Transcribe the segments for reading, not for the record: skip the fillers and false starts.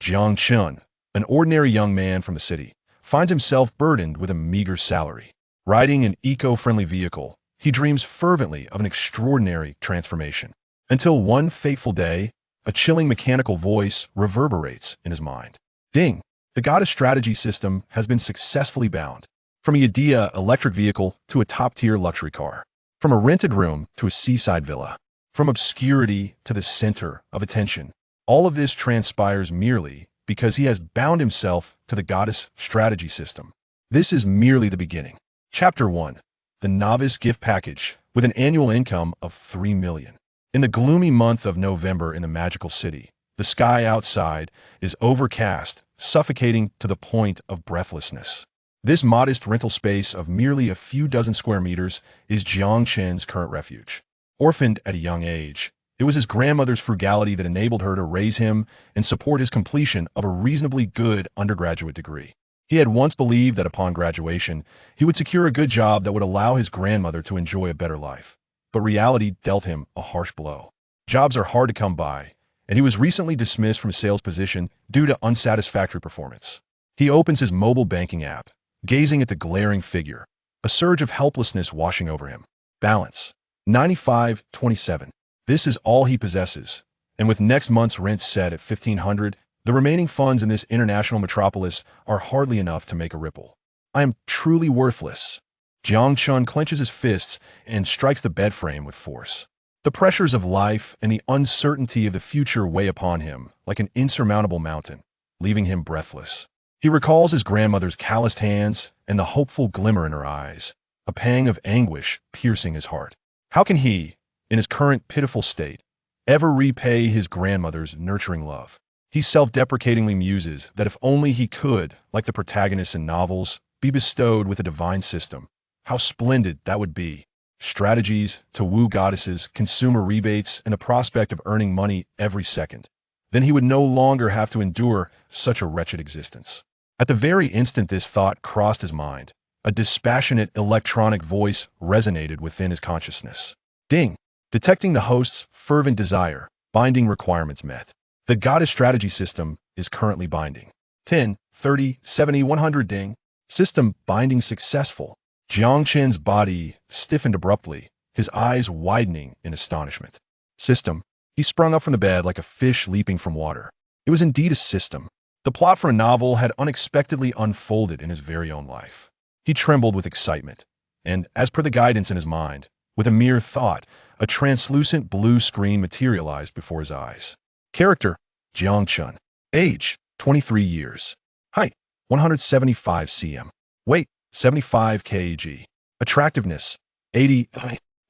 Jiang Chen, an ordinary young man from the city, finds himself burdened with a meager salary. Riding an eco-friendly vehicle, he dreams fervently of an extraordinary transformation. Until one fateful day, a chilling mechanical voice reverberates in his mind. Ding! The Goddess strategy system has been successfully bound. From a Yadea electric vehicle to a top-tier luxury car. From a rented room to a seaside villa. From obscurity to the center of attention. All of this transpires merely because he has bound himself to the Goddess strategy system. This is merely the beginning. Chapter 1. The Novice Gift Package, with an annual income of 3 million. In the gloomy month of November in the magical city, the sky outside is overcast, suffocating to the point of breathlessness. This modest rental space of merely a few dozen square meters is Jiang Chen's current refuge. Orphaned at a young age, it was his grandmother's frugality that enabled her to raise him and support his completion of a reasonably good undergraduate degree. He had once believed that upon graduation, he would secure a good job that would allow his grandmother to enjoy a better life. But reality dealt him a harsh blow. Jobs are hard to come by, and he was recently dismissed from a sales position due to unsatisfactory performance. He opens his mobile banking app, gazing at the glaring figure, a surge of helplessness washing over him. Balance: 95.27. This is all he possesses, and with next month's rent set at 1,500, the remaining funds in this international metropolis are hardly enough to make a ripple. I am truly worthless. Jiang Chen clenches his fists and strikes the bed frame with force. The pressures of life and the uncertainty of the future weigh upon him like an insurmountable mountain, leaving him breathless. He recalls his grandmother's calloused hands and the hopeful glimmer in her eyes, a pang of anguish piercing his heart. How can he, in his current pitiful state, ever repay his grandmother's nurturing love? He self-deprecatingly muses that if only he could, like the protagonists in novels, be bestowed with a divine system, how splendid that would be. Strategies to woo goddesses, consumer rebates, and the prospect of earning money every second. Then he would no longer have to endure such a wretched existence. At the very instant this thought crossed his mind, a dispassionate electronic voice resonated within his consciousness. Ding! Detecting the host's fervent desire, binding requirements met. The Goddess strategy system is currently binding. 10, 30, 70, 100 ding. System binding successful. Jiang Chen's body stiffened abruptly, his eyes widening in astonishment. System. He sprung up from the bed like a fish leaping from water. It was indeed a system. The plot for a novel had unexpectedly unfolded in his very own life. He trembled with excitement, and, as per the guidance in his mind, with a mere thought, a translucent blue screen materialized before his eyes. Character: Jiang Chen. Age: 23 years. Height: 175 cm. Weight: 75 kg. Attractiveness: 80.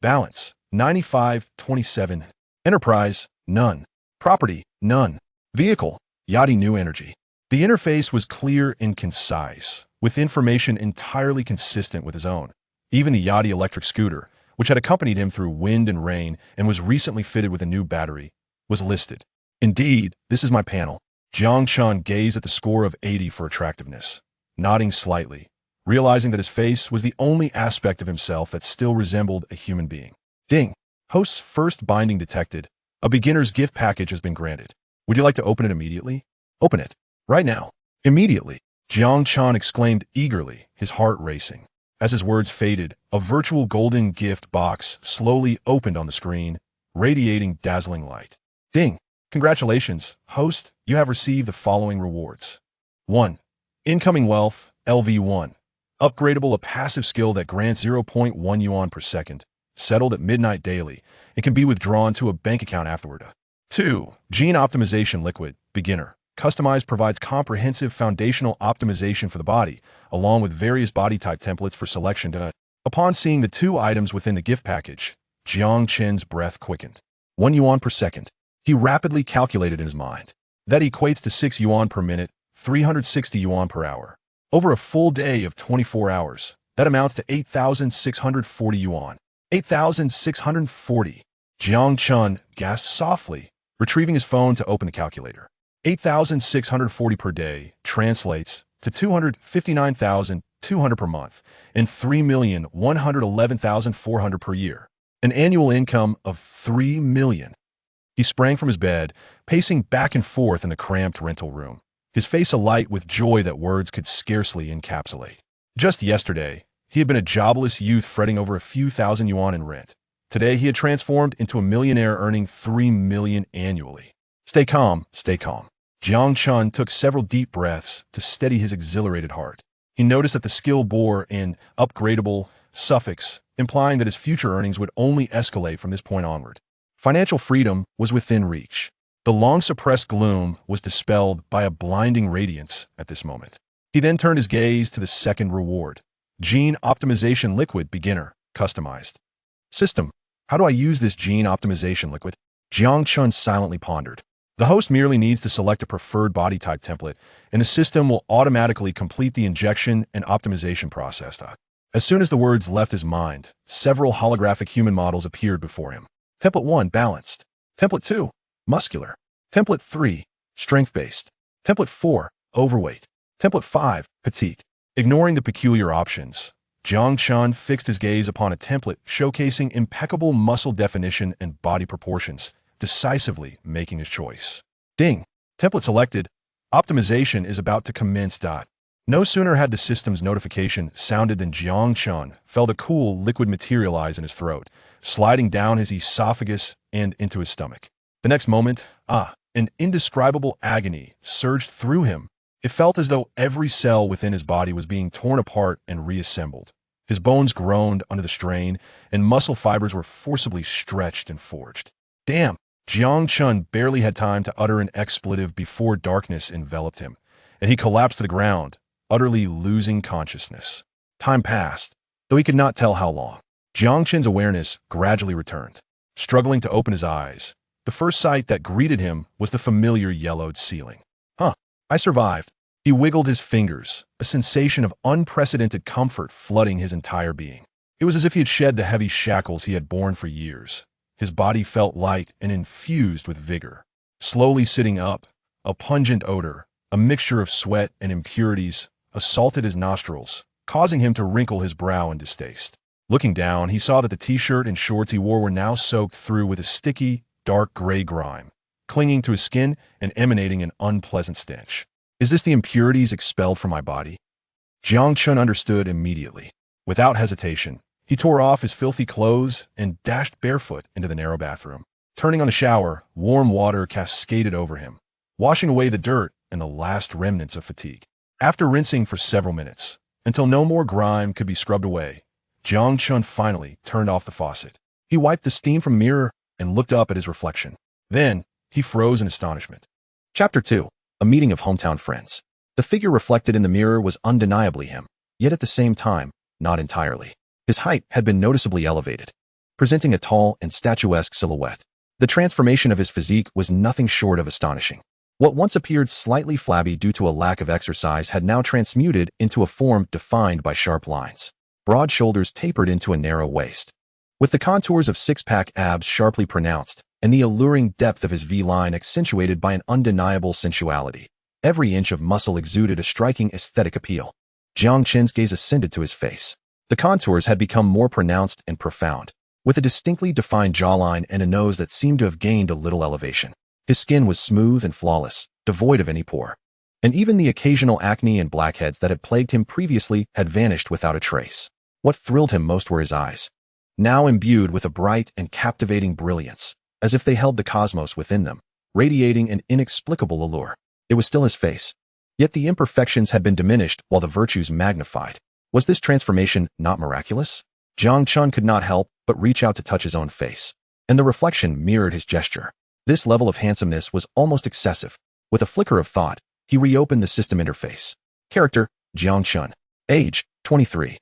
Balance: 95.27. Enterprise: none. Property: none. Vehicle: Yachty New Energy. The interface was clear and concise, with information entirely consistent with his own. Even the Yachty electric scooter, which had accompanied him through wind and rain and was recently fitted with a new battery, was listed. Indeed, this is my panel. Jiang Chen gazed at the score of 80 for attractiveness, nodding slightly, realizing that his face was the only aspect of himself that still resembled a human being. Ding! Host's first binding detected. A beginner's gift package has been granted. Would you like to open it immediately? Open it. Right now. Immediately. Jiang Chen exclaimed eagerly, his heart racing. As his words faded, a virtual golden gift box slowly opened on the screen, radiating dazzling light. Ding! Congratulations, host, you have received the following rewards. 1. Incoming wealth, LV1. Upgradable, a passive skill that grants 0.1 yuan per second, settled at midnight daily, and can be withdrawn to a bank account afterward. 2. Gene optimization liquid, beginner. Customized, provides comprehensive foundational optimization for the body, along with various body type templates for selection. Upon seeing the two items within the gift package, Jiang Chen's breath quickened. 1 yuan per second. He rapidly calculated in his mind. That equates to 6 yuan per minute, 360 yuan per hour. Over a full day of 24 hours, that amounts to 8,640 yuan. 8,640. Jiang Chen gasped softly, retrieving his phone to open the calculator. 8,640 per day translates to 259,200 per month and 3,111,400 per year. An annual income of 3 million. He sprang from his bed, pacing back and forth in the cramped rental room, his face alight with joy that words could scarcely encapsulate. Just yesterday, he had been a jobless youth fretting over a few thousand yuan in rent. Today, he had transformed into a millionaire earning 3 million annually. Stay calm, stay calm. Jiang Chen took several deep breaths to steady his exhilarated heart. He noticed that the skill bore an upgradable suffix, implying that his future earnings would only escalate from this point onward. Financial freedom was within reach. The long-suppressed gloom was dispelled by a blinding radiance at this moment. He then turned his gaze to the second reward. Gene Optimization Liquid Beginner, Customized. System. How do I use this gene optimization liquid? Jiang Chen silently pondered. The host merely needs to select a preferred body type template, and the system will automatically complete the injection and optimization process. As soon as the words left his mind, several holographic human models appeared before him. Template 1, balanced. Template 2, muscular. Template 3, strength-based. Template 4, overweight. Template 5, petite. Ignoring the peculiar options, Jiang Chen fixed his gaze upon a template showcasing impeccable muscle definition and body proportions, decisively making his choice. Ding! Template selected. Optimization is about to commence. No sooner had the system's notification sounded than Jiang Chen felt a cool liquid materialize in his throat, sliding down his esophagus and into his stomach. The next moment, an indescribable agony surged through him. It felt as though every cell within his body was being torn apart and reassembled. His bones groaned under the strain, and muscle fibers were forcibly stretched and forged. Damn! Jiang Chen barely had time to utter an expletive before darkness enveloped him, and he collapsed to the ground, utterly losing consciousness. Time passed, though he could not tell how long. Jiang Chen's awareness gradually returned. Struggling to open his eyes, the first sight that greeted him was the familiar yellowed ceiling. I survived. He wiggled his fingers, a sensation of unprecedented comfort flooding his entire being. It was as if he had shed the heavy shackles he had borne for years. His body felt light and infused with vigor. Slowly sitting up, a pungent odor, a mixture of sweat and impurities, assaulted his nostrils, causing him to wrinkle his brow in distaste. Looking down, he saw that the t-shirt and shorts he wore were now soaked through with a sticky, dark gray grime, clinging to his skin and emanating an unpleasant stench. Is this the impurities expelled from my body? Jiang Chen understood immediately. Without hesitation, he tore off his filthy clothes and dashed barefoot into the narrow bathroom. Turning on the shower, warm water cascaded over him, washing away the dirt and the last remnants of fatigue. After rinsing for several minutes, until no more grime could be scrubbed away, Jiang Chen finally turned off the faucet. He wiped the steam from the mirror and looked up at his reflection. Then, he froze in astonishment. Chapter 2. A meeting of hometown friends. The figure reflected in the mirror was undeniably him, yet at the same time, not entirely. His height had been noticeably elevated, presenting a tall and statuesque silhouette. The transformation of his physique was nothing short of astonishing. What once appeared slightly flabby due to a lack of exercise had now transmuted into a form defined by sharp lines. Broad shoulders tapered into a narrow waist, with the contours of six-pack abs sharply pronounced, and the alluring depth of his V-line accentuated by an undeniable sensuality. Every inch of muscle exuded a striking aesthetic appeal. Jiang Chen's gaze ascended to his face. The contours had become more pronounced and profound, with a distinctly defined jawline and a nose that seemed to have gained a little elevation. His skin was smooth and flawless, devoid of any pore, and even the occasional acne and blackheads that had plagued him previously had vanished without a trace. What thrilled him most were his eyes, now imbued with a bright and captivating brilliance, as if they held the cosmos within them, radiating an inexplicable allure. It was still his face, yet the imperfections had been diminished while the virtues magnified. Was this transformation not miraculous? Jiang Chen could not help but reach out to touch his own face, and the reflection mirrored his gesture. This level of handsomeness was almost excessive. With a flicker of thought, he reopened the system interface. Character, Jiang Chen. Age, 23.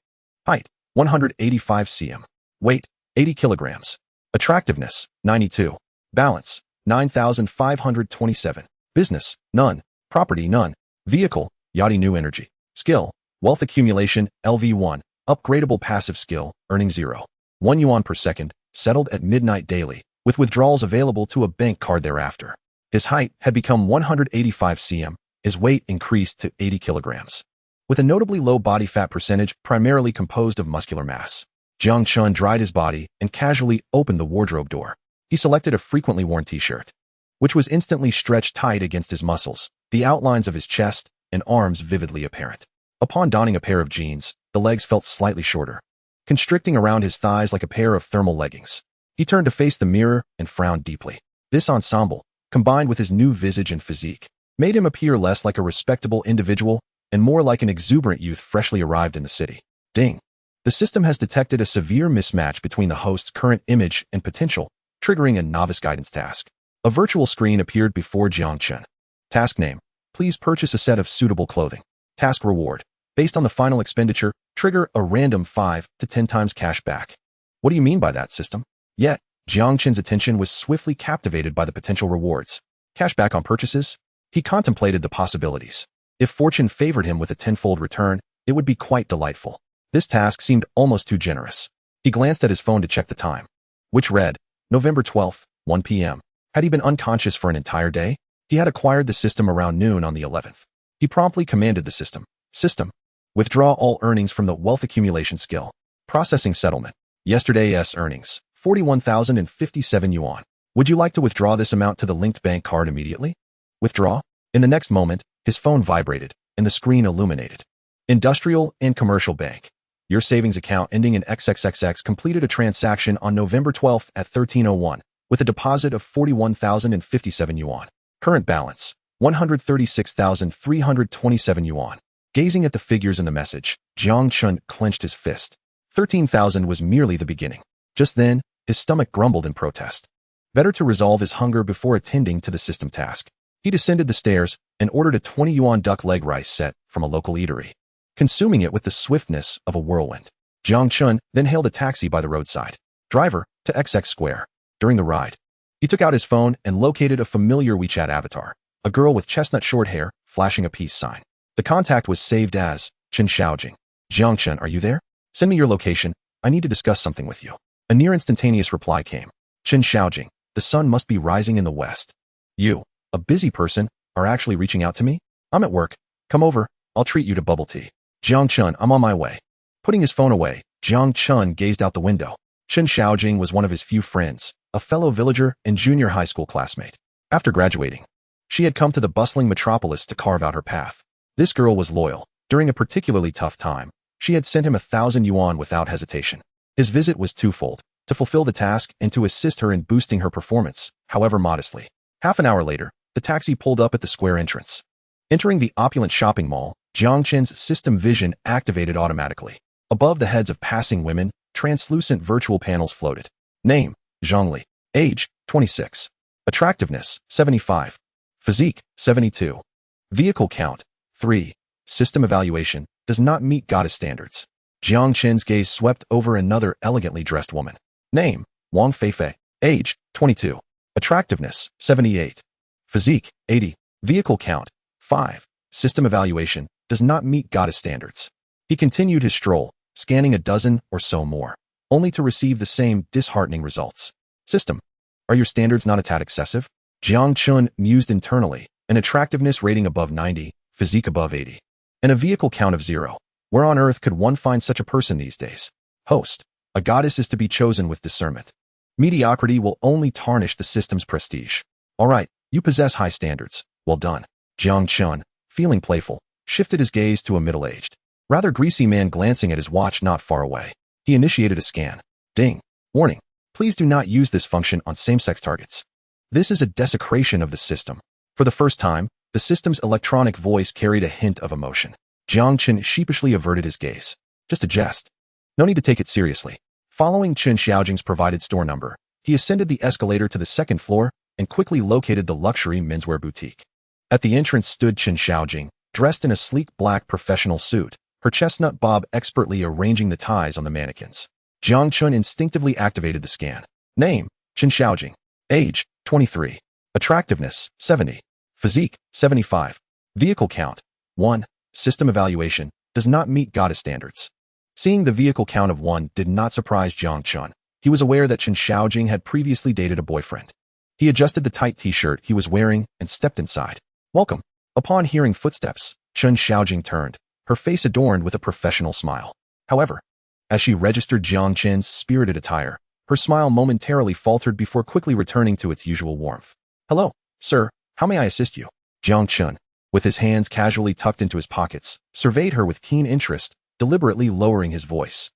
Height, 185 cm. Weight, 80 kilograms. Attractiveness, 92. Balance, 9,527. Business, none. Property, none. Vehicle, Yachty New Energy. Skill, wealth accumulation, LV1. Upgradable passive skill, earning 0. 1 yuan per second, settled at midnight daily, with withdrawals available to a bank card thereafter. His height had become 185 cm. His weight increased to 80 kilograms. With a notably low body fat percentage primarily composed of muscular mass. Jiang Chen dried his body and casually opened the wardrobe door. He selected a frequently worn t-shirt. which was instantly stretched tight against his muscles, the outlines of his chest and arms vividly apparent. Upon donning a pair of jeans, the legs felt slightly shorter, constricting around his thighs like a pair of thermal leggings. He turned to face the mirror and frowned deeply. This ensemble, combined with his new visage and physique, made him appear less like a respectable individual and more like an exuberant youth freshly arrived in the city. Ding! The system has detected a severe mismatch between the host's current image and potential, triggering a novice guidance task. A virtual screen appeared before Jiang Chen. Task name: please purchase a set of suitable clothing. Task reward: based on the final expenditure, trigger a random 5 to 10 times cash back. What do you mean by that, system? Yet, Jiang Chen's attention was swiftly captivated by the potential rewards. Cashback on purchases? He contemplated the possibilities. If fortune favored him with a tenfold return, it would be quite delightful. This task seemed almost too generous. He glanced at his phone to check the time, which read, November 12th, 1 p.m. Had he been unconscious for an entire day? He had acquired the system around noon on the 11th. He promptly commanded the system, withdraw all earnings from the wealth accumulation skill. Processing settlement. Yesterday's earnings, 41,057 yuan. Would you like to withdraw this amount to the linked bank card immediately? Withdraw? In the next moment, his phone vibrated, and the screen illuminated. Industrial and Commercial Bank. Your savings account ending in XXXX completed a transaction on November 12th at 13:01, with a deposit of 41,057 yuan. Current balance, 136,327 yuan. Gazing at the figures in the message, Jiang Chen clenched his fist. 13,000 was merely the beginning. Just then, his stomach grumbled in protest. Better to resolve his hunger before attending to the system task. He descended the stairs and ordered a 20 yuan duck leg rice set from a local eatery, consuming it with the swiftness of a whirlwind. Jiang Chen then hailed a taxi by the roadside. Driver, to XX Square. During the ride, he took out his phone and located a familiar WeChat avatar, a girl with chestnut short hair, flashing a peace sign. The contact was saved as Chen Xiaojing. Jiang Chen, are you there? Send me your location. I need to discuss something with you. A near instantaneous reply came. Chen Xiaojing, the sun must be rising in the west. You, a busy person, are actually reaching out to me? I'm at work. Come over. I'll treat you to bubble tea. Jiang Chen, I'm on my way. Putting his phone away, Jiang Chen gazed out the window. Chen Xiaojing was one of his few friends, a fellow villager and junior high school classmate. After graduating, she had come to the bustling metropolis to carve out her path. This girl was loyal. During a particularly tough time, she had sent him 1,000 yuan without hesitation. His visit was twofold: to fulfill the task and to assist her in boosting her performance, however modestly. Half an hour later, the taxi pulled up at the square entrance. Entering the opulent shopping mall, Jiang Chen's system vision activated automatically. Above the heads of passing women, translucent virtual panels floated. Name: Zhongli. Age: 26. Attractiveness: 75. Physique: 72. Vehicle count: 3. System evaluation: does not meet goddess standards. Jiang Chen's gaze swept over another elegantly dressed woman. Name: Wang Feifei. Age: 22. Attractiveness: 78. Physique: 80. Vehicle count: 5. System evaluation: does not meet goddess standards. He continued his stroll, scanning a dozen or so more, only to receive the same disheartening results. System: are your standards not a tad excessive? Jiang Chen mused internally, an attractiveness rating above 90, physique above 80, and a vehicle count of 0. Where on earth could one find such a person these days? Host: a goddess is to be chosen with discernment. Mediocrity will only tarnish the system's prestige. All right, you possess high standards. Well done. Jiang Chen, feeling playful, shifted his gaze to a middle-aged, rather greasy man glancing at his watch not far away. He initiated a scan. Ding. Warning. Please do not use this function on same-sex targets. This is a desecration of the system. For the first time, the system's electronic voice carried a hint of emotion. Jiang Chen sheepishly averted his gaze. Just a jest. No need to take it seriously. Following Chen Xiaojing's provided store number, he ascended the escalator to the second floor and quickly located the luxury menswear boutique. At the entrance stood Chen Xiaojing, dressed in a sleek black professional suit, her chestnut bob expertly arranging the ties on the mannequins. Jiang Chen instinctively activated the scan. Name: Chen Xiaojing. Age: 23. Attractiveness: 70. Physique: 75. Vehicle count: 1. System evaluation: does not meet goddess standards. Seeing the vehicle count of 1 did not surprise Jiang Chen. He was aware that Chen Xiaojing had previously dated a boyfriend. He adjusted the tight t-shirt he was wearing and stepped inside. Welcome. Upon hearing footsteps, Chen Xiaojing turned, her face adorned with a professional smile. However, as she registered Jiang Chen's spirited attire, her smile momentarily faltered before quickly returning to its usual warmth. Hello. Sir, how may I assist you? Jiang Chen, with his hands casually tucked into his pockets, surveyed her with keen interest, deliberately lowering his voice.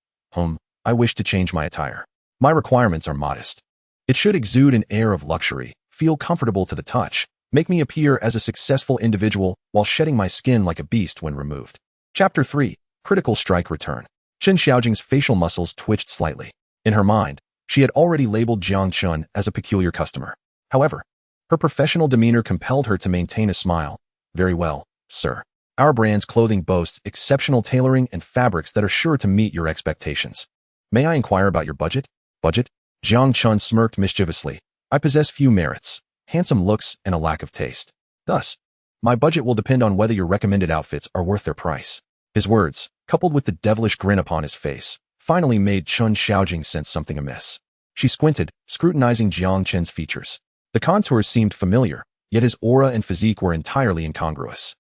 I wish to change my attire. My requirements are modest. It should exude an air of luxury, feel comfortable to the touch, make me appear as a successful individual while shedding my skin like a beast when removed. Chapter 3. Critical Strike Return. Chen Xiaojing's facial muscles twitched slightly. In her mind, she had already labeled Jiang Chen as a peculiar customer. However, her professional demeanor compelled her to maintain a smile. Very well, sir. Our brand's clothing boasts exceptional tailoring and fabrics that are sure to meet your expectations. May I inquire about your budget? Budget? Jiang Chen smirked mischievously. I possess few merits, handsome looks, and a lack of taste. Thus, my budget will depend on whether your recommended outfits are worth their price. His words, coupled with the devilish grin upon his face, finally made Chen Xiaojing sense something amiss. She squinted, scrutinizing Jiang Chen's features. The contours seemed familiar, yet his aura and physique were entirely incongruous.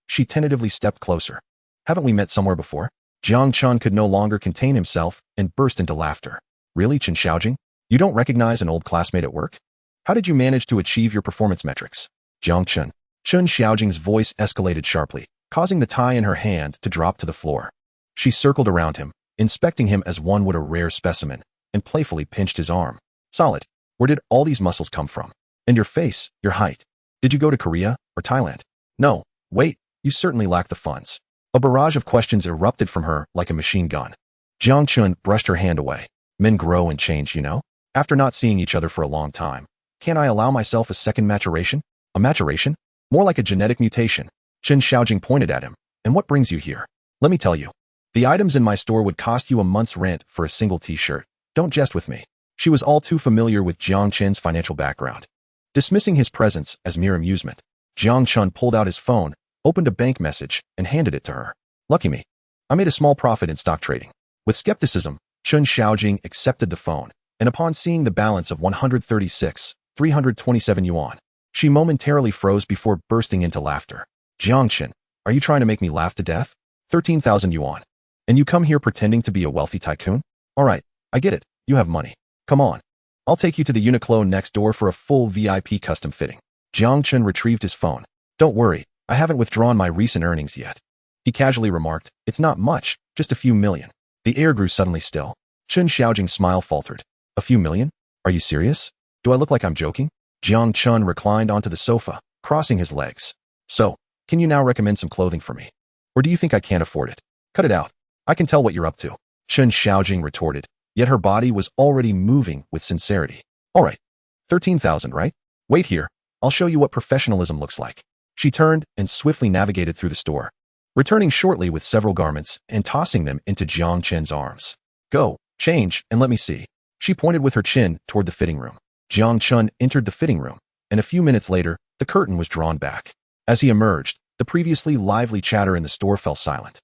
She tentatively stepped closer. Haven't we met somewhere before? Jiang Chen could no longer contain himself and burst into laughter. Really, Chen Xiaojing? You don't recognize an old classmate at work? How did you manage to achieve your performance metrics? Jiang Chen. Chen Xiaojing's voice escalated sharply, causing the tie in her hand to drop to the floor. She circled around him, inspecting him as one would a rare specimen, and playfully pinched his arm. Solid. Where did all these muscles come from? And your face, your height. Did you go to Korea or Thailand? No. Wait, you certainly lack the funds. A barrage of questions erupted from her like a machine gun. Jiang Chen brushed her hand away. Men grow and change, you know? After not seeing each other for a long time, can't I allow myself a second maturation? A maturation? More like a genetic mutation. Chen Xiaojing pointed at him. And what brings you here? Let me tell you. The items in my store would cost you a month's rent for a single t-shirt. Don't jest with me. She was all too familiar with Jiang Chen's financial background. Dismissing his presence as mere amusement, Jiang Chen pulled out his phone, opened a bank message, and handed it to her. Lucky me. I made a small profit in stock trading. With skepticism, Chen Xiaojing accepted the phone, and upon seeing the balance of 136,327 yuan, she momentarily froze before bursting into laughter. Jiang Chen, are you trying to make me laugh to death? 13,000 yuan. And you come here pretending to be a wealthy tycoon? All right, I get it. You have money. Come on. I'll take you to the Uniqlo next door for a full VIP custom fitting. Jiang Chen retrieved his phone. Don't worry, I haven't withdrawn my recent earnings yet. He casually remarked, it's not much, just a few million. The air grew suddenly still. Chen Xiaojing's smile faltered. A few million? Are you serious? Do I look like I'm joking? Jiang Chen reclined onto the sofa, crossing his legs. So, can you now recommend some clothing for me? Or do you think I can't afford it? Cut it out. I can tell what you're up to. Chen Xiaojing retorted, yet her body was already moving with sincerity. All right. 13,000, right? Wait here. I'll show you what professionalism looks like. She turned and swiftly navigated through the store, returning shortly with several garments and tossing them into Jiang Chen's arms. Go, change, and let me see. She pointed with her chin toward the fitting room. Jiang Chen entered the fitting room, and a few minutes later, the curtain was drawn back. As he emerged, the previously lively chatter in the store fell silent.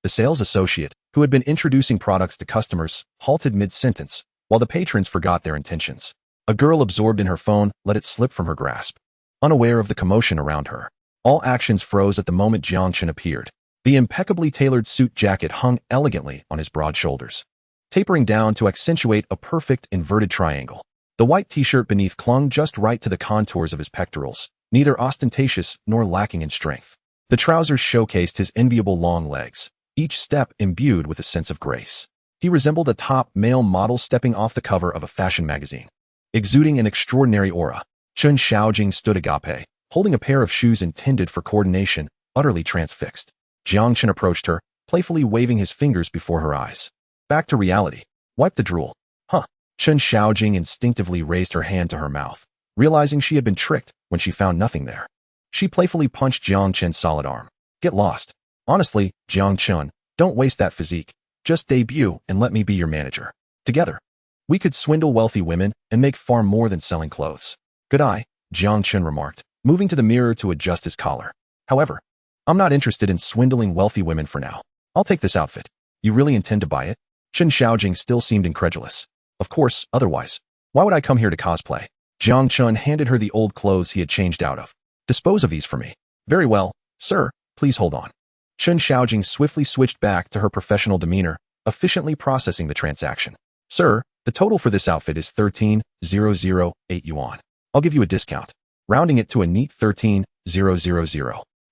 The sales associate, who had been introducing products to customers, halted mid-sentence, while the patrons forgot their intentions. A girl absorbed in her phone let it slip from her grasp. Unaware of the commotion around her, all actions froze at the moment Jiang Chen appeared. The impeccably tailored suit jacket hung elegantly on his broad shoulders, tapering down to accentuate a perfect inverted triangle. The white t-shirt beneath clung just right to the contours of his pectorals, neither ostentatious nor lacking in strength. The trousers showcased his enviable long legs, each step imbued with a sense of grace. He resembled a top male model stepping off the cover of a fashion magazine. Exuding an extraordinary aura, Chen Xiaojing stood agape, holding a pair of shoes intended for coordination, utterly transfixed. Jiang Chen approached her, playfully waving his fingers before her eyes. Back to reality. Wipe the drool. Huh. Chen Xiaojing instinctively raised her hand to her mouth, realizing she had been tricked when she found nothing there. She playfully punched Jiang Chen's solid arm. Get lost. Honestly, Jiang Chen, don't waste that physique. Just debut and let me be your manager. Together, we could swindle wealthy women and make far more than selling clothes. Good eye, Jiang Chen remarked, moving to the mirror to adjust his collar. However, I'm not interested in swindling wealthy women for now. I'll take this outfit. You really intend to buy it? Chen Xiaojing still seemed incredulous. Of course, otherwise. Why would I come here to cosplay? Jiang Chen handed her the old clothes he had changed out of. Dispose of these for me. Very well, sir, please hold on. Chen Xiaojing swiftly switched back to her professional demeanor, efficiently processing the transaction. Sir, the total for this outfit is 13,008 yuan. I'll give you a discount. rounding it to a neat 13,000.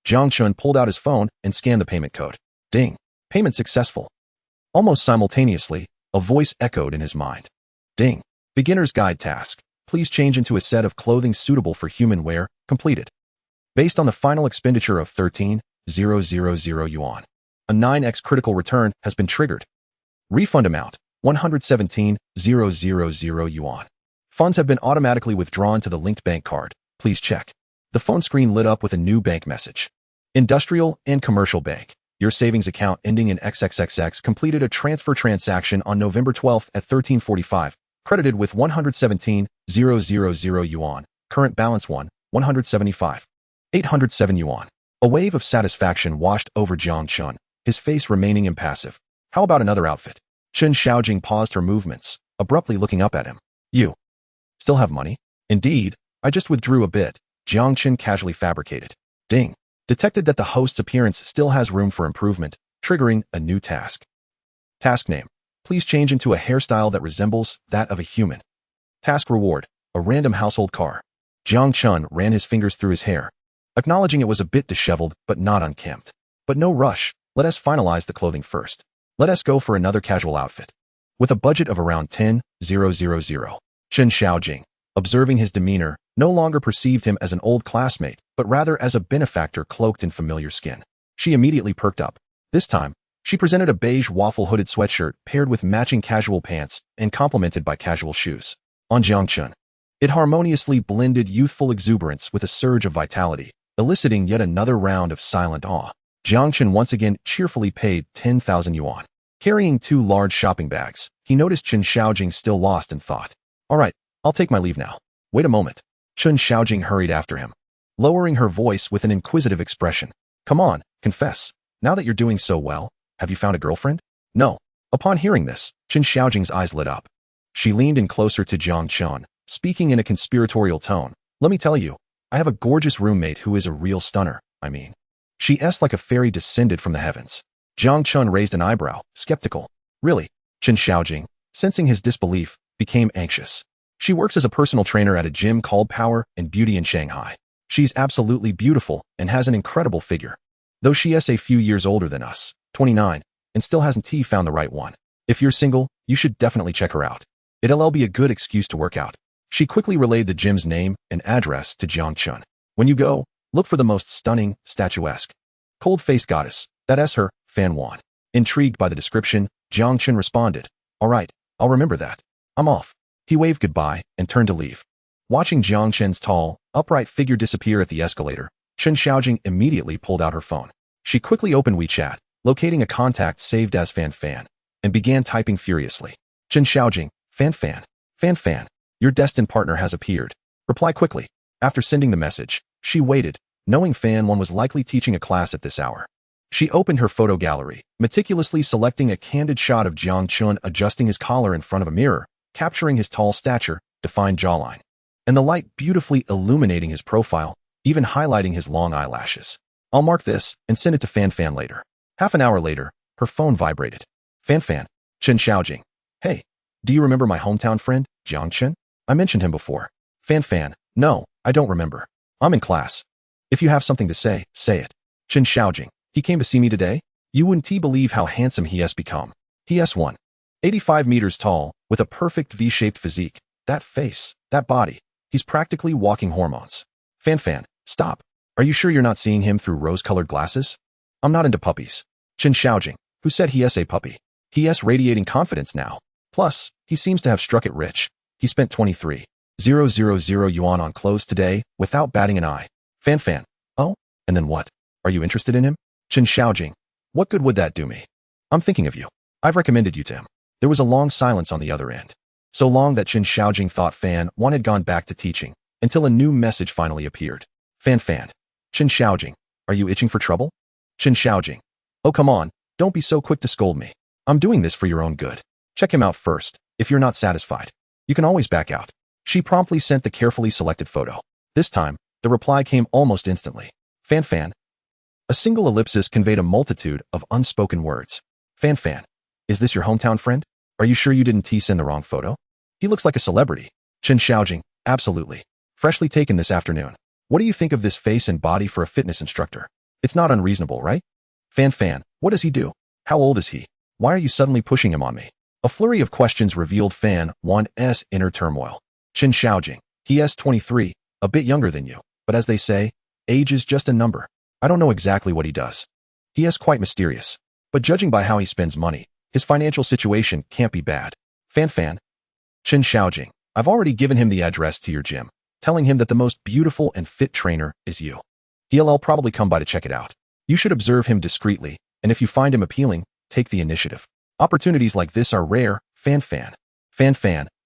Jiang Chen pulled out his phone and scanned the payment code. Ding. Payment successful. Almost simultaneously, a voice echoed in his mind. Ding. Beginner's guide task. Please change into a set of clothing suitable for human wear. Completed. Based on the final expenditure of 13,000 yuan. A 9x critical return has been triggered. Refund amount, 117,000 yuan. Funds have been automatically withdrawn to the linked bank card. Please check. The phone screen lit up with a new bank message. Industrial and Commercial Bank. Your savings account ending in XXXX completed a transfer transaction on November 12th at 1345, credited with 117,000 yuan. Current balance 175,807 yuan. A wave of satisfaction washed over Jiang Chen, his face remaining impassive. How about another outfit? Chen Xiaojing paused her movements, abruptly looking up at him. You still have money? Indeed, I just withdrew a bit, Jiang Chen casually fabricated. Ding. Detected that the host's appearance still has room for improvement, triggering a new task. Task name. Please change into a hairstyle that resembles that of a human. Task reward. A random household car. Jiang Chen ran his fingers through his hair, acknowledging it was a bit disheveled but not unkempt. But no rush, let us finalize the clothing first. Let us go for another casual outfit. With a budget of around 10,000, Chen Xiaojing, observing his demeanor, no longer perceived him as an old classmate, but rather as a benefactor cloaked in familiar skin. She immediately perked up. This time, she presented a beige waffle-hooded sweatshirt paired with matching casual pants and complemented by casual shoes. On Jiang Chen, it harmoniously blended youthful exuberance with a surge of vitality, eliciting yet another round of silent awe. Jiang Chen once again cheerfully paid 10,000 yuan. Carrying 2 large shopping bags, he noticed Chen Xiaojing still lost in thought. All right, I'll take my leave now. Wait a moment. Chen Xiaojing hurried after him, lowering her voice with an inquisitive expression. Come on, confess. Now that you're doing so well, have you found a girlfriend? No. Upon hearing this, Chen Xiaojing's eyes lit up. She leaned in closer to Jiang Chen, speaking in a conspiratorial tone. Let me tell you, I have a gorgeous roommate who is a real stunner, She's like a fairy descended from the heavens. Jiang Chen raised an eyebrow, skeptical. Really? Chen Xiaojing, sensing his disbelief, became anxious. She works as a personal trainer at a gym called Power and Beauty in Shanghai. She's absolutely beautiful and has an incredible figure. Though she is a few years older than us, 29, and still hasn't found the right one. If you're single, you should definitely check her out. It'll be a good excuse to work out. She quickly relayed the gym's name and address to Jiang Chen. When you go, look for the most stunning, statuesque, cold-faced goddess. That's her, Fan Wan. Intrigued by the description, Jiang Chen responded, all right, I'll remember that. I'm off. He waved goodbye and turned to leave. Watching Jiang Chen's tall, upright figure disappear at the escalator, Chen Xiaojing immediately pulled out her phone. She quickly opened WeChat, locating a contact saved as Fan, and began typing furiously. Chen Xiaojing, Fan, your destined partner has appeared. Reply quickly. After sending the message, she waited, knowing Fan was likely teaching a class at this hour. She opened her photo gallery, meticulously selecting a candid shot of Jiang Chen adjusting his collar in front of a mirror, capturing his tall stature, defined jawline, and the light beautifully illuminating his profile, even highlighting his long eyelashes. I'll mark this and send it to Fan later. Half an hour later, her phone vibrated. Fan, Chen Xiaojing. Hey, do you remember my hometown friend, Jiang Chen? I mentioned him before. Fan, no, I don't remember. I'm in class. If you have something to say, say it. Chen Xiaojing. He came to see me today? You wouldn't believe how handsome he has become. He is 185 meters tall, with a perfect V-shaped physique. That face, that body. He's practically walking hormones. Fan, stop. Are you sure you're not seeing him through rose-colored glasses? I'm not into puppies. Chen Xiaojing. Who said he is a puppy? He is radiating confidence now. Plus, he seems to have struck it rich. He spent 23,000 yuan on clothes today, without batting an eye. Fan. Oh? And then what? Are you interested in him? Chen Xiaojing. What good would that do me? I'm thinking of you. I've recommended you to him. There was a long silence on the other end. So long that Chen Xiaojing thought Fan had gone back to teaching, until a new message finally appeared. Fan. Chen Xiaojing. Are you itching for trouble? Chen Xiaojing. Oh come on, don't be so quick to scold me. I'm doing this for your own good. Check him out first. If you're not satisfied, you can always back out. She promptly sent the carefully selected photo. This time, the reply came almost instantly. Fan. A single ellipsis conveyed a multitude of unspoken words. Fan. Is this your hometown friend? Are you sure you didn't send the wrong photo? He looks like a celebrity. Chen Xiaojing. Absolutely. Freshly taken this afternoon. What do you think of this face and body for a fitness instructor? It's not unreasonable, right? Fan, what does he do? How old is he? Why are you suddenly pushing him on me? A flurry of questions revealed Fan Wan's inner turmoil. Chen Xiaojing. He is 23, a bit younger than you, but as they say, age is just a number. I don't know exactly what he does. He is quite mysterious, but judging by how he spends money, his financial situation can't be bad. Fan. Chen Xiaojing. I've already given him the address to your gym, telling him that the most beautiful and fit trainer is you. He'll probably come by to check it out. You should observe him discreetly, and if you find him appealing, take the initiative. Opportunities like this are rare. Fan.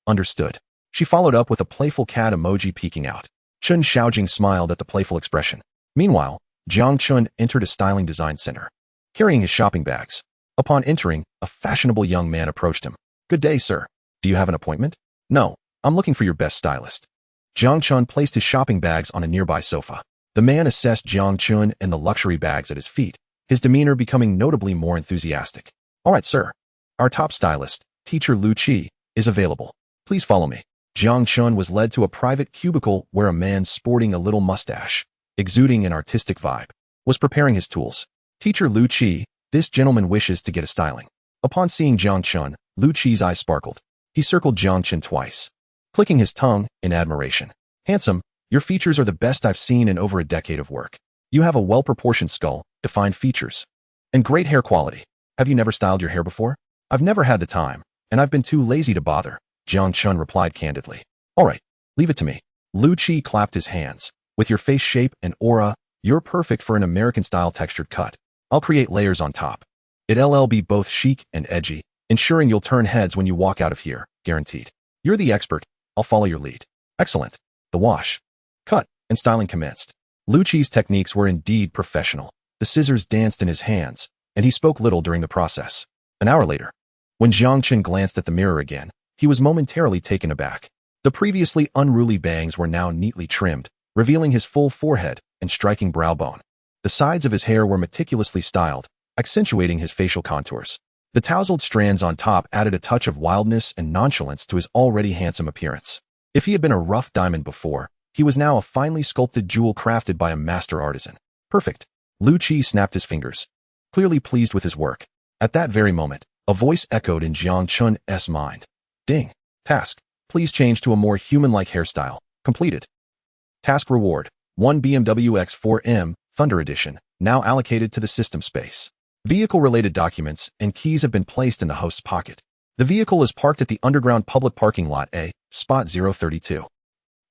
Understood. She followed up with a playful cat emoji peeking out. Chen Xiaojing smiled at the playful expression. Meanwhile, Jiang Chen entered a styling design center, carrying his shopping bags. Upon entering, a fashionable young man approached him. Good day, sir. Do you have an appointment? No, I'm looking for your best stylist. Jiang Chen placed his shopping bags on a nearby sofa. The man assessed Jiang Chen and the luxury bags at his feet, his demeanor becoming notably more enthusiastic. All right, sir. Our top stylist, teacher Lu Qi, is available. Please follow me. Jiang Chen was led to a private cubicle where a man sporting a little mustache, exuding an artistic vibe, was preparing his tools. Teacher Lu Qi, this gentleman wishes to get a styling. Upon seeing Jiang Chen, Lu Qi's eyes sparkled. He circled Jiang Chen twice, clicking his tongue in admiration. Handsome, your features are the best I've seen in over a decade of work. You have a well-proportioned skull, defined features, and great hair quality. Have you never styled your hair before? I've never had the time, and I've been too lazy to bother, Jiang Chen replied candidly. All right, leave it to me. Lu Qi clapped his hands. With your face shape and aura, you're perfect for an American-style textured cut. I'll create layers on top. It'll be both chic and edgy, ensuring you'll turn heads when you walk out of here, guaranteed. You're the expert. I'll follow your lead. Excellent. The wash, cut, and styling commenced. Lu Qi's techniques were indeed professional. The scissors danced in his hands, and he spoke little during the process. An hour later, when Jiang Chen glanced at the mirror again, he was momentarily taken aback. The previously unruly bangs were now neatly trimmed, revealing his full forehead and striking brow bone. The sides of his hair were meticulously styled, accentuating his facial contours. The tousled strands on top added a touch of wildness and nonchalance to his already handsome appearance. If he had been a rough diamond before, he was now a finely sculpted jewel crafted by a master artisan. Perfect. Lu Qi snapped his fingers, clearly pleased with his work. At that very moment, a voice echoed in Jiang Chen's mind. Ding. Task. Please change to a more human-like hairstyle. Completed. Task reward. 1 BMW X4M Thunder Edition, now allocated to the system space. Vehicle-related documents and keys have been placed in the host's pocket. The vehicle is parked at the underground public parking lot A, spot 032.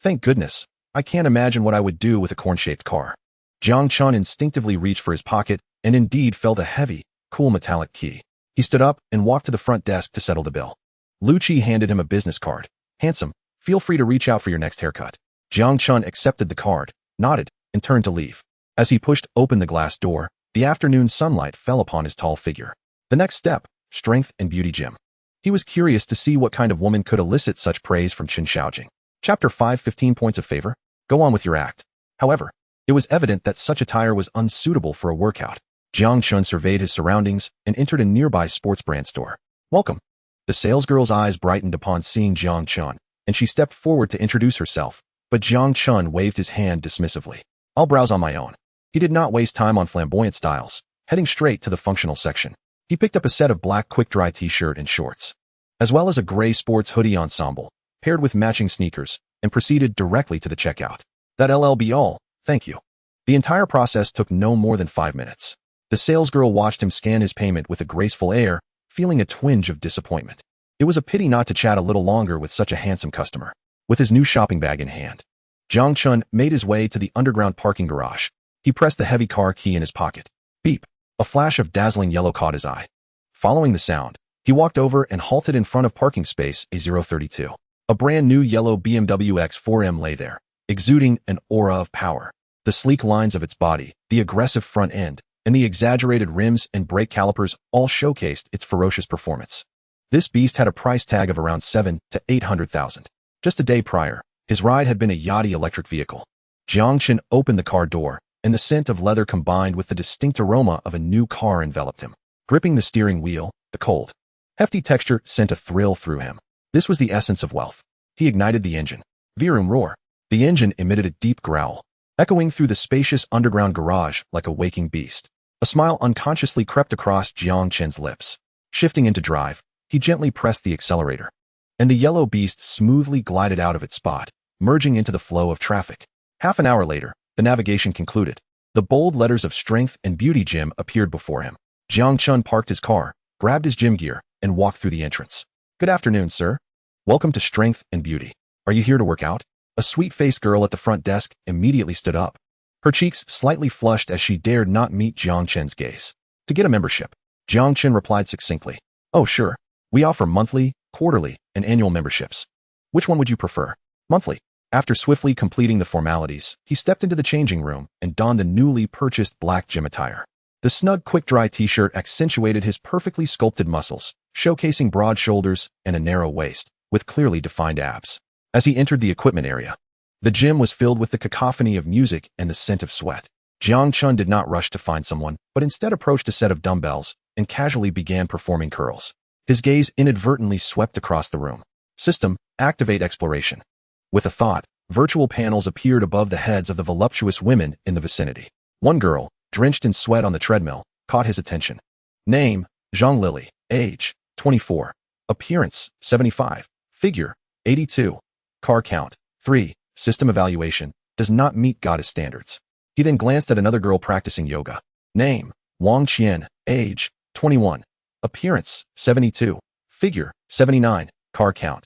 Thank goodness. I can't imagine what I would do with a corn-shaped car. Jiang Chen instinctively reached for his pocket and indeed felt a heavy, cool metallic key. He stood up and walked to the front desk to settle the bill. Lu Qi handed him a business card. Handsome, feel free to reach out for your next haircut. Jiang Chen accepted the card, nodded, and turned to leave. As he pushed open the glass door, the afternoon sunlight fell upon his tall figure. The next step, strength and beauty gym. He was curious to see what kind of woman could elicit such praise from Chen Xiaojing. Chapter 5 15 Points of Favor. Go on with your act. However, it was evident that such attire was unsuitable for a workout. Jiang Chen surveyed his surroundings and entered a nearby sports brand store. Welcome. The salesgirl's eyes brightened upon seeing Jiang Chen, and she stepped forward to introduce herself, but Jiang Chen waved his hand dismissively. I'll browse on my own. He did not waste time on flamboyant styles, heading straight to the functional section. He picked up a set of black quick-dry t-shirt and shorts, as well as a gray sports hoodie ensemble, paired with matching sneakers, and proceeded directly to the checkout. That'll be all, thank you. The entire process took no more than 5 minutes. The salesgirl watched him scan his payment with a graceful air, feeling a twinge of disappointment. It was a pity not to chat a little longer with such a handsome customer. With his new shopping bag in hand, Jiang Chen made his way to the underground parking garage. He pressed the heavy car key in his pocket. Beep. A flash of dazzling yellow caught his eye. Following the sound, he walked over and halted in front of parking space A032. A brand new yellow BMW X4M lay there, exuding an aura of power. The sleek lines of its body, the aggressive front end, and the exaggerated rims and brake calipers all showcased its ferocious performance. This beast had a price tag of around $700,000 to $800,000. Just a day prior, his ride had been a yachty electric vehicle. Jiang Chen opened the car door, and the scent of leather combined with the distinct aroma of a new car enveloped him. Gripping the steering wheel, the cold, hefty texture sent a thrill through him. This was the essence of wealth. He ignited the engine. Vroom roar. The engine emitted a deep growl, echoing through the spacious underground garage like a waking beast. A smile unconsciously crept across Jiang Chen's lips. Shifting into drive, he gently pressed the accelerator, and the yellow beast smoothly glided out of its spot, merging into the flow of traffic. Half an hour later, the navigation concluded. The bold letters of Strength and Beauty Gym appeared before him. Jiang Chen parked his car, grabbed his gym gear, and walked through the entrance. "Good afternoon, sir. Welcome to Strength and Beauty. Are you here to work out?" A sweet-faced girl at the front desk immediately stood up. Her cheeks slightly flushed as she dared not meet Jiang Chen's gaze. "To get a membership," Jiang Chen replied succinctly. "Oh, sure. We offer monthly, quarterly, and annual memberships. Which one would you prefer?" "Monthly." After swiftly completing the formalities, he stepped into the changing room and donned a newly purchased black gym attire. The snug, quick-dry t-shirt accentuated his perfectly sculpted muscles, showcasing broad shoulders and a narrow waist, with clearly defined abs. As he entered the equipment area, the gym was filled with the cacophony of music and the scent of sweat. Jiang Chen did not rush to find someone, but instead approached a set of dumbbells and casually began performing curls. His gaze inadvertently swept across the room. System, activate exploration. With a thought, virtual panels appeared above the heads of the voluptuous women in the vicinity. One girl, drenched in sweat on the treadmill, caught his attention. Name, Zhang Lily. Age, 24. Appearance, 75. Figure, 82. Car count, 3. System evaluation, does not meet goddess standards. He then glanced at another girl practicing yoga. Name, Wang Qian. Age, 21. Appearance, 72. Figure, 79. Car count,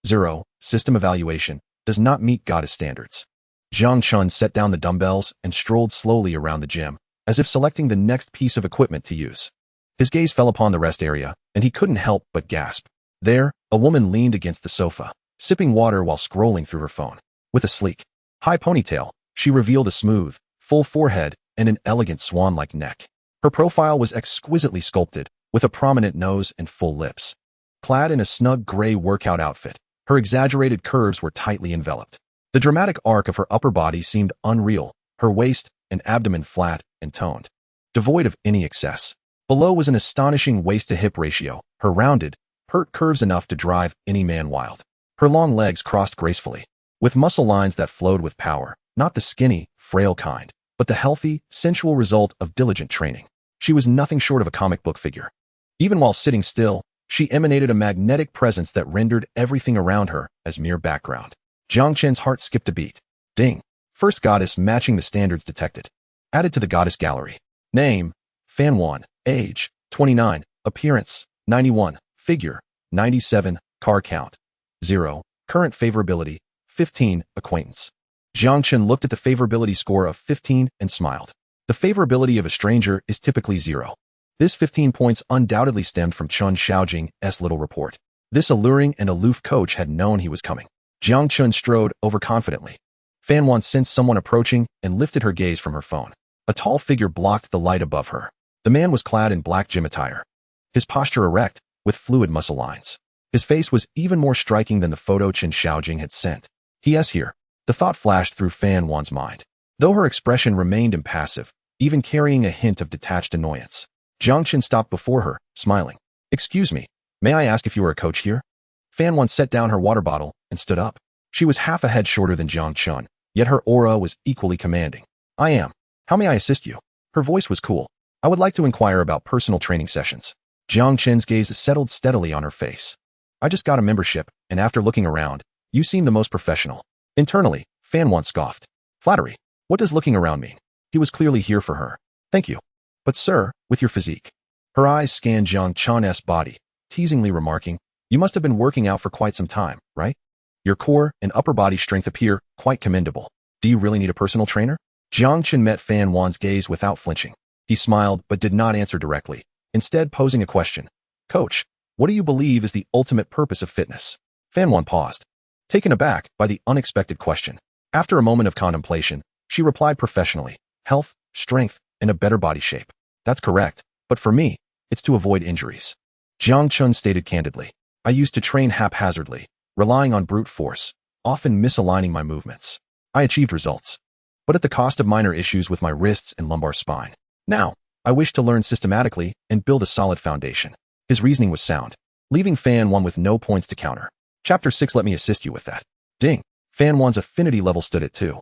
0. System evaluation, does not meet goddess standards. Jiang Chen set down the dumbbells and strolled slowly around the gym, as if selecting the next piece of equipment to use. His gaze fell upon the rest area, and he couldn't help but gasp. There, a woman leaned against the sofa, sipping water while scrolling through her phone. With a sleek, high ponytail, she revealed a smooth, full forehead and an elegant swan-like neck. Her profile was exquisitely sculpted, with a prominent nose and full lips. Clad in a snug gray workout outfit, her exaggerated curves were tightly enveloped. The dramatic arc of her upper body seemed unreal, her waist and abdomen flat and toned, devoid of any excess. Below was an astonishing waist-to-hip ratio, her rounded, pert curves enough to drive any man wild. Her long legs crossed gracefully, with muscle lines that flowed with power, not the skinny, frail kind, but the healthy, sensual result of diligent training. She was nothing short of a comic book figure. Even while sitting still, she emanated a magnetic presence that rendered everything around her as mere background. Jiang Chen's heart skipped a beat. Ding. First goddess matching the standards detected. Added to the goddess gallery. Name, Fan Wan. Age, 29. Appearance, 91. Figure, 97. Car count, 0. Current favorability, 15. Acquaintance. Jiang Chen looked at the favorability score of 15 and smiled. The favorability of a stranger is typically 0. This 15 points undoubtedly stemmed from Chun Xiaojing's little report. This alluring and aloof coach had known he was coming. Jiang Chen strode overconfidently. Fan Wan sensed someone approaching and lifted her gaze from her phone. A tall figure blocked the light above her. The man was clad in black gym attire, his posture erect, with fluid muscle lines. His face was even more striking than the photo Chen Xiaojing had sent. He is here. The thought flashed through Fan Wan's mind, though her expression remained impassive, even carrying a hint of detached annoyance. Jiang Chen stopped before her, smiling. "Excuse me, may I ask if you are a coach here?" Fan Wan set down her water bottle and stood up. She was half a head shorter than Jiang Chen, yet her aura was equally commanding. "I am. How may I assist you?" Her voice was cool. "I would like to inquire about personal training sessions." Jiang Chen's gaze settled steadily on her face. "I just got a membership, and after looking around, you seem the most professional." Internally, Fan Wan scoffed. "Flattery. What does looking around mean?" He was clearly here for her. "Thank you. But sir, with your physique." Her eyes scanned Jiang Chen's body, teasingly remarking, "You must have been working out for quite some time, right? Your core and upper body strength appear quite commendable. Do you really need a personal trainer?" Jiang Chen met Fan Wan's gaze without flinching. He smiled but did not answer directly, instead posing a question. "Coach, what do you believe is the ultimate purpose of fitness?" Fan Wan paused, taken aback by the unexpected question. After a moment of contemplation, she replied professionally, "Health, strength, and a better body shape." "That's correct, but for me, it's to avoid injuries." Jiang Chen stated candidly. "I used to train haphazardly, relying on brute force, often misaligning my movements. I achieved results, but at the cost of minor issues with my wrists and lumbar spine. Now, I wish to learn systematically and build a solid foundation." His reasoning was sound, leaving Fan Wan with no points to counter. Chapter 6. Let me assist you with that. Ding. Fan Wan's affinity level stood at 2.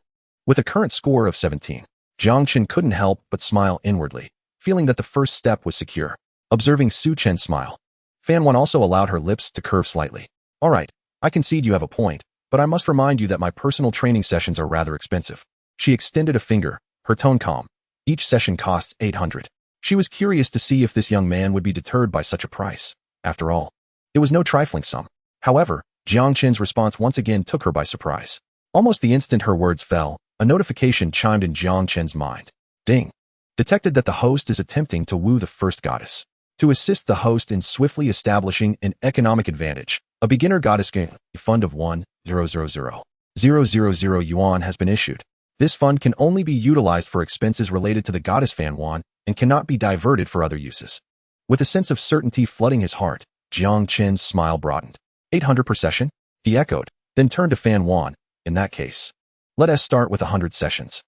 With a current score of 17, Jiang Chen couldn't help but smile inwardly, feeling that the first step was secure. Observing Su Chen's smile, Fan Wan also allowed her lips to curve slightly. All right, I concede you have a point, but I must remind you that my personal training sessions are rather expensive. She extended a finger, her tone calm. Each session costs 800. She was curious to see if this young man would be deterred by such a price. After all, it was no trifling sum. However, Jiang Chen's response once again took her by surprise. Almost the instant her words fell, a notification chimed in Jiang Chen's mind. Ding. Detected that the host is attempting to woo the first goddess. To assist the host in swiftly establishing an economic advantage, a beginner goddess fund of 1,000,000 yuan has been issued. This fund can only be utilized for expenses related to the goddess Fan Wan and cannot be diverted for other uses. With a sense of certainty flooding his heart, Jiang Chen's smile broadened. 800 per session? He echoed, then turned to Fan Wan. In that case, let us start with 100 sessions.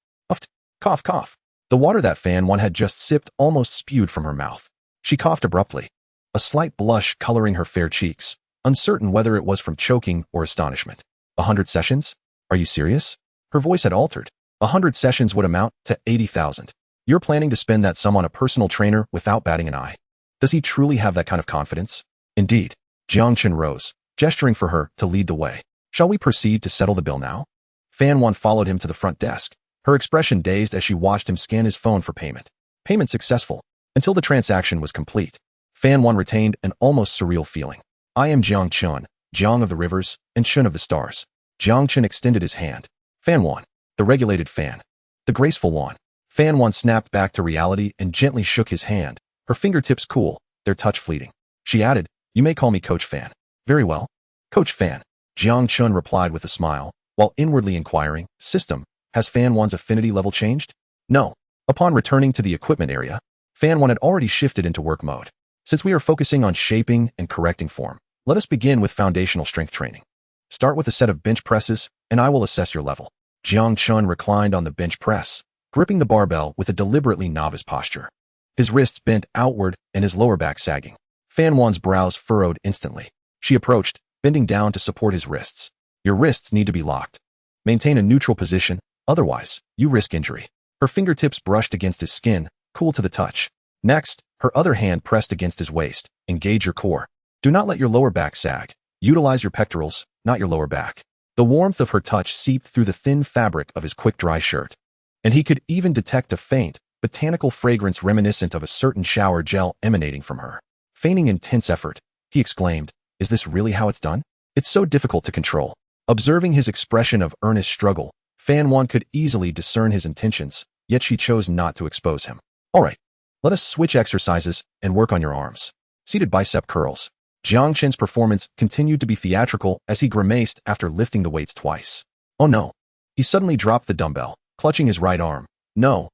Cough, cough. The water that Fan Wan had just sipped almost spewed from her mouth. She coughed abruptly, a slight blush coloring her fair cheeks, uncertain whether it was from choking or astonishment. 100 sessions? Are you serious? Her voice had altered. 100 sessions would amount to 80,000. You're planning to spend that sum on a personal trainer without batting an eye. Does he truly have that kind of confidence? Indeed. Jiang Chen rose, gesturing for her to lead the way. Shall we proceed to settle the bill now? Fan Wan followed him to the front desk, her expression dazed as she watched him scan his phone for payment. Payment successful. Until the transaction was complete, Fan Wan retained an almost surreal feeling. I am Jiang Chen, Jiang of the rivers, and Chen of the stars. Jiang Chen extended his hand. Fan Wan, the regulated fan. The graceful one. Fan Wan snapped back to reality and gently shook his hand, her fingertips cool, their touch fleeting. She added, you may call me Coach Fan. Very well. Coach Fan. Jiang Chen replied with a smile, while inwardly inquiring, System, has Fan Wan's affinity level changed? No. Upon returning to the equipment area, Fan Wan had already shifted into work mode. Since we are focusing on shaping and correcting form, let us begin with foundational strength training. Start with a set of bench presses, and I will assess your level. Jiang Chen reclined on the bench press, gripping the barbell with a deliberately novice posture. His wrists bent outward and his lower back sagging. Fan Wan's brows furrowed instantly. She approached, bending down to support his wrists. Your wrists need to be locked. Maintain a neutral position, otherwise, you risk injury. Her fingertips brushed against his skin, cool to the touch. Next, her other hand pressed against his waist. Engage your core. Do not let your lower back sag. Utilize your pectorals, not your lower back. The warmth of her touch seeped through the thin fabric of his quick-dry shirt, and he could even detect a faint, botanical fragrance reminiscent of a certain shower gel emanating from her. Feigning intense effort, he exclaimed, is this really how it's done? It's so difficult to control. Observing his expression of earnest struggle, Fan Wan could easily discern his intentions, yet she chose not to expose him. All right, let us switch exercises and work on your arms. Seated bicep curls. Jiang Chen's performance continued to be theatrical as he grimaced after lifting the weights twice. Oh no. He suddenly dropped the dumbbell, clutching his right arm. No,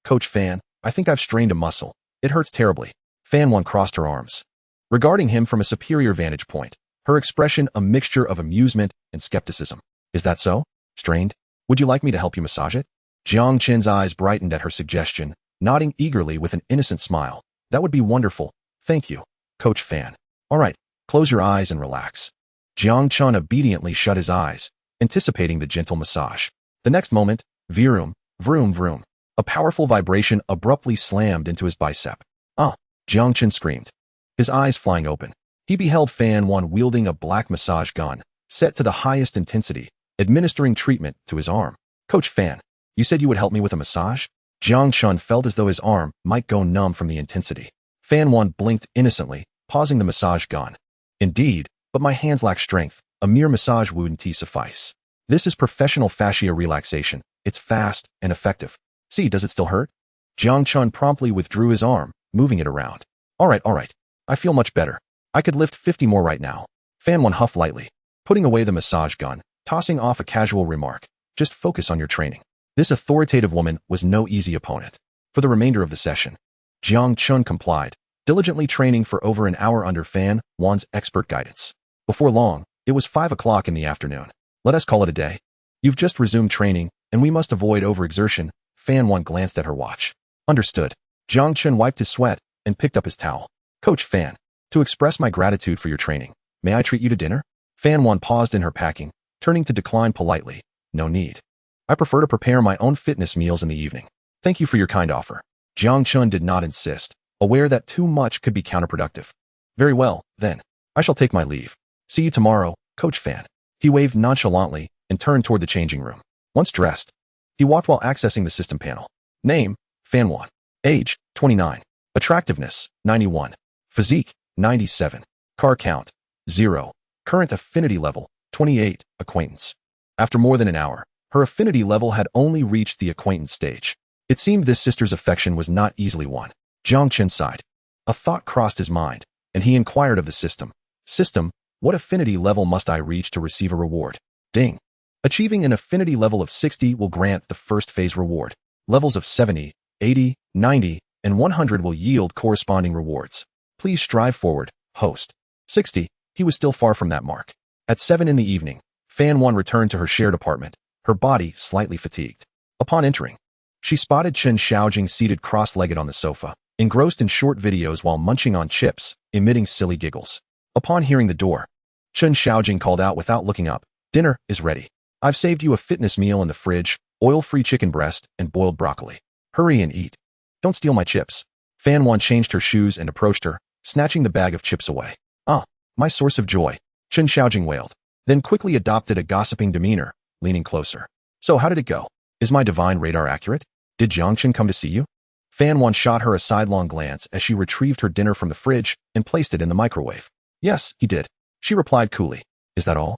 Coach Fan, I think I've strained a muscle. It hurts terribly. Fan Wan crossed her arms, regarding him from a superior vantage point, her expression a mixture of amusement and skepticism. Is that so? Strained? Would you like me to help you massage it? Jiang Chen's eyes brightened at her suggestion, nodding eagerly with an innocent smile. That would be wonderful. Thank you, Coach Fan. All right, close your eyes and relax. Jiang Chen obediently shut his eyes, anticipating the gentle massage. The next moment, vroom, vroom, vroom. A powerful vibration abruptly slammed into his bicep. Ah, Jiang Chen screamed, his eyes flying open. He beheld Fan Wan wielding a black massage gun, set to the highest intensity, administering treatment to his arm. Coach Fan, you said you would help me with a massage? Jiang Chen felt as though his arm might go numb from the intensity. Fan Wan blinked innocently, pausing the massage gun. Indeed, but my hands lack strength. A mere massage wouldn't suffice. This is professional fascia relaxation. It's fast and effective. See, does it still hurt? Jiang Chen promptly withdrew his arm, moving it around. All right. I feel much better. I could lift 50 more right now. Fan Wan huffed lightly, putting away the massage gun, tossing off a casual remark. Just focus on your training. This authoritative woman was no easy opponent. For the remainder of the session, Jiang Chen complied, diligently training for over an hour under Fan Wan's expert guidance. Before long, it was 5 o'clock in the afternoon. Let us call it a day. You've just resumed training, and we must avoid overexertion. Fan Wan glanced at her watch. Understood. Jiang Chen wiped his sweat and picked up his towel. Coach Fan, to express my gratitude for your training, may I treat you to dinner? Fan Wan paused in her packing, turning to decline politely. No need. I prefer to prepare my own fitness meals in the evening. Thank you for your kind offer. Jiang Chen did not insist, aware that too much could be counterproductive. Very well, then. I shall take my leave. See you tomorrow, Coach Fan. He waved nonchalantly and turned toward the changing room. Once dressed, he walked while accessing the system panel. Name, Fan 1. Age, 29. Attractiveness, 91. Physique, 97. Car count, 0. Current affinity level, 28. Acquaintance. After more than an hour, her affinity level had only reached the acquaintance stage. It seemed this sister's affection was not easily won. Jiang Chen sighed. A thought crossed his mind, and he inquired of the system. System, what affinity level must I reach to receive a reward? Ding. Achieving an affinity level of 60 will grant the first phase reward. Levels of 70, 80, 90, and 100 will yield corresponding rewards. Please strive forward, host. 60. He was still far from that mark. At 7 in the evening, Fan 1 returned to her shared apartment, her body slightly fatigued. Upon entering, she spotted Chen Xiaojing seated cross-legged on the sofa, engrossed in short videos while munching on chips, emitting silly giggles. Upon hearing the door, Chen Xiaojing called out without looking up, "Dinner is ready. I've saved you a fitness meal in the fridge, oil-free chicken breast, and boiled broccoli. Hurry and eat. Don't steal my chips." Fan 1 changed her shoes and approached her, snatching the bag of chips away. "Ah, my source of joy," Chen Xiaojing wailed, then quickly adopted a gossiping demeanor, leaning closer. "So how did it go? Is my divine radar accurate? Did Jiang Chen come to see you?" Fan 1 shot her a sidelong glance as she retrieved her dinner from the fridge and placed it in the microwave. "Yes, he did," she replied coolly. "Is that all?"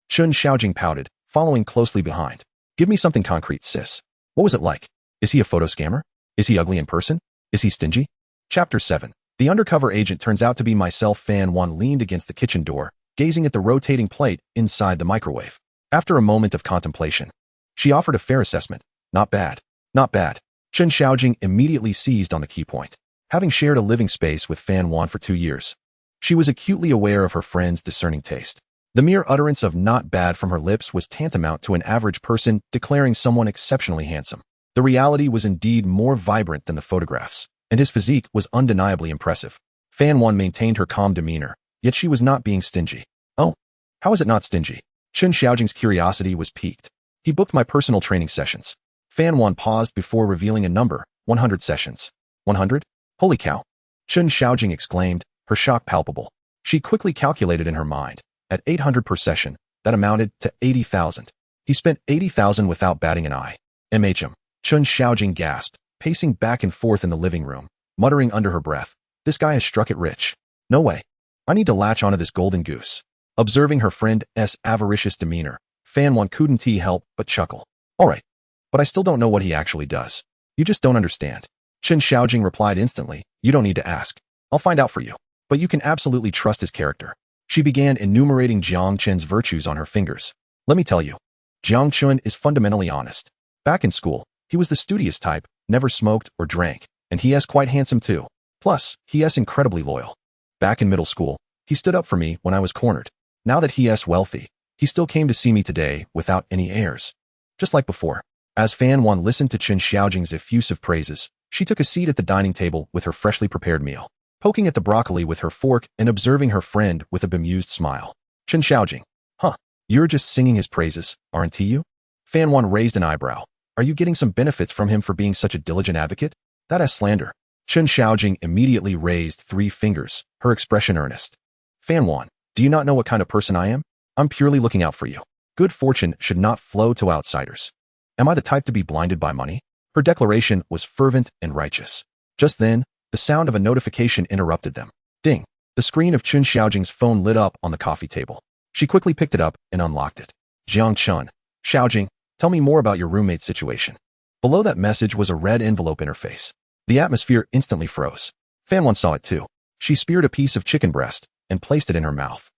Chen Xiaojing pouted, following closely behind. "Give me something concrete, sis. What was it like? Is he a photo scammer? Is he ugly in person? Is he stingy?" Chapter 7. The undercover agent turns out to be myself. Fan 1 leaned against the kitchen door, gazing at the rotating plate inside the microwave. After a moment of contemplation, she offered a fair assessment. "Not bad. Not bad." Chen Xiaojing immediately seized on the key point. Having shared a living space with Fan 1 for 2 years, she was acutely aware of her friend's discerning taste. The mere utterance of "not bad" from her lips was tantamount to an average person declaring someone exceptionally handsome. The reality was indeed more vibrant than the photographs, and his physique was undeniably impressive. Fan 1 maintained her calm demeanor, yet she was not being stingy. "Oh, how is it not stingy?" Chen Xiaojing's curiosity was piqued. "He booked my personal training sessions." Fan 1 paused before revealing a number. 100 sessions. 100? Holy cow. Chen Xiaojing exclaimed, her shock palpable. She quickly calculated in her mind. At 800 per session, that amounted to 80,000. He spent 80,000 without batting an eye. MHM. Chen Xiaojing gasped, pacing back and forth in the living room, muttering under her breath, "This guy has struck it rich. No way. I need to latch onto this golden goose." Observing her friend's avaricious demeanor, Fan 1 couldn't help but chuckle. "All right, but I still don't know what he actually does. You just don't understand." Chen Xiaojing replied instantly, "You don't need to ask. I'll find out for you. But you can absolutely trust his character." She began enumerating Jiang Chen's virtues on her fingers. "Let me tell you, Jiang Chen is fundamentally honest. Back in school, he was the studious type, never smoked or drank, and he is quite handsome too. Plus, he is incredibly loyal. Back in middle school, he stood up for me when I was cornered. Now that he is wealthy, he still came to see me today without any airs. Just like before." As Fan 1 listened to Chen Xiaojing's effusive praises, she took a seat at the dining table with her freshly prepared meal, poking at the broccoli with her fork and observing her friend with a bemused smile. "Chen Xiaojing. Huh, you're just singing his praises, aren't you?" Fan 1 raised an eyebrow. "Are you getting some benefits from him for being such a diligent advocate?" "That is slander." Chen Xiaojing immediately raised 3 fingers, her expression earnest. "Fan 1, do you not know what kind of person I am? I'm purely looking out for you. Good fortune should not flow to outsiders. Am I the type to be blinded by money?" Her declaration was fervent and righteous. Just then, the sound of a notification interrupted them. Ding! The screen of Chen Xiaojing's phone lit up on the coffee table. She quickly picked it up and unlocked it. "Jiang Chen. Xiaojing, tell me more about your roommate's situation." Below that message was a red envelope interface. The atmosphere instantly froze. Fan 1 saw it too. She speared a piece of chicken breast and placed it in her mouth,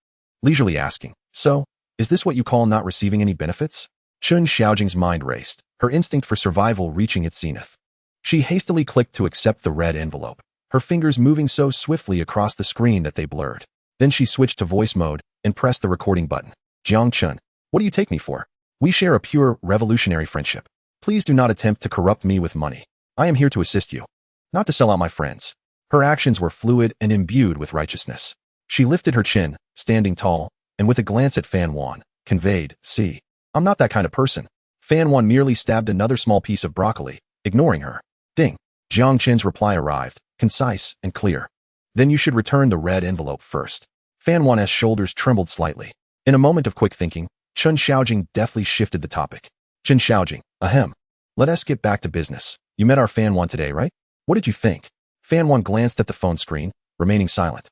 leisurely asking, "So, is this what you call not receiving any benefits?" Chen Xiaojing's mind raced, her instinct for survival reaching its zenith. She hastily clicked to accept the red envelope, her fingers moving so swiftly across the screen that they blurred. Then she switched to voice mode and pressed the recording button. "Jiang Chen, what do you take me for? We share a pure, revolutionary friendship. Please do not attempt to corrupt me with money. I am here to assist you, not to sell out my friends." Her actions were fluid and imbued with righteousness. She lifted her chin, standing tall, and with a glance at Fan 1, conveyed, "See, I'm not that kind of person." Fan Wan merely stabbed another small piece of broccoli, ignoring her. Ding. Jiang Chen's reply arrived, concise and clear. Then you should return the red envelope first. Fan Wan's shoulders trembled slightly. In a moment of quick thinking, Chen Xiaojing deftly shifted the topic. Chen Xiaojing, ahem. Let us get back to business. You met our Fan Wan today, right? What did you think? Fan Wan glanced at the phone screen, remaining silent,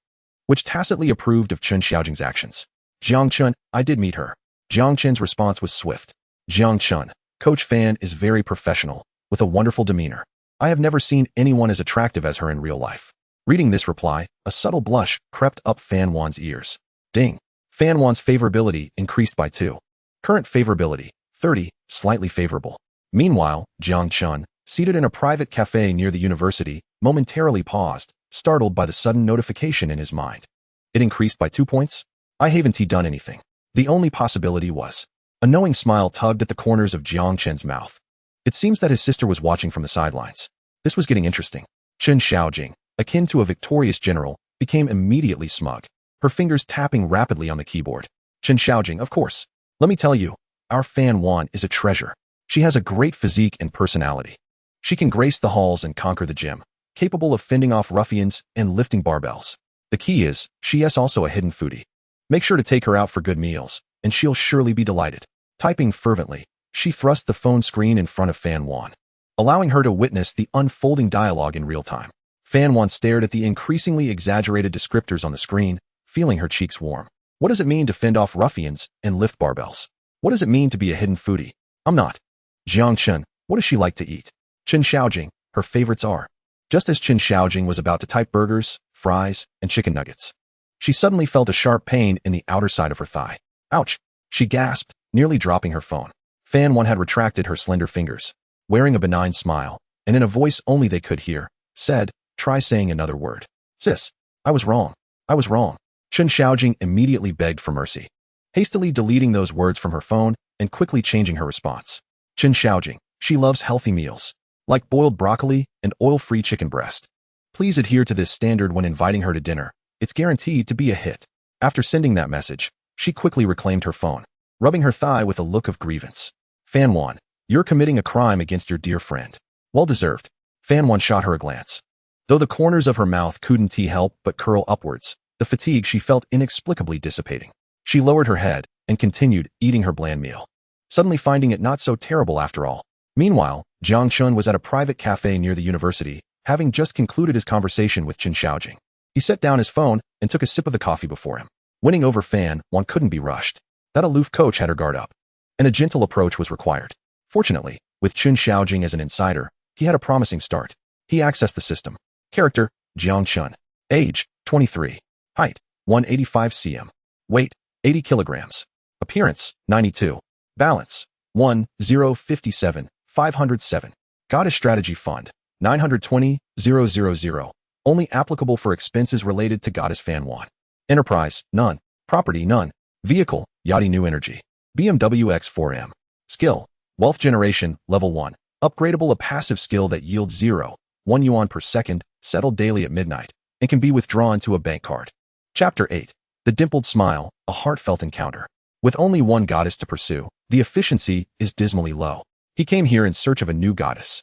which tacitly approved of Chen Xiaojing's actions. Jiang Chen, I did meet her. Jiang Chen's response was swift. Jiang Chen, Coach Fan is very professional, with a wonderful demeanor. I have never seen anyone as attractive as her in real life. Reading this reply, a subtle blush crept up Fan Wan's ears. Ding. Fan Wan's favorability increased by 2. Current favorability, 30, slightly favorable. Meanwhile, Jiang Chen, seated in a private cafe near the university, momentarily paused, startled by the sudden notification in his mind. It increased by 2 points? I haven't done anything. The only possibility was. A knowing smile tugged at the corners of Jiang Chen's mouth. It seems that his sister was watching from the sidelines. This was getting interesting. Chen Xiaojing, akin to a victorious general, became immediately smug, her fingers tapping rapidly on the keyboard. Chen Xiaojing, of course. Let me tell you, our Fan Wan is a treasure. She has a great physique and personality. She can grace the halls and conquer the gym, capable of fending off ruffians and lifting barbells. The key is, she is also a hidden foodie. Make sure to take her out for good meals, and she'll surely be delighted. Typing fervently, she thrust the phone screen in front of Fan Wan, allowing her to witness the unfolding dialogue in real time. Fan Wan stared at the increasingly exaggerated descriptors on the screen, feeling her cheeks warm. What does it mean to fend off ruffians and lift barbells? What does it mean to be a hidden foodie? I'm not. Jiang Chen, what does she like to eat? Chen Xiaojing, her favorites are. Just as Chen Xiaojing was about to type burgers, fries, and chicken nuggets, she suddenly felt a sharp pain in the outer side of her thigh. Ouch! She gasped, nearly dropping her phone. Fan Wan had retracted her slender fingers, wearing a benign smile, and in a voice only they could hear, said, try saying another word. Sis, I was wrong. I was wrong. Chen Xiaojing immediately begged for mercy, hastily deleting those words from her phone and quickly changing her response. Chen Xiaojing, she loves healthy meals, like boiled broccoli and oil-free chicken breast. Please adhere to this standard when inviting her to dinner. It's guaranteed to be a hit. After sending that message, she quickly reclaimed her phone, rubbing her thigh with a look of grievance. Fan Wan, you're committing a crime against your dear friend. Well deserved. Fan Wan shot her a glance. Though the corners of her mouth couldn't help but curl upwards, the fatigue she felt inexplicably dissipating. She lowered her head and continued eating her bland meal, suddenly finding it not so terrible after all. Meanwhile, Jiang Chen was at a private cafe near the university, having just concluded his conversation with Chen Xiaojing. He set down his phone and took a sip of the coffee before him. Winning over Fan Wan couldn't be rushed. That aloof coach had her guard up, and a gentle approach was required. Fortunately, with Chen Xiaojing as an insider, he had a promising start. He accessed the system. Character, Jiang Chen. Age, 23. Height, 185 cm. Weight, 80 kilograms. Appearance, 92. Balance, 1057, 507. Goddess Strategy Fund, 920,000. Only applicable for expenses related to Goddess Fan Wan. Enterprise, none. Property, none. Vehicle, Yachty New Energy. BMW X4M. Skill, Wealth Generation, Level 1. Upgradable, a passive skill that yields 0.1 yuan per second, settled daily at midnight, and can be withdrawn to a bank card. Chapter 8. The Dimpled Smile, a heartfelt encounter. With only one goddess to pursue, the efficiency is dismally low. He came here in search of a new goddess.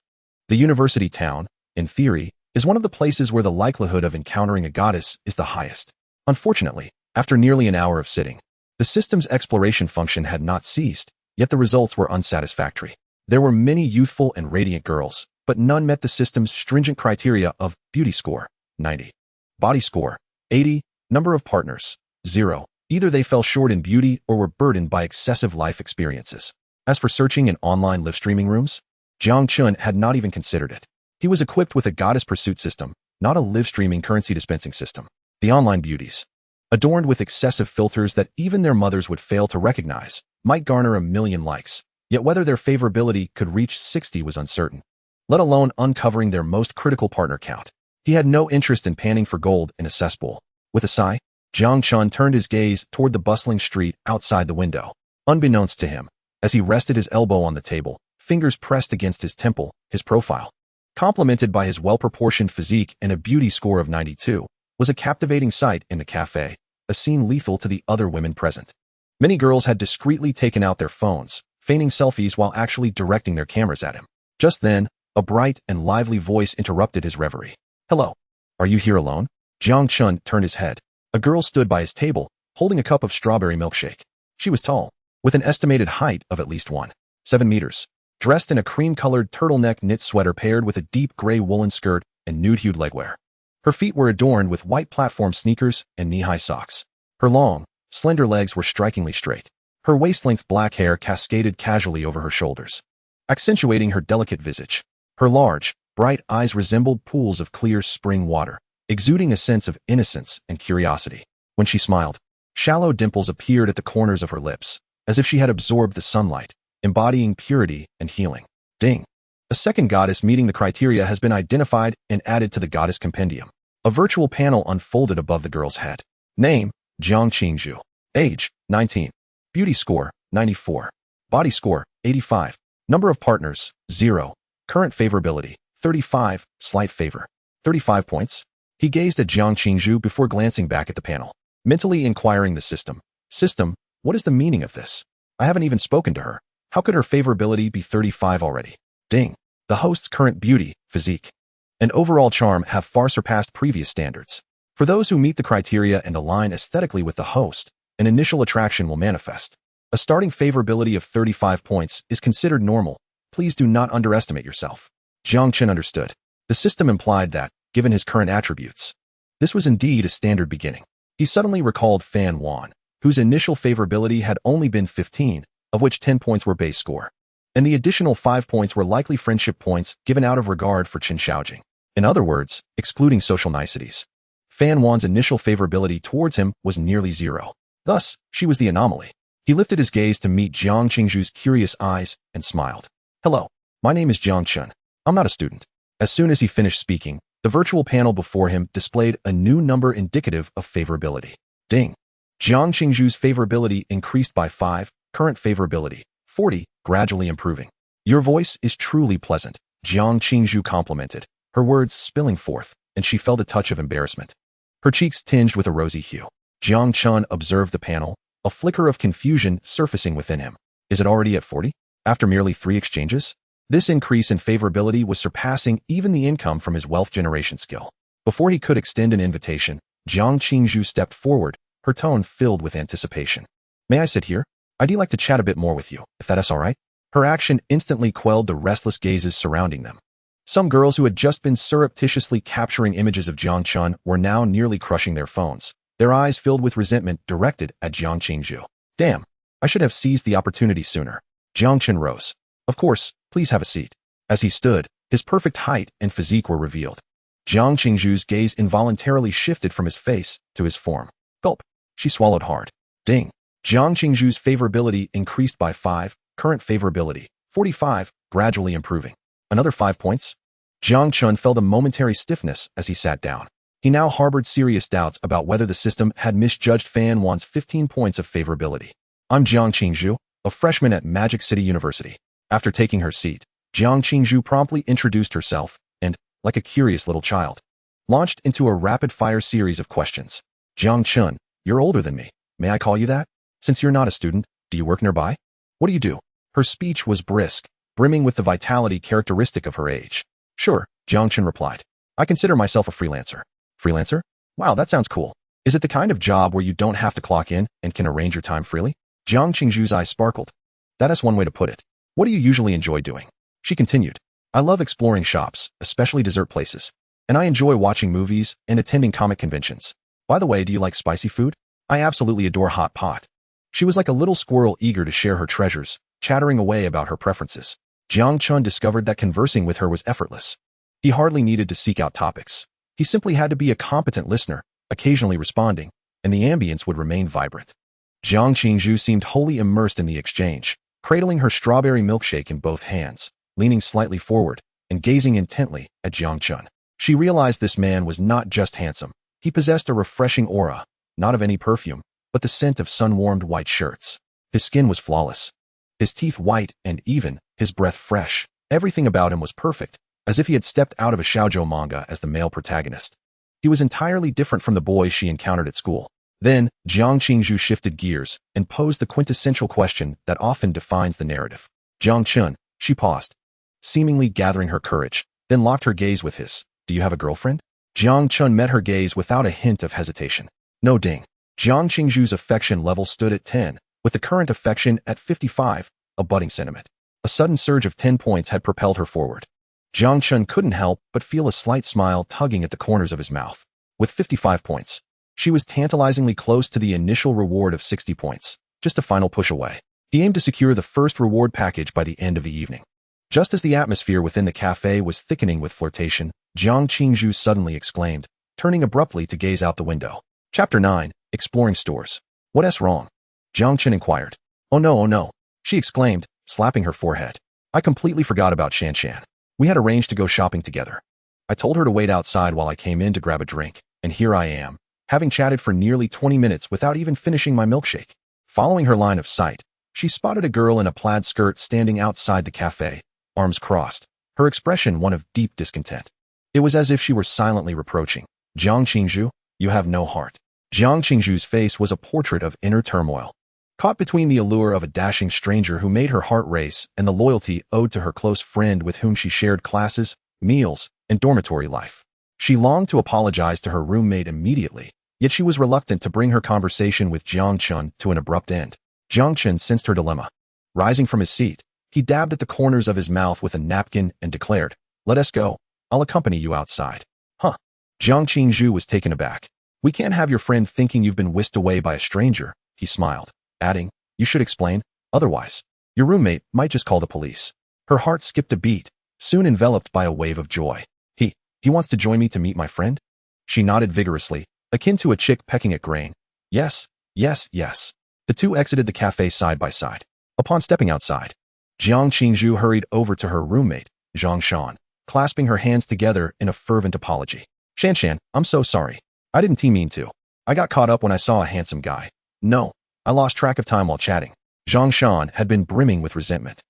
The university town, in theory, is one of the places where the likelihood of encountering a goddess is the highest. Unfortunately, after nearly an hour of sitting, the system's exploration function had not ceased, yet the results were unsatisfactory. There were many youthful and radiant girls, but none met the system's stringent criteria of beauty score, 90, body score, 80, number of partners, 0. Either they fell short in beauty or were burdened by excessive life experiences. As for searching in online live streaming rooms, Jiang Chen had not even considered it. He was equipped with a goddess pursuit system, not a live streaming currency dispensing system. The online beauties, adorned with excessive filters that even their mothers would fail to recognize, might garner 1 million likes, yet whether their favorability could reach 60 was uncertain, let alone uncovering their most critical partner count. He had no interest in panning for gold in a cesspool. With a sigh, Jiang Chen turned his gaze toward the bustling street outside the window. Unbeknownst to him, as he rested his elbow on the table, fingers pressed against his temple, his profile, complemented by his well-proportioned physique and a beauty score of 92, was a captivating sight in the cafe, a scene lethal to the other women present. Many girls had discreetly taken out their phones, feigning selfies while actually directing their cameras at him. Just then, a bright and lively voice interrupted his reverie. "Hello. Are you here alone?" Jiang Chen turned his head. A girl stood by his table, holding a cup of strawberry milkshake. She was tall, with an estimated height of at least 1.7 meters, dressed in a cream-colored turtleneck knit sweater paired with a deep gray woolen skirt and nude-hued legwear. Her feet were adorned with white platform sneakers and knee-high socks. Her long, slender legs were strikingly straight. Her waist-length black hair cascaded casually over her shoulders, accentuating her delicate visage. Her large, bright eyes resembled pools of clear spring water, exuding a sense of innocence and curiosity. When she smiled, shallow dimples appeared at the corners of her lips, as if she had absorbed the sunlight, embodying purity and healing. Ding! A second goddess meeting the criteria has been identified and added to the Goddess Compendium. A virtual panel unfolded above the girl's head. Name: Jiang Chen. Age: 19. Beauty score: 94. Body score: 85. Number of partners: 0. Current favorability: 35. Slight favor: 35 points. He gazed at Jiang Chen before glancing back at the panel, mentally inquiring the system. System, what is the meaning of this? I haven't even spoken to her. How could her favorability be 35 already? Ding. The host's current beauty, physique, and overall charm have far surpassed previous standards. For those who meet the criteria and align aesthetically with the host, an initial attraction will manifest. A starting favorability of 35 points is considered normal. Please do not underestimate yourself. Jiang Chen understood. The system implied that, given his current attributes, this was indeed a standard beginning. He suddenly recalled Fan Wan, whose initial favorability had only been 15, of which 10 points were base score, and the additional 5 points were likely friendship points given out of regard for Chen Xiaojing. In other words, excluding social niceties. Fan Wan's initial favorability towards him was nearly 0. Thus, she was the anomaly. He lifted his gaze to meet Jiang Qingzhu's curious eyes and smiled. "Hello, my name is Jiang Chen. I'm not a student." As soon as he finished speaking, the virtual panel before him displayed a new number indicative of favorability. Ding. Jiang Qingzhu's favorability increased by 5, current favorability, 40, gradually improving. "Your voice is truly pleasant," Jiang Qingzhu complimented, her words spilling forth, and she felt a touch of embarrassment. Her cheeks tinged with a rosy hue. Jiang Chen observed the panel, a flicker of confusion surfacing within him. Is it already at 40? After merely 3 exchanges? This increase in favorability was surpassing even the income from his wealth generation skill. Before he could extend an invitation, Jiang Qingzhu stepped forward, her tone filled with anticipation. "May I sit here? I'd like to chat a bit more with you, if that is all right." Her action instantly quelled the restless gazes surrounding them. Some girls who had just been surreptitiously capturing images of Jiang Chen were now nearly crushing their phones, their eyes filled with resentment directed at Jiang Qingzhu. "Damn, I should have seized the opportunity sooner." Jiang Chen rose. "Of course, please have a seat." As he stood, his perfect height and physique were revealed. Jiang Qingzhu's gaze involuntarily shifted from his face to his form. Gulp. She swallowed hard. Ding. Jiang Qingzhu's favorability increased by 5, current favorability, 45, gradually improving. Another 5 points? Jiang Chen felt a momentary stiffness as he sat down. He now harbored serious doubts about whether the system had misjudged Fan Wan's 15 points of favorability. "I'm Jiang Qingzhu, a freshman at Magic City University." After taking her seat, Jiang Qingzhu promptly introduced herself and, like a curious little child, launched into a rapid-fire series of questions. "Jiang Chen, you're older than me. May I call you that? Since you're not a student, do you work nearby? What do you do?" Her speech was brisk, brimming with the vitality characteristic of her age. "Sure," Jiang Chen replied. "I consider myself a freelancer." "Freelancer? Wow, that sounds cool. Is it the kind of job where you don't have to clock in and can arrange your time freely?" Jiang Qingzhu's eyes sparkled. "That is one way to put it. What do you usually enjoy doing?" She continued. "I love exploring shops, especially dessert places. And I enjoy watching movies and attending comic conventions. By the way, do you like spicy food? I absolutely adore hot pot." She was like a little squirrel eager to share her treasures, chattering away about her preferences. Jiang Chen discovered that conversing with her was effortless. He hardly needed to seek out topics. He simply had to be a competent listener, occasionally responding, and the ambience would remain vibrant. Jiang Qingzhu seemed wholly immersed in the exchange, cradling her strawberry milkshake in both hands, leaning slightly forward, and gazing intently at Jiang Chen. She realized this man was not just handsome. He possessed a refreshing aura, not of any perfume, but the scent of sun-warmed white shirts. His skin was flawless, his teeth white and even, his breath fresh. Everything about him was perfect, as if he had stepped out of a shoujo manga as the male protagonist. He was entirely different from the boys she encountered at school. Then, Jiang Qingzhu shifted gears and posed the quintessential question that often defines the narrative. Jiang Chen, she paused, seemingly gathering her courage, then locked her gaze with his. Do you have a girlfriend? Jiang Chen met her gaze without a hint of hesitation. No ding. Jiang Qingzhu's affection level stood at 10, with the current affection at 55, a budding sentiment. A sudden surge of 10 points had propelled her forward. Jiang Chen couldn't help but feel a slight smile tugging at the corners of his mouth. With 55 points, she was tantalizingly close to the initial reward of 60 points, just a final push away. He aimed to secure the first reward package by the end of the evening. Just as the atmosphere within the cafe was thickening with flirtation, Jiang Qingzhu suddenly exclaimed, turning abruptly to gaze out the window. Chapter 9, Exploring Stores. What's wrong? Jiang Chen inquired. Oh no, she exclaimed, slapping her forehead. I completely forgot about Shan Shan. We had arranged to go shopping together. I told her to wait outside while I came in to grab a drink, and here I am, having chatted for nearly 20 minutes without even finishing my milkshake. Following her line of sight, she spotted a girl in a plaid skirt standing outside the cafe, arms crossed, her expression one of deep discontent. It was as if she were silently reproaching, Jiang Qingzhu, you have no heart. Jiang Qingzhu's face was a portrait of inner turmoil. Caught between the allure of a dashing stranger who made her heart race and the loyalty owed to her close friend with whom she shared classes, meals, and dormitory life. She longed to apologize to her roommate immediately, yet she was reluctant to bring her conversation with Jiang Chen to an abrupt end. Jiang Chen sensed her dilemma. Rising from his seat, he dabbed at the corners of his mouth with a napkin and declared, let us go. I'll accompany you outside. Huh. Jiang Qingzhu was taken aback. We can't have your friend thinking you've been whisked away by a stranger, he smiled, adding, you should explain, otherwise, your roommate might just call the police. Her heart skipped a beat, soon enveloped by a wave of joy. He wants to join me to meet my friend? She nodded vigorously, akin to a chick pecking at grain. Yes. The two exited the cafe side by side. Upon stepping outside, Jiang Qingzhu hurried over to her roommate, Zhang Shan, clasping her hands together in a fervent apology. Shan, I'm so sorry. I didn't mean to. I got caught up when I saw a handsome guy. No, I lost track of time while chatting. Zhang Shan had been brimming with resentment.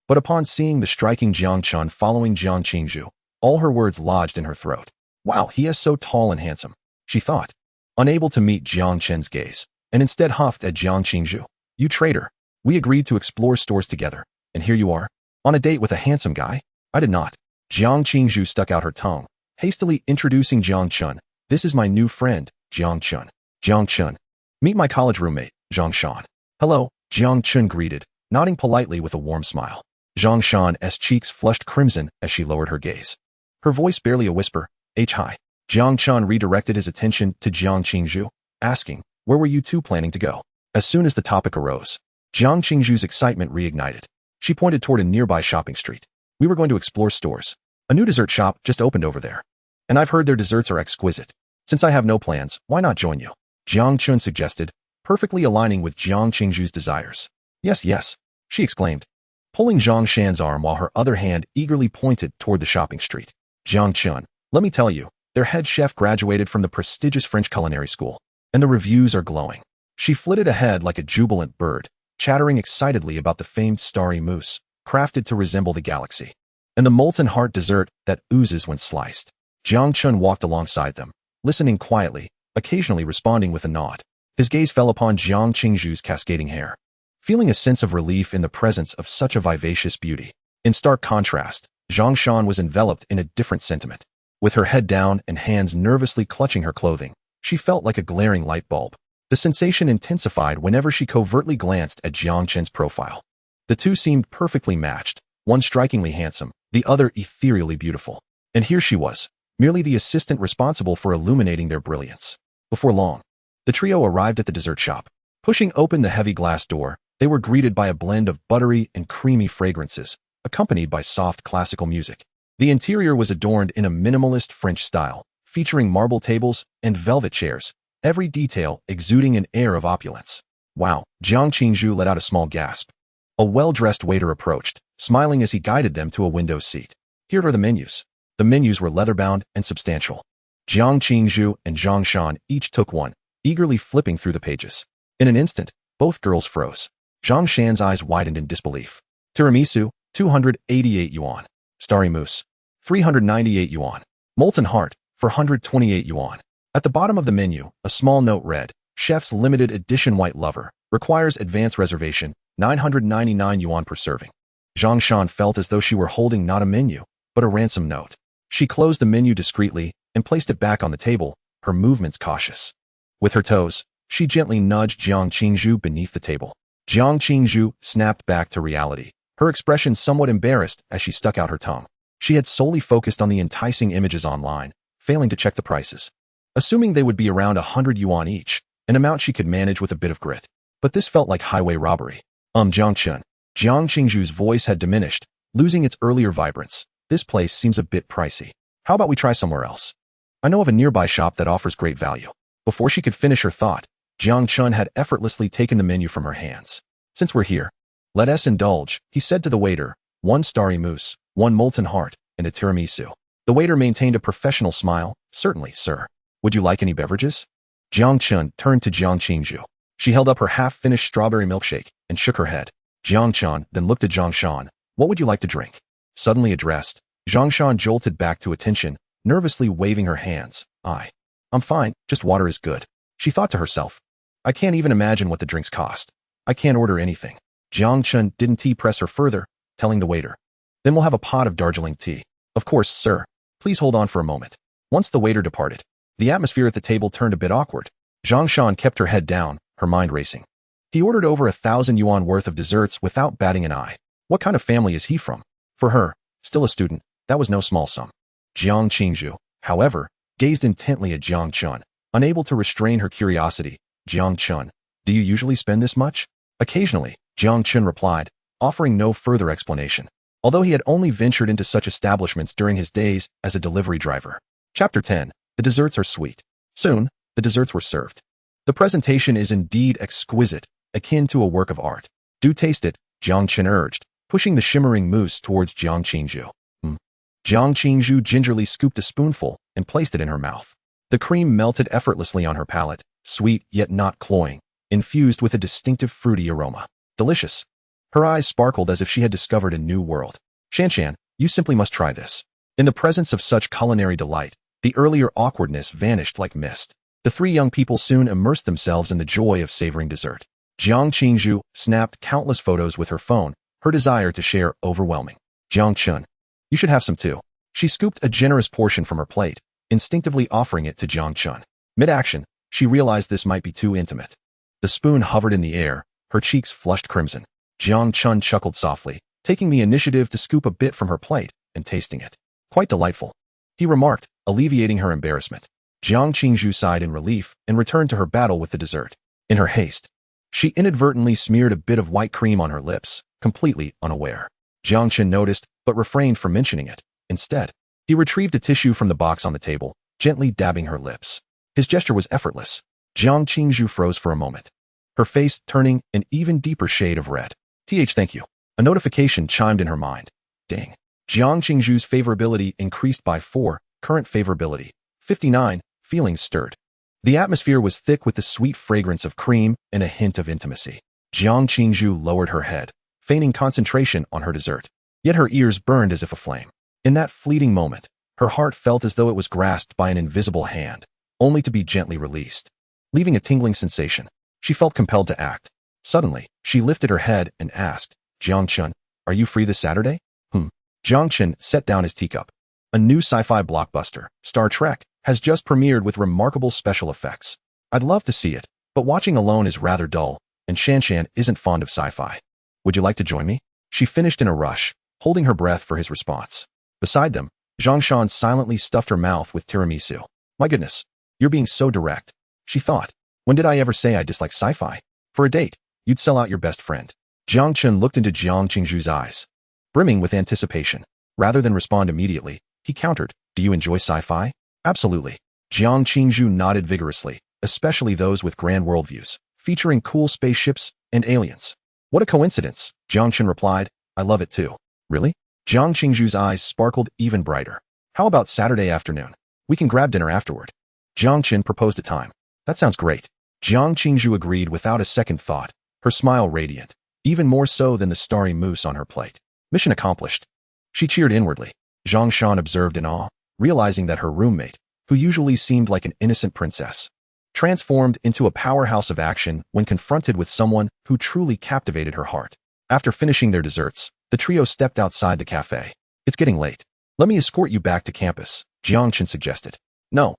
But upon seeing the striking Jiang Chen following Jiang Qingzhu, all her words lodged in her throat. Wow, he is so tall and handsome, she thought, unable to meet Jiang Chen's gaze, and instead huffed at Jiang Qingzhu. You traitor. We agreed to explore stores together, and here you are, on a date with a handsome guy? I did not. Jiang Qingzhu stuck out her tongue, hastily introducing Jiang Chen. This is my new friend, Jiang Chen. Jiang Chen. Meet my college roommate, Zhang Shan. Hello, Jiang Chen greeted, nodding politely with a warm smile. Zhang Shan's cheeks flushed crimson as she lowered her gaze. Her voice barely a whisper, hi. Jiang Chen redirected his attention to Jiang Qingzhu, asking, where were you two planning to go? As soon as the topic arose, Jiang Qingzhu's excitement reignited. She pointed toward a nearby shopping street. We were going to explore stores. A new dessert shop just opened over there. And I've heard their desserts are exquisite. Since I have no plans, why not join you? Jiang Chen suggested, perfectly aligning with Jiang Qingzhu's desires. Yes, she exclaimed, pulling Zhang Shan's arm while her other hand eagerly pointed toward the shopping street. Jiang Chen, let me tell you, their head chef graduated from the prestigious French culinary school, and the reviews are glowing. She flitted ahead like a jubilant bird, chattering excitedly about the famed starry mousse, crafted to resemble the galaxy, and the molten heart dessert that oozes when sliced. Jiang Chen walked alongside them, listening quietly, occasionally responding with a nod. His gaze fell upon Jiang Qingzhu's cascading hair, feeling a sense of relief in the presence of such a vivacious beauty. In stark contrast, Zhang Shan was enveloped in a different sentiment. With her head down and hands nervously clutching her clothing, she felt like a glaring light bulb. The sensation intensified whenever she covertly glanced at Jiang Chen's profile. The two seemed perfectly matched, one strikingly handsome, the other ethereally beautiful. And here she was, merely the assistant responsible for illuminating their brilliance. Before long, the trio arrived at the dessert shop. Pushing open the heavy glass door, they were greeted by a blend of buttery and creamy fragrances, accompanied by soft classical music. The interior was adorned in a minimalist French style, featuring marble tables and velvet chairs, every detail exuding an air of opulence. Wow, Jiang Qingzhu let out a small gasp. A well-dressed waiter approached, smiling as he guided them to a window seat. Here are the menus. The menus were leather-bound and substantial. Jiang Qingzhu and Zhang Shan each took one, eagerly flipping through the pages. In an instant, both girls froze. Zhang Shan's eyes widened in disbelief. Tiramisu, 288 yuan. Starry mousse, 398 yuan. Molten heart, 428 yuan. At the bottom of the menu, a small note read, Chef's limited edition white lover. Requires advance reservation, 999 yuan per serving. Jiang Chen felt as though she were holding not a menu, but a ransom note. She closed the menu discreetly and placed it back on the table, her movements cautious. With her toes, she gently nudged Jiang Qingzhu beneath the table. Jiang Qingzhu snapped back to reality, her expression somewhat embarrassed as she stuck out her tongue. She had solely focused on the enticing images online, failing to check the prices. Assuming they would be around 100 yuan each, an amount she could manage with a bit of grit. But this felt like highway robbery. Jiang Chen. Jiang Qingzhu's voice had diminished, losing its earlier vibrance. This place seems a bit pricey. How about we try somewhere else? I know of a nearby shop that offers great value. Before she could finish her thought, Jiang Chen had effortlessly taken the menu from her hands. Since we're here, let us indulge, he said to the waiter, 1 starry mousse, 1 molten heart, and a tiramisu. The waiter maintained a professional smile. Certainly, sir. Would you like any beverages? Jiang Chen turned to Jiang Qingzhu. She held up her half-finished strawberry milkshake and shook her head. Jiang Chen then looked at Jiang Shan. What would you like to drink? Suddenly addressed, Jiang Shan jolted back to attention, nervously waving her hands. I'm fine, just water is good. She thought to herself. I can't even imagine what the drinks cost. I can't order anything. Jiang Chen didn't press her further, telling the waiter. Then we'll have a pot of Darjeeling tea. Of course, sir. Please hold on for a moment. Once the waiter departed, the atmosphere at the table turned a bit awkward. Jiang Shan kept her head down, her mind racing. He ordered over 1,000 yuan worth of desserts without batting an eye. What kind of family is he from? For her, still a student, that was no small sum. Jiang Qingzhu, however, gazed intently at Jiang Chen, unable to restrain her curiosity. Jiang Chen, do you usually spend this much? Occasionally, Jiang Chen replied, offering no further explanation, although he had only ventured into such establishments during his days as a delivery driver. Chapter 10. The desserts are sweet. Soon, the desserts were served. The presentation is indeed exquisite, akin to a work of art. Do taste it, Jiang Chen urged, pushing the shimmering mousse towards Jiang Qingzhu. Jiang Qingzhu gingerly scooped a spoonful and placed it in her mouth. The cream melted effortlessly on her palate, sweet yet not cloying, infused with a distinctive fruity aroma. Delicious. Her eyes sparkled as if she had discovered a new world. Shan, you simply must try this. In the presence of such culinary delight, the earlier awkwardness vanished like mist. The 3 young people soon immersed themselves in the joy of savoring dessert. Jiang Qingzhu snapped countless photos with her phone, her desire to share overwhelming. Jiang Chen, you should have some too. She scooped a generous portion from her plate, instinctively offering it to Jiang Chen. Mid-action, she realized this might be too intimate. The spoon hovered in the air, her cheeks flushed crimson. Jiang Chen chuckled softly, taking the initiative to scoop a bit from her plate and tasting it. Quite delightful, he remarked, alleviating her embarrassment. Jiang Qingzhu sighed in relief and returned to her battle with the dessert. In her haste, she inadvertently smeared a bit of white cream on her lips, completely unaware. Jiang Chen noticed, but refrained from mentioning it. Instead, he retrieved a tissue from the box on the table, gently dabbing her lips. His gesture was effortless. Jiang Qingzhu froze for a moment, her face turning an even deeper shade of red. Thank you. A notification chimed in her mind. Dang. Jiang Qingzhu's favorability increased by 4, current favorability, 59, feelings stirred. The atmosphere was thick with the sweet fragrance of cream and a hint of intimacy. Jiang Qingzhu lowered her head, feigning concentration on her dessert. Yet her ears burned as if aflame. In that fleeting moment, her heart felt as though it was grasped by an invisible hand, only to be gently released. Leaving a tingling sensation, she felt compelled to act. Suddenly, she lifted her head and asked, Jiang Chen, are you free this Saturday? Jiang Chen set down his teacup. A new sci-fi blockbuster, Star Trek, has just premiered with remarkable special effects. I'd love to see it, but watching alone is rather dull, and Shan isn't fond of sci-fi. Would you like to join me? She finished in a rush, holding her breath for his response. Beside them, Jiang Shan silently stuffed her mouth with tiramisu. My goodness, you're being so direct, she thought. When did I ever say I dislike sci-fi? For a date, you'd sell out your best friend. Jiang Chen looked into Jiang Qingzhu's eyes, brimming with anticipation. Rather than respond immediately, he countered, do you enjoy sci-fi? Absolutely. Jiang Qingzhu nodded vigorously, especially those with grand worldviews, featuring cool spaceships and aliens. What a coincidence, Jiang Chen replied. I love it too. Really? Jiang Qingzhu's eyes sparkled even brighter. How about Saturday afternoon? We can grab dinner afterward. Jiang Chen proposed a time. That sounds great. Jiang Qingzhu agreed without a second thought, her smile radiant, even more so than the starry mousse on her plate. Mission accomplished. She cheered inwardly. Jiang Shan observed in awe, realizing that her roommate, who usually seemed like an innocent princess, transformed into a powerhouse of action when confronted with someone who truly captivated her heart. After finishing their desserts, the trio stepped outside the cafe. It's getting late. Let me escort you back to campus, Jiang Chen suggested. No,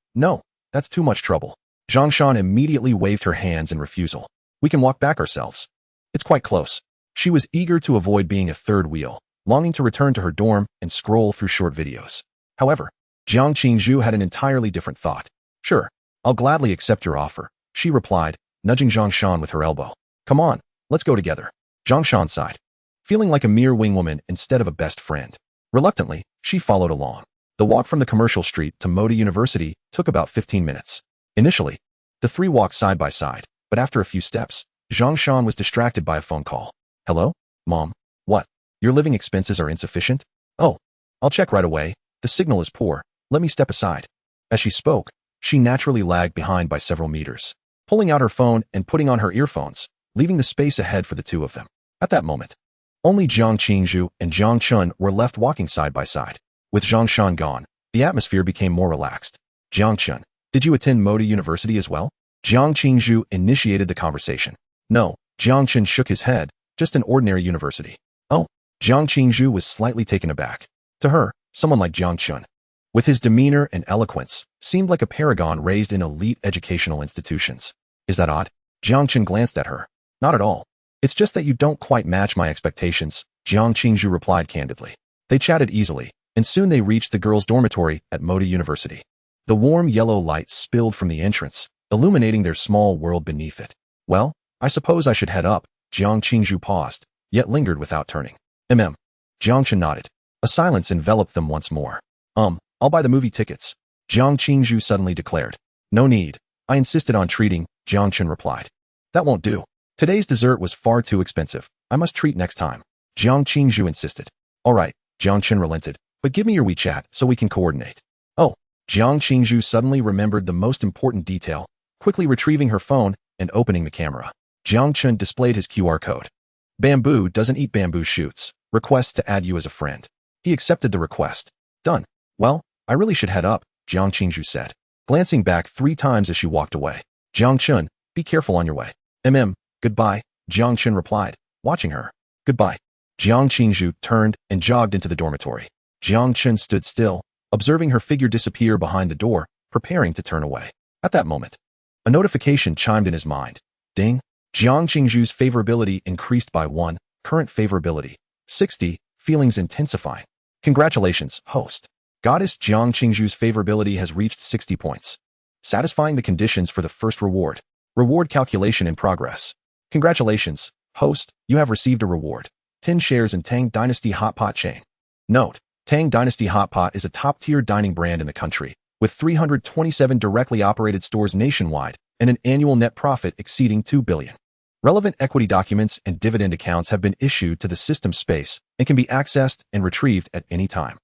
that's too much trouble. Jiang Chen immediately waved her hands in refusal. We can walk back ourselves. It's quite close. She was eager to avoid being a third wheel, longing to return to her dorm and scroll through short videos. However, Jiang Qingzhu had an entirely different thought. Sure, I'll gladly accept your offer, she replied, nudging Jiang Shan with her elbow. Come on, let's go together. Jiang Shan sighed, feeling like a mere wingwoman instead of a best friend. Reluctantly, she followed along. The walk from the commercial street to Modi University took about 15 minutes. Initially, the three walked side by side, but after a few steps, Jiang Shan was distracted by a phone call. Hello? Mom? What? Your living expenses are insufficient? Oh, I'll check right away. The signal is poor. Let me step aside. As she spoke, she naturally lagged behind by several meters, pulling out her phone and putting on her earphones, leaving the space ahead for the two of them. At that moment, only Jiang Qingzhu and Jiang Chen were left walking side by side. With Jiang Shan gone, the atmosphere became more relaxed. Jiang Chen, did you attend Modi University as well? Jiang Qingzhu initiated the conversation. No, Jiang Chen shook his head, just an ordinary university. Oh, Jiang Qingzhu was slightly taken aback. To her, someone like Jiang Chen, with his demeanor and eloquence, seemed like a paragon raised in elite educational institutions. Is that odd? Jiang Chen glanced at her. Not at all. It's just that you don't quite match my expectations, Jiang Qingzhu replied candidly. They chatted easily, and soon they reached the girls' dormitory at Modi University. The warm yellow light spilled from the entrance, illuminating their small world beneath it. Well, I suppose I should head up. Jiang Qingzhu paused, yet lingered without turning. Jiang Chen nodded. A silence enveloped them once more. I'll buy the movie tickets, Jiang Qingzhu suddenly declared. No need. I insisted on treating, Jiang Chen replied. That won't do. Today's dessert was far too expensive. I must treat next time, Jiang Qingzhu insisted. All right, Jiang Chen relented, but give me your WeChat so we can coordinate. Oh, Jiang Qingzhu suddenly remembered the most important detail, quickly retrieving her phone and opening the camera. Jiang Chen displayed his QR code. Bamboo doesn't eat bamboo shoots. Request to add you as a friend. He accepted the request. Done. Well, I really should head up, Jiang Qingzhu said, glancing back 3 times as she walked away. Jiang Chen, be careful on your way. Goodbye, Jiang Chen replied, watching her. Goodbye. Jiang Qingzhu turned and jogged into the dormitory. Jiang Chen stood still, observing her figure disappear behind the door, preparing to turn away. At that moment, a notification chimed in his mind. Ding. Jiang Qingzhu's favorability increased by 1, current favorability, 60, feelings intensifying. Congratulations, host. Goddess Jiang Qingzhu's favorability has reached 60 points. Satisfying the conditions for the first reward. Reward calculation in progress. Congratulations, host, you have received a reward. 10 shares in Tang Dynasty Hot Pot chain. Note, Tang Dynasty Hot Pot is a top-tier dining brand in the country, with 327 directly operated stores nationwide and an annual net profit exceeding 2 billion. Relevant equity documents and dividend accounts have been issued to the system space and can be accessed and retrieved at any time.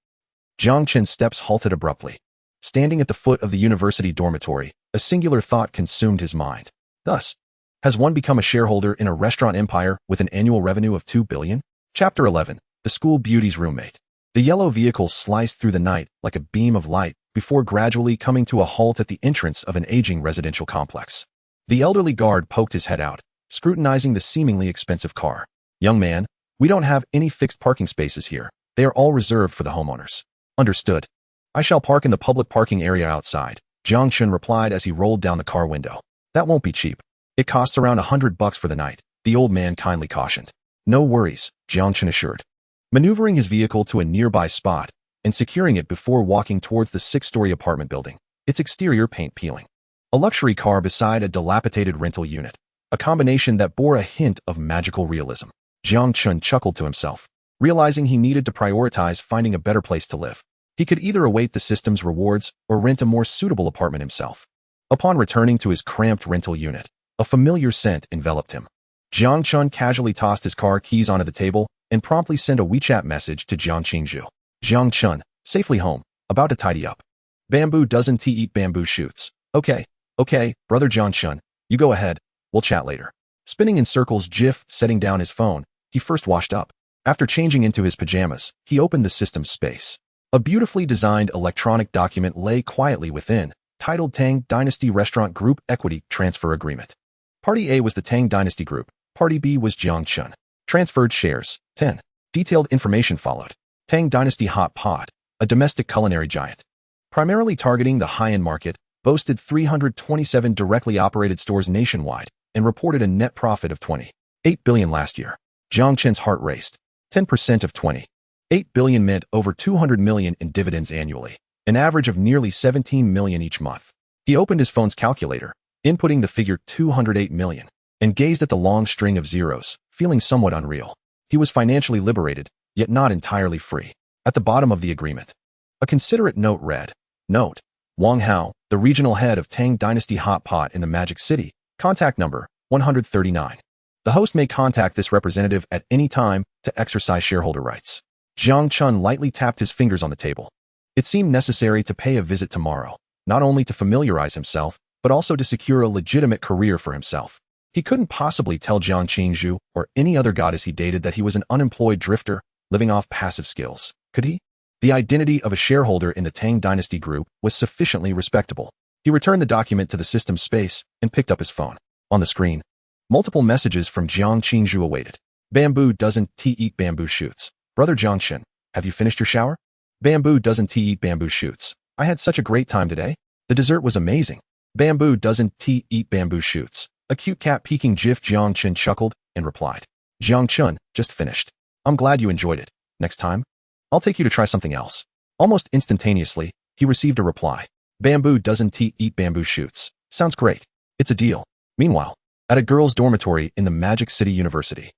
Jiang Chen's steps halted abruptly. Standing at the foot of the university dormitory, a singular thought consumed his mind. Thus, has one become a shareholder in a restaurant empire with an annual revenue of 2 billion? Chapter 11. The School Beauty's Roommate. The yellow vehicle sliced through the night like a beam of light before gradually coming to a halt at the entrance of an aging residential complex. The elderly guard poked his head out, scrutinizing the seemingly expensive car. Young man, we don't have any fixed parking spaces here. They are all reserved for the homeowners. Understood. I shall park in the public parking area outside, Jiang Chen replied as he rolled down the car window. That won't be cheap. It costs around $100 for the night, the old man kindly cautioned. No worries, Jiang Chen assured. Maneuvering his vehicle to a nearby spot and securing it before walking towards the 6-story apartment building, its exterior paint peeling. A luxury car beside a dilapidated rental unit, a combination that bore a hint of magical realism. Jiang Chen chuckled to himself, realizing he needed to prioritize finding a better place to live. He could either await the system's rewards or rent a more suitable apartment himself. Upon returning to his cramped rental unit, a familiar scent enveloped him. Jiang Chen casually tossed his car keys onto the table and promptly sent a WeChat message to Jiang Qingzhu. Jiang Chen, safely home, about to tidy up. Bamboo doesn't eat bamboo shoots. Okay, brother Jiang Chen, you go ahead, we'll chat later. Spinning in circles setting down his phone, he first washed up. After changing into his pajamas, he opened the system's space. A beautifully designed electronic document lay quietly within, titled Tang Dynasty Restaurant Group Equity Transfer Agreement. Party A was the Tang Dynasty Group. Party B was Jiang Chen. Transferred shares, 10. Detailed information followed. Tang Dynasty Hot Pot, a domestic culinary giant. Primarily targeting the high-end market, boasted 327 directly operated stores nationwide and reported a net profit of $28 billion last year. Jiang Chen's heart raced. 10% of $28 billion meant over $200 million in dividends annually, an average of nearly $17 million each month. He opened his phone's calculator, inputting the figure $208 million, and gazed at the long string of zeros, feeling somewhat unreal. He was financially liberated, yet not entirely free. At the bottom of the agreement, a considerate note read, Note, Wang Hao, the regional head of Tang Dynasty Hot Pot in the Magic City, contact number 139. The host may contact this representative at any time to exercise shareholder rights. Jiang Chen lightly tapped his fingers on the table. It seemed necessary to pay a visit tomorrow, not only to familiarize himself, but also to secure a legitimate career for himself. He couldn't possibly tell Jiang Qingzhu or any other goddess he dated that he was an unemployed drifter living off passive skills, could he? The identity of a shareholder in the Tang Dynasty Group was sufficiently respectable. He returned the document to the system space and picked up his phone. On the screen, multiple messages from Jiang Qingzhu awaited. Bamboo doesn't eat bamboo shoots. Brother Jiang Chen, have you finished your shower? Bamboo doesn't eat bamboo shoots. I had such a great time today. The dessert was amazing. Bamboo doesn't eat bamboo shoots. A cute cat peeking gif. Jiang Chen chuckled and replied, Jiang Chen, just finished. I'm glad you enjoyed it. Next time, I'll take you to try something else. Almost instantaneously, he received a reply. Bamboo doesn't eat bamboo shoots. Sounds great. It's a deal. Meanwhile, at a girls' dormitory in the Magic City University.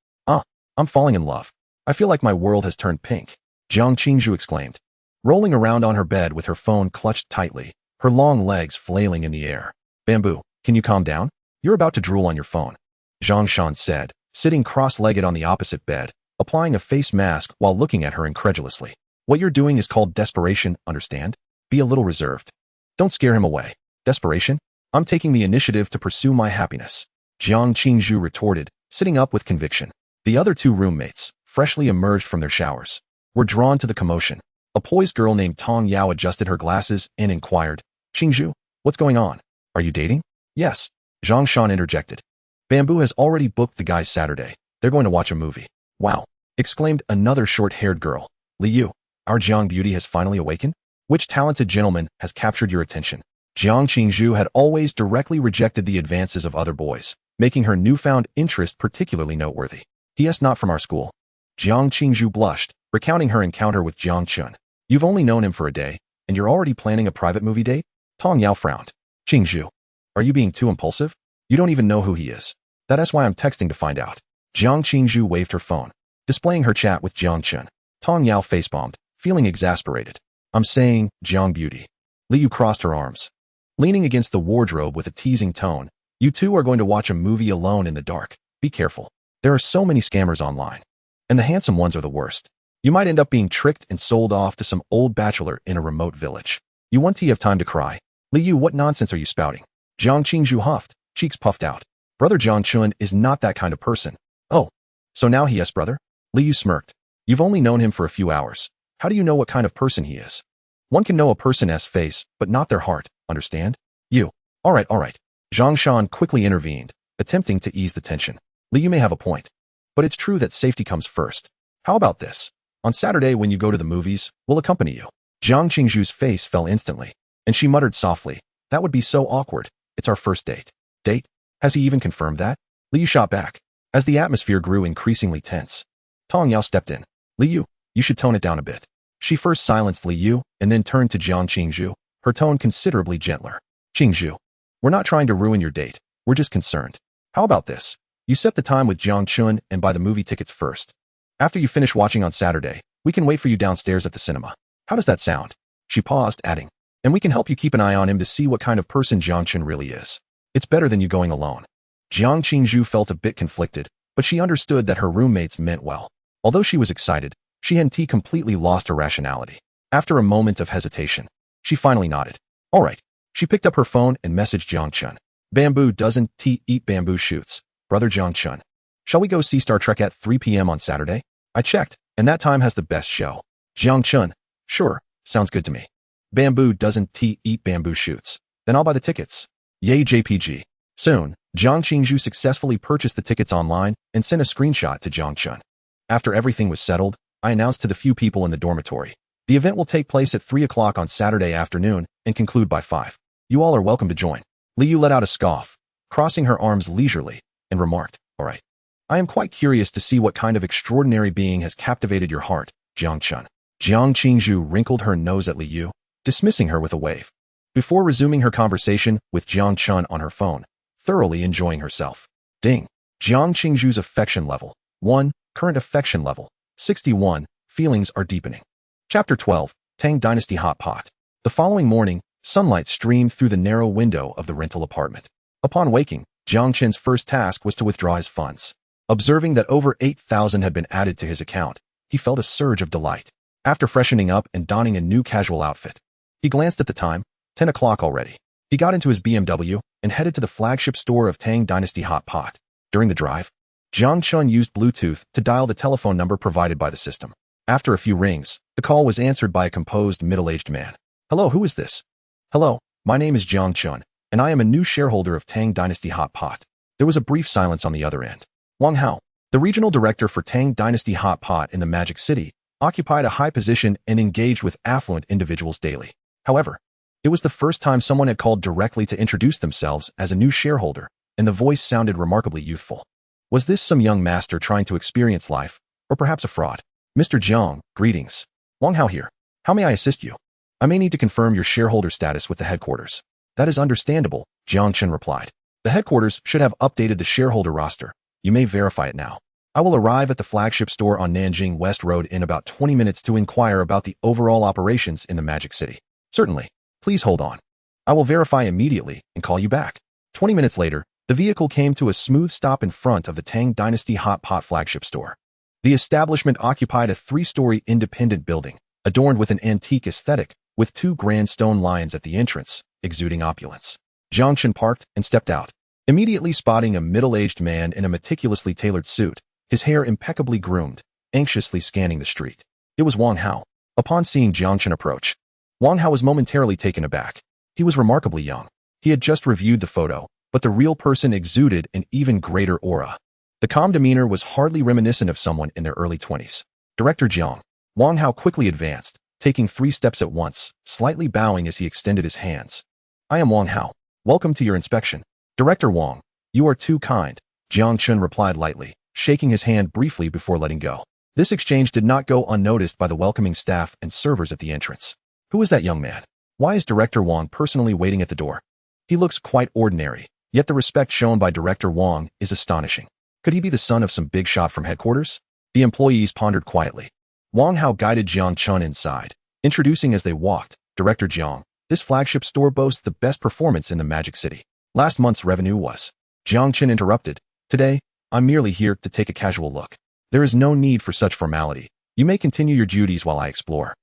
I'm falling in love. I feel like my world has turned pink. Jiang Qingzhu exclaimed, rolling around on her bed with her phone clutched tightly, her long legs flailing in the air. Bamboo, can you calm down? You're about to drool on your phone. Jiang Shan said, sitting cross-legged on the opposite bed, applying a face mask while looking at her incredulously. What you're doing is called desperation, understand? Be a little reserved. Don't scare him away. Desperation? I'm taking the initiative to pursue my happiness. Jiang Qingzhu retorted, sitting up with conviction. The other two roommates, freshly emerged from their showers, were drawn to the commotion. A poised girl named Tong Yao adjusted her glasses and inquired, Qingzhu, what's going on? Are you dating? Yes. Zhang Shan interjected. Bamboo has already booked the guys Saturday. They're going to watch a movie. Wow, exclaimed another short-haired girl. Li Yu, our Jiang beauty has finally awakened? Which talented gentleman has captured your attention? Jiang Qingzhu had always directly rejected the advances of other boys, making her newfound interest particularly noteworthy. P.S. not from our school. Jiang Qingzhu blushed, recounting her encounter with Jiang Chen. You've only known him for a day, and you're already planning a private movie date? Tong Yao frowned. Qingzhu, are you being too impulsive? You don't even know who he is. That's why I'm texting to find out. Jiang Qingzhu waved her phone, displaying her chat with Jiang Chen. Tong Yao facepalmed, feeling exasperated. I'm saying, Jiang beauty. Li Yu crossed her arms. Leaning against the wardrobe with a teasing tone, you two are going to watch a movie alone in the dark. Be careful. There are so many scammers online. And the handsome ones are the worst. You might end up being tricked and sold off to some old bachelor in a remote village. You want to have time to cry. Li Yu, what nonsense are you spouting? Jiang Qingzhu huffed, cheeks puffed out. Brother Jiang Chen is not that kind of person. Oh, so now he is brother? Li Yu smirked. You've only known him for a few hours. How do you know what kind of person he is? One can know a person's face, but not their heart, understand? You. All right. Zhang Shan quickly intervened, attempting to ease the tension. Li, you may have a point. But it's true that safety comes first. How about this? On Saturday when you go to the movies, we'll accompany you. Jiang Qingzhu's face fell instantly, and she muttered softly, that would be so awkward. It's our first date. Date? Has he even confirmed that? Li Yu shot back. As the atmosphere grew increasingly tense, Tong Yao stepped in. Li Yu, you should tone it down a bit. She first silenced Li Yu and then turned to Jiang Qingzhu, her tone considerably gentler. Qingzhu, we're not trying to ruin your date. We're just concerned. How about this? You set the time with Jiang Chen and buy the movie tickets first. After you finish watching on Saturday, we can wait for you downstairs at the cinema. How does that sound? She paused, adding, and we can help you keep an eye on him to see what kind of person Jiang Chen really is. It's better than you going alone. Jiang Qingzhu felt a bit conflicted, but she understood that her roommates meant well. Although she was excited, she hadn't completely lost her rationality. After a moment of hesitation, she finally nodded. All right. She picked up her phone and messaged Jiang Chen. Bamboo doesn't eat bamboo shoots. Brother Jiang Chen. Shall we go see Star Trek at 3 p.m. on Saturday? I checked, and that time has the best show. Jiang Chen. Sure, sounds good to me. Bamboo doesn't eat bamboo shoots. Then I'll buy the tickets. Yay JPG. Soon, Jiang Qingzhu successfully purchased the tickets online and sent a screenshot to Jiang Chen. After everything was settled, I announced to the few people in the dormitory. The event will take place at 3 o'clock on Saturday afternoon and conclude by 5. You all are welcome to join. Liu let out a scoff, crossing her arms leisurely, and remarked, all right. I am quite curious to see what kind of extraordinary being has captivated your heart, Jiang Chen. Jiang Qingzhu wrinkled her nose at Liu, dismissing her with a wave. Before resuming her conversation with Jiang Chen on her phone, thoroughly enjoying herself. Ding. Jiang Qingzhu's affection level. 1. Current affection level. 61. Feelings are deepening. Chapter 12. Tang Dynasty Hot Pot. The following morning, sunlight streamed through the narrow window of the rental apartment. Upon waking, Jiang Chen's first task was to withdraw his funds. Observing that over 8,000 had been added to his account, he felt a surge of delight. After freshening up and donning a new casual outfit, he glanced at the time, 10 o'clock already. He got into his BMW and headed to the flagship store of Tang Dynasty Hot Pot. During the drive, Jiang Chen used Bluetooth to dial the telephone number provided by the system. After a few rings, the call was answered by a composed middle-aged man. Hello, who is this? Hello, my name is Jiang Chen, and I am a new shareholder of Tang Dynasty Hot Pot. There was a brief silence on the other end. Wang Hao, the regional director for Tang Dynasty Hot Pot in the Magic City, occupied a high position and engaged with affluent individuals daily. However, it was the first time someone had called directly to introduce themselves as a new shareholder, and the voice sounded remarkably youthful. Was this some young master trying to experience life, or perhaps a fraud? Mr. Jiang, greetings. Wang Hao here. How may I assist you? I may need to confirm your shareholder status with the headquarters. That is understandable, Jiang Chen replied. The headquarters should have updated the shareholder roster. You may verify it now. I will arrive at the flagship store on Nanjing West Road in about 20 minutes to inquire about the overall operations in the Magic City. Certainly. Please hold on. I will verify immediately and call you back. 20 minutes later, the vehicle came to a smooth stop in front of the Tang Dynasty Hot Pot flagship store. The establishment occupied a 3-story independent building, adorned with an antique aesthetic, with 2 grand stone lions at the entrance, exuding opulence. Jiang Chen parked and stepped out, immediately spotting a middle-aged man in a meticulously tailored suit, his hair impeccably groomed, anxiously scanning the street. It was Wang Hao. Upon seeing Jiang Chen approach, Wang Hao was momentarily taken aback. He was remarkably young. He had just reviewed the photo, but the real person exuded an even greater aura. The calm demeanor was hardly reminiscent of someone in their early 20s. Director Jiang. Wang Hao quickly advanced, taking 3 steps at once, slightly bowing as he extended his hands. I am Wang Hao. Welcome to your inspection. Director Wang, you are too kind, Jiang Chen replied lightly, shaking his hand briefly before letting go. This exchange did not go unnoticed by the welcoming staff and servers at the entrance. Who is that young man? Why is Director Wang personally waiting at the door? He looks quite ordinary, yet the respect shown by Director Wang is astonishing. Could he be the son of some big shot from headquarters? The employees pondered quietly. Wang Hao guided Jiang Chen inside, introducing as they walked, Director Jiang, this flagship store boasts the best performance in the Magic City. Last month's revenue was. Jiang Chen interrupted. Today, I'm merely here to take a casual look. There is no need for such formality. You may continue your duties while I explore.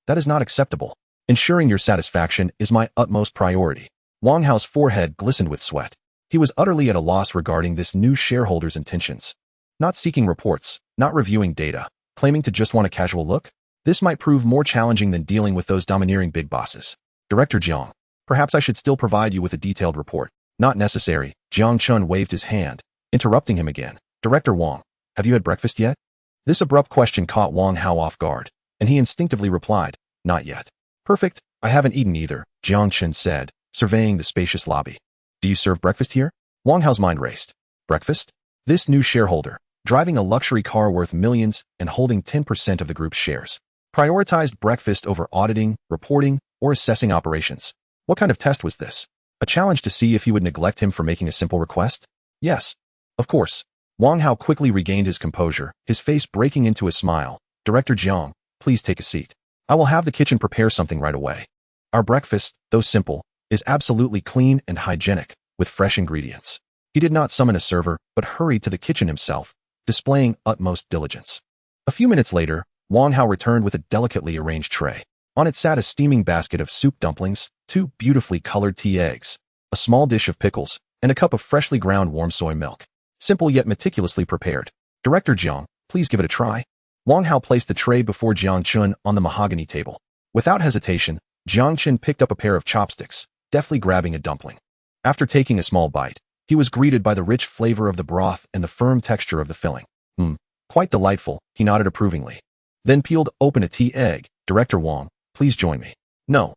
That is not acceptable. Ensuring your satisfaction is my utmost priority. Wang Hao's forehead glistened with sweat. He was utterly at a loss regarding this new shareholder's intentions. Not seeking reports, not reviewing data, claiming to just want a casual look? This might prove more challenging than dealing with those domineering big bosses. Director Jiang, perhaps I should still provide you with a detailed report. Not necessary. Jiang Chen waved his hand, interrupting him again. Director Wang, have you had breakfast yet? This abrupt question caught Wang Hao off guard, and he instinctively replied, not yet. Perfect, I haven't eaten either, Jiang Chen said, surveying the spacious lobby. Do you serve breakfast here? Wang Hao's mind raced. Breakfast? This new shareholder, driving a luxury car worth millions and holding 10% of the group's shares, prioritized breakfast over auditing, reporting, or assessing operations. What kind of test was this? A challenge to see if he would neglect him for making a simple request? Yes. Of course. Wang Hao quickly regained his composure, his face breaking into a smile. Director Jiang, please take a seat. I will have the kitchen prepare something right away. Our breakfast, though simple, is absolutely clean and hygienic, with fresh ingredients. He did not summon a server, but hurried to the kitchen himself, displaying utmost diligence. A few minutes later, Wang Hao returned with a delicately arranged tray. On it sat a steaming basket of soup dumplings, 2 beautifully colored tea eggs, a small dish of pickles, and a cup of freshly ground warm soy milk. Simple yet meticulously prepared. Director Jiang, please give it a try. Wang Hao placed the tray before Jiang Chen on the mahogany table. Without hesitation, Jiang Chen picked up a pair of chopsticks, deftly grabbing a dumpling. After taking a small bite, he was greeted by the rich flavor of the broth and the firm texture of the filling. Quite delightful, he nodded approvingly. Then peeled open a tea egg. Director Wang, please join me. No,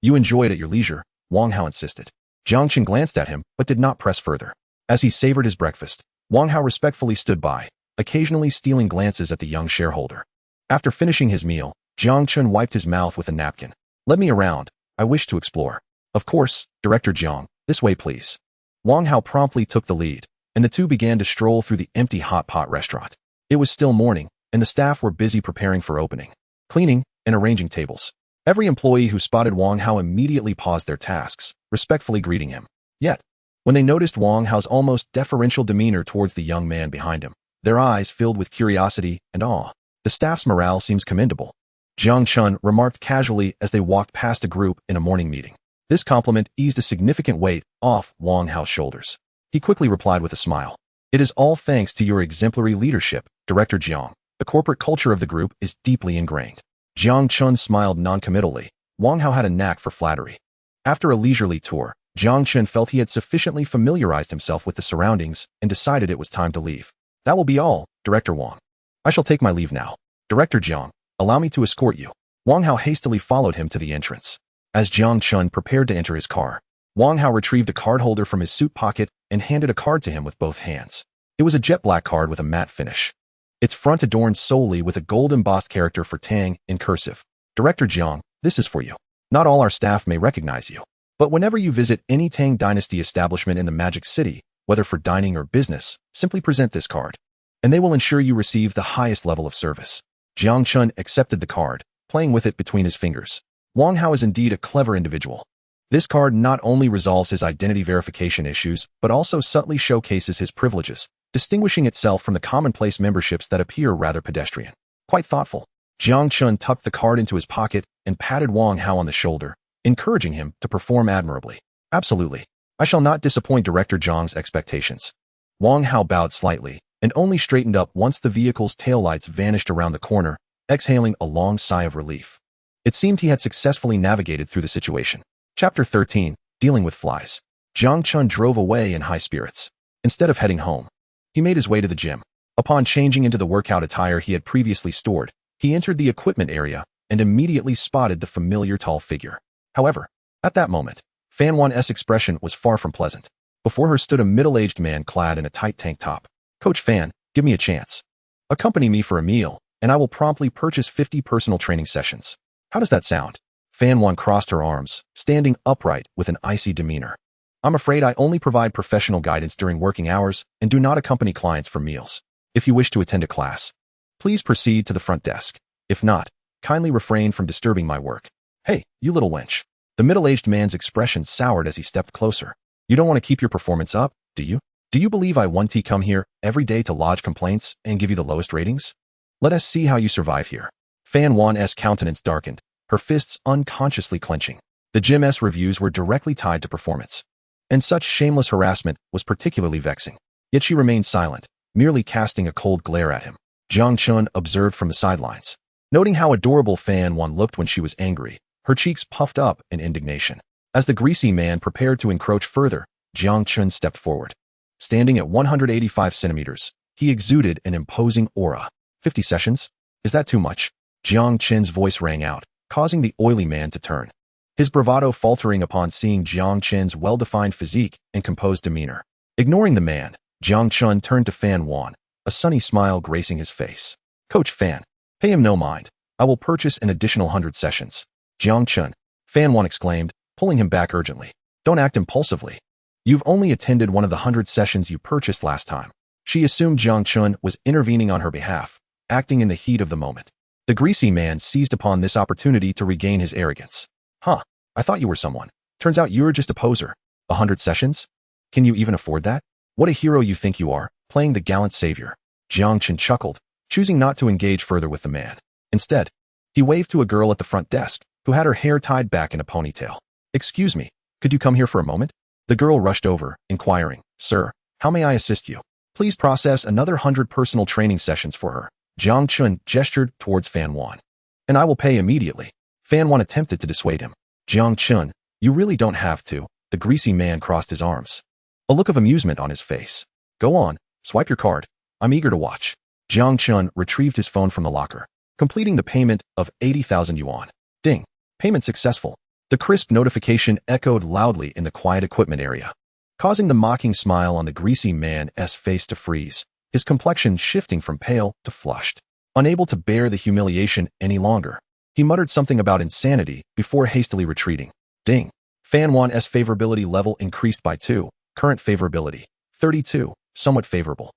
you enjoy it at your leisure, Wang Hao insisted. Jiang Chen glanced at him, but did not press further. As he savored his breakfast, Wang Hao respectfully stood by, occasionally stealing glances at the young shareholder. After finishing his meal, Jiang Chen wiped his mouth with a napkin. Let me around, I wish to explore. Of course, Director Jiang, this way please. Wang Hao promptly took the lead, and the two began to stroll through the empty hot pot restaurant. It was still morning, and the staff were busy preparing for opening, cleaning, and arranging tables. Every employee who spotted Wang Hao immediately paused their tasks, respectfully greeting him. Yet, when they noticed Wang Hao's almost deferential demeanor towards the young man behind him, their eyes filled with curiosity and awe. The staff's morale seems commendable, Jiang Chen remarked casually as they walked past a group in a morning meeting. This compliment eased a significant weight off Wang Hao's shoulders. He quickly replied with a smile. It is all thanks to your exemplary leadership, Director Jiang. The corporate culture of the group is deeply ingrained. Jiang Chen smiled noncommittally. Wang Hao had a knack for flattery. After a leisurely tour, Jiang Chen felt he had sufficiently familiarized himself with the surroundings and decided it was time to leave. That will be all, Director Wang. I shall take my leave now. Director Jiang, allow me to escort you. Wang Hao hastily followed him to the entrance. As Jiang Chen prepared to enter his car, Wang Hao retrieved a card holder from his suit pocket and handed a card to him with both hands. It was a jet black card with a matte finish. Its front adorned solely with a gold embossed character for Tang in cursive. Director Jiang, this is for you. Not all our staff may recognize you, but whenever you visit any Tang Dynasty establishment in the Magic City, whether for dining or business, simply present this card, and they will ensure you receive the highest level of service. Jiang Chen accepted the card, playing with it between his fingers. Wang Hao is indeed a clever individual. This card not only resolves his identity verification issues, but also subtly showcases his privileges, distinguishing itself from the commonplace memberships that appear rather pedestrian. Quite thoughtful. Jiang Chen tucked the card into his pocket and patted Wang Hao on the shoulder, encouraging him to perform admirably. Absolutely. I shall not disappoint Director Jiang's expectations. Wang Hao bowed slightly and only straightened up once the vehicle's taillights vanished around the corner, exhaling a long sigh of relief. It seemed he had successfully navigated through the situation. Chapter 13, Dealing with Flies. Jiang Chen drove away in high spirits. Instead of heading home, he made his way to the gym. Upon changing into the workout attire he had previously stored, he entered the equipment area and immediately spotted the familiar tall figure. However, at that moment, Fan Wan's expression was far from pleasant. Before her stood a middle-aged man clad in a tight tank top. Coach Fan, give me a chance. Accompany me for a meal, and I will promptly purchase 50 personal training sessions. How does that sound? Fan Wan crossed her arms, standing upright with an icy demeanor. I'm afraid I only provide professional guidance during working hours and do not accompany clients for meals. If you wish to attend a class, please proceed to the front desk. If not, kindly refrain from disturbing my work. Hey, you little wench. The middle-aged man's expression soured as he stepped closer. You don't want to keep your performance up, do you? Do you believe I want to come here every day to lodge complaints and give you the lowest ratings? Let us see how you survive here. Fan Wan's countenance darkened, her fists unconsciously clenching. The gym's reviews were directly tied to performance, and such shameless harassment was particularly vexing. Yet she remained silent, merely casting a cold glare at him. Jiang Chen observed from the sidelines. Noting how adorable Fan Wan looked when she was angry, her cheeks puffed up in indignation. As the greasy man prepared to encroach further, Jiang Chen stepped forward. Standing at 185 centimeters, he exuded an imposing aura. 50 sessions? Is that too much? Jiang Chen's voice rang out, causing the oily man to turn, his bravado faltering upon seeing Jiang Chen's well-defined physique and composed demeanor. Ignoring the man, Jiang Chen turned to Fan Wan, a sunny smile gracing his face. Coach Fan, pay him no mind. I will purchase an additional 100 sessions. Jiang Chen, Fan Wan exclaimed, pulling him back urgently. Don't act impulsively. You've only attended one of the 100 sessions you purchased last time. She assumed Jiang Chen was intervening on her behalf, acting in the heat of the moment. The greasy man seized upon this opportunity to regain his arrogance. Huh, I thought you were someone. Turns out you're just a poser. 100 sessions? Can you even afford that? What a hero you think you are, playing the gallant savior. Jiang Chen chuckled, choosing not to engage further with the man. Instead, he waved to a girl at the front desk, who had her hair tied back in a ponytail. Excuse me, could you come here for a moment? The girl rushed over, inquiring, Sir, how may I assist you? Please process another 100 personal training sessions for her. Jiang Chen gestured towards Fan Wan. And I will pay immediately. Fan Wan attempted to dissuade him. Jiang Chen, You really don't have to. The greasy man crossed his arms, a look of amusement on his face. Go on, swipe your card. I'm eager to watch. Jiang Chen retrieved his phone from the locker, completing the payment of 80,000 yuan. Ding. Payment successful. The crisp notification echoed loudly in the quiet equipment area, causing the mocking smile on the greasy man's face to freeze, his complexion shifting from pale to flushed. Unable to bear the humiliation any longer, he muttered something about insanity before hastily retreating. Ding. Fan Wan's favorability level increased by 2. Current favorability, 32, somewhat favorable.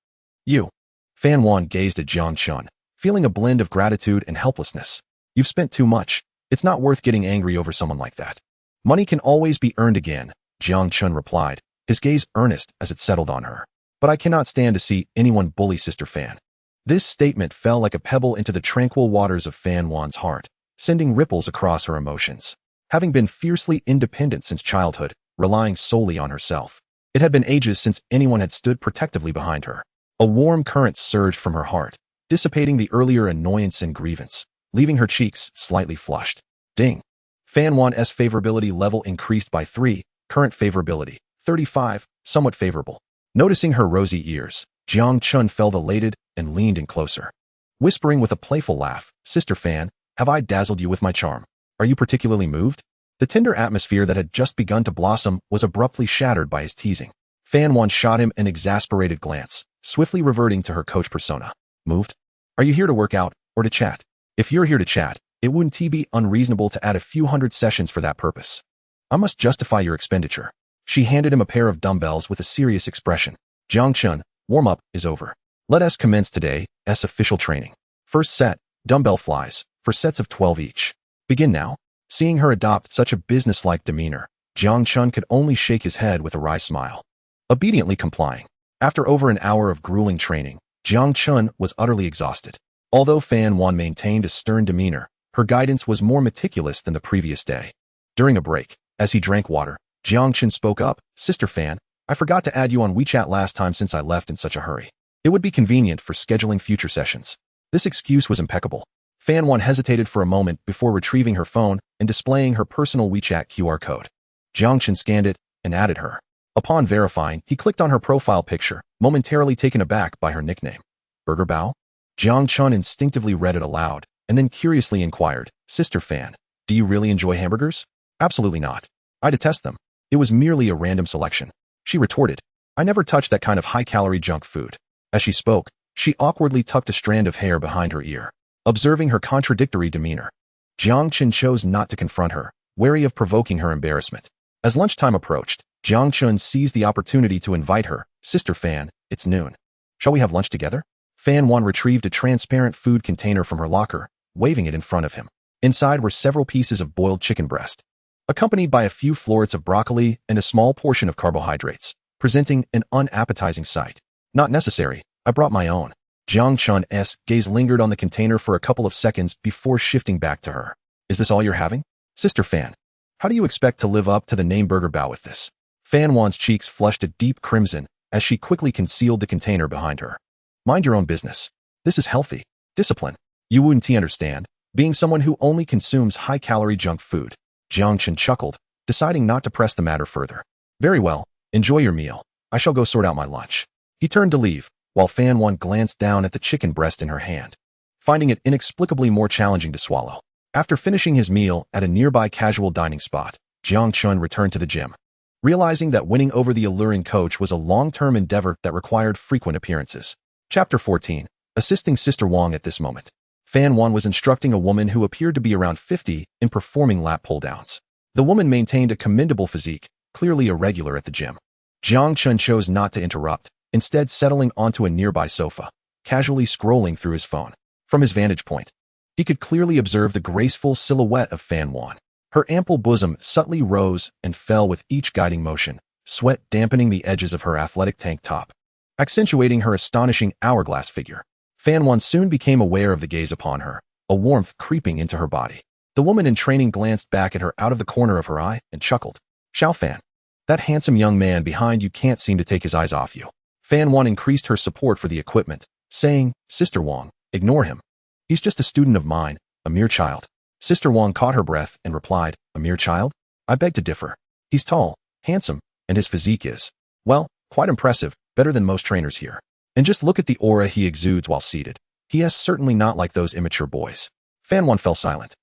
You. Fan Wan gazed at Jiang Chen, feeling a blend of gratitude and helplessness. You've spent too much. It's not worth getting angry over someone like that. Money can always be earned again, Jiang Chen replied, his gaze earnest as it settled on her. But I cannot stand to see anyone bully Sister Fan. This statement fell like a pebble into the tranquil waters of Fan Wan's heart, sending ripples across her emotions. Having been fiercely independent since childhood, relying solely on herself, it had been ages since anyone had stood protectively behind her. A warm current surged from her heart, dissipating the earlier annoyance and grievance, leaving her cheeks slightly flushed. Ding. Fan Wan's favorability level increased by 3, current favorability, 35, somewhat favorable. Noticing her rosy ears, Jiang Chen felt elated and leaned in closer, whispering with a playful laugh, Sister Fan, have I dazzled you with my charm? Are you particularly moved? The tender atmosphere that had just begun to blossom was abruptly shattered by his teasing. Fan Wan shot him an exasperated glance, swiftly reverting to her coach persona. Moved? Are you here to work out, or to chat? If you're here to chat, it wouldn't be unreasonable to add a few hundred sessions for that purpose. I must justify your expenditure. She handed him a pair of dumbbells with a serious expression. Jiang Chen, warm-up is over. Let us commence today's official training. First set, dumbbell flies, for sets of 12 each. Begin now. Seeing her adopt such a businesslike demeanor, Jiang Chen could only shake his head with a wry smile. Obediently complying. After over an hour of grueling training, Jiang Chen was utterly exhausted. Although Fan Wan maintained a stern demeanor, her guidance was more meticulous than the previous day. During a break, as he drank water, Jiang Chen spoke up, Sister Fan, I forgot to add you on WeChat last time since I left in such a hurry. It would be convenient for scheduling future sessions. This excuse was impeccable. Fan Wan hesitated for a moment before retrieving her phone and displaying her personal WeChat QR code. Jiang Chen scanned it and added her. Upon verifying, he clicked on her profile picture, momentarily taken aback by her nickname. Burger Bao? Jiang Chen instinctively read it aloud, and then curiously inquired, Sister Fan, do you really enjoy hamburgers? Absolutely not. I detest them. It was merely a random selection. She retorted, I never touch that kind of high-calorie junk food. As she spoke, she awkwardly tucked a strand of hair behind her ear. Observing her contradictory demeanor, Jiang Chen chose not to confront her, wary of provoking her embarrassment. As lunchtime approached, Jiang Chen seized the opportunity to invite her, Sister Fan, it's noon. Shall we have lunch together? Fan Wan retrieved a transparent food container from her locker, waving it in front of him. Inside were several pieces of boiled chicken breast, accompanied by a few florets of broccoli and a small portion of carbohydrates, presenting an unappetizing sight. Not necessary, I brought my own. Jiang Chen's gaze lingered on the container for a couple of seconds before shifting back to her. Is this all you're having? Sister Fan, how do you expect to live up to the name Burger Bao with this? Fan Wan's cheeks flushed a deep crimson as she quickly concealed the container behind her. Mind your own business. This is healthy. Discipline. You wouldn't understand, being someone who only consumes high-calorie junk food. Jiang Chen chuckled, deciding not to press the matter further. Very well, enjoy your meal. I shall go sort out my lunch. He turned to leave, while Fan Wan glanced down at the chicken breast in her hand, finding it inexplicably more challenging to swallow. After finishing his meal at a nearby casual dining spot, Jiang Chen returned to the gym. Realizing that winning over the alluring coach was a long-term endeavor that required frequent appearances. Chapter 14. Assisting Sister Wang at this moment. Fan Wan was instructing a woman who appeared to be around 50 in performing lap pull-downs. The woman maintained a commendable physique, clearly a regular at the gym. Jiang Chen chose not to interrupt, instead settling onto a nearby sofa, casually scrolling through his phone. From his vantage point, he could clearly observe the graceful silhouette of Fan Wan. Her ample bosom subtly rose and fell with each guiding motion, sweat dampening the edges of her athletic tank top, accentuating her astonishing hourglass figure. Fan Wan soon became aware of the gaze upon her, a warmth creeping into her body. The woman in training glanced back at her out of the corner of her eye and chuckled. Xiao Fan, that handsome young man behind you can't seem to take his eyes off you. Fan Wan increased her support for the equipment, saying, Sister Wang, ignore him. He's just a student of mine, a mere child. Sister Wang caught her breath and replied, a mere child? I beg to differ. He's tall, handsome, and his physique is, well, quite impressive, better than most trainers here. And just look at the aura he exudes while seated. He is certainly not like those immature boys. Fan One fell silent,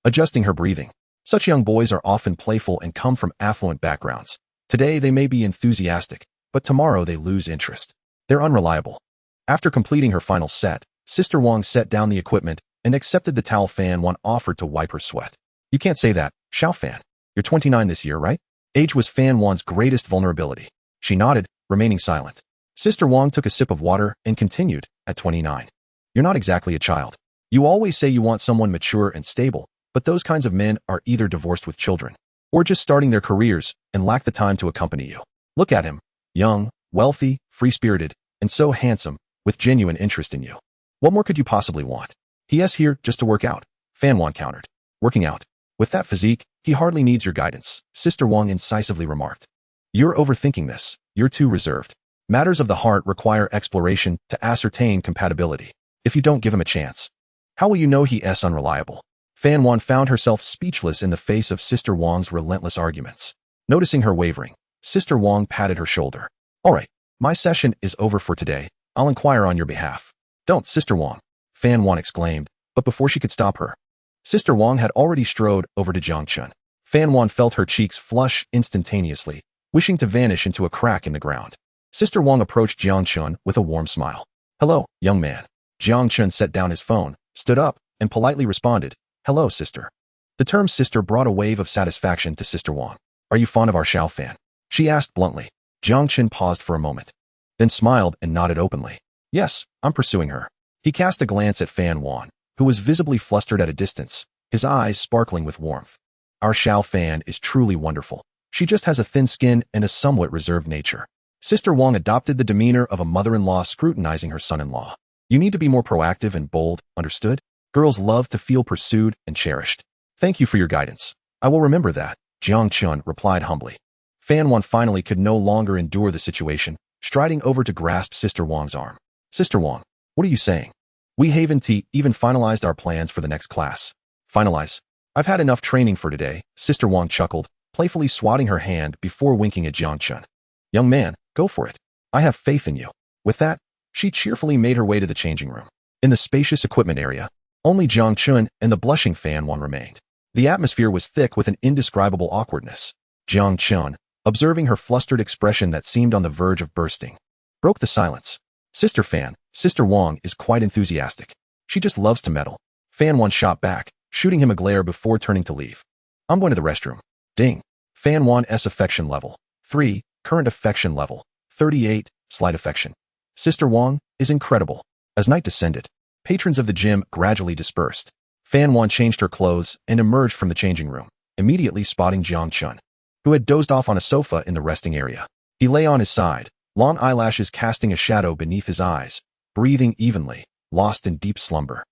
adjusting her breathing. Such young boys are often playful and come from affluent backgrounds. Today they may be enthusiastic, but tomorrow they lose interest. They're unreliable. After completing her final set, Sister Wang set down the equipment and accepted the towel Fan One offered to wipe her sweat. You can't say that, Xiao Fan. You're 29 this year, right? Age was Fan One's greatest vulnerability. She nodded, remaining silent. Sister Wang took a sip of water and continued, at 29. You're not exactly a child. You always say you want someone mature and stable, but those kinds of men are either divorced with children, or just starting their careers and lack the time to accompany you. Look at him. Young, wealthy, free-spirited, and so handsome, with genuine interest in you. What more could you possibly want? He is here just to work out, Fan Wan countered. Working out? With that physique, he hardly needs your guidance, Sister Wang incisively remarked. You're overthinking this. You're too reserved. Matters of the heart require exploration to ascertain compatibility. If you don't give him a chance, how will you know he is unreliable? Fan Wan found herself speechless in the face of Sister Wang's relentless arguments. Noticing her wavering, Sister Wang patted her shoulder. All right, my session is over for today. I'll inquire on your behalf. Don't, Sister Wang, Fan Wan exclaimed, but before she could stop her, Sister Wang had already strode over to Jiang Chen. Fan Wan felt her cheeks flush instantaneously, wishing to vanish into a crack in the ground. Sister Wang approached Jiang Chen with a warm smile. Hello, young man. Jiang Chen set down his phone, stood up, and politely responded, Hello, sister. The term sister brought a wave of satisfaction to Sister Wang. Are you fond of our Xiao Fan? She asked bluntly. Jiang Chen paused for a moment, then smiled and nodded openly. Yes, I'm pursuing her. He cast a glance at Fan Wan, who was visibly flustered at a distance, his eyes sparkling with warmth. Our Xiao Fan is truly wonderful. She just has a thin skin and a somewhat reserved nature. Sister Wang adopted the demeanor of a mother-in-law scrutinizing her son-in-law. You need to be more proactive and bold, understood? Girls love to feel pursued and cherished. Thank you for your guidance. I will remember that, Jiang Chen replied humbly. Fan Wan finally could no longer endure the situation, striding over to grasp Sister Wang's arm. Sister Wang, what are you saying? We haven't even finalized our plans for the next class. Finalize? I've had enough training for today, Sister Wang chuckled, playfully swatting her hand before winking at Jiang Chen. Young man, go for it. I have faith in you. With that, she cheerfully made her way to the changing room. In the spacious equipment area, only Jiang Chen and the blushing Fan Wan remained. The atmosphere was thick with an indescribable awkwardness. Jiang Chen, observing her flustered expression that seemed on the verge of bursting, broke the silence. Sister Wang is quite enthusiastic. She just loves to meddle. Fan Wan shot back, shooting him a glare before turning to leave. I'm going to the restroom. Ding. Fan Wan's affection level 3, current affection level 38, slight affection. Sister Wang is incredible. As night descended, patrons of the gym gradually dispersed. Fan Wan changed her clothes and emerged from the changing room, immediately spotting Jiang Chen, who had dozed off on a sofa in the resting area. He lay on his side, long eyelashes casting a shadow beneath his eyes, breathing evenly, lost in deep slumber.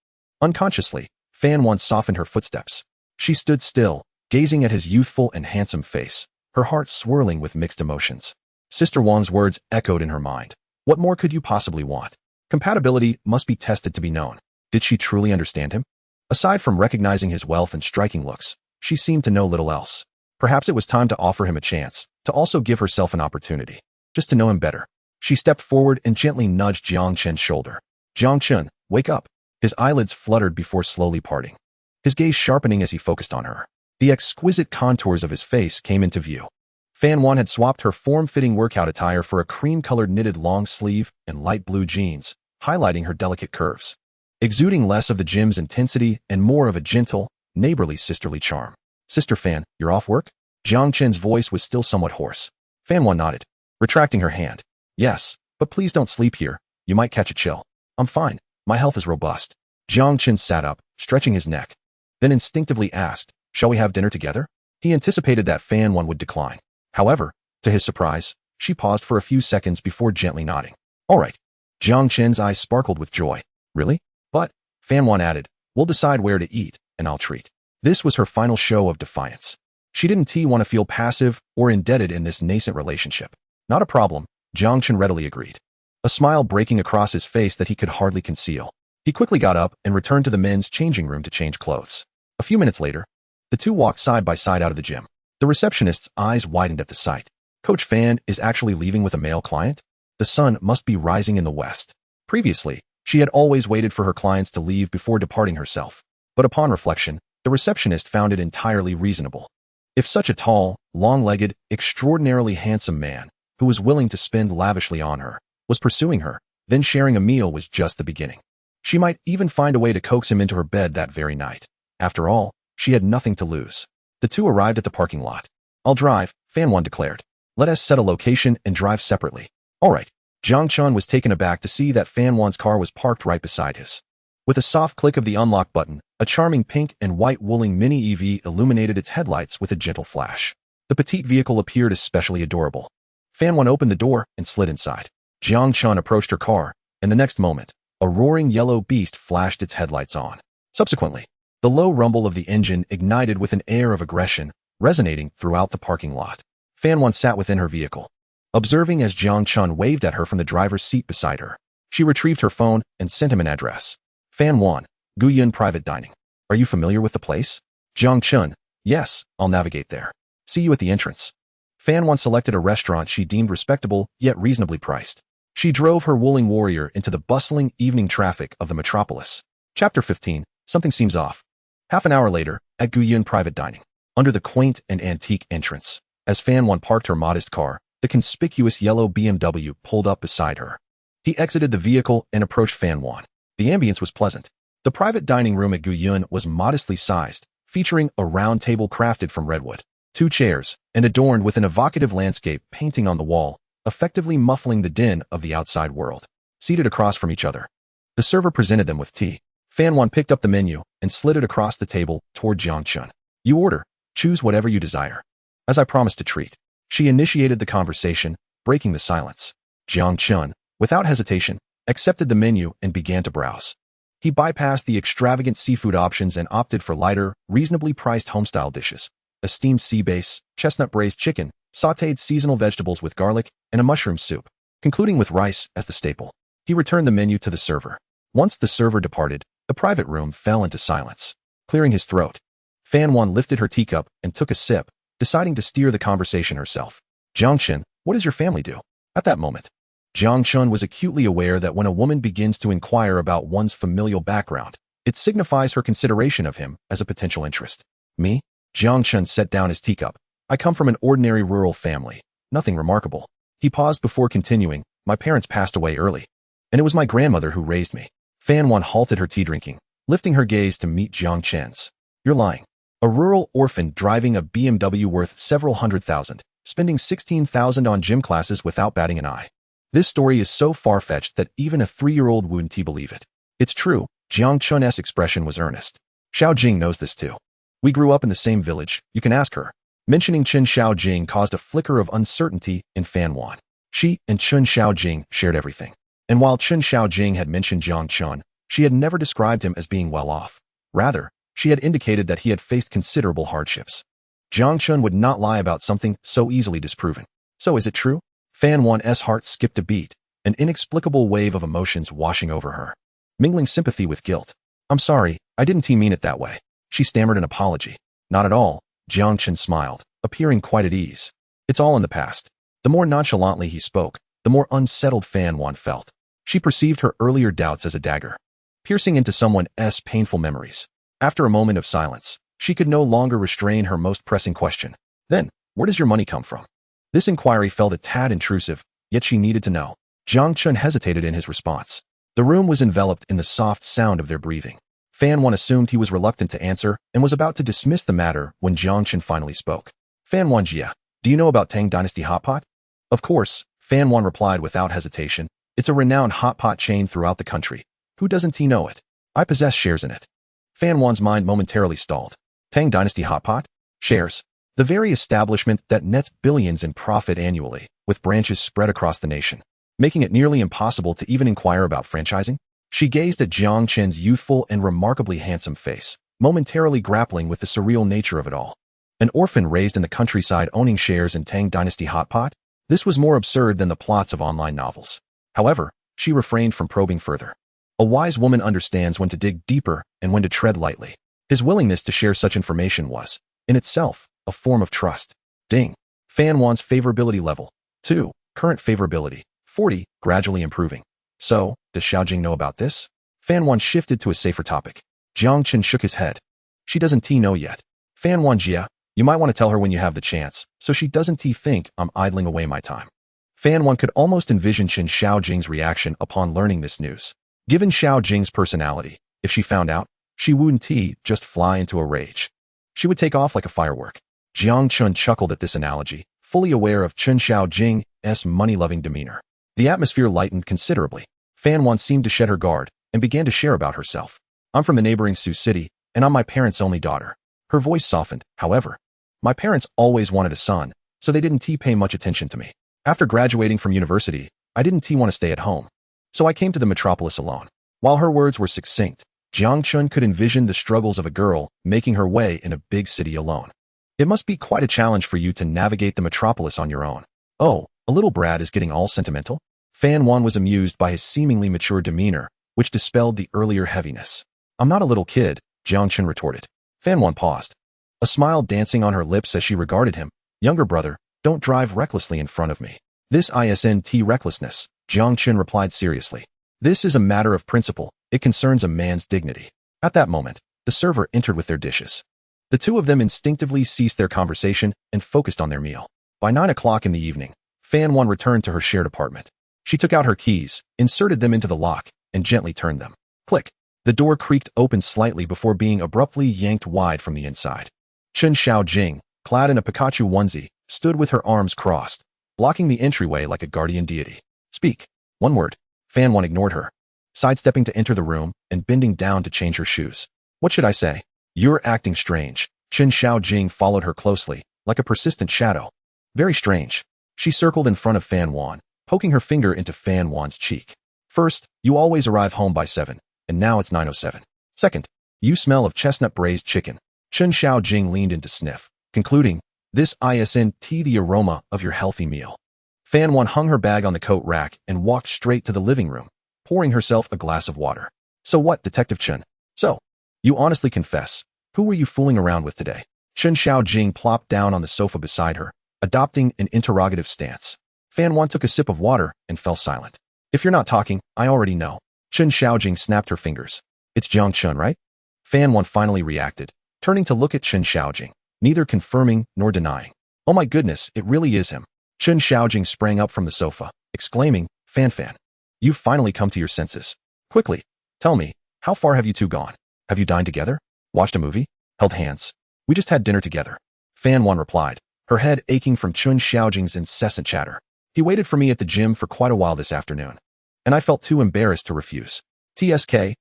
Unconsciously, Fan Wan softened her footsteps. She stood still, gazing at his youthful and handsome face, her heart swirling with mixed emotions. Sister Wang's words echoed in her mind. What more could you possibly want? Compatibility must be tested to be known. Did she truly understand him? Aside from recognizing his wealth and striking looks, she seemed to know little else. Perhaps it was time to offer him a chance, to also give herself an opportunity, just to know him better. She stepped forward and gently nudged Jiang Chen's shoulder. Jiang Chen, wake up. His eyelids fluttered before slowly parting, his gaze sharpening as he focused on her. The exquisite contours of his face came into view. Fan Wan had swapped her form-fitting workout attire for a cream-colored knitted long sleeve and light blue jeans, highlighting her delicate curves, exuding less of the gym's intensity and more of a gentle, neighborly sisterly charm. Sister Fan, you're off work? Jiang Chen's voice was still somewhat hoarse. Fan Wan nodded, retracting her hand. Yes, but please don't sleep here. You might catch a chill. I'm fine. My health is robust. Jiang Chen sat up, stretching his neck, then instinctively asked, shall we have dinner together? He anticipated that Fan Wan would decline. However, to his surprise, she paused for a few seconds before gently nodding. All right. Jiang Chen's eyes sparkled with joy. Really? But, Fan Wan added, we'll decide where to eat, and I'll treat. This was her final show of defiance. She didn't want to feel passive or indebted in this nascent relationship. Not a problem, Jiang Chen readily agreed, a smile breaking across his face that he could hardly conceal. He quickly got up and returned to the men's changing room to change clothes. A few minutes later, the two walked side by side out of the gym. The receptionist's eyes widened at the sight. Coach Fan is actually leaving with a male client? The sun must be rising in the west. Previously, she had always waited for her clients to leave before departing herself. But upon reflection, the receptionist found it entirely reasonable. If such a tall, long-legged, extraordinarily handsome man, who was willing to spend lavishly on her, was pursuing her, then sharing a meal was just the beginning. She might even find a way to coax him into her bed that very night. After all, she had nothing to lose. The two arrived at the parking lot. "I'll drive," Fan Wan declared. "Let us set a location and drive separately." "All right." Jiang Chen was taken aback to see that Fan Wan's car was parked right beside his. With a soft click of the unlock button, a charming pink and white wooling mini EV illuminated its headlights with a gentle flash. The petite vehicle appeared especially adorable. Fan Wan opened the door and slid inside. Jiang Chen approached her car, and the next moment, a roaring yellow beast flashed its headlights on. Subsequently, the low rumble of the engine ignited with an air of aggression, resonating throughout the parking lot. Fan Wan sat within her vehicle, observing as Jiang Chen waved at her from the driver's seat beside her. She retrieved her phone and sent him an address. "Fan Wan, Guyun Private Dining. Are you familiar with the place?" Jiang Chen: "Yes, I'll navigate there. See you at the entrance." Fan Wan selected a restaurant she deemed respectable yet reasonably priced. She drove her wooling warrior into the bustling evening traffic of the metropolis. Chapter 15. Something seems off. Half an hour later, at Guyun Private Dining, under the quaint and antique entrance, as Fan Wan parked her modest car, the conspicuous yellow BMW pulled up beside her. He exited the vehicle and approached Fan Wan. The ambience was pleasant. The private dining room at Guyun was modestly sized, featuring a round table crafted from redwood, 2 chairs, and adorned with an evocative landscape painting on the wall, effectively muffling the din of the outside world. Seated across from each other, the server presented them with tea. Fan Wan picked up the menu and slid it across the table toward Jiang Chen. "You order. Choose whatever you desire." "As I promised to treat." She initiated the conversation, breaking the silence. Jiang Chen, without hesitation, accepted the menu and began to browse. He bypassed the extravagant seafood options and opted for lighter, reasonably priced homestyle dishes: a steamed sea bass, chestnut braised chicken, sautéed seasonal vegetables with garlic, and a mushroom soup, concluding with rice as the staple. He returned the menu to the server. Once the server departed, the private room fell into silence. Clearing his throat, Fan Wan lifted her teacup and took a sip, deciding to steer the conversation herself. "Jiang Chen, what does your family do?" At that moment, Jiang Chen was acutely aware that when a woman begins to inquire about one's familial background, it signifies her consideration of him as a potential interest. "Me?" Jiang Chen set down his teacup. "I come from an ordinary rural family. Nothing remarkable." He paused before continuing. "My parents passed away early, and it was my grandmother who raised me." Fan Wan halted her tea drinking, lifting her gaze to meet Jiang Chen's. "You're lying. A rural orphan driving a BMW worth several $100,000, spending $16,000 on gym classes without batting an eye. This story is so far-fetched that even a 3-year-old wouldn't believe it." "It's true." Jiang Chen's expression was earnest. "Xiao Jing knows this too. We grew up in the same village. You can ask her." Mentioning Chen Xiaojing caused a flicker of uncertainty in Fan Wan. She and Chen Xiaojing shared everything. And while Chen Xiaojing had mentioned Jiang Chen, she had never described him as being well off. Rather, she had indicated that he had faced considerable hardships. Jiang Chen would not lie about something so easily disproven. "So is it true?" Fan Wan's heart skipped a beat, an inexplicable wave of emotions washing over her, mingling sympathy with guilt. "I'm sorry, I didn't mean it that way." She stammered an apology. "Not at all." Jiang Chen smiled, appearing quite at ease. "It's all in the past." The more nonchalantly he spoke, the more unsettled Fan Wan felt. She perceived her earlier doubts as a dagger, piercing into someone's painful memories. After a moment of silence, she could no longer restrain her most pressing question. "Then, where does your money come from?" This inquiry felt a tad intrusive, yet she needed to know. Jiang Chen hesitated in his response. The room was enveloped in the soft sound of their breathing. Fan Wan assumed he was reluctant to answer and was about to dismiss the matter when Jiang Chen finally spoke. "Fan Wan Jia, do you know about Tang Dynasty Hot Pot?" "Of course," Fan Wan replied without hesitation. "It's a renowned hot pot chain throughout the country. Who doesn't know it? I possess shares in it." Fan Wan's mind momentarily stalled. Tang Dynasty Hot Pot? Shares? The very establishment that nets billions in profit annually, with branches spread across the nation, making it nearly impossible to even inquire about franchising? She gazed at Jiang Chen's youthful and remarkably handsome face, momentarily grappling with the surreal nature of it all. An orphan raised in the countryside owning shares in Tang Dynasty Hot Pot? This was more absurd than the plots of online novels. However, she refrained from probing further. A wise woman understands when to dig deeper and when to tread lightly. His willingness to share such information was, in itself, a form of trust. Ding. Fan Wan's favorability level. 2. Current favorability. 40, gradually improving. So, does Xiaojing know about this? Fan Wan shifted to a safer topic. Jiang Chen shook his head. She doesn't know yet. Fan Wan Jia, you might want to tell her when you have the chance, so she doesn't think I'm idling away my time. Fan Wan could almost envision Chen Xiaojing's reaction upon learning this news. Given Xiaojing's personality, if she found out, she wouldn't just fly into a rage. She would take off like a firework. Jiang Chen chuckled at this analogy, fully aware of Chen Xiaojing's money-loving demeanor. The atmosphere lightened considerably. Fan Wan seemed to shed her guard and began to share about herself. I'm from the neighboring Sioux city, and I'm my parents' only daughter. Her voice softened, however. My parents always wanted a son, so they didn't pay much attention to me. After graduating from university, I didn't want to stay at home. So I came to the metropolis alone. While her words were succinct, Jiang Chen could envision the struggles of a girl making her way in a big city alone. It must be quite a challenge for you to navigate the metropolis on your own. Oh, a little brat is getting all sentimental? Fan Wan was amused by his seemingly mature demeanor, which dispelled the earlier heaviness. I'm not a little kid, Jiang Chen retorted. Fan Wan paused, a smile dancing on her lips as she regarded him. Younger brother, don't drive recklessly in front of me. This isn't recklessness, Jiang Chen replied seriously. This is a matter of principle. It concerns a man's dignity. At that moment, the server entered with their dishes. The two of them instinctively ceased their conversation and focused on their meal. By 9 o'clock in the evening, Fan Wan returned to her shared apartment. She took out her keys, inserted them into the lock, and gently turned them. Click. The door creaked open slightly before being abruptly yanked wide from the inside. Chen Xiaojing, clad in a Pikachu onesie, stood with her arms crossed, blocking the entryway like a guardian deity. Speak. One word. Fan Wan ignored her, sidestepping to enter the room and bending down to change her shoes. What should I say? You're acting strange. Chen Xiaojing followed her closely, like a persistent shadow. Very strange. She circled in front of Fan Wan, poking her finger into Fan Wan's cheek. First, you always arrive home by 7, and now it's 9:07. Second, you smell of chestnut braised chicken. Chen Xiaojing leaned in to sniff, concluding, this isn't the aroma of your healthy meal. Fan Wan hung her bag on the coat rack and walked straight to the living room, pouring herself a glass of water. So what, Detective Chen? So, you honestly confess, who were you fooling around with today? Chen Xiaojing plopped down on the sofa beside her, adopting an interrogative stance. Fan Wan took a sip of water and fell silent. If you're not talking, I already know. Chen Xiaojing snapped her fingers. It's Jiang Chen, right? Fan Wan finally reacted, turning to look at Chen Xiaojing, neither confirming nor denying. Oh my goodness, it really is him. Chen Xiaojing sprang up from the sofa, exclaiming, Fan, you've finally come to your senses. Quickly, tell me, how far have you two gone? Have you dined together? Watched a movie? Held hands? We just had dinner together. Fan Wan replied, her head aching from Chen Xiaojing's incessant chatter. He waited for me at the gym for quite a while this afternoon, and I felt too embarrassed to refuse. TSK,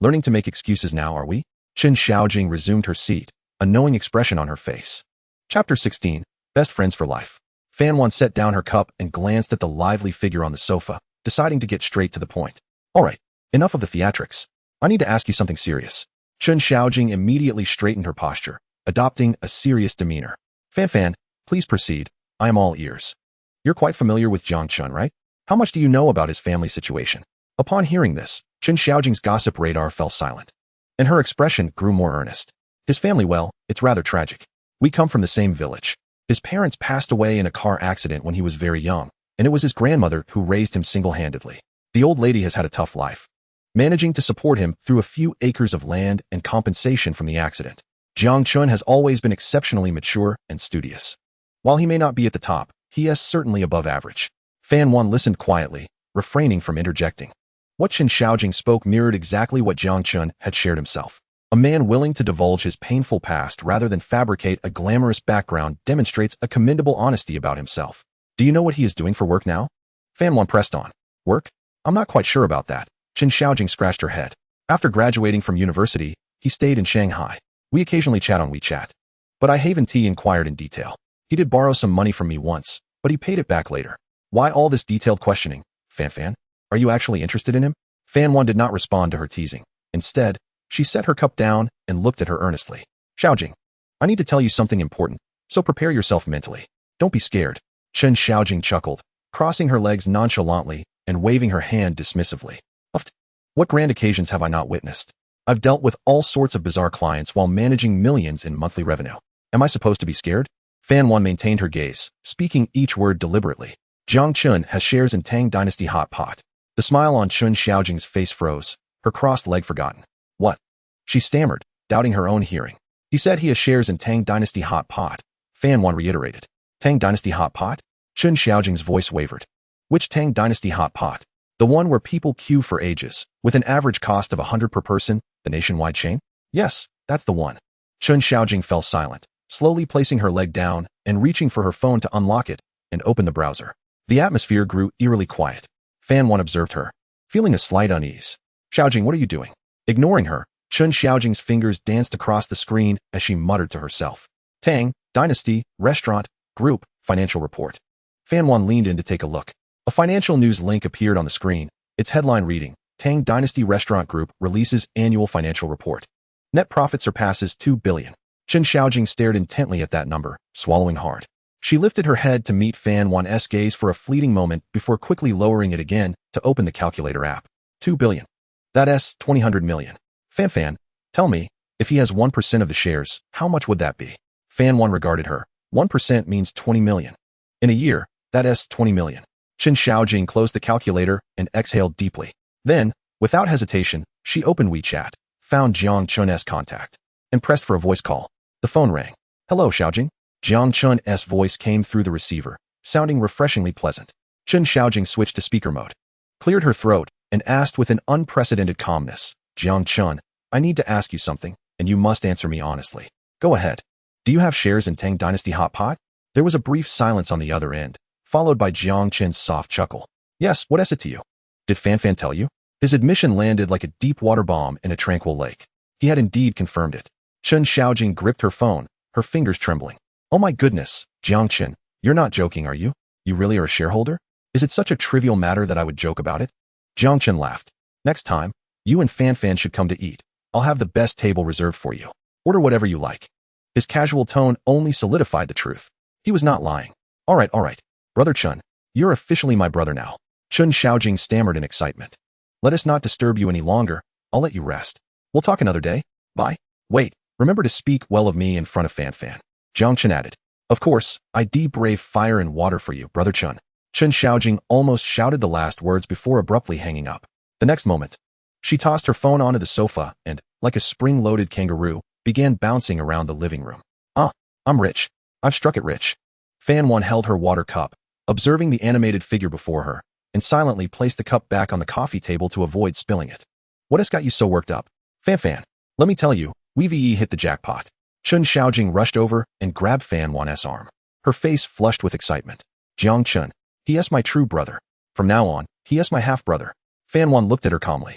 learning to make excuses now, are we? Chen Xiaojing resumed her seat, a knowing expression on her face. Chapter 16, Best Friends for Life. Fan Wan set down her cup and glanced at the lively figure on the sofa, deciding to get straight to the point. All right, enough of the theatrics. I need to ask you something serious. Chen Xiaojing immediately straightened her posture, adopting a serious demeanor. Fan, please proceed. I am all ears. You're quite familiar with Jiang Chen, right? How much do you know about his family situation? Upon hearing this, Chen Xiaojing's gossip radar fell silent, and her expression grew more earnest. His family, well, it's rather tragic. We come from the same village. His parents passed away in a car accident when he was very young, and it was his grandmother who raised him single-handedly. The old lady has had a tough life, managing to support him through a few acres of land and compensation from the accident. Jiang Chen has always been exceptionally mature and studious. While he may not be at the top, he is certainly above average. Fan Wan listened quietly, refraining from interjecting. What Chen Xiaojing spoke mirrored exactly what Jiang Chen had shared himself. A man willing to divulge his painful past rather than fabricate a glamorous background demonstrates a commendable honesty about himself. Do you know what he is doing for work now? Fan Wan pressed on. Work? I'm not quite sure about that. Chen Xiaojing scratched her head. After graduating from university, he stayed in Shanghai. We occasionally chat on WeChat. But I haven't inquired in detail. He did borrow some money from me once, but he paid it back later. Why all this detailed questioning? Fan, are you actually interested in him? Fan Wan did not respond to her teasing. Instead, she set her cup down and looked at her earnestly. Xiaojing, I need to tell you something important, so prepare yourself mentally. Don't be scared. Chen Xiaojing chuckled, crossing her legs nonchalantly and waving her hand dismissively. What grand occasions have I not witnessed? I've dealt with all sorts of bizarre clients while managing millions in monthly revenue. Am I supposed to be scared? Fan One maintained her gaze, speaking each word deliberately. Jiang Chen has shares in Tang Dynasty Hot Pot. The smile on Chun Xiaojing's face froze, her crossed leg forgotten. What? She stammered, doubting her own hearing. He said he has shares in Tang Dynasty Hot Pot. Fan One reiterated. Tang Dynasty Hot Pot? Chun Xiaojing's voice wavered. Which Tang Dynasty Hot Pot? The one where people queue for ages, with an average cost of 100 per person, the nationwide chain? Yes, that's the one. Chun Xiaojing fell silent, slowly placing her leg down and reaching for her phone to unlock it and open the browser. The atmosphere grew eerily quiet. Fan One observed her, feeling a slight unease. Xiaojing, what are you doing? Ignoring her, Chun Xiaojing's fingers danced across the screen as she muttered to herself. Tang, Dynasty, Restaurant, Group, Financial Report. Fan One leaned in to take a look. A financial news link appeared on the screen, its headline reading, Tang Dynasty Restaurant Group releases annual financial report. Net profit surpasses 2 billion. Chun Xiaojing stared intently at that number, swallowing hard. She lifted her head to meet Fan One's gaze for a fleeting moment before quickly lowering it again to open the calculator app. 2 billion. That's 200 million. Fan, tell me, if he has 1% of the shares, how much would that be? Fan One regarded her. 1% means 20 million. In a year, that's 20 million. Chun Xiaojing closed the calculator and exhaled deeply. Then, without hesitation, she opened WeChat, found Jiang Chen's contact, and pressed for a voice call. The phone rang. Hello, Xiaojing. Jiang Chen's voice came through the receiver, sounding refreshingly pleasant. Chun Xiaojing switched to speaker mode, cleared her throat, and asked with an unprecedented calmness, Jiang Chen, I need to ask you something, and you must answer me honestly. Go ahead. Do you have shares in Tang Dynasty Hot Pot? There was a brief silence on the other end, followed by Jiang Chen's soft chuckle. Yes, what is it to you? Did Fan tell you? His admission landed like a deep water bomb in a tranquil lake. He had indeed confirmed it. Chun Xiaojing gripped her phone, her fingers trembling. Oh my goodness, Jiang Chen, you're not joking, are you? You really are a shareholder? Is it such a trivial matter that I would joke about it? Jiang Chen laughed. Next time, you and Fan should come to eat. I'll have the best table reserved for you. Order whatever you like. His casual tone only solidified the truth. He was not lying. All right. Brother Chun, you're officially my brother now. Chun Xiaojing stammered in excitement. Let us not disturb you any longer. I'll let you rest. We'll talk another day. Bye. Wait, remember to speak well of me in front of Fan. Jiang Chen added. Of course, I brave fire and water for you, Brother Chun. Chun Xiaojing almost shouted the last words before abruptly hanging up. The next moment, she tossed her phone onto the sofa and, like a spring-loaded kangaroo, began bouncing around the living room. I'm rich. I've struck it rich. Fan One held her water cup, observing the animated figure before her, and silently placed the cup back on the coffee table to avoid spilling it. What has got you so worked up? Fan, let me tell you, we've hit the jackpot. Chun Xiaojing rushed over and grabbed Fan One's arm, her face flushed with excitement. Jiang Chen, he is my true brother. From now on, he is my half-brother. Fan One looked at her calmly.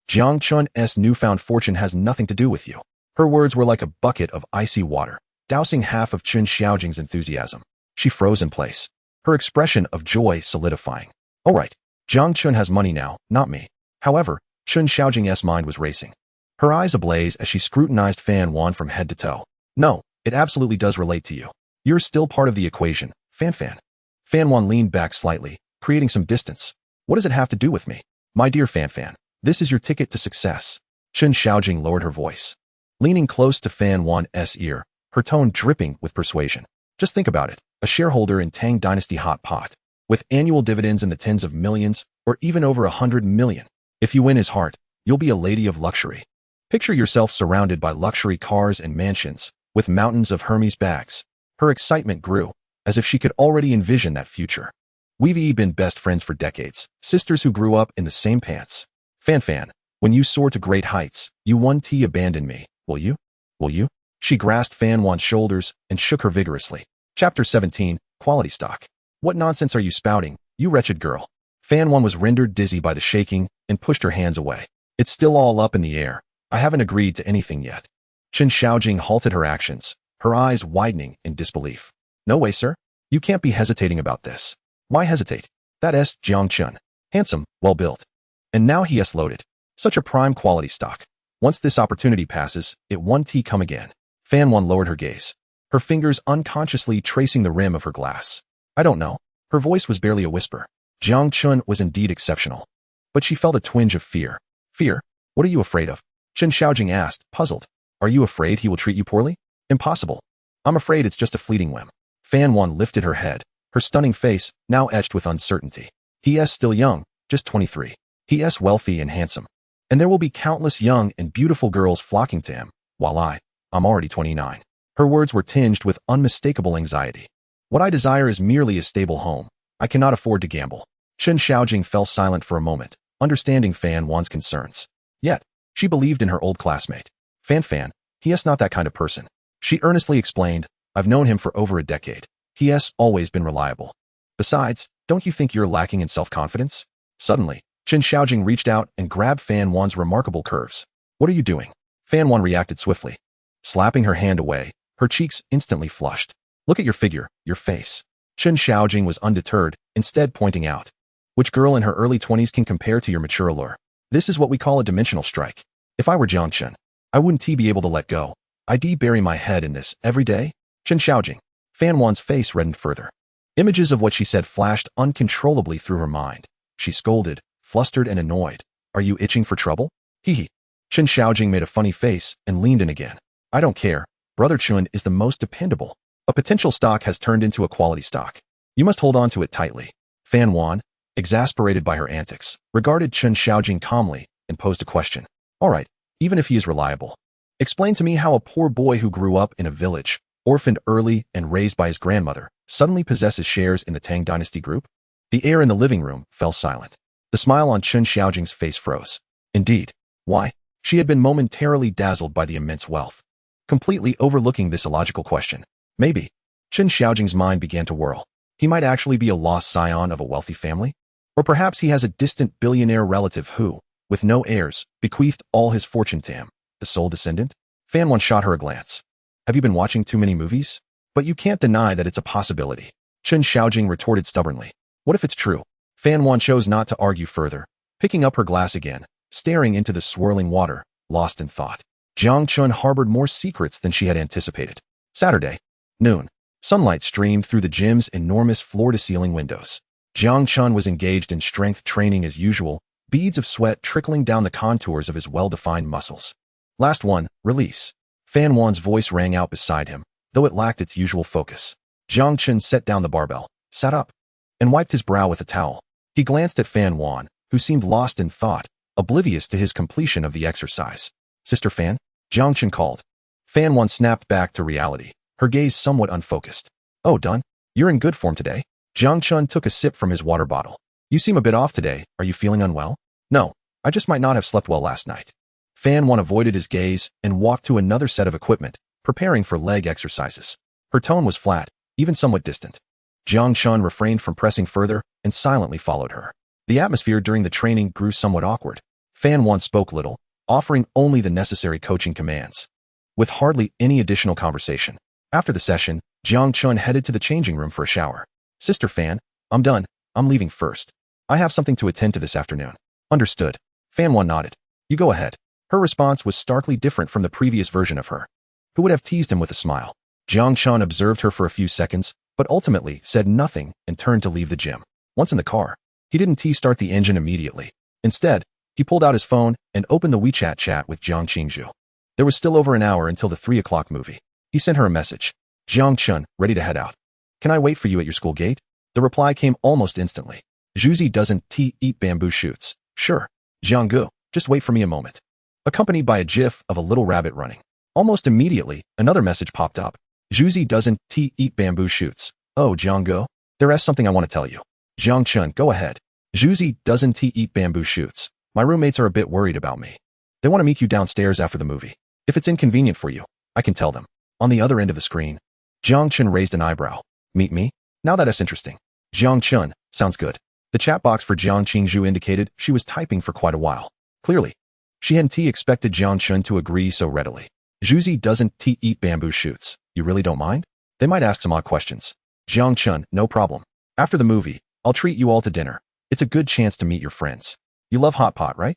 Jiang Chen's newfound fortune has nothing to do with you. Her words were like a bucket of icy water, dousing half of Chun Xiaojing's enthusiasm. She froze in place, her expression of joy solidifying. All right, Jiang Chen has money now, not me. However, Chun Xiaojing's mind was racing, her eyes ablaze as she scrutinized Fan One from head to toe. No, it absolutely does relate to you. You're still part of the equation, Fan. Fan One leaned back slightly, creating some distance. What does it have to do with me? My dear Fan, this is your ticket to success. Chun Xiaojing lowered her voice, leaning close to Fan One's ear, her tone dripping with persuasion. Just think about it, a shareholder in Tang Dynasty Hot Pot, with annual dividends in the tens of millions or even over 100 million. If you win his heart, you'll be a lady of luxury. Picture yourself surrounded by luxury cars and mansions, with mountains of Hermes bags. Her excitement grew, as if she could already envision that future. We've been best friends for decades, sisters who grew up in the same pants. Fan, when you soar to great heights, you won't abandon me, will you? Will you? She grasped Fan One's shoulders and shook her vigorously. Chapter 17, Quality Stock. What nonsense are you spouting, you wretched girl? Fan One was rendered dizzy by the shaking and pushed her hands away. It's still all up in the air. I haven't agreed to anything yet. Chun Xiaojing halted her actions, her eyes widening in disbelief. No way, sir. You can't be hesitating about this. Why hesitate? That is Jiang Chen. Handsome, well-built. And now he is loaded. Such a prime quality stock. Once this opportunity passes, it won't come again. Fan One lowered her gaze, her fingers unconsciously tracing the rim of her glass. I don't know. Her voice was barely a whisper. Jiang Chen was indeed exceptional. But she felt a twinge of fear. Fear? What are you afraid of? Chen Xiaojing asked, puzzled. Are you afraid he will treat you poorly? Impossible. I'm afraid it's just a fleeting whim. Fan Wan lifted her head, her stunning face now etched with uncertainty. He is still young, just 23. He is wealthy and handsome. And there will be countless young and beautiful girls flocking to him, while I'm already 29. Her words were tinged with unmistakable anxiety. What I desire is merely a stable home. I cannot afford to gamble. Chen Xiaojing fell silent for a moment, understanding Fan Wan's concerns. Yet, she believed in her old classmate. Fan, he is not that kind of person. She earnestly explained, I've known him for over a decade. He has always been reliable. Besides, don't you think you're lacking in self-confidence? Suddenly, Chen Xiaojing reached out and grabbed Fan Wan's remarkable curves. What are you doing? Fan Wan reacted swiftly. Slapping her hand away, her cheeks instantly flushed. Look at your figure, your face. Chen Xiaojing was undeterred, instead pointing out. Which girl in her early 20s can compare to your mature allure? This is what we call a dimensional strike. If I were Jiang Chen, I wouldn't be able to let go. I'd bury my head in this every day. Chen Xiaojing. Fan Wan's face reddened further. Images of what she said flashed uncontrollably through her mind. She scolded, flustered and annoyed. Are you itching for trouble? Hee. Chen Xiaojing made a funny face and leaned in again. I don't care. Brother Chun is the most dependable. A potential stock has turned into a quality stock. You must hold on to it tightly. Fan Wan, exasperated by her antics, regarded Chen Xiaojing calmly and posed a question. All right, even if he is reliable. Explain to me how a poor boy who grew up in a village, orphaned early and raised by his grandmother, suddenly possesses shares in the Tang Dynasty Group? The air in the living room fell silent. The smile on Chen Xiaojing's face froze. Indeed. Why? She had been momentarily dazzled by the immense wealth. Completely overlooking this illogical question. Maybe. Chen Xiaojing's mind began to whirl. He might actually be a lost scion of a wealthy family? Or perhaps he has a distant billionaire relative who, with no heirs, bequeathed all his fortune to him, the sole descendant? Fan Wan shot her a glance. Have you been watching too many movies? But you can't deny that it's a possibility. Chen Xiaojing retorted stubbornly. What if it's true? Fan Wan chose not to argue further, picking up her glass again, staring into the swirling water, lost in thought. Jiang Chen harbored more secrets than she had anticipated. Saturday, noon. Sunlight streamed through the gym's enormous floor-to-ceiling windows. Jiang Chen was engaged in strength training as usual, beads of sweat trickling down the contours of his well-defined muscles. Last one, release. Fan Wan's voice rang out beside him, though it lacked its usual focus. Jiang Chen set down the barbell, sat up, and wiped his brow with a towel. He glanced at Fan Wan, who seemed lost in thought, oblivious to his completion of the exercise. Sister Fan? Jiang Chen called. Fan Wan snapped back to reality, her gaze somewhat unfocused. Oh, done? You're in good form today. Jiang Chen took a sip from his water bottle. You seem a bit off today. Are you feeling unwell? No, I just might not have slept well last night. Fan Wan avoided his gaze and walked to another set of equipment, preparing for leg exercises. Her tone was flat, even somewhat distant. Jiang Chen refrained from pressing further and silently followed her. The atmosphere during the training grew somewhat awkward. Fan Wan spoke little, offering only the necessary coaching commands, with hardly any additional conversation. After the session, Jiang Chen headed to the changing room for a shower. Sister Fan, I'm done. I'm leaving first. I have something to attend to this afternoon. Understood. Fan Wan nodded. You go ahead. Her response was starkly different from the previous version of her, who would have teased him with a smile. Jiang Chen observed her for a few seconds, but ultimately said nothing and turned to leave the gym. Once in the car, he didn't start the engine immediately. Instead, he pulled out his phone and opened the WeChat chat with Jiang Qingzhu. There was still over an hour until the 3 o'clock movie. He sent her a message. Jiang Chen, ready to head out. Can I wait for you at your school gate? The reply came almost instantly. Zhuzi doesn't eat bamboo shoots. Sure. Jianggu, just wait for me a moment. Accompanied by a gif of a little rabbit running. Almost immediately, another message popped up. Zhuzi doesn't eat bamboo shoots. Oh, Jianggu, there is something I want to tell you. Jiang Chen, go ahead. Zhuzi doesn't eat bamboo shoots. My roommates are a bit worried about me. They want to meet you downstairs after the movie. If it's inconvenient for you, I can tell them. On the other end of the screen, Jiang Chen raised an eyebrow. Meet me? Now that is interesting. Jiang Chen, sounds good. The chat box for Jiang Qingzhu indicated she was typing for quite a while. Clearly, she hadn't expected Jiang Chen to agree so readily. Zhuzi doesn't eat bamboo shoots. You really don't mind? They might ask some odd questions. Jiang Chen, no problem. After the movie, I'll treat you all to dinner. It's a good chance to meet your friends. You love hot pot, right?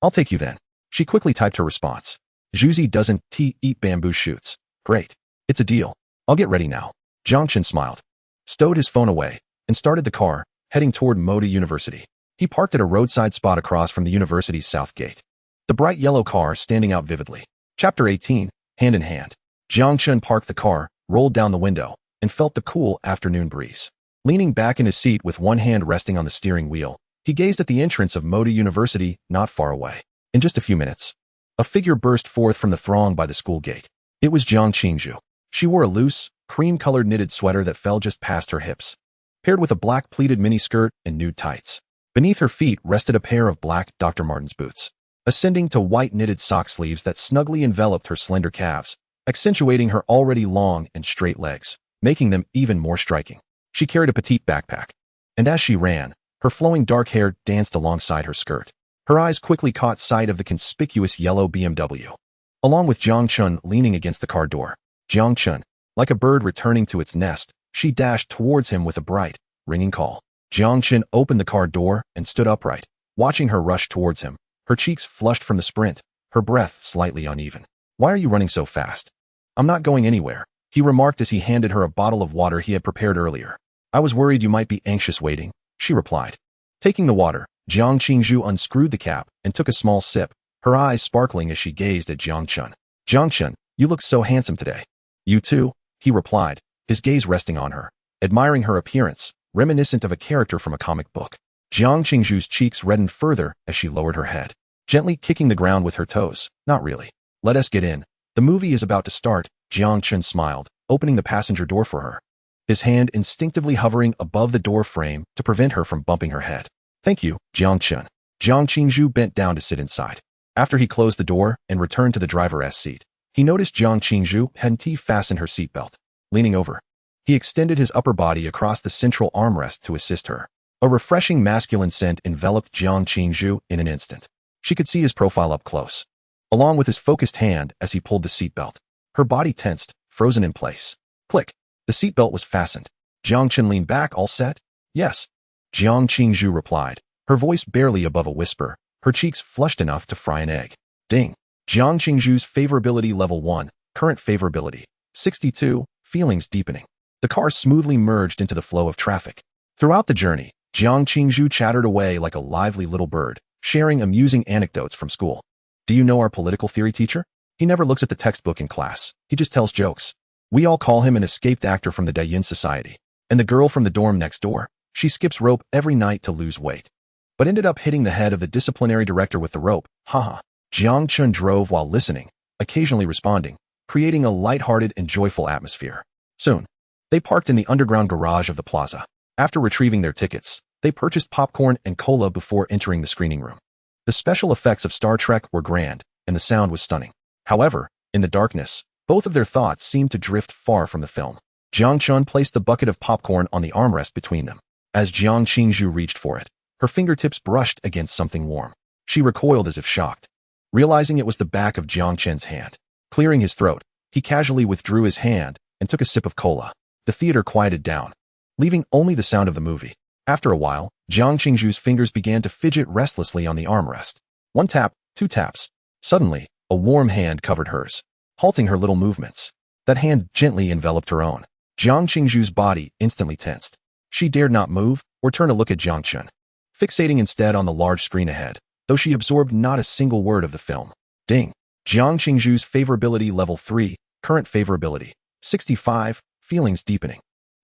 I'll take you then. She quickly typed her response. Zhuzi doesn't eat bamboo shoots. Great. It's a deal. I'll get ready now. Jiang Chen smiled, stowed his phone away, and started the car, heading toward Moda University. He parked at a roadside spot across from the university's south gate. the bright yellow car standing out vividly. Chapter 18, Hand in Hand. Jiang Chen parked the car, rolled down the window, and felt the cool afternoon breeze. Leaning back in his seat with one hand resting on the steering wheel, he gazed at the entrance of Moda University not far away. In just a few minutes, a figure burst forth from the throng by the school gate. It was Jiang Qingzhu. She wore a loose, cream-colored knitted sweater that fell just past her hips, paired with a black pleated miniskirt and nude tights. Beneath her feet rested a pair of black Dr. Martens boots, ascending to white knitted sock sleeves that snugly enveloped her slender calves, accentuating her already long and straight legs, making them even more striking. She carried a petite backpack, and as she ran, her flowing dark hair danced alongside her skirt. Her eyes quickly caught sight of the conspicuous yellow BMW, along with Jiang Chen leaning against the car door. Jiang Chen, like a bird returning to its nest, she dashed towards him with a bright, ringing call. Jiang Chen opened the car door and stood upright, watching her rush towards him. Her cheeks flushed from the sprint, her breath slightly uneven. "Why are you running so fast?" "I'm not going anywhere," he remarked as he handed her a bottle of water he had prepared earlier. "I was worried you might be anxious waiting," she replied. Taking the water, Jiang Qingzhu unscrewed the cap and took a small sip, her eyes sparkling as she gazed at Jiang Chen. "Jiang Chen, you look so handsome today." "You too," he replied, his gaze resting on her, admiring her appearance, reminiscent of a character from a comic book. Jiang Qingzhu's cheeks reddened further as she lowered her head, gently kicking the ground with her toes. "Not really. Let us get in. The movie is about to start." Jiang Chen smiled, opening the passenger door for her, his hand instinctively hovering above the door frame to prevent her from bumping her head. "Thank you, Jiang Chen." Jiang Qingzhu bent down to sit inside. After he closed the door and returned to the driver's seat, he noticed Jiang Qingzhu hadn't fastened her seatbelt. Leaning over, he extended his upper body across the central armrest to assist her. A refreshing masculine scent enveloped Jiang Qingzhu in an instant. She could see his profile up close, along with his focused hand as he pulled the seatbelt. Her body tensed, frozen in place. Click. The seatbelt was fastened. Jiang Chen leaned back. "All set?" "Yes," Jiang Qingzhu replied, her voice barely above a whisper, her cheeks flushed enough to fry an egg. Ding. Jiang Qingzhu's favorability level 1, current favorability, 62, feelings deepening. The car smoothly merged into the flow of traffic. Throughout the journey, Jiang Qingzhu chattered away like a lively little bird, sharing amusing anecdotes from school. "Do you know our political theory teacher? He never looks at the textbook in class. He just tells jokes. We all call him an escaped actor from the Dayin Society. And the girl from the dorm next door, she skips rope every night to lose weight, but ended up hitting the head of the disciplinary director with the rope. Haha." Jiang Chen drove while listening, occasionally responding, creating a lighthearted and joyful atmosphere. Soon, they parked in the underground garage of the plaza. After retrieving their tickets, they purchased popcorn and cola before entering the screening room. The special effects of Star Trek were grand, and the sound was stunning. However, in the darkness, both of their thoughts seemed to drift far from the film. Jiang Chen placed the bucket of popcorn on the armrest between them. As Jiang Qingzhu reached for it, her fingertips brushed against something warm. She recoiled as if shocked, realizing it was the back of Jiang Chen's hand. Clearing his throat, he casually withdrew his hand and took a sip of cola. The theater quieted down, leaving only the sound of the movie. After a while, Jiang Qingzhu's fingers began to fidget restlessly on the armrest. One tap, two taps. Suddenly, a warm hand covered hers, halting her little movements. That hand gently enveloped her own. Jiang Qingzhu's body instantly tensed. She dared not move or turn to look at Jiang Chen, fixating instead on the large screen ahead, though she absorbed not a single word of the film. Ding. Jiang Qingzhu's favorability level 3, current favorability, 65, feelings deepening.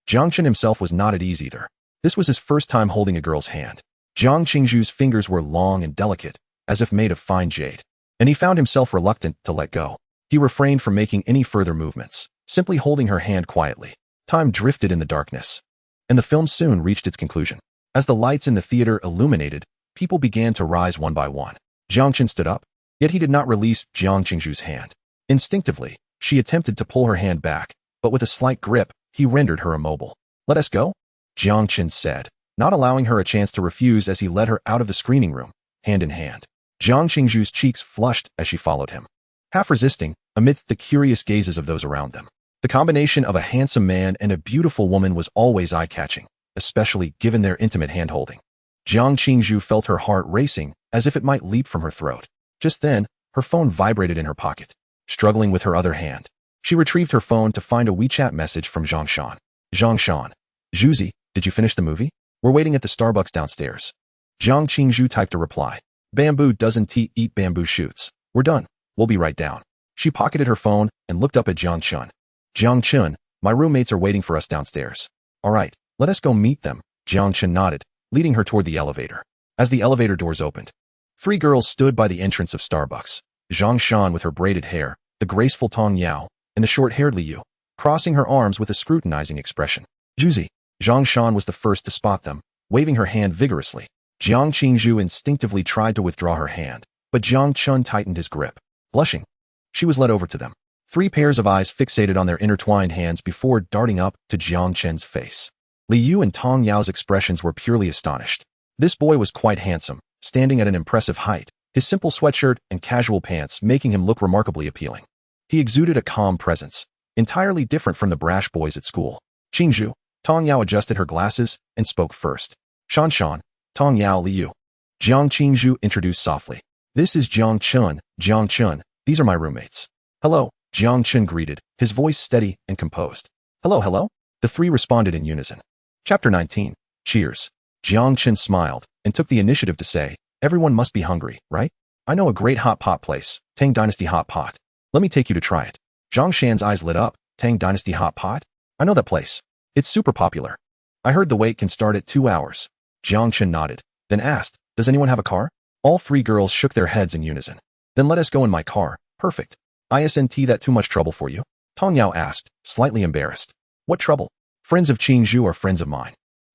Jiang Chen himself was not at ease either. This was his first time holding a girl's hand. Jiang Qingzhu's fingers were long and delicate, as if made of fine jade, and he found himself reluctant to let go. He refrained from making any further movements, simply holding her hand quietly. Time drifted in the darkness, and the film soon reached its conclusion. As the lights in the theater illuminated, people began to rise one by one. Jiang Chen stood up, yet he did not release Jiang Qingzhu's hand. Instinctively, she attempted to pull her hand back, but with a slight grip, he rendered her immobile. "Let us go?" Jiang Chen said, not allowing her a chance to refuse as he led her out of the screening room, hand in hand. Jiang Qingzhu's cheeks flushed as she followed him, half resisting, amidst the curious gazes of those around them. The combination of a handsome man and a beautiful woman was always eye-catching, especially given their intimate hand-holding. Jiang Qingzhu felt her heart racing, as if it might leap from her throat. Just then, her phone vibrated in her pocket. Struggling with her other hand, she retrieved her phone to find a WeChat message from Zhang Shan. "Zhang Shan. Zhuzi, did you finish the movie? We're waiting at the Starbucks downstairs." Jiang Qingzhu typed a reply. Bamboo doesn't eat bamboo shoots. We're done. We'll be right down. She pocketed her phone and looked up at Jiang Chen. Jiang Chen, my roommates are waiting for us downstairs. All right, let us go meet them. Jiang Chen nodded, leading her toward the elevator. As the elevator doors opened, 3 girls stood by the entrance of Starbucks. Jiang Shan with her braided hair, the graceful Tong Yao, and the short-haired Li Yu, crossing her arms with a scrutinizing expression. Juzi. Jiang Shan was the first to spot them, waving her hand vigorously. Jiang Qingzhu instinctively tried to withdraw her hand, but Jiang Chen tightened his grip. Blushing, she was led over to them. 3 pairs of eyes fixated on their intertwined hands before darting up to Jiang Chen's face. Li Yu and Tong Yao's expressions were purely astonished. This boy was quite handsome, standing at an impressive height, his simple sweatshirt and casual pants making him look remarkably appealing. He exuded a calm presence, entirely different from the brash boys at school. Qingzhu. Tong Yao adjusted her glasses and spoke first. Shan Shan, Tong Yao, Li Yu. Jiang Qingzhu introduced softly. This is Jiang Chen. Jiang Chen, these are my roommates. Hello, Jiang Chen greeted, his voice steady and composed. Hello, hello? The 3 responded in unison. Chapter 19. Cheers. Jiang Chen smiled and took the initiative to say, everyone must be hungry, right? I know a great hot pot place, Tang Dynasty Hot Pot. Let me take you to try it. Jiang Shan's eyes lit up. Tang Dynasty Hot Pot? I know that place. It's super popular. I heard the wait can start at 2 hours. Jiang Chen nodded, then asked, does anyone have a car? All 3 girls shook their heads in unison. Then let us go in my car. Perfect. Isn't that too much trouble for you? Tong Yao asked, slightly embarrassed. What trouble? Friends of Qingzhu are friends of mine.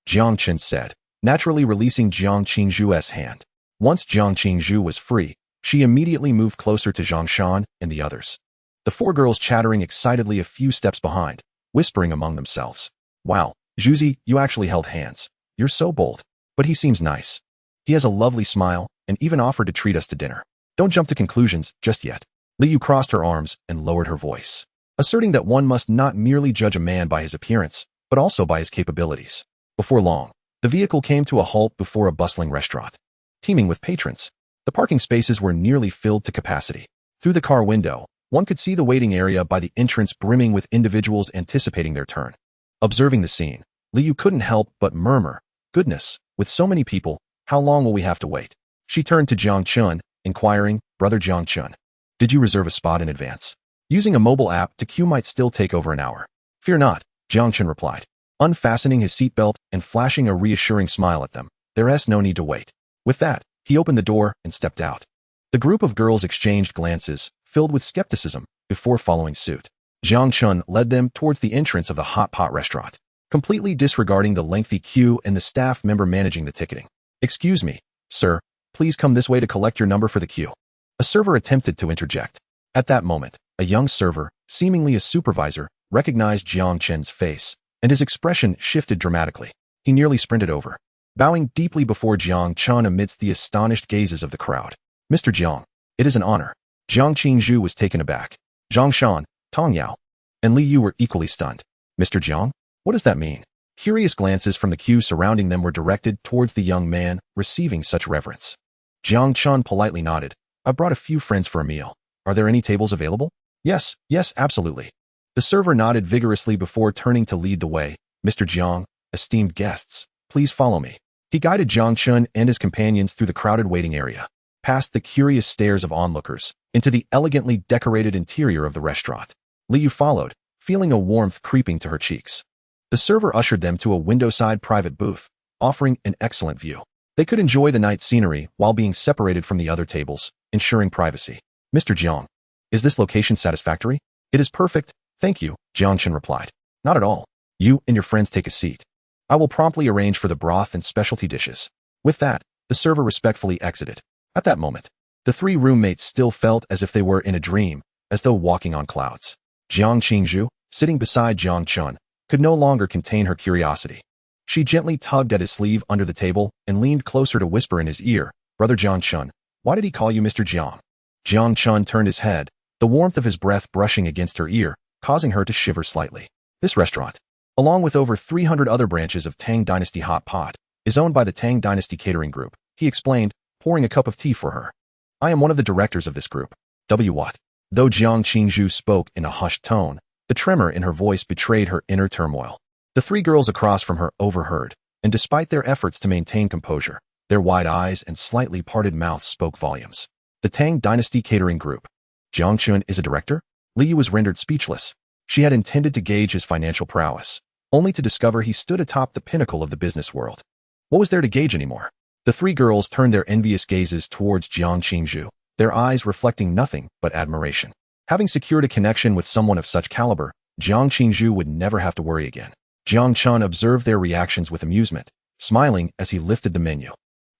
Jiang Chen said, naturally releasing Jiang Qingzhu's hand. Once Jiang Qingzhu was free, she immediately moved closer to Jiang Shan and the others. The 4 girls chattering excitedly a few steps behind, whispering among themselves. Wow, Juzi, you actually held hands. You're so bold. But he seems nice. He has a lovely smile and even offered to treat us to dinner. Don't jump to conclusions just yet. Li Yu crossed her arms and lowered her voice, asserting that one must not merely judge a man by his appearance, but also by his capabilities. Before long, the vehicle came to a halt before a bustling restaurant, teeming with patrons. The parking spaces were nearly filled to capacity. Through the car window, one could see the waiting area by the entrance brimming with individuals anticipating their turn. Observing the scene, Li Yu couldn't help but murmur, goodness, with so many people, how long will we have to wait? She turned to Jiang Chen, inquiring, Brother Jiang Chen, did you reserve a spot in advance? Using a mobile app to queue might still take over an hour. Fear not, Jiang Chen replied, unfastening his seatbelt and flashing a reassuring smile at them. There's no need to wait. With that, he opened the door and stepped out. The group of girls exchanged glances, filled with skepticism, before following suit. Jiang Chen led them towards the entrance of the hot pot restaurant, completely disregarding the lengthy queue and the staff member managing the ticketing. Excuse me, sir, please come this way to collect your number for the queue. A server attempted to interject. At that moment, a young server, seemingly a supervisor, recognized Jiang Chen's face, and his expression shifted dramatically. He nearly sprinted over, bowing deeply before Jiang Chen amidst the astonished gazes of the crowd. Mr. Jiang, it is an honor. Jiang Qingzhu was taken aback. Jiang Shan, Tong Yao, and Li Yu were equally stunned. Mr. Jiang? What does that mean? Curious glances from the queue surrounding them were directed towards the young man receiving such reverence. Jiang Chen politely nodded. I brought a few friends for a meal. Are there any tables available? Yes, absolutely. The server nodded vigorously before turning to lead the way. Mr. Jiang, esteemed guests, please follow me. He guided Jiang Chen and his companions through the crowded waiting area, past the curious stares of onlookers, into the elegantly decorated interior of the restaurant. Li Yu followed, feeling a warmth creeping to her cheeks. The server ushered them to a window-side private booth, offering an excellent view. They could enjoy the night scenery while being separated from the other tables, ensuring privacy. Mr. Jiang, is this location satisfactory? It is perfect, thank you, Jiang Chen replied. Not at all. You and your friends take a seat. I will promptly arrange for the broth and specialty dishes. With that, the server respectfully exited. At that moment, the 3 roommates still felt as if they were in a dream, as though walking on clouds. Jiang Qingzhu, sitting beside Jiang Chen, could no longer contain her curiosity. She gently tugged at his sleeve under the table and leaned closer to whisper in his ear, Brother Jiang Chen, why did he call you Mr. Jiang? Jiang Chen turned his head, the warmth of his breath brushing against her ear, causing her to shiver slightly. This restaurant, along with over 300 other branches of Tang Dynasty Hot Pot, is owned by the Tang Dynasty Catering Group, he explained, pouring a cup of tea for her. I am one of the directors of this group. What? Though Jiang Qingzhu spoke in a hushed tone, the tremor in her voice betrayed her inner turmoil. The 3 girls across from her overheard, and despite their efforts to maintain composure, Their wide eyes and slightly parted mouths spoke volumes. The Tang Dynasty Catering Group. Jiang Chen is a director? Liu was rendered speechless. She had intended to gauge his financial prowess, only to discover he stood atop the pinnacle of the business world. What was there to gauge anymore? The three girls turned their envious gazes towards Jiang Qingzhu, their eyes reflecting nothing but admiration. Having secured a connection with someone of such caliber, Jiang Qingzhu would never have to worry again. Jiang Chen observed their reactions with amusement, smiling as he lifted the menu.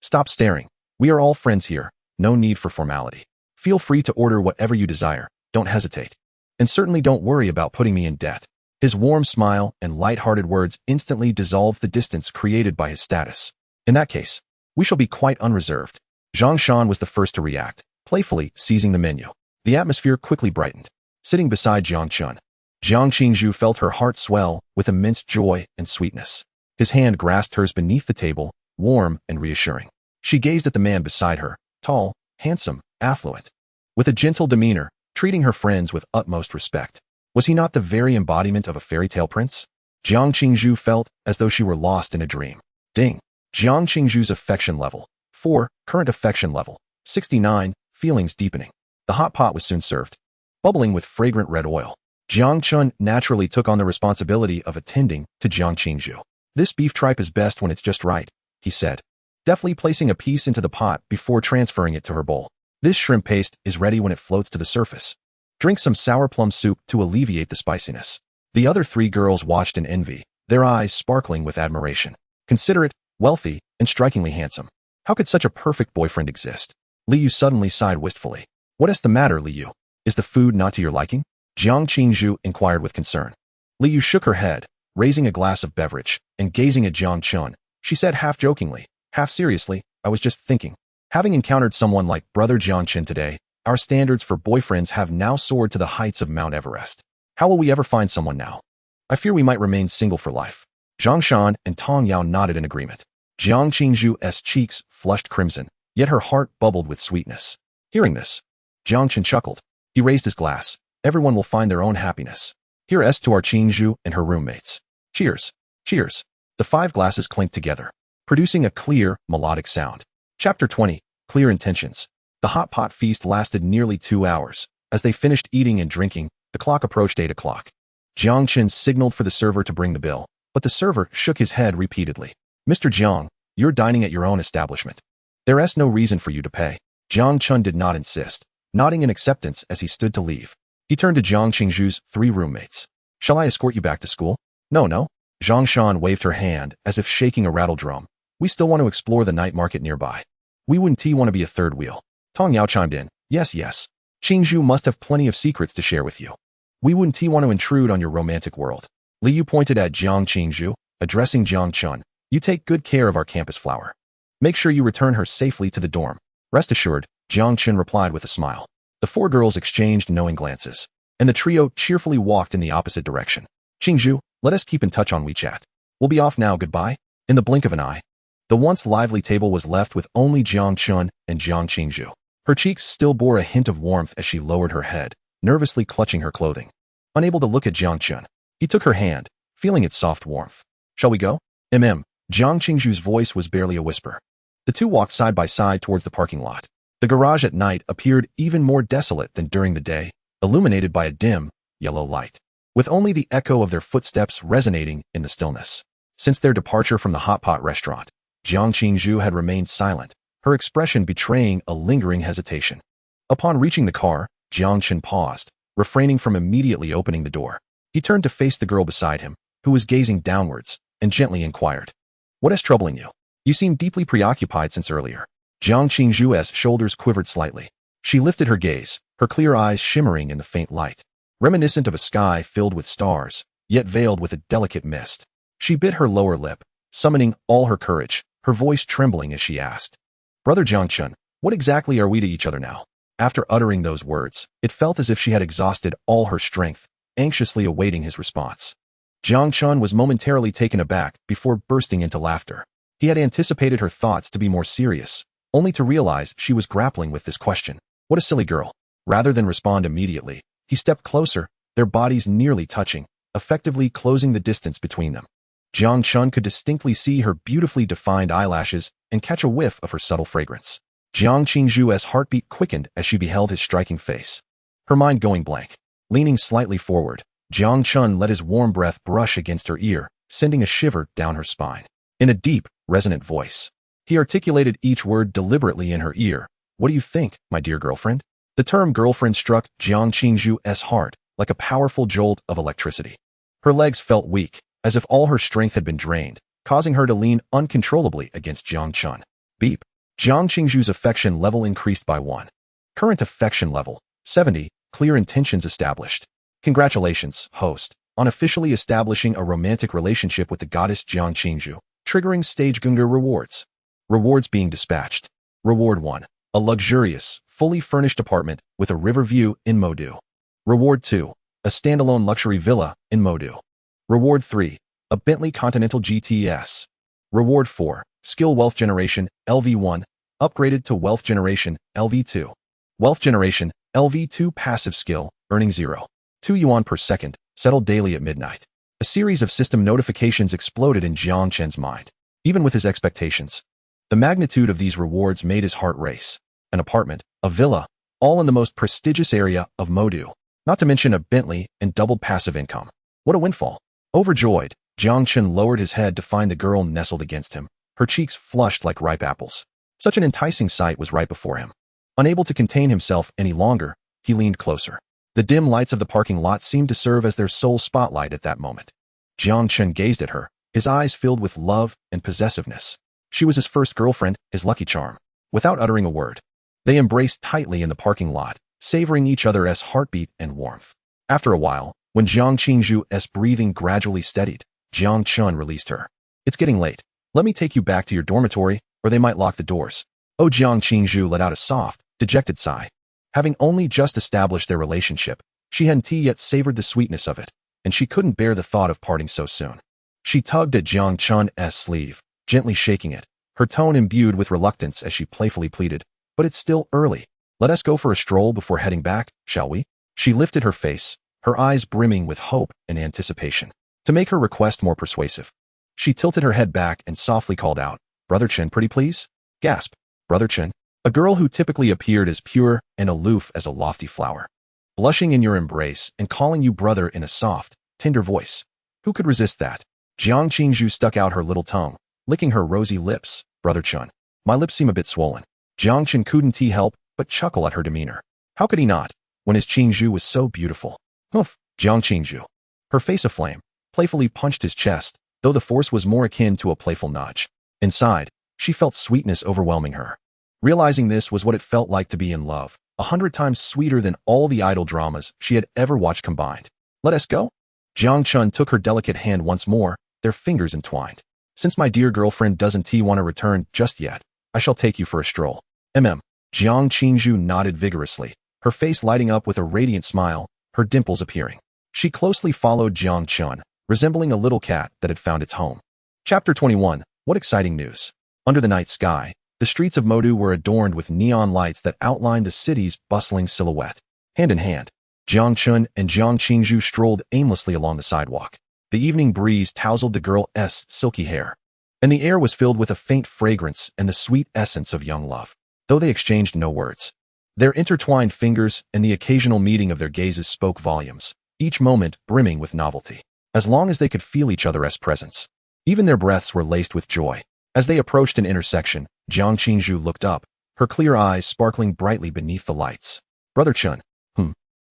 Stop staring. We are all friends here. No need for formality. Feel free to order whatever you desire. Don't hesitate. And certainly don't worry about putting me in debt. His warm smile and light-hearted words instantly dissolved the distance created by his status. In that case, we shall be quite unreserved. Zhang Shan was the first to react, playfully seizing the menu. The atmosphere quickly brightened. Sitting beside Jiang Chen, Jiang Qingzhu felt her heart swell with immense joy and sweetness. His hand grasped hers beneath the table, warm and reassuring. She gazed at the man beside her, tall, handsome, affluent, with a gentle demeanor, treating her friends with utmost respect. Was he not the very embodiment of a fairy tale prince? Jiang Qingzhu felt as though she were lost in a dream. Ding. Jiang Qingzhu's affection level. 4. Current affection level. 69. Feelings deepening. The hot pot was soon served, bubbling with fragrant red oil. Jiang Chen naturally took on the responsibility of attending to Jiang Qingzhu. This beef tripe is best when it's just right, he said, deftly placing a piece into the pot before transferring it to her bowl. This shrimp paste is ready when it floats to the surface. Drink some sour plum soup to alleviate the spiciness. The other three girls watched in envy, their eyes sparkling with admiration. Considerate, wealthy, and strikingly handsome. How could such a perfect boyfriend exist? Liu suddenly sighed wistfully. What is the matter, Liu? Is the food not to your liking? Jiang Qingzhu inquired with concern. Liu shook her head, raising a glass of beverage, and gazing at Jiang Chen. She said half jokingly, half seriously, I was just thinking. Having encountered someone like brother Jiang Chen today, our standards for boyfriends have now soared to the heights of Mount Everest. How will we ever find someone now? I fear we might remain single for life. Zhang Shan and Tong Yao nodded in agreement. Jiang Qingzhu's cheeks flushed crimson, yet her heart bubbled with sweetness. Hearing this, Jiang Chen chuckled. He raised his glass. Everyone will find their own happiness. Here's to our Qingzhu and her roommates. Cheers. Cheers. The 5 glasses clinked together, producing a clear, melodic sound. Chapter 20. Clear Intentions. The hot pot feast lasted nearly 2 hours. As they finished eating and drinking, the clock approached 8 o'clock. Jiang Chen signaled for the server to bring the bill, but the server shook his head repeatedly. Mr. Jiang, you're dining at your own establishment. There's no reason for you to pay. Jiang Chen did not insist, nodding in acceptance as he stood to leave. He turned to Jiang Qingzhu's 3 roommates. Shall I escort you back to school? No. Zhang Shan waved her hand as if shaking a rattle drum. We still want to explore the night market nearby. We wouldn't want to be a third wheel. Tong Yao chimed in. Yes. Qingzhu must have plenty of secrets to share with you. We wouldn't want to intrude on your romantic world. Liu pointed at Jiang Qingzhu, addressing Jiang Chen. You take good care of our campus flower. Make sure you return her safely to the dorm. Rest assured, Jiang Chen replied with a smile. The 4 girls exchanged knowing glances, and the trio cheerfully walked in the opposite direction. Qingzhu, let us keep in touch on WeChat. We'll be off now, goodbye. In the blink of an eye, the once lively table was left with only Jiang Chen and Jiang Qingzhu. Her cheeks still bore a hint of warmth as she lowered her head, nervously clutching her clothing. Unable to look at Jiang Chen, he took her hand, feeling its soft warmth. Shall we go? Jiang Qingzhu's voice was barely a whisper. The two walked side by side towards the parking lot. The garage at night appeared even more desolate than during the day, illuminated by a dim, yellow light, with only the echo of their footsteps resonating in the stillness. Since their departure from the hot pot restaurant, Jiang Qingzhu had remained silent, her expression betraying a lingering hesitation. Upon reaching the car, Jiang Chen paused, refraining from immediately opening the door. He turned to face the girl beside him, who was gazing downwards, and gently inquired, What is troubling you? You seem deeply preoccupied since earlier. Jiang Qingzhu's shoulders quivered slightly. She lifted her gaze, her clear eyes shimmering in the faint light, reminiscent of a sky filled with stars, yet veiled with a delicate mist. She bit her lower lip, summoning all her courage, her voice trembling as she asked, Brother Jiang Chen, what exactly are we to each other now? After uttering those words, it felt as if she had exhausted all her strength, anxiously awaiting his response. Jiang Chen was momentarily taken aback before bursting into laughter. He had anticipated her thoughts to be more serious, only to realize she was grappling with this question. What a silly girl. Rather than respond immediately, he stepped closer, their bodies nearly touching, effectively closing the distance between them. Jiang Chen could distinctly see her beautifully defined eyelashes and catch a whiff of her subtle fragrance. Jiang Qingzhu's heartbeat quickened as she beheld his striking face, her mind going blank. Leaning slightly forward, Jiang Chen let his warm breath brush against her ear, sending a shiver down her spine. In a deep, resonant voice, he articulated each word deliberately in her ear. "What do you think, my dear girlfriend?" The term girlfriend struck Jiang Qingzhu's heart like a powerful jolt of electricity. Her legs felt weak, as if all her strength had been drained, causing her to lean uncontrollably against Jiang Chen. Beep. Jiang Qingzhu's affection level increased by 1. Current affection level, 70, clear intentions established. Congratulations, host, on officially establishing a romantic relationship with the goddess Jiang Qingzhu, triggering stage Gunger rewards. Rewards being dispatched. Reward 1. A luxurious, fully furnished apartment with a river view in Modu. Reward 2. A standalone luxury villa in Modu. Reward 3. A Bentley Continental GTS. Reward 4. Skill Wealth Generation, LV1, upgraded to Wealth Generation, LV2. Wealth Generation, LV2 passive skill, earning 0.2 yuan per second, settled daily at midnight. A series of system notifications exploded in Jiang Chen's mind. Even with his expectations, the magnitude of these rewards made his heart race. An apartment, a villa, all in the most prestigious area of Modu, not to mention a Bentley and doubled passive income. What a windfall. Overjoyed, Jiang Chen lowered his head to find the girl nestled against him, her cheeks flushed like ripe apples. Such an enticing sight was right before him. Unable to contain himself any longer, he leaned closer. The dim lights of the parking lot seemed to serve as their sole spotlight at that moment. Jiang Chen gazed at her, his eyes filled with love and possessiveness. She was his first girlfriend, his lucky charm. Without uttering a word, they embraced tightly in the parking lot, savoring each other's heartbeat and warmth. After a while, when Jiang Qingzhu's breathing gradually steadied, Jiang Chen released her. "It's getting late. Let me take you back to your dormitory, or they might lock the doors." Oh, Jiang Qingzhu let out a soft, dejected sigh. Having only just established their relationship, she hadn't yet savored the sweetness of it, and she couldn't bear the thought of parting so soon. She tugged at Jiang Chen's sleeve, gently shaking it, her tone imbued with reluctance as she playfully pleaded, "But it's still early. Let us go for a stroll before heading back, shall we?" She lifted her face, her eyes brimming with hope and anticipation. To make her request more persuasive, she tilted her head back and softly called out, "Brother Chen, pretty please?" Gasp. Brother Chen, a girl who typically appeared as pure and aloof as a lofty flower, blushing in your embrace and calling you brother in a soft, tender voice. Who could resist that? Jiang Qingzhu stuck out her little tongue, licking her rosy lips. "Brother Chen, my lips seem a bit swollen." Jiang Chen couldn't help but chuckle at her demeanor. How could he not, when his Qingzhu was so beautiful? Humph. Jiang Qingzhu, her face aflame, playfully punched his chest, though the force was more akin to a playful nudge. Inside, she felt sweetness overwhelming her. Realizing this was what it felt like to be in love, 100 times sweeter than all the idol dramas she had ever watched combined. "Let us go?" Jiang Chen took her delicate hand once more, their fingers entwined. "Since my dear girlfriend doesn't want to return just yet, I shall take you for a stroll." Jiang Qingzhu nodded vigorously, her face lighting up with a radiant smile, her dimples appearing. She closely followed Jiang Chen, resembling a little cat that had found its home. Chapter 21. What exciting news. Under the night sky, the streets of Modu were adorned with neon lights that outlined the city's bustling silhouette. Hand in hand, Jiang Chen and Jiang Qingzhu strolled aimlessly along the sidewalk. The evening breeze tousled the girl's silky hair, and the air was filled with a faint fragrance and the sweet essence of young love. Though they exchanged no words, their intertwined fingers and the occasional meeting of their gazes spoke volumes, each moment brimming with novelty. As long as they could feel each other's presence, even their breaths were laced with joy. As they approached an intersection, Jiang Qingzhu looked up, her clear eyes sparkling brightly beneath the lights. "Brother Chen,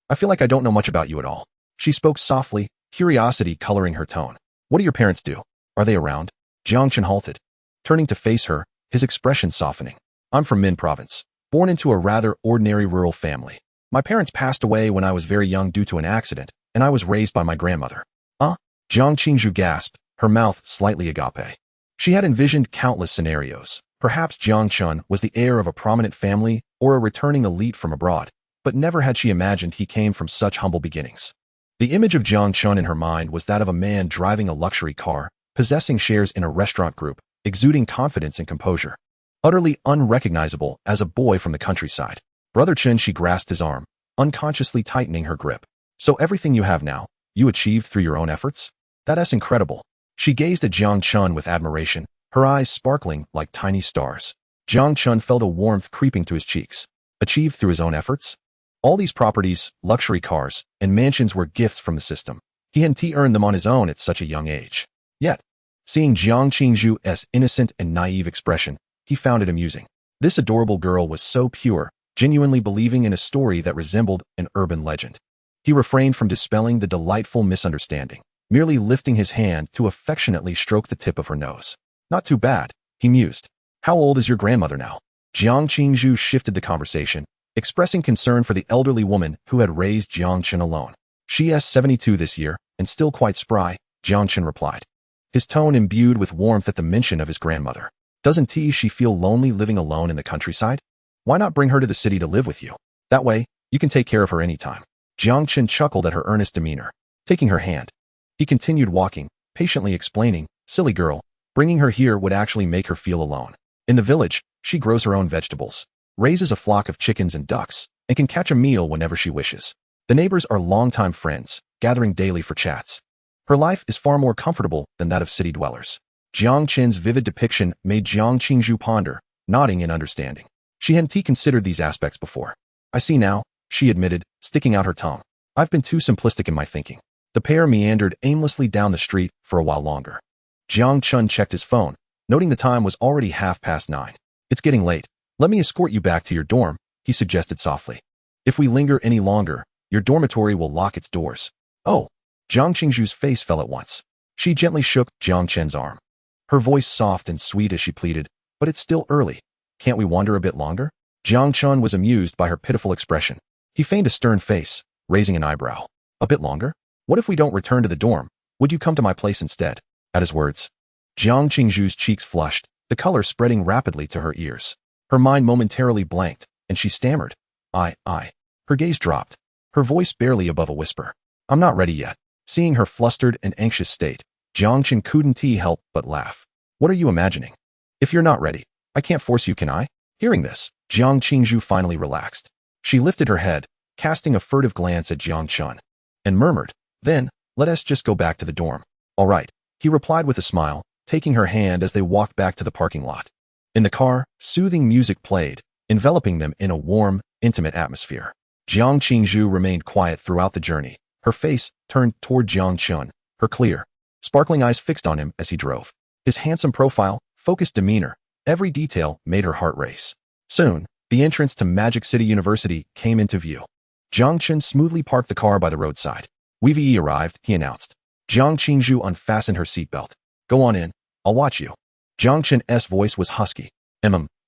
I feel like I don't know much about you at all." She spoke softly, curiosity coloring her tone. "What do your parents do? Are they around?" Jiang Chen halted, turning to face her, his expression softening. "I'm from Min Province, born into a rather ordinary rural family. My parents passed away when I was very young due to an accident, and I was raised by my grandmother." Jiang Qingzhu gasped, her mouth slightly agape. She had envisioned countless scenarios. Perhaps Jiang Chen was the heir of a prominent family or a returning elite from abroad, but never had she imagined he came from such humble beginnings. The image of Jiang Chen in her mind was that of a man driving a luxury car, possessing shares in a restaurant group, exuding confidence and composure. Utterly unrecognizable as a boy from the countryside. "Brother Chen," she grasped his arm, unconsciously tightening her grip. "So everything you have now, you achieved through your own efforts? That's incredible." She gazed at Jiang Chen with admiration, her eyes sparkling like tiny stars. Jiang Chen felt a warmth creeping to his cheeks. Achieved through his own efforts? All these properties, luxury cars, and mansions were gifts from the system. He hadn't earned them on his own at such a young age. Yet, seeing Jiang Qingzhu's innocent and naive expression, he found it amusing. This adorable girl was so pure, genuinely believing in a story that resembled an urban legend. He refrained from dispelling the delightful misunderstanding, merely lifting his hand to affectionately stroke the tip of her nose. Not too bad, he mused. How old is your grandmother now? Jiang Qingzhu shifted the conversation, expressing concern for the elderly woman who had raised Jiang Chen alone. She is 72 this year, and still quite spry, Jiang Chen replied, his tone imbued with warmth at the mention of his grandmother. Doesn't she feel lonely living alone in the countryside? Why not bring her to the city to live with you? That way, you can take care of her anytime. Jiang Chen chuckled at her earnest demeanor. Taking her hand, he continued walking, patiently explaining, silly girl, bringing her here would actually make her feel alone. In the village, she grows her own vegetables, raises a flock of chickens and ducks, and can catch a meal whenever she wishes. The neighbors are longtime friends, gathering daily for chats. Her life is far more comfortable than that of city dwellers. Jiang Chen's vivid depiction made Jiang Qingzhu ponder, nodding in understanding. She hadn't considered these aspects before. I see now, she admitted, sticking out her tongue. I've been too simplistic in my thinking. The pair meandered aimlessly down the street for a while longer. Jiang Chen checked his phone, noting the time was already 9:30. It's getting late. Let me escort you back to your dorm, he suggested softly. If we linger any longer, your dormitory will lock its doors. Oh, Jiang Qingzhu's face fell at once. She gently shook Jiang Chen's arm. Her voice soft and sweet as she pleaded, but it's still early. Can't we wander a bit longer? Jiang Chen was amused by her pitiful expression. He feigned a stern face, raising an eyebrow. A bit longer? What if we don't return to the dorm? Would you come to my place instead? At his words, Jiang Qingzhu's cheeks flushed, the color spreading rapidly to her ears. Her mind momentarily blanked, and she stammered. I. Her gaze dropped, her voice barely above a whisper. I'm not ready yet. Seeing her flustered and anxious state, Jiang Chen couldn't help but laugh. What are you imagining? If you're not ready, I can't force you, can I? Hearing this, Jiang Qingzhu finally relaxed. She lifted her head, casting a furtive glance at Jiang Chen, and murmured, then, let us just go back to the dorm. All right, he replied with a smile, taking her hand as they walked back to the parking lot. In the car, soothing music played, enveloping them in a warm, intimate atmosphere. Jiang Qingzhu remained quiet throughout the journey, her face turned toward Jiang Chen, her clear, sparkling eyes fixed on him as he drove. His handsome profile, focused demeanor, every detail made her heart race. Soon, the entrance to Magic City University came into view. Jiang Chen smoothly parked the car by the roadside. We've arrived, he announced. Jiang Qingzhu unfastened her seatbelt. Go on in, I'll watch you. Jiang Chen's voice was husky.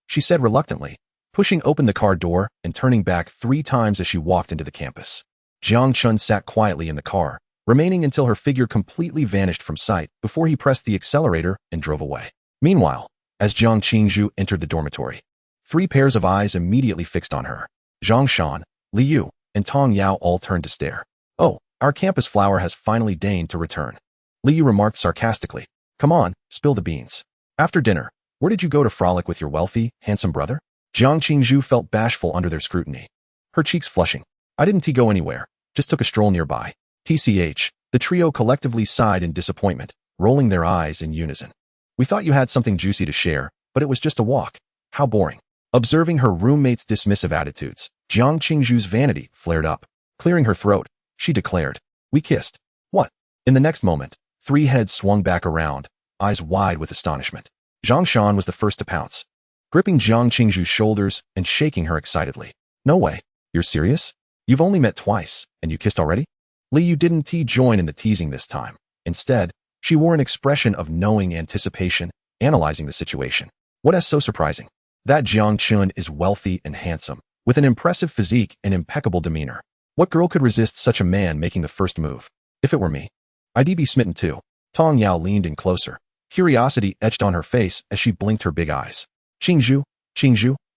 She said reluctantly, pushing open the car door and turning back 3 times as she walked into the campus. Jiang Chen sat quietly in the car, remaining until her figure completely vanished from sight before he pressed the accelerator and drove away. Meanwhile, as Jiang Qingzhu entered the dormitory, 3 pairs of eyes immediately fixed on her. Zhang Shan, Li Yu, and Tong Yao all turned to stare. Oh, our campus flower has finally deigned to return. Li Yu remarked sarcastically. Come on, spill the beans. After dinner, where did you go to frolic with your wealthy, handsome brother? Jiang Qingzhu felt bashful under their scrutiny, her cheeks flushing. I didn't go anywhere, just took a stroll nearby. TCH, the trio collectively sighed in disappointment, rolling their eyes in unison. We thought you had something juicy to share, but it was just a walk. How boring. Observing her roommate's dismissive attitudes, Jiang Qingzhu's vanity flared up. Clearing her throat, she declared, we kissed. What? In the next moment, 3 heads swung back around, eyes wide with astonishment. Zhang Shan was the first to pounce, gripping Jiang Qingzhu's shoulders and shaking her excitedly. No way. You're serious? You've only met twice, and you kissed already? Li Yu didn't join in the teasing this time. Instead, she wore an expression of knowing anticipation, analyzing the situation. What is so surprising? That Jiang Chen is wealthy and handsome, with an impressive physique and impeccable demeanor. What girl could resist such a man making the first move? If it were me, I'd be smitten too. Tong Yao leaned in closer. Curiosity etched on her face as she blinked her big eyes. Qingzhu,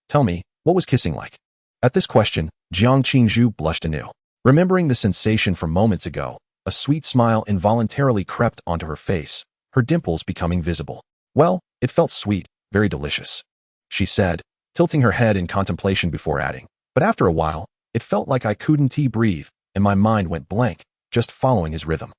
tell me, what was kissing like? At this question, Jiang Qingzhu blushed anew. Remembering the sensation from moments ago, a sweet smile involuntarily crept onto her face, her dimples becoming visible. Well, it felt sweet, very delicious, she said, tilting her head in contemplation before adding. But after a while, it felt like I couldn't breathe, and my mind went blank, just following his rhythm.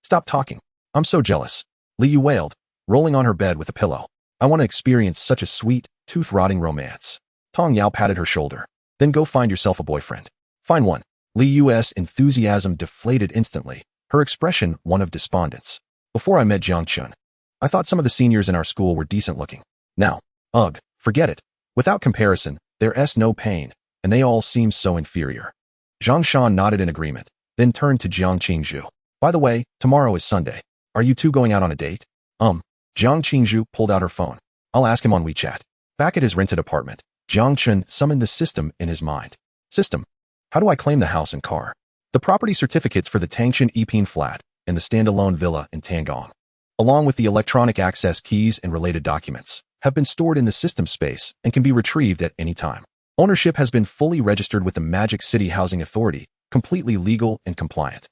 Stop talking. I'm so jealous. Li Yu wailed, rolling on her bed with a pillow. I want to experience such a sweet, tooth-rotting romance. Tong Yao patted her shoulder. Then go find yourself a boyfriend. Find one. Li Yu's enthusiasm deflated instantly, her expression one of despondence. Before I met Jiang Chen, I thought some of the seniors in our school were decent looking. Now, ugh, forget it. Without comparison, there's no pain, and they all seem so inferior. Zhang Shan nodded in agreement, then turned to Jiang Qingzhu. By the way, tomorrow is Sunday. Are you two going out on a date? Jiang Qingzhu pulled out her phone. I'll ask him on WeChat. Back at his rented apartment, Jiang Chen summoned the system in his mind. System. How do I claim the house and car? The property certificates for the Tangchen Epine flat and the standalone villa in Tangong, along with the electronic access keys and related documents, have been stored in the system space and can be retrieved at any time. Ownership has been fully registered with the Magic City Housing Authority, completely legal and compliant.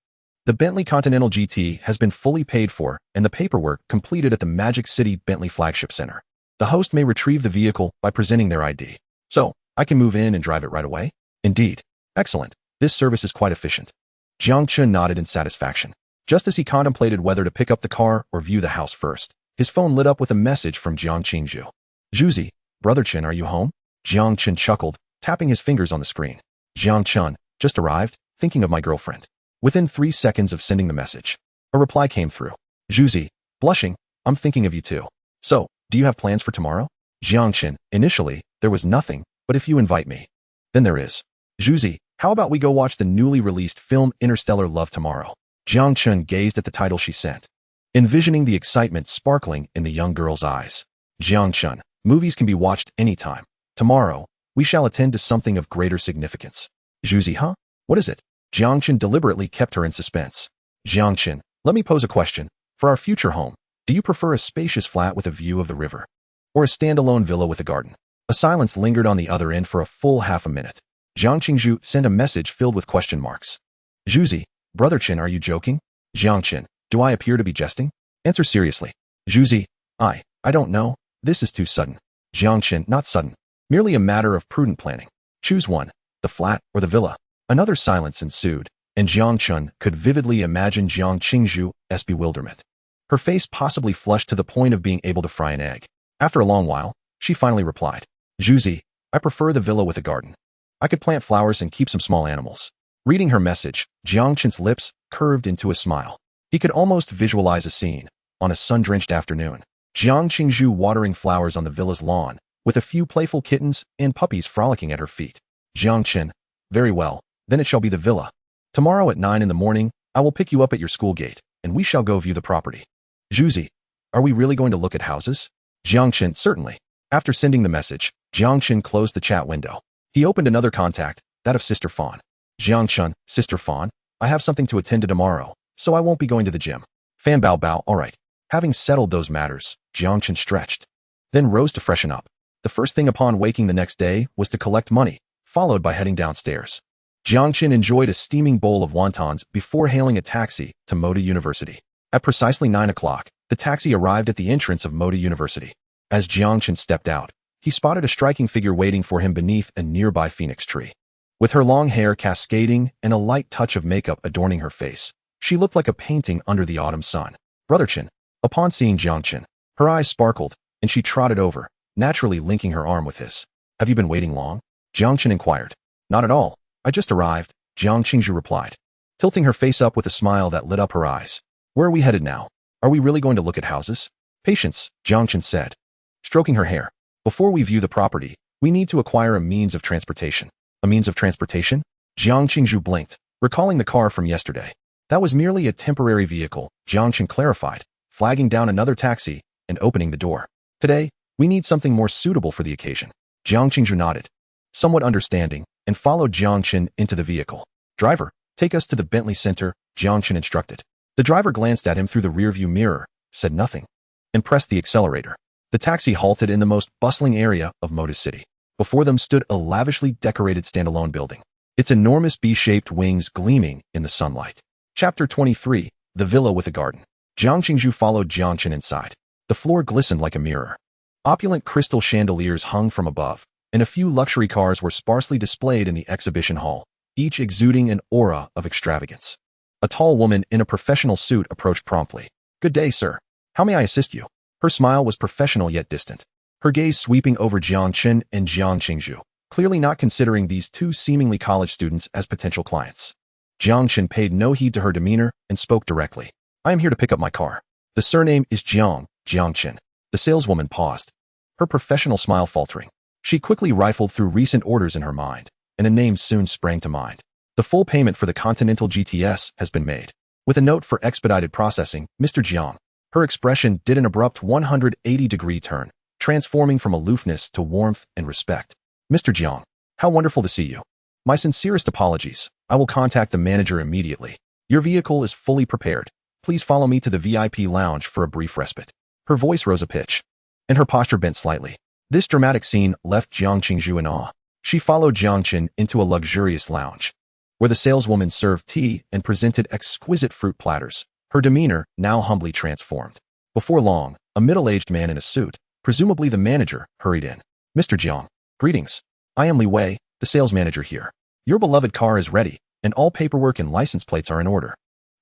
The Bentley Continental GT has been fully paid for and the paperwork completed at the Magic City Bentley Flagship Center. The host may retrieve the vehicle by presenting their ID. So, I can move in and drive it right away? Indeed. Excellent. This service is quite efficient. Jiang Chen nodded in satisfaction. Just as he contemplated whether to pick up the car or view the house first, his phone lit up with a message from Jiang Qingzhu. Zhuzi, Brother Chen, are you home? Jiang Chen chuckled, tapping his fingers on the screen. Jiang Chen, just arrived, thinking of my girlfriend. Within 3 seconds of sending the message, a reply came through. Zhuzi, blushing, I'm thinking of you too. So, do you have plans for tomorrow? Jiang Chen, initially, there was nothing, but if you invite me, then there is. Zhuzi, how about we go watch the newly released film Interstellar Love tomorrow? Jiang Chen gazed at the title she sent, envisioning the excitement sparkling in the young girl's eyes. Jiang Chen, movies can be watched anytime. Tomorrow, we shall attend to something of greater significance. Zhuzi, huh? What is it? Jiang Chen deliberately kept her in suspense. Jiang Chen, let me pose a question. For our future home, do you prefer a spacious flat with a view of the river, or a standalone villa with a garden? A silence lingered on the other end for a full half a minute. Jiang Qingzhu sent a message filled with question marks. Zhuzi, Brother Chen, are you joking? Jiang Chen, do I appear to be jesting? Answer seriously. Zhuzi, I don't know. This is too sudden. Jiang Chen, not sudden. Merely a matter of prudent planning. Choose one, the flat or the villa. Another silence ensued, and Jiang Chen could vividly imagine Jiang Qingzhu's bewilderment. Her face possibly flushed to the point of being able to fry an egg. After a long while, she finally replied. Zhuzi, I prefer the villa with a garden. I could plant flowers and keep some small animals. Reading her message, Jiang Chen's lips curved into a smile. He could almost visualize a scene, on a sun-drenched afternoon. Jiang Qingzhu watering flowers on the villa's lawn, with a few playful kittens and puppies frolicking at her feet. Jiang Chen, very well. Then it shall be the villa. Tomorrow at 9 in the morning, I will pick you up at your school gate, and we shall go view the property. Zhuzi, are we really going to look at houses? Jiang Chen, certainly. After sending the message, Jiang Chen closed the chat window. He opened another contact, that of Sister Fawn. Jiang Chen, Sister Fawn, I have something to attend to tomorrow, so I won't be going to the gym. Fan Bao Bao, all right. Having settled those matters, Jiang Chen stretched, then rose to freshen up. The first thing upon waking the next day was to collect money, followed by heading downstairs. Jiang Chen enjoyed a steaming bowl of wontons before hailing a taxi to Moda University. At precisely 9 o'clock, the taxi arrived at the entrance of Moda University. As Jiang Chen stepped out, he spotted a striking figure waiting for him beneath a nearby phoenix tree. With her long hair cascading and a light touch of makeup adorning her face, she looked like a painting under the autumn sun. Brother Chen. Upon seeing Jiang Chen, her eyes sparkled, and she trotted over, naturally linking her arm with his. Have you been waiting long? Jiang Chen inquired. Not at all. I just arrived, Jiang Qingzhu replied, tilting her face up with a smile that lit up her eyes. Where are we headed now? Are we really going to look at houses? Patience, Jiang Chen said, stroking her hair. Before we view the property, we need to acquire a means of transportation. A means of transportation? Jiang Qingzhu blinked, recalling the car from yesterday. That was merely a temporary vehicle, Jiang Chen clarified, flagging down another taxi and opening the door. Today, we need something more suitable for the occasion. Jiang Qingzhu nodded, somewhat understanding, and followed Jiang Chen into the vehicle. Driver, take us to the Bentley Center, Jiang Chen instructed. The driver glanced at him through the rearview mirror, said nothing, and pressed the accelerator. The taxi halted in the most bustling area of Moda City. Before them stood a lavishly decorated standalone building, its enormous B-shaped wings gleaming in the sunlight. Chapter 23, The Villa with a Garden. Jiang Qingzhu followed Jiang Chen inside. The floor glistened like a mirror. Opulent crystal chandeliers hung from above, and a few luxury cars were sparsely displayed in the exhibition hall, each exuding an aura of extravagance. A tall woman in a professional suit approached promptly. Good day, sir. How may I assist you? Her smile was professional yet distant, her gaze sweeping over Jiang Chen and Jiang Qingzhu, clearly not considering these two seemingly college students as potential clients. Jiang Chen paid no heed to her demeanor and spoke directly. I am here to pick up my car. The surname is Jiang Chen. The saleswoman paused, her professional smile faltering. She quickly rifled through recent orders in her mind, and a name soon sprang to mind. The full payment for the Continental GTS has been made. With a note for expedited processing, Mr. Jiang. Her expression did an abrupt 180-degree turn, transforming from aloofness to warmth and respect. Mr. Jiang, how wonderful to see you. My sincerest apologies. I will contact the manager immediately. Your vehicle is fully prepared. Please follow me to the VIP lounge for a brief respite. Her voice rose a pitch, and her posture bent slightly. This dramatic scene left Jiang Qingzhu in awe. She followed Jiang Chen into a luxurious lounge, where the saleswoman served tea and presented exquisite fruit platters, her demeanor now humbly transformed. Before long, a middle-aged man in a suit, presumably the manager, hurried in. Mr. Jiang, greetings. I am Li Wei, the sales manager here. Your beloved car is ready, and all paperwork and license plates are in order.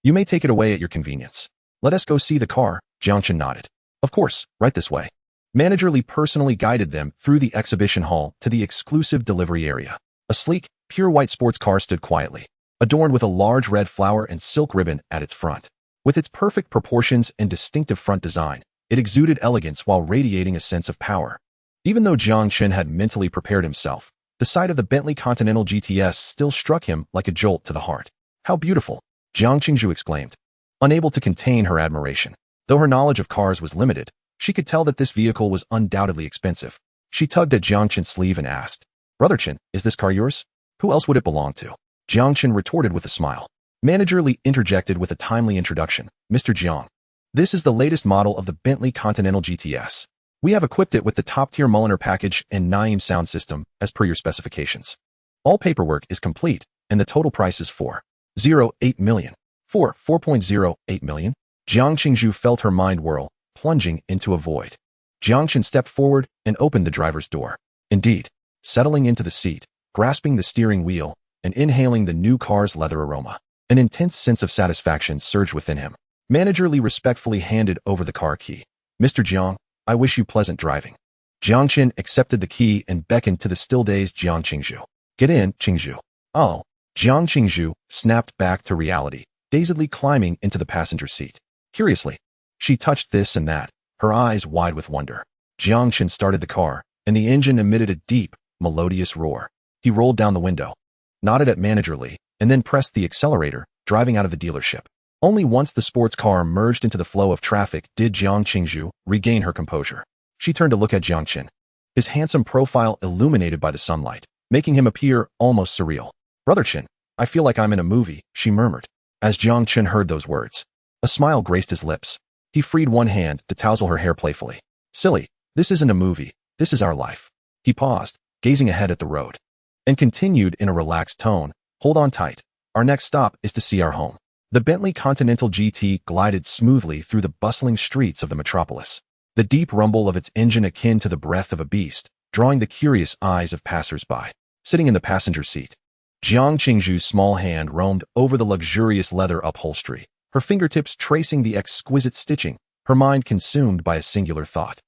You may take it away at your convenience. Let us go see the car, Jiang Chen nodded. Of course, right this way. Manager Li personally guided them through the exhibition hall to the exclusive delivery area. A sleek, pure white sports car stood quietly, adorned with a large red flower and silk ribbon at its front. With its perfect proportions and distinctive front design, it exuded elegance while radiating a sense of power. Even though Jiang Chen had mentally prepared himself, the sight of the Bentley Continental GTS still struck him like a jolt to the heart. How beautiful, Jiang Qingzhu exclaimed, unable to contain her admiration. Though her knowledge of cars was limited, she could tell that this vehicle was undoubtedly expensive. She tugged at Jiang Chen's sleeve and asked, Brother Chen, is this car yours? Who else would it belong to? Jiang Chen retorted with a smile. Manager Li interjected with a timely introduction. Mr. Jiang, this is the latest model of the Bentley Continental GTS. We have equipped it with the top-tier Mulliner package and Naeem sound system as per your specifications. All paperwork is complete, and the total price is 4.08 million. 4.08 million? Jiang Qingzhu felt her mind whirl, plunging into a void. Jiang Chen stepped forward and opened the driver's door. Indeed, settling into the seat, grasping the steering wheel, and inhaling the new car's leather aroma, an intense sense of satisfaction surged within him. Manager Li respectfully handed over the car key. Mr. Jiang, I wish you pleasant driving. Jiang Chen accepted the key and beckoned to the still-dazed Jiang Qingzhu. Get in, Qingzhu. Oh. Jiang Qingzhu snapped back to reality, dazedly climbing into the passenger seat. Curiously, she touched this and that, her eyes wide with wonder. Jiang Chen started the car, and the engine emitted a deep, melodious roar. He rolled down the window, nodded at Manager Li, and then pressed the accelerator, driving out of the dealership. Only once the sports car merged into the flow of traffic did Jiang Qingzhu regain her composure. She turned to look at Jiang Chen, his handsome profile illuminated by the sunlight, making him appear almost surreal. Brother Chen, I feel like I'm in a movie, she murmured. As Jiang Chen heard those words, a smile graced his lips. He freed one hand to tousle her hair playfully. Silly, this isn't a movie, this is our life. He paused, gazing ahead at the road, and continued in a relaxed tone, hold on tight. Our next stop is to see our home. The Bentley Continental GT glided smoothly through the bustling streets of the metropolis, the deep rumble of its engine akin to the breath of a beast, drawing the curious eyes of passers-by. Sitting in the passenger seat, Jiang Qingzhu's small hand roamed over the luxurious leather upholstery, her fingertips tracing the exquisite stitching, her mind consumed by a singular thought.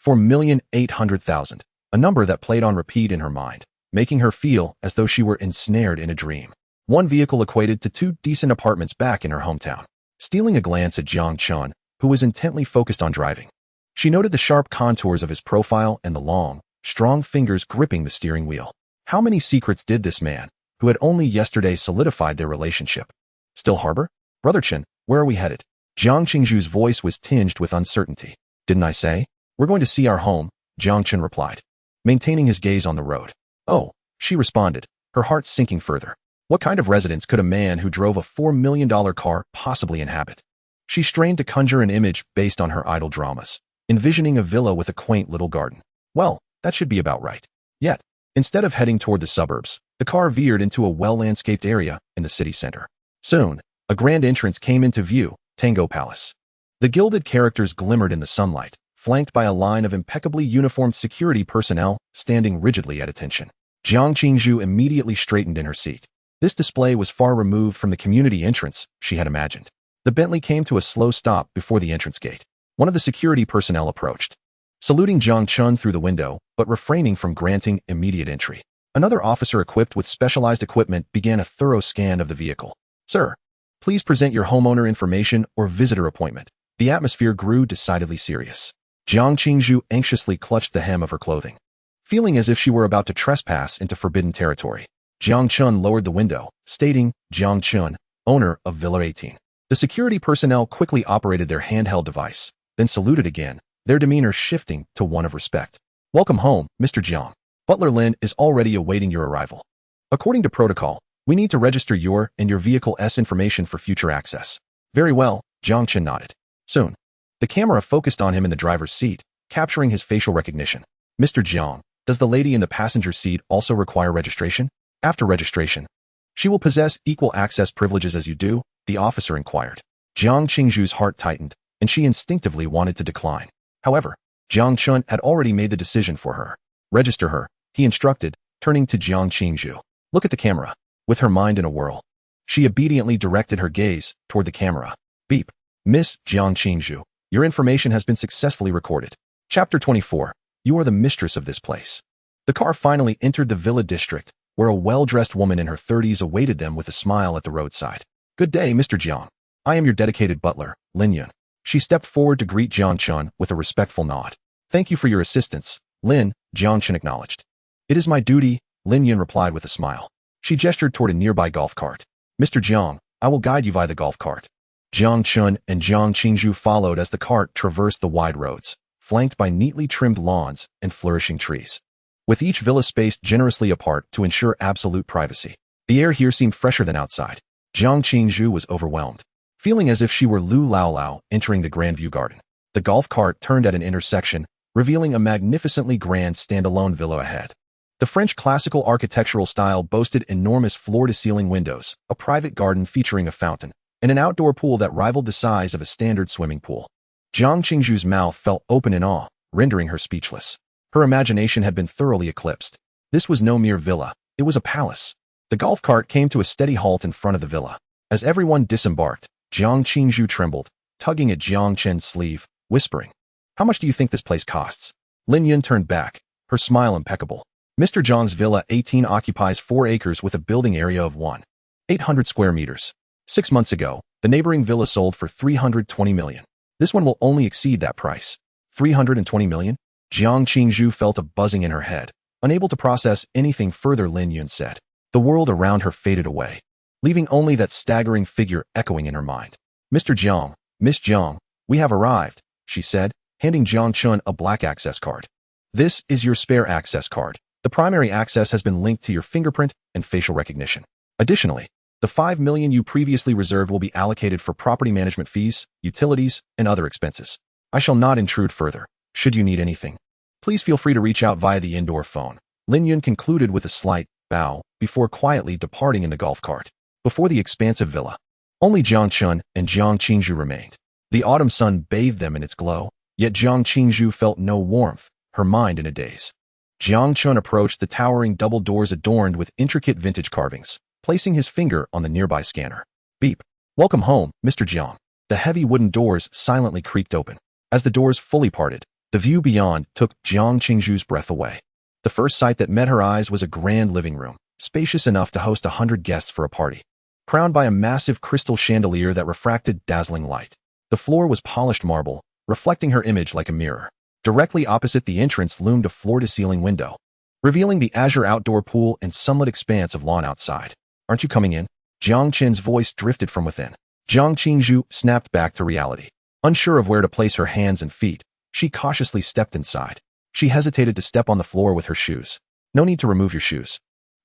4,800,000, a number that played on repeat in her mind, making her feel as though she were ensnared in a dream. One vehicle equated to 2 decent apartments back in her hometown. Stealing a glance at Jiang Chen, who was intently focused on driving, she noted the sharp contours of his profile and the long, strong fingers gripping the steering wheel. How many secrets did this man, who had only yesterday solidified their relationship, still harbor? Brother Chen, where are we headed? Jiang Qingzhu's voice was tinged with uncertainty. Didn't I say? We're going to see our home, Jiang Chen replied, maintaining his gaze on the road. Oh, she responded, her heart sinking further. What kind of residence could a man who drove a $4 million car possibly inhabit? She strained to conjure an image based on her idle dramas, envisioning a villa with a quaint little garden. Well, that should be about right. Yet, instead of heading toward the suburbs, the car veered into a well-landscaped area in the city center. Soon, a grand entrance came into view, Tango Palace. The gilded characters glimmered in the sunlight, flanked by a line of impeccably uniformed security personnel standing rigidly at attention. Jiang Qingzhu immediately straightened in her seat. This display was far removed from the community entrance she had imagined. The Bentley came to a slow stop before the entrance gate. One of the security personnel approached, saluting Jiang Chen through the window, but refraining from granting immediate entry. Another officer equipped with specialized equipment began a thorough scan of the vehicle. Sir, please present your homeowner information or visitor appointment. The atmosphere grew decidedly serious. Jiang Qingzhu anxiously clutched the hem of her clothing, feeling as if she were about to trespass into forbidden territory. Jiang Chen lowered the window, stating, Jiang Chen, owner of Villa 18. The security personnel quickly operated their handheld device, then saluted again, their demeanor shifting to one of respect. Welcome home, Mr. Jiang. Butler Lin is already awaiting your arrival. According to protocol, we need to register your and your vehicle's information for future access. Very well, Jiang Chen nodded. Soon, the camera focused on him in the driver's seat, capturing his facial recognition. Mr. Jiang, does the lady in the passenger seat also require registration? After registration, she will possess equal access privileges as you do, the officer inquired. Jiang Qingzhu's heart tightened, and she instinctively wanted to decline. However, Jiang Chen had already made the decision for her. Register her, he instructed, turning to Jiang Qingzhu. Look at the camera. With her mind in a whirl, she obediently directed her gaze toward the camera. Beep. Miss Jiang Qingzhu, your information has been successfully recorded. Chapter 24. You are the mistress of this place. The car finally entered the Villa district, where a well-dressed woman in her 30s awaited them with a smile at the roadside. Good day, Mr. Jiang. I am your dedicated butler, Lin Yun. She stepped forward to greet Jiang Chen with a respectful nod. Thank you for your assistance, Lin, Jiang Chen acknowledged. It is my duty, Lin Yun replied with a smile. She gestured toward a nearby golf cart. Mr. Jiang, I will guide you via the golf cart. Jiang Chen and Jiang Qingzhu followed as the cart traversed the wide roads, flanked by neatly trimmed lawns and flourishing trees. With each villa spaced generously apart to ensure absolute privacy, the air here seemed fresher than outside. Jiang Qingzhu was overwhelmed, feeling as if she were Lu Laolao entering the Grandview Garden. The golf cart turned at an intersection, revealing a magnificently grand standalone villa ahead. The French classical architectural style boasted enormous floor-to-ceiling windows, a private garden featuring a fountain, and an outdoor pool that rivaled the size of a standard swimming pool. Jiang Qingzhu's mouth fell open in awe, rendering her speechless. Her imagination had been thoroughly eclipsed. This was no mere villa, it was a palace. The golf cart came to a steady halt in front of the villa. As everyone disembarked, Jiang Qingzhu trembled, tugging at Jiang Chen's sleeve, whispering, How much do you think this place costs? Lin Yun turned back, her smile impeccable. Mr. Jiang's Villa 18 occupies 4 acres with a building area of 1,800 square meters. 6 months ago, the neighboring villa sold for 320 million. This one will only exceed that price. 320 million? Jiang Qingzhu felt a buzzing in her head, unable to process anything further. Lin Yun said. The world around her faded away, leaving only that staggering figure echoing in her mind. Mr. Jiang, Miss Jiang, we have arrived, she said, handing Jiang Chen a black access card. This is your spare access card. The primary access has been linked to your fingerprint and facial recognition. Additionally, the 5 million you previously reserved will be allocated for property management fees, utilities, and other expenses. I shall not intrude further. Should you need anything, please feel free to reach out via the indoor phone. Lin Yun concluded with a slight bow before quietly departing in the golf cart. Before the expansive villa, only Jiang Chen and Jiang Qingzhu remained. The autumn sun bathed them in its glow, yet Jiang Qingzhu felt no warmth, her mind in a daze. Jiang Chen approached the towering double doors adorned with intricate vintage carvings, placing his finger on the nearby scanner. Beep. Welcome home, Mr. Jiang. The heavy wooden doors silently creaked open. As the doors fully parted, the view beyond took Jiang Qingzhu's breath away. The first sight that met her eyes was a grand living room, spacious enough to host 100 guests for a party. Crowned by a massive crystal chandelier that refracted dazzling light. The floor was polished marble, reflecting her image like a mirror. Directly opposite the entrance loomed a floor-to-ceiling window, revealing the azure outdoor pool and sunlit expanse of lawn outside. Aren't you coming in? Jiang Chen's voice drifted from within. Jiang Qingzhu snapped back to reality. Unsure of where to place her hands and feet, she cautiously stepped inside. She hesitated to step on the floor with her shoes. No need to remove your shoes.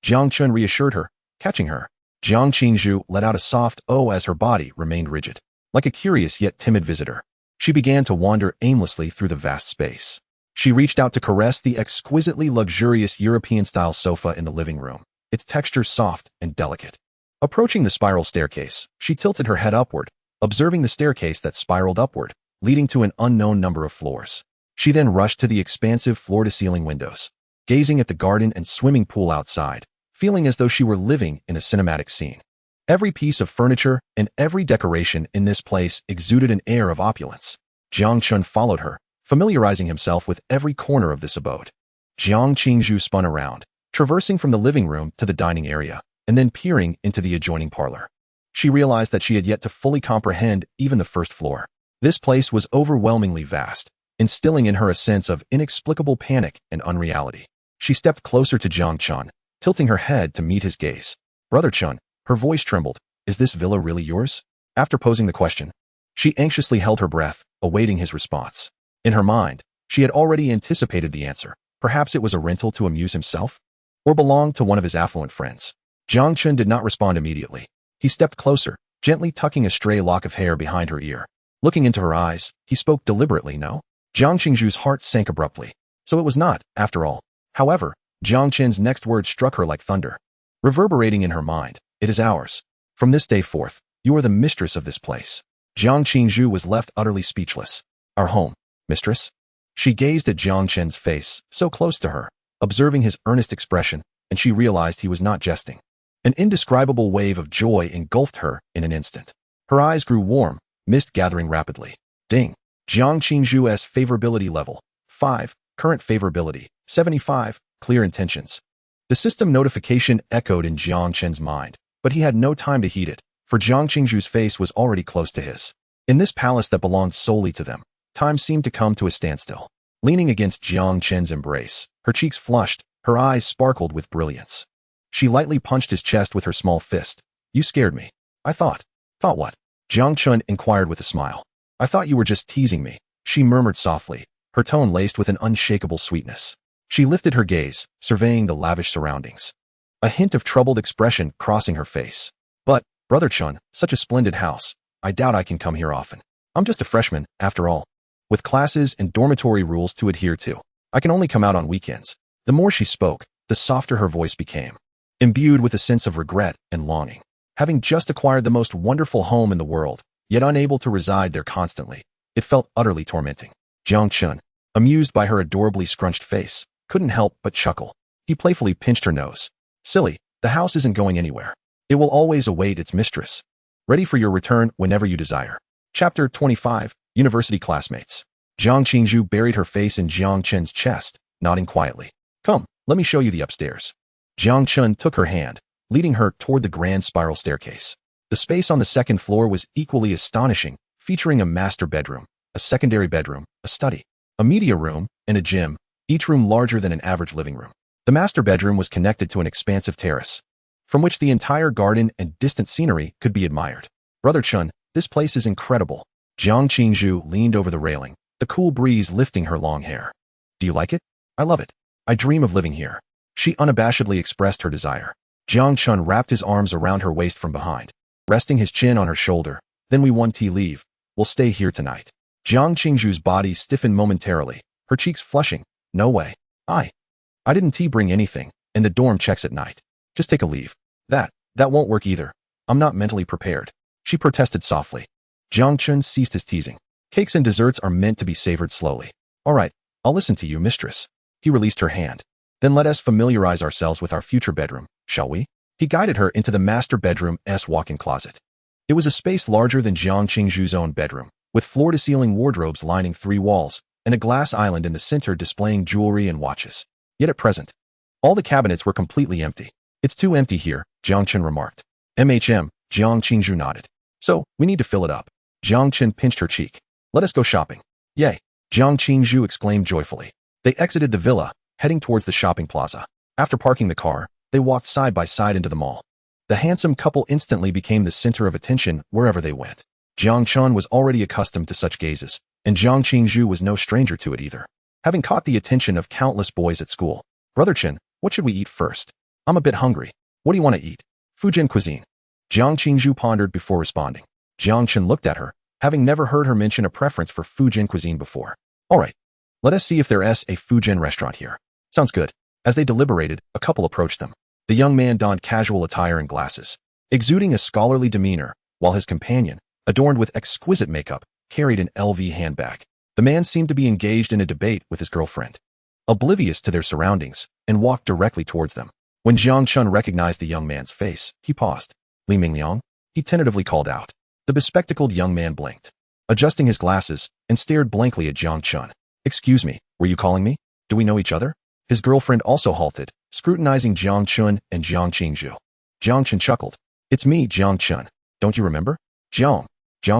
Jiang Chen reassured her, catching her. Jiang Qingzhu let out a soft "oh" as her body remained rigid. Like a curious yet timid visitor, she began to wander aimlessly through the vast space. She reached out to caress the exquisitely luxurious European-style sofa in the living room, its texture soft and delicate. Approaching the spiral staircase, she tilted her head upward, observing the staircase that spiraled upward, leading to an unknown number of floors. She then rushed to the expansive floor-to-ceiling windows, gazing at the garden and swimming pool outside, feeling as though she were living in a cinematic scene. Every piece of furniture and every decoration in this place exuded an air of opulence. Jiang Chen followed her, familiarizing himself with every corner of this abode. Jiang Qingzhu spun around, traversing from the living room to the dining area, and then peering into the adjoining parlor. She realized that she had yet to fully comprehend even the first floor. This place was overwhelmingly vast, instilling in her a sense of inexplicable panic and unreality. She stepped closer to Jiang Chen, tilting her head to meet his gaze. "Brother Chen," her voice trembled, "is this villa really yours?" After posing the question, she anxiously held her breath, awaiting his response. In her mind, she had already anticipated the answer. Perhaps it was a rental to amuse himself? Or belonged to one of his affluent friends? Jiang Chen did not respond immediately. He stepped closer, gently tucking a stray lock of hair behind her ear. Looking into her eyes, he spoke deliberately. "No?" Jiang Qingzhu's heart sank abruptly. So it was not, after all. However, Jiang Chen's next words struck her like thunder. Reverberating in her mind, "It is ours. From this day forth, you are the mistress of this place." Jiang Qingzhu was left utterly speechless. "Our home, mistress?" She gazed at Jiang Chen's face, so close to her, observing his earnest expression, and she realized he was not jesting. An indescribable wave of joy engulfed her in an instant. Her eyes grew warm, mist gathering rapidly. Ding. Jiang Qingzhu's favorability level, 5, current favorability, 75, clear intentions. The system notification echoed in Jiang Chen's mind, but he had no time to heed it, for Jiang Qingzhu's face was already close to his. In this palace that belonged solely to them, time seemed to come to a standstill. Leaning against Jiang Chen's embrace, her cheeks flushed, her eyes sparkled with brilliance. She lightly punched his chest with her small fist. "You scared me. I thought." "Thought what?" Jiang Chen inquired with a smile. "I thought you were just teasing me," she murmured softly, her tone laced with an unshakable sweetness. She lifted her gaze, surveying the lavish surroundings. A hint of troubled expression crossing her face. "But, Brother Chen, such a splendid house. I doubt I can come here often. I'm just a freshman, after all. With classes and dormitory rules to adhere to, I can only come out on weekends." The more she spoke, the softer her voice became, imbued with a sense of regret and longing. Having just acquired the most wonderful home in the world, yet unable to reside there constantly, it felt utterly tormenting. Jiang Chen, amused by her adorably scrunched face, couldn't help but chuckle. He playfully pinched her nose. "Silly, the house isn't going anywhere. It will always await its mistress. Ready for your return whenever you desire." Chapter 25, University Classmates. Jiang Qingzhu buried her face in Jiang Chen's chest, nodding quietly. "Come, let me show you the upstairs." Jiang Chen took her hand, leading her toward the grand spiral staircase. The space on the second floor was equally astonishing, featuring a master bedroom, a secondary bedroom, a study, a media room, and a gym, each room larger than an average living room. The master bedroom was connected to an expansive terrace, from which the entire garden and distant scenery could be admired. "Brother Chen, this place is incredible." Jiang Qingzhu leaned over the railing, the cool breeze lifting her long hair. "Do you like it?" "I love it. I dream of living here." She unabashedly expressed her desire. Jiang Chen wrapped his arms around her waist from behind, resting his chin on her shoulder. "Then we won't leave. We'll stay here tonight." Jiang Qingzhu's body stiffened momentarily, her cheeks flushing. "No way. I didn't bring anything, and the dorm checks at night. Just take a leave." That won't work either. I'm not mentally prepared," she protested softly. Jiang Chen ceased his teasing. "Cakes and desserts are meant to be savored slowly. All right, I'll listen to you, mistress." He released her hand. "Then let us familiarize ourselves with our future bedroom, shall we?" He guided her into the master bedroom's walk-in closet. It was a space larger than Jiang Qingzhu's own bedroom, with floor-to-ceiling wardrobes lining 3 walls, and a glass island in the center displaying jewelry and watches. Yet at present, all the cabinets were completely empty. "It's too empty here," Jiang Chen remarked. Jiang Qingzhu nodded. "So, we need to fill it up." Jiang Chen pinched her cheek. "Let us go shopping." "Yay!" Jiang Qingzhu exclaimed joyfully. They exited the villa, heading towards the shopping plaza. After parking the car, they walked side by side into the mall. The handsome couple instantly became the center of attention wherever they went. Jiang Chen was already accustomed to such gazes, and Jiang Qingzhu was no stranger to it either. Having caught the attention of countless boys at school, "Brother Chen, what should we eat first? I'm a bit hungry. What do you want to eat?" "Fujian cuisine." Jiang Qingzhu pondered before responding. Jiang Chen looked at her, having never heard her mention a preference for Fujian cuisine before. "All right, let us see if there's a Fujian restaurant here." "Sounds good." As they deliberated, a couple approached them. The young man donned casual attire and glasses, exuding a scholarly demeanor, while his companion, adorned with exquisite makeup, carried an LV handbag. The man seemed to be engaged in a debate with his girlfriend, oblivious to their surroundings, and walked directly towards them. When Jiang Chen recognized the young man's face, he paused. "Li Mingliang?" he tentatively called out. The bespectacled young man blinked. adjusting his glasses, and stared blankly at Jiang Chen. "Excuse me, were you calling me? Do we know each other?" His girlfriend also halted, scrutinizing Jiang Chen and Jiang Qingzhu. Jiang Chen chuckled. "It's me, Jiang Chen. Don't you remember?" Jiang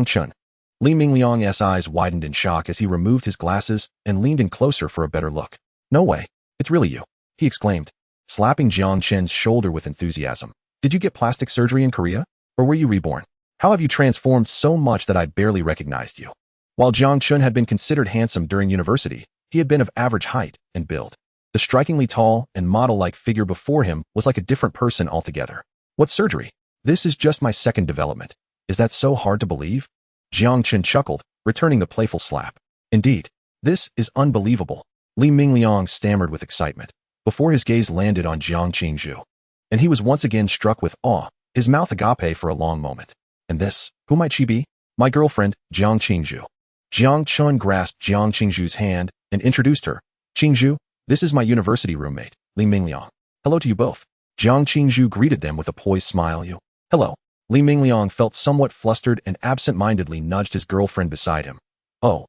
Chen. Li Mingliang's eyes widened in shock as he removed his glasses and leaned in closer for a better look. "No way. It's really you," he exclaimed, slapping Jiang Chen's shoulder with enthusiasm. "Did you get plastic surgery in Korea? Or were you reborn? How have you transformed so much that I barely recognized you?" While Jiang Chen had been considered handsome during university, he had been of average height and build. The strikingly tall and model-like figure before him was like a different person altogether. "What surgery? This is just my second development. Is that so hard to believe?" Jiang Chen chuckled, returning the playful slap. "Indeed, this is unbelievable," Li Mingliang stammered with excitement, before his gaze landed on Jiang Qingzhu. And he was once again struck with awe, his mouth agape for a long moment. "And this, who might she be?" "My girlfriend, Jiang Qingzhu." Jiang Chen grasped Jiang Qingzhu's hand and introduced her. "Qingzhu, this is my university roommate, Li Mingliang. Hello to you both." Jiang Qingzhu greeted them with a poised smile. "You." "Hello." Li Mingliang felt somewhat flustered and absent-mindedly nudged his girlfriend beside him. Oh,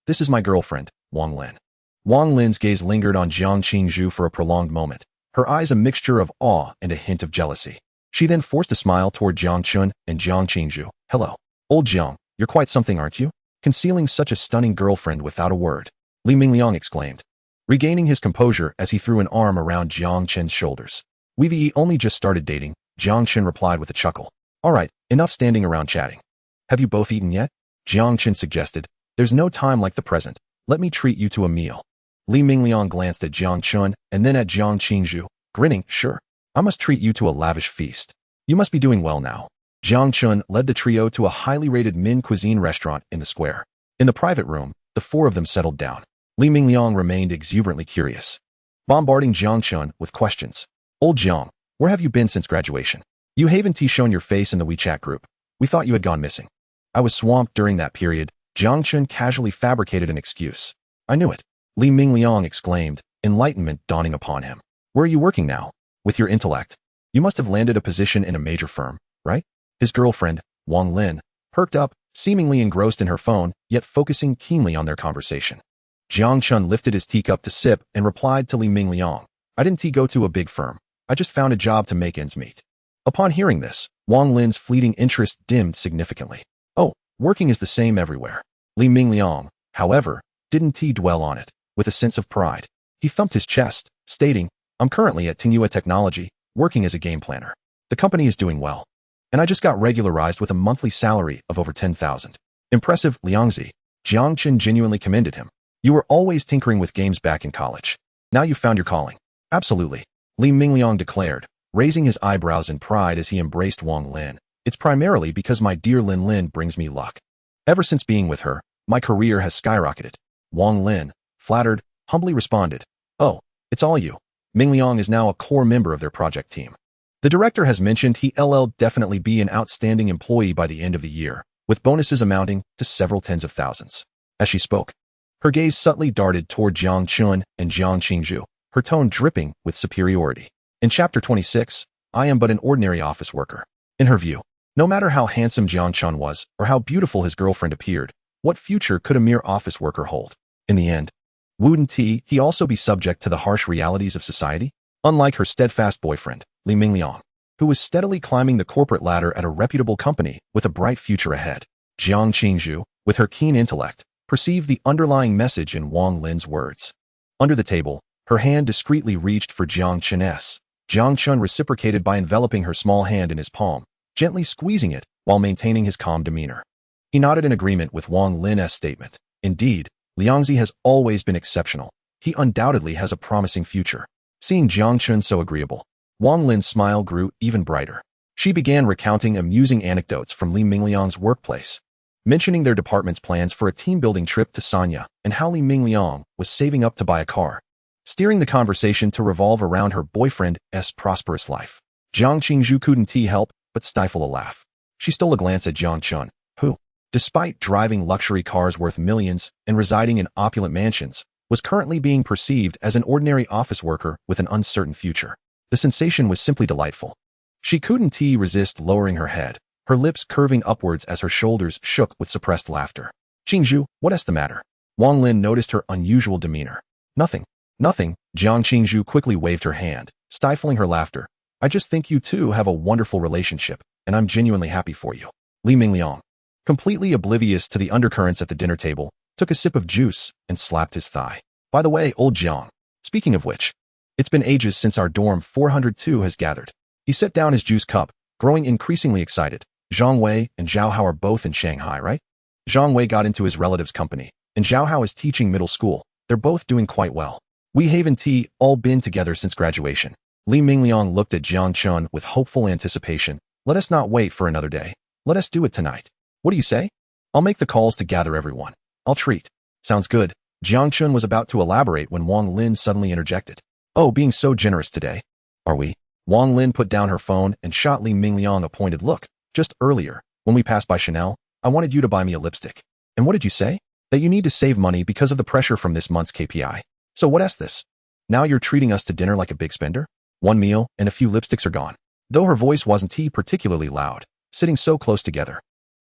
this is my girlfriend, Wang Lin." Wang Lin's gaze lingered on Jiang Qingzhu for a prolonged moment, her eyes a mixture of awe and a hint of jealousy. She then forced a smile toward Jiang Chen and Jiang Qingzhu. "Hello. Old Jiang, you're quite something, aren't you? Concealing such a stunning girlfriend without a word," Li Mingliang exclaimed, regaining his composure as he threw an arm around Jiang Chen's shoulders. "We've only just started dating," Jiang Chen replied with a chuckle. "All right, enough standing around chatting. Have you both eaten yet?" Jiang Chen suggested. "There's no time like the present. Let me treat you to a meal." Li Mingliang glanced at Jiang Chen and then at Jiang Qingzhu, grinning. "Sure. I must treat you to a lavish feast. You must be doing well now." Jiang Chen led the trio to a highly rated Min cuisine restaurant in the square. In the private room, the four of them settled down. Li Mingliang remained exuberantly curious, bombarding Jiang Chen with questions. "Old Jiang, where have you been since graduation? You haven't shown your face in the WeChat group. We thought you had gone missing." "I was swamped during that period," Jiang Chen casually fabricated an excuse. "I knew it," Li Mingliang exclaimed, enlightenment dawning upon him. "Where are you working now? With your intellect, you must have landed a position in a major firm, right?" His girlfriend, Wang Lin, perked up, seemingly engrossed in her phone, yet focusing keenly on their conversation. Jiang Chen lifted his teacup to sip and replied to Li Mingliang. "I didn't go to a big firm. I just found a job to make ends meet." Upon hearing this, Wang Lin's fleeting interest dimmed significantly. "Oh, working is the same everywhere." Li Mingliang, however, didn't dwell on it. With a sense of pride, he thumped his chest, stating, "I'm currently at Tingyue Technology, working as a game planner. The company is doing well. And I just got regularized with a monthly salary of over 10,000. Impressive, Liangzi." Jiang Chen genuinely commended him. "You were always tinkering with games back in college. Now you found your calling." "Absolutely," Li Mingliang declared, raising his eyebrows in pride as he embraced Wang Lin. "It's primarily because my dear Lin Lin brings me luck. Ever since being with her, my career has skyrocketed." Wang Lin, flattered, humbly responded, "Oh, it's all you." Mingliang is now a core member of their project team. The director has mentioned he'll definitely be an outstanding employee by the end of the year, with bonuses amounting to several tens of thousands. As she spoke, her gaze subtly darted toward Jiang Chen and Jiang Qingzhu, her tone dripping with superiority. In Chapter 26, "I am but an ordinary office worker." In her view, no matter how handsome Jiang Chen was or how beautiful his girlfriend appeared, what future could a mere office worker hold? In the end, wouldn't he also be subject to the harsh realities of society? Unlike her steadfast boyfriend, Li Mingliang, who was steadily climbing the corporate ladder at a reputable company with a bright future ahead, Jiang Qingzhu, with her keen intellect, perceived the underlying message in Wang Lin's words. Under the table, her hand discreetly reached for Jiang Chen's. Jiang Chen reciprocated by enveloping her small hand in his palm, gently squeezing it while maintaining his calm demeanor. He nodded in agreement with Wang Lin's statement. Indeed, Liangzi has always been exceptional. He undoubtedly has a promising future. Seeing Jiang Chen so agreeable, Wang Lin's smile grew even brighter. She began recounting amusing anecdotes from Li Mingliang's workplace, mentioning their department's plans for a team-building trip to Sanya and how Li Mingliang was saving up to buy a car, steering the conversation to revolve around her boyfriend's prosperous life. Jiang Qingzhu couldn't help but stifle a laugh. She stole a glance at Jiang Chen, who, despite driving luxury cars worth millions and residing in opulent mansions, was currently being perceived as an ordinary office worker with an uncertain future. The sensation was simply delightful. She couldn't resist lowering her head, her lips curving upwards as her shoulders shook with suppressed laughter. Qingzhu, what's the matter? Wang Lin noticed her unusual demeanor. Nothing. Nothing. Jiang Qingzhu quickly waved her hand, stifling her laughter. I just think you two have a wonderful relationship, and I'm genuinely happy for you. Li Mingliang, completely oblivious to the undercurrents at the dinner table, took a sip of juice and slapped his thigh. By the way, old Jiang, speaking of which, it's been ages since our dorm 402 has gathered. He set down his juice cup, growing increasingly excited. Zhang Wei and Zhao Hao are both in Shanghai, right? Zhang Wei got into his relative's company, and Zhao Hao is teaching middle school. They're both doing quite well. We Haven T all been together since graduation. Li Mingliang looked at Jiang Chen with hopeful anticipation. Let us not wait for another day. Let us do it tonight. What do you say? I'll make the calls to gather everyone. I'll treat. Sounds good. Jiang Chen was about to elaborate when Wang Lin suddenly interjected. Oh, being so generous today. Are we? Wang Lin put down her phone and shot Li Mingliang a pointed look. Just earlier, when we passed by Chanel, I wanted you to buy me a lipstick. And what did you say? That you need to save money because of the pressure from this month's KPI. So what's this? Now you're treating us to dinner like a big spender? One meal and a few lipsticks are gone. Though her voice wasn't particularly loud, sitting so close together.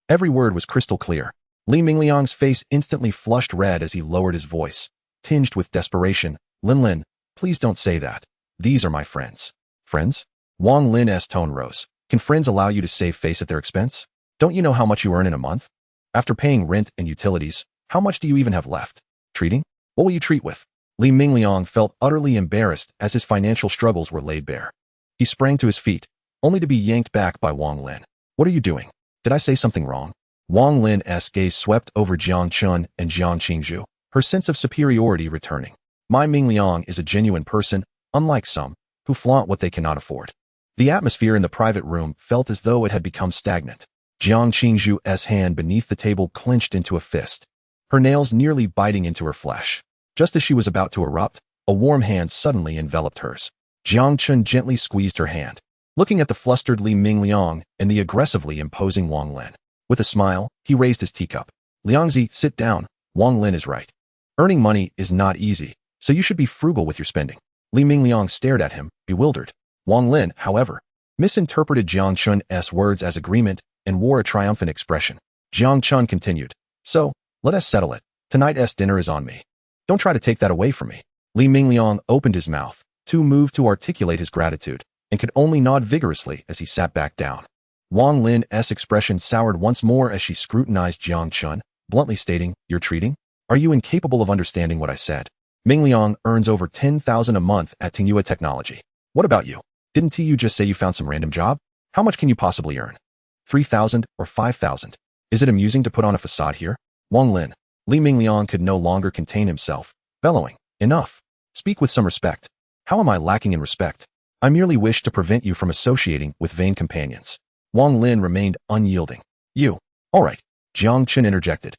Every word was crystal clear. Li Mingliang's face instantly flushed red as he lowered his voice, tinged with desperation. Lin, please don't say that. These are my friends. Friends? Wang Lin's tone rose. Can friends allow you to save face at their expense? Don't you know how much you earn in a month? After paying rent and utilities, how much do you even have left? Treating? What will you treat with? Li Mingliang felt utterly embarrassed as his financial struggles were laid bare. He sprang to his feet, only to be yanked back by Wang Lin. What are you doing? Did I say something wrong? Wang Lin's gaze swept over Jiang Chen and Jiang Qingzhu, her sense of superiority returning. My Mingliang is a genuine person, unlike some, who flaunt what they cannot afford. The atmosphere in the private room felt as though it had become stagnant. Jiang Qingzhu's hand beneath the table clenched into a fist, her nails nearly biting into her flesh. Just as she was about to erupt, a warm hand suddenly enveloped hers. Jiang Chen gently squeezed her hand, looking at the flustered Li Mingliang and the aggressively imposing Wang Lin. With a smile, he raised his teacup. Liangzi, sit down. Wang Lin is right. Earning money is not easy, so you should be frugal with your spending. Li Mingliang stared at him, bewildered. Wang Lin, however, misinterpreted Jiang Chen's words as agreement and wore a triumphant expression. Jiang Chen continued. So, let us settle it. Tonight's dinner is on me. Don't try to take that away from me. Li Mingliang opened his mouth, too moved to articulate his gratitude, and could only nod vigorously as he sat back down. Wang Lin's expression soured once more as she scrutinized Jiang Chen, bluntly stating, You're treating? Are you incapable of understanding what I said? Mingliang earns over 10,000 a month at Tingyue Technology. What about you? Didn't you just say you found some random job? How much can you possibly earn? 3,000 or 5,000? Is it amusing to put on a facade here? Wang Lin. Li Mingliang could no longer contain himself, bellowing, Enough. Speak with some respect. How am I lacking in respect? I merely wish to prevent you from associating with vain companions. Wang Lin remained unyielding. You. All right. Jiang Chen interjected,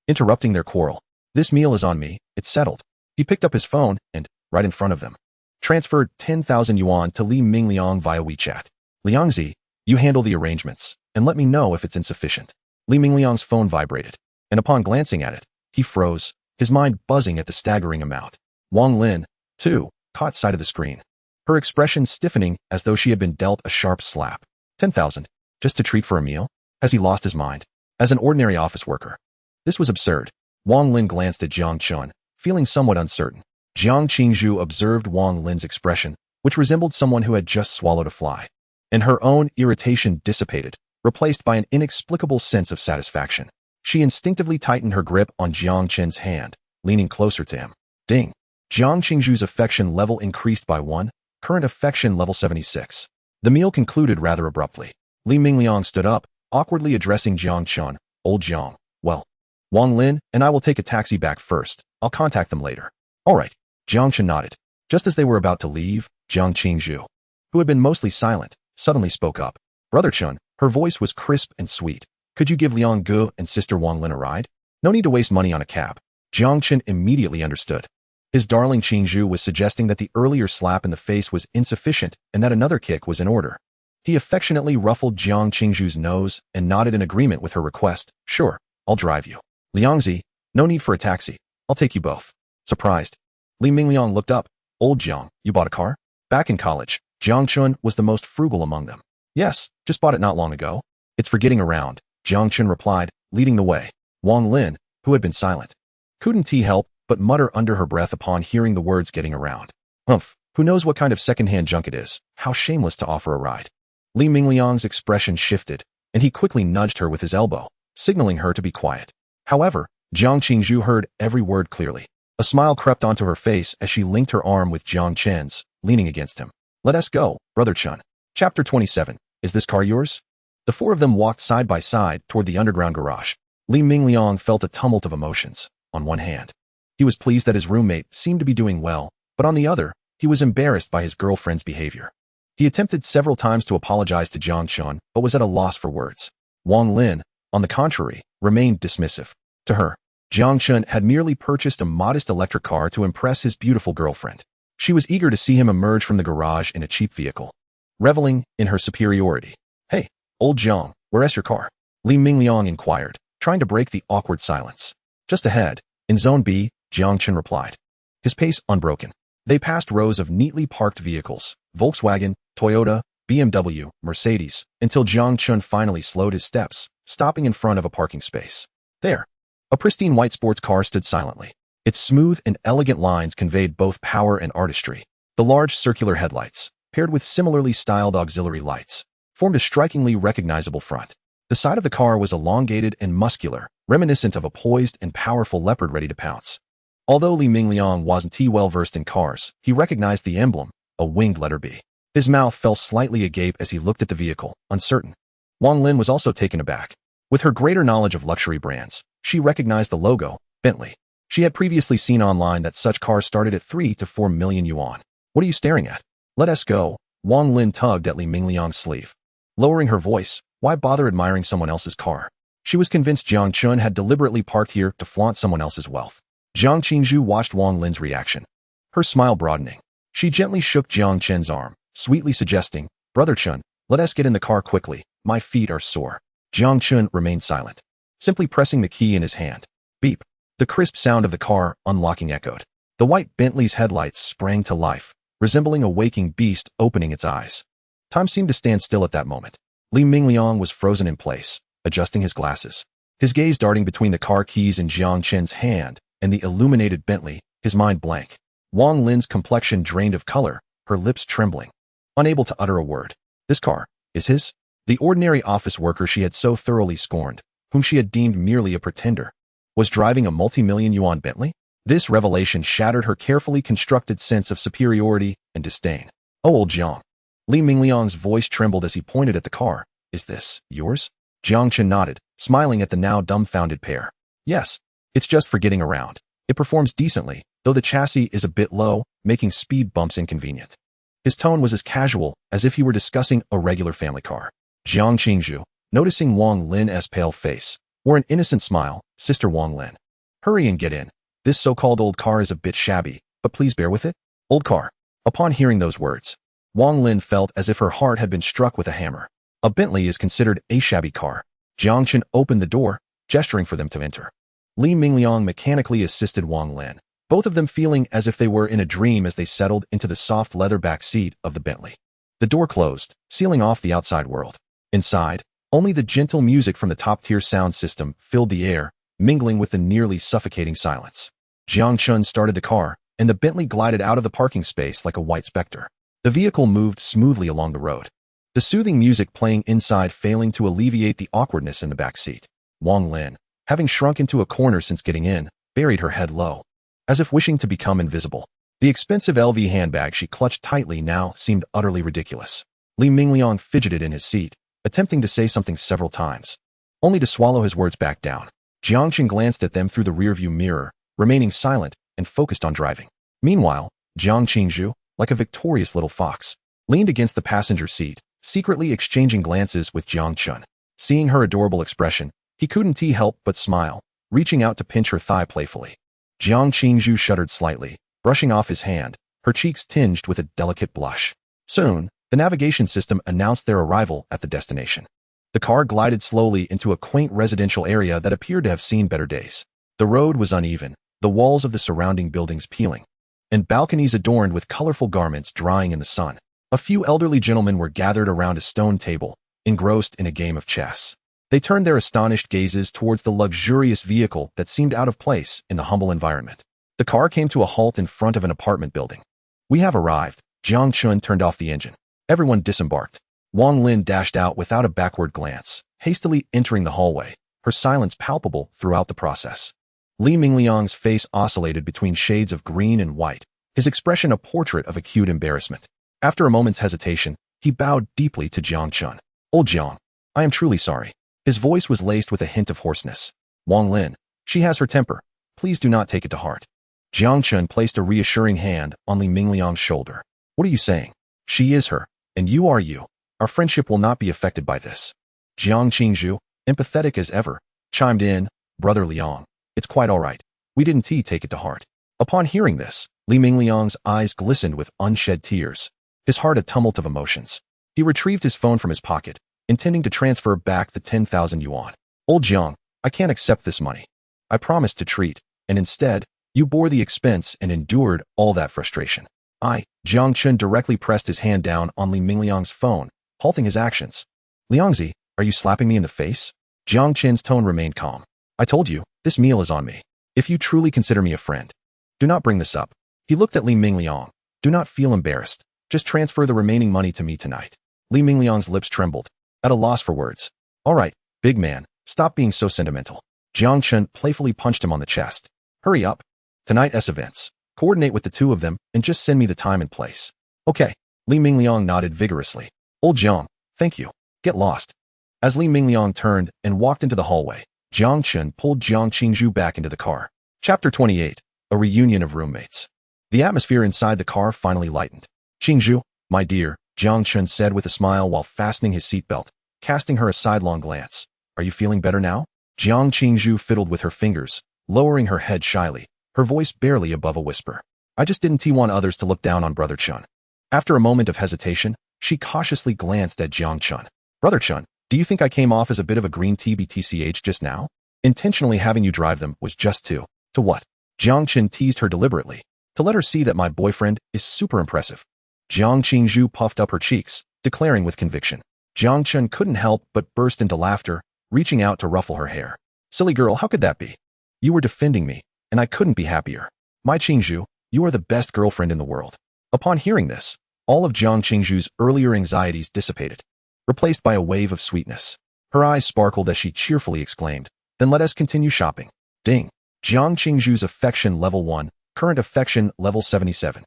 interrupting their quarrel. This meal is on me, it's settled. He picked up his phone and, right in front of them, transferred 10,000 yuan to Li Mingliang via WeChat. Liangzi, you handle the arrangements, and let me know if it's insufficient. Li Mingliang's phone vibrated, and upon glancing at it, he froze, his mind buzzing at the staggering amount. Wang Lin, too, caught sight of the screen, her expression stiffening as though she had been dealt a sharp slap. 10,000, just to treat for a meal? Has he lost his mind? As an ordinary office worker. This was absurd. Wang Lin glanced at Jiang Chen, feeling somewhat uncertain. Jiang Qingzhu observed Wang Lin's expression, which resembled someone who had just swallowed a fly. And her own irritation dissipated, replaced by an inexplicable sense of satisfaction. She instinctively tightened her grip on Jiang Chen's hand, leaning closer to him. Ding. Jiang Qingzhu's affection level increased by 1, current affection level 76. The meal concluded rather abruptly. Li Mingliang stood up, awkwardly addressing Jiang Chen. Old Jiang. Well, Wang Lin and I will take a taxi back first. I'll contact them later. All right. Jiang Chen nodded. Just as they were about to leave, Jiang Qingzhu, who had been mostly silent, suddenly spoke up. Brother Chen, her voice was crisp and sweet. Could you give Liang Gu and sister Wang Lin a ride? No need to waste money on a cab. Jiang Chen immediately understood. His darling Qingzhu was suggesting that the earlier slap in the face was insufficient and that another kick was in order. He affectionately ruffled Jiang Qingzhu's nose and nodded in agreement with her request. Sure, I'll drive you. Liangzi, no need for a taxi. I'll take you both. Surprised, Li Mingliang looked up. Old Jiang, you bought a car? Back in college, Jiang Chen was the most frugal among them. Yes, just bought it not long ago. It's for getting around, Jiang Chen replied, leading the way. Wang Lin, who had been silent, couldn't help but mutter under her breath upon hearing the words getting around. Humph, who knows what kind of second-hand junk it is, how shameless to offer a ride. Li Mingliang's expression shifted, and he quickly nudged her with his elbow, signaling her to be quiet. However, Jiang Qingzhu heard every word clearly. A smile crept onto her face as she linked her arm with Jiang Chen's, leaning against him. Let us go, Brother Chen. Chapter 27. Is this car yours? The four of them walked side by side toward the underground garage. Li Mingliang felt a tumult of emotions. On one hand, he was pleased that his roommate seemed to be doing well, but on the other, he was embarrassed by his girlfriend's behavior. He attempted several times to apologize to Jiang Chen, but was at a loss for words. Wang Lin, on the contrary, remained dismissive. To her, Jiang Chen had merely purchased a modest electric car to impress his beautiful girlfriend. She was eager to see him emerge from the garage in a cheap vehicle, reveling in her superiority. Hey, old Jiang, where's your car? Li Mingliang inquired, trying to break the awkward silence. Just ahead, in Zone B, Jiang Chen replied, his pace unbroken. They passed rows of neatly parked vehicles, Volkswagen, Toyota, BMW, Mercedes, until Jiang Chen finally slowed his steps, stopping in front of a parking space. There, a pristine white sports car stood silently. Its smooth and elegant lines conveyed both power and artistry. The large circular headlights, paired with similarly styled auxiliary lights, formed a strikingly recognizable front. The side of the car was elongated and muscular, reminiscent of a poised and powerful leopard ready to pounce. Although Li Mingliang wasn't well versed in cars, he recognized the emblem, a winged letter B. His mouth fell slightly agape as he looked at the vehicle, uncertain. Wang Lin was also taken aback. With her greater knowledge of luxury brands, she recognized the logo, Bentley. She had previously seen online that such cars started at 3 to 4 million yuan. What are you staring at? Let us go. Wang Lin tugged at Li Mingliang's sleeve. Lowering her voice, why bother admiring someone else's car? She was convinced Jiang Chen had deliberately parked here to flaunt someone else's wealth. Jiang Qingzhu watched Wang Lin's reaction, her smile broadening. She gently shook Jiang Chen's arm, sweetly suggesting, Brother Chen, let us get in the car quickly, my feet are sore. Jiang Chen remained silent, simply pressing the key in his hand. Beep. The crisp sound of the car unlocking echoed. The white Bentley's headlights sprang to life, resembling a waking beast opening its eyes. Time seemed to stand still at that moment. Li Mingliang was frozen in place, adjusting his glasses. His gaze darting between the car keys in Jiang Chen's hand and the illuminated Bentley, his mind blank. Wang Lin's complexion drained of color, her lips trembling, unable to utter a word. This car is his? The ordinary office worker she had so thoroughly scorned, whom she had deemed merely a pretender, was driving a multi-million yuan Bentley? This revelation shattered her carefully constructed sense of superiority and disdain. Oh, old Jiang. Li Mingliang's voice trembled as he pointed at the car. Is this yours? Jiang Chen nodded, smiling at the now dumbfounded pair. Yes, it's just for getting around. It performs decently, though the chassis is a bit low, making speed bumps inconvenient. His tone was as casual as if he were discussing a regular family car. Jiang Qingzhu, noticing Wang Lin's pale face, wore an innocent smile. Sister Wang Lin, hurry and get in. This so-called old car is a bit shabby, but please bear with it. Old car. Upon hearing those words, Wang Lin felt as if her heart had been struck with a hammer. A Bentley is considered a shabby car. Jiang Chen opened the door, gesturing for them to enter. Li Mingliang mechanically assisted Wang Lin, both of them feeling as if they were in a dream as they settled into the soft leather back seat of the Bentley. The door closed, sealing off the outside world. Inside, only the gentle music from the top-tier sound system filled the air, mingling with the nearly suffocating silence. Jiang Chen started the car, and the Bentley glided out of the parking space like a white specter. The vehicle moved smoothly along the road, the soothing music playing inside failing to alleviate the awkwardness in the back seat. Wang Lin, having shrunk into a corner since getting in, buried her head low, as if wishing to become invisible. The expensive LV handbag she clutched tightly now seemed utterly ridiculous. Li Mingliang fidgeted in his seat, attempting to say something several times, only to swallow his words back down. Jiang Chen glanced at them through the rearview mirror, remaining silent and focused on driving. Meanwhile, Jiang Qingzhu, like a victorious little fox, leaned against the passenger seat, secretly exchanging glances with Jiang Chen. Seeing her adorable expression, he couldn't help but smile, reaching out to pinch her thigh playfully. Jiang Qingzhu shuddered slightly, brushing off his hand, her cheeks tinged with a delicate blush. Soon, the navigation system announced their arrival at the destination. The car glided slowly into a quaint residential area that appeared to have seen better days. The road was uneven, the walls of the surrounding buildings peeling, and balconies adorned with colorful garments drying in the sun. A few elderly gentlemen were gathered around a stone table, engrossed in a game of chess. They turned their astonished gazes towards the luxurious vehicle that seemed out of place in the humble environment. The car came to a halt in front of an apartment building. "We have arrived." Jiang Chen turned off the engine. Everyone disembarked. Wang Lin dashed out without a backward glance, hastily entering the hallway, her silence palpable throughout the process. Li Mingliang's face oscillated between shades of green and white, his expression a portrait of acute embarrassment. After a moment's hesitation, he bowed deeply to Jiang Chen. "Old Jiang, I am truly sorry." His voice was laced with a hint of hoarseness. "Wang Lin, she has her temper. Please do not take it to heart." Jiang Chen placed a reassuring hand on Li Mingliang's shoulder. "What are you saying? She is her, and you are you. Our friendship will not be affected by this." Jiang Qingzhu, empathetic as ever, chimed in, "Brother Liang, it's quite all right. We didn't take it to heart." Upon hearing this, Li Mingliang's eyes glistened with unshed tears, his heart a tumult of emotions. He retrieved his phone from his pocket, intending to transfer back the 10,000 yuan. "Old Jiang, I can't accept this money. I promised to treat, and instead, you bore the expense and endured all that frustration." Jiang Chen directly pressed his hand down on Li Mingliang's phone, halting his actions. "Liangzi, are you slapping me in the face?" Jiang Chen's tone remained calm. "I told you, this meal is on me. If you truly consider me a friend, do not bring this up." He looked at Li Mingliang. "Do not feel embarrassed. Just transfer the remaining money to me tonight." Li Mingliang's lips trembled, at a loss for words. "All right, big man, stop being so sentimental." Jiang Chen playfully punched him on the chest. "Hurry up. Tonight's events. Coordinate with the two of them and just send me the time and place." "Okay." Li Mingliang nodded vigorously. "Old Jiang, thank you. Get lost." As Li Mingliang turned and walked into the hallway, Jiang Chen pulled Jiang Qingzhu back into the car. Chapter 28. A reunion of roommates. The atmosphere inside the car finally lightened. "Qingzhu, my dear," Jiang Chen said with a smile while fastening his seatbelt, casting her a sidelong glance. "Are you feeling better now?" Jiang Qingzhu fiddled with her fingers, lowering her head shyly, her voice barely above a whisper. "I just didn't want others to look down on Brother Chen." After a moment of hesitation, she cautiously glanced at Jiang Chen. "Brother Chen, do you think I came off as a bit of a green TBTCH just now? Intentionally having you drive them was just to what?" Jiang Chen teased her deliberately, "to let her see that my boyfriend is super impressive." Jiang Qingzhu puffed up her cheeks, declaring with conviction. Jiang Chen couldn't help but burst into laughter, reaching out to ruffle her hair. "Silly girl, how could that be? You were defending me, and I couldn't be happier. My Qingzhu, you are the best girlfriend in the world." Upon hearing this, all of Jiang Qingzhu's earlier anxieties dissipated, replaced by a wave of sweetness. Her eyes sparkled as she cheerfully exclaimed, "Then let us continue shopping." Ding. Jiang Qingzhu's affection level 1, current affection level 77.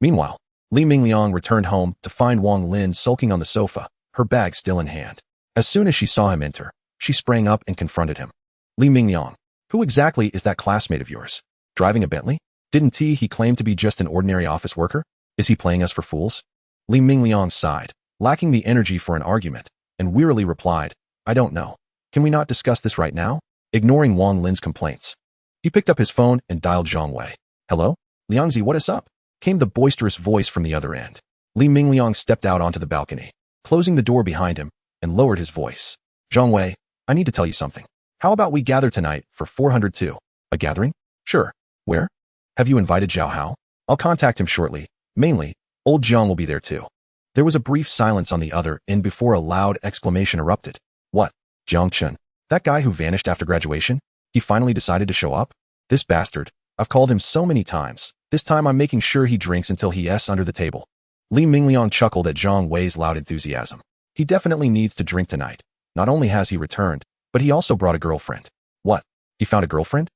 Meanwhile, Li Mingliang returned home to find Wang Lin sulking on the sofa, her bag still in hand. As soon as she saw him enter, she sprang up and confronted him. "Li Mingliang, who exactly is that classmate of yours? Driving a Bentley? Didn't he claim to be just an ordinary office worker? Is he playing us for fools?" Li Mingliang sighed, lacking the energy for an argument, and wearily replied, "I don't know. Can we not discuss this right now?" Ignoring Wang Lin's complaints, he picked up his phone and dialed Zhang Wei. "Hello? Liangzi, what is up?" Came the boisterous voice from the other end. Li Mingliang stepped out onto the balcony, closing the door behind him, and lowered his voice. "Zhang Wei, I need to tell you something. How about we gather tonight for 402? A gathering? Sure. Where? Have you invited Zhao Hao? I'll contact him shortly. Mainly, old Jiang will be there too." There was a brief silence on the other end before a loud exclamation erupted. "What? Jiang Chen? That guy who vanished after graduation? He finally decided to show up? This bastard. I've called him so many times. This time I'm making sure he drinks until he's under the table." Li Mingliang chuckled at Zhang Wei's loud enthusiasm. "He definitely needs to drink tonight. Not only has he returned, but he also brought a girlfriend." "What? He found a girlfriend?"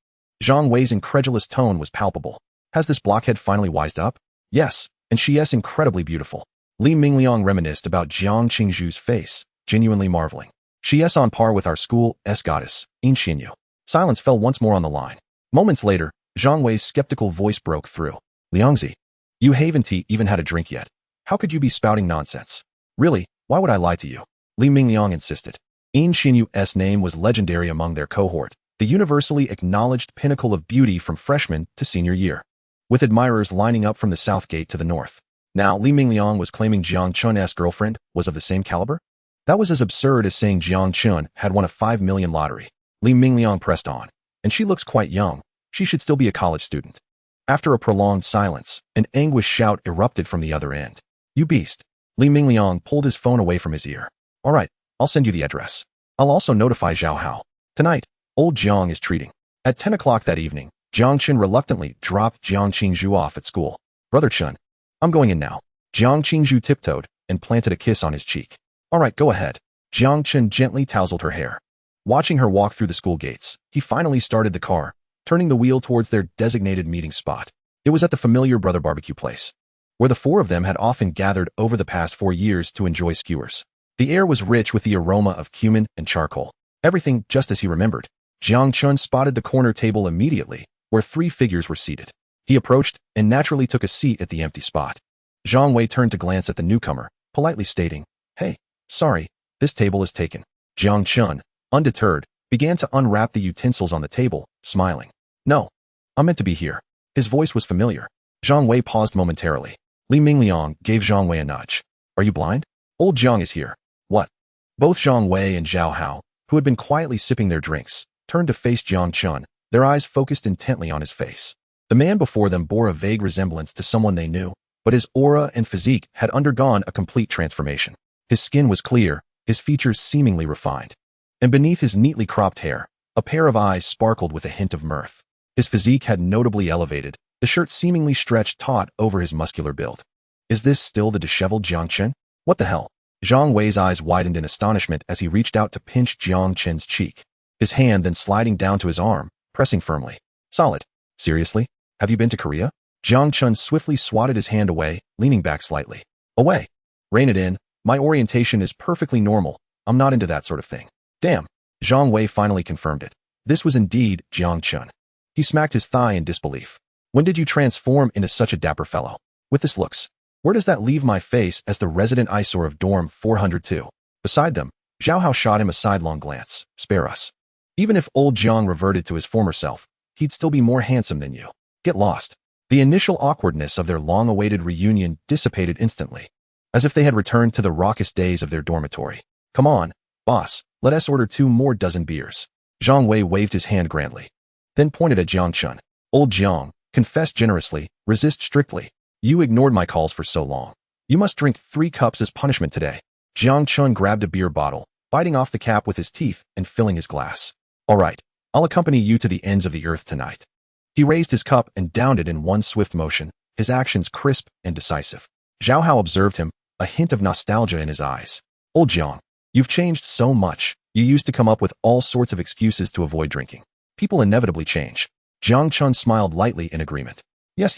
Zhang Wei's incredulous tone was palpable. "Has this blockhead finally wised up?" "Yes, and she is incredibly beautiful." Li Mingliang reminisced about Jiang Qingzhu's face, genuinely marveling. "She is on par with our school's goddess, Inxinyu." Silence fell once more on the line. Moments later, Zhang Wei's skeptical voice broke through. "Liangzi, you haven't even had a drink yet. How could you be spouting nonsense?" "Really, why would I lie to you?" Li Mingliang insisted. Inxinyu's name was legendary among their cohort, the universally acknowledged pinnacle of beauty from freshman to senior year, with admirers lining up from the south gate to the north. Now, Li Mingliang was claiming Jiang Chen's girlfriend was of the same caliber? That was as absurd as saying Jiang Chen had won a 5 million lottery. Li Mingliang pressed on. "And she looks quite young. She should still be a college student." After a prolonged silence, an anguished shout erupted from the other end. "You beast!" Li Mingliang pulled his phone away from his ear. "All right, I'll send you the address. I'll also notify Zhao Hao. Tonight, old Jiang is treating. At 10 o'clock that evening, Jiang Chen reluctantly dropped Jiang Qingzhu off at school. Brother Chen, I'm going in now. Jiang Qingzhu tiptoed and planted a kiss on his cheek. All right, go ahead. Jiang Chen gently tousled her hair. Watching her walk through the school gates, he finally started the car, turning the wheel towards their designated meeting spot. It was at the familiar Brother Barbecue place, where the four of them had often gathered over the past 4 years to enjoy skewers. The air was rich with the aroma of cumin and charcoal. Everything just as he remembered. Jiang Chen spotted the corner table immediately, where 3 figures were seated. He approached and naturally took a seat at the empty spot. Zhang Wei turned to glance at the newcomer, politely stating, "Hey, sorry, this table is taken." Jiang Chen, undeterred, began to unwrap the utensils on the table, smiling. "No, I'm meant to be here." His voice was familiar. Zhang Wei paused momentarily. Li Mingliang gave Zhang Wei a nudge. "Are you blind? Old Jiang is here." "What?" Both Zhang Wei and Zhao Hao, who had been quietly sipping their drinks, turned to face Jiang Chen, their eyes focused intently on his face. The man before them bore a vague resemblance to someone they knew, but his aura and physique had undergone a complete transformation. His skin was clear, his features seemingly refined. And beneath his neatly cropped hair, a pair of eyes sparkled with a hint of mirth. His physique had notably elevated, the shirt seemingly stretched taut over his muscular build. Is this still the disheveled Jiang Chen? What the hell? Zhang Wei's eyes widened in astonishment as he reached out to pinch Jiang Chen's cheek, his hand then sliding down to his arm, pressing firmly. "Solid. Seriously? Have you been to Korea?" Jiang Chen swiftly swatted his hand away, leaning back slightly. "Away. Rein it in. My orientation is perfectly normal. I'm not into that sort of thing." "Damn." Zhang Wei finally confirmed it. This was indeed Jiang Chen. He smacked his thigh in disbelief. "When did you transform into such a dapper fellow? With this looks, where does that leave my face as the resident eyesore of dorm 402? Beside them, Zhao Hao shot him a sidelong glance. "Spare us. Even if old Jiang reverted to his former self, he'd still be more handsome than you. Get lost." The initial awkwardness of their long-awaited reunion dissipated instantly, as if they had returned to the raucous days of their dormitory. "Come on, boss, let us order 2 more dozen beers." Zhang Wei waved his hand grandly, then pointed at Jiang Chen. "Old Jiang, confess generously, resist strictly. You ignored my calls for so long. You must drink 3 cups as punishment today." Jiang Chen grabbed a beer bottle, biting off the cap with his teeth and filling his glass. "All right, I'll accompany you to the ends of the earth tonight." He raised his cup and downed it in one swift motion, his actions crisp and decisive. Zhao Hao observed him, a hint of nostalgia in his eyes. "Old Jiang, you've changed so much. You used to come up with all sorts of excuses to avoid drinking. People inevitably change." Jiang Chen smiled lightly in agreement. Yes.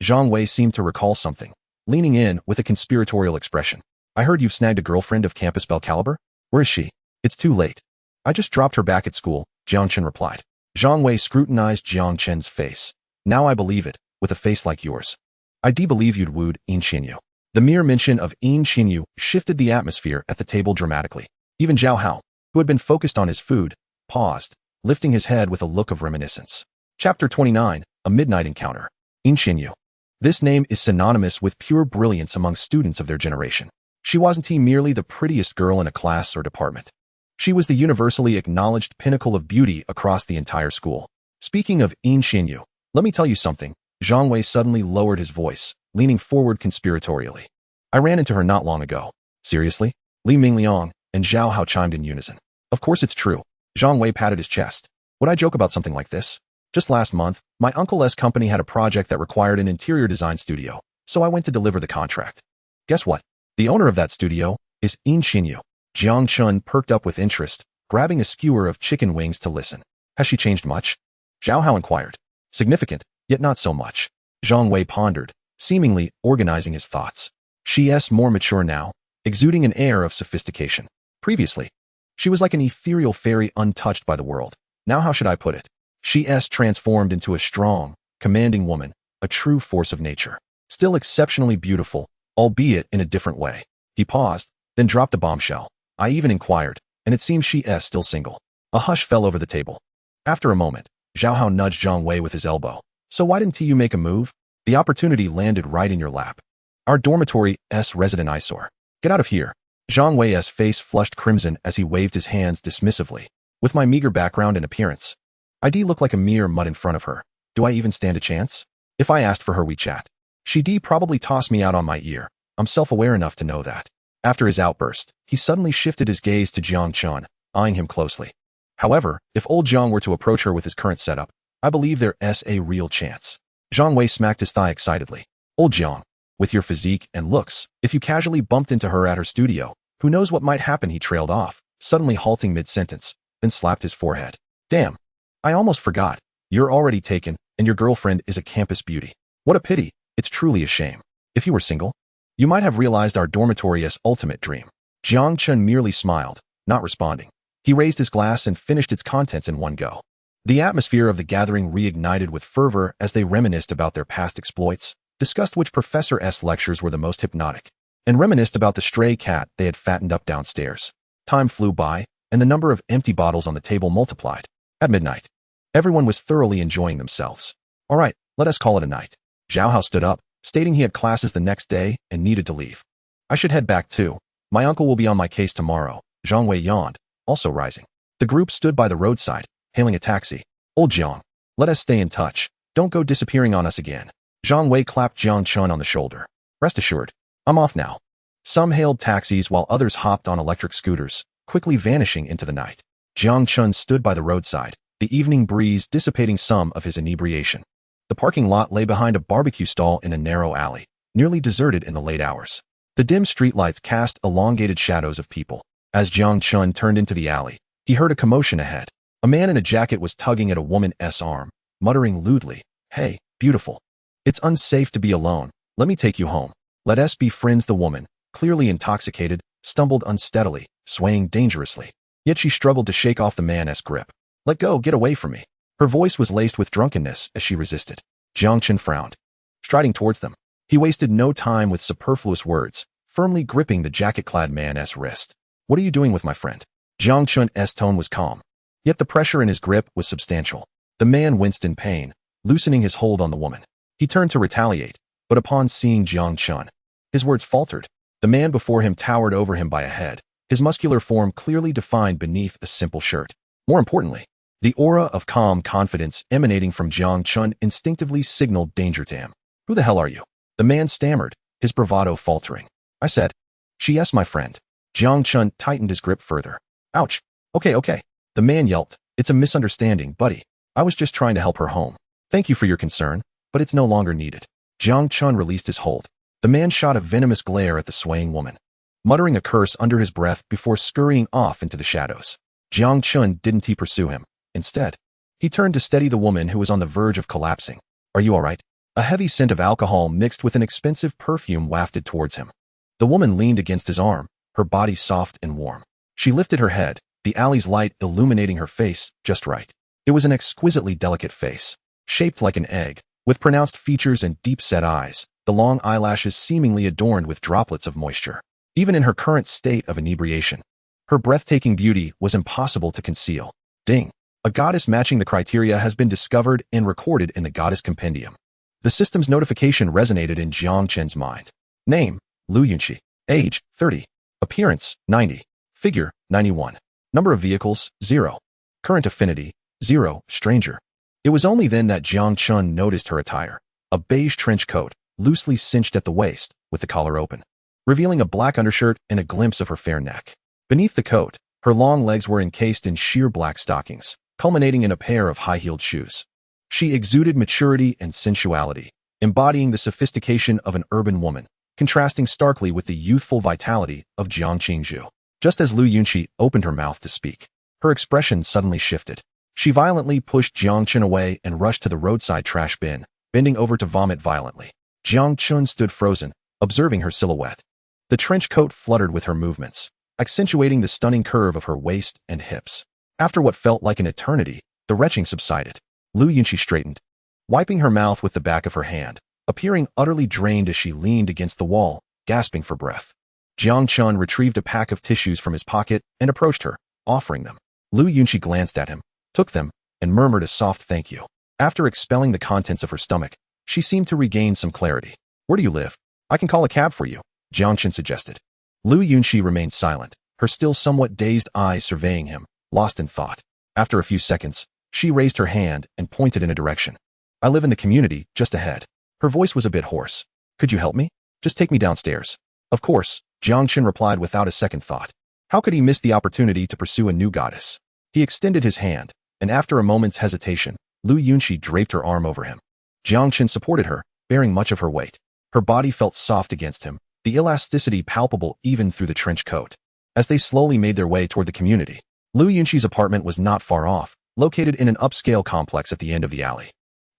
Zhang Wei seemed to recall something, leaning in with a conspiratorial expression. "I heard you've snagged a girlfriend of campus bell caliber? Where is she?" "It's too late. I just dropped her back at school," Jiang Chen replied. Zhang Wei scrutinized Jiang Chen's face. "Now I believe it, with a face like yours. I do believe you'd wooed Yin Xinyu." The mere mention of Yin Xinyu shifted the atmosphere at the table dramatically. Even Zhao Hao, who had been focused on his food, paused, lifting his head with a look of reminiscence. Chapter 29, A Midnight Encounter. Yin Xinyu. This name is synonymous with pure brilliance among students of their generation. She wasn't merely the prettiest girl in a class or department. She was the universally acknowledged pinnacle of beauty across the entire school. Speaking of Yin Xinyu, let me tell you something. Zhang Wei suddenly lowered his voice, leaning forward conspiratorially. "I ran into her not long ago." "Seriously?" Li Mingliang and Zhao Hao chimed in unison. "Of course it's true." Zhang Wei patted his chest. "Would I joke about something like this? Just last month, my uncle's company had a project that required an interior design studio, so I went to deliver the contract. Guess what? The owner of that studio is Yin Xinyu." Jiang Chen perked up with interest, grabbing a skewer of chicken wings to listen. "Has she changed much?" Zhao Hao inquired. "Significant, yet not so much." Zhang Wei pondered, seemingly organizing his thoughts. "She's more mature now, exuding an air of sophistication. Previously, she was like an ethereal fairy untouched by the world. Now how should I put it? She's transformed into a strong, commanding woman, a true force of nature. Still exceptionally beautiful, albeit in a different way." He paused, then dropped a bombshell. "I even inquired, and it seems she's still single." A hush fell over the table. After a moment, Zhao Hao nudged Zhang Wei with his elbow. "So why didn't you make a move? The opportunity landed right in your lap. Our dormitory's resident eyesore. Get out of here." Zhang Wei's face flushed crimson as he waved his hands dismissively. "With my meager background and appearance, I'd look like a mere mud in front of her. Do I even stand a chance? If I asked for her WeChat, she'd probably toss me out on my ear. I'm self-aware enough to know that." After his outburst, he suddenly shifted his gaze to Jiang Chen, eyeing him closely. However, if old Jiang were to approach her with his current setup, I believe there's a real chance. Jiang Wei smacked his thigh excitedly. Old Jiang, with your physique and looks, if you casually bumped into her at her studio, who knows what might happen? He trailed off, suddenly halting mid-sentence, then slapped his forehead. Damn. I almost forgot. You're already taken, and your girlfriend is a campus beauty. What a pity. It's truly a shame. If you were single, you might have realized our dormitory's ultimate dream. Jiang Chen merely smiled, not responding. He raised his glass and finished its contents in one go. The atmosphere of the gathering reignited with fervor as they reminisced about their past exploits, discussed which professor's lectures were the most hypnotic, and reminisced about the stray cat they had fattened up downstairs. Time flew by, and the number of empty bottles on the table multiplied. At midnight, everyone was thoroughly enjoying themselves. All right, let us call it a night. Zhao Hao stood up, stating he had classes the next day and needed to leave. I should head back too. My uncle will be on my case tomorrow. Zhang Wei yawned, also rising. The group stood by the roadside, hailing a taxi. Old Jiang, let us stay in touch. Don't go disappearing on us again. Zhang Wei clapped Jiang Chen on the shoulder. Rest assured, I'm off now. Some hailed taxis while others hopped on electric scooters, quickly vanishing into the night. Jiang Chen stood by the roadside, the evening breeze dissipating some of his inebriation. The parking lot lay behind a barbecue stall in a narrow alley, nearly deserted in the late hours. The dim streetlights cast elongated shadows of people. As Jiang Chen turned into the alley, he heard a commotion ahead. A man in a jacket was tugging at a woman's arm, muttering lewdly, "Hey, beautiful. It's unsafe to be alone. Let me take you home. Let us be friends." The woman, clearly intoxicated, stumbled unsteadily, swaying dangerously. Yet she struggled to shake off the man's grip. "Let go, get away from me." Her voice was laced with drunkenness as she resisted. Jiang Chen frowned. Striding towards them, he wasted no time with superfluous words, firmly gripping the jacket-clad man's wrist. "What are you doing with my friend?" Jiang Chen's tone was calm, yet the pressure in his grip was substantial. The man winced in pain, loosening his hold on the woman. He turned to retaliate, but upon seeing Jiang Chen, his words faltered. The man before him towered over him by a head, his muscular form clearly defined beneath a simple shirt. More importantly, the aura of calm confidence emanating from Jiang Chen instinctively signaled danger to him. "Who the hell are you?" The man stammered, his bravado faltering. "I said, she's my friend." Jiang Chen tightened his grip further. "Ouch. Okay. The man yelped. "It's a misunderstanding, buddy. I was just trying to help her home. Thank you for your concern, but it's no longer needed." Jiang Chen released his hold. The man shot a venomous glare at the swaying woman, muttering a curse under his breath before scurrying off into the shadows. Jiang Chen didn't pursue him. Instead, he turned to steady the woman who was on the verge of collapsing. "Are you all right?" A heavy scent of alcohol mixed with an expensive perfume wafted towards him. The woman leaned against his arm, her body soft and warm. She lifted her head, the alley's light illuminating her face just right. It was an exquisitely delicate face, shaped like an egg, with pronounced features and deep-set eyes, the long eyelashes seemingly adorned with droplets of moisture. Even in her current state of inebriation, her breathtaking beauty was impossible to conceal. Ding! A goddess matching the criteria has been discovered and recorded in the Goddess Compendium. The system's notification resonated in Jiang Chen's mind. Name, Lu Yunqi. Age, 30. Appearance, 90. Figure, 91. Number of vehicles, 0. Current affinity, 0. Stranger. It was only then that Jiang Chen noticed her attire. A beige trench coat, loosely cinched at the waist, with the collar open, revealing a black undershirt and a glimpse of her fair neck. Beneath the coat, her long legs were encased in sheer black stockings, culminating in a pair of high-heeled shoes. She exuded maturity and sensuality, embodying the sophistication of an urban woman, contrasting starkly with the youthful vitality of Jiang Qingzhu. Just as Lu Yunqi opened her mouth to speak, her expression suddenly shifted. She violently pushed Jiang Chen away and rushed to the roadside trash bin, bending over to vomit violently. Jiang Chen stood frozen, observing her silhouette. The trench coat fluttered with her movements, accentuating the stunning curve of her waist and hips. After what felt like an eternity, the retching subsided. Lu Yunqi straightened, wiping her mouth with the back of her hand, appearing utterly drained as she leaned against the wall, gasping for breath. Jiang Chen retrieved a pack of tissues from his pocket and approached her, offering them. Lu Yunqi glanced at him, took them, and murmured a soft thank you. After expelling the contents of her stomach, she seemed to regain some clarity. "Where do you live? I can call a cab for you," Jiang Chen suggested. Lu Yunqi remained silent, her still somewhat dazed eyes surveying him, lost in thought. After a few seconds, she raised her hand and pointed in a direction. "I live in the community, just ahead." Her voice was a bit hoarse. "Could you help me? Just take me downstairs." "Of course, Jiang Chen replied without a second thought. How could he miss the opportunity to pursue a new goddess? He extended his hand, and after a moment's hesitation, Lu Yunqi draped her arm over him. Jiang Chen supported her, bearing much of her weight. Her body felt soft against him, the elasticity palpable even through the trench coat. As they slowly made their way toward the community, Lu Yunqi's apartment was not far off, located in an upscale complex at the end of the alley.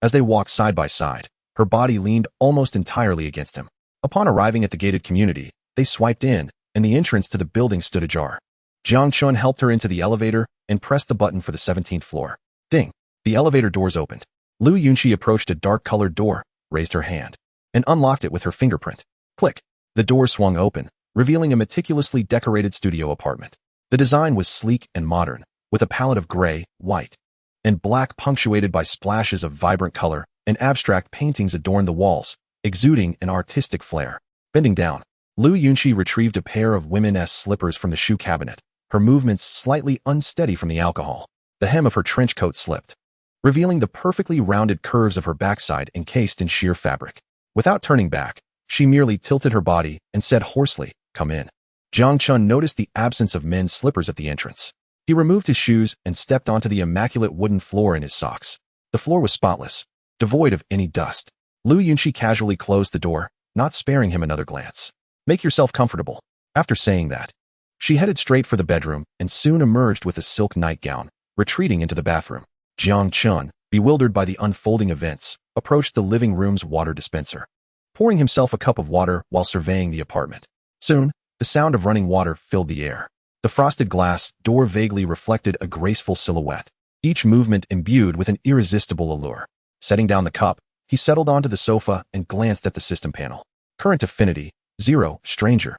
As they walked side by side, her body leaned almost entirely against him. Upon arriving at the gated community, they swiped in, and the entrance to the building stood ajar. Jiang Chen helped her into the elevator and pressed the button for the 17th floor. Ding! The elevator doors opened. Lu Yunqi approached a dark-colored door, raised her hand, and unlocked it with her fingerprint. Click! The door swung open, revealing a meticulously decorated studio apartment. The design was sleek and modern, with a palette of gray, white, and black punctuated by splashes of vibrant color, and abstract paintings adorned the walls, exuding an artistic flair. Bending down, Lu Yunqi retrieved a pair of women's slippers from the shoe cabinet, her movements slightly unsteady from the alcohol. The hem of her trench coat slipped, revealing the perfectly rounded curves of her backside encased in sheer fabric. Without turning back, she merely tilted her body and said hoarsely, "Come in." Jiang Chen noticed the absence of men's slippers at the entrance. He removed his shoes and stepped onto the immaculate wooden floor in his socks. The floor was spotless, devoid of any dust. Lu Yunqi casually closed the door, not sparing him another glance. "Make yourself comfortable." After saying that, she headed straight for the bedroom and soon emerged with a silk nightgown, retreating into the bathroom. Jiang Chen, bewildered by the unfolding events, approached the living room's water dispenser, pouring himself a cup of water while surveying the apartment. Soon, the sound of running water filled the air. The frosted glass door vaguely reflected a graceful silhouette, each movement imbued with an irresistible allure. Setting down the cup, he settled onto the sofa and glanced at the system panel. Current affinity, 0, stranger.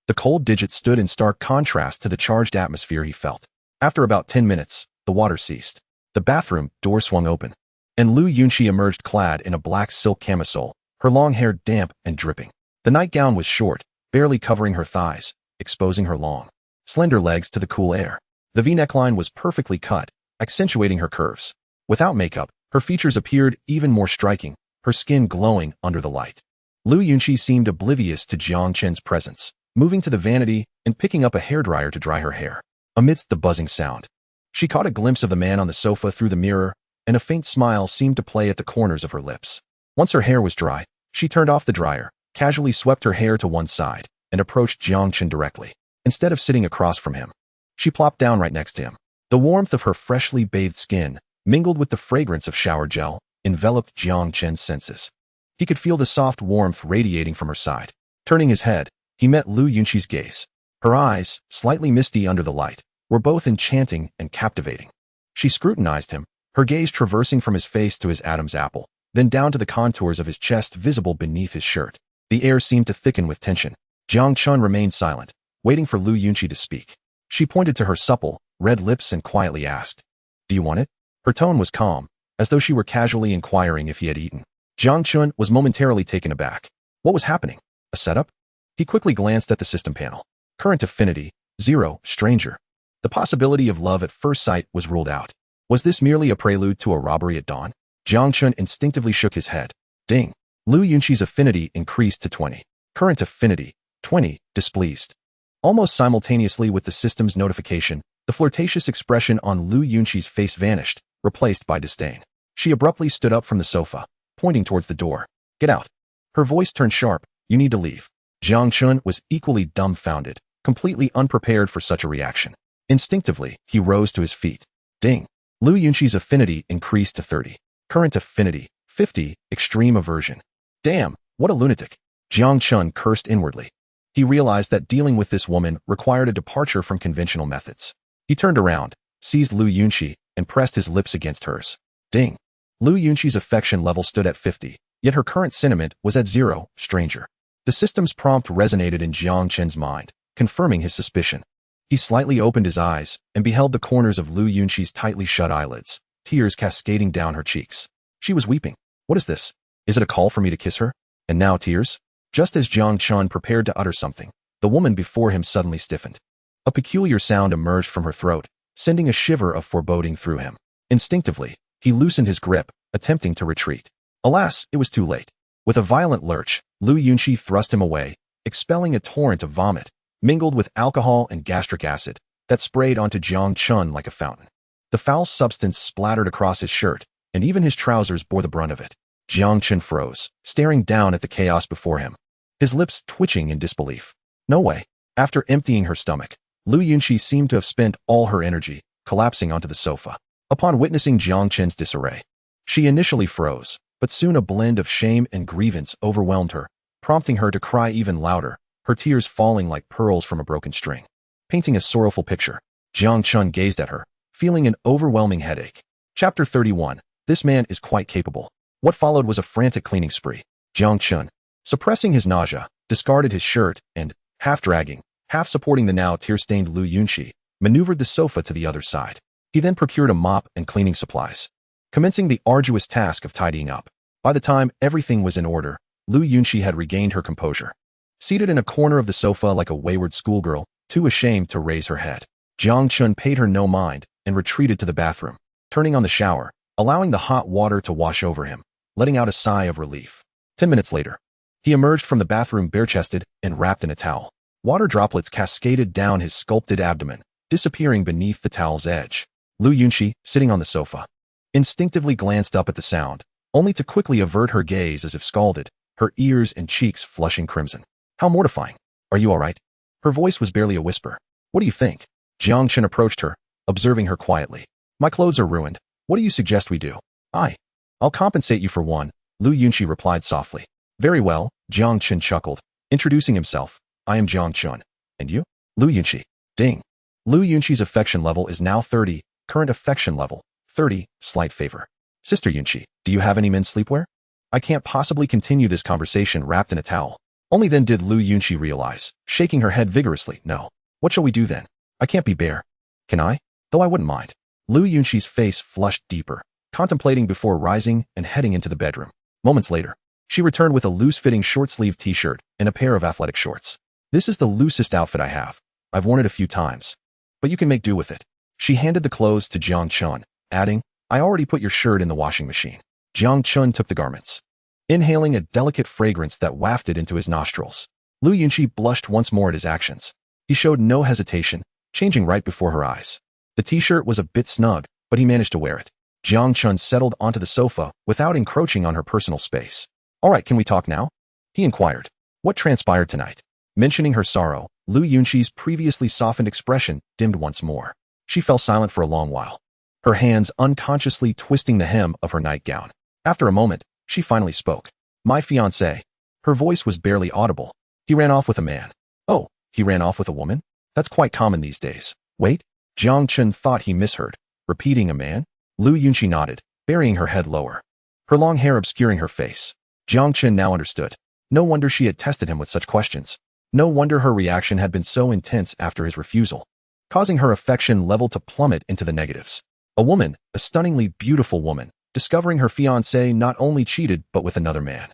The cold digit stood in stark contrast to the charged atmosphere he felt. After about 10 minutes, the water ceased. The bathroom door swung open, and Lu Yunqi emerged clad in a black silk camisole, her long hair damp and dripping. The nightgown was short, barely covering her thighs, exposing her long, slender legs to the cool air. The V-neckline was perfectly cut, accentuating her curves. Without makeup, her features appeared even more striking, her skin glowing under the light. Lu Yunqi seemed oblivious to Jiang Chen's presence, moving to the vanity and picking up a hairdryer to dry her hair. Amidst the buzzing sound, she caught a glimpse of the man on the sofa through the mirror, and a faint smile seemed to play at the corners of her lips. Once her hair was dry, she turned off the dryer, casually swept her hair to one side, and approached Jiang Chen directly. Instead of sitting across from him, she plopped down right next to him. The warmth of her freshly bathed skin, mingled with the fragrance of shower gel, enveloped Jiang Chen's senses. He could feel the soft warmth radiating from her side. Turning his head, he met Lu Yunqi's gaze. Her eyes, slightly misty under the light, were both enchanting and captivating. She scrutinized him, her gaze traversing from his face to his Adam's apple, then down to the contours of his chest visible beneath his shirt. The air seemed to thicken with tension. Jiang Chen remained silent, waiting for Lu Yunqi to speak. She pointed to her supple, red lips and quietly asked, "Do you want it?" Her tone was calm, as though she were casually inquiring if he had eaten. Jiang Chen was momentarily taken aback. What was happening? A setup? He quickly glanced at the system panel. Current affinity, 0, stranger. The possibility of love at first sight was ruled out. Was this merely a prelude to a robbery at dawn? Jiang Chen instinctively shook his head. Ding. Lu Yunqi's affinity increased to 20. Current affinity, 20, displeased. Almost simultaneously with the system's notification, the flirtatious expression on Lu Yunqi's face vanished, replaced by disdain. She abruptly stood up from the sofa, pointing towards the door. "Get out." Her voice turned sharp. "You need to leave." Jiang Chen was equally dumbfounded, completely unprepared for such a reaction. Instinctively, he rose to his feet. Ding. Lu Yunqi's affinity increased to 30. Current affinity, 50, extreme aversion. Damn, what a lunatic. Jiang Chen cursed inwardly. He realized that dealing with this woman required a departure from conventional methods. He turned around, seized Lu Yunqi, and pressed his lips against hers. Ding. Lu Yunqi's affection level stood at 50, yet her current sentiment was at 0, stranger. The system's prompt resonated in Jiang Chen's mind, confirming his suspicion. He slightly opened his eyes and beheld the corners of Lu Yunqi's tightly shut eyelids, tears cascading down her cheeks. She was weeping. What is this? Is it a call for me to kiss her? And now tears? Just as Jiang Chen prepared to utter something, the woman before him suddenly stiffened. A peculiar sound emerged from her throat, sending a shiver of foreboding through him. Instinctively, he loosened his grip, attempting to retreat. Alas, it was too late. With a violent lurch, Lu Yunqi thrust him away, expelling a torrent of vomit, mingled with alcohol and gastric acid, that sprayed onto Jiang Chen like a fountain. The foul substance splattered across his shirt, and even his trousers bore the brunt of it. Jiang Chen froze, staring down at the chaos before him, his lips twitching in disbelief. No way. After emptying her stomach, Lu Yunqi seemed to have spent all her energy, collapsing onto the sofa. Upon witnessing Jiang Chen's disarray, she initially froze, but soon a blend of shame and grievance overwhelmed her, prompting her to cry even louder, her tears falling like pearls from a broken string. Painting a sorrowful picture, Jiang Chen gazed at her, feeling an overwhelming headache. Chapter 31. This man is quite capable. What followed was a frantic cleaning spree. Jiang Chen, suppressing his nausea, discarded his shirt and, half dragging, half supporting the now tear-stained Lu Yunqi, maneuvered the sofa to the other side. He then procured a mop and cleaning supplies, commencing the arduous task of tidying up. By the time everything was in order, Lu Yunqi had regained her composure. Seated in a corner of the sofa like a wayward schoolgirl, too ashamed to raise her head, Jiang Chen paid her no mind and retreated to the bathroom, turning on the shower, allowing the hot water to wash over him, letting out a sigh of relief. 10 minutes later, he emerged from the bathroom bare-chested and wrapped in a towel. Water droplets cascaded down his sculpted abdomen, disappearing beneath the towel's edge. Lu Yunqi, sitting on the sofa, instinctively glanced up at the sound, only to quickly avert her gaze as if scalded, her ears and cheeks flushing crimson. How mortifying. Are you all right? Her voice was barely a whisper. What do you think? Jiang Chen approached her, observing her quietly. My clothes are ruined. What do you suggest we do? I'll compensate you for one, Lu Yunqi replied softly. Very well, Jiang Chen chuckled, introducing himself. I am Jiang Chen. And you? Lu Yunqi. Ding. Lu Yunqi's affection level is now 30, current affection level, 30, slight favor. Sister Yunqi, do you have any men's sleepwear? I can't possibly continue this conversation wrapped in a towel. Only then did Lu Yunqi realize, shaking her head vigorously. No. What shall we do then? I can't be bare. Can I? Though I wouldn't mind. Lu Yunqi's face flushed deeper, contemplating before rising and heading into the bedroom. Moments later, she returned with a loose-fitting short-sleeved t-shirt and a pair of athletic shorts. This is the loosest outfit I have. I've worn it a few times, but you can make do with it. She handed the clothes to Jiang Chen, adding, I already put your shirt in the washing machine. Jiang Chen took the garments, inhaling a delicate fragrance that wafted into his nostrils. Lu Yunqi blushed once more at his actions. He showed no hesitation, changing right before her eyes. The t-shirt was a bit snug, but he managed to wear it. Jiang Chen settled onto the sofa without encroaching on her personal space. All right, can we talk now? He inquired. What transpired tonight? Mentioning her sorrow, Lu Yunqi's previously softened expression dimmed once more. She fell silent for a long while, her hands unconsciously twisting the hem of her nightgown. After a moment, she finally spoke. My fiancé. Her voice was barely audible. He ran off with a man. Oh, he ran off with a woman? That's quite common these days. Wait. Jiang Chen thought he misheard. Repeating a man? Lu Yunqi nodded, burying her head lower, her long hair obscuring her face. Jiang Chen now understood. No wonder she had tested him with such questions. No wonder her reaction had been so intense after his refusal, causing her affection level to plummet into the negatives. A woman, a stunningly beautiful woman, discovering her fiancé not only cheated but with another man.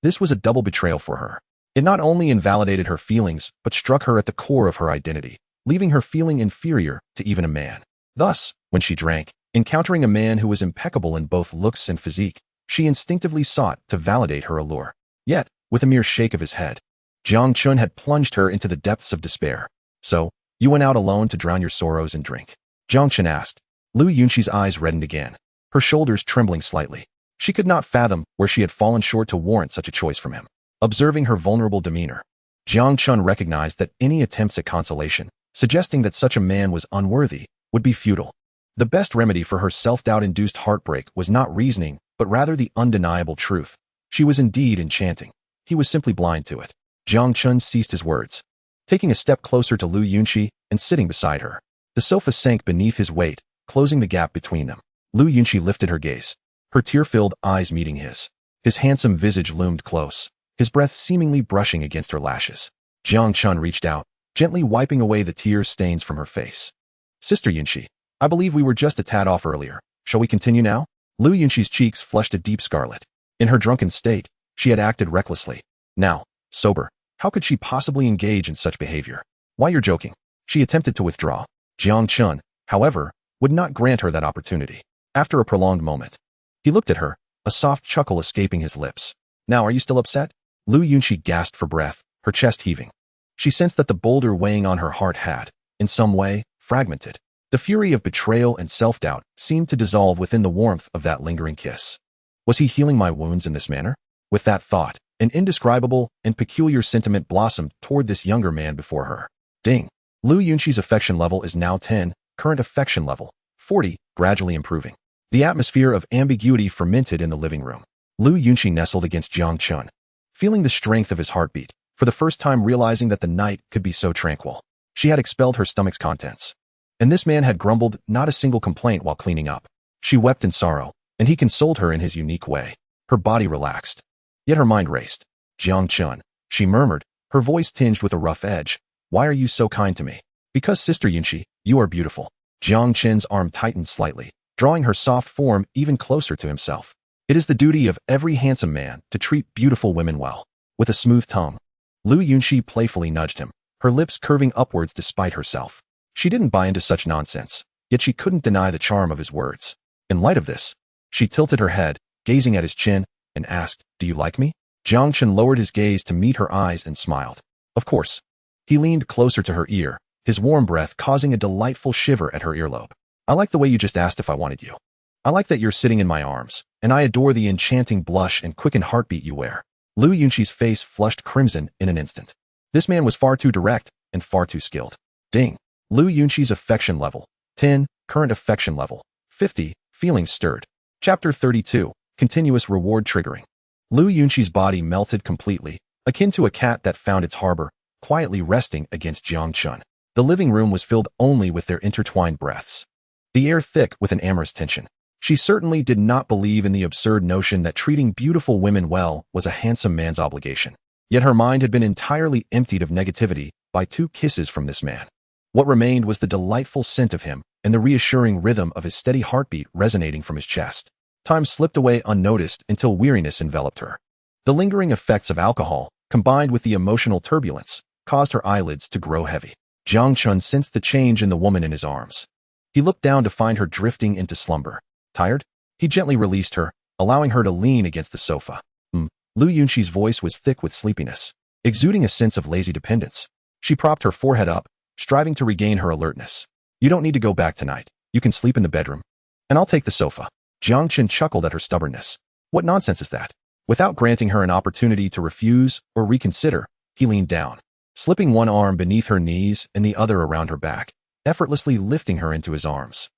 This was a double betrayal for her. It not only invalidated her feelings but struck her at the core of her identity, leaving her feeling inferior to even a man. Thus, when she drank, encountering a man who was impeccable in both looks and physique, she instinctively sought to validate her allure. Yet, with a mere shake of his head, Jiang Chen had plunged her into the depths of despair. So, you went out alone to drown your sorrows and drink? Jiang Chen asked. Lu Yunqi's eyes reddened again, her shoulders trembling slightly. She could not fathom where she had fallen short to warrant such a choice from him. Observing her vulnerable demeanor, Jiang Chen recognized that any attempts at consolation, suggesting that such a man was unworthy, would be futile. The best remedy for her self-doubt-induced heartbreak was not reasoning, but rather the undeniable truth. She was indeed enchanting. He was simply blind to it. Jiang Chen ceased his words, taking a step closer to Lu Yunqi and sitting beside her. The sofa sank beneath his weight, closing the gap between them. Lu Yunqi lifted her gaze, her tear-filled eyes meeting his. His handsome visage loomed close, his breath seemingly brushing against her lashes. Jiang Chen reached out, gently wiping away the tear stains from her face. Sister Yunqi, I believe we were just a tad off earlier. Shall we continue now? Lu Yunqi's cheeks flushed a deep scarlet. In her drunken state, she had acted recklessly. Now, sober, how could she possibly engage in such behavior? Why, you're joking. She attempted to withdraw. Jiang Chen, however, would not grant her that opportunity. After a prolonged moment, he looked at her, a soft chuckle escaping his lips. Now, are you still upset? Lu Yunqi gasped for breath, her chest heaving. She sensed that the boulder weighing on her heart had, in some way, fragmented. The fury of betrayal and self-doubt seemed to dissolve within the warmth of that lingering kiss. Was he healing my wounds in this manner? With that thought, an indescribable and peculiar sentiment blossomed toward this younger man before her. Ding. Lu Yunxi's affection level is now 10, current affection level, 40, gradually improving. The atmosphere of ambiguity fermented in the living room. Lu Yunxi nestled against Jiang Chen, feeling the strength of his heartbeat, for the first time realizing that the night could be so tranquil. She had expelled her stomach's contents. And this man had grumbled not a single complaint while cleaning up. She wept in sorrow, and he consoled her in his unique way. Her body relaxed. Yet her mind raced. Jiang Chen, she murmured, her voice tinged with a rough edge. Why are you so kind to me? Because, Sister Yunxi, you are beautiful. Jiang Chen's arm tightened slightly, drawing her soft form even closer to himself. It is the duty of every handsome man to treat beautiful women well. With a smooth tongue, Lu Yunxi playfully nudged him, her lips curving upwards despite herself. She didn't buy into such nonsense, yet she couldn't deny the charm of his words. In light of this, she tilted her head, gazing at his chin, and asked, "Do you like me?" Jiang Chen lowered his gaze to meet her eyes and smiled. Of course. He leaned closer to her ear, his warm breath causing a delightful shiver at her earlobe. I like the way you just asked if I wanted you. I like that you're sitting in my arms, and I adore the enchanting blush and quickened heartbeat you wear. Lu Yunxi's face flushed crimson in an instant. This man was far too direct and far too skilled. Ding. Lu Yunxi's affection level, 10, current affection level, 50, feelings stirred. Chapter 32, continuous reward triggering. Lu Yunxi's body melted completely, akin to a cat that found its harbor, quietly resting against Jiang Chen. The living room was filled only with their intertwined breaths. The air thick with an amorous tension. She certainly did not believe in the absurd notion that treating beautiful women well was a handsome man's obligation. Yet her mind had been entirely emptied of negativity by 2 kisses from this man. What remained was the delightful scent of him and the reassuring rhythm of his steady heartbeat resonating from his chest. Time slipped away unnoticed until weariness enveloped her. The lingering effects of alcohol, combined with the emotional turbulence, caused her eyelids to grow heavy. Jiang Chen sensed the change in the woman in his arms. He looked down to find her drifting into slumber. Tired? He gently released her, allowing her to lean against the sofa. Lu Yunxi's voice was thick with sleepiness, exuding a sense of lazy dependence. She propped her forehead up, striving to regain her alertness. You don't need to go back tonight. You can sleep in the bedroom. And I'll take the sofa. Jiang Chen chuckled at her stubbornness. What nonsense is that? Without granting her an opportunity to refuse or reconsider, he leaned down, slipping one arm beneath her knees and the other around her back, effortlessly lifting her into his arms.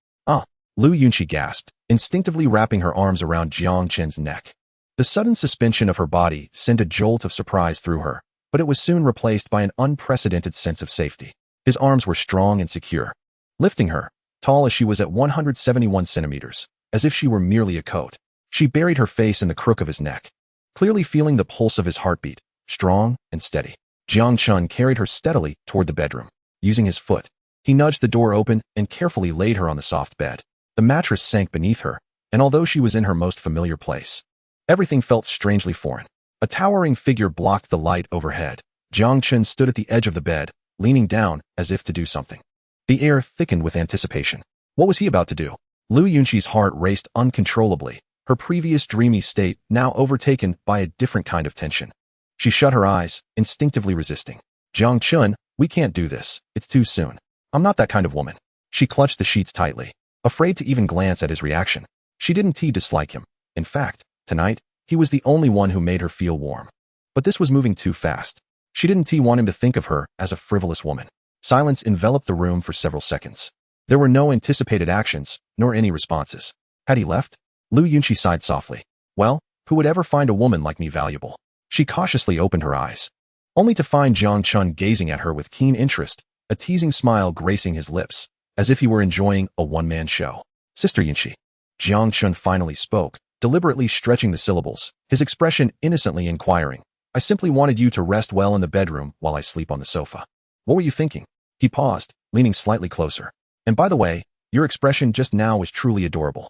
Lu Yunxi gasped, instinctively wrapping her arms around Jiang Chen's neck. The sudden suspension of her body sent a jolt of surprise through her, but it was soon replaced by an unprecedented sense of safety. His arms were strong and secure, lifting her, tall as she was at 171 centimeters, as if she were merely a coat. She buried her face in the crook of his neck, clearly feeling the pulse of his heartbeat, strong and steady. Jiang Chen carried her steadily toward the bedroom. Using his foot, he nudged the door open and carefully laid her on the soft bed. The mattress sank beneath her, and although she was in her most familiar place, everything felt strangely foreign. A towering figure blocked the light overhead. Jiang Chen stood at the edge of the bed, leaning down as if to do something. The air thickened with anticipation. What was he about to do? Lu Yunxi's heart raced uncontrollably, her previous dreamy state now overtaken by a different kind of tension. She shut her eyes, instinctively resisting. Jiang Chen, we can't do this. It's too soon. I'm not that kind of woman. She clutched the sheets tightly, afraid to even glance at his reaction. She didn't dislike him. In fact, tonight, he was the only one who made her feel warm. But this was moving too fast. She didn't want him to think of her as a frivolous woman. Silence enveloped the room for several seconds. There were no anticipated actions, nor any responses. Had he left? Lu Yunxi sighed softly. Well, who would ever find a woman like me valuable? She cautiously opened her eyes, only to find Jiang Chen gazing at her with keen interest, a teasing smile gracing his lips, as if he were enjoying a one-man show. Sister Yunxi. Jiang Chen finally spoke, deliberately stretching the syllables, his expression innocently inquiring. I simply wanted you to rest well in the bedroom while I sleep on the sofa. What were you thinking? He paused, leaning slightly closer. And by the way, your expression just now was truly adorable.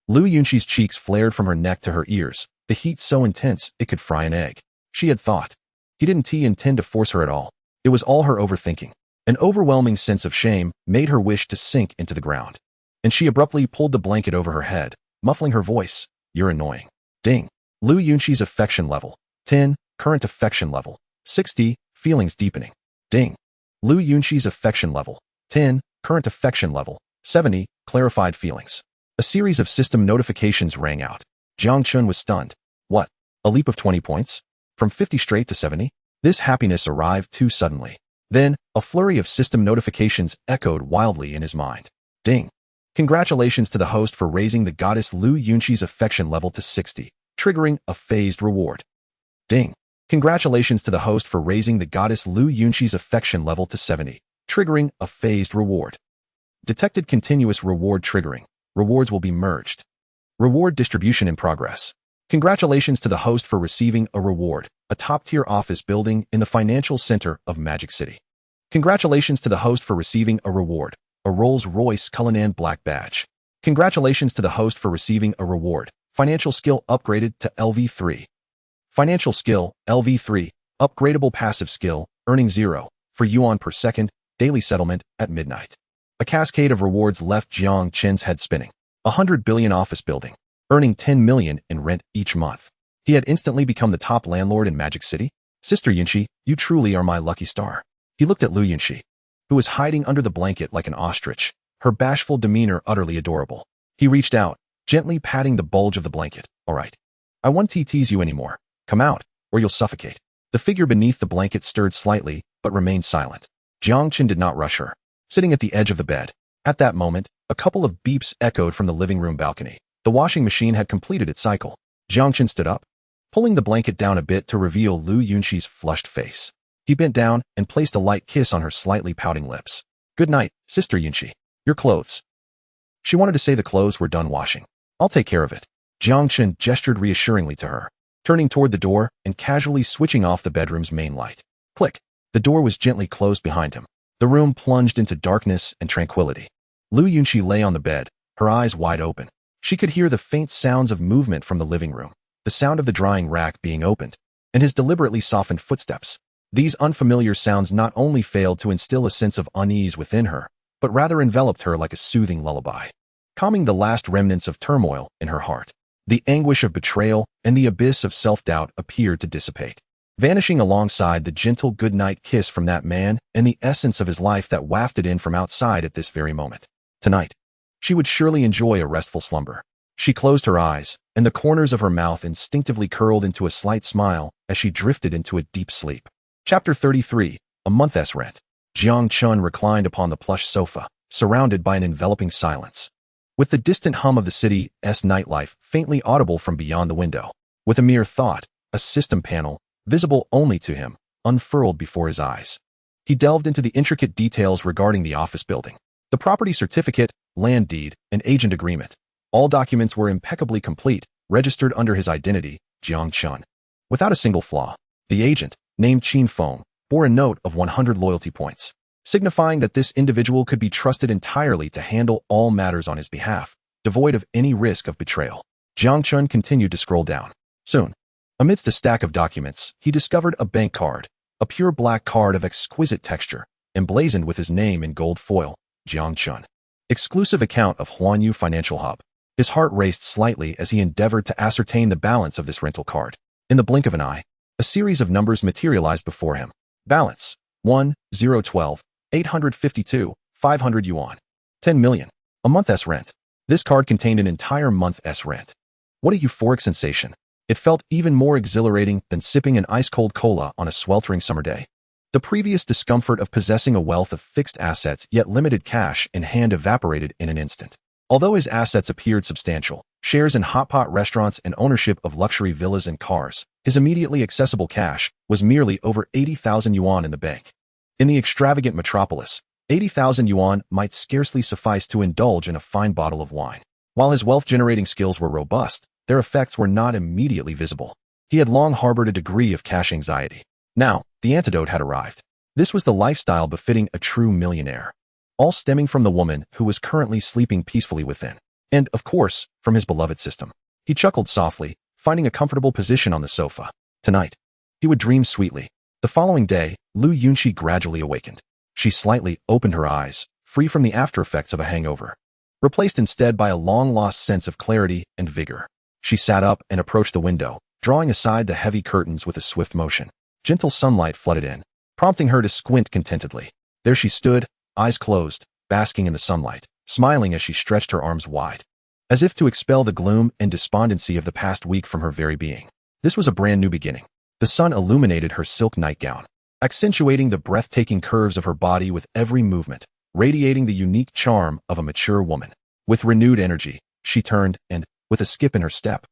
Lu Yunxi's cheeks flared from her neck to her ears, the heat so intense it could fry an egg. She had thought. He didn't intend to force her at all. It was all her overthinking. An overwhelming sense of shame made her wish to sink into the ground. And she abruptly pulled the blanket over her head, muffling her voice. You're annoying. Ding. Lu Yunxi's affection level, 10, current affection level, 60. Feelings deepening. Ding. Lu Yunxi's affection level. 10. Current affection level. 70. Clarified feelings. A series of system notifications rang out. Jiang Chen was stunned. What? A leap of 20 points? From 50 straight to 70? This happiness arrived too suddenly. Then, a flurry of system notifications echoed wildly in his mind. Ding. Congratulations to the host for raising the goddess Lu Yunxi's affection level to 60, triggering a phased reward. Ding. Congratulations to the host for raising the goddess Lu Yunxi's affection level to 70, triggering a phased reward. Detected continuous reward triggering. Rewards will be merged. Reward distribution in progress. Congratulations to the host for receiving a reward, a top-tier office building in the financial center of Magic City. Congratulations to the host for receiving a reward, a Rolls-Royce Cullinan Black Badge. Congratulations to the host for receiving a reward, financial skill upgraded to LV3. Financial skill, LV3, upgradable passive skill, earning 0, for yuan per second, daily settlement at midnight. A cascade of rewards left Jiang Chen's head spinning. 100 billion office building, earning 10 million in rent each month. He had instantly become the top landlord in Magic City. Sister Yunxi, you truly are my lucky star. He looked at Lu Yunxi, who was hiding under the blanket like an ostrich, her bashful demeanor utterly adorable. He reached out, gently patting the bulge of the blanket. All right. I won't tease you anymore. Come out, or you'll suffocate. The figure beneath the blanket stirred slightly, but remained silent. Jiang Chen did not rush her. Sitting at the edge of the bed. At that moment, a couple of beeps echoed from the living room balcony. The washing machine had completed its cycle. Jiang Chen stood up, pulling the blanket down a bit to reveal Lu Yunxi's flushed face. He bent down and placed a light kiss on her slightly pouting lips. Good night, Sister Yunxi. Your clothes. She wanted to say the clothes were done washing. I'll take care of it. Jiang Chen gestured reassuringly to her, turning toward the door and casually switching off the bedroom's main light. Click. The door was gently closed behind him. The room plunged into darkness and tranquility. Lu Yunxi lay on the bed, her eyes wide open. She could hear the faint sounds of movement from the living room, the sound of the drying rack being opened, and his deliberately softened footsteps. These unfamiliar sounds not only failed to instill a sense of unease within her, but rather enveloped her like a soothing lullaby, calming the last remnants of turmoil in her heart. The anguish of betrayal and the abyss of self-doubt appeared to dissipate, vanishing alongside the gentle goodnight kiss from that man and the essence of his life that wafted in from outside at this very moment. Tonight, she would surely enjoy a restful slumber. She closed her eyes, and the corners of her mouth instinctively curled into a slight smile as she drifted into a deep sleep. Chapter 33, A Month's Rent. Jiang Chen reclined upon the plush sofa, surrounded by an enveloping silence, with the distant hum of the city's nightlife faintly audible from beyond the window. With a mere thought, a system panel, visible only to him, unfurled before his eyes. He delved into the intricate details regarding the office building. The property certificate, land deed, and agent agreement. All documents were impeccably complete, registered under his identity, Jiang Chen. Without a single flaw. The agent, named Qin Feng, bore a note of 100 loyalty points, signifying that this individual could be trusted entirely to handle all matters on his behalf, devoid of any risk of betrayal. Jiang Chen continued to scroll down. Soon, amidst a stack of documents, he discovered a bank card, a pure black card of exquisite texture, emblazoned with his name in gold foil, Jiang Chen. Exclusive account of Huanyu Financial Hub. His heart raced slightly as he endeavored to ascertain the balance of this rental card. In the blink of an eye, a series of numbers materialized before him. Balance, 1,012, 852, 500 yuan. 10 million. A month's rent. This card contained an entire month's rent. What a euphoric sensation. It felt even more exhilarating than sipping an ice-cold cola on a sweltering summer day. The previous discomfort of possessing a wealth of fixed assets yet limited cash in hand evaporated in an instant. Although his assets appeared substantial, shares in hotpot restaurants and ownership of luxury villas and cars, his immediately accessible cash was merely over 80,000 yuan in the bank. In the extravagant metropolis, 80,000 yuan might scarcely suffice to indulge in a fine bottle of wine. While his wealth-generating skills were robust, their effects were not immediately visible. He had long harbored a degree of cash anxiety. Now, the antidote had arrived. This was the lifestyle befitting a true millionaire, all stemming from the woman who was currently sleeping peacefully within, and, of course, from his beloved system. He chuckled softly, finding a comfortable position on the sofa. Tonight, he would dream sweetly. The following day, Lu Yunxi gradually awakened. She slightly opened her eyes, free from the after-effects of a hangover, replaced instead by a long-lost sense of clarity and vigor. She sat up and approached the window, drawing aside the heavy curtains with a swift motion. Gentle sunlight flooded in, prompting her to squint contentedly. There she stood, eyes closed, basking in the sunlight, smiling as she stretched her arms wide, as if to expel the gloom and despondency of the past week from her very being. This was a brand new beginning. The sun illuminated her silk nightgown, accentuating the breathtaking curves of her body with every movement, radiating the unique charm of a mature woman. With renewed energy, she turned and, with a skip in her step,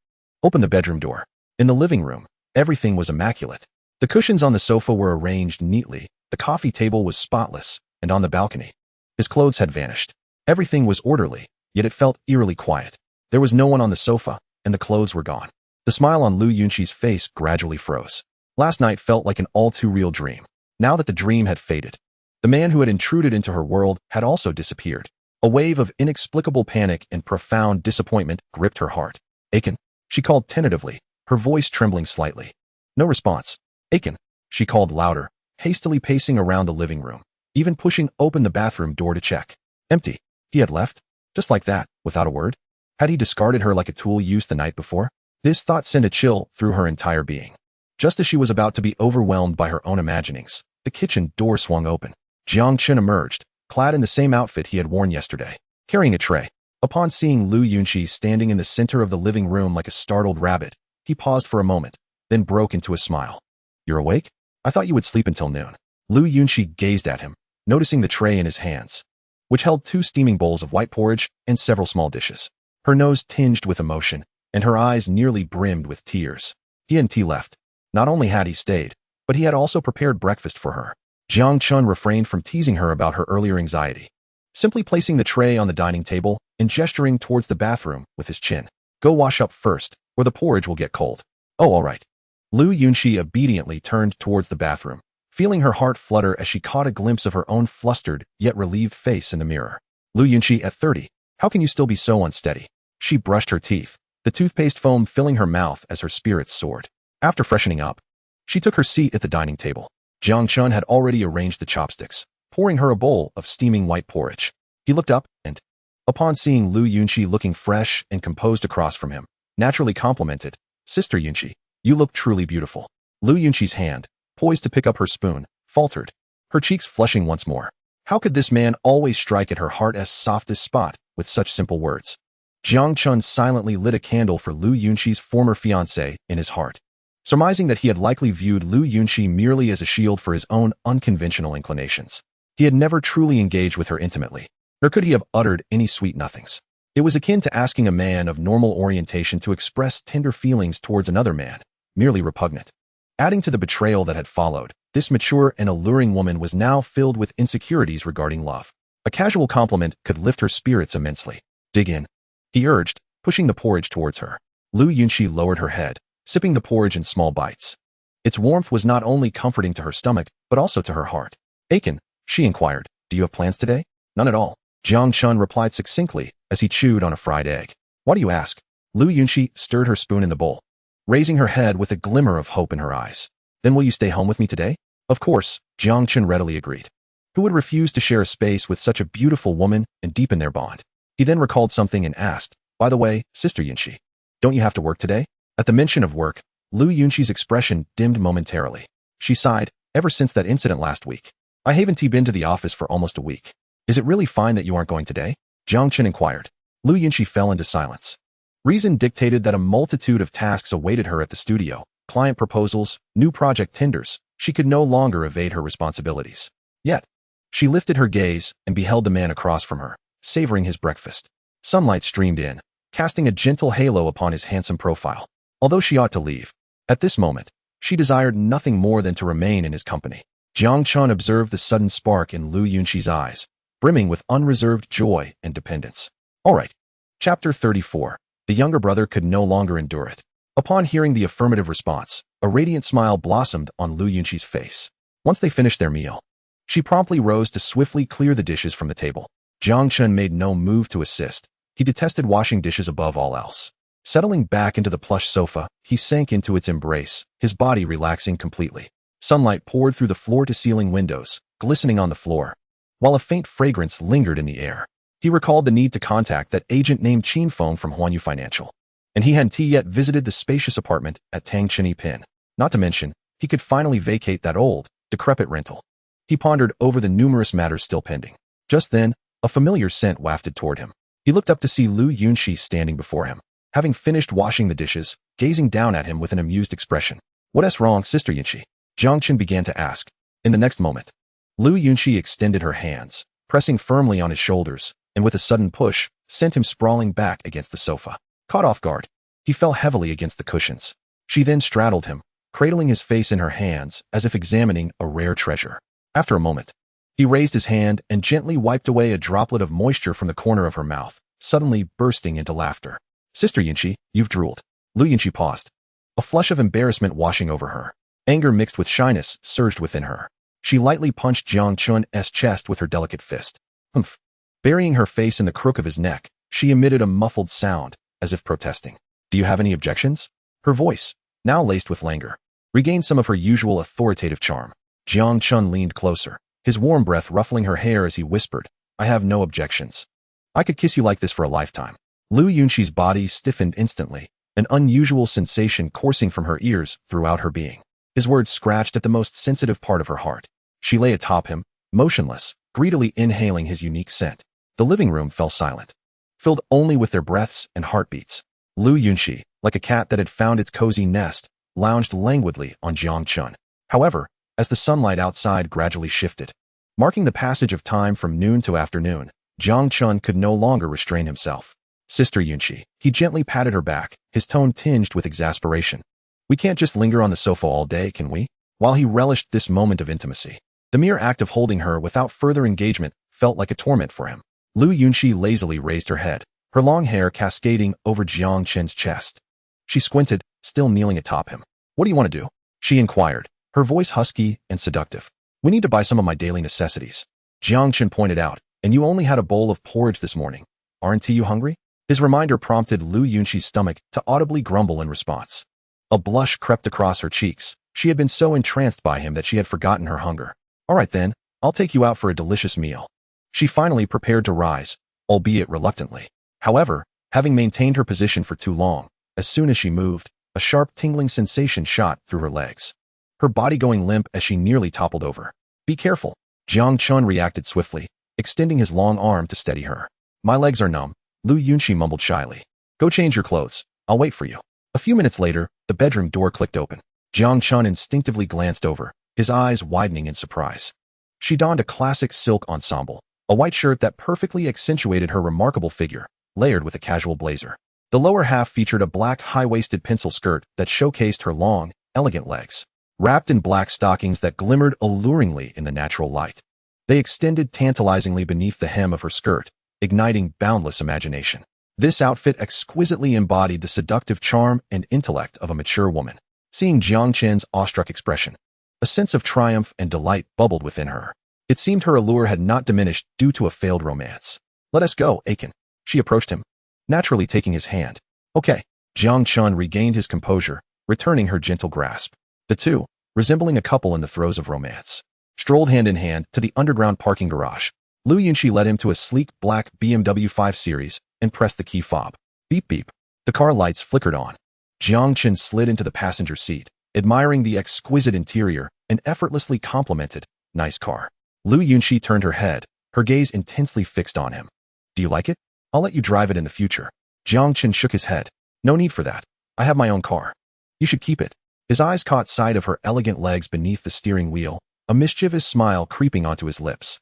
opened the bedroom door. In the living room, everything was immaculate. The cushions on the sofa were arranged neatly, the coffee table was spotless, and on the balcony, his clothes had vanished. Everything was orderly, yet it felt eerily quiet. There was no one on the sofa, and the clothes were gone. The smile on Lu Yunqi's face gradually froze. Last night felt like an all-too-real dream. Now that the dream had faded, the man who had intruded into her world had also disappeared. A wave of inexplicable panic and profound disappointment gripped her heart. "Aiken," she called tentatively, her voice trembling slightly. No response. "Aiken," she called louder, hastily pacing around the living room, even pushing open the bathroom door to check. Empty. He had left? Just like that, without a word? Had he discarded her like a tool used the night before? This thought sent a chill through her entire being. Just as she was about to be overwhelmed by her own imaginings, the kitchen door swung open. Jiang Chen emerged, clad in the same outfit he had worn yesterday, carrying a tray. Upon seeing Lu Yunqi standing in the center of the living room like a startled rabbit, he paused for a moment, then broke into a smile. "You're awake? I thought you would sleep until noon." Lu Yunqi gazed at him, noticing the tray in his hands, which held 2 steaming bowls of white porridge and several small dishes. Her nose tinged with emotion, and her eyes nearly brimmed with tears. He hadn't left. Not only had he stayed, but he had also prepared breakfast for her. Jiang Chen refrained from teasing her about her earlier anxiety, simply placing the tray on the dining table and gesturing towards the bathroom with his chin. "Go wash up first, or the porridge will get cold." "Oh, all right." Lu Yunqi obediently turned towards the bathroom, feeling her heart flutter as she caught a glimpse of her own flustered yet relieved face in the mirror. Lu Yunqi at 30. How can you still be so unsteady? She brushed her teeth, the toothpaste foam filling her mouth as her spirits soared. After freshening up, she took her seat at the dining table. Jiang Chen had already arranged the chopsticks, pouring her a bowl of steaming white porridge. He looked up and, upon seeing Lu Yunqi looking fresh and composed across from him, naturally complimented, "Sister Yunqi, you look truly beautiful." Lu Yunqi's hand, poised to pick up her spoon, faltered, her cheeks flushing once more. How could this man always strike at her heart's softest spot with such simple words? Jiang Chen silently lit a candle for Lu Yunqi's former fiancée in his heart, surmising that he had likely viewed Lu Yunqi merely as a shield for his own unconventional inclinations. He had never truly engaged with her intimately, nor could he have uttered any sweet nothings. It was akin to asking a man of normal orientation to express tender feelings towards another man, merely repugnant. Adding to the betrayal that had followed, this mature and alluring woman was now filled with insecurities regarding love. A casual compliment could lift her spirits immensely. "Dig in," he urged, pushing the porridge towards her. Lu Yunqi lowered her head, sipping the porridge in small bites. Its warmth was not only comforting to her stomach, but also to her heart. "Aiken," she inquired, "do you have plans today?" "None at all," Jiang Chen replied succinctly as he chewed on a fried egg. "Why do you ask?" Lu Yunqi stirred her spoon in the bowl, raising her head with a glimmer of hope in her eyes. "Then will you stay home with me today?" "Of course," Jiang Chen readily agreed. Who would refuse to share a space with such a beautiful woman and deepen their bond? He then recalled something and asked, "By the way, Sister Yunqi, don't you have to work today?" At the mention of work, Lu Yunqi's expression dimmed momentarily. She sighed, "Ever since that incident last week, I haven't been to the office for almost a week." "Is it really fine that you aren't going today?" Jiang Chen inquired. Lu Yunqi fell into silence. Reason dictated that a multitude of tasks awaited her at the studio, client proposals, new project tenders. She could no longer evade her responsibilities. Yet, she lifted her gaze and beheld the man across from her, savoring his breakfast. Sunlight streamed in, casting a gentle halo upon his handsome profile. Although she ought to leave, at this moment, she desired nothing more than to remain in his company. Jiang Chen observed the sudden spark in Lu Yunqi's eyes, brimming with unreserved joy and dependence. All right. Chapter 34. The younger brother could no longer endure it. Upon hearing the affirmative response, a radiant smile blossomed on Lu Yunqi's face. Once they finished their meal, she promptly rose to swiftly clear the dishes from the table. Jiang Chen made no move to assist. He detested washing dishes above all else. Settling back into the plush sofa, he sank into its embrace, his body relaxing completely. Sunlight poured through the floor-to-ceiling windows, glistening on the floor, while a faint fragrance lingered in the air. He recalled the need to contact that agent named Qin Feng from Huanyu Financial, and he hadn't yet visited the spacious apartment at Tangchini Pin. Not to mention, he could finally vacate that old, decrepit rental. He pondered over the numerous matters still pending. Just then, a familiar scent wafted toward him. He looked up to see Lu Yunxi standing before him, having finished washing the dishes, gazing down at him with an amused expression. "What's wrong, Sister Yunxi?" Jiang Chen began to ask. In the next moment, Lu Yunxi extended her hands, pressing firmly on his shoulders, and with a sudden push, sent him sprawling back against the sofa. Caught off guard, he fell heavily against the cushions. She then straddled him, cradling his face in her hands as if examining a rare treasure. After a moment, he raised his hand and gently wiped away a droplet of moisture from the corner of her mouth, suddenly bursting into laughter. "Sister Yunxi, you've drooled." Lu Yunxi paused, a flush of embarrassment washing over her. Anger mixed with shyness surged within her. She lightly punched Jiang Chen's chest with her delicate fist. Humph. Burying her face in the crook of his neck, she emitted a muffled sound, as if protesting. "Do you have any objections?" Her voice, now laced with languor, regained some of her usual authoritative charm. Jiang Chen leaned closer, his warm breath ruffling her hair as he whispered, "I have no objections. I could kiss you like this for a lifetime." Lu Yunxi's body stiffened instantly, an unusual sensation coursing from her ears throughout her being. His words scratched at the most sensitive part of her heart. She lay atop him, motionless, greedily inhaling his unique scent. The living room fell silent, filled only with their breaths and heartbeats. Lu Yunxi, like a cat that had found its cozy nest, lounged languidly on Jiang Chen. However, as the sunlight outside gradually shifted, marking the passage of time from noon to afternoon, Jiang Chen could no longer restrain himself. "Sister Yunxi," he gently patted her back, his tone tinged with exasperation. "We can't just linger on the sofa all day, can we?" While he relished this moment of intimacy, the mere act of holding her without further engagement felt like a torment for him. Lu Yunxi lazily raised her head, her long hair cascading over Jiang Chen's chest. She squinted, still kneeling atop him. "What do you want to do?" she inquired, her voice husky and seductive. "We need to buy some of my daily necessities," Jiang Chen pointed out, "and you only had a bowl of porridge this morning. Aren't you hungry?" His reminder prompted Lu Yunxi's stomach to audibly grumble in response. A blush crept across her cheeks. She had been so entranced by him that she had forgotten her hunger. "All right then, I'll take you out for a delicious meal." She finally prepared to rise, albeit reluctantly. However, having maintained her position for too long, as soon as she moved, a sharp tingling sensation shot through her legs, her body going limp as she nearly toppled over. "Be careful." Jiang Chen reacted swiftly, extending his long arm to steady her. "My legs are numb," Lu Yunxi mumbled shyly. "Go change your clothes. I'll wait for you." A few minutes later, the bedroom door clicked open. Jiang Chen instinctively glanced over, his eyes widening in surprise. She donned a classic silk ensemble, a white shirt that perfectly accentuated her remarkable figure, layered with a casual blazer. The lower half featured a black high-waisted pencil skirt that showcased her long, elegant legs, wrapped in black stockings that glimmered alluringly in the natural light. They extended tantalizingly beneath the hem of her skirt, igniting boundless imagination. This outfit exquisitely embodied the seductive charm and intellect of a mature woman. Seeing Jiang Chen's awestruck expression, a sense of triumph and delight bubbled within her. It seemed her allure had not diminished due to a failed romance. "Let us go, Aiken." She approached him, naturally taking his hand. "Okay." Jiang Chen regained his composure, returning her gentle grasp. The two, resembling a couple in the throes of romance, strolled hand in hand to the underground parking garage. Lu Yunxi led him to a sleek black BMW 5 Series and pressed the key fob. Beep beep. The car lights flickered on. Jiang Chen slid into the passenger seat, admiring the exquisite interior and effortlessly complimented, "Nice car." Lu Yunxi turned her head, her gaze intensely fixed on him. "Do you like it? I'll let you drive it in the future." Jiang Chen shook his head. "No need for that. I have my own car. You should keep it." His eyes caught sight of her elegant legs beneath the steering wheel, a mischievous smile creeping onto his lips.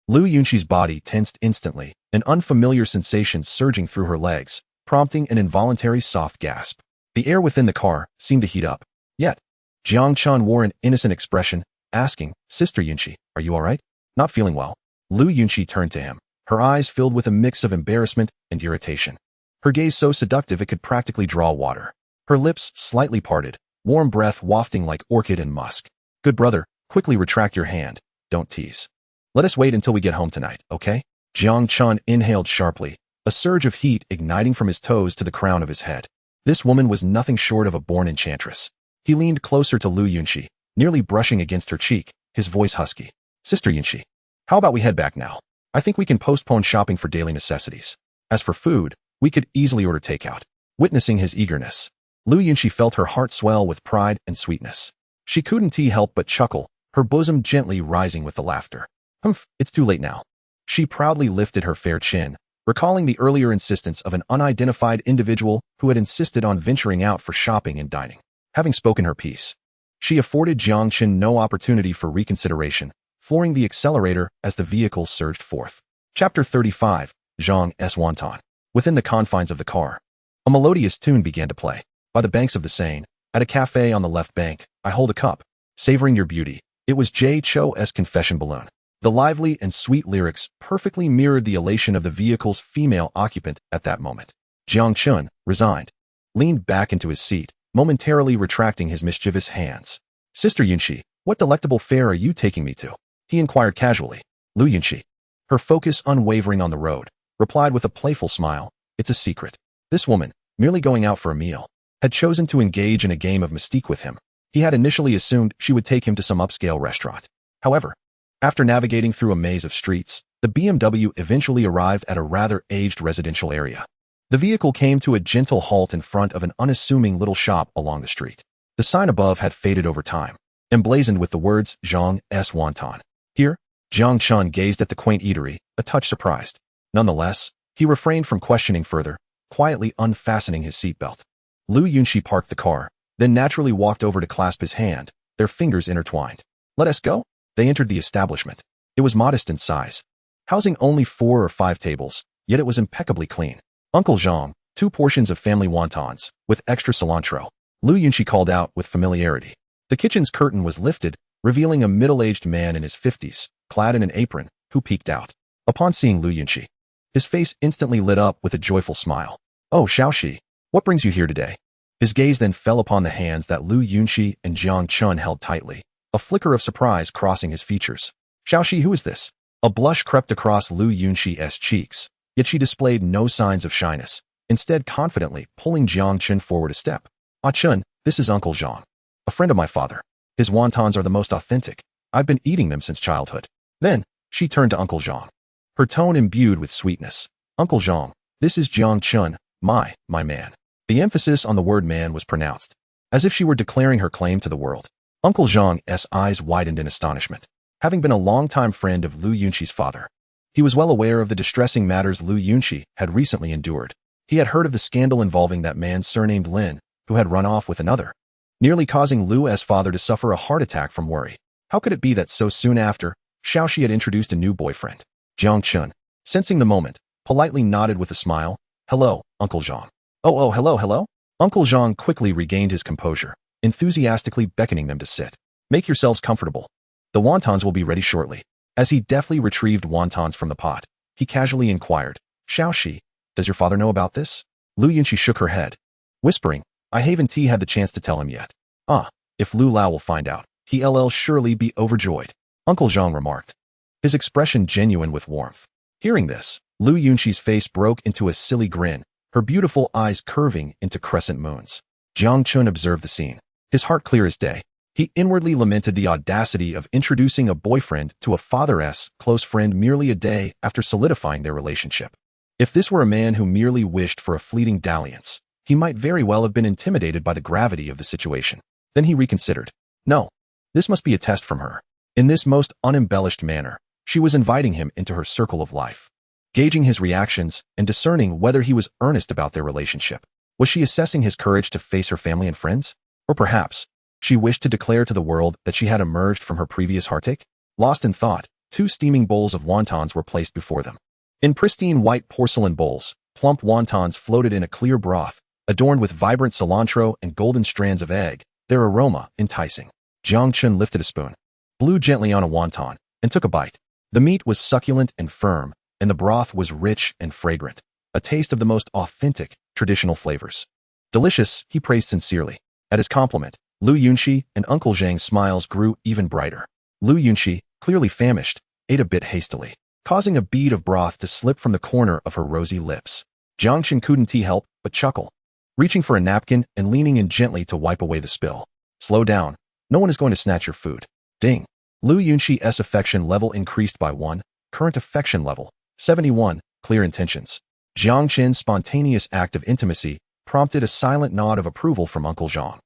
Lu Yunxi's body tensed instantly, an unfamiliar sensation surging through her legs, prompting an involuntary soft gasp. The air within the car seemed to heat up. Yet, Jiang Chen wore an innocent expression, asking, "Sister Yunxi, are you all right?" "Not feeling well." Lu Yunxi turned to him, her eyes filled with a mix of embarrassment and irritation. Her gaze so seductive it could practically draw water. Her lips slightly parted, warm breath wafting like orchid and musk. "Good brother, quickly retract your hand. Don't tease. Let us wait until we get home tonight, okay?" Jiang Chen inhaled sharply, a surge of heat igniting from his toes to the crown of his head. This woman was nothing short of a born enchantress. He leaned closer to Lu Yunxi, nearly brushing against her cheek, his voice husky. "Sister Yunxi, how about we head back now? I think we can postpone shopping for daily necessities. As for food, we could easily order takeout." Witnessing his eagerness, Lu Yunxi felt her heart swell with pride and sweetness. She couldn't help but chuckle, her bosom gently rising with the laughter. Humph, it's too late now. She proudly lifted her fair chin, recalling the earlier insistence of an unidentified individual who had insisted on venturing out for shopping and dining. Having spoken her piece, she afforded Jiang Chen no opportunity for reconsideration, flooring the accelerator as the vehicle surged forth. Chapter 35, Zhang's Wonton. Within the confines of the car, a melodious tune began to play. By the banks of the Seine, at a cafe on the left bank, I hold a cup, savoring your beauty. It was Jay Cho's confession balloon. The lively and sweet lyrics perfectly mirrored the elation of the vehicle's female occupant at that moment. Jiang Chen, resigned, leaned back into his seat, momentarily retracting his mischievous hands. Sister Yunxi, what delectable fare are you taking me to? He inquired casually. Lu Yunxi, her focus unwavering on the road, replied with a playful smile, it's a secret. This woman, merely going out for a meal, had chosen to engage in a game of mystique with him. He had initially assumed she would take him to some upscale restaurant. However, after navigating through a maze of streets, the BMW eventually arrived at a rather aged residential area. The vehicle came to a gentle halt in front of an unassuming little shop along the street. The sign above had faded over time, emblazoned with the words Zhang's Wonton. Here, Jiang Chen gazed at the quaint eatery, a touch surprised. Nonetheless, he refrained from questioning further, quietly unfastening his seatbelt. Lu Yunxi parked the car, then naturally walked over to clasp his hand, their fingers intertwined. Let us go? They entered the establishment. It was modest in size, housing only 4 or 5 tables, yet it was impeccably clean. Uncle Zhang, 2 portions of family wontons, with extra cilantro, Lu Yunxi called out with familiarity. The kitchen's curtain was lifted, revealing a middle-aged man in his 50s, clad in an apron, who peeked out. Upon seeing Lu Yunxi, his face instantly lit up with a joyful smile. Oh, Xiaoxi, what brings you here today? His gaze then fell upon the hands that Lu Yunxi and Jiang Chen held tightly, a flicker of surprise crossing his features. Xiaoxi, who is this? A blush crept across Lu Yunxi's cheeks, yet she displayed no signs of shyness, instead confidently pulling Jiang Chen forward a step. Ah Chen, this is Uncle Zhang, a friend of my father. His wontons are the most authentic. I've been eating them since childhood. Then, she turned to Uncle Zhang, her tone imbued with sweetness. Uncle Zhang, this is Jiang Chen, my man. The emphasis on the word man was pronounced, as if she were declaring her claim to the world. Uncle Zhang's eyes widened in astonishment. Having been a longtime friend of Lu Yunxi's father, he was well aware of the distressing matters Lu Yunxi had recently endured. He had heard of the scandal involving that man surnamed Lin, who had run off with another, nearly causing Lu's father to suffer a heart attack from worry. How could it be that so soon after, Xiaoxi had introduced a new boyfriend? Jiang Chen, sensing the moment, politely nodded with a smile. Hello, Uncle Zhang. Oh, hello. Uncle Zhang quickly regained his composure, enthusiastically beckoning them to sit. Make yourselves comfortable. The wontons will be ready shortly. As he deftly retrieved wontons from the pot, he casually inquired, Xiaoxi, does your father know about this? Lu Yunxi shook her head, whispering, I haven't had the chance to tell him yet. Ah, if Lu Lao will find out, he'll surely be overjoyed, Uncle Zhang remarked, his expression genuine with warmth. Hearing this, Lu Yunxi's face broke into a silly grin, her beautiful eyes curving into crescent moons. Jiang Chen observed the scene, his heart clear as day. He inwardly lamented the audacity of introducing a boyfriend to a father's close friend merely a day after solidifying their relationship. If this were a man who merely wished for a fleeting dalliance, he might very well have been intimidated by the gravity of the situation. Then he reconsidered. No, this must be a test from her. In this most unembellished manner, she was inviting him into her circle of life, gauging his reactions and discerning whether he was earnest about their relationship. Was she assessing his courage to face her family and friends? Or perhaps, she wished to declare to the world that she had emerged from her previous heartache? Lost in thought, 2 steaming bowls of wontons were placed before them. In pristine white porcelain bowls, plump wontons floated in a clear broth, adorned with vibrant cilantro and golden strands of egg, their aroma enticing. Jiang Chen lifted a spoon, blew gently on a wonton, and took a bite. The meat was succulent and firm, and the broth was rich and fragrant, a taste of the most authentic, traditional flavors. Delicious, he praised sincerely. At his compliment, Lu Yunxi and Uncle Zhang's smiles grew even brighter. Lu Yunxi, clearly famished, ate a bit hastily, causing a bead of broth to slip from the corner of her rosy lips. Jiang Chen couldn't help but chuckle, reaching for a napkin and leaning in gently to wipe away the spill. Slow down, no one is going to snatch your food. Ding. Lu Yunxi's affection level increased by 1, current affection level, 71, clear intentions. Jiang Chen's spontaneous act of intimacy prompted a silent nod of approval from Uncle Zhang,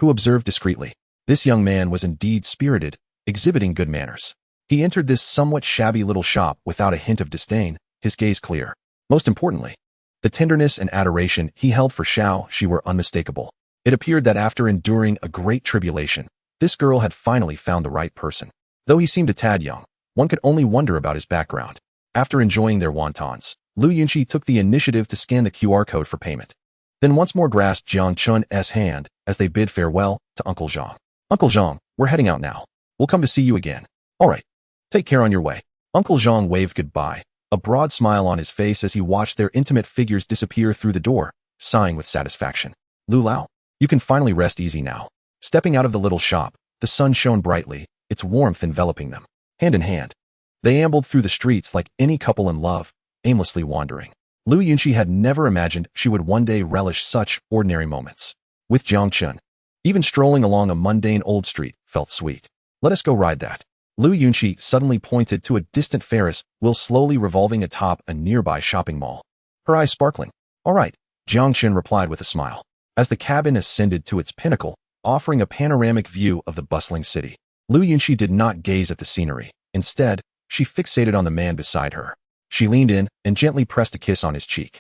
who observed discreetly. This young man was indeed spirited, exhibiting good manners. He entered this somewhat shabby little shop without a hint of disdain, his gaze clear. Most importantly, the tenderness and adoration he held for Xiao Shi were unmistakable. It appeared that after enduring a great tribulation, this girl had finally found the right person. Though he seemed a tad young, one could only wonder about his background. After enjoying their wontons, Lu Yunqi took the initiative to scan the QR code for payment. Then once more grasped Jiang Chen's hand as they bid farewell to Uncle Zhang. Uncle Zhang, we're heading out now. We'll come to see you again. All right. Take care on your way. Uncle Zhang waved goodbye, a broad smile on his face as he watched their intimate figures disappear through the door, sighing with satisfaction. Lu Lao, you can finally rest easy now. Stepping out of the little shop, the sun shone brightly, its warmth enveloping them. Hand in hand, they ambled through the streets like any couple in love, aimlessly wandering. Lu Yunqi had never imagined she would one day relish such ordinary moments. With Jiang Chen, even strolling along a mundane old street felt sweet. Let us go ride that. Lu Yunqi suddenly pointed to a distant Ferris wheel slowly revolving atop a nearby shopping mall. Her eyes sparkling. All right, Jiang Chen replied with a smile, as the cabin ascended to its pinnacle, offering a panoramic view of the bustling city. Lu Yunqi did not gaze at the scenery. Instead, she fixated on the man beside her. She leaned in and gently pressed a kiss on his cheek.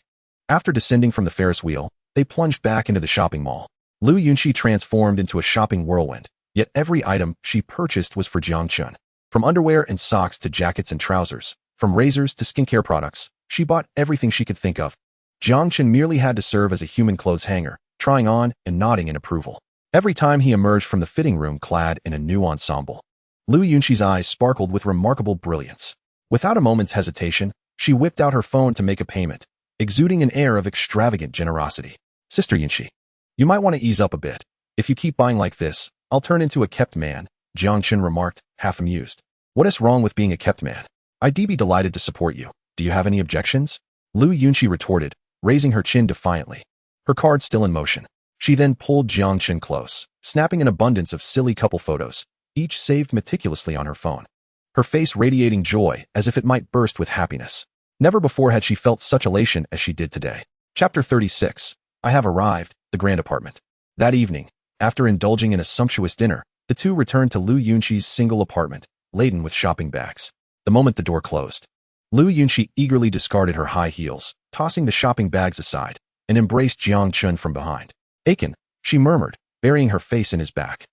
After descending from the Ferris wheel, they plunged back into the shopping mall. Lu Yunqi transformed into a shopping whirlwind, yet every item she purchased was for Jiang Chen. From underwear and socks to jackets and trousers, from razors to skincare products, she bought everything she could think of. Jiang Chen merely had to serve as a human clothes hanger, trying on and nodding in approval. Every time he emerged from the fitting room clad in a new ensemble, Lu Yunqi's eyes sparkled with remarkable brilliance. Without a moment's hesitation, she whipped out her phone to make a payment, exuding an air of extravagant generosity. Sister Yunqi, you might want to ease up a bit. If you keep buying like this, I'll turn into a kept man, Jiang Chen remarked, half amused. What is wrong with being a kept man? I'd be delighted to support you. Do you have any objections? Lu Yunqi retorted, raising her chin defiantly. Her card still in motion. She then pulled Jiang Chen close, snapping an abundance of silly couple photos, each saved meticulously on her phone. Her face radiating joy as if it might burst with happiness. Never before had she felt such elation as she did today. Chapter 36. I have arrived, the grand apartment. That evening, after indulging in a sumptuous dinner, the two returned to Lu Yunqi's single apartment, laden with shopping bags. The moment the door closed, Lu Yunqi eagerly discarded her high heels, tossing the shopping bags aside, and embraced Jiang Chen from behind. Aiken, she murmured, burying her face in his back.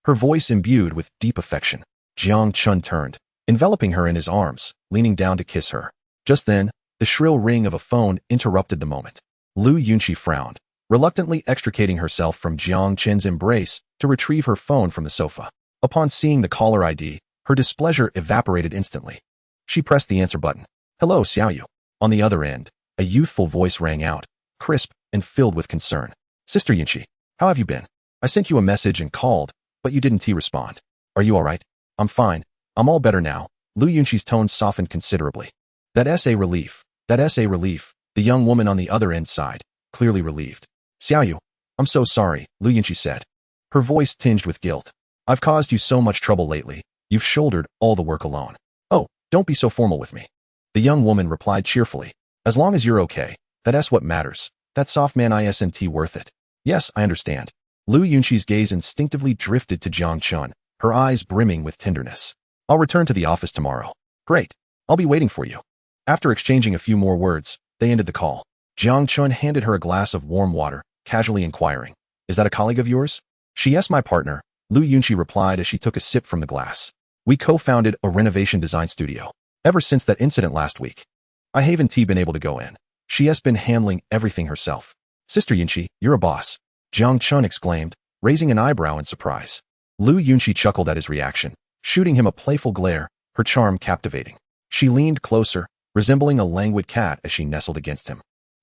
Her voice imbued with deep affection. Jiang Chen turned, enveloping her in his arms, leaning down to kiss her. Just then, the shrill ring of a phone interrupted the moment. Lu Yunqi frowned, reluctantly extricating herself from Jiang Chen's embrace to retrieve her phone from the sofa. Upon seeing the caller ID, her displeasure evaporated instantly. She pressed the answer button. Hello, Xiaoyu. On the other end, a youthful voice rang out, crisp and filled with concern. Sister Yunqi, how have you been? I sent you a message and called, but you didn't respond. Are you all right? I'm fine. I'm all better now. Lu Yunqi's tone softened considerably. That's a relief. The young woman on the other end sighed, clearly relieved. Xiaoyu, I'm so sorry, Lu Yunqi said, her voice tinged with guilt. I've caused you so much trouble lately. You've shouldered all the work alone. Oh, don't be so formal with me. The young woman replied cheerfully. As long as you're okay, that's what matters. That soft man isn't worth it. Yes, I understand. Lu Yunqi's gaze instinctively drifted to Jiang Chen, her eyes brimming with tenderness. I'll return to the office tomorrow. Great. I'll be waiting for you. After exchanging a few more words, they ended the call. Jiang Chen handed her a glass of warm water, casually inquiring, Is that a colleague of yours? Yes, my partner, Lu Yunqi replied as she took a sip from the glass. We co-founded a renovation design studio. Ever since that incident last week, I haven't been able to go in. She has been handling everything herself. Sister Yunqi, you're a boss, Jiang Chen exclaimed, raising an eyebrow in surprise. Lu Yunqi chuckled at his reaction, shooting him a playful glare, her charm captivating. She leaned closer, resembling a languid cat as she nestled against him,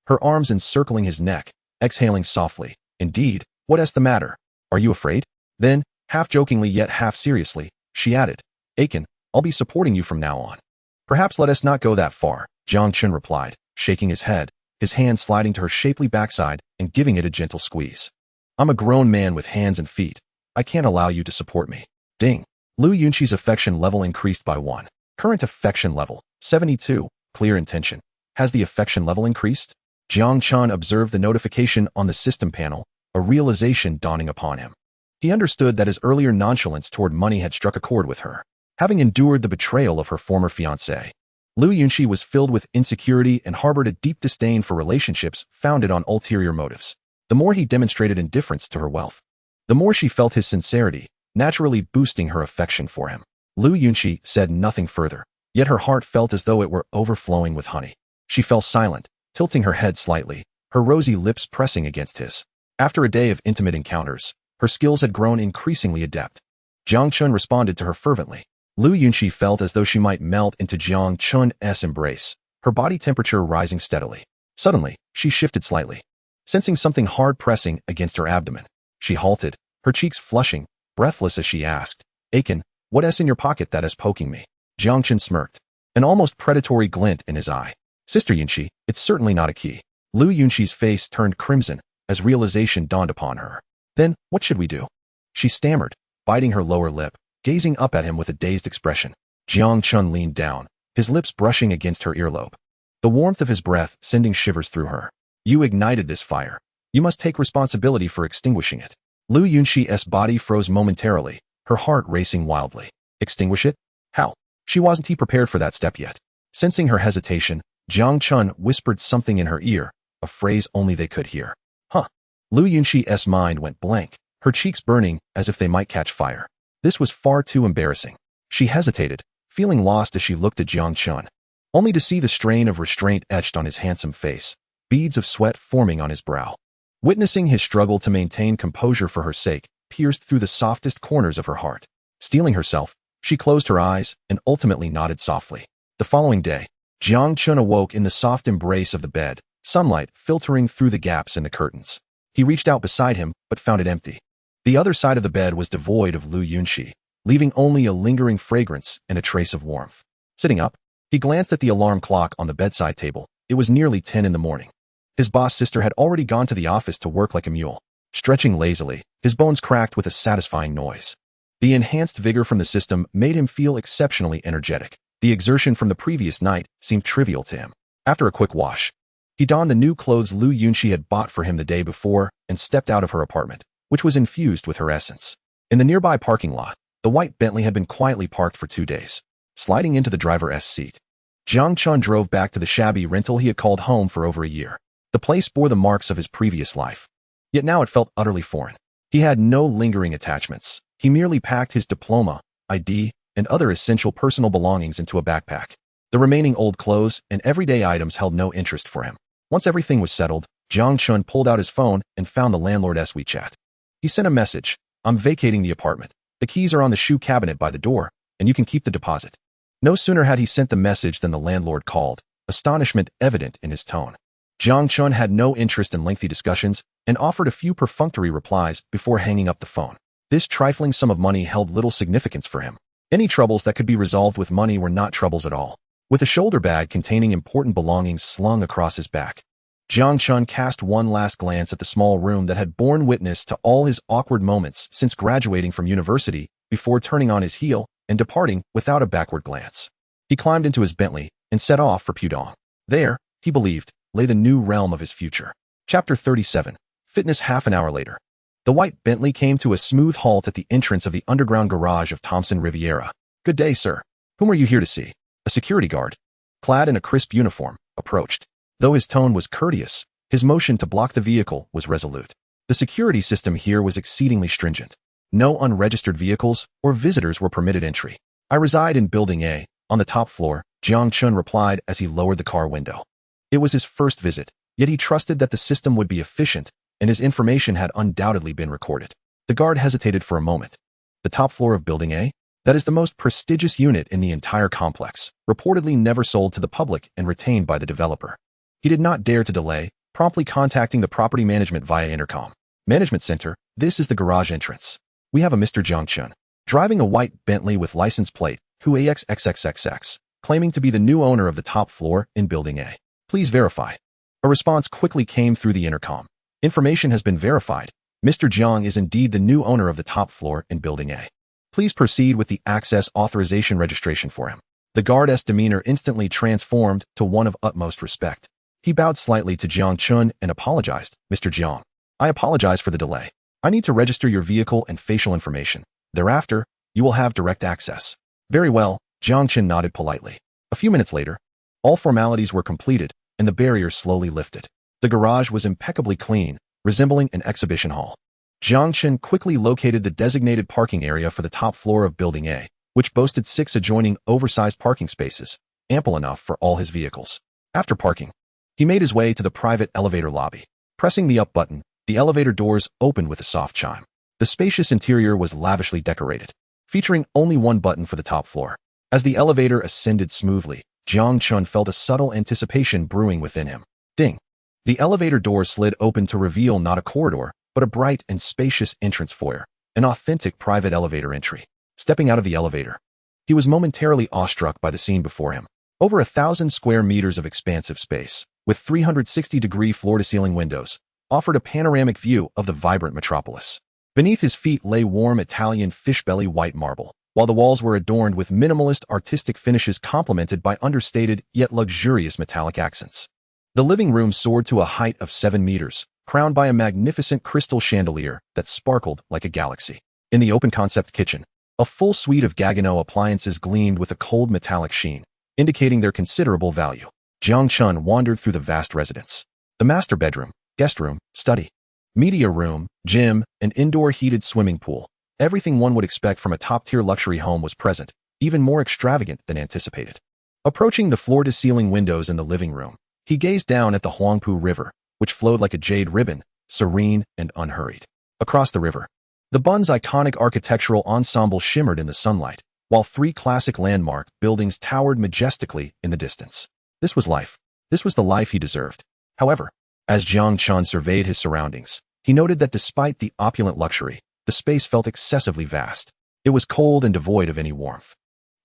her arms encircling his neck, exhaling softly. Indeed, what's the matter? Are you afraid? Then, half jokingly yet half seriously, she added, Aiken, I'll be supporting you from now on. Perhaps let us not go that far, Jiang Chen replied, shaking his head, his hand sliding to her shapely backside and giving it a gentle squeeze. I'm a grown man with hands and feet. I can't allow you to support me. Ding. Lu Yunqi's affection level increased by 1. Current affection level, 72. Clear intention. Has the affection level increased? Jiang Chen observed the notification on the system panel, a realization dawning upon him. He understood that his earlier nonchalance toward money had struck a chord with her. Having endured the betrayal of her former fiancé, Lu Yunxi was filled with insecurity and harbored a deep disdain for relationships founded on ulterior motives. The more he demonstrated indifference to her wealth, the more she felt his sincerity, naturally boosting her affection for him. Lu Yunxi said nothing further, yet her heart felt as though it were overflowing with honey. She fell silent, tilting her head slightly, her rosy lips pressing against his. After a day of intimate encounters, her skills had grown increasingly adept. Jiang Chen responded to her fervently. Lu Yunxi felt as though she might melt into Jiang Chen's embrace, her body temperature rising steadily. Suddenly, she shifted slightly. Sensing something hard pressing against her abdomen, she halted, her cheeks flushing, breathless as she asked, "Aiken, what's in your pocket that is poking me?" Jiang Chen smirked, an almost predatory glint in his eye. "Sister Yunxi, it's certainly not a key." Lu Yunxi's face turned crimson as realization dawned upon her. "Then, what should we do?" she stammered, biting her lower lip, gazing up at him with a dazed expression. Jiang Chen leaned down, his lips brushing against her earlobe, the warmth of his breath sending shivers through her. "You ignited this fire. You must take responsibility for extinguishing it." Lu Yunxi's body froze momentarily, her heart racing wildly. Extinguish it? How? She wasn't prepared for that step yet. Sensing her hesitation, Jiang Chen whispered something in her ear, a phrase only they could hear. Huh. Lu Yunxi's mind went blank, her cheeks burning as if they might catch fire. This was far too embarrassing. She hesitated, feeling lost as she looked at Jiang Chen, only to see the strain of restraint etched on his handsome face, beads of sweat forming on his brow. Witnessing his struggle to maintain composure for her sake pierced through the softest corners of her heart. Steeling herself, she closed her eyes and ultimately nodded softly. The following day, Jiang Chen awoke in the soft embrace of the bed, sunlight filtering through the gaps in the curtains. He reached out beside him, but found it empty. The other side of the bed was devoid of Lu Yunxi, leaving only a lingering fragrance and a trace of warmth. Sitting up, he glanced at the alarm clock on the bedside table. It was nearly 10 in the morning. His boss sister had already gone to the office to work like a mule. Stretching lazily, his bones cracked with a satisfying noise. The enhanced vigor from the system made him feel exceptionally energetic. The exertion from the previous night seemed trivial to him. After a quick wash, he donned the new clothes Lu Yunxi had bought for him the day before and stepped out of her apartment, which was infused with her essence. In the nearby parking lot, the white Bentley had been quietly parked for 2 days. Sliding into the driver's seat, Jiang Chen drove back to the shabby rental he had called home for over a year. The place bore the marks of his previous life, yet now it felt utterly foreign. He had no lingering attachments. He merely packed his diploma, ID, and other essential personal belongings into a backpack. The remaining old clothes and everyday items held no interest for him. Once everything was settled, Jiang Chen pulled out his phone and found the landlord's WeChat. He sent a message. "I'm vacating the apartment. The keys are on the shoe cabinet by the door, and you can keep the deposit." No sooner had he sent the message than the landlord called, astonishment evident in his tone. Jiang Chen had no interest in lengthy discussions and offered a few perfunctory replies before hanging up the phone. This trifling sum of money held little significance for him. Any troubles that could be resolved with money were not troubles at all. With a shoulder bag containing important belongings slung across his back, Jiang Chen cast one last glance at the small room that had borne witness to all his awkward moments since graduating from university before turning on his heel and departing without a backward glance. He climbed into his Bentley and set off for Pudong. There, he believed, lay the new realm of his future. Chapter 37. Fitness. Half an hour later, the white Bentley came to a smooth halt at the entrance of the underground garage of Thompson Riviera. "Good day, sir. Whom are you here to see?" A security guard, clad in a crisp uniform, approached. Though his tone was courteous, his motion to block the vehicle was resolute. The security system here was exceedingly stringent. No unregistered vehicles or visitors were permitted entry. "I reside in Building A, on the top floor," Jiang Chen replied as he lowered the car window. It was his first visit, yet he trusted that the system would be efficient, and his information had undoubtedly been recorded. The guard hesitated for a moment. "The top floor of Building A? That is the most prestigious unit in the entire complex, reportedly never sold to the public and retained by the developer." He did not dare to delay, promptly contacting the property management via intercom. "Management Center, this is the garage entrance. We have a Mr. Jiang Chen, driving a white Bentley with license plate, who AXXXXX, claiming to be the new owner of the top floor in Building A. Please verify." A response quickly came through the intercom. "Information has been verified. Mr. Jiang is indeed the new owner of the top floor in Building A. Please proceed with the access authorization registration for him." The guard's demeanor instantly transformed to one of utmost respect. He bowed slightly to Jiang Chen and apologized. "Mr. Jiang, I apologize for the delay. I need to register your vehicle and facial information. Thereafter, you will have direct access. Very well, Jiang Chen nodded politely. A few minutes later, all formalities were completed, and the barrier slowly lifted. The garage was impeccably clean, resembling an exhibition hall. Jiang Chen quickly located the designated parking area for the top floor of Building A, which boasted 6 adjoining oversized parking spaces, ample enough for all his vehicles. After parking, he made his way to the private elevator lobby. Pressing the up button, the elevator doors opened with a soft chime. The spacious interior was lavishly decorated, featuring only one button for the top floor. As the elevator ascended smoothly, Jiang Chen felt a subtle anticipation brewing within him. Ding! The elevator door slid open to reveal not a corridor, but a bright and spacious entrance foyer, an authentic private elevator entry. Stepping out of the elevator, he was momentarily awestruck by the scene before him. Over 1,000 square meters of expansive space, with 360-degree floor-to-ceiling windows, offered a panoramic view of the vibrant metropolis. Beneath his feet lay warm Italian fish-belly white marble, while the walls were adorned with minimalist artistic finishes complemented by understated yet luxurious metallic accents. The living room soared to a height of 7 meters, crowned by a magnificent crystal chandelier that sparkled like a galaxy. In the open-concept kitchen, a full suite of Gaggenau appliances gleamed with a cold metallic sheen, indicating their considerable value. Jiang Chen wandered through the vast residence. The master bedroom, guest room, study, media room, gym, and indoor heated swimming pool. Everything one would expect from a top-tier luxury home was present, even more extravagant than anticipated. Approaching the floor-to-ceiling windows in the living room, he gazed down at the Huangpu River, which flowed like a jade ribbon, serene and unhurried. Across the river, the Bun's iconic architectural ensemble shimmered in the sunlight, while 3 classic landmark buildings towered majestically in the distance. This was life. This was the life he deserved. However, as Jiang Chen surveyed his surroundings, he noted that despite the opulent luxury, the space felt excessively vast. It was cold and devoid of any warmth.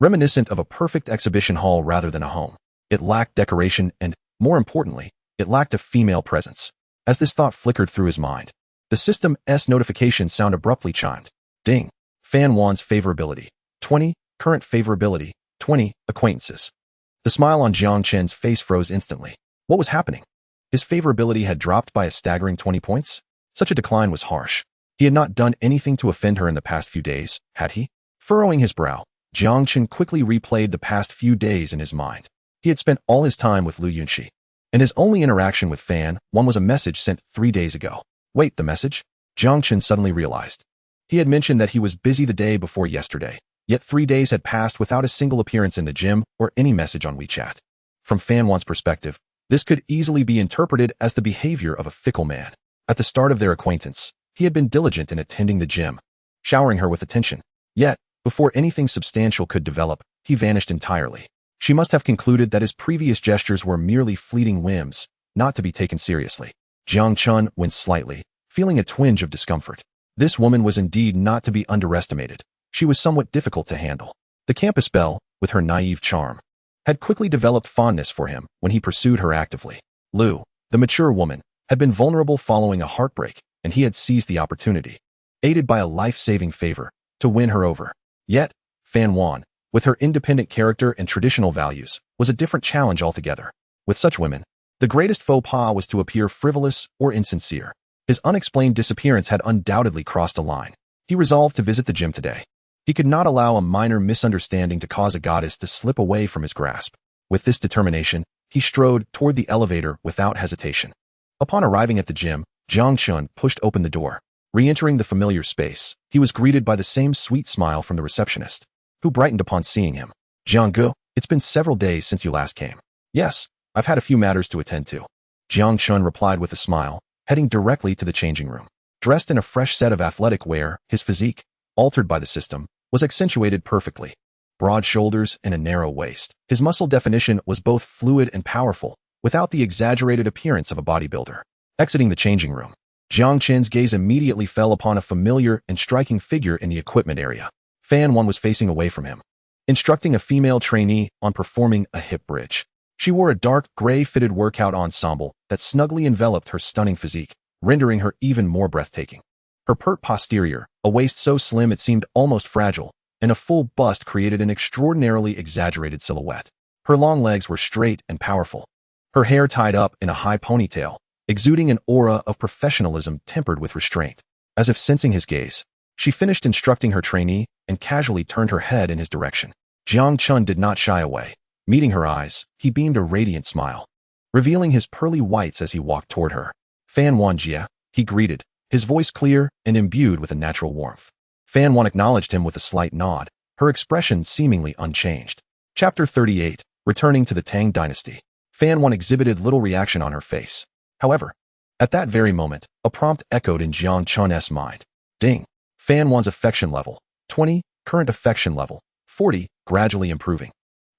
Reminiscent of a perfect exhibition hall rather than a home. It lacked decoration and, more importantly, it lacked a female presence. As this thought flickered through his mind, the system's notification sound abruptly chimed. Ding. Fan Wan's favorability. 20. Current favorability. 20. Acquaintances. The smile on Jiang Chen's face froze instantly. What was happening? His favorability had dropped by a staggering 20 points? Such a decline was harsh. He had not done anything to offend her in the past few days, had he? Furrowing his brow, Jiang Chen quickly replayed the past few days in his mind. He had spent all his time with Lu Yunxi, and his only interaction with Fan Wan was a message sent 3 days ago. Wait, the message? Jiang Chen suddenly realized. He had mentioned that he was busy the day before yesterday, yet 3 days had passed without a single appearance in the gym or any message on WeChat. From Fan Wan's perspective, this could easily be interpreted as the behavior of a fickle man. At the start of their acquaintance, he had been diligent in attending the gym, showering her with attention. Yet, before anything substantial could develop, he vanished entirely. She must have concluded that his previous gestures were merely fleeting whims, not to be taken seriously. Jiang Chen winced slightly, feeling a twinge of discomfort. This woman was indeed not to be underestimated. She was somewhat difficult to handle. The campus belle, with her naive charm, had quickly developed fondness for him when he pursued her actively. Lu, the mature woman, had been vulnerable following a heartbreak, and he had seized the opportunity, aided by a life-saving favor, to win her over. Yet, Fan Wan, with her independent character and traditional values, was a different challenge altogether. With such women, the greatest faux pas was to appear frivolous or insincere. His unexplained disappearance had undoubtedly crossed a line. He resolved to visit the gym today. He could not allow a minor misunderstanding to cause a goddess to slip away from his grasp. With this determination, he strode toward the elevator without hesitation. Upon arriving at the gym, Jiang Chen pushed open the door. Re-entering the familiar space, he was greeted by the same sweet smile from the receptionist, who brightened upon seeing him. Jiang Gu, it's been several days since you last came. Yes, I've had a few matters to attend to. Jiang Chen replied with a smile, heading directly to the changing room. Dressed in a fresh set of athletic wear, his physique, altered by the system, was accentuated perfectly. Broad shoulders and a narrow waist. His muscle definition was both fluid and powerful, without the exaggerated appearance of a bodybuilder. Exiting the changing room, Jiang Chen's gaze immediately fell upon a familiar and striking figure in the equipment area. Fan Wan was facing away from him, instructing a female trainee on performing a hip bridge. She wore a dark, gray-fitted workout ensemble that snugly enveloped her stunning physique, rendering her even more breathtaking. Her pert posterior, a waist so slim it seemed almost fragile, and a full bust created an extraordinarily exaggerated silhouette. Her long legs were straight and powerful, her hair tied up in a high ponytail, exuding an aura of professionalism tempered with restraint. As if sensing his gaze, she finished instructing her trainee and casually turned her head in his direction. Jiang Chen did not shy away. Meeting her eyes, he beamed a radiant smile, revealing his pearly whites as he walked toward her. Fan Wan Jia, he greeted, his voice clear and imbued with a natural warmth. Fan Wan acknowledged him with a slight nod, her expression seemingly unchanged. Chapter 38, Returning to the Tang Dynasty. Fan Wan exhibited little reaction on her face. However, at that very moment, a prompt echoed in Jiang Chen's mind. Ding. Fan Wan's affection level, 20, current affection level, 40, gradually improving.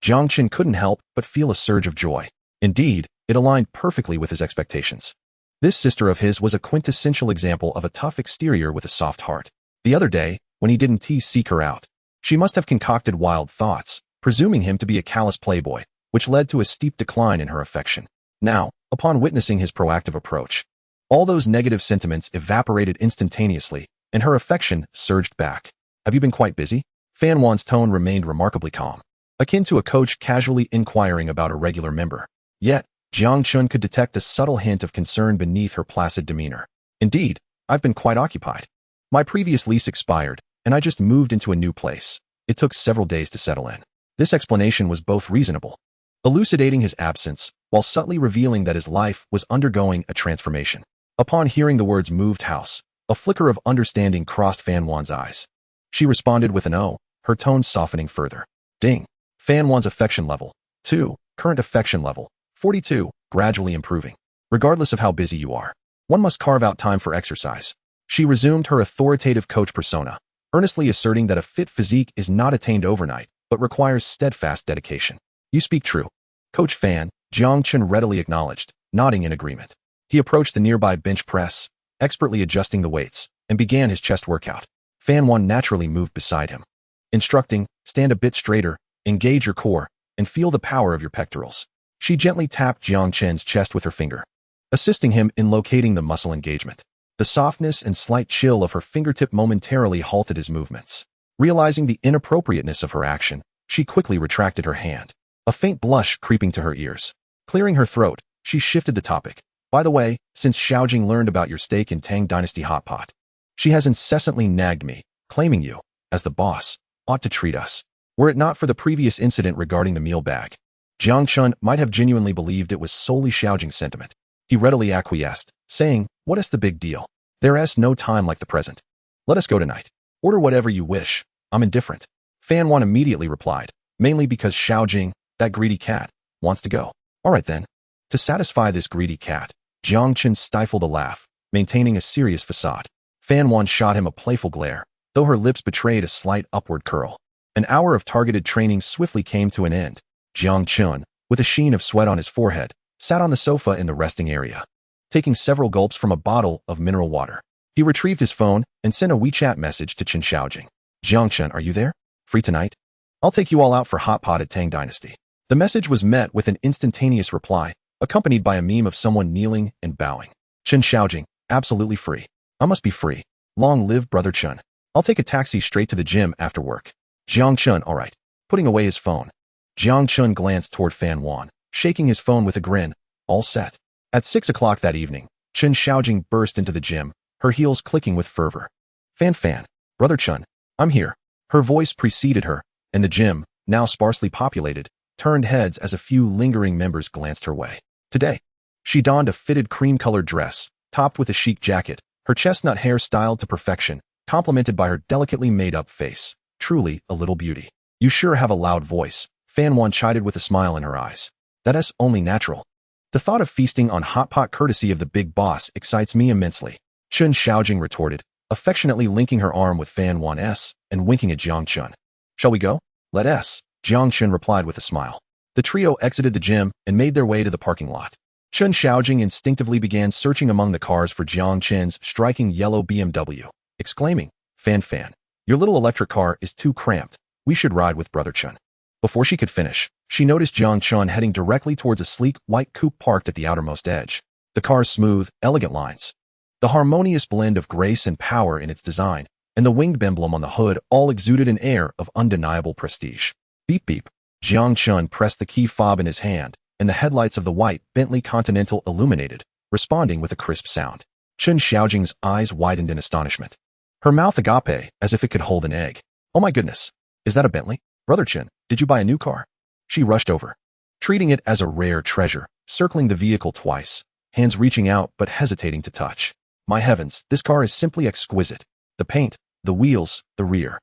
Jiang Chen couldn't help but feel a surge of joy. Indeed, it aligned perfectly with his expectations. This sister of his was a quintessential example of a tough exterior with a soft heart. The other day, when he didn't seek her out, she must have concocted wild thoughts, presuming him to be a callous playboy, which led to a steep decline in her affection. Now, upon witnessing his proactive approach, all those negative sentiments evaporated instantaneously, and her affection surged back. Have you been quite busy? Fan Wan's tone remained remarkably calm, akin to a coach casually inquiring about a regular member. Yet, Jiang Chen could detect a subtle hint of concern beneath her placid demeanor. Indeed, I've been quite occupied. My previous lease expired, and I just moved into a new place. It took several days to settle in. This explanation was both reasonable, elucidating his absence, while subtly revealing that his life was undergoing a transformation. Upon hearing the words moved house, a flicker of understanding crossed Fan Wan's eyes. She responded with an "oh," her tone softening further. Ding. Fan Wan's affection level, 2, current affection level, 42, gradually improving. Regardless of how busy you are, one must carve out time for exercise. She resumed her authoritative coach persona, earnestly asserting that a fit physique is not attained overnight, but requires steadfast dedication. You speak true. Coach Fan, Jiang Chen readily acknowledged, nodding in agreement. He approached the nearby bench press, expertly adjusting the weights, and began his chest workout. Fan Wan naturally moved beside him, instructing, stand a bit straighter, engage your core, and feel the power of your pectorals. She gently tapped Jiang Chen's chest with her finger, assisting him in locating the muscle engagement. The softness and slight chill of her fingertip momentarily halted his movements. Realizing the inappropriateness of her action, she quickly retracted her hand, a faint blush creeping to her ears. Clearing her throat, she shifted the topic. By the way, since Xiaojing learned about your stake in Tang Dynasty Hot Pot, she has incessantly nagged me, claiming you, as the boss, ought to treat us. Were it not for the previous incident regarding the meal bag, Jiang Chen might have genuinely believed it was solely Xiaojing's sentiment. He readily acquiesced, saying, what is the big deal? There's no time like the present. Let us go tonight. Order whatever you wish. I'm indifferent. Fan Wan immediately replied, mainly because Xiaojing, that greedy cat, wants to go. All right then. To satisfy this greedy cat, Jiang Chen stifled a laugh, maintaining a serious facade. Fan Wan shot him a playful glare, though her lips betrayed a slight upward curl. An hour of targeted training swiftly came to an end. Jiang Chen, with a sheen of sweat on his forehead, sat on the sofa in the resting area, taking several gulps from a bottle of mineral water. He retrieved his phone and sent a WeChat message to Chen Xiaojing. Jiang Chen, are you there? Free tonight? I'll take you all out for hot pot at Tang Dynasty. The message was met with an instantaneous reply, accompanied by a meme of someone kneeling and bowing. Chen Xiaojing, absolutely free. I must be free. Long live Brother Chen. I'll take a taxi straight to the gym after work. Jiang Chen, all right. Putting away his phone, Jiang Chen glanced toward Fan Wan, shaking his phone with a grin. All set. At 6 o'clock that evening, Chen Xiaojing burst into the gym, her heels clicking with fervor. Fan, Brother Chen, I'm here. Her voice preceded her, and the gym, now sparsely populated, turned heads as a few lingering members glanced her way. Today, she donned a fitted cream-colored dress, topped with a chic jacket, her chestnut hair styled to perfection, complemented by her delicately made-up face. Truly a little beauty. You sure have a loud voice, Fan Wan chided with a smile in her eyes. That's only natural. The thought of feasting on hot pot courtesy of the big boss excites me immensely, Chen Xiaojing retorted, affectionately linking her arm with Fan Wan's and winking at Jiang Chen. Shall we go? Let us, Jiang Chen replied with a smile. The trio exited the gym and made their way to the parking lot. Chen Xiaojing instinctively began searching among the cars for Jiang Chen's striking yellow BMW, exclaiming, Fan, your little electric car is too cramped. We should ride with Brother Chen. Before she could finish, she noticed Jiang Chen heading directly towards a sleek white coupe parked at the outermost edge. The car's smooth, elegant lines, the harmonious blend of grace and power in its design, and the winged emblem on the hood all exuded an air of undeniable prestige. Beep beep. Jiang Chen pressed the key fob in his hand, and the headlights of the white Bentley Continental illuminated, responding with a crisp sound. Chen Xiaojing's eyes widened in astonishment. Her mouth agape as if it could hold an egg. Oh my goodness, is that a Bentley? Brother Chen, did you buy a new car? She rushed over, treating it as a rare treasure, circling the vehicle twice, hands reaching out but hesitating to touch. My heavens, this car is simply exquisite. The paint, the wheels, the rear.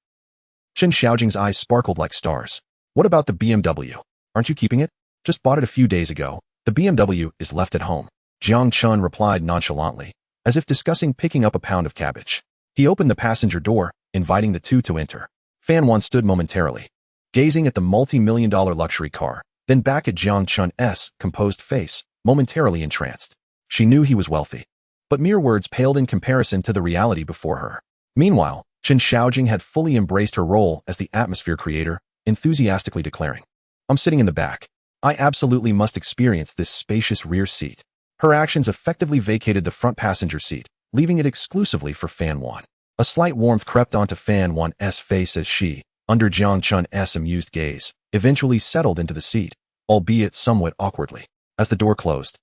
Chen Xiaojing's eyes sparkled like stars. What about the BMW? Aren't you keeping it? Just bought it a few days ago. The BMW is left at home. Jiang Chen replied nonchalantly, as if discussing picking up a pound of cabbage. He opened the passenger door, inviting the two to enter. Fan Wan stood momentarily, gazing at the multi-million-dollar luxury car, then back at Jiang Chen's composed face, momentarily entranced. She knew he was wealthy, but mere words paled in comparison to the reality before her. Meanwhile, Chen Xiaojing had fully embraced her role as the atmosphere creator, enthusiastically declaring, I'm sitting in the back. I absolutely must experience this spacious rear seat. Her actions effectively vacated the front passenger seat, leaving it exclusively for Fan Wan. A slight warmth crept onto Fan Wan's face as she, under Jiang Chen's amused gaze, eventually settled into the seat, albeit somewhat awkwardly. As the door closed,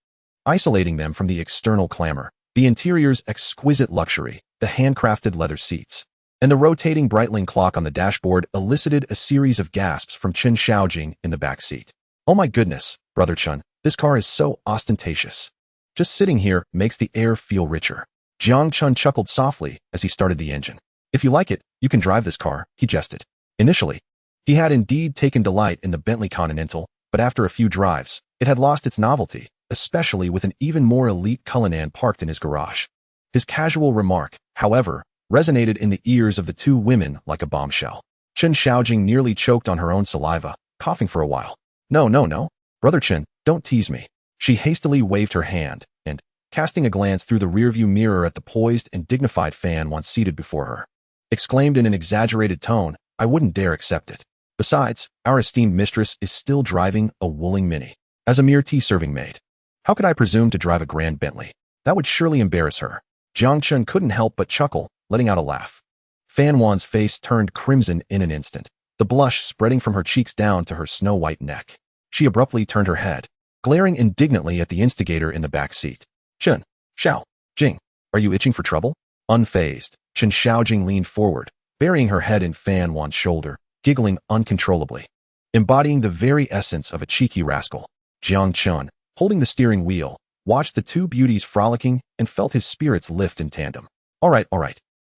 isolating them from the external clamor, the interior's exquisite luxury, the handcrafted leather seats, and the rotating Breitling clock on the dashboard elicited a series of gasps from Chen Xiaojing in the back seat. Oh my goodness, Brother Chen, this car is so ostentatious. Just sitting here makes the air feel richer. Jiang Chen chuckled softly as he started the engine. If you like it, you can drive this car, he jested. Initially, he had indeed taken delight in the Bentley Continental, but after a few drives, it had lost its novelty, especially with an even more elite Cullinan parked in his garage. His casual remark, however, resonated in the ears of the two women like a bombshell. Chen Xiaojing nearly choked on her own saliva, coughing for a while. No. Brother Chen, don't tease me. She hastily waved her hand, and, casting a glance through the rearview mirror at the poised and dignified Fan Wan seated before her, exclaimed in an exaggerated tone, I wouldn't dare accept it. Besides, our esteemed mistress is still driving a Wuling Mini. As a mere tea-serving maid, how could I presume to drive a grand Bentley? That would surely embarrass her. Jiang Chen couldn't help but chuckle, letting out a laugh. Fan Wan's face turned crimson in an instant, the blush spreading from her cheeks down to her snow-white neck. She abruptly turned her head, glaring indignantly at the instigator in the back seat. Chen Xiaojing, are you itching for trouble? Unfazed, Chen Xiaojing leaned forward, burying her head in Fan Wan's shoulder, giggling uncontrollably. Embodying the very essence of a cheeky rascal, Jiang Chen, holding the steering wheel, watched the two beauties frolicking and felt his spirits lift in tandem. All right.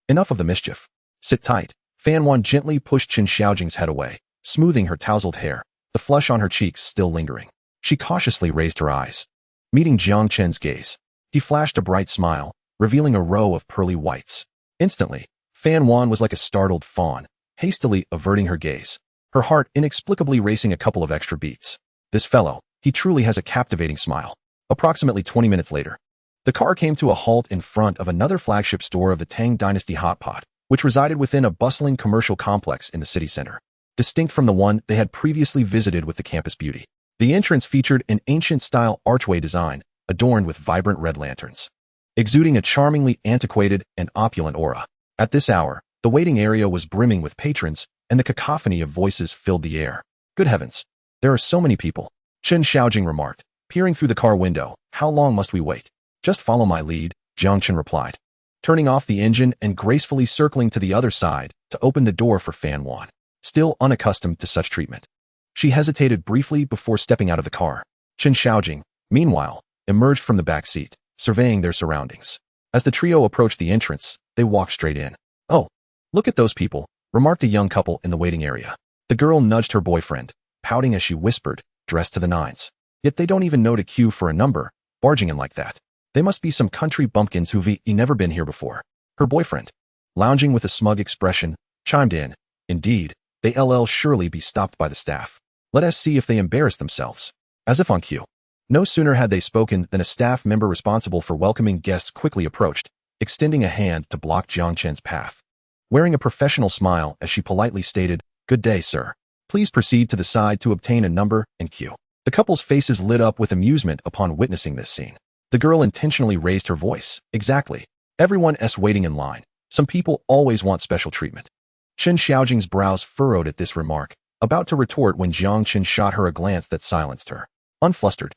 Enough of the mischief. Sit tight. Fan Wan gently pushed Chen Xiaojing's head away, smoothing her tousled hair, the flush on her cheeks still lingering. She cautiously raised her eyes, meeting Jiang Chen's gaze. He flashed a bright smile, revealing a row of pearly whites. Instantly, Fan Wan was like a startled fawn, hastily averting her gaze, her heart inexplicably racing a couple of extra beats. This fellow, he truly has a captivating smile. Approximately 20 minutes later, the car came to a halt in front of another flagship store of the Tang Dynasty Hot Pot, which resided within a bustling commercial complex in the city center, distinct from the one they had previously visited with the campus beauty. The entrance featured an ancient-style archway design, adorned with vibrant red lanterns, exuding a charmingly antiquated and opulent aura. At this hour, the waiting area was brimming with patrons, and the cacophony of voices filled the air. Good heavens, there are so many people, Chen Xiaojing remarked, peering through the car window. How long must we wait? Just follow my lead, Jiang Chen replied, turning off the engine and gracefully circling to the other side to open the door for Fan Wan, still unaccustomed to such treatment. She hesitated briefly before stepping out of the car. Chen Xiaojing, meanwhile, emerged from the back seat, surveying their surroundings. As the trio approached the entrance, they walked straight in. Oh, look at those people, remarked a young couple in the waiting area. The girl nudged her boyfriend, pouting as she whispered, dressed to the nines. Yet they don't even know to queue for a number, barging in like that. They must be some country bumpkins who've never been here before. Her boyfriend, lounging with a smug expression, chimed in. Indeed, they'll surely be stopped by the staff. Let us see if they embarrass themselves. As if on cue. No sooner had they spoken than a staff member responsible for welcoming guests quickly approached, extending a hand to block Jiang Chen's path. Wearing a professional smile as she politely stated, Good day, sir. Please proceed to the side to obtain a number and queue. The couple's faces lit up with amusement upon witnessing this scene. The girl intentionally raised her voice. Exactly. Everyone's waiting in line. Some people always want special treatment. Chen Xiaojing's brows furrowed at this remark, about to retort when Jiang Chen shot her a glance that silenced her. Unflustered,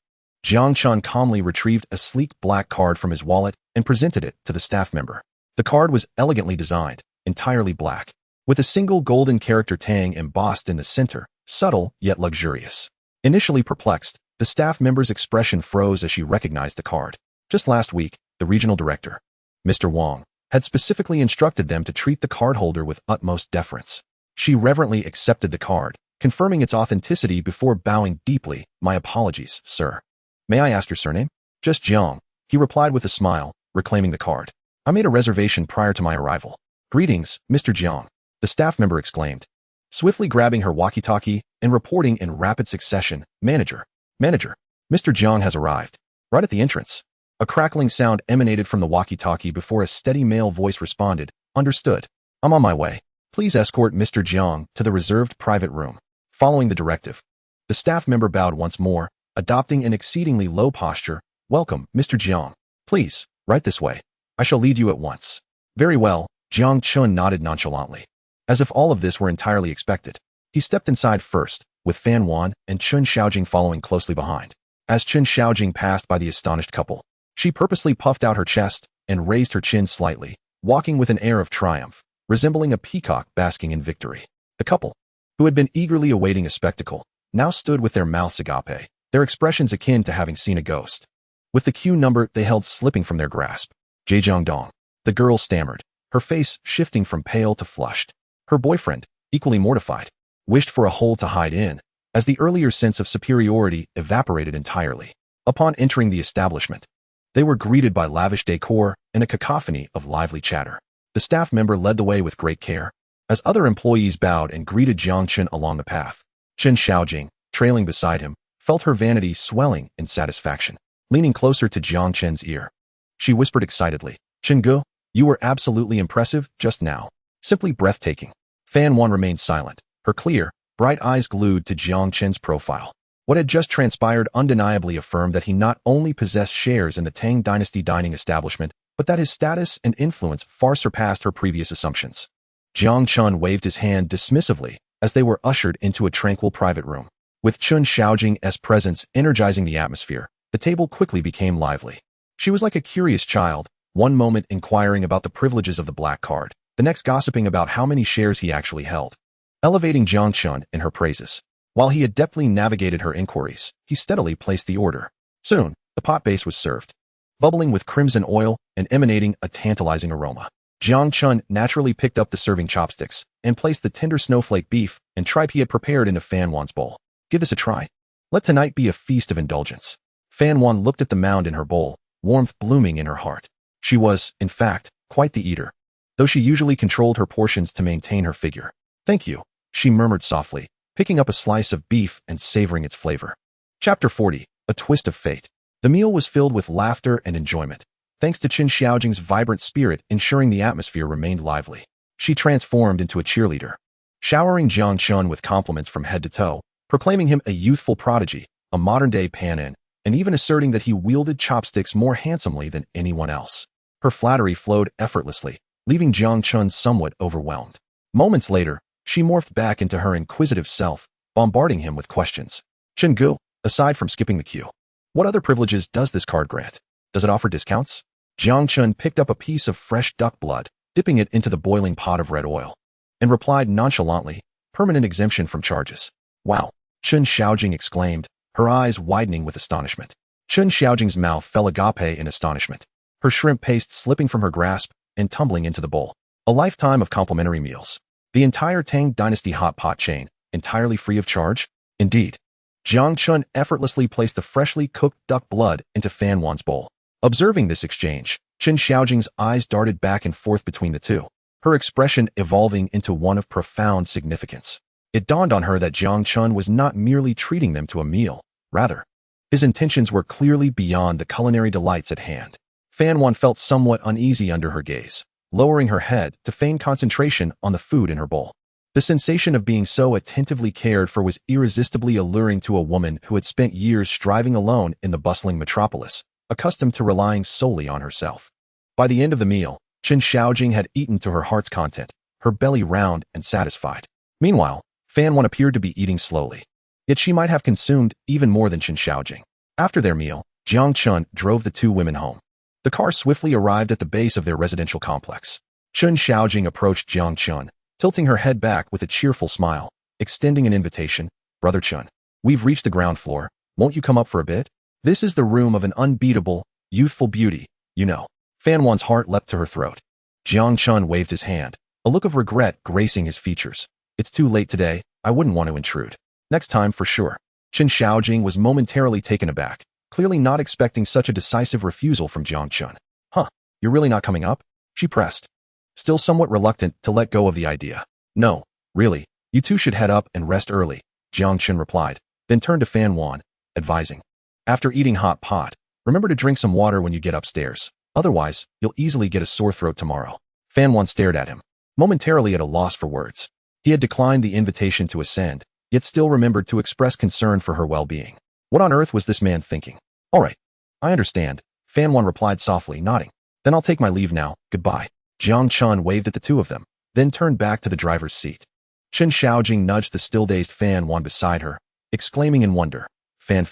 Jiang Chen calmly retrieved a sleek black card from his wallet and presented it to the staff member. The card was elegantly designed, entirely black, with a single golden character Tang embossed in the center, subtle yet luxurious. Initially perplexed, the staff member's expression froze as she recognized the card. Just last week, the regional director, Mr. Wang, had specifically instructed them to treat the cardholder with utmost deference. She reverently accepted the card, confirming its authenticity before bowing deeply. "My apologies, sir. May I ask your surname?" "Just Jiang," he replied with a smile, reclaiming the card. "I made a reservation prior to my arrival." "Greetings, Mr. Jiang," the staff member exclaimed, swiftly grabbing her walkie-talkie and reporting in rapid succession. Manager, Mr. Jiang has arrived." Right at the entrance, a crackling sound emanated from the walkie-talkie before a steady male voice responded. "Understood. I'm on my way. Please escort Mr. Jiang to the reserved private room." Following the directive, the staff member bowed once more, adopting an exceedingly low posture. "Welcome, Mr. Jiang. Please, right this way. I shall lead you at once." "Very well," Jiang Chen nodded nonchalantly, as if all of this were entirely expected. He stepped inside first, with Fan Wan and Chen Xiaojing following closely behind. As Chen Xiaojing passed by the astonished couple, she purposely puffed out her chest and raised her chin slightly, walking with an air of triumph, resembling a peacock basking in victory. The couple, who had been eagerly awaiting a spectacle, now stood with their mouths agape, their expressions akin to having seen a ghost. With the queue number they held slipping from their grasp, Zhejiangdong, the girl stammered, her face shifting from pale to flushed. Her boyfriend, equally mortified, wished for a hole to hide in, as the earlier sense of superiority evaporated entirely. Upon entering the establishment, they were greeted by lavish decor and a cacophony of lively chatter. The staff member led the way with great care, as other employees bowed and greeted Jiang Chen along the path. Chen Xiaojing, trailing beside him, felt her vanity swelling in satisfaction. Leaning closer to Jiang Chen's ear, she whispered excitedly, "Chen Gu, you were absolutely impressive just now. Simply breathtaking." Fan Wan remained silent, her clear, bright eyes glued to Jiang Chen's profile. What had just transpired undeniably affirmed that he not only possessed shares in the Tang Dynasty dining establishment, but that his status and influence far surpassed her previous assumptions. Jiang Chen waved his hand dismissively as they were ushered into a tranquil private room. With Chen Xiaojing's presence energizing the atmosphere, the table quickly became lively. She was like a curious child, one moment inquiring about the privileges of the black card, the next gossiping about how many shares he actually held, elevating Jiang Chen in her praises. While he adeptly navigated her inquiries, he steadily placed the order. Soon, the pot base was served, bubbling with crimson oil and emanating a tantalizing aroma. Jiang Chen naturally picked up the serving chopsticks and placed the tender snowflake beef and tripe he had prepared into Fan Wan's bowl. "Give this a try. Let tonight be a feast of indulgence." Fan Wan looked at the mound in her bowl, warmth blooming in her heart. She was, in fact, quite the eater, though she usually controlled her portions to maintain her figure. "Thank you," she murmured softly, picking up a slice of beef and savoring its flavor. Chapter 40, A Twist of Fate. The meal was filled with laughter and enjoyment, thanks to Chen Xiaojing's vibrant spirit ensuring the atmosphere remained lively. She transformed into a cheerleader, showering Jiang Chen with compliments from head to toe, proclaiming him a youthful prodigy, a modern-day Panin, and even asserting that he wielded chopsticks more handsomely than anyone else. Her flattery flowed effortlessly, leaving Jiang Chen somewhat overwhelmed. Moments later, she morphed back into her inquisitive self, bombarding him with questions. "Chen Gu, aside from skipping the queue, what other privileges does this card grant? Does it offer discounts?" Jiang Chen picked up a piece of fresh duck blood, dipping it into the boiling pot of red oil, and replied nonchalantly, "Permanent exemption from charges." "Wow," Chen Xiaojing exclaimed, her eyes widening with astonishment. Chen Xiaojing's mouth fell agape in astonishment, her shrimp paste slipping from her grasp and tumbling into the bowl. A lifetime of complimentary meals. The entire Tang Dynasty hot pot chain, entirely free of charge? Indeed. Jiang Chen effortlessly placed the freshly cooked duck blood into Fan Wan's bowl. Observing this exchange, Chen Xiaojing's eyes darted back and forth between the two, her expression evolving into one of profound significance. It dawned on her that Jiang Chen was not merely treating them to a meal, rather, his intentions were clearly beyond the culinary delights at hand. Fan Wan felt somewhat uneasy under her gaze, lowering her head to feign concentration on the food in her bowl. The sensation of being so attentively cared for was irresistibly alluring to a woman who had spent years striving alone in the bustling metropolis, accustomed to relying solely on herself. By the end of the meal, Chen Xiaojing had eaten to her heart's content, her belly round and satisfied. Meanwhile, Fan Wan appeared to be eating slowly. Yet she might have consumed even more than Chen Xiaojing. After their meal, Jiang Chen drove the two women home. The car swiftly arrived at the base of their residential complex. Chun Xiaojing approached Jiang Chen, tilting her head back with a cheerful smile, extending an invitation. Brother Chun, we've reached the ground floor. Won't you come up for a bit? This is the room of an unbeatable, youthful beauty, you know. Fan Wan's heart leapt to her throat. Jiang Chen waved his hand, a look of regret gracing his features. It's too late today. I wouldn't want to intrude. Next time for sure. Chun Xiaojing was momentarily taken aback, clearly not expecting such a decisive refusal from Jiang Chen. Huh, you're really not coming up? She pressed, still somewhat reluctant to let go of the idea. No, really, you two should head up and rest early, Jiang Chen replied, then turned to Fan Wan, advising. After eating hot pot, remember to drink some water when you get upstairs. Otherwise, you'll easily get a sore throat tomorrow. Fan Wan stared at him, momentarily at a loss for words. He had declined the invitation to ascend, yet still remembered to express concern for her well-being. What on earth was this man thinking? All right, I understand, Fan Wan replied softly, nodding. Then I'll take my leave now, goodbye. Jiang Chen waved at the two of them, then turned back to the driver's seat. Chun Xiaojing nudged the still-dazed Fan Wan beside her, exclaiming in wonder, Fan,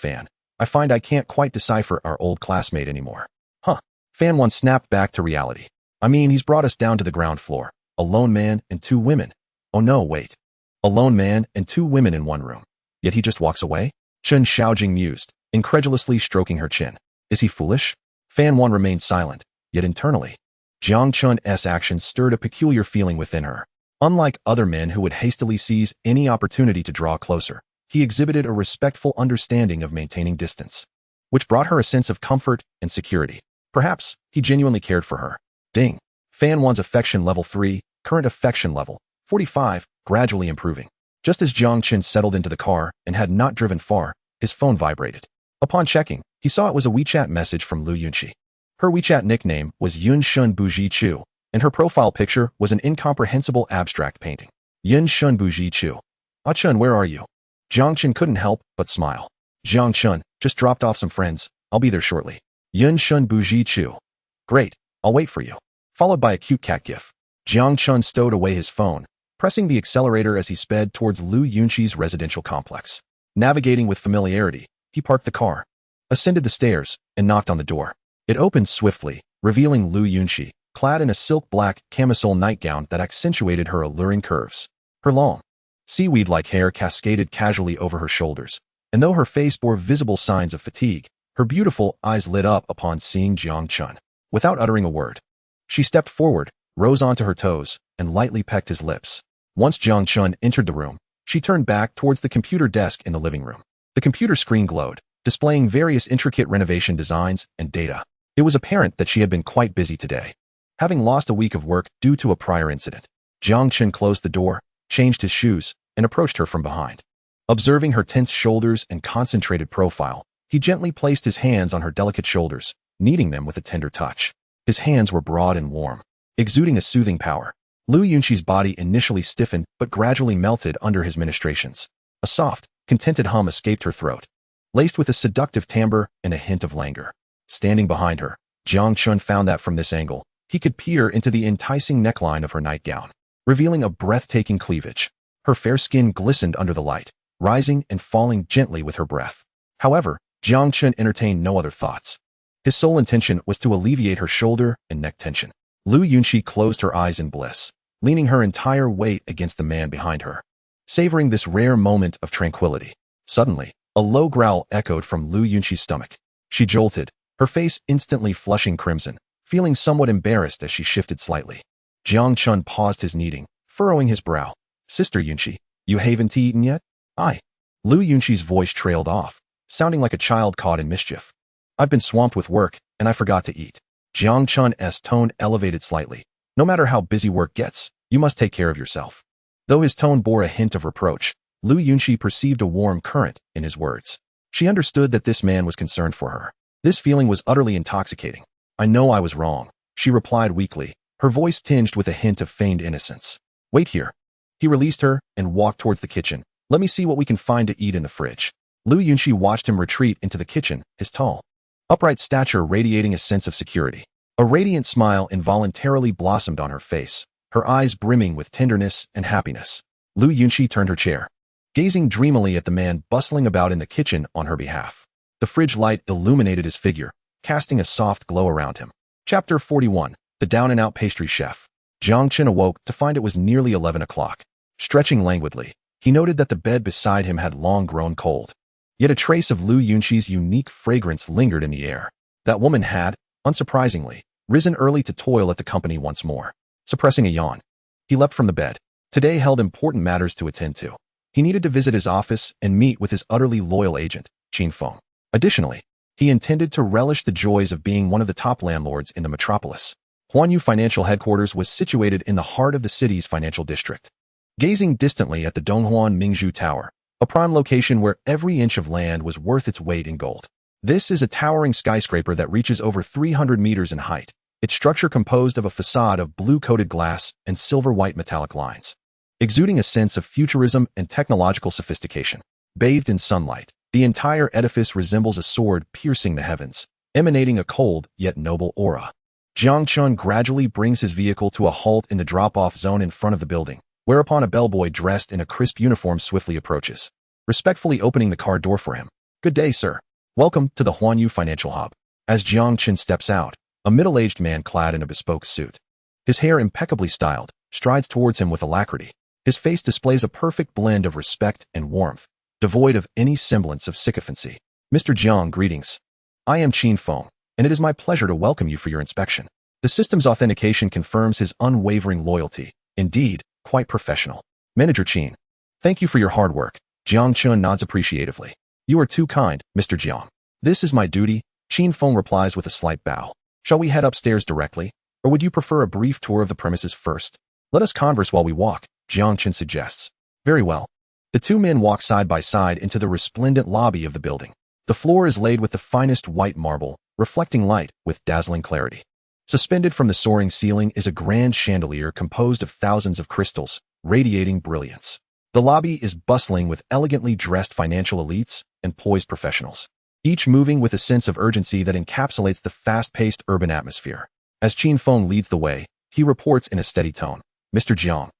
I find I can't quite decipher our old classmate anymore. Huh. Fan Wan snapped back to reality. I mean, he's brought us down to the ground floor. A lone man and two women. Oh no, wait. A lone man and two women in one room. Yet he just walks away? Chun Xiaojing mused, incredulously stroking her chin. Is he foolish? Fan Wan remained silent, yet internally, Jiang Chun's actions stirred a peculiar feeling within her. Unlike other men who would hastily seize any opportunity to draw closer, he exhibited a respectful understanding of maintaining distance, which brought her a sense of comfort and security. Perhaps he genuinely cared for her. Ding. Fan Wan's affection level 3, current affection level 45, gradually improving. Just as Jiang Chen settled into the car and had not driven far, his phone vibrated. Upon checking, he saw it was a WeChat message from Lu Yunqi. Her WeChat nickname was Yun Shun Buji Chu, and her profile picture was an incomprehensible abstract painting. Yun Shun Buji Chu. Ah Chun, where are you? Jiang Chen couldn't help but smile. Jiang Chen, just dropped off some friends. I'll be there shortly. Yun Shun Buji Chu. Great, I'll wait for you. Followed by a cute cat gif. Jiang Chen stowed away his phone, pressing the accelerator as he sped towards Lu Yunqi's residential complex. Navigating with familiarity, he parked the car, ascended the stairs, and knocked on the door. It opened swiftly, revealing Lu Yunqi, clad in a silk black camisole nightgown that accentuated her alluring curves. Her long, seaweed-like hair cascaded casually over her shoulders, and though her face bore visible signs of fatigue, her beautiful eyes lit up upon seeing Jiang Chen. Without uttering a word, she stepped forward, rose onto her toes, and lightly pecked his lips. Once Jiang Chen entered the room, she turned back towards the computer desk in the living room. The computer screen glowed, displaying various intricate renovation designs and data. It was apparent that she had been quite busy today, having lost a week of work due to a prior incident. Jiang Chen closed the door, changed his shoes, and approached her from behind. Observing her tense shoulders and concentrated profile, he gently placed his hands on her delicate shoulders, kneading them with a tender touch. His hands were broad and warm, exuding a soothing power. Lu Yunqi's body initially stiffened but gradually melted under his ministrations. A soft, contented hum escaped her throat, laced with a seductive timbre and a hint of languor. Standing behind her, Jiang Chen found that from this angle, he could peer into the enticing neckline of her nightgown, revealing a breathtaking cleavage. Her fair skin glistened under the light, rising and falling gently with her breath. However, Jiang Chen entertained no other thoughts. His sole intention was to alleviate her shoulder and neck tension. Lu Yunqi closed her eyes in bliss, leaning her entire weight against the man behind her, savoring this rare moment of tranquility. Suddenly, a low growl echoed from Lu Yunqi's stomach. She jolted, her face instantly flushing crimson, feeling somewhat embarrassed as she shifted slightly. Jiang Chen paused his kneading, furrowing his brow. Sister Yunqi, you haven't eaten yet? Aye. Lu Yunqi's voice trailed off, sounding like a child caught in mischief. I've been swamped with work, and I forgot to eat. Jiang Chun's tone elevated slightly. No matter how busy work gets, you must take care of yourself. Though his tone bore a hint of reproach, Lu Yunqi perceived a warm current in his words. She understood that this man was concerned for her. This feeling was utterly intoxicating. I know I was wrong, she replied weakly, her voice tinged with a hint of feigned innocence. Wait here. He released her and walked towards the kitchen. Let me see what we can find to eat in the fridge. Lu Yunqi watched him retreat into the kitchen, his tall, upright stature radiating a sense of security. A radiant smile involuntarily blossomed on her face, her eyes brimming with tenderness and happiness. Lu Yunqi turned her chair, gazing dreamily at the man bustling about in the kitchen on her behalf. The fridge light illuminated his figure, casting a soft glow around him. Chapter 41. The Down-and-Out Pastry Chef. Jiang Chen awoke to find it was nearly 11 o'clock. Stretching languidly, he noted that the bed beside him had long grown cold. Yet a trace of Lu Yunqi's unique fragrance lingered in the air. That woman had, unsurprisingly, risen early to toil at the company once more. Suppressing a yawn, he leapt from the bed. Today held important matters to attend to. He needed to visit his office and meet with his utterly loyal agent, Qin Feng. Additionally, he intended to relish the joys of being one of the top landlords in the metropolis. Huanyu Financial Headquarters was situated in the heart of the city's financial district. Gazing distantly at the Donghuan Mingzhu Tower, a prime location where every inch of land was worth its weight in gold. This is a towering skyscraper that reaches over 300 meters in height, its structure composed of a facade of blue-coated glass and silver-white metallic lines, exuding a sense of futurism and technological sophistication. Bathed in sunlight, the entire edifice resembles a sword piercing the heavens, emanating a cold yet noble aura. Jiang Chen gradually brings his vehicle to a halt in the drop-off zone in front of the building, whereupon a bellboy dressed in a crisp uniform swiftly approaches, respectfully opening the car door for him. "Good day, sir. Welcome to the Huanyu Financial Hub." As Jiang Chen steps out, a middle-aged man clad in a bespoke suit, his hair impeccably styled, strides towards him with alacrity. His face displays a perfect blend of respect and warmth, devoid of any semblance of sycophancy. "Mr. Jiang, greetings. I am Qin Feng, and it is my pleasure to welcome you for your inspection." The system's authentication confirms his unwavering loyalty. Indeed, quite professional. "Manager Qin, thank you for your hard work." Jiang Chen nods appreciatively. "You are too kind, Mr. Jiang. This is my duty," Qin Feng replies with a slight bow. "Shall we head upstairs directly, or would you prefer a brief tour of the premises first?" "Let us converse while we walk," Jiang Chen suggests. "Very well." The two men walk side by side into the resplendent lobby of the building. The floor is laid with the finest white marble, reflecting light with dazzling clarity. Suspended from the soaring ceiling is a grand chandelier composed of thousands of crystals, radiating brilliance. The lobby is bustling with elegantly dressed financial elites and poised professionals, each moving with a sense of urgency that encapsulates the fast-paced urban atmosphere. As Qin Feng leads the way, he reports in a steady tone. "Mr. Jiang,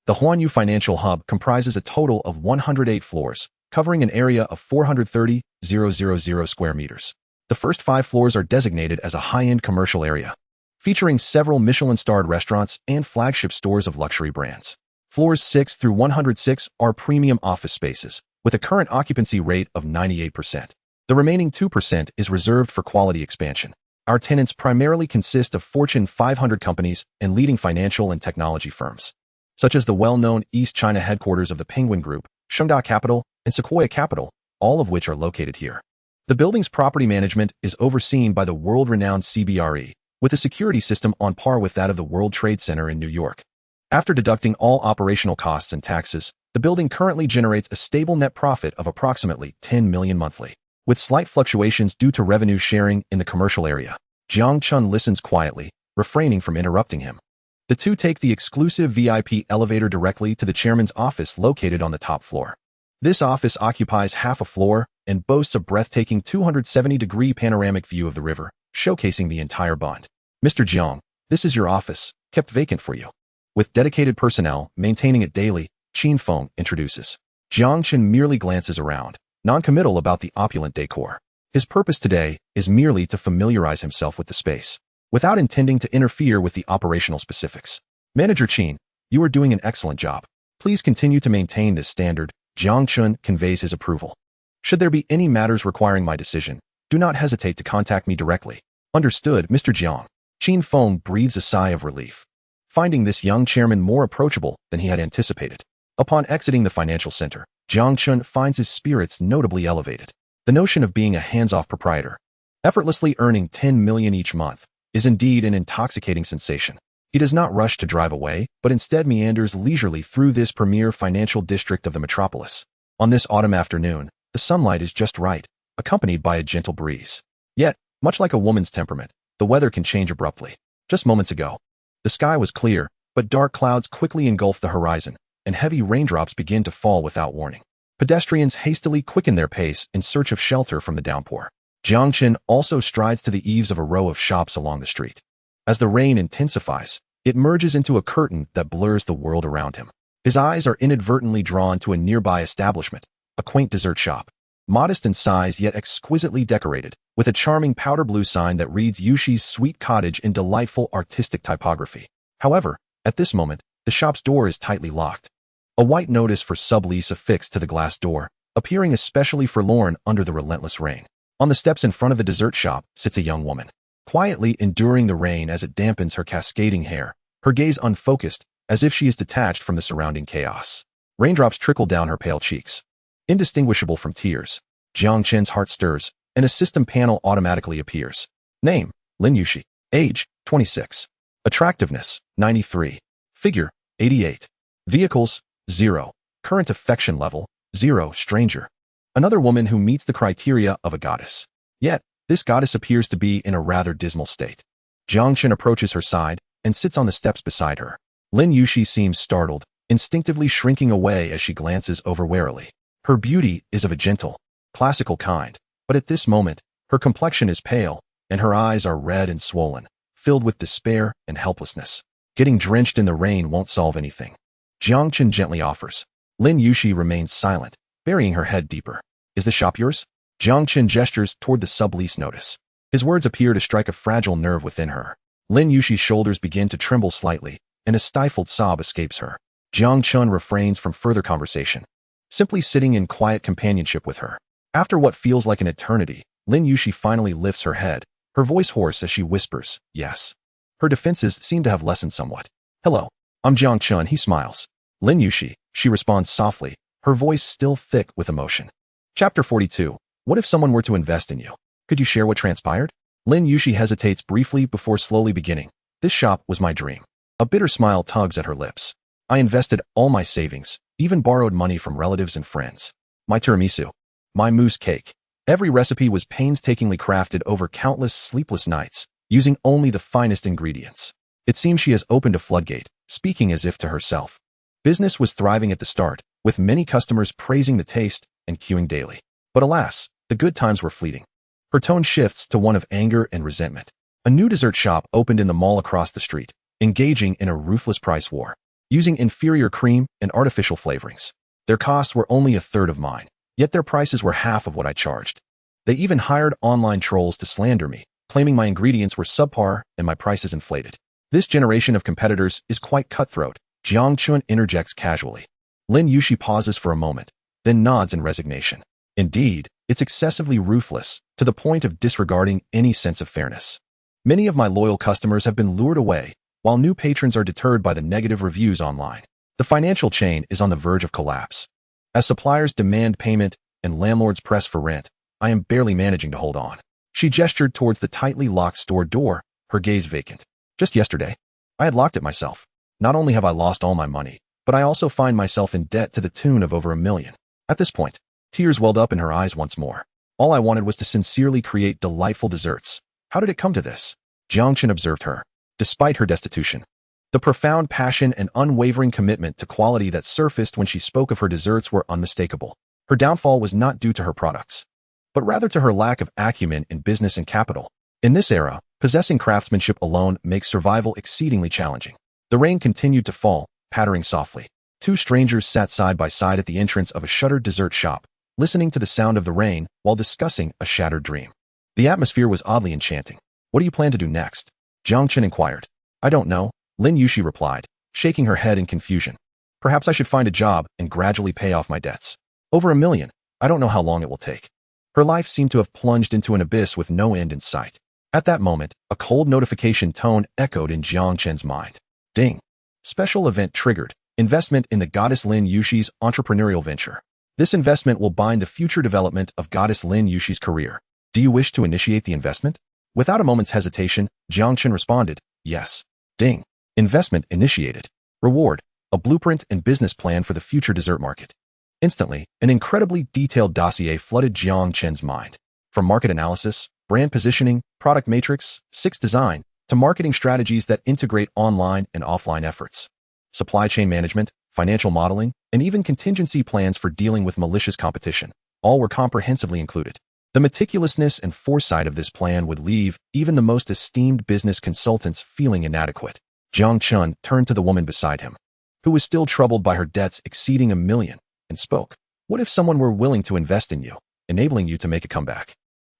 the Huanyu Financial Hub comprises a total of 108 floors, covering an area of 430,000 square meters. The first 5 floors are designated as a high-end commercial area, featuring several Michelin-starred restaurants and flagship stores of luxury brands. Floors 6 through 106 are premium office spaces, with a current occupancy rate of 98%. The remaining 2% is reserved for quality expansion. Our tenants primarily consist of Fortune 500 companies and leading financial and technology firms, such as the well-known East China headquarters of the Penguin Group, Shengda Capital, and Sequoia Capital, all of which are located here. The building's property management is overseen by the world-renowned CBRE, with a security system on par with that of the World Trade Center in New York. After deducting all operational costs and taxes, the building currently generates a stable net profit of approximately 10 million monthly, with slight fluctuations due to revenue sharing in the commercial area. Jiang Chen listens quietly, refraining from interrupting him. The two take the exclusive VIP elevator directly to the chairman's office located on the top floor. This office occupies half a floor and boasts a breathtaking 270-degree panoramic view of the river, showcasing the entire bond. "Mr. Jiang, this is your office, kept vacant for you." With dedicated personnel maintaining it daily, Qin Feng introduces. Jiang Chen merely glances around, non-committal about the opulent decor. His purpose today is merely to familiarize himself with the space, without intending to interfere with the operational specifics. "Manager Qin, you are doing an excellent job. Please continue to maintain this standard." Jiang Chen conveys his approval. "Should there be any matters requiring my decision, do not hesitate to contact me directly." "Understood, Mr. Jiang." Qin Feng breathes a sigh of relief, finding this young chairman more approachable than he had anticipated. Upon exiting the financial center, Jiang Chen finds his spirits notably elevated. The notion of being a hands-off proprietor, effortlessly earning 10 million each month, is indeed an intoxicating sensation. He does not rush to drive away, but instead meanders leisurely through this premier financial district of the metropolis. On this autumn afternoon, the sunlight is just right, accompanied by a gentle breeze. Yet, much like a woman's temperament, the weather can change abruptly. Just moments ago, the sky was clear, but dark clouds quickly engulfed the horizon, and heavy raindrops begin to fall without warning. Pedestrians hastily quicken their pace in search of shelter from the downpour. Jiang Chen also strides to the eaves of a row of shops along the street. As the rain intensifies, it merges into a curtain that blurs the world around him. His eyes are inadvertently drawn to a nearby establishment, a quaint dessert shop. modest in size yet exquisitely decorated, with a charming powder blue sign that reads Yushi's Sweet Cottage in delightful artistic typography. However, at this moment, the shop's door is tightly locked. A white notice for sublease affixed to the glass door, appearing especially forlorn under the relentless rain. On the steps in front of the dessert shop sits a young woman, quietly enduring the rain as it dampens her cascading hair, her gaze unfocused, as if she is detached from the surrounding chaos. Raindrops trickle down her pale cheeks. Indistinguishable from tears, Jiang Chen's heart stirs, and a system panel automatically appears. Name, Lin Yushi. Age, 26. Attractiveness, 93. Figure, 88. Vehicles, 0. Current affection level, 0. Stranger. Another woman who meets the criteria of a goddess. Yet, this goddess appears to be in a rather dismal state. Jiang Chen approaches her side and sits on the steps beside her. Lin Yushi seems startled, instinctively shrinking away as she glances over warily. Her beauty is of a gentle, classical kind, but at this moment, her complexion is pale, and her eyes are red and swollen, filled with despair and helplessness. Getting drenched in the rain won't solve anything. Jiang Chen gently offers. Lin Yushi remains silent, burying her head deeper. Is the shop yours? Jiang Chen gestures toward the sublease notice. His words appear to strike a fragile nerve within her. Lin Yushi's shoulders begin to tremble slightly, and a stifled sob escapes her. Jiang Chen refrains from further conversation, simply sitting in quiet companionship with her. After what feels like an eternity, Lin Yushi finally lifts her head, her voice hoarse as she whispers, yes. Her defenses seem to have lessened somewhat. Hello, I'm Jiang Chen, he smiles. Lin Yushi, she responds softly, her voice still thick with emotion. Chapter 42. What if someone were to invest in you? Could you share what transpired? Lin Yushi hesitates briefly before slowly beginning. This shop was my dream. A bitter smile tugs at her lips. I invested all my savings, even borrowed money from relatives and friends. My tiramisu, my mousse cake. Every recipe was painstakingly crafted over countless sleepless nights, using only the finest ingredients. It seems she has opened a floodgate, speaking as if to herself. Business was thriving at the start, with many customers praising the taste and queuing daily. But alas, the good times were fleeting. Her tone shifts to one of anger and resentment. A new dessert shop opened in the mall across the street, engaging in a ruthless price war, using inferior cream and artificial flavorings. Their costs were only a third of mine, yet their prices were half of what I charged. They even hired online trolls to slander me, claiming my ingredients were subpar and my prices inflated. This generation of competitors is quite cutthroat, Jiang Chen interjects casually. Lin Yushi pauses for a moment, then nods in resignation. Indeed, it's excessively ruthless, to the point of disregarding any sense of fairness. Many of my loyal customers have been lured away, while new patrons are deterred by the negative reviews online. The financial chain is on the verge of collapse. As suppliers demand payment and landlords press for rent, I am barely managing to hold on. She gestured towards the tightly locked store door, her gaze vacant. Just yesterday, I had locked it myself. Not only have I lost all my money, but I also find myself in debt to the tune of over $1 million. At this point, tears welled up in her eyes once more. All I wanted was to sincerely create delightful desserts. How did it come to this? Jiang Chen observed her. Despite her destitution, the profound passion and unwavering commitment to quality that surfaced when she spoke of her desserts were unmistakable. Her downfall was not due to her products, but rather to her lack of acumen in business and capital. In this era, possessing craftsmanship alone makes survival exceedingly challenging. The rain continued to fall, pattering softly. Two strangers sat side by side at the entrance of a shuttered dessert shop, listening to the sound of the rain while discussing a shattered dream. The atmosphere was oddly enchanting. What do you plan to do next? Jiang Chen inquired. I don't know, Lin Yushi replied, shaking her head in confusion. Perhaps I should find a job and gradually pay off my debts. Over $1 million. I don't know how long it will take. Her life seemed to have plunged into an abyss with no end in sight. At that moment, a cold notification tone echoed in Jiang Chen's mind. Ding. Special event triggered. Investment in the Goddess Lin Yushi's entrepreneurial venture. This investment will bind the future development of Goddess Lin Yushi's career. Do you wish to initiate the investment? Without a moment's hesitation, Jiang Chen responded, yes. Ding. Investment initiated. Reward, a blueprint and business plan for the future dessert market. Instantly, an incredibly detailed dossier flooded Jiang Chen's mind. From market analysis, brand positioning, product matrix, design, to marketing strategies that integrate online and offline efforts. Supply chain management, financial modeling, and even contingency plans for dealing with malicious competition, all were comprehensively included. The meticulousness and foresight of this plan would leave even the most esteemed business consultants feeling inadequate. Jiang Chen turned to the woman beside him, who was still troubled by her debts exceeding $1 million, and spoke. What if someone were willing to invest in you? enabling you to make a comeback.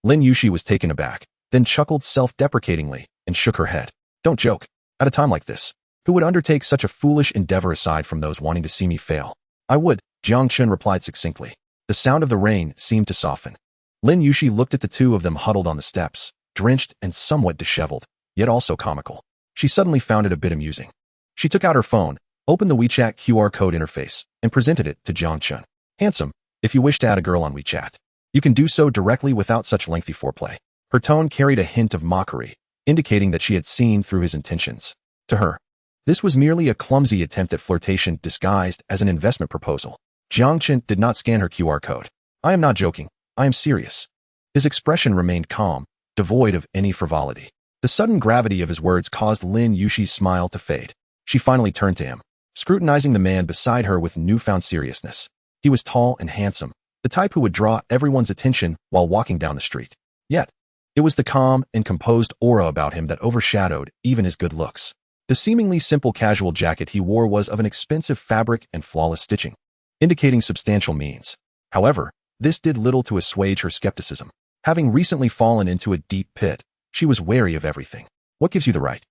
Lin Yushi was taken aback, then chuckled self-deprecatingly and shook her head. Don't joke. At a time like this, who would undertake such a foolish endeavor aside from those wanting to see me fail? I would, Jiang Chen replied succinctly. The sound of the rain seemed to soften. Lin Yushi looked at the two of them huddled on the steps, drenched and somewhat disheveled, yet also comical. She suddenly found it a bit amusing. She took out her phone, opened the WeChat QR code interface, and presented it to Jiang Chen. Handsome, if you wish to add a girl on WeChat, you can do so directly without such lengthy foreplay. Her tone carried a hint of mockery, indicating that she had seen through his intentions. To her, this was merely a clumsy attempt at flirtation disguised as an investment proposal. Jiang Chen did not scan her QR code. I am not joking. I am serious. His expression remained calm, devoid of any frivolity. The sudden gravity of his words caused Lin Yushi's smile to fade. She finally turned to him, scrutinizing the man beside her with newfound seriousness. He was tall and handsome, the type who would draw everyone's attention while walking down the street. Yet, it was the calm and composed aura about him that overshadowed even his good looks. The seemingly simple casual jacket he wore was of an expensive fabric and flawless stitching, indicating substantial means. However, this did little to assuage her skepticism. Having recently fallen into a deep pit, she was wary of everything. What gives you the right?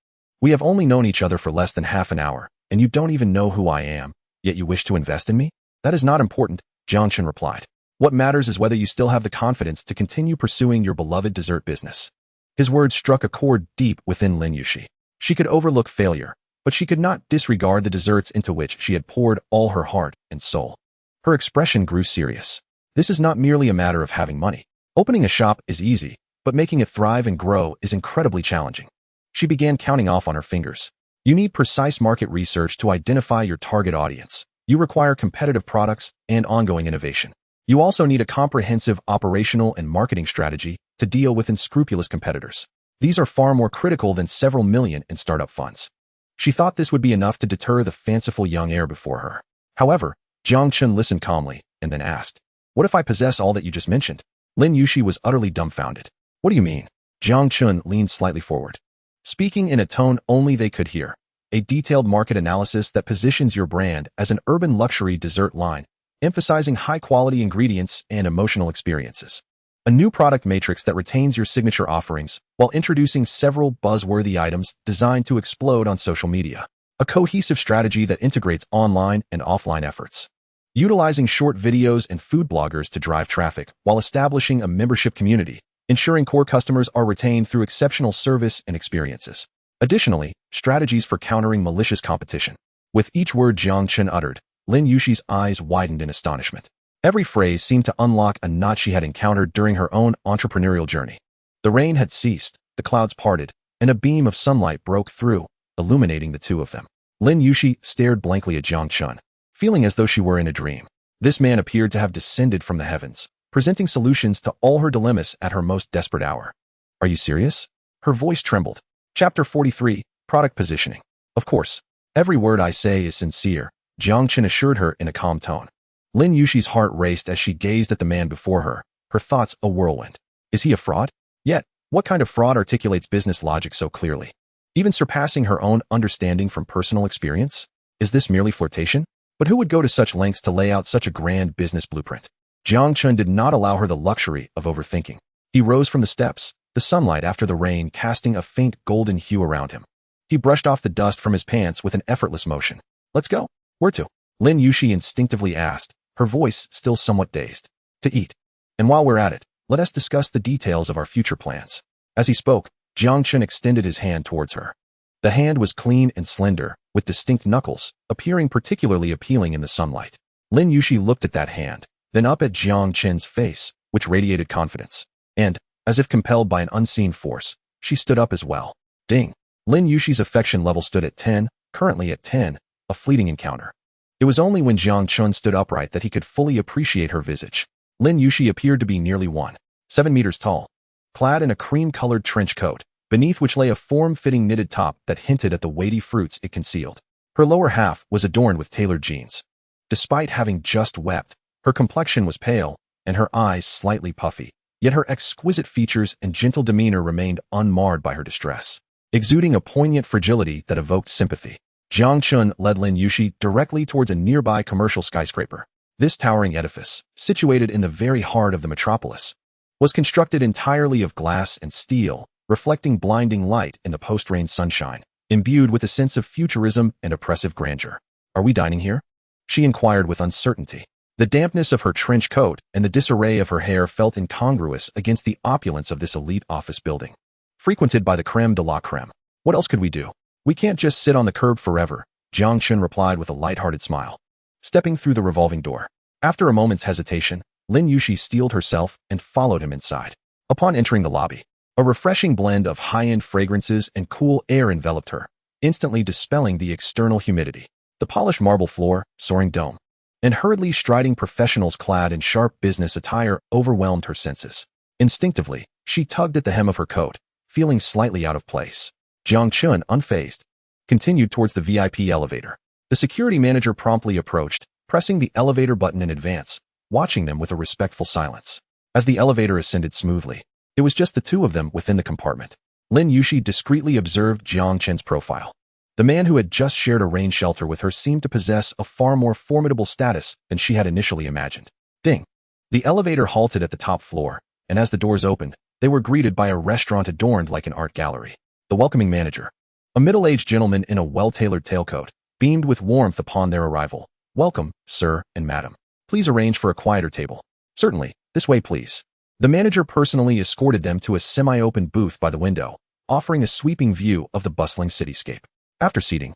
We have only known each other for less than half an hour, and you don't even know who I am, yet you wish to invest in me? That is not important, Jiang Chen replied. What matters is whether you still have the confidence to continue pursuing your beloved dessert business. His words struck a chord deep within Lin Yushi. She could overlook failure, but she could not disregard the desserts into which she had poured all her heart and soul. Her expression grew serious. This is not merely a matter of having money. Opening a shop is easy, but making it thrive and grow is incredibly challenging. She began counting off on her fingers. You need precise market research to identify your target audience. You require competitive products and ongoing innovation. You also need a comprehensive operational and marketing strategy to deal with unscrupulous competitors. These are far more critical than several million in startup funds. She thought this would be enough to deter the fanciful young heir before her. However, Jiang Chen listened calmly and then asked, "What if I possess all that you just mentioned?" Lin Yushi was utterly dumbfounded. "What do you mean?" Jiang Chen leaned slightly forward, speaking in a tone only they could hear. A detailed market analysis that positions your brand as an urban luxury dessert line, emphasizing high-quality ingredients and emotional experiences. A new product matrix that retains your signature offerings while introducing several buzzworthy items designed to explode on social media. A cohesive strategy that integrates online and offline efforts. Utilizing short videos and food bloggers to drive traffic while establishing a membership community, ensuring core customers are retained through exceptional service and experiences. Additionally, strategies for countering malicious competition. With each word Jiang Chen uttered, Lin Yushi's eyes widened in astonishment. Every phrase seemed to unlock a knot she had encountered during her own entrepreneurial journey. The rain had ceased, the clouds parted, and a beam of sunlight broke through, illuminating the two of them. Lin Yushi stared blankly at Jiang Chen, feeling as though she were in a dream. This man appeared to have descended from the heavens, presenting solutions to all her dilemmas at her most desperate hour. Are you serious? Her voice trembled. Chapter 43, Product Positioning. Of course, every word I say is sincere, Jiang Chen assured her in a calm tone. Lin Yushi's heart raced as she gazed at the man before her, her thoughts a whirlwind. Is he a fraud? Yet, what kind of fraud articulates business logic so clearly? Even surpassing her own understanding from personal experience? Is this merely flirtation? But who would go to such lengths to lay out such a grand business blueprint? Jiang Chen did not allow her the luxury of overthinking. He rose from the steps, the sunlight after the rain casting a faint golden hue around him. He brushed off the dust from his pants with an effortless motion. Let's go. Where to? Lin Yushi instinctively asked, her voice still somewhat dazed. To eat. And while we're at it, let us discuss the details of our future plans. As he spoke, Jiang Chen extended his hand towards her. The hand was clean and slender, with distinct knuckles, appearing particularly appealing in the sunlight. Lin Yushi looked at that hand, then up at Jiang Chen's face, which radiated confidence. And, as if compelled by an unseen force, she stood up as well. Ding. Lin Yushi's affection level stood at 10, currently at 10, a fleeting encounter. It was only when Jiang Chen stood upright that he could fully appreciate her visage. Lin Yushi appeared to be nearly 1.7 meters tall, clad in a cream-colored trench coat, beneath which lay a form-fitting knitted top that hinted at the weighty fruits it concealed. Her lower half was adorned with tailored jeans. Despite having just wept, her complexion was pale, and her eyes slightly puffy, yet her exquisite features and gentle demeanor remained unmarred by her distress, exuding a poignant fragility that evoked sympathy. Jiang Chen led Lin Yushi directly towards a nearby commercial skyscraper. This towering edifice, situated in the very heart of the metropolis, was constructed entirely of glass and steel, reflecting blinding light in the post-rain sunshine, imbued with a sense of futurism and oppressive grandeur. "Are we dining here?" she inquired with uncertainty. The dampness of her trench coat and the disarray of her hair felt incongruous against the opulence of this elite office building, frequented by the creme de la creme. "What else could we do? We can't just sit on the curb forever," Jiang Chen replied with a light-hearted smile, stepping through the revolving door. After a moment's hesitation, Lin Yuxi steeled herself and followed him inside. Upon entering the lobby, a refreshing blend of high-end fragrances and cool air enveloped her, instantly dispelling the external humidity. The polished marble floor, soaring dome, and hurriedly striding professionals clad in sharp business attire overwhelmed her senses. Instinctively, she tugged at the hem of her coat, feeling slightly out of place. Jiang Chen, unfazed, continued towards the VIP elevator. The security manager promptly approached, pressing the elevator button in advance, watching them with a respectful silence. As the elevator ascended smoothly, it was just the two of them within the compartment. Lin Yuxi discreetly observed Jiang Chen's profile. The man who had just shared a rain shelter with her seemed to possess a far more formidable status than she had initially imagined. Ding! The elevator halted at the top floor, and as the doors opened, they were greeted by a restaurant adorned like an art gallery. The welcoming manager, a middle-aged gentleman in a well-tailored tailcoat, beamed with warmth upon their arrival. "Welcome, sir and madam. Please arrange for a quieter table." "Certainly, this way please." The manager personally escorted them to a semi-open booth by the window, offering a sweeping view of the bustling cityscape. After seating,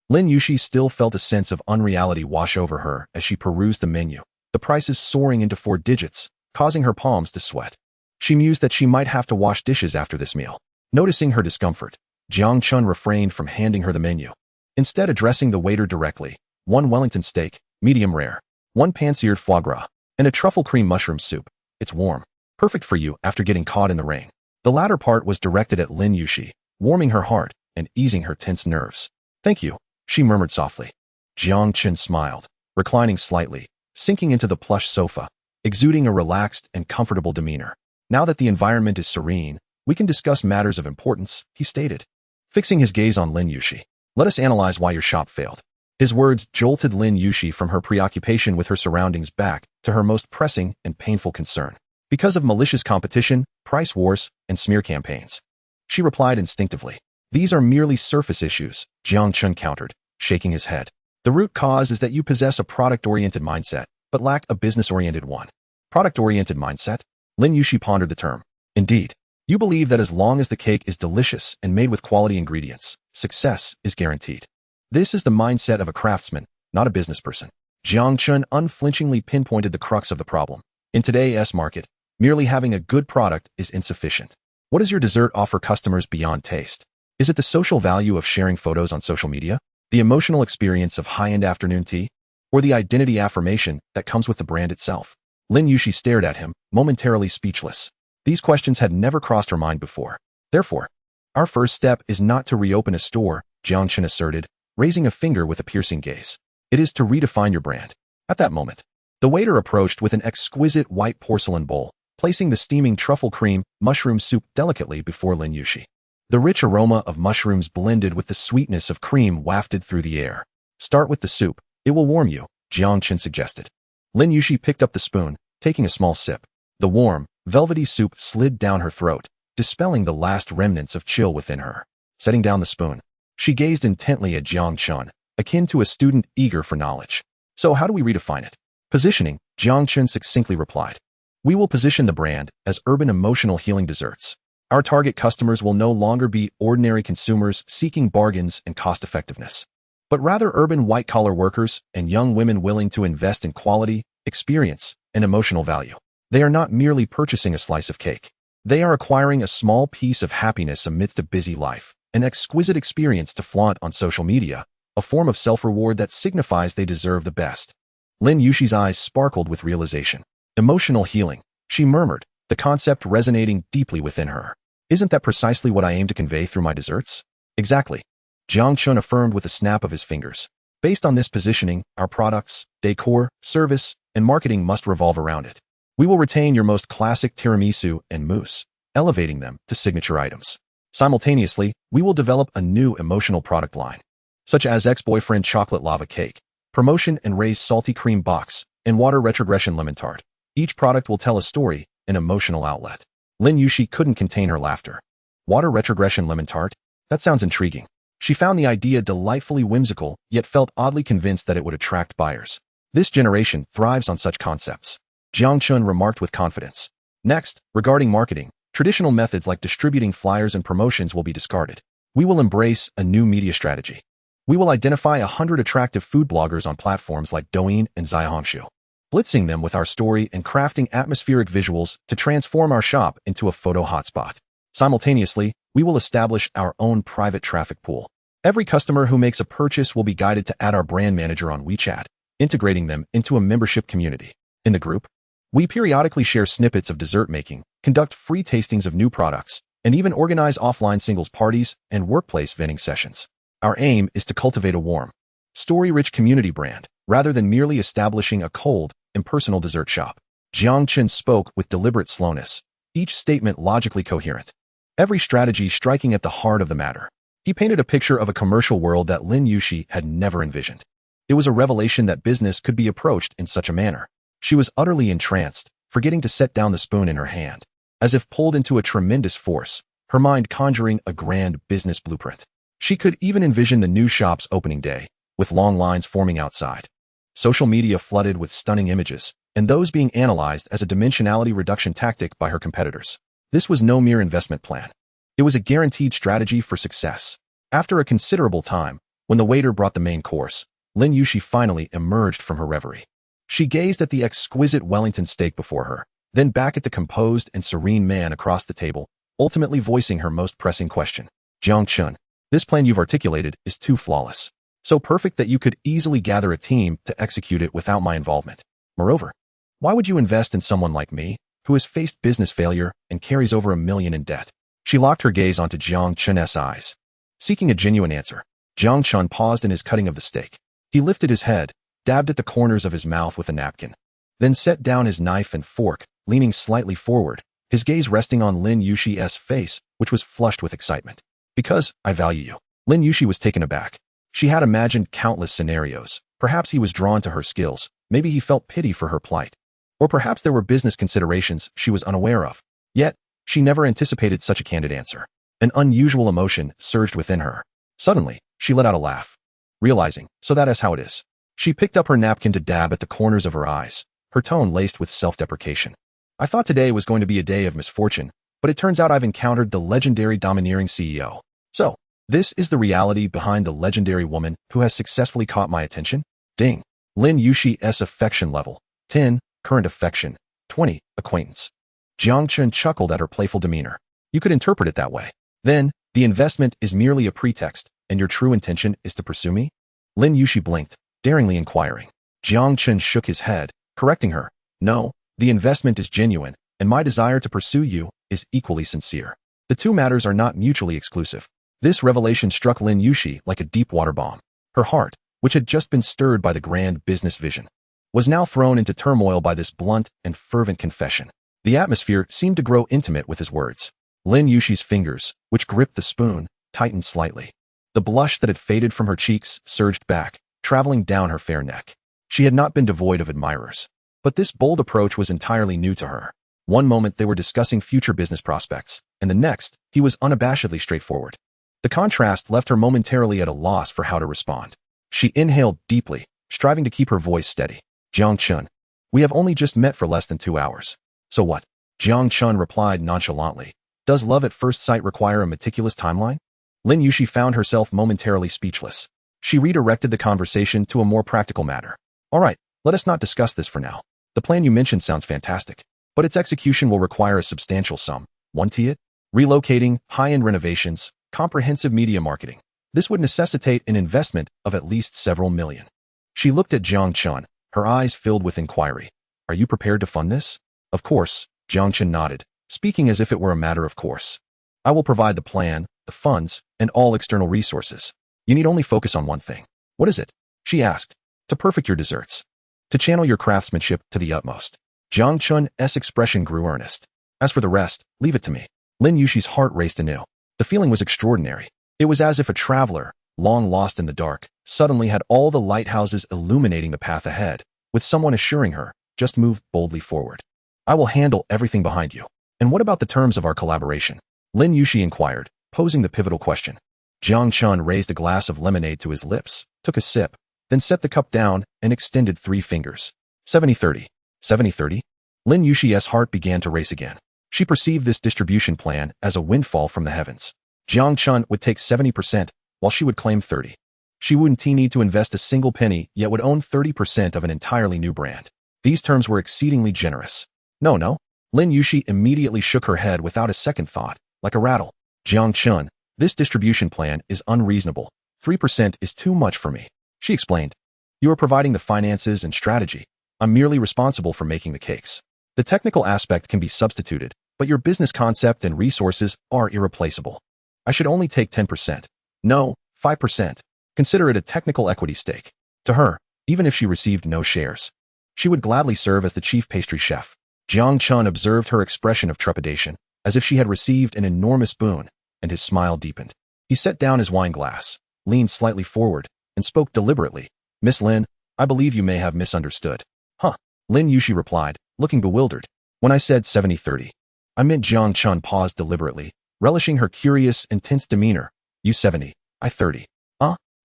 Lin Yuxi still felt a sense of unreality wash over her as she perused the menu, the prices soaring into 4 digits, causing her palms to sweat. She mused that she might have to wash dishes after this meal. Noticing her discomfort, Jiang Chen refrained from handing her the menu, instead addressing the waiter directly. "1 Wellington steak, medium rare, 1 pan-seared foie gras, and a truffle cream mushroom soup. It's warm. Perfect for you after getting caught in the rain." The latter part was directed at Lin Yuxi, warming her heart and easing her tense nerves. "Thank you," she murmured softly. Jiang Chen smiled, reclining slightly, sinking into the plush sofa, exuding a relaxed and comfortable demeanor. "Now that the environment is serene, we can discuss matters of importance," he stated, fixing his gaze on Lin Yuxi. "Let us analyze why your shop failed." His words jolted Lin Yuxi from her preoccupation with her surroundings back to her most pressing and painful concern. "Because of malicious competition, price wars, and smear campaigns," she replied instinctively. "These are merely surface issues," Jiang Chen countered, shaking his head. "The root cause is that you possess a product-oriented mindset, but lack a business-oriented one." Product-oriented mindset? Lin Yuxi pondered the term. "Indeed. You believe that as long as the cake is delicious and made with quality ingredients, success is guaranteed. This is the mindset of a craftsman, not a business person." Jiang Chen unflinchingly pinpointed the crux of the problem. In today's market, merely having a good product is insufficient. What does your dessert offer customers beyond taste? Is it the social value of sharing photos on social media, the emotional experience of high-end afternoon tea, or the identity affirmation that comes with the brand itself? Lin Yuxi stared at him, momentarily speechless. These questions had never crossed her mind before. "Therefore, our first step is not to reopen a store," Jiang Chen asserted, raising a finger with a piercing gaze. "It is to redefine your brand." At that moment, the waiter approached with an exquisite white porcelain bowl, placing the steaming truffle cream mushroom soup delicately before Lin Yuxi. The rich aroma of mushrooms blended with the sweetness of cream wafted through the air. "Start with the soup. It will warm you," Jiang Chen suggested. Lin Yuxi picked up the spoon, taking a small sip. The warm, velvety soup slid down her throat, dispelling the last remnants of chill within her. Setting down the spoon, she gazed intently at Jiang Chen, akin to a student eager for knowledge. "So how do we redefine it?" "Positioning," Jiang Chen succinctly replied. "We will position the brand as urban emotional healing desserts. Our target customers will no longer be ordinary consumers seeking bargains and cost-effectiveness, but rather urban white-collar workers and young women willing to invest in quality, experience, and emotional value. They are not merely purchasing a slice of cake. They are acquiring a small piece of happiness amidst a busy life, an exquisite experience to flaunt on social media, a form of self-reward that signifies they deserve the best." Lin Yuxi's eyes sparkled with realization. "Emotional healing," she murmured, the concept resonating deeply within her. "Isn't that precisely what I aim to convey through my desserts?" "Exactly," Jiang Chen affirmed with a snap of his fingers. "Based on this positioning, our products, decor, service, and marketing must revolve around it. We will retain your most classic tiramisu and mousse, elevating them to signature items. Simultaneously, we will develop a new emotional product line, such as ex-boyfriend chocolate lava cake, promotion and raised salty cream box, and water retrogression lemon tart. Each product will tell a story, an emotional outlet. Lin Yushi couldn't contain her laughter. Water retrogression lemon tart? That sounds intriguing. She found the idea delightfully whimsical, yet felt oddly convinced that it would attract buyers. This generation thrives on such concepts. Jiang Chen remarked with confidence. Next, regarding marketing, traditional methods like distributing flyers and promotions will be discarded. We will embrace a new media strategy. We will identify 100 attractive food bloggers on platforms like Douyin and Xiaohongshu, blitzing them with our story and crafting atmospheric visuals to transform our shop into a photo hotspot. Simultaneously, we will establish our own private traffic pool. Every customer who makes a purchase will be guided to add our brand manager on WeChat, integrating them into a membership community. In the group, we periodically share snippets of dessert making, conduct free tastings of new products, and even organize offline singles parties and workplace vending sessions. Our aim is to cultivate a warm, story-rich community brand, rather than merely establishing a cold, impersonal dessert shop. Jiang Chen spoke with deliberate slowness, each statement logically coherent. Every strategy striking at the heart of the matter. He painted a picture of a commercial world that Lin Yushi had never envisioned. It was a revelation that business could be approached in such a manner. She was utterly entranced, forgetting to set down the spoon in her hand. As if pulled into a tremendous force, her mind conjuring a grand business blueprint. She could even envision the new shop's opening day, with long lines forming outside. Social media flooded with stunning images, and those being analyzed as a dimensionality reduction tactic by her competitors. This was no mere investment plan. It was a guaranteed strategy for success. After a considerable time, when the waiter brought the main course, Lin Yushi finally emerged from her reverie. She gazed at the exquisite Wellington steak before her, then back at the composed and serene man across the table, ultimately voicing her most pressing question. Jiang Chen, this plan you've articulated is too flawless. So perfect that you could easily gather a team to execute it without my involvement. Moreover, why would you invest in someone like me, who has faced business failure and carries over $1 million in debt? She locked her gaze onto Jiang Chen's eyes. Seeking a genuine answer, Jiang Chen paused in his cutting of the steak. He lifted his head, dabbed at the corners of his mouth with a napkin, then set down his knife and fork, leaning slightly forward, his gaze resting on Lin Yushi's face, which was flushed with excitement. Because I value you. Lin Yushi was taken aback. She had imagined countless scenarios. Perhaps he was drawn to her skills. Maybe he felt pity for her plight. Or perhaps there were business considerations she was unaware of. Yet, she never anticipated such a candid answer. An unusual emotion surged within her. Suddenly, she let out a laugh, realizing, so that is how it is. She picked up her napkin to dab at the corners of her eyes, her tone laced with self-deprecation. I thought today was going to be a day of misfortune, but it turns out I've encountered the legendary domineering CEO. So, this is the reality behind the legendary woman who has successfully caught my attention? Ding. Lin Yushi's affection level. 10. Current affection. 20. Acquaintance. Jiang Chen chuckled at her playful demeanor. You could interpret it that way. Then, the investment is merely a pretext, and your true intention is to pursue me? Lin Yushi blinked, daringly inquiring. Jiang Chen shook his head, correcting her. No, the investment is genuine, and my desire to pursue you is equally sincere. The two matters are not mutually exclusive. This revelation struck Lin Yushi like a deep water bomb. Her heart, which had just been stirred by the grand business vision, was now thrown into turmoil by this blunt and fervent confession. The atmosphere seemed to grow intimate with his words. Lin Yushi's fingers, which gripped the spoon, tightened slightly. The blush that had faded from her cheeks surged back, traveling down her fair neck. She had not been devoid of admirers, but this bold approach was entirely new to her. One moment they were discussing future business prospects, and the next, he was unabashedly straightforward. The contrast left her momentarily at a loss for how to respond. She inhaled deeply, striving to keep her voice steady. Jiang Chen, we have only just met for less than 2 hours. So what? Jiang Chen replied nonchalantly. Does love at first sight require a meticulous timeline? Lin Yushi found herself momentarily speechless. She redirected the conversation to a more practical matter. All right, let us not discuss this for now. The plan you mentioned sounds fantastic, but its execution will require a substantial sum. Won't it? Relocating, high-end renovations, comprehensive media marketing. This would necessitate an investment of at least several million. She looked at Jiang Chen, her eyes filled with inquiry. Are you prepared to fund this? Of course, Jiang Chen nodded, speaking as if it were a matter of course. I will provide the plan, the funds, and all external resources. You need only focus on one thing. What is it? She asked. To perfect your desserts. To channel your craftsmanship to the utmost. Jiang Chen's expression grew earnest. As for the rest, leave it to me. Lin Yushi's heart raced anew. The feeling was extraordinary. It was as if a traveler, long lost in the dark, suddenly had all the lighthouses illuminating the path ahead, with someone assuring her, just move boldly forward. I will handle everything behind you. And what about the terms of our collaboration? Lin Yushi inquired, posing the pivotal question. Jiang Chen raised a glass of lemonade to his lips, took a sip, then set the cup down and extended 3 fingers. 70-30. 70-30? Lin Yushi's heart began to race again. She perceived this distribution plan as a windfall from the heavens. Jiang Chen would take 70%, while she would claim 30. She wouldn't need to invest a single penny, yet would own 30% of an entirely new brand. These terms were exceedingly generous. No. Lin Yushi immediately shook her head without a second thought, like a rattle. Jiang Chen, this distribution plan is unreasonable. 3% is too much for me. She explained. You are providing the finances and strategy. I'm merely responsible for making the cakes. The technical aspect can be substituted, but your business concept and resources are irreplaceable. I should only take 10%. No, 5%. Consider it a technical equity stake. To her, even if she received no shares, she would gladly serve as the chief pastry chef. Jiang Chen observed her expression of trepidation, as if she had received an enormous boon, and his smile deepened. He set down his wine glass, leaned slightly forward, and spoke deliberately. Miss Lin, I believe you may have misunderstood. Huh? Lin Yushi replied, looking bewildered. When I said 70-30, I meant. Jiang Chen paused deliberately, relishing her curious and tense demeanor. You 70, I 30.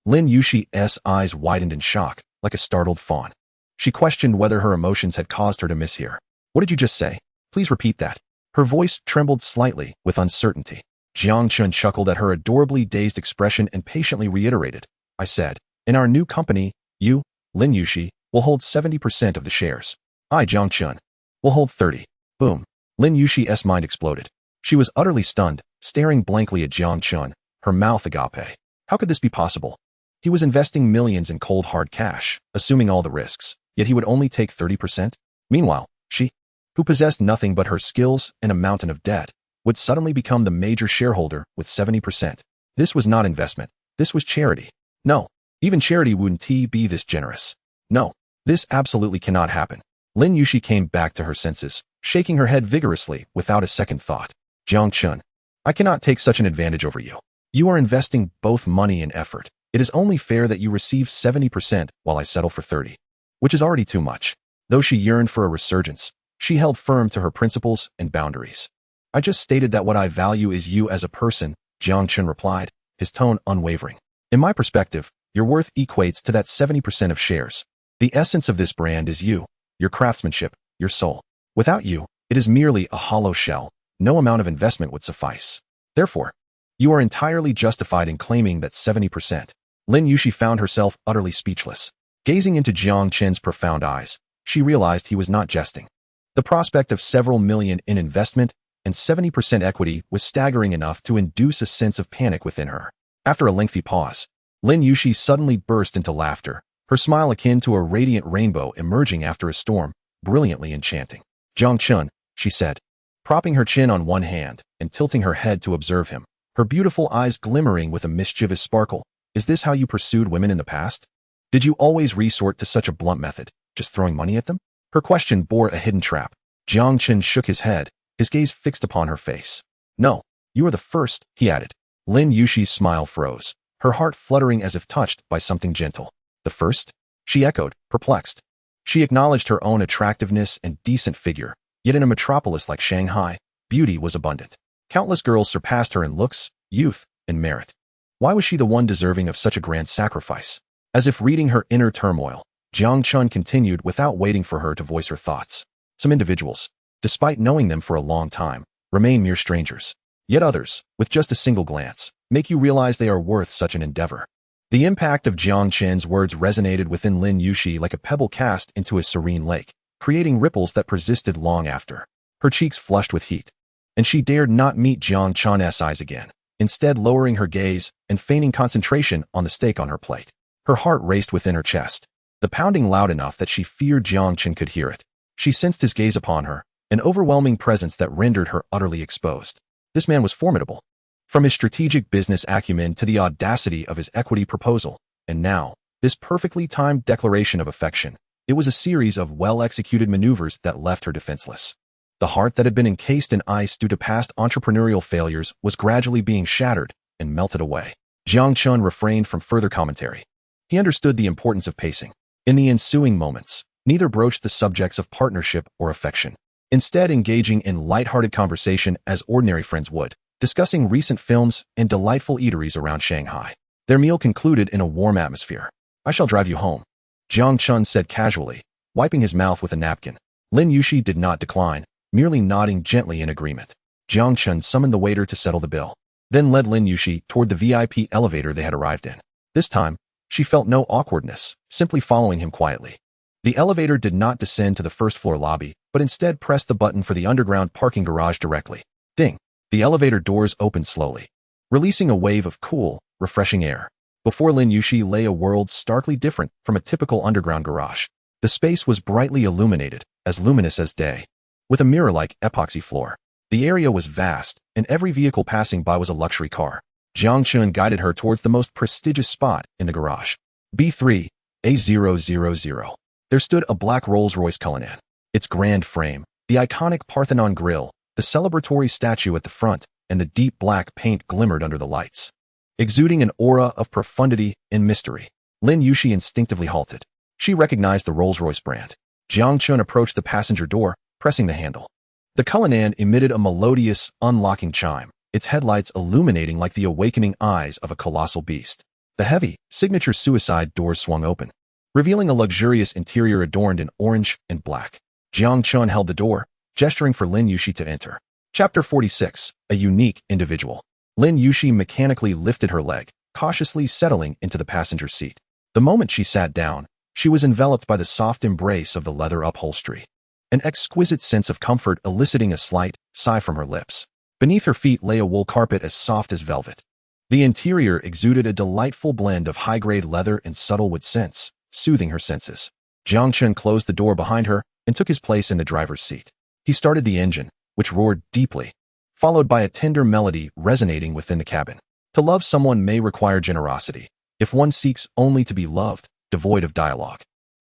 Lin Yushi's eyes widened in shock, like a startled fawn. She questioned whether her emotions had caused her to mishear. What did you just say? Please repeat that. Her voice trembled slightly with uncertainty. Jiang Chen chuckled at her adorably dazed expression and patiently reiterated. I said, in our new company, you, Lin Yushi, will hold 70% of the shares. I, Jiang Chen, will hold 30. Boom. Lin Yushi's mind exploded. She was utterly stunned, staring blankly at Jiang Chen, her mouth agape. How could this be possible? He was investing millions in cold hard cash, assuming all the risks, yet he would only take 30%? Meanwhile, she, who possessed nothing but her skills and a mountain of debt, would suddenly become the major shareholder with 70%. This was not investment. This was charity. No, even charity wouldn't be this generous. No, this absolutely cannot happen. Lin Yushi came back to her senses, shaking her head vigorously without a second thought. Jiang Chen, I cannot take such an advantage over you. You are investing both money and effort. It is only fair that you receive 70% while I settle for 30, which is already too much. Though she yearned for a resurgence, she held firm to her principles and boundaries. I just stated that what I value is you as a person, Jiang Chen replied, his tone unwavering. In my perspective, your worth equates to that 70% of shares. The essence of this brand is you, your craftsmanship, your soul. Without you, it is merely a hollow shell. No amount of investment would suffice. Therefore, you are entirely justified in claiming that 70%. Lin Yushi found herself utterly speechless. Gazing into Jiang Chen's profound eyes, she realized he was not jesting. The prospect of several million in investment and 70% equity was staggering enough to induce a sense of panic within her. After a lengthy pause, Lin Yushi suddenly burst into laughter, her smile akin to a radiant rainbow emerging after a storm, brilliantly enchanting. Jiang Chen, she said, propping her chin on one hand and tilting her head to observe him, her beautiful eyes glimmering with a mischievous sparkle. Is this how you pursued women in the past? Did you always resort to such a blunt method, just throwing money at them? Her question bore a hidden trap. Jiang Chen shook his head, his gaze fixed upon her face. No, you are the first, he added. Lin Yushi's smile froze, her heart fluttering as if touched by something gentle. The first? She echoed, perplexed. She acknowledged her own attractiveness and decent figure, yet in a metropolis like Shanghai, beauty was abundant. Countless girls surpassed her in looks, youth, and merit. Why was she the one deserving of such a grand sacrifice? As if reading her inner turmoil, Jiang Chen continued without waiting for her to voice her thoughts. Some individuals, despite knowing them for a long time, remain mere strangers. Yet others, with just a single glance, make you realize they are worth such an endeavor. The impact of Jiang Chen's words resonated within Lin Yushi like a pebble cast into a serene lake, creating ripples that persisted long after. Her cheeks flushed with heat, and she dared not meet Jiang Chen's eyes again, instead lowering her gaze and feigning concentration on the steak on her plate. Her heart raced within her chest, the pounding loud enough that she feared Jiang Chen could hear it. She sensed his gaze upon her, an overwhelming presence that rendered her utterly exposed. This man was formidable, from his strategic business acumen to the audacity of his equity proposal, and now, this perfectly timed declaration of affection. It was a series of well-executed maneuvers that left her defenseless. The heart that had been encased in ice due to past entrepreneurial failures was gradually being shattered and melted away. Jiang Chen refrained from further commentary. He understood the importance of pacing. In the ensuing moments, Neither broached the subjects of partnership or affection, instead engaging in light-hearted conversation as ordinary friends would, discussing recent films and delightful eateries around Shanghai. Their meal concluded in a warm atmosphere. "I shall drive you home," Jiang Chen said casually, wiping his mouth with a napkin. Lin Yuxi did not decline, merely nodding gently in agreement. Jiang Chen summoned the waiter to settle the bill, then led Lin Yuxi toward the VIP elevator they had arrived in. This time, she felt no awkwardness, simply following him quietly. The elevator did not descend to the first-floor lobby, but instead pressed the button for the underground parking garage directly. Ding! The elevator doors opened slowly, releasing a wave of cool, refreshing air. Before Lin Yuxi lay a world starkly different from a typical underground garage. The space was brightly illuminated, as luminous as day, with a mirror-like epoxy floor. The area was vast, and every vehicle passing by was a luxury car. Jiang Chen guided her towards the most prestigious spot in the garage. B3, A000. There stood a black Rolls-Royce Cullinan. Its grand frame, the iconic Parthenon grille, the celebratory statue at the front, and the deep black paint glimmered under the lights, exuding an aura of profundity and mystery. Lin Yuxi instinctively halted. She recognized the Rolls-Royce brand. Jiang Chen approached the passenger door, pressing the handle. The Cullinan emitted a melodious, unlocking chime, its headlights illuminating like the awakening eyes of a colossal beast. The heavy, signature suicide doors swung open, revealing a luxurious interior adorned in orange and black. Jiang Chen held the door, gesturing for Lin Yuxi to enter. Chapter 46, A Unique Individual. Lin Yuxi mechanically lifted her leg, cautiously settling into the passenger seat. The moment she sat down, she was enveloped by the soft embrace of the leather upholstery, an exquisite sense of comfort eliciting a slight sigh from her lips. Beneath her feet lay a wool carpet as soft as velvet. The interior exuded a delightful blend of high-grade leather and subtle wood scents, soothing her senses. Jiang Chen closed the door behind her and took his place in the driver's seat. He started the engine, which roared deeply, followed by a tender melody resonating within the cabin. To love someone may require generosity. If one seeks only to be loved, devoid of dialogue,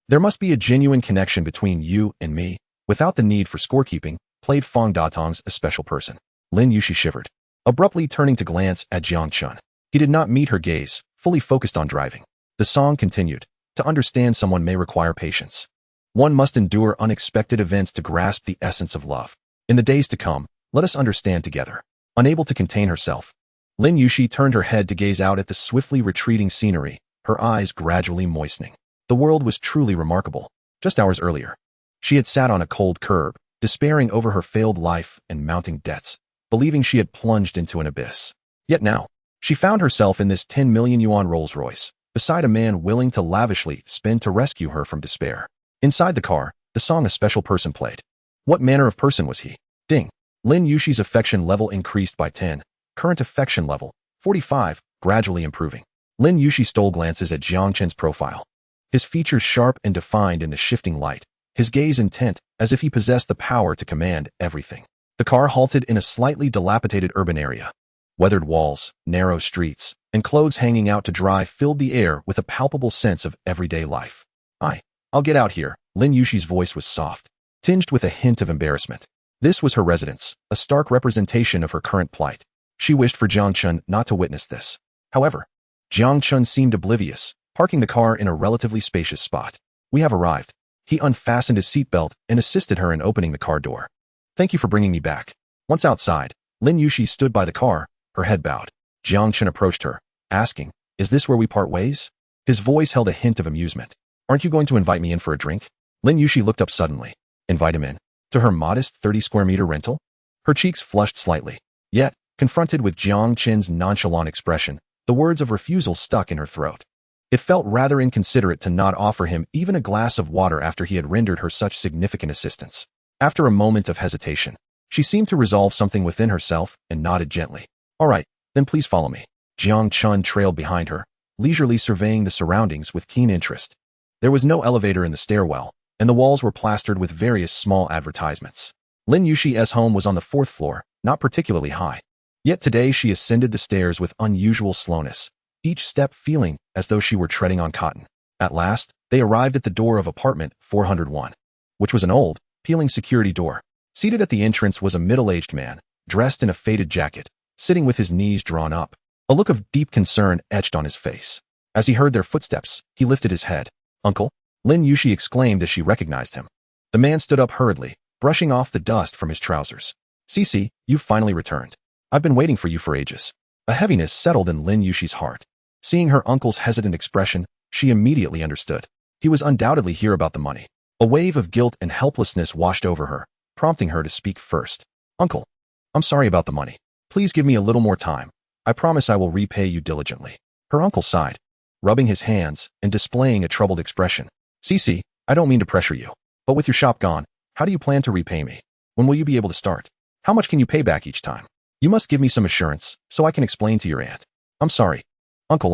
there must be a genuine connection between you and me, without the need for scorekeeping, played Fong Datong's a special person. Lin Yuxi shivered, abruptly turning to glance at Jiang Chen. He did not meet her gaze, fully focused on driving. The song continued. To understand someone may require patience. One must endure unexpected events to grasp the essence of love. In the days to come, let us understand together. Unable to contain herself, Lin Yuxi turned her head to gaze out at the swiftly retreating scenery, her eyes gradually moistening. The world was truly remarkable. Just hours earlier, she had sat on a cold curb, despairing over her failed life and mounting debts, believing she had plunged into an abyss. Yet now, she found herself in this 10 million yuan Rolls-Royce, beside a man willing to lavishly spend to rescue her from despair. Inside the car, the song A Special Person played. What manner of person was he? Ding. Lin Yuxi's affection level increased by 10. Current affection level, 45, gradually improving. Lin Yuxi stole glances at Jiang Chen's profile. His features sharp and defined in the shifting light, his gaze intent, as if he possessed the power to command everything. The car halted in a slightly dilapidated urban area. Weathered walls, narrow streets, and clothes hanging out to dry filled the air with a palpable sense of everyday life. I'll get out here. Lin Yuxi's voice was soft, tinged with a hint of embarrassment. This was her residence, a stark representation of her current plight. She wished for Jiang Chen not to witness this. However, Jiang Chen seemed oblivious, parking the car in a relatively spacious spot. We have arrived. He unfastened his seatbelt and assisted her in opening the car door. Thank you for bringing me back. Once outside, Lin Yuxi stood by the car, her head bowed. Jiang Chen approached her, asking, "Is this where we part ways?" His voice held a hint of amusement. "Aren't you going to invite me in for a drink?" Lin Yuxi looked up suddenly. Invite him in? To her modest 30-square-meter rental? Her cheeks flushed slightly. Yet, confronted with Jiang Chen's nonchalant expression, the words of refusal stuck in her throat. It felt rather inconsiderate to not offer him even a glass of water after he had rendered her such significant assistance. After a moment of hesitation, she seemed to resolve something within herself and nodded gently. "All right, then please follow me." Jiang Chen trailed behind her, leisurely surveying the surroundings with keen interest. There was no elevator in the stairwell, and the walls were plastered with various small advertisements. Lin Yuxi's home was on the 4th floor, not particularly high. Yet today she ascended the stairs with unusual slowness, each step feeling as though she were treading on cotton. At last, they arrived at the door of apartment 401, which was an old, peeling security door. Seated at the entrance was a middle-aged man, dressed in a faded jacket, sitting with his knees drawn up. A look of deep concern etched on his face. As he heard their footsteps, he lifted his head. "Uncle?" Lin Yushi exclaimed as she recognized him. The man stood up hurriedly, brushing off the dust from his trousers. "Cici, you've finally returned. I've been waiting for you for ages." A heaviness settled in Lin Yushi's heart. Seeing her uncle's hesitant expression, she immediately understood. He was undoubtedly here about the money. A wave of guilt and helplessness washed over her, prompting her to speak first. "Uncle, I'm sorry about the money. Please give me a little more time. I promise I will repay you diligently." Her uncle sighed, rubbing his hands and displaying a troubled expression. "Cici, I don't mean to pressure you, but with your shop gone, how do you plan to repay me? When will you be able to start? How much can you pay back each time? You must give me some assurance so I can explain to your aunt." "I'm sorry, Uncle,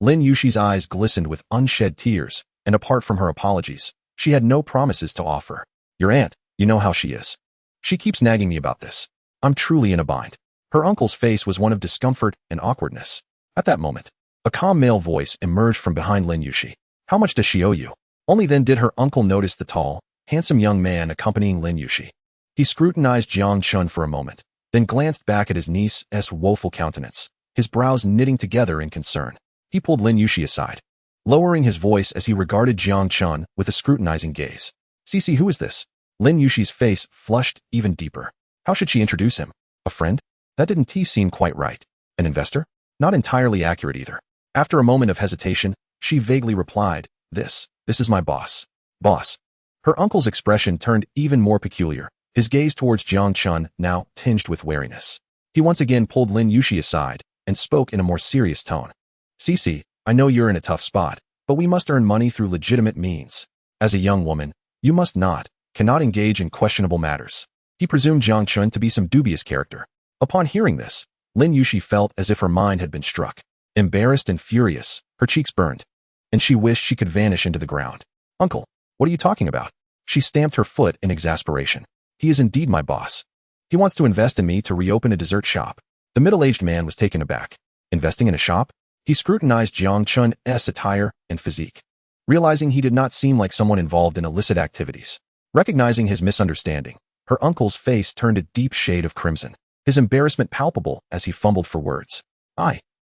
Lin Yushi's eyes glistened with unshed tears, and apart from her apologies, she had no promises to offer. "Your aunt, you know how she is. She keeps nagging me about this. I'm truly in a bind." Her uncle's face was one of discomfort and awkwardness. At that moment, a calm male voice emerged from behind Lin Yushi. "How much does she owe you?" Only then did her uncle notice the tall, handsome young man accompanying Lin Yushi. He scrutinized Jiang Chen for a moment, then glanced back at his niece's woeful countenance, his brows knitting together in concern. He pulled Lin Yushi aside, lowering his voice as he regarded Jiang Chen with a scrutinizing gaze. "Cici, who is this?" Lin Yushi's face flushed even deeper. How should she introduce him? A friend? That didn't seem quite right. An investor? Not entirely accurate either. After a moment of hesitation, she vaguely replied, This is my boss." "Boss?" Her uncle's expression turned even more peculiar, his gaze towards Jiang Chen now tinged with wariness. He once again pulled Lin Yushi aside and spoke in a more serious tone. "Cici, I know you're in a tough spot, but we must earn money through legitimate means. As a young woman, you cannot engage in questionable matters." He presumed Jiang Chen to be some dubious character. Upon hearing this, Lin Yushi felt as if her mind had been struck. Embarrassed and furious, her cheeks burned, and she wished she could vanish into the ground. "Uncle, what are you talking about?" She stamped her foot in exasperation. "He is indeed my boss. He wants to invest in me to reopen a dessert shop." The middle-aged man was taken aback. Investing in a shop? He scrutinized Jiang Chen's attire and physique, realizing he did not seem like someone involved in illicit activities. Recognizing his misunderstanding, her uncle's face turned a deep shade of crimson, his embarrassment palpable as he fumbled for words.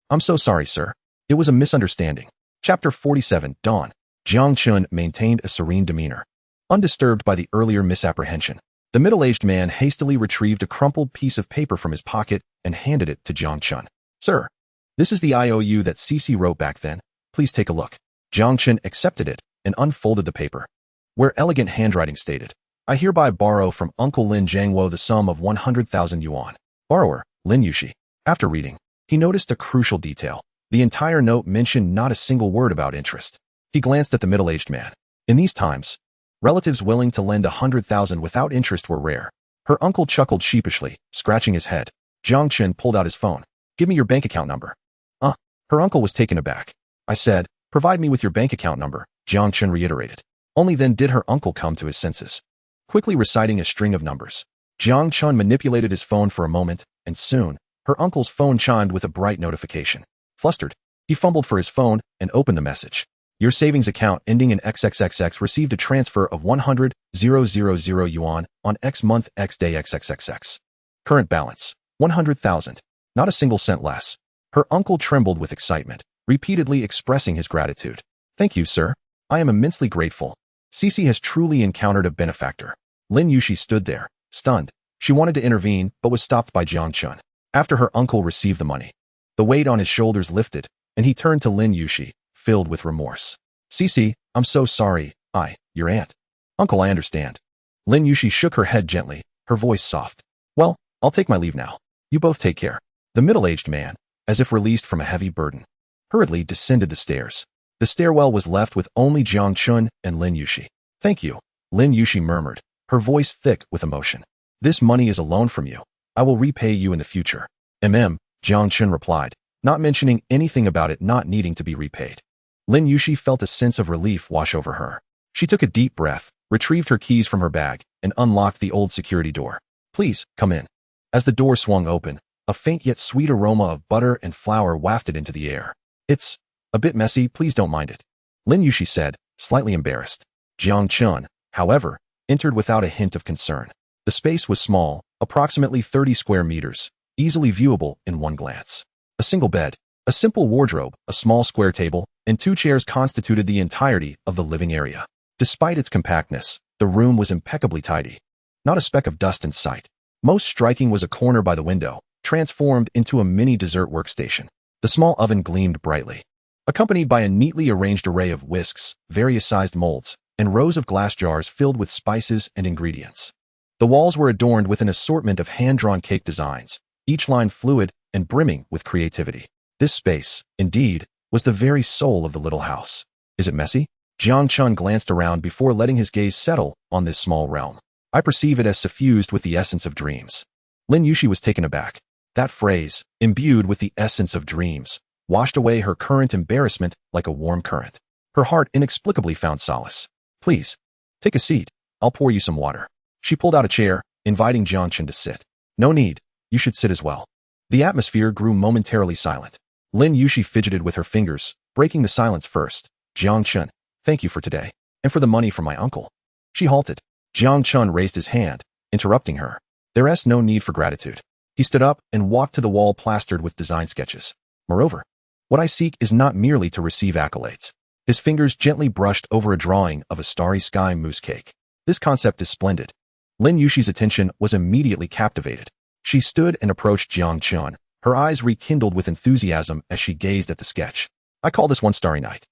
I'm so sorry, sir. It was a misunderstanding." Chapter 47, Dawn. Jiang Chen maintained a serene demeanor. Undisturbed by the earlier misapprehension, the middle-aged man hastily retrieved a crumpled piece of paper from his pocket and handed it to Jiang Chen. "Sir, this is the IOU that Cici wrote back then. Please take a look." Jiang Chen accepted it and unfolded the paper, where elegant handwriting stated, "I hereby borrow from Uncle Lin Jiangwo the sum of 100,000 yuan. Borrower, Lin Yushi." After reading, he noticed a crucial detail. The entire note mentioned not a single word about interest. He glanced at the middle-aged man. In these times, relatives willing to lend 100,000 without interest were rare. Her uncle chuckled sheepishly, scratching his head. Jiang Chen pulled out his phone. "Give me your bank account number." Her uncle was taken aback. "I said, provide me with your bank account number," Jiang Chen reiterated. Only then did her uncle come to his senses. Quickly reciting a string of numbers, Jiang Chen manipulated his phone for a moment, and soon, her uncle's phone chimed with a bright notification. Flustered, he fumbled for his phone and opened the message. "Your savings account ending in XXXX received a transfer of 100,000 yuan on X month X day XXXX. Current balance, 100,000. Not a single cent less." Her uncle trembled with excitement, repeatedly expressing his gratitude. "Thank you, sir. I am immensely grateful. Cici has truly encountered a benefactor." Lin Yushi stood there, stunned. She wanted to intervene, but was stopped by Jiang Chen. After her uncle received the money, the weight on his shoulders lifted, and he turned to Lin Yushi, filled with remorse. "Cici, I'm so sorry. Your aunt." "Uncle, I understand." Lin Yushi shook her head gently, her voice soft. "Well, I'll take my leave now. You both take care." The middle-aged man, as if released from a heavy burden, hurriedly descended the stairs. The stairwell was left with only Jiang Chen and Lin Yushi. "Thank you," Lin Yushi murmured, her voice thick with emotion. "This money is a loan from you. I will repay you in the future." Jiang Chen replied, not mentioning anything about it not needing to be repaid. Lin Yushi felt a sense of relief wash over her. She took a deep breath, retrieved her keys from her bag, and unlocked the old security door. "Please, come in." As the door swung open, a faint yet sweet aroma of butter and flour wafted into the air. "It's a bit messy, please don't mind it," Lin Yushi said, slightly embarrassed. Jiang Chen, however, entered without a hint of concern. The space was small, approximately 30 square meters, easily viewable in one glance. A single bed, A simple wardrobe, a small square table, and 2 chairs constituted the entirety of the living area. Despite its compactness, the room was impeccably tidy. Not a speck of dust in sight. Most striking was a corner by the window, transformed into a mini dessert workstation. The small oven gleamed brightly, accompanied by a neatly arranged array of whisks, various sized molds, and rows of glass jars filled with spices and ingredients. The walls were adorned with an assortment of hand-drawn cake designs, each line fluid and brimming with creativity. This space, indeed, was the very soul of the little house. Is it messy? Jiang Chen glanced around before letting his gaze settle on this small realm. I perceive it as suffused with the essence of dreams. Lin Yushi was taken aback. That phrase, imbued with the essence of dreams, washed away her current embarrassment like a warm current. Her heart inexplicably found solace. Please, take a seat. I'll pour you some water. She pulled out a chair, inviting Jiang Chen to sit. No need. You should sit as well. The atmosphere grew momentarily silent. Lin Yushi fidgeted with her fingers, breaking the silence first. Jiang Chen, thank you for today, and for the money from my uncle. She halted. Jiang Chen raised his hand, interrupting her. There's no need for gratitude. He stood up and walked to the wall plastered with design sketches. Moreover, what I seek is not merely to receive accolades. His fingers gently brushed over a drawing of a starry sky mousse cake. This concept is splendid. Lin Yushi's attention was immediately captivated. She stood and approached Jiang Chen, her eyes rekindled with enthusiasm as she gazed at the sketch. I call this one Starry Night.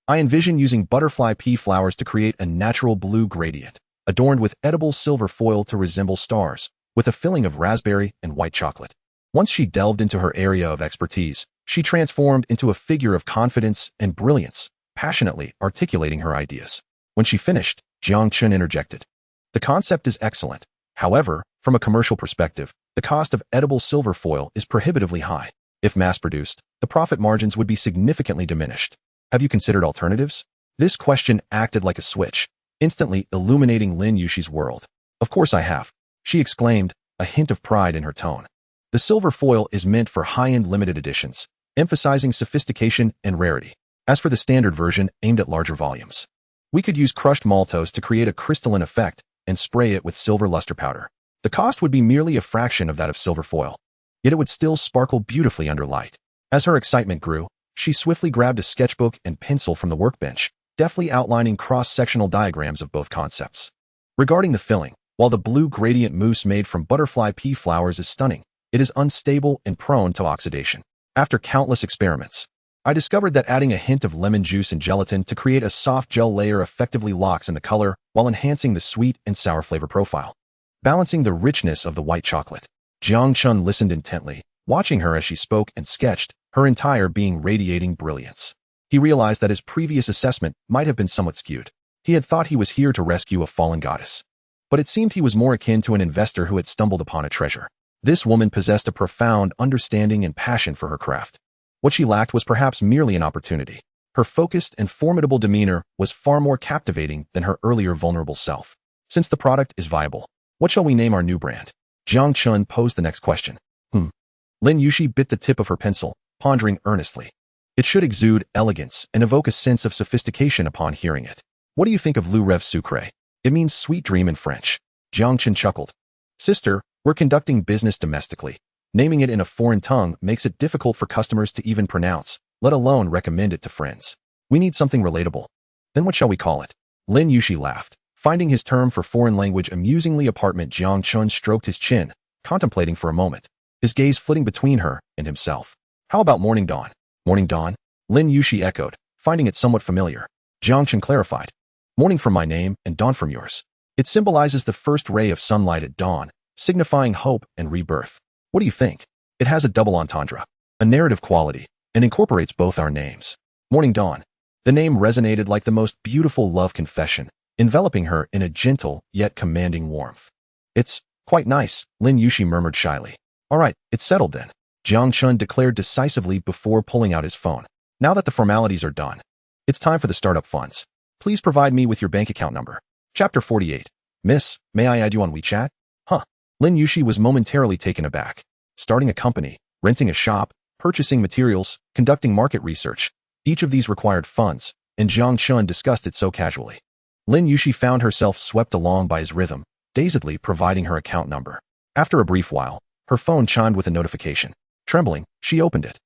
I envision using butterfly pea flowers to create a natural blue gradient, adorned with edible silver foil to resemble stars, with a filling of raspberry and white chocolate. Once she delved into her area of expertise, she transformed into a figure of confidence and brilliance, passionately articulating her ideas. When she finished, Jiang Chen interjected. The concept is excellent. However, from a commercial perspective, the cost of edible silver foil is prohibitively high. If mass-produced, the profit margins would be significantly diminished. Have you considered alternatives? This question acted like a switch, instantly illuminating Lin Yushi's world. Of course I have, she exclaimed, a hint of pride in her tone. The silver foil is meant for high-end limited editions, emphasizing sophistication and rarity. As for the standard version aimed at larger volumes, we could use crushed maltose to create a crystalline effect and spray it with silver luster powder. The cost would be merely a fraction of that of silver foil, yet it would still sparkle beautifully under light. As her excitement grew, she swiftly grabbed a sketchbook and pencil from the workbench, deftly outlining cross-sectional diagrams of both concepts. Regarding the filling, while the blue gradient mousse made from butterfly pea flowers is stunning, it is unstable and prone to oxidation. After countless experiments, I discovered that adding a hint of lemon juice and gelatin to create a soft gel layer effectively locks in the color while enhancing the sweet and sour flavor profile, balancing the richness of the white chocolate. Jiang Chen listened intently, watching her as she spoke and sketched, her entire being radiating brilliance. He realized that his previous assessment might have been somewhat skewed. He had thought he was here to rescue a fallen goddess, but it seemed he was more akin to an investor who had stumbled upon a treasure. This woman possessed a profound understanding and passion for her craft. What she lacked was perhaps merely an opportunity. Her focused and formidable demeanor was far more captivating than her earlier vulnerable self. Since the product is viable, what shall we name our new brand? Jiang Chen posed the next question. Lin Yushi bit the tip of her pencil, pondering earnestly. It should exude elegance and evoke a sense of sophistication upon hearing it. What do you think of Le Rêve Sucré? It means sweet dream in French. Jiang Chen chuckled. Sister, we're conducting business domestically. Naming it in a foreign tongue makes it difficult for customers to even pronounce, let alone recommend it to friends. We need something relatable. Then what shall we call it? Lin Yushi laughed. Finding his term for foreign language amusingly apparent, Jiang Chen stroked his chin, contemplating for a moment, his gaze flitting between her and himself. How about Morning Dawn? Morning Dawn? Lin Yushi echoed, finding it somewhat familiar. Jiang Chen clarified. Morning from my name and dawn from yours. It symbolizes the first ray of sunlight at dawn, signifying hope and rebirth. What do you think? It has a double entendre, a narrative quality, and incorporates both our names. Morning Dawn. The name resonated like the most beautiful love confession, enveloping her in a gentle yet commanding warmth. It's quite nice, Lin Yushi murmured shyly. All right, it's settled then, Jiang Chen declared decisively before pulling out his phone. Now that the formalities are done, it's time for the startup funds. Please provide me with your bank account number. Chapter 48. Miss, may I add you on WeChat? Lin Yushi was momentarily taken aback. Starting a company, renting a shop, purchasing materials, conducting market research. Each of these required funds, and Jiang Chen discussed it so casually. Lin Yushi found herself swept along by his rhythm, dazedly providing her account number. After a brief while, her phone chimed with a notification. Trembling, she opened it.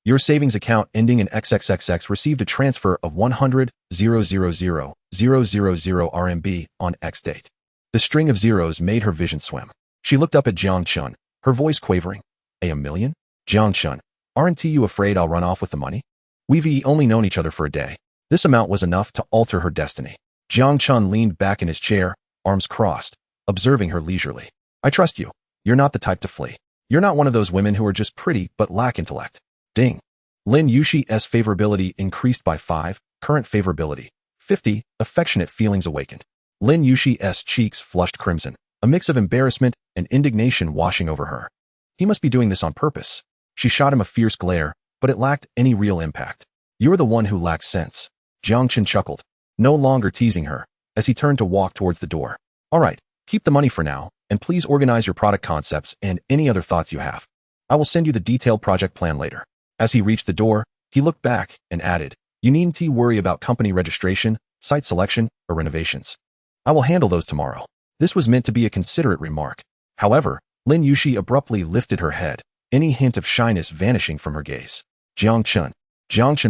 Your savings account ending in XXXX received a transfer of 100,000,000 RMB on X date. The string of zeros made her vision swim. She looked up at Jiang Chen, her voice quavering. A million? Jiang Chen, aren't you afraid I'll run off with the money? We've only known each other for a day. This amount was enough to alter her destiny. Jiang Chen leaned back in his chair, arms crossed, observing her leisurely. I trust you. You're not the type to flee. You're not one of those women who are just pretty but lack intellect. Ding. Lin Yushi's favorability increased by 5, current favorability, 50, affectionate feelings awakened. Lin Yushi's cheeks flushed crimson, a mix of embarrassment and indignation washing over her. He must be doing this on purpose. She shot him a fierce glare, but it lacked any real impact. You're the one who lacks sense. Jiang Chen chuckled, no longer teasing her, as he turned to walk towards the door. All right, keep the money for now, and please organize your product concepts and any other thoughts you have. I will send you the detailed project plan later. As he reached the door, he looked back and added, you needn't worry about company registration, site selection, or renovations. I will handle those tomorrow. This was meant to be a considerate remark. However, Lin Yushi abruptly lifted her head, any hint of shyness vanishing from her gaze. Jiang Chen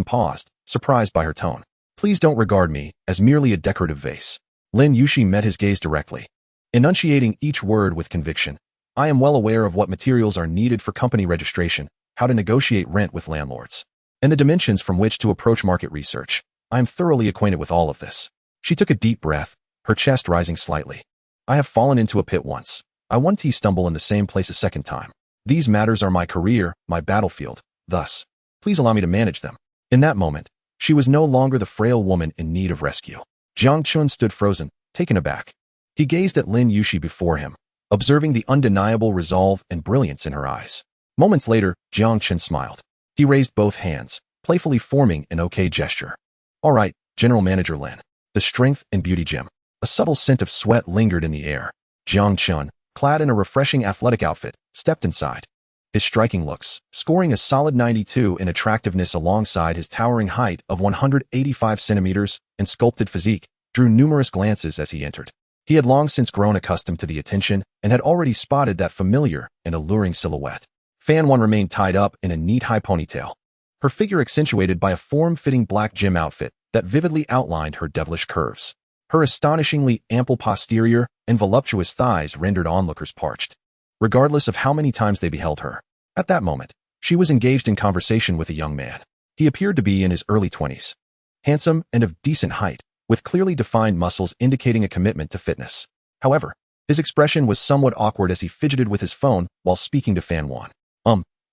paused, surprised by her tone. Please don't regard me as merely a decorative vase. Lin Yushi met his gaze directly, enunciating each word with conviction. I am well aware of what materials are needed for company registration, how to negotiate rent with landlords, and the dimensions from which to approach market research. I am thoroughly acquainted with all of this. She took a deep breath, her chest rising slightly. I have fallen into a pit once. I won't stumble in the same place a second time. These matters are my career, my battlefield. Thus, please allow me to manage them. In that moment, she was no longer the frail woman in need of rescue. Jiang Chen stood frozen, taken aback. He gazed at Lin Yushi before him, observing the undeniable resolve and brilliance in her eyes. Moments later, Jiang Chen smiled. He raised both hands, playfully forming an okay gesture. All right, General Manager Lin. The strength and beauty gem. A subtle scent of sweat lingered in the air. Jiang Chen, clad in a refreshing athletic outfit, stepped inside. His striking looks, scoring a solid 92 in attractiveness alongside his towering height of 185 centimeters and sculpted physique, drew numerous glances as he entered. He had long since grown accustomed to the attention and had already spotted that familiar and alluring silhouette. Fan Wan remained tied up in a neat high ponytail, her figure accentuated by a form-fitting black gym outfit that vividly outlined her devilish curves. Her astonishingly ample posterior and voluptuous thighs rendered onlookers parched, regardless of how many times they beheld her. At that moment, she was engaged in conversation with a young man. He appeared to be in his early 20s, handsome and of decent height, with clearly defined muscles indicating a commitment to fitness. However, his expression was somewhat awkward as he fidgeted with his phone while speaking to Fan Wan.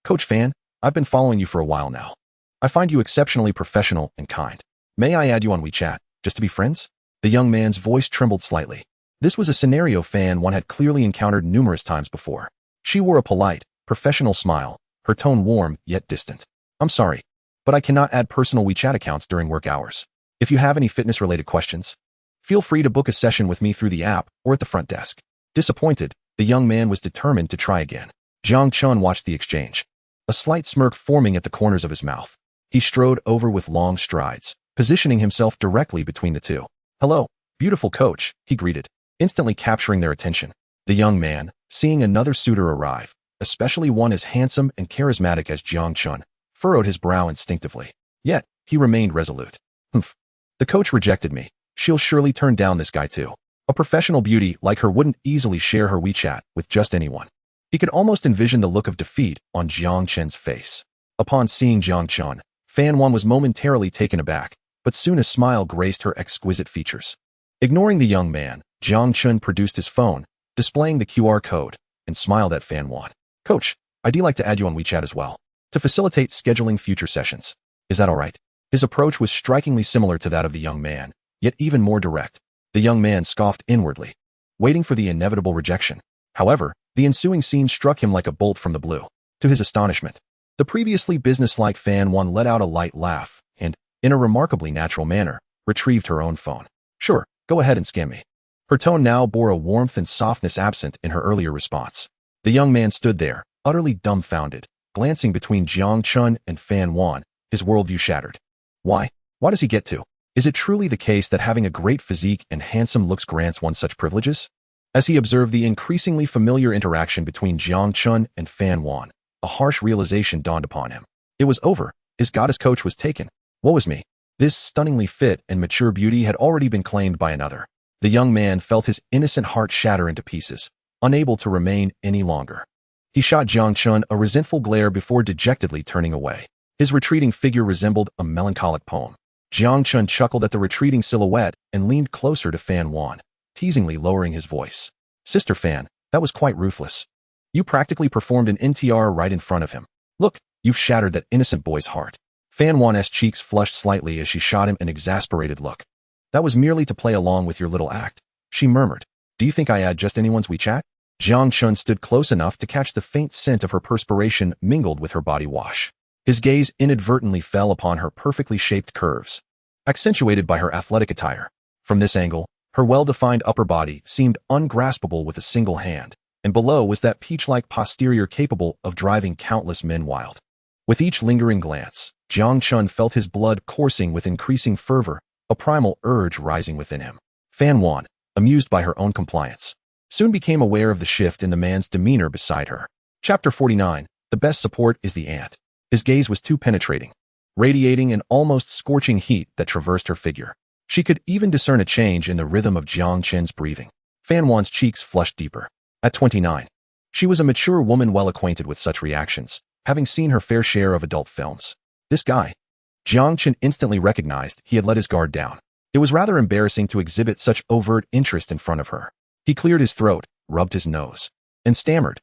Coach Fan, I've been following you for a while now. I find you exceptionally professional and kind. May I add you on WeChat, just to be friends? The young man's voice trembled slightly. This was a scenario Fan Wan had clearly encountered numerous times before. She wore a polite, professional smile, her tone warm yet distant. I'm sorry, but I cannot add personal WeChat accounts during work hours. If you have any fitness-related questions, feel free to book a session with me through the app or at the front desk. Disappointed, the young man was determined to try again. Jiang Chen watched the exchange, a slight smirk forming at the corners of his mouth. He strode over with long strides, positioning himself directly between the two. Hello, beautiful coach, he greeted, instantly capturing their attention. The young man, seeing another suitor arrive, especially one as handsome and charismatic as Jiang Chen, furrowed his brow instinctively. Yet, he remained resolute. Humph. The coach rejected me. She'll surely turn down this guy too. A professional beauty like her wouldn't easily share her WeChat with just anyone. He could almost envision the look of defeat on Jiang Chen's face. Upon seeing Jiang Chen, Fan Wan was momentarily taken aback, but soon a smile graced her exquisite features. Ignoring the young man, Jiang Chen produced his phone, displaying the QR code, and smiled at Fan Wan. Coach, I'd like to add you on WeChat as well, to facilitate scheduling future sessions. Is that all right? His approach was strikingly similar to that of the young man, yet even more direct. The young man scoffed inwardly, waiting for the inevitable rejection. However, the ensuing scene struck him like a bolt from the blue. To his astonishment, the previously businesslike Fan Wan let out a light laugh and, in a remarkably natural manner, retrieved her own phone. Sure, go ahead and scam me. Her tone now bore a warmth and softness absent in her earlier response. The young man stood there, utterly dumbfounded, glancing between Jiang Chen and Fan Wan, his worldview shattered. Why? Why does he get to? Is it truly the case that having a great physique and handsome looks grants one such privileges? As he observed the increasingly familiar interaction between Jiang Chen and Fan Wan, a harsh realization dawned upon him. It was over. His goddess coach was taken. Woe is me. This stunningly fit and mature beauty had already been claimed by another. The young man felt his innocent heart shatter into pieces, unable to remain any longer. He shot Jiang Chen a resentful glare before dejectedly turning away. His retreating figure resembled a melancholic poem. Jiang Chen chuckled at the retreating silhouette and leaned closer to Fan Wan, teasingly lowering his voice. Sister Fan, that was quite ruthless. You practically performed an NTR right in front of him. Look, you've shattered that innocent boy's heart. Fan Wan's cheeks flushed slightly as she shot him an exasperated look. That was merely to play along with your little act, she murmured. Do you think I add just anyone's WeChat? Jiang Chen stood close enough to catch the faint scent of her perspiration mingled with her body wash. His gaze inadvertently fell upon her perfectly shaped curves, accentuated by her athletic attire. From this angle, her well-defined upper body seemed ungraspable with a single hand, and below was that peach-like posterior capable of driving countless men wild. With each lingering glance, Jiang Chen felt his blood coursing with increasing fervor, a primal urge rising within him. Fan Wan, amused by her own compliance, soon became aware of the shift in the man's demeanor beside her. Chapter 49, The Best Support is the Ant. His gaze was too penetrating, radiating an almost scorching heat that traversed her figure. She could even discern a change in the rhythm of Jiang Chen's breathing. Fan Wan's cheeks flushed deeper. At 29, she was a mature woman well acquainted with such reactions, having seen her fair share of adult films. This guy. Jiang Chen instantly recognized he had let his guard down. It was rather embarrassing to exhibit such overt interest in front of her. He cleared his throat, rubbed his nose, and stammered,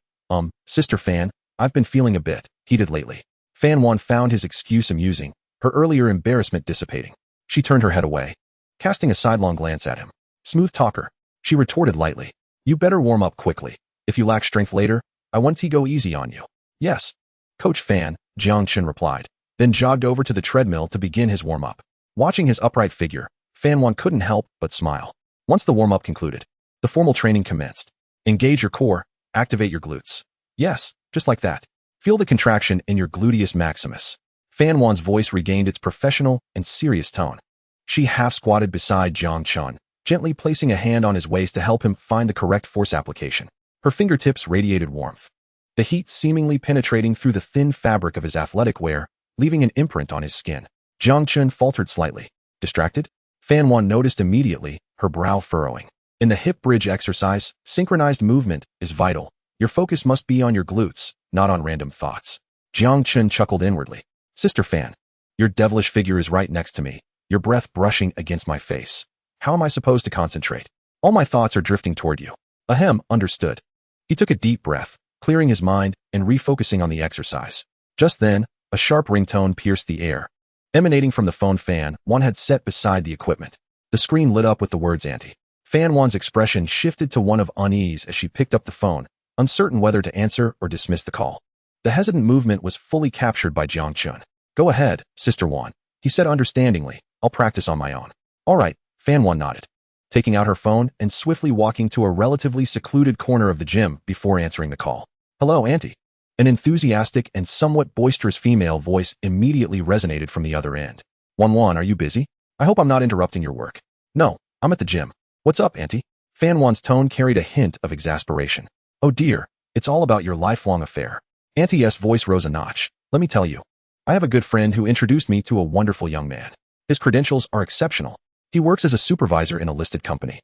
Sister Fan, I've been feeling a bit heated lately. Fan Wan found his excuse amusing, her earlier embarrassment dissipating. She turned her head away, casting a sidelong glance at him. Smooth talker, she retorted lightly. You better warm up quickly. If you lack strength later, I want to go easy on you. Yes. Coach Fan, Jiang Chen replied, then jogged over to the treadmill to begin his warm-up. Watching his upright figure, Fan Wan couldn't help but smile. Once the warm-up concluded, the formal training commenced. Engage your core, activate your glutes. Yes, just like that. Feel the contraction in your gluteus maximus. Fan Wan's voice regained its professional and serious tone. She half-squatted beside Jiang Chen, gently placing a hand on his waist to help him find the correct force application. Her fingertips radiated warmth, the heat seemingly penetrating through the thin fabric of his athletic wear, leaving an imprint on his skin. Jiang Chen faltered slightly. Distracted? Fan Wan noticed immediately, her brow furrowing. In the hip bridge exercise, synchronized movement is vital. Your focus must be on your glutes, not on random thoughts. Jiang Chen chuckled inwardly. Sister Fan, your devilish figure is right next to me, your breath brushing against my face. How am I supposed to concentrate? All my thoughts are drifting toward you. Ahem, understood. He took a deep breath, clearing his mind and refocusing on the exercise. Just then, a sharp ringtone pierced the air. Emanating from the phone Fan Wan had set beside the equipment. The screen lit up with the words Auntie. Fan Wan's expression shifted to one of unease as she picked up the phone, uncertain whether to answer or dismiss the call. The hesitant movement was fully captured by Jiang Chen. Go ahead, Sister Wan, he said understandingly. I'll practice on my own. All right, Fan Wan nodded, taking out her phone and swiftly walking to a relatively secluded corner of the gym before answering the call. Hello, Auntie. An enthusiastic and somewhat boisterous female voice immediately resonated from the other end. Wan, are you busy? I hope I'm not interrupting your work. No, I'm at the gym. What's up, Auntie? Fan Wan's tone carried a hint of exasperation. Oh dear, it's all about your lifelong affair. Auntie's voice rose a notch. Let me tell you, I have a good friend who introduced me to a wonderful young man. His credentials are exceptional. He works as a supervisor in a listed company,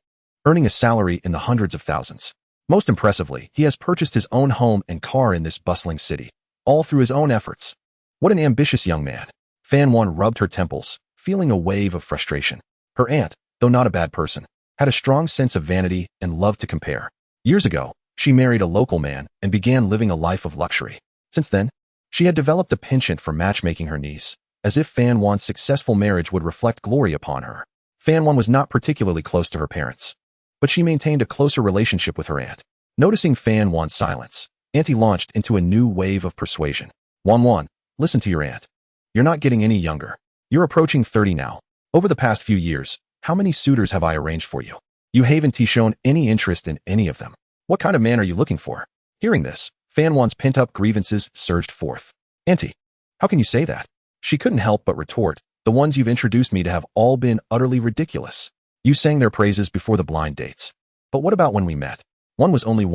earning a salary in the hundreds of thousands. Most impressively, he has purchased his own home and car in this bustling city, all through his own efforts. What an ambitious young man. Fan Wan rubbed her temples, feeling a wave of frustration. Her aunt, though not a bad person, had a strong sense of vanity and loved to compare. Years ago, she married a local man and began living a life of luxury. Since then, she had developed a penchant for matchmaking her niece, as if Fan Wan's successful marriage would reflect glory upon her. Fan Wan was not particularly close to her parents, but she maintained a closer relationship with her aunt. Noticing Fan Wan's silence, Auntie launched into a new wave of persuasion. Wan, listen to your aunt. You're not getting any younger. You're approaching 30 now. Over the past few years, how many suitors have I arranged for you? You haven't shown any interest in any of them. What kind of man are you looking for? Hearing this, Fan Wan's pent-up grievances surged forth. Auntie, how can you say that? She couldn't help but retort. The ones you've introduced me to have all been utterly ridiculous. You sang their praises before the blind dates. But what about when we met? One was only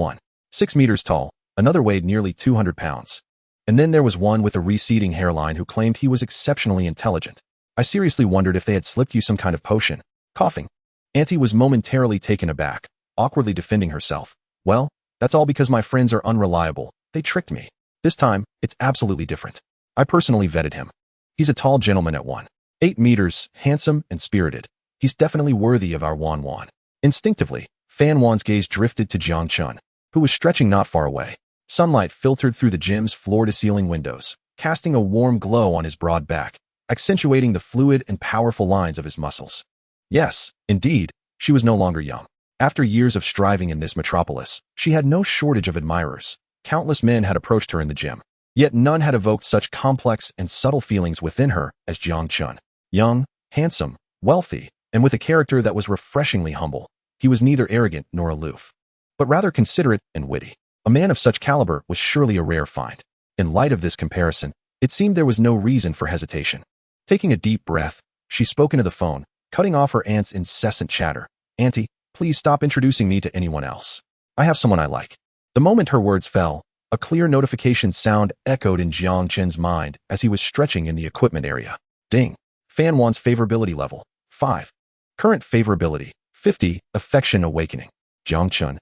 6 meters tall, another weighed nearly 200 pounds. And then there was one with a receding hairline who claimed he was exceptionally intelligent. I seriously wondered if they had slipped you some kind of potion. Coughing. Auntie was momentarily taken aback, awkwardly defending herself. Well, that's all because my friends are unreliable. They tricked me. This time, it's absolutely different. I personally vetted him. He's a tall gentleman at 1.8 meters, handsome and spirited. He's definitely worthy of our Wan Wan. Instinctively, Fan Wan's gaze drifted to Jiang Chen, who was stretching not far away. Sunlight filtered through the gym's floor-to-ceiling windows, casting a warm glow on his broad back, accentuating the fluid and powerful lines of his muscles. Yes, indeed, she was no longer young. After years of striving in this metropolis, she had no shortage of admirers. Countless men had approached her in the gym, yet none had evoked such complex and subtle feelings within her as Jiang Chen. Young, handsome, wealthy, and with a character that was refreshingly humble, he was neither arrogant nor aloof, but rather considerate and witty. A man of such caliber was surely a rare find. In light of this comparison, it seemed there was no reason for hesitation. Taking a deep breath, she spoke into the phone, cutting off her aunt's incessant chatter. Auntie, please stop introducing me to anyone else. I have someone I like. The moment her words fell, a clear notification sound echoed in Jiang Chen's mind as he was stretching in the equipment area. Ding. Fan Wan's favorability level, 5. Current favorability, 50, affection awakening. Jiang Chen.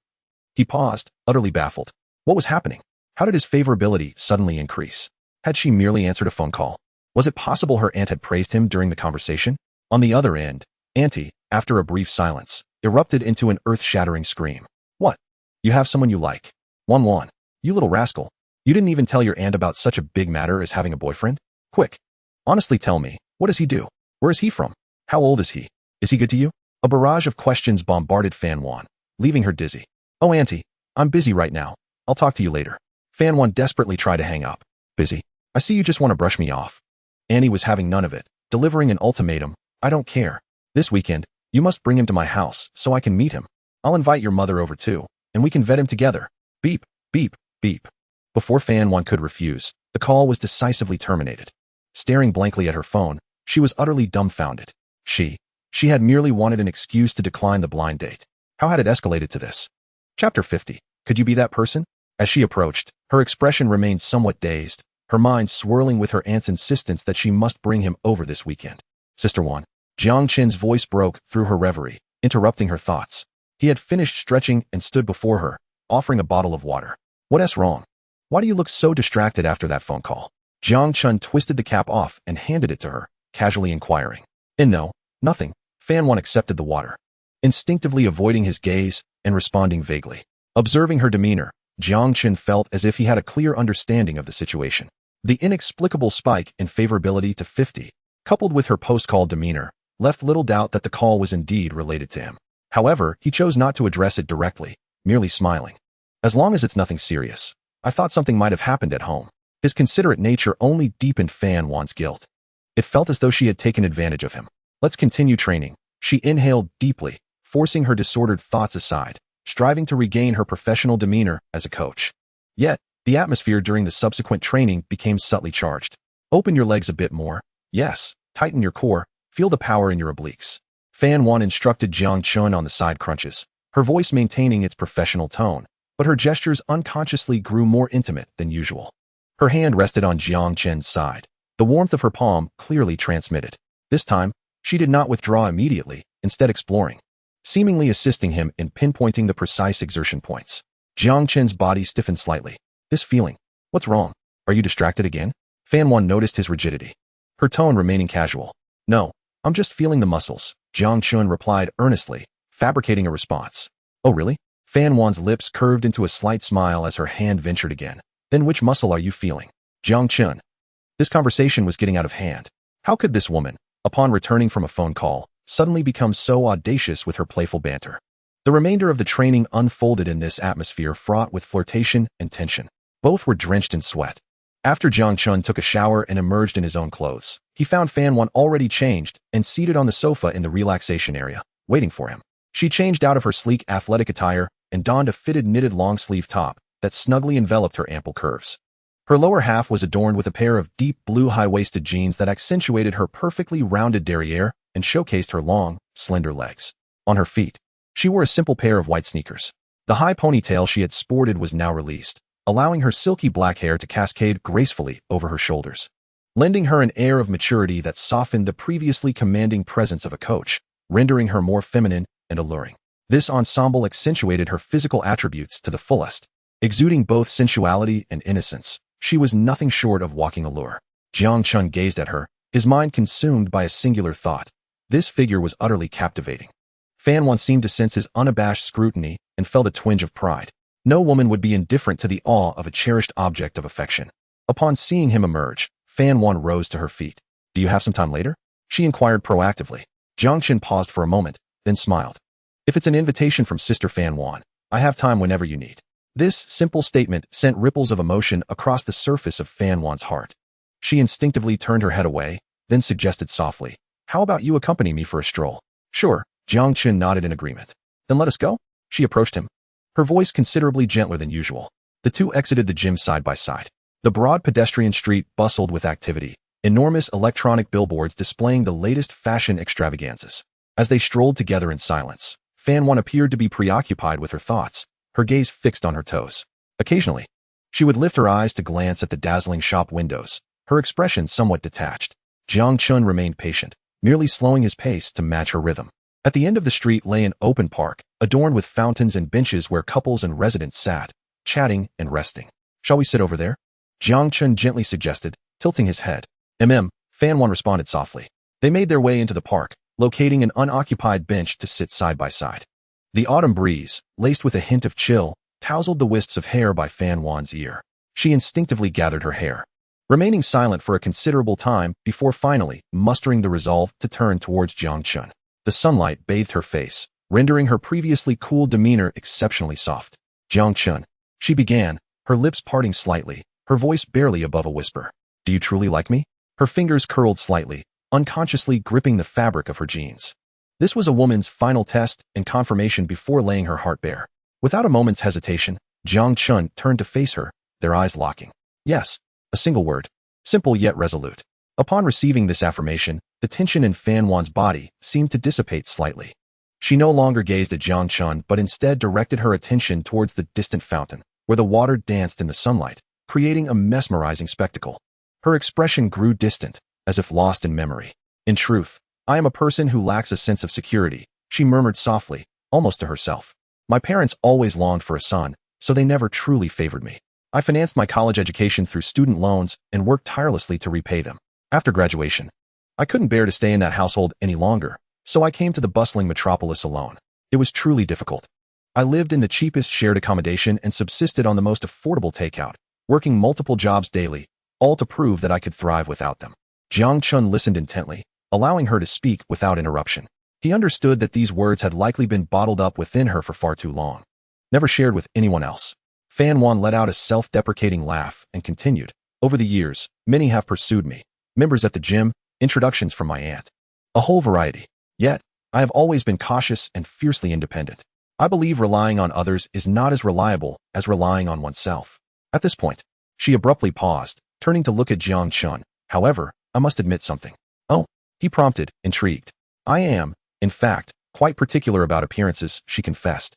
He paused, utterly baffled. What was happening? How did his favorability suddenly increase? Had she merely answered a phone call? Was it possible her aunt had praised him during the conversation? On the other end, Auntie, after a brief silence, erupted into an earth-shattering scream. What? You have someone you like? Wan Wan. You little rascal. You didn't even tell your aunt about such a big matter as having a boyfriend? Quick. Honestly tell me, what does he do? Where is he from? How old is he? Is he good to you? A barrage of questions bombarded Fan Wan, leaving her dizzy. Oh, Auntie, I'm busy right now. I'll talk to you later. Fan Wan desperately tried to hang up. Busy? I see you just want to brush me off. Annie was having none of it, delivering an ultimatum. I don't care. This weekend, you must bring him to my house so I can meet him. I'll invite your mother over too, and we can vet him together. Beep, beep, beep. Before Fan Wan could refuse, the call was decisively terminated. Staring blankly at her phone, she was utterly dumbfounded. She had merely wanted an excuse to decline the blind date. How had it escalated to this? Chapter 50. Could you be that person? As she approached, her expression remained somewhat dazed, her mind swirling with her aunt's insistence that she must bring him over this weekend. Sister Wan. Jiang Chen's voice broke through her reverie, interrupting her thoughts. He had finished stretching and stood before her, offering a bottle of water. What's wrong? Why do you look so distracted after that phone call? Jiang Chen twisted the cap off and handed it to her, casually inquiring. No, nothing. Fan Wan accepted the water, instinctively avoiding his gaze and responding vaguely. Observing her demeanor, Jiang Chen felt as if he had a clear understanding of the situation. The inexplicable spike in favorability to 50, coupled with her post-call demeanor, left little doubt that the call was indeed related to him. However, he chose not to address it directly, merely smiling. As long as it's nothing serious. I thought something might have happened at home. His considerate nature only deepened Fan Wan's guilt. It felt as though she had taken advantage of him. Let's continue training. She inhaled deeply, forcing her disordered thoughts aside, striving to regain her professional demeanor as a coach. Yet, the atmosphere during the subsequent training became subtly charged. Open your legs a bit more. Yes, tighten your core, feel the power in your obliques. Fan Wan instructed Jiang Chen on the side crunches, her voice maintaining its professional tone, but her gestures unconsciously grew more intimate than usual. Her hand rested on Jiang Chen's side, the warmth of her palm clearly transmitted. This time, she did not withdraw immediately, instead exploring, seemingly assisting him in pinpointing the precise exertion points. Jiang Chen's body stiffened slightly. This feeling. What's wrong? Are you distracted again? Fan Wan noticed his rigidity, her tone remaining casual. No, I'm just feeling the muscles, Jiang Chen replied earnestly, fabricating a response. Oh really? Fan Wan's lips curved into a slight smile as her hand ventured again. Then which muscle are you feeling? Jiang Chen. This conversation was getting out of hand. How could this woman, upon returning from a phone call, suddenly become so audacious with her playful banter? The remainder of the training unfolded in this atmosphere fraught with flirtation and tension. Both were drenched in sweat. After Jiang Chen took a shower and emerged in his own clothes, he found Fan Wan already changed and seated on the sofa in the relaxation area, waiting for him. She changed out of her sleek athletic attire and donned a fitted knitted long-sleeve top that snugly enveloped her ample curves. Her lower half was adorned with a pair of deep blue high-waisted jeans that accentuated her perfectly rounded derriere and showcased her long, slender legs. On her feet, she wore a simple pair of white sneakers. The high ponytail she had sported was now released, allowing her silky black hair to cascade gracefully over her shoulders, lending her an air of maturity that softened the previously commanding presence of a coach, rendering her more feminine and alluring. This ensemble accentuated her physical attributes to the fullest, exuding both sensuality and innocence. She was nothing short of walking allure. Jiang Chen gazed at her, his mind consumed by a singular thought. This figure was utterly captivating. Fan Wan seemed to sense his unabashed scrutiny and felt a twinge of pride. No woman would be indifferent to the awe of a cherished object of affection. Upon seeing him emerge, Fan Wan rose to her feet. "Do you have some time later?" she inquired proactively. Jiang Chen paused for a moment, then smiled. "If it's an invitation from Sister Fan Wan, I have time whenever you need." This simple statement sent ripples of emotion across the surface of Fan Wan's heart. She instinctively turned her head away, then suggested softly, "How about you accompany me for a stroll?" "Sure." Jiang Chen nodded in agreement. "Then let us go?" She approached him, her voice considerably gentler than usual. The two exited the gym side by side. The broad pedestrian street bustled with activity, enormous electronic billboards displaying the latest fashion extravaganzas. As they strolled together in silence, Fan Wan appeared to be preoccupied with her thoughts, her gaze fixed on her toes. Occasionally, she would lift her eyes to glance at the dazzling shop windows, her expression somewhat detached. Jiang Chen remained patient, merely slowing his pace to match her rhythm. At the end of the street lay an open park, adorned with fountains and benches where couples and residents sat, chatting and resting. "Shall we sit over there?" Jiang Chen gently suggested, tilting his head. Fan Wan responded softly. They made their way into the park, locating an unoccupied bench to sit side by side. The autumn breeze, laced with a hint of chill, tousled the wisps of hair by Fan Wan's ear. She instinctively gathered her hair, remaining silent for a considerable time before finally mustering the resolve to turn towards Jiang Chen. The sunlight bathed her face, rendering her previously cool demeanor exceptionally soft. "Jiang Chen," she began, her lips parting slightly, her voice barely above a whisper. "Do you truly like me?" Her fingers curled slightly, unconsciously gripping the fabric of her jeans. This was a woman's final test and confirmation before laying her heart bare. Without a moment's hesitation, Jiang Chen turned to face her, their eyes locking. "Yes." A single word, simple yet resolute. Upon receiving this affirmation, the tension in Fan Wan's body seemed to dissipate slightly. She no longer gazed at Jiang Chen but instead directed her attention towards the distant fountain, where the water danced in the sunlight, creating a mesmerizing spectacle. Her expression grew distant, as if lost in memory. "In truth, I am a person who lacks a sense of security," she murmured softly, almost to herself. "My parents always longed for a son, so they never truly favored me. I financed my college education through student loans and worked tirelessly to repay them. After graduation, I couldn't bear to stay in that household any longer, so I came to the bustling metropolis alone. It was truly difficult. I lived in the cheapest shared accommodation and subsisted on the most affordable takeout, working multiple jobs daily, all to prove that I could thrive without them." Jiang Chen listened intently, allowing her to speak without interruption. He understood that these words had likely been bottled up within her for far too long, never shared with anyone else. Fan Wan let out a self-deprecating laugh and continued, "Over the years, many have pursued me. Members at the gym, introductions from my aunt. A whole variety. Yet, I have always been cautious and fiercely independent. I believe relying on others is not as reliable as relying on oneself." At this point, she abruptly paused, turning to look at Jiang Chen. "However, I must admit something." "Oh," he prompted, intrigued. "I am, in fact, quite particular about appearances," she confessed,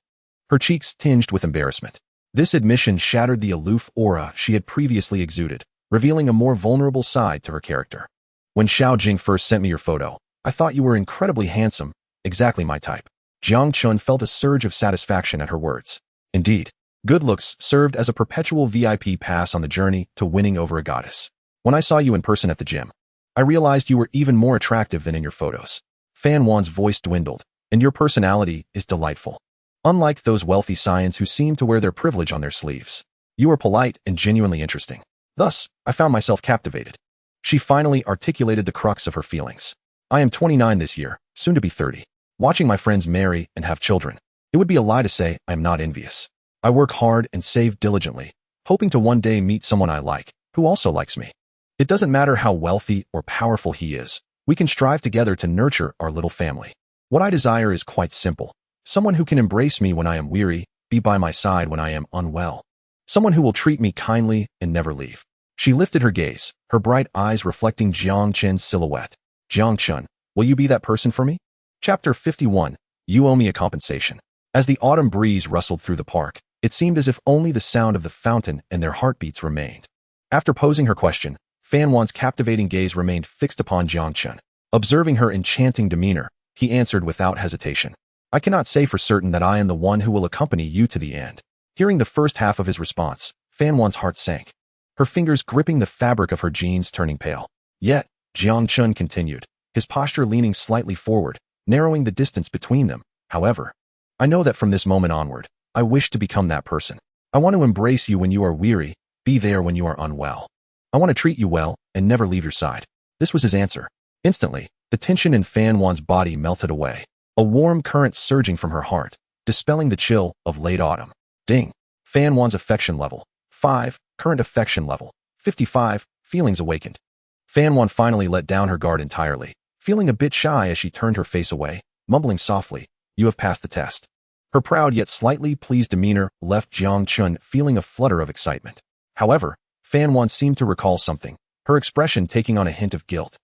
her cheeks tinged with embarrassment. This admission shattered the aloof aura she had previously exuded, revealing a more vulnerable side to her character. "When Xiao Jing first sent me your photo, I thought you were incredibly handsome, exactly my type." Jiang Chen felt a surge of satisfaction at her words. Indeed, good looks served as a perpetual VIP pass on the journey to winning over a goddess. "When I saw you in person at the gym, I realized you were even more attractive than in your photos." Fan Wan's voice dwindled. "And your personality is delightful. Unlike those wealthy scions who seem to wear their privilege on their sleeves. You are polite and genuinely interesting. Thus, I found myself captivated." She finally articulated the crux of her feelings. "I am 29 this year, soon to be 30. Watching my friends marry and have children, it would be a lie to say I am not envious. I work hard and save diligently, hoping to one day meet someone I like, who also likes me. It doesn't matter how wealthy or powerful he is, we can strive together to nurture our little family. What I desire is quite simple. Someone who can embrace me when I am weary, be by my side when I am unwell. Someone who will treat me kindly and never leave." She lifted her gaze, her bright eyes reflecting Jiang Chen's silhouette. "Jiang Chen, will you be that person for me?" Chapter 51. You Owe Me a Compensation. As the autumn breeze rustled through the park, It seemed as if only the sound of the fountain and their heartbeats remained. After posing her question, Fan Wan's captivating gaze remained fixed upon Jiang Chen. Observing her enchanting demeanor, he answered without hesitation. I cannot say for certain that I am the one who will accompany you to the end. Hearing the first half of his response, Fan Wan's heart sank, her fingers gripping the fabric of her jeans turning pale. Yet, Jiang Chen continued, his posture leaning slightly forward, narrowing the distance between them. However, I know that from this moment onward, I wish to become that person. I want to embrace you when you are weary, be there when you are unwell. I want to treat you well and never leave your side. This was his answer. Instantly, the tension in Fan Wan's body melted away, a warm current surging from her heart, dispelling the chill of late autumn. Ding. Fan Wan's affection level, 5, current affection level, 55, feelings awakened. Fan Wan finally let down her guard entirely, feeling a bit shy as she turned her face away, mumbling softly, you have passed the test. Her proud yet slightly pleased demeanor left Jiang Chen feeling a flutter of excitement. However, Fan Wan seemed to recall something, her expression taking on a hint of guilt.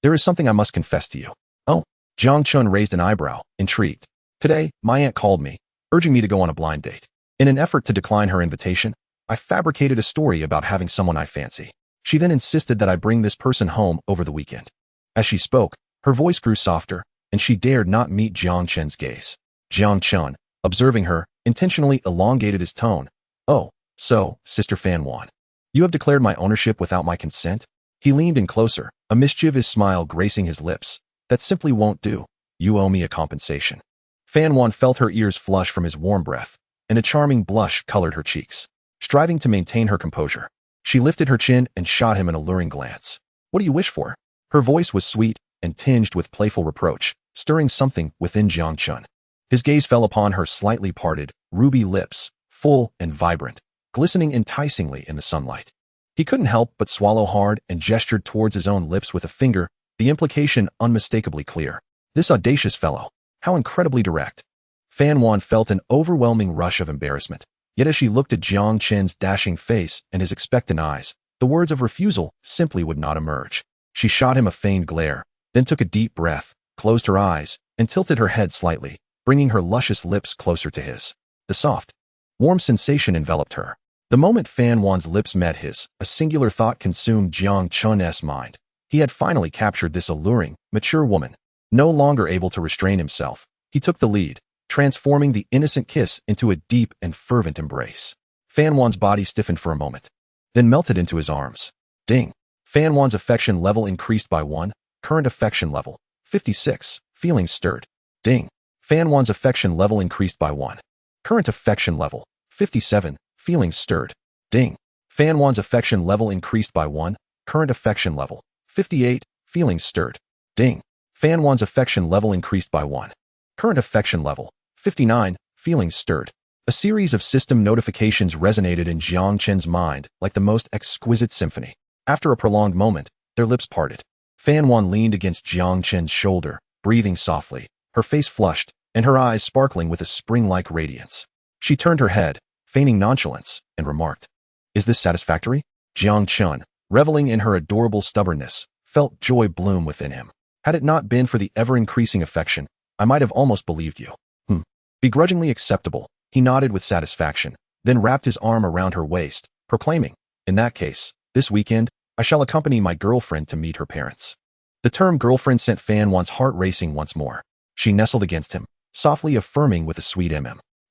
There is something I must confess to you. Oh, Jiang Chen raised an eyebrow, intrigued. Today, my aunt called me, urging me to go on a blind date. In an effort to decline her invitation, I fabricated a story about having someone I fancy. She then insisted that I bring this person home over the weekend. As she spoke, her voice grew softer, and she dared not meet Jiang Chen's gaze. Jiang Chen, observing her, intentionally elongated his tone. Oh, so, Sister Fan Wan, you have declared my ownership without my consent? He leaned in closer, a mischievous smile gracing his lips. That simply won't do. You owe me a compensation. Fan Wan felt her ears flush from his warm breath, and a charming blush colored her cheeks. Striving to maintain her composure, she lifted her chin and shot him an alluring glance. What do you wish for? Her voice was sweet and tinged with playful reproach, stirring something within Jiang Chen. His gaze fell upon her slightly parted, ruby lips, full and vibrant, glistening enticingly in the sunlight. He couldn't help but swallow hard and gestured towards his own lips with a finger, the implication unmistakably clear. This audacious fellow, how incredibly direct. Fan Wan felt an overwhelming rush of embarrassment, yet as she looked at Jiang Chen's dashing face and his expectant eyes, the words of refusal simply would not emerge. She shot him a feigned glare, then took a deep breath, closed her eyes, and tilted her head slightly, bringing her luscious lips closer to his. The soft, warm sensation enveloped her. The moment Fan Wan's lips met his, a singular thought consumed Jiang Chen's mind. He had finally captured this alluring, mature woman. No longer able to restrain himself, he took the lead, transforming the innocent kiss into a deep and fervent embrace. Fan Wan's body stiffened for a moment, then melted into his arms. Ding. Fan Wan's affection level increased by 1, current affection level, 56, feelings stirred. Ding. Fan Wan's affection level increased by 1. Current affection level, 57, feelings stirred. Ding. Fan Wan's affection level increased by 1, current affection level, 58, feelings stirred. Ding. Fan Wan's affection level increased by 1. Current affection level, 59, feelings stirred. A series of system notifications resonated in Jiang Chen's mind like the most exquisite symphony. After a prolonged moment, their lips parted. Fan Wan leaned against Jiang Chen's shoulder, breathing softly, her face flushed, and her eyes sparkling with a spring-like radiance. She turned her head, feigning nonchalance, and remarked, "Is this satisfactory?" Jiang Chen, reveling in her adorable stubbornness, felt joy bloom within him. Had it not been for the ever-increasing affection, I might have almost believed you. Begrudgingly acceptable, he nodded with satisfaction, then wrapped his arm around her waist, proclaiming, "In that case, this weekend, I shall accompany my girlfriend to meet her parents." The term girlfriend sent Fan Wan's heart racing once more. She nestled against him, softly affirming with a sweet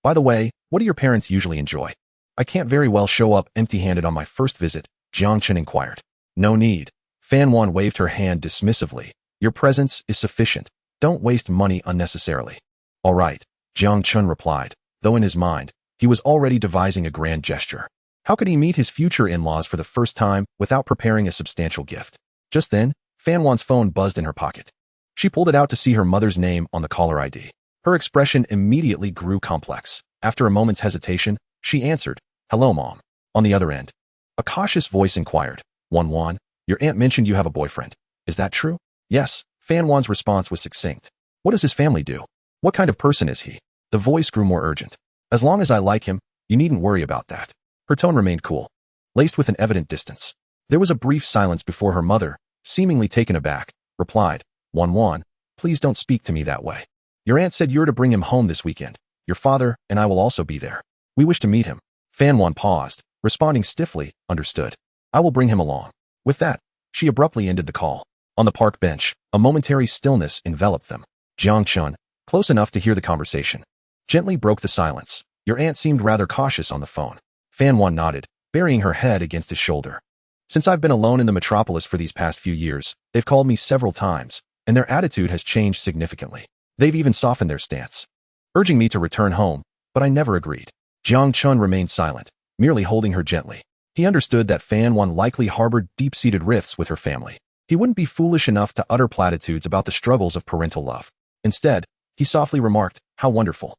By the way, what do your parents usually enjoy? I can't very well show up empty-handed on my first visit, Jiang Chen inquired. No need. Fan Wan waved her hand dismissively. Your presence is sufficient. Don't waste money unnecessarily. All right, Jiang Chen replied, though in his mind, he was already devising a grand gesture. How could he meet his future in-laws for the first time without preparing a substantial gift? Just then, Fan Wan's phone buzzed in her pocket. She pulled it out to see her mother's name on the caller ID. Her expression immediately grew complex. After a moment's hesitation, she answered, "Hello, Mom." On the other end, a cautious voice inquired, Wan, your aunt mentioned you have a boyfriend. Is that true?" "Yes." Fan Wan's response was succinct. "What does his family do? What kind of person is he?" The voice grew more urgent. "As long as I like him, you needn't worry about that." Her tone remained cool, laced with an evident distance. There was a brief silence before her mother, seemingly taken aback, replied, Wan, please don't speak to me that way. Your aunt said you're to bring him home this weekend. Your father and I will also be there." We wish to meet him. Fan Wan paused, responding stiffly, understood. I will bring him along. With that, she abruptly ended the call. On the park bench, a momentary stillness enveloped them. Jiang Chen, close enough to hear the conversation, gently broke the silence. Your aunt seemed rather cautious on the phone. Fan Wan nodded, burying her head against his shoulder. Since I've been alone in the metropolis for these past few years, they've called me several times, and their attitude has changed significantly. They've even softened their stance, urging me to return home, but I never agreed. Jiang Chen remained silent, merely holding her gently. He understood that Fan Wan likely harbored deep-seated rifts with her family. He wouldn't be foolish enough to utter platitudes about the struggles of parental love. Instead, he softly remarked, how wonderful.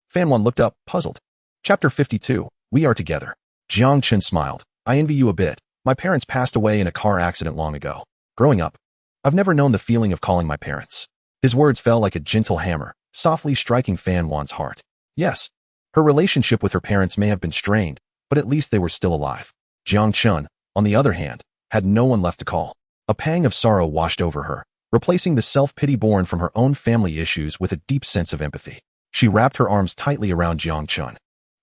Fan Wan looked up, puzzled. Chapter 52, We Are Together. Jiang Chen smiled. I envy you a bit. My parents passed away in a car accident long ago. Growing up, I've never known the feeling of calling my parents. His words fell like a gentle hammer, softly striking Fan Wan's heart. Yes, her relationship with her parents may have been strained, but at least they were still alive. Jiang Chen, on the other hand, had no one left to call. A pang of sorrow washed over her, replacing the self-pity born from her own family issues with a deep sense of empathy. She wrapped her arms tightly around Jiang Chen,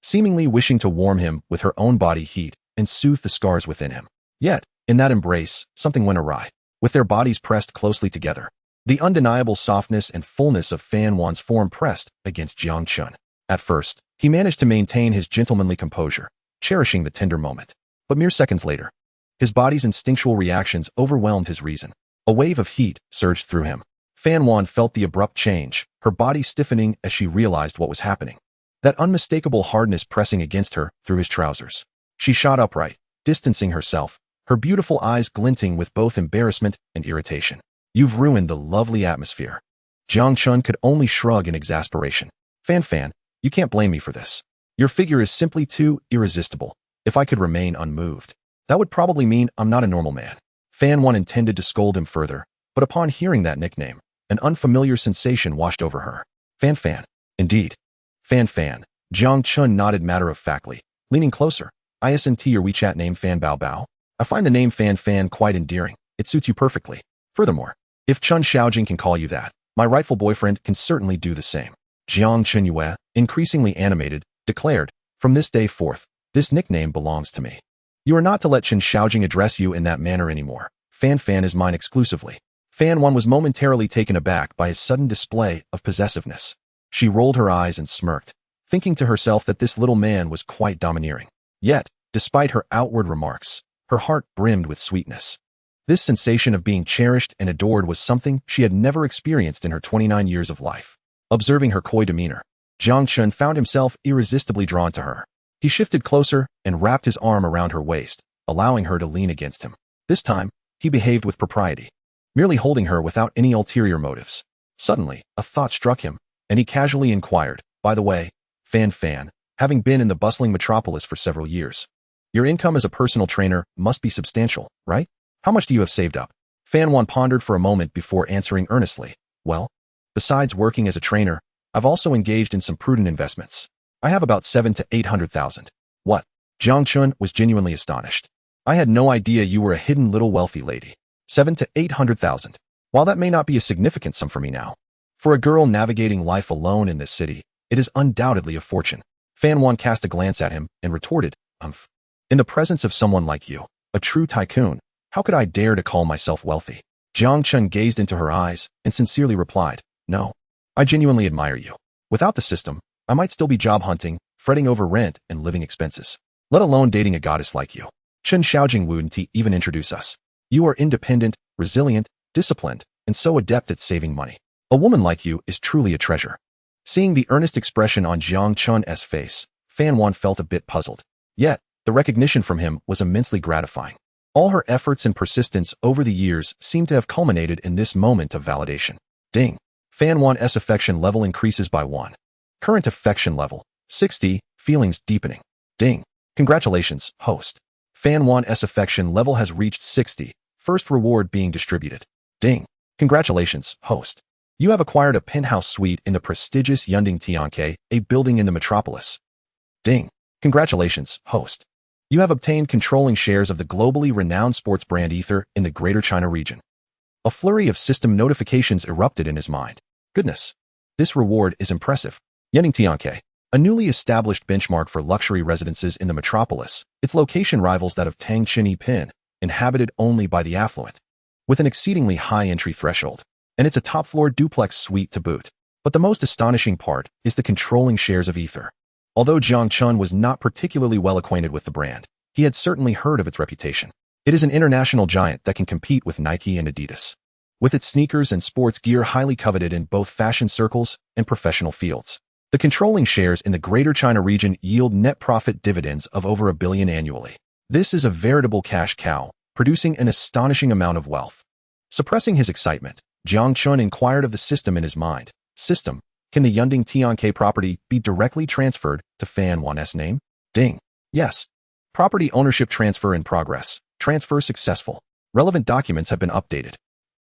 seemingly wishing to warm him with her own body heat and soothe the scars within him. Yet, in that embrace, something went awry. With their bodies pressed closely together, the undeniable softness and fullness of Fan Wan's form pressed against Jiang Chen. At first, he managed to maintain his gentlemanly composure, cherishing the tender moment. But mere seconds later, his body's instinctual reactions overwhelmed his reason. A wave of heat surged through him. Fan Wan felt the abrupt change, her body stiffening as she realized what was happening. That unmistakable hardness pressing against her through his trousers. She shot upright, distancing herself, her beautiful eyes glinting with both embarrassment and irritation. You've ruined the lovely atmosphere. Jiang Chen could only shrug in exasperation. Fan, you can't blame me for this. Your figure is simply too irresistible. If I could remain unmoved, that would probably mean I'm not a normal man. Fan Wan intended to scold him further, but upon hearing that nickname, an unfamiliar sensation washed over her. Fan. Indeed. Fan. Jiang Chen nodded matter-of-factly, leaning closer. ISNT your WeChat name Fan Bao. I find the name Fan quite endearing. It suits you perfectly. Furthermore, if Chen Xiaojing can call you that, my rightful boyfriend can certainly do the same. Jiang Chen Yue, increasingly animated, declared, from this day forth, this nickname belongs to me. You are not to let Chen Xiaojing address you in that manner anymore. Fan is mine exclusively. Fan Wan was momentarily taken aback by his sudden display of possessiveness. She rolled her eyes and smirked, thinking to herself that this little man was quite domineering. Yet, despite her outward remarks, her heart brimmed with sweetness. This sensation of being cherished and adored was something she had never experienced in her 29 years of life. Observing her coy demeanor, Jiang Chen found himself irresistibly drawn to her. He shifted closer and wrapped his arm around her waist, allowing her to lean against him. This time, he behaved with propriety, merely holding her without any ulterior motives. Suddenly, a thought struck him, and he casually inquired, by the way, Fan, having been in the bustling metropolis for several years, your income as a personal trainer must be substantial, right? How much do you have saved up? Fan Wan pondered for a moment before answering earnestly. Well, besides working as a trainer, I've also engaged in some prudent investments. I have about 700,000 to 800,000. What? Jiang Chen was genuinely astonished. I had no idea you were a hidden little wealthy lady. 700,000 to 800,000. While that may not be a significant sum for me now, for a girl navigating life alone in this city, it is undoubtedly a fortune. Fan Wan cast a glance at him and retorted, In the presence of someone like you, a true tycoon, how could I dare to call myself wealthy? Jiang Chen gazed into her eyes and sincerely replied, No, I genuinely admire you. Without the system, I might still be job hunting, fretting over rent and living expenses, let alone dating a goddess like you. Chen Xiaojing wouldn't even introduce us. You are independent, resilient, disciplined, and so adept at saving money. A woman like you is truly a treasure. Seeing the earnest expression on Jiang Chen's face, Fan Wan felt a bit puzzled. Yet, the recognition from him was immensely gratifying. All her efforts and persistence over the years seemed to have culminated in this moment of validation. Ding. Fan Wan's affection level increases by 1. Current affection level, 60, feelings deepening. Ding. Congratulations, host. Fan Wan's affection level has reached 60, first reward being distributed. Ding. Congratulations, host. You have acquired a penthouse suite in the prestigious Yunding Tianke, a building in the metropolis. Ding. Congratulations, host. You have obtained controlling shares of the globally renowned sports brand Ether in the Greater China region. A flurry of system notifications erupted in his mind. Goodness. This reward is impressive. Yunding Tianke. A newly established benchmark for luxury residences in the metropolis, its location rivals that of Tangchini Pin, inhabited only by the affluent, with an exceedingly high entry threshold, and it's a top-floor duplex suite to boot. But the most astonishing part is the controlling shares of Ether. Although Jiang Chen was not particularly well acquainted with the brand, he had certainly heard of its reputation. It is an international giant that can compete with Nike and Adidas, with its sneakers and sports gear highly coveted in both fashion circles and professional fields. The controlling shares in the Greater China region yield net profit dividends of over $1 billion annually. This is a veritable cash cow, producing an astonishing amount of wealth. Suppressing his excitement, Jiang Chen inquired of the system in his mind. System, can the Yunding Tianke property be directly transferred to Fan Wan's name? Ding. Yes. Property ownership transfer in progress. Transfer successful. Relevant documents have been updated.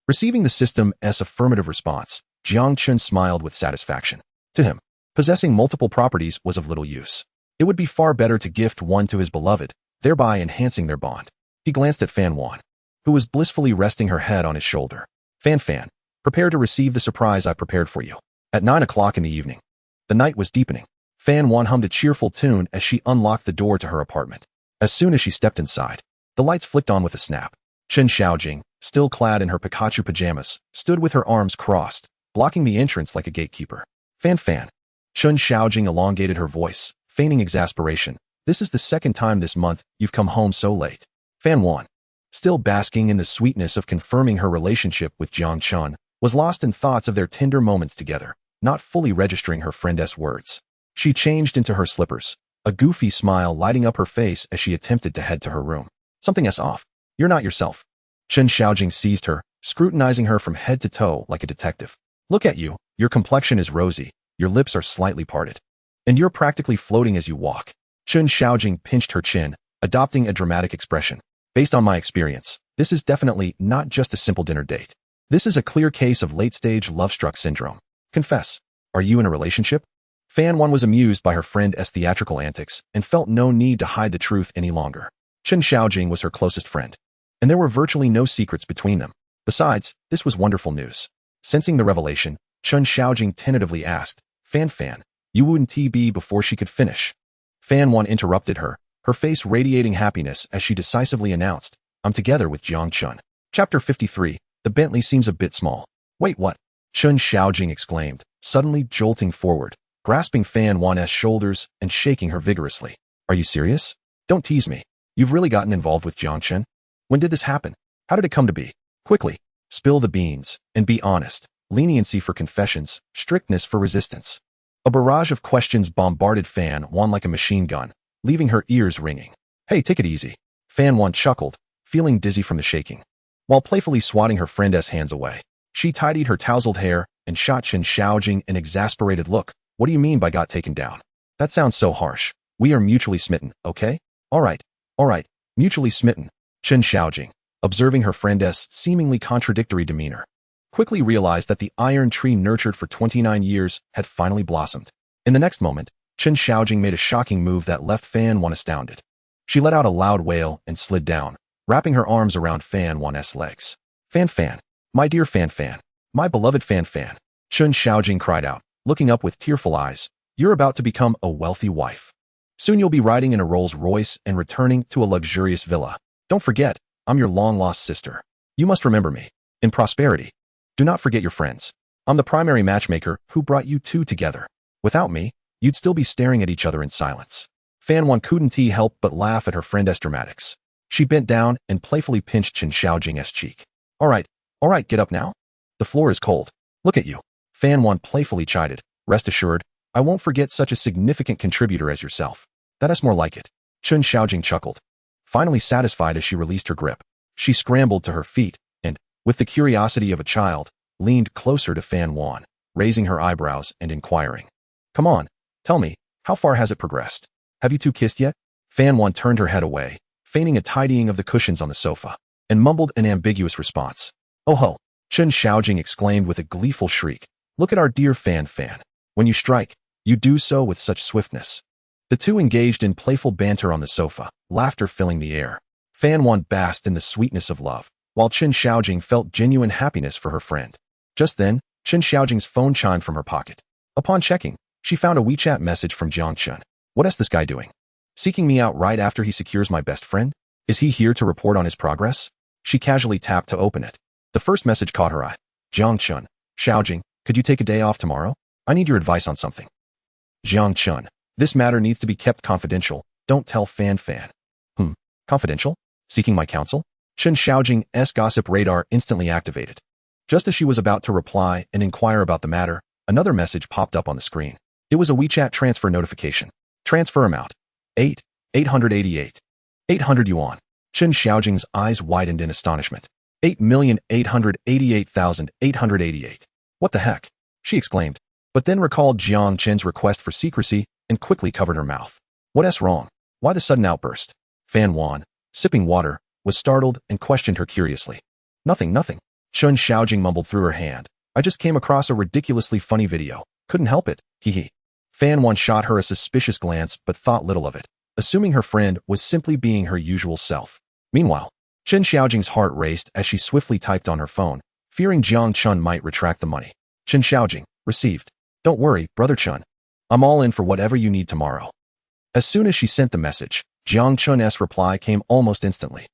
Receiving the system's affirmative response, Jiang Chen smiled with satisfaction. To him, possessing multiple properties was of little use. It would be far better to gift one to his beloved, thereby enhancing their bond. He glanced at Fan Wan, who was blissfully resting her head on his shoulder. Fan, prepare to receive the surprise I prepared for you. At 9 o'clock in the evening, the night was deepening. Fan Wan hummed a cheerful tune as she unlocked the door to her apartment. As soon as she stepped inside, the lights flicked on with a snap. Chen Xiaojing, still clad in her Pikachu pajamas, stood with her arms crossed, blocking the entrance like a gatekeeper. Fan. Chen Xiaojing elongated her voice, feigning exasperation. This is the second time this month you've come home so late. Fan Wan, still basking in the sweetness of confirming her relationship with Jiang Chen, was lost in thoughts of their tender moments together, not fully registering her friend's words. She changed into her slippers, a goofy smile lighting up her face as she attempted to head to her room. Something's off. You're not yourself. Chen Xiaojing seized her, scrutinizing her from head to toe like a detective. Look at you. Your complexion is rosy, your lips are slightly parted, and you're practically floating as you walk. Chen Xiaojing pinched her chin, adopting a dramatic expression. Based on my experience, this is definitely not just a simple dinner date. This is a clear case of late-stage love-struck syndrome. Confess, are you in a relationship? Fan Wan was amused by her friend's theatrical antics and felt no need to hide the truth any longer. Chen Xiaojing was her closest friend, and there were virtually no secrets between them. Besides, this was wonderful news. Sensing the revelation, Chen Xiaojing tentatively asked, Fan, you wouldn't be before she could finish. Fan Wan interrupted her, her face radiating happiness as she decisively announced, I'm together with Jiang Chen. Chapter 53, the Bentley seems a bit small. Wait, what? Chen Xiaojing exclaimed, suddenly jolting forward, grasping Fan Wan's shoulders and shaking her vigorously. Are you serious? Don't tease me. You've really gotten involved with Jiang Chen? When did this happen? How did it come to be? Quickly, spill the beans, and be honest. Leniency for confessions, strictness for resistance. A barrage of questions bombarded Fan Wan like a machine gun, leaving her ears ringing. Hey, take it easy. Fan Wan chuckled, feeling dizzy from the shaking. While playfully swatting her friend's hands away, she tidied her tousled hair and shot Chen Xiaojing an exasperated look. What do you mean by got taken down? That sounds so harsh. We are mutually smitten, okay? All right, mutually smitten. Chen Xiaojing, observing her friend's seemingly contradictory demeanor, quickly realized that the iron tree nurtured for 29 years had finally blossomed. In the next moment, Chen Xiaojing made a shocking move that left Fan Wan astounded. She let out a loud wail and slid down, wrapping her arms around Fan Wan's legs. Fan, my dear Fan, my beloved Fan. Chen Xiaojing cried out, looking up with tearful eyes. You're about to become a wealthy wife. Soon you'll be riding in a Rolls-Royce and returning to a luxurious villa. Don't forget, I'm your long-lost sister. You must remember me. In prosperity. Do not forget your friends. I'm the primary matchmaker who brought you two together. Without me, you'd still be staring at each other in silence. Fan Wan couldn't help but laugh at her friend's dramatics. She bent down and playfully pinched Chen Xiaojing's cheek. All right, get up now. The floor is cold. Look at you. Fan Wan playfully chided. Rest assured, I won't forget such a significant contributor as yourself. That is more like it. Chen Xiaojing chuckled. Finally satisfied as she released her grip, she scrambled to her feet and, with the curiosity of a child, leaned closer to Fan Wan, raising her eyebrows and inquiring. Come on, tell me, how far has it progressed? Have you two kissed yet? Fan Wan turned her head away, feigning a tidying of the cushions on the sofa, and mumbled an ambiguous response. Oh ho! Chen Xiaojing exclaimed with a gleeful shriek. Look at our dear Fan. When you strike, you do so with such swiftness. The two engaged in playful banter on the sofa, laughter filling the air. Fan Wan basked in the sweetness of love, while Chen Xiaojing felt genuine happiness for her friend. Just then, Chen Xiaojing's phone chimed from her pocket. Upon checking, She found a WeChat message from Jiang Chen. What is this guy doing? Seeking me out right after he secures my best friend? Is he here to report on his progress? She casually tapped to open it. The first message caught her eye. Jiang Chen. Xiaojing, could you take a day off tomorrow? I need your advice on something. Jiang Chen. This matter needs to be kept confidential. Don't tell Fan. Confidential? Seeking my counsel? Chen Xiaojing's gossip radar instantly activated. Just as she was about to reply and inquire about the matter, another message popped up on the screen. It was a WeChat transfer notification. Transfer amount. 888. 800 yuan. Chen Xiaojing's eyes widened in astonishment. 8,888,888. What the heck? She exclaimed, but then recalled Jiang Chen's request for secrecy and quickly covered her mouth. What's wrong? Why the sudden outburst? Fan Wan, sipping water, was startled and questioned her curiously. Nothing. Chen Xiaojing mumbled through her hand. I just came across a ridiculously funny video. Couldn't help it, hee. Fan Wan shot her a suspicious glance but thought little of it, assuming her friend was simply being her usual self. Meanwhile, Chen Xiaojing's heart raced as she swiftly typed on her phone, fearing Jiang Chen might retract the money. Chen Xiaojing, received. Don't worry, brother Chen. I'm all in for whatever you need tomorrow. As soon as she sent the message, Jiang Chen's reply came almost instantly.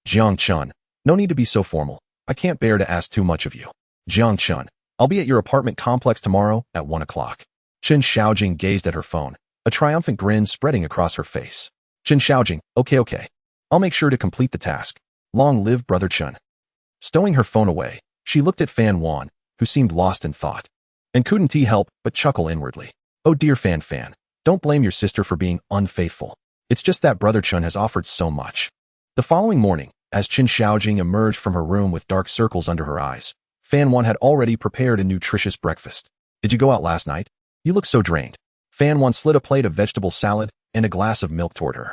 Jiang Chen, no need to be so formal. I can't bear to ask too much of you. Jiang Chen, I'll be at your apartment complex tomorrow at 1 o'clock. Chen Xiaojing gazed at her phone, a triumphant grin spreading across her face. Chen Xiaojing, okay. I'll make sure to complete the task. Long live brother Chen. Stowing her phone away, she looked at Fan Wan, who seemed lost in thought, and couldn't help but chuckle inwardly. Oh dear Fan, don't blame your sister for being unfaithful. It's just that brother Chen has offered so much. The following morning, as Chen Xiaojing emerged from her room with dark circles under her eyes, Fan Wan had already prepared a nutritious breakfast. Did you go out last night? You look so drained. Fan Wan slid a plate of vegetable salad and a glass of milk toward her.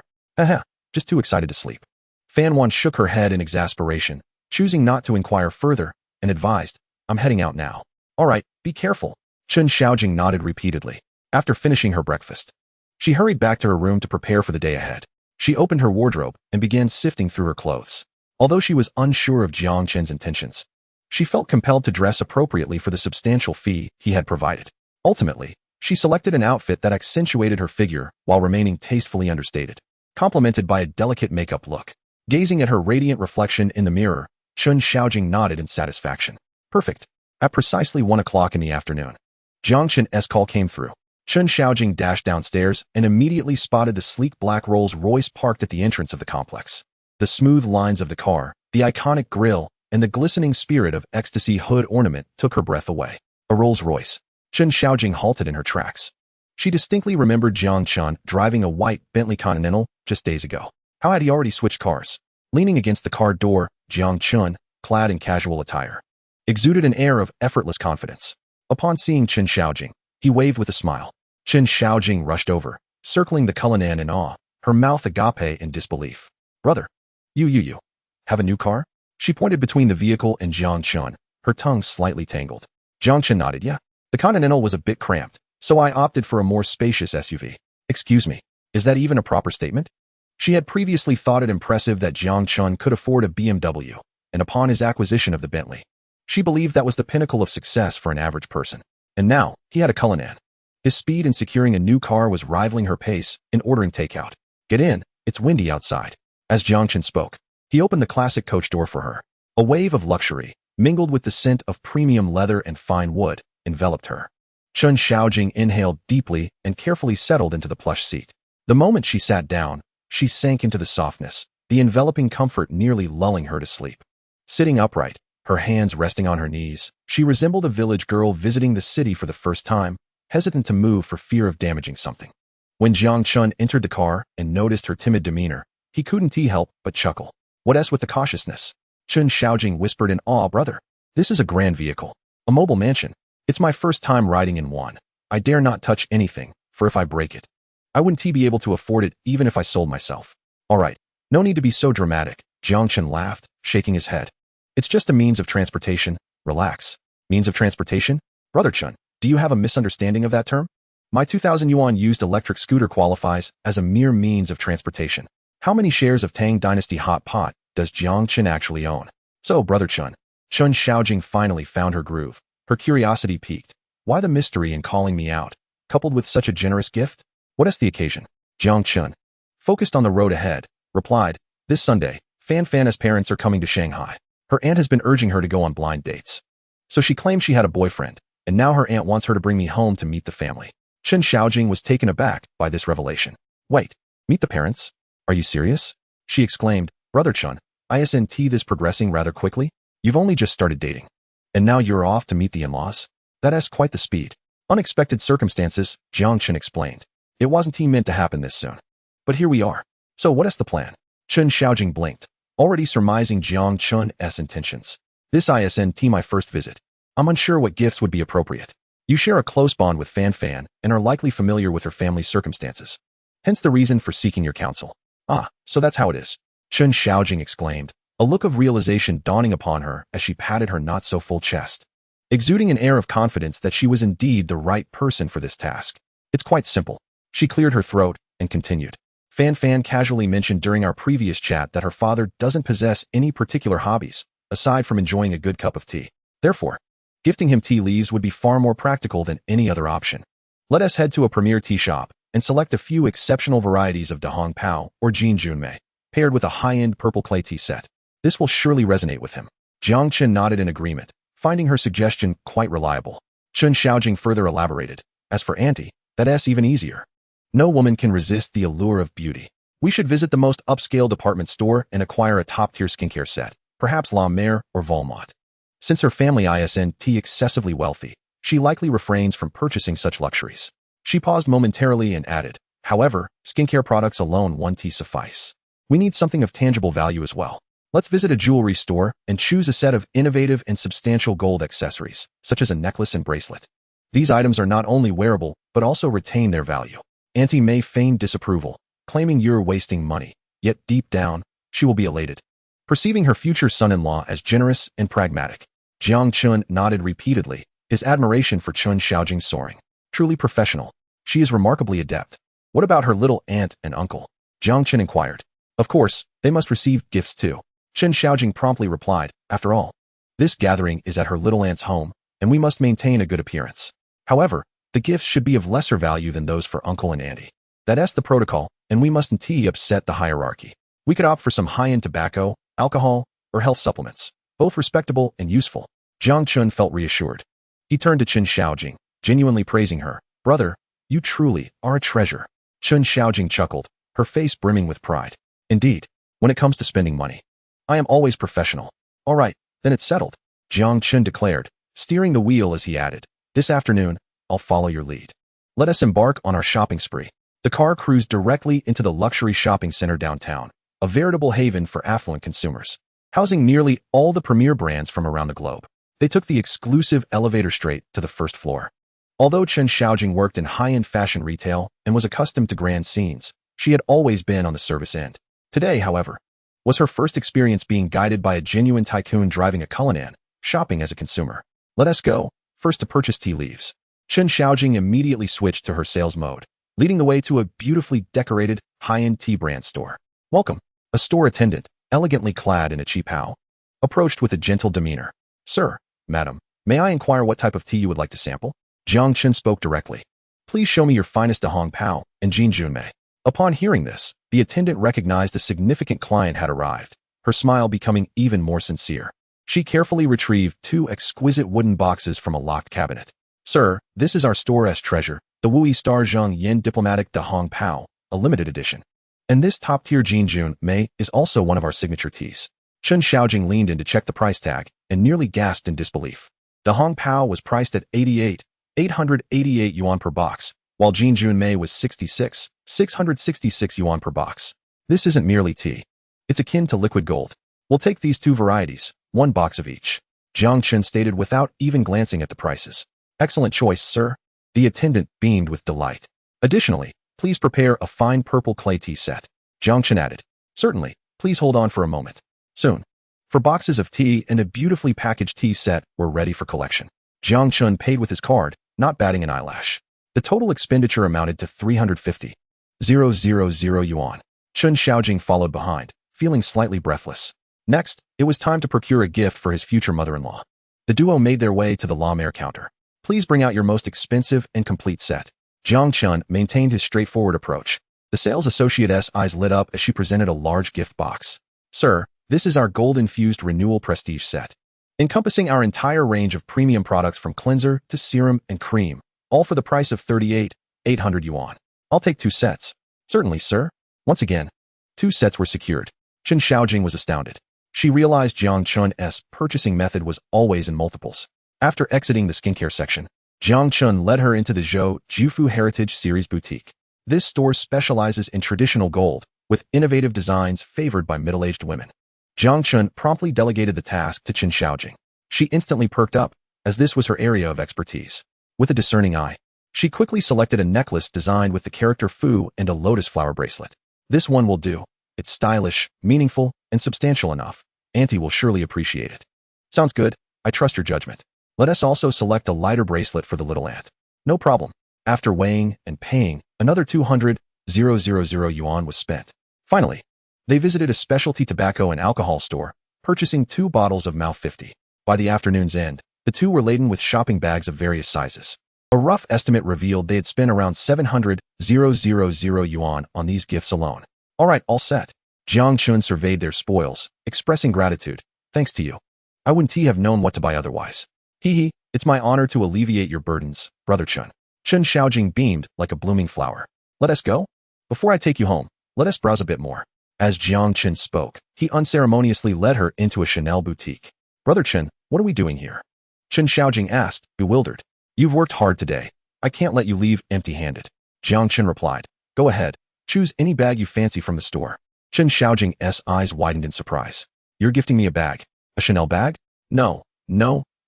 Just too excited to sleep. Fan Wan shook her head in exasperation, choosing not to inquire further, and advised, I'm heading out now. All right, be careful. Chen Xiaojing nodded repeatedly. After finishing her breakfast, she hurried back to her room to prepare for the day ahead. She opened her wardrobe and began sifting through her clothes. Although she was unsure of Jiang Chen's intentions, she felt compelled to dress appropriately for the substantial fee he had provided. Ultimately, she selected an outfit that accentuated her figure while remaining tastefully understated, complemented by a delicate makeup look. Gazing at her radiant reflection in the mirror, Chen Xiaojing nodded in satisfaction. Perfect. At precisely 1 o'clock in the afternoon, Jiang Chen's call came through. Chen Xiaojing dashed downstairs and immediately spotted the sleek black Rolls-Royce parked at the entrance of the complex. The smooth lines of the car, the iconic grille, and the glistening spirit of ecstasy hood ornament took her breath away. A Rolls-Royce. Chen Xiaojing halted in her tracks. She distinctly remembered Jiang Chen driving a white Bentley Continental just days ago. How had he already switched cars? Leaning against the car door, Jiang Chen, clad in casual attire, exuded an air of effortless confidence. Upon seeing Chen Xiaojing, he waved with a smile. Chen Xiaojing rushed over, circling the Cullinan in awe, her mouth agape in disbelief. Brother, you have a new car? She pointed between the vehicle and Jiang Chen, her tongue slightly tangled. Jiang Chen nodded. Yeah. The Continental was a bit cramped, so I opted for a more spacious SUV. Excuse me, is that even a proper statement? She had previously thought it impressive that Jiang Chen could afford a BMW, and upon his acquisition of the Bentley, she believed that was the pinnacle of success for an average person. And now, he had a Cullinan. His speed in securing a new car was rivaling her pace in ordering takeout. Get in, it's windy outside. As Jiang Chen spoke, he opened the classic coach door for her. A wave of luxury, mingled with the scent of premium leather and fine wood, enveloped her. Chen Xiaojing inhaled deeply and carefully settled into the plush seat. The moment she sat down, she sank into the softness, the enveloping comfort nearly lulling her to sleep. Sitting upright, her hands resting on her knees, she resembled a village girl visiting the city for the first time, hesitant to move for fear of damaging something. When Jiang Chen entered the car and noticed her timid demeanor, he couldn't help but chuckle. What's with the cautiousness? Chen Xiaojing whispered in awe. Brother, this is a grand vehicle, a mobile mansion. It's my first time riding in one. I dare not touch anything, for if I break it, I wouldn't be able to afford it even if I sold myself. All right, no need to be so dramatic, Jiang Chen laughed, shaking his head. It's just a means of transportation. Relax. Means of transportation? Brother Chen, do you have a misunderstanding of that term? My 2,000 yuan used electric scooter qualifies as a mere means of transportation. How many shares of Tang Dynasty Hot Pot does Jiang Chen actually own? So, brother Chen. Chen Xiaojing finally found her groove. Her curiosity piqued. Why the mystery in calling me out? coupled with such a generous gift? What is the occasion? Jiang Chen, focused on the road ahead, replied, this Sunday, Fan's parents are coming to Shanghai. Her aunt has been urging her to go on blind dates. So she claimed she had a boyfriend, and now her aunt wants her to bring me home to meet the family. Chen Xiaojing was taken aback by this revelation. Wait, meet the parents? Are you serious? She exclaimed, Brother Chen, isn't this progressing rather quickly? You've only just started dating. And now you're off to meet the in-laws? That is quite the speed. Unexpected circumstances, Jiang Chen explained. It wasn't meant to happen this soon. But here we are. So what is the plan? Chen Xiaojing blinked, already surmising Jiang Chen's intentions. This isn't my first visit. I'm unsure what gifts would be appropriate. You share a close bond with Fan and are likely familiar with her family's circumstances. Hence the reason for seeking your counsel. Ah, so that's how it is. Chen Xiaojing exclaimed, a look of realization dawning upon her as she patted her not-so-full chest, exuding an air of confidence that she was indeed the right person for this task. It's quite simple. She cleared her throat and continued. Fan casually mentioned during our previous chat that her father doesn't possess any particular hobbies, aside from enjoying a good cup of tea. Therefore, gifting him tea leaves would be far more practical than any other option. Let us head to a premier tea shop and select a few exceptional varieties of Dahong Pao or Jin Junmei, paired with a high-end purple clay tea set. This will surely resonate with him. Jiang Chen nodded in agreement, finding her suggestion quite reliable. Chen Xiaojing further elaborated. As for Auntie, that's even easier. No woman can resist the allure of beauty. We should visit the most upscale department store and acquire a top-tier skincare set, perhaps La Mer or Volmont. Since her family isn't excessively wealthy, she likely refrains from purchasing such luxuries. She paused momentarily and added, however, skincare products alone won't suffice. We need something of tangible value as well. Let's visit a jewelry store and choose a set of innovative and substantial gold accessories, such as a necklace and bracelet. These items are not only wearable, but also retain their value. Auntie may feign disapproval, claiming you're wasting money, yet deep down, she will be elated. Perceiving her future son-in-law as generous and pragmatic, Jiang Chen nodded repeatedly, his admiration for Chen Xiaojing soaring. Truly professional. She is remarkably adept. What about her little aunt and uncle? Jiang Chen inquired. Of course, they must receive gifts too. Chen Xiaojing promptly replied, after all, this gathering is at her little aunt's home, and we must maintain a good appearance. However, the gifts should be of lesser value than those for uncle and auntie. That's the protocol, and we mustn't upset the hierarchy. We could opt for some high-end tobacco, alcohol, or health supplements, both respectable and useful. Jiang Chen felt reassured. He turned to Chen Xiaojing, genuinely praising her. Brother, you truly are a treasure. Chen Xiaojing chuckled, her face brimming with pride. Indeed, when it comes to spending money, I am always professional. All right, then it's settled, Jiang Chen declared, steering the wheel as he added, this afternoon, I'll follow your lead. Let us embark on our shopping spree. The car cruised directly into the luxury shopping center downtown, a veritable haven for affluent consumers, housing nearly all the premier brands from around the globe. They took the exclusive elevator straight to the first floor. Although Chen Xiaojing worked in high-end fashion retail and was accustomed to grand scenes, she had always been on the service end. Today, however, was her first experience being guided by a genuine tycoon driving a Cullinan, shopping as a consumer. Let us go, first to purchase tea leaves. Chen Xiaojing immediately switched to her sales mode, leading the way to a beautifully decorated, high-end tea brand store. Welcome. A store attendant, elegantly clad in a cheap how, approached with a gentle demeanor. Sir, madam, may I inquire what type of tea you would like to sample? Jiang Chen spoke directly. Please show me your finest Dahong Pao and Jin Junmei. Upon hearing this, the attendant recognized a significant client had arrived, her smile becoming even more sincere. She carefully retrieved 2 exquisite wooden boxes from a locked cabinet. Sir, this is our store's treasure, the Wui Star Zheng Yin Diplomatic Dahong Pao, a limited edition. And this top-tier Jin Junmei is also one of our signature teas. Chen Xiaojing leaned in to check the price tag and nearly gasped in disbelief. Dahong Pao was priced at 888 yuan per box, while Jin Junmei was 666 yuan per box. This isn't merely tea. It's akin to liquid gold. We'll take these 2 varieties, 1 box of each. Jiang Chen stated without even glancing at the prices. Excellent choice, sir. The attendant beamed with delight. Additionally, please prepare a fine purple clay tea set. Jiang Chen added. Certainly, please hold on for a moment. Soon. 4 boxes of tea and a beautifully packaged tea set were ready for collection. Jiang Chen paid with his card, not batting an eyelash. The total expenditure amounted to 350,000 yuan. Chen Xiaojing followed behind, feeling slightly breathless. Next, it was time to procure a gift for his future mother-in-law. The duo made their way to the La Mer counter. Please bring out your most expensive and complete set. Jiang Chen maintained his straightforward approach. The sales associate's eyes lit up as she presented a large gift box. Sir, this is our gold-infused renewal prestige set, encompassing our entire range of premium products from cleanser to serum and cream, all for the price of 38,800 yuan. I'll take 2 sets. Certainly, sir. Once again, 2 sets were secured. Chen Xiaojing was astounded. She realized Jiang Chen's purchasing method was always in multiples. After exiting the skincare section, Jiang Chen led her into the Zhou Jufu Heritage Series boutique. This store specializes in traditional gold, with innovative designs favored by middle-aged women. Jiang Chen promptly delegated the task to Chen Xiaojing. She instantly perked up, as this was her area of expertise. With a discerning eye, she quickly selected a necklace designed with the character Fu and a lotus flower bracelet. This one will do. It's stylish, meaningful, and substantial enough. Auntie will surely appreciate it. Sounds good. I trust your judgment. Let us also select a lighter bracelet for the little aunt. No problem. After weighing and paying, another 200,000 yuan was spent. Finally, they visited a specialty tobacco and alcohol store, purchasing 2 bottles of Mao 50. By the afternoon's end, the two were laden with shopping bags of various sizes. A rough estimate revealed they had spent around 700,000 yuan on these gifts alone. All right, all set. Jiang Chen surveyed their spoils, expressing gratitude. Thanks to you. I wouldn't have known what to buy otherwise. Hee, it's my honor to alleviate your burdens, Brother Chen. Chen Xiaojing beamed like a blooming flower. Let us go? Before I take you home, let us browse a bit more. As Jiang Chen spoke, he unceremoniously led her into a Chanel boutique. Brother Chen, what are we doing here? Chen Xiaojing asked, bewildered. You've worked hard today. I can't let you leave empty-handed. Jiang Chen replied. Go ahead. Choose any bag you fancy from the store. Chen Xiaojing's eyes widened in surprise. You're gifting me a bag? A Chanel bag? No,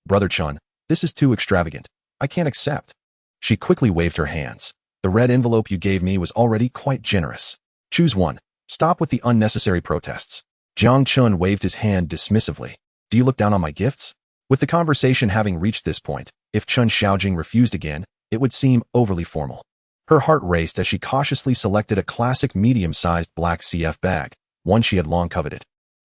Brother Chen. This is too extravagant. I can't accept. She quickly waved her hands. The red envelope you gave me was already quite generous. Choose one. Stop with the unnecessary protests. Jiang Chen waved his hand dismissively. Do you look down on my gifts? With the conversation having reached this point, if Chen Xiaojing refused again, it would seem overly formal. Her heart raced as she cautiously selected a classic medium-sized black CF bag, one she had long coveted.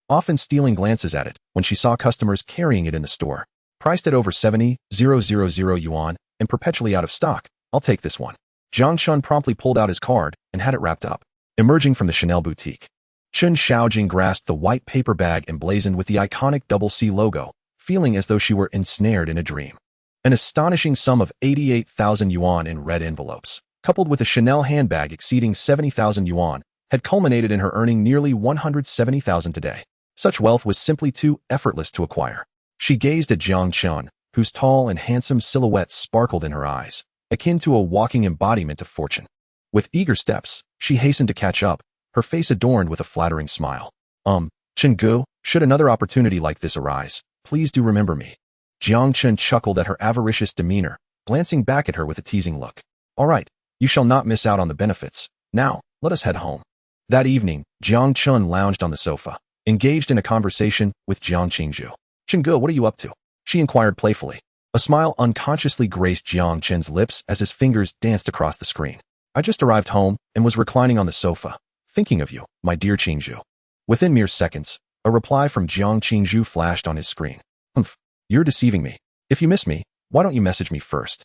Often stealing glances at it when she saw customers carrying it in the store. Priced at over 70,000 yuan and perpetually out of stock, I'll take this one. Jiang Chen promptly pulled out his card and had it wrapped up. Emerging from the Chanel boutique, Chen Xiaojing grasped the white paper bag emblazoned with the iconic double C logo, feeling as though she were ensnared in a dream. An astonishing sum of 88,000 yuan in red envelopes, coupled with a Chanel handbag exceeding 70,000 yuan, had culminated in her earning nearly 170,000 today. Such wealth was simply too effortless to acquire. She gazed at Jiang Chen, whose tall and handsome silhouette sparkled in her eyes, akin to a walking embodiment of fortune. With eager steps, she hastened to catch up, her face adorned with a flattering smile. Chen Gu, should another opportunity like this arise, please do remember me. Jiang Chen chuckled at her avaricious demeanor, glancing back at her with a teasing look. All right, you shall not miss out on the benefits. Now, let us head home. That evening, Jiang Chen lounged on the sofa, engaged in a conversation with Jiang Qingzhu. Chen Gu, what are you up to? She inquired playfully. A smile unconsciously graced Jiang Chen's lips as his fingers danced across the screen. I just arrived home and was reclining on the sofa, thinking of you, my dear Qingzhu. Within mere seconds, a reply from Jiang Qingzhu flashed on his screen. You're deceiving me. If you miss me, why don't you message me first?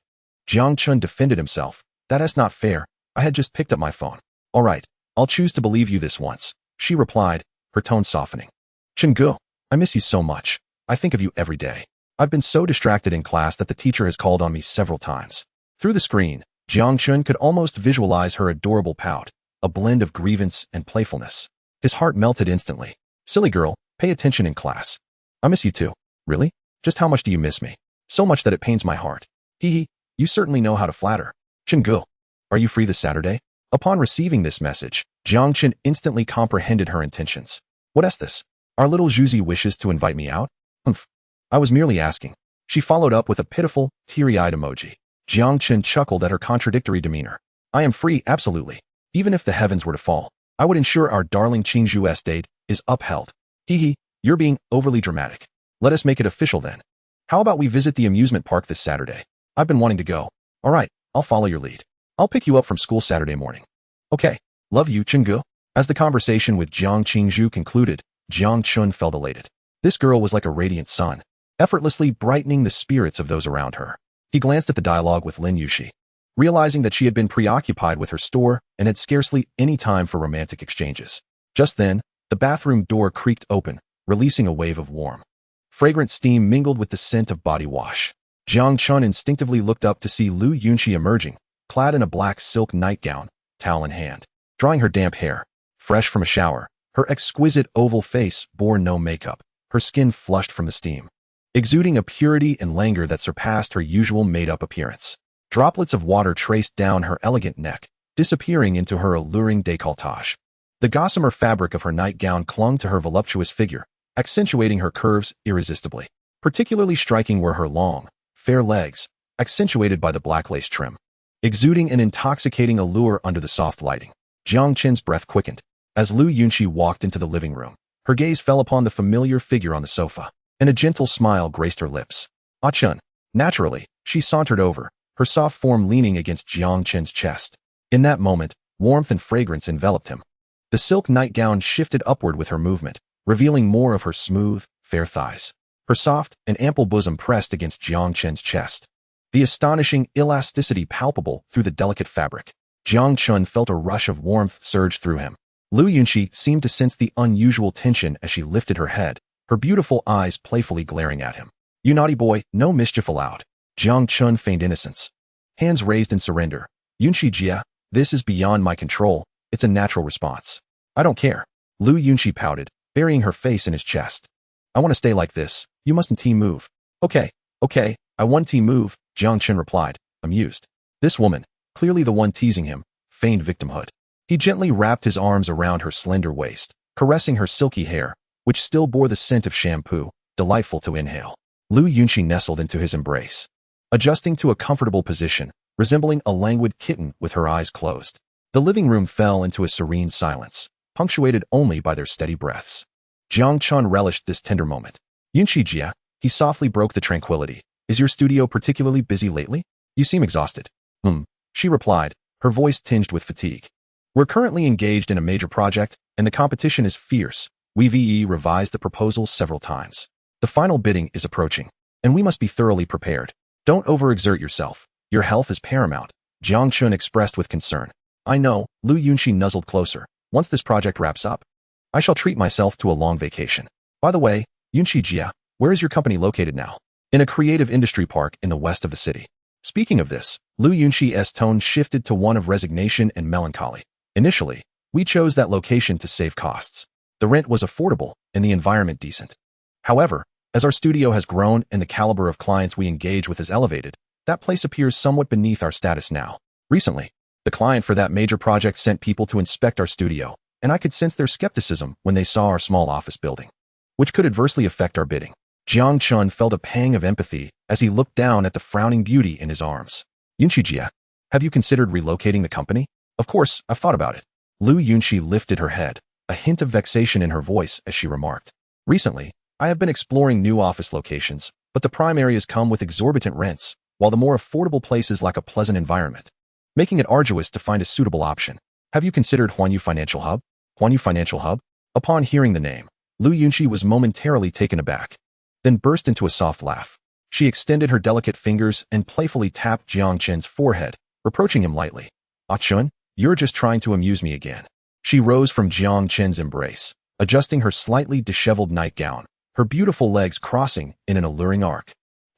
Jiang Chen defended himself. That's not fair. I had just picked up my phone. All right, I'll choose to believe you this once, she replied, her tone softening. Chen Gu, I miss you so much. I think of you every day. I've been so distracted in class that the teacher has called on me several times. Through the screen, Jiang Chen could almost visualize her adorable pout, a blend of grievance and playfulness. His heart melted instantly. Silly girl, pay attention in class. I miss you too. Really? Just how much do you miss me? So much that it pains my heart. Hee, you certainly know how to flatter. Chen Gu, are you free this Saturday? Upon receiving this message, Jiang Chen instantly comprehended her intentions. What's this? Our little Zhuzi wishes to invite me out? I was merely asking. She followed up with a pitiful, teary-eyed emoji. Jiang Chen chuckled at her contradictory demeanor. I am free, absolutely. Even if the heavens were to fall, I would ensure our darling Qingzhu's date is upheld. Hee, you're being overly dramatic. Let us make it official then. How about we visit the amusement park this Saturday? I've been wanting to go. All right, I'll follow your lead. I'll pick you up from school Saturday morning. Okay, love you, Chen Gu. As the conversation with Jiang Qingzhu concluded, Jiang Chen felt elated. This girl was like a radiant sun, effortlessly brightening the spirits of those around her. He glanced at the dialogue with Lin Yuxi. realizing that she had been preoccupied with her store and had scarcely any time for romantic exchanges. Just then, the bathroom door creaked open, releasing a wave of warm, fragrant steam mingled with the scent of body wash. Jiang Chen instinctively looked up to see Lu Yunqi emerging, clad in a black silk nightgown, towel in hand. Drying her damp hair, fresh from a shower, her exquisite oval face bore no makeup, her skin flushed from the steam, exuding a purity and languor that surpassed her usual made-up appearance. Droplets of water traced down her elegant neck, disappearing into her alluring décolletage. The gossamer fabric of her nightgown clung to her voluptuous figure, accentuating her curves irresistibly. Particularly striking were her long, fair legs, accentuated by the black lace trim, exuding an intoxicating allure under the soft lighting. Jiang Chen's breath quickened. As Lu Yunqi walked into the living room, her gaze fell upon the familiar figure on the sofa, and a gentle smile graced her lips. Ah Chun. Naturally, she sauntered over, her soft form leaning against Jiang Chen's chest. In that moment, warmth and fragrance enveloped him. The silk nightgown shifted upward with her movement, revealing more of her smooth, fair thighs. Her soft and ample bosom pressed against Jiang Chen's chest, the astonishing elasticity palpable through the delicate fabric. Jiang Chen felt a rush of warmth surge through him. Lu Yunqi seemed to sense the unusual tension as she lifted her head, her beautiful eyes playfully glaring at him. "You naughty boy, no mischief allowed." Jiang Chen feigned innocence, hands raised in surrender. "Yunqi Jia, this is beyond my control. It's a natural response." "I don't care." Lu Yunqi pouted, burying her face in his chest. "I want to stay like this. You mustn't team move." Okay, I want team move," Jiang Chen replied, amused. This woman, clearly the one teasing him, feigned victimhood. He gently wrapped his arms around her slender waist, caressing her silky hair, which still bore the scent of shampoo, delightful to inhale. Lu Yunqi nestled into his embrace, adjusting to a comfortable position, resembling a languid kitten with her eyes closed. The living room fell into a serene silence, punctuated only by their steady breaths. Jiang Chen relished this tender moment. "Yunqi Jia," he softly broke the tranquility. "Is your studio particularly busy lately? You seem exhausted." She replied, her voice tinged with fatigue. "We're currently engaged in a major project, and the competition is fierce. We've revised the proposal several times. The final bidding is approaching, and we must be thoroughly prepared. Don't overexert yourself. Your health is paramount," Jiang Chen expressed with concern. "I know," Lu Yunqi nuzzled closer. "Once this project wraps up, I shall treat myself to a long vacation. By the way, Yunqi Jia, where is your company located now?" "In a creative industry park in the west of the city." Speaking of this, Lu Yunqi's tone shifted to one of resignation and melancholy. "Initially, we chose that location to save costs. The rent was affordable and the environment decent. However, as our studio has grown and the caliber of clients we engage with is elevated, that place appears somewhat beneath our status now. Recently, the client for that major project sent people to inspect our studio, and I could sense their skepticism when they saw our small office building, which could adversely affect our bidding." Jiang Chen felt a pang of empathy as he looked down at the frowning beauty in his arms. "Yunqi Jia, have you considered relocating the company?" "Of course, I've thought about it." Lu Yunqi lifted her head, a hint of vexation in her voice as she remarked. "Recently, I have been exploring new office locations, but the prime areas come with exorbitant rents, while the more affordable places lack a pleasant environment, making it arduous to find a suitable option. Have you considered Huanyu Financial Hub?" "Huanyu Financial Hub?" Upon hearing the name, Lu Yunqi was momentarily taken aback, then burst into a soft laugh. She extended her delicate fingers and playfully tapped Jiang Chen's forehead, reproaching him lightly. "Ah Chun, you're just trying to amuse me again." She rose from Jiang Chen's embrace, adjusting her slightly disheveled nightgown, her beautiful legs crossing in an alluring arc.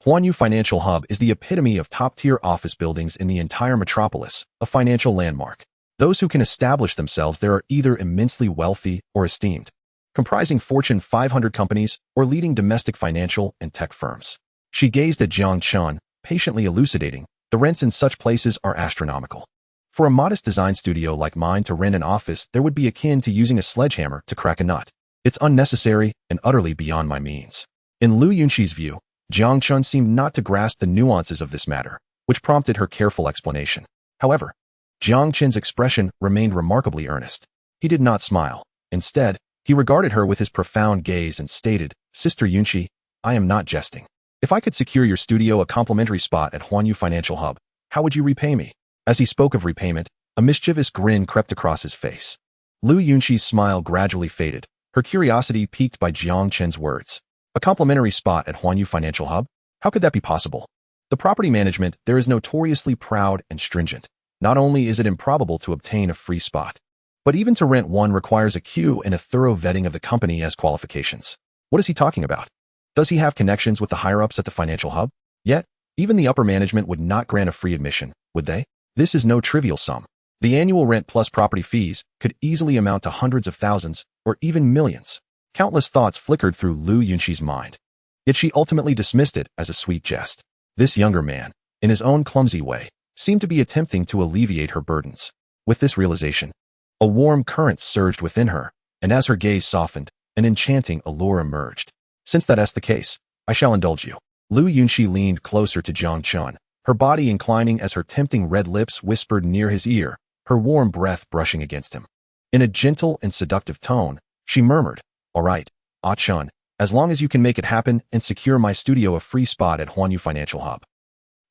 "Huanyu Financial Hub is the epitome of top-tier office buildings in the entire metropolis, a financial landmark. Those who can establish themselves there are either immensely wealthy or esteemed, comprising Fortune 500 companies or leading domestic financial and tech firms." She gazed at Jiang Chen, patiently elucidating, "The rents in such places are astronomical. For a modest design studio like mine to rent an office, there would be akin to using a sledgehammer to crack a nut. It's unnecessary and utterly beyond my means." In Lu Yunqi's view, Jiang Chen seemed not to grasp the nuances of this matter, which prompted her careful explanation. However, Jiang Chen's expression remained remarkably earnest. He did not smile. Instead, he regarded her with his profound gaze and stated, "Sister Yunqi, I am not jesting. If I could secure your studio a complimentary spot at Huanyu Financial Hub, how would you repay me?" As he spoke of repayment, a mischievous grin crept across his face. Lu Yunqi's smile gradually faded, her curiosity piqued by Jiang Chen's words. "A complimentary spot at Huanyu Financial Hub? How could that be possible?" The property management there is notoriously proud and stringent. Not only is it improbable to obtain a free spot, but even to rent one requires a queue and a thorough vetting of the company as qualifications. What is he talking about? Does he have connections with the higher-ups at the financial hub? Yet, even the upper management would not grant a free admission, would they? This is no trivial sum. The annual rent plus property fees could easily amount to hundreds of thousands or even millions. Countless thoughts flickered through Lu Yunxi's mind. Yet she ultimately dismissed it as a sweet jest. This younger man, in his own clumsy way, seemed to be attempting to alleviate her burdens. With this realization, a warm current surged within her, and as her gaze softened, an enchanting allure emerged. Since that's the case, I shall indulge you. Lu Yunxi leaned closer to Jiang Chen, her body inclining as her tempting red lips whispered near his ear, her warm breath brushing against him. In a gentle and seductive tone, she murmured, "All right, Ah Chen, as long as you can make it happen and secure my studio a free spot at Huanyu Financial Hub."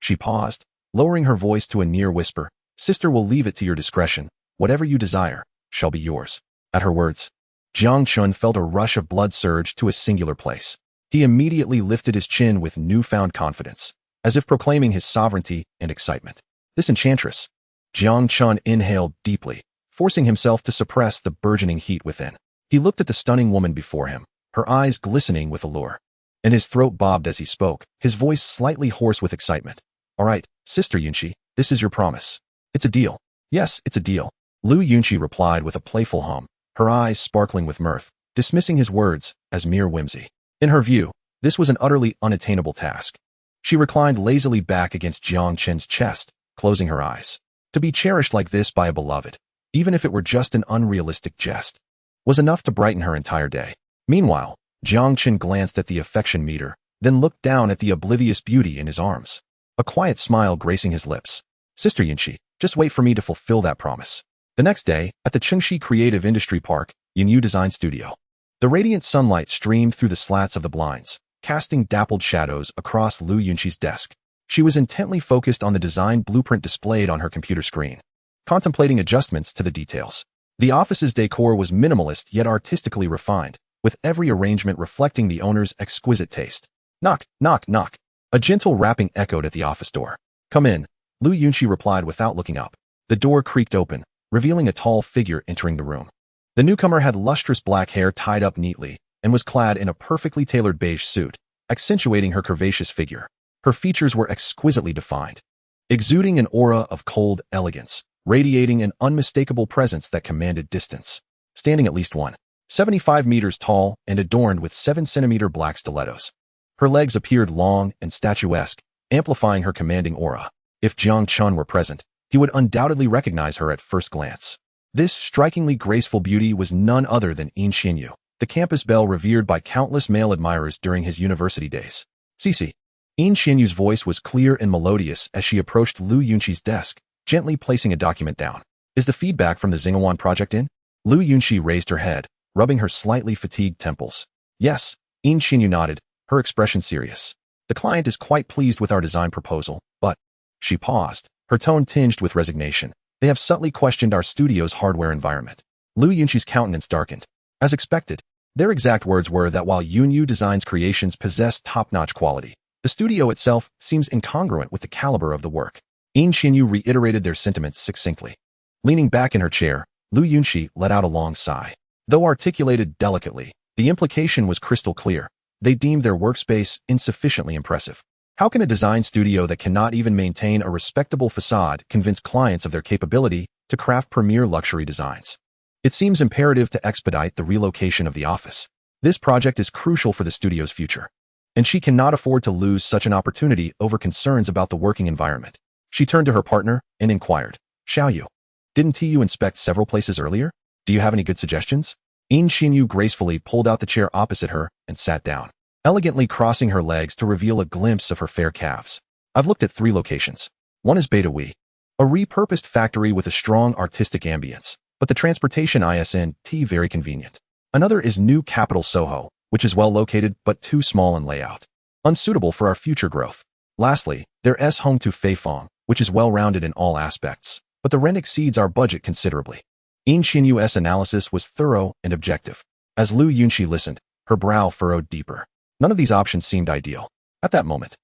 She paused, lowering her voice to a near whisper, "Sister will leave it to your discretion. Whatever you desire shall be yours." At her words, Jiang Chen felt a rush of blood surge to a singular place. He immediately lifted his chin with newfound confidence, as if proclaiming his sovereignty and excitement. This enchantress. Jiang Chen inhaled deeply, forcing himself to suppress the burgeoning heat within. He looked at the stunning woman before him, her eyes glistening with allure, and his throat bobbed as he spoke, his voice slightly hoarse with excitement. "All right, Sister Yunxi, this is your promise. It's a deal." "Yes, it's a deal," Lu Yunxi replied with a playful hum, her eyes sparkling with mirth, dismissing his words as mere whimsy. In her view, this was an utterly unattainable task. She reclined lazily back against Jiang Chen's chest, closing her eyes. To be cherished like this by a beloved, even if it were just an unrealistic jest, was enough to brighten her entire day. Meanwhile, Jiang Chen glanced at the affection meter, then looked down at the oblivious beauty in his arms, a quiet smile gracing his lips. "Sister Yunxi, just wait for me to fulfill that promise." The next day, at the Chengxi Creative Industry Park, Yunyu Design Studio, the radiant sunlight streamed through the slats of the blinds, casting dappled shadows across Lu Yunxi's desk. She was intently focused on the design blueprint displayed on her computer screen, contemplating adjustments to the details. The office's decor was minimalist yet artistically refined, with every arrangement reflecting the owner's exquisite taste. "Knock, knock, knock." A gentle rapping echoed at the office door. "Come in," Lu Yunxi replied without looking up. The door creaked open, revealing a tall figure entering the room. The newcomer had lustrous black hair tied up neatly and was clad in a perfectly tailored beige suit, accentuating her curvaceous figure. Her features were exquisitely defined, exuding an aura of cold elegance, radiating an unmistakable presence that commanded distance. Standing at least 1.75 meters tall and adorned with 7-centimeter black stilettos, her legs appeared long and statuesque, amplifying her commanding aura. If Jiang Chen were present, he would undoubtedly recognize her at first glance. This strikingly graceful beauty was none other than Yin Xinyu, the campus belle revered by countless male admirers during his university days. "Cici." Yin Xinyu's voice was clear and melodious as she approached Lu Yunxi's desk, gently placing a document down. "Is the feedback from the Xinguan project in?" Lu Yunxi raised her head, rubbing her slightly fatigued temples. "Yes," Yin Xinyu nodded, her expression serious. "The client is quite pleased with our design proposal, but..." She paused, her tone tinged with resignation. "They have subtly questioned our studio's hardware environment." Lu Yunxi's countenance darkened. As expected, their exact words were that while Yunyu Design's creations possess top-notch quality, the studio itself seems incongruent with the caliber of the work. Yin Xinyu reiterated their sentiments succinctly. Leaning back in her chair, Lu Yunxi let out a long sigh. Though articulated delicately, the implication was crystal clear. They deemed their workspace insufficiently impressive. How can a design studio that cannot even maintain a respectable facade convince clients of their capability to craft premier luxury designs? It seems imperative to expedite the relocation of the office. This project is crucial for the studio's future, and she cannot afford to lose such an opportunity over concerns about the working environment. She turned to her partner and inquired, "Xiaoyu, didn't you inspect several places earlier? Do you have any good suggestions?" Yin Xinyu gracefully pulled out the chair opposite her and sat down, elegantly crossing her legs to reveal a glimpse of her fair calves. "I've looked at 3 locations. One is Beta Wei, a repurposed factory with a strong artistic ambience, but the transportation isn't very convenient. Another is New Capital Soho, which is well located but too small in layout, unsuitable for our future growth. Lastly, there's home to Feifeng, which is well-rounded in all aspects, but the rent exceeds our budget considerably." Yin Xinyu's analysis was thorough and objective. As Lu Yunxi listened, her brow furrowed deeper. None of these options seemed ideal at that moment.